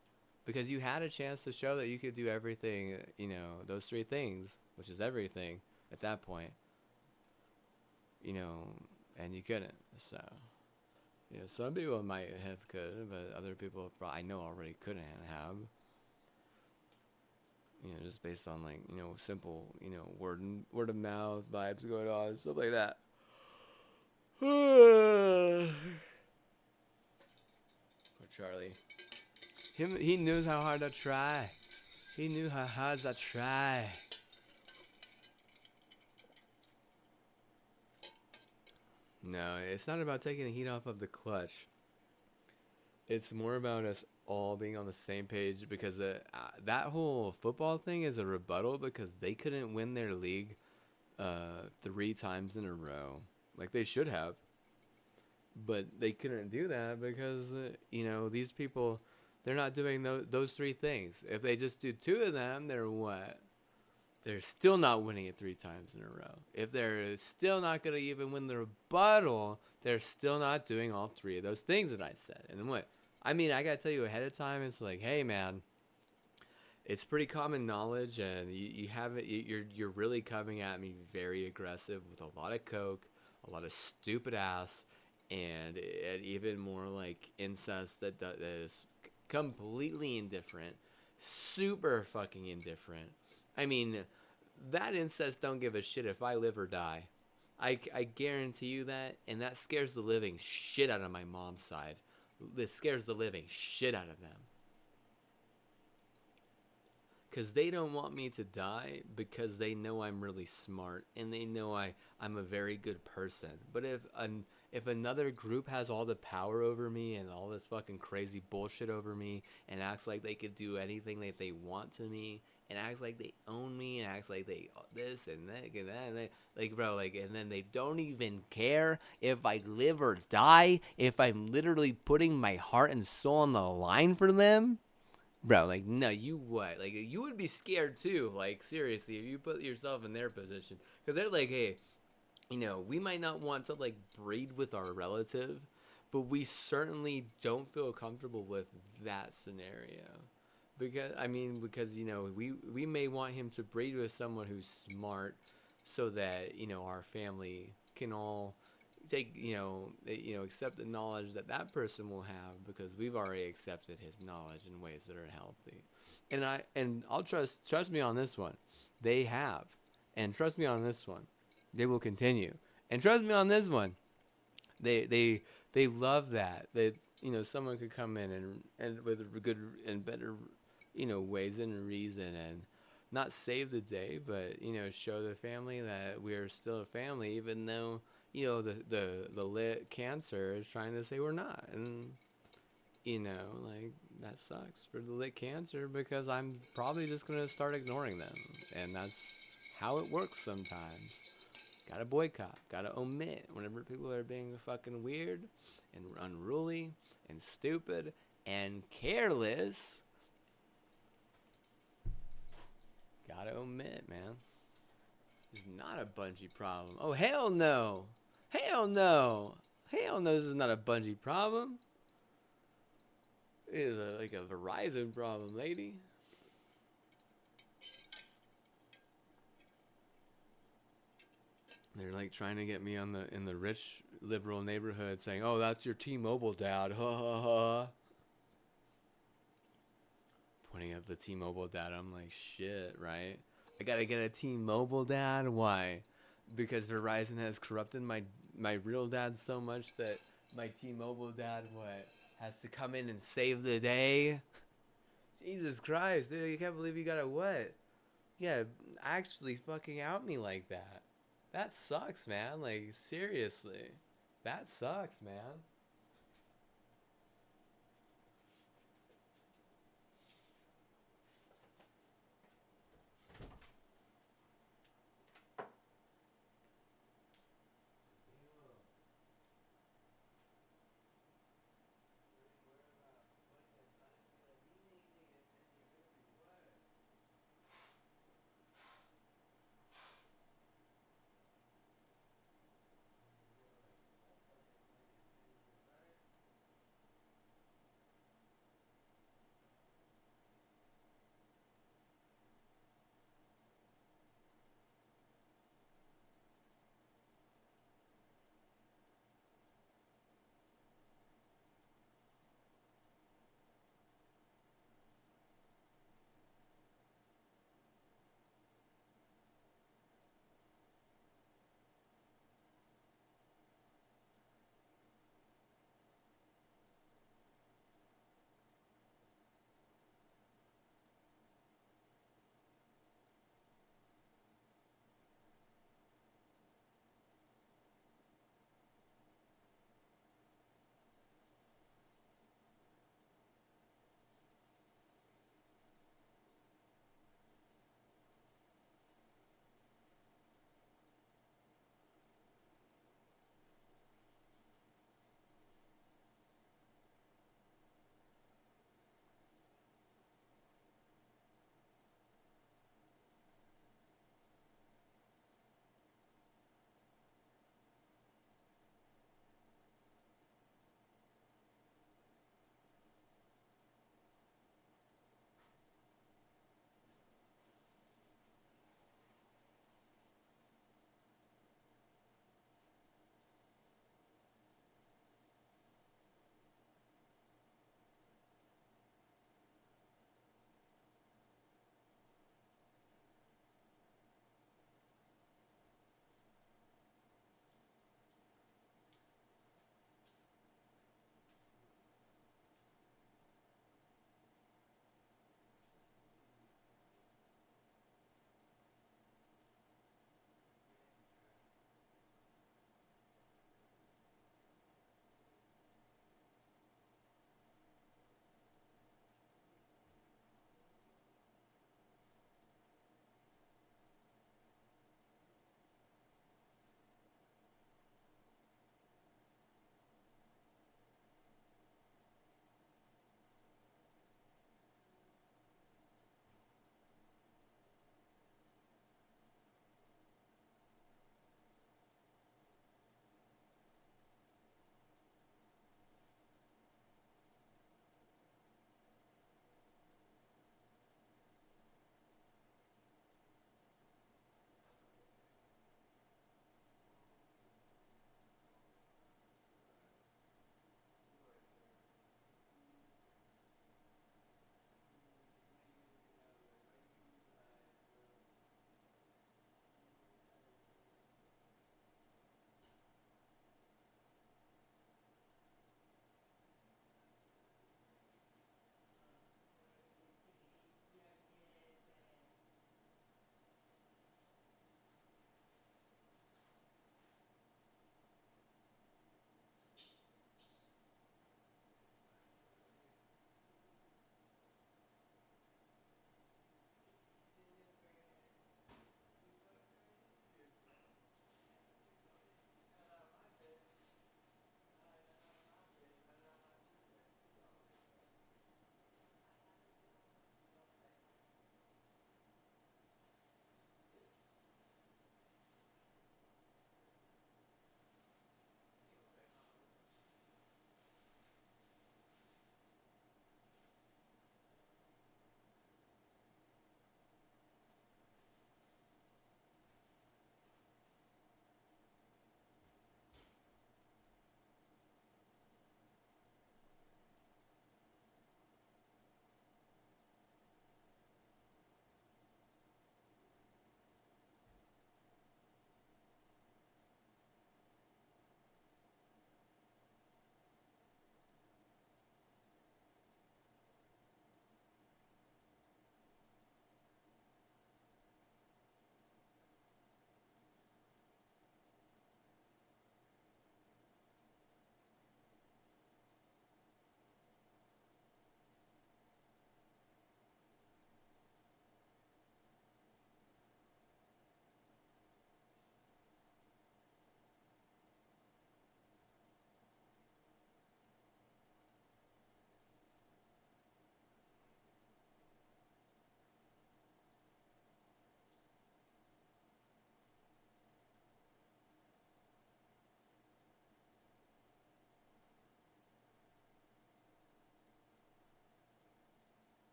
Because you had a chance to show that you could do everything, those 3 things, which is everything at that point, you know, and you couldn't. So, yeah, some people might have could, but other people I know already couldn't have. Just based on, like, simple, word of mouth vibes going on, stuff like that. Poor Charlie. He knew how hard I try. He knew how hard I try. No, it's not about taking the heat off of the clutch. It's more about us all being on the same page, because that whole football thing is a rebuttal because they couldn't win their league 3 times in a row. Like, they should have. But they couldn't do that because, these people, they're not doing those 3 things. If they just do 2 of them, they're what? They're still not winning it 3 times in a row. If they're still not going to even win the rebuttal, they're still not doing all 3 of those things that I said. And what? I mean, I got to tell you ahead of time, it's like, hey, man, it's pretty common knowledge, and you have it. You're really coming at me very aggressive with a lot of coke, a lot of stupid ass, and even more like incest that is completely indifferent, super fucking indifferent. I mean, that incest don't give a shit if I live or die. I guarantee you that, and that scares the living shit out of my mom's side. This scares the living shit out of them. Because they don't want me to die because they know I'm really smart and they know I'm a very good person. But if another group has all the power over me and all this fucking crazy bullshit over me and acts like they could do anything that they want to me and acts like they own me and acts like they this and that and that, and that, like, bro, like, and then they don't even care if I live or die, if I'm literally putting my heart and soul on the line for them, Bro, like, no, you what? Like, you would be scared too. Like, seriously, if you put yourself in their position, because they're like, hey, we might not want to like breed with our relative, but we certainly don't feel comfortable with that scenario. Because we may want him to breed with someone who's smart, so that our family can all take accept the knowledge that that person will have, because we've already accepted his knowledge in ways that are healthy. And I'll trust me on this one. They have, and trust me on this one, they will continue. And trust me on this one, they they they love that someone could come in and with good and better ways and reason, and not save the day, but show the family that we're still a family, even though the lit cancer is trying to say we're not. And like, that sucks for the lit cancer, because I'm probably just gonna start ignoring them, and that's how it works sometimes. Gotta boycott, gotta omit whenever people are being fucking weird and unruly and stupid and careless. Gotta omit, man. It's not a bungee problem. Oh, hell no! Hell no! Hell no, this is not a bungee problem. It is like a Verizon problem, lady. They're like trying to get me on the in the rich liberal neighborhood, saying, "Oh, that's your T-Mobile dad." Ha ha ha. Pointing at the T-Mobile dad, I'm like, shit, right? I gotta get a T-Mobile dad. Why? Because Verizon has corrupted my real dad so much that my T-Mobile dad what has to come in and save the day. Jesus Christ, dude! I can't believe you got a what? Yeah, actually fucking out me like that. That sucks, man. Like, seriously. That sucks, man.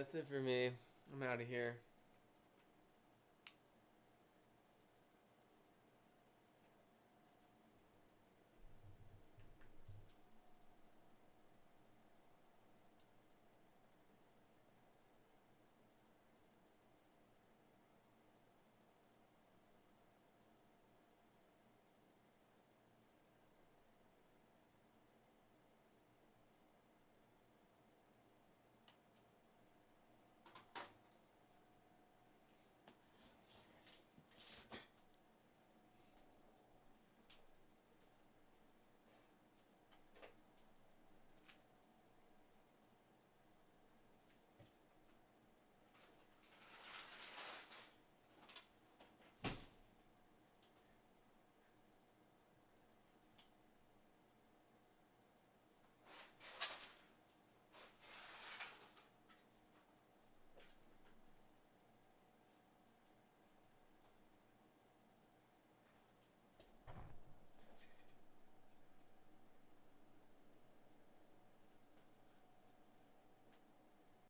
That's it for me. I'm out of here.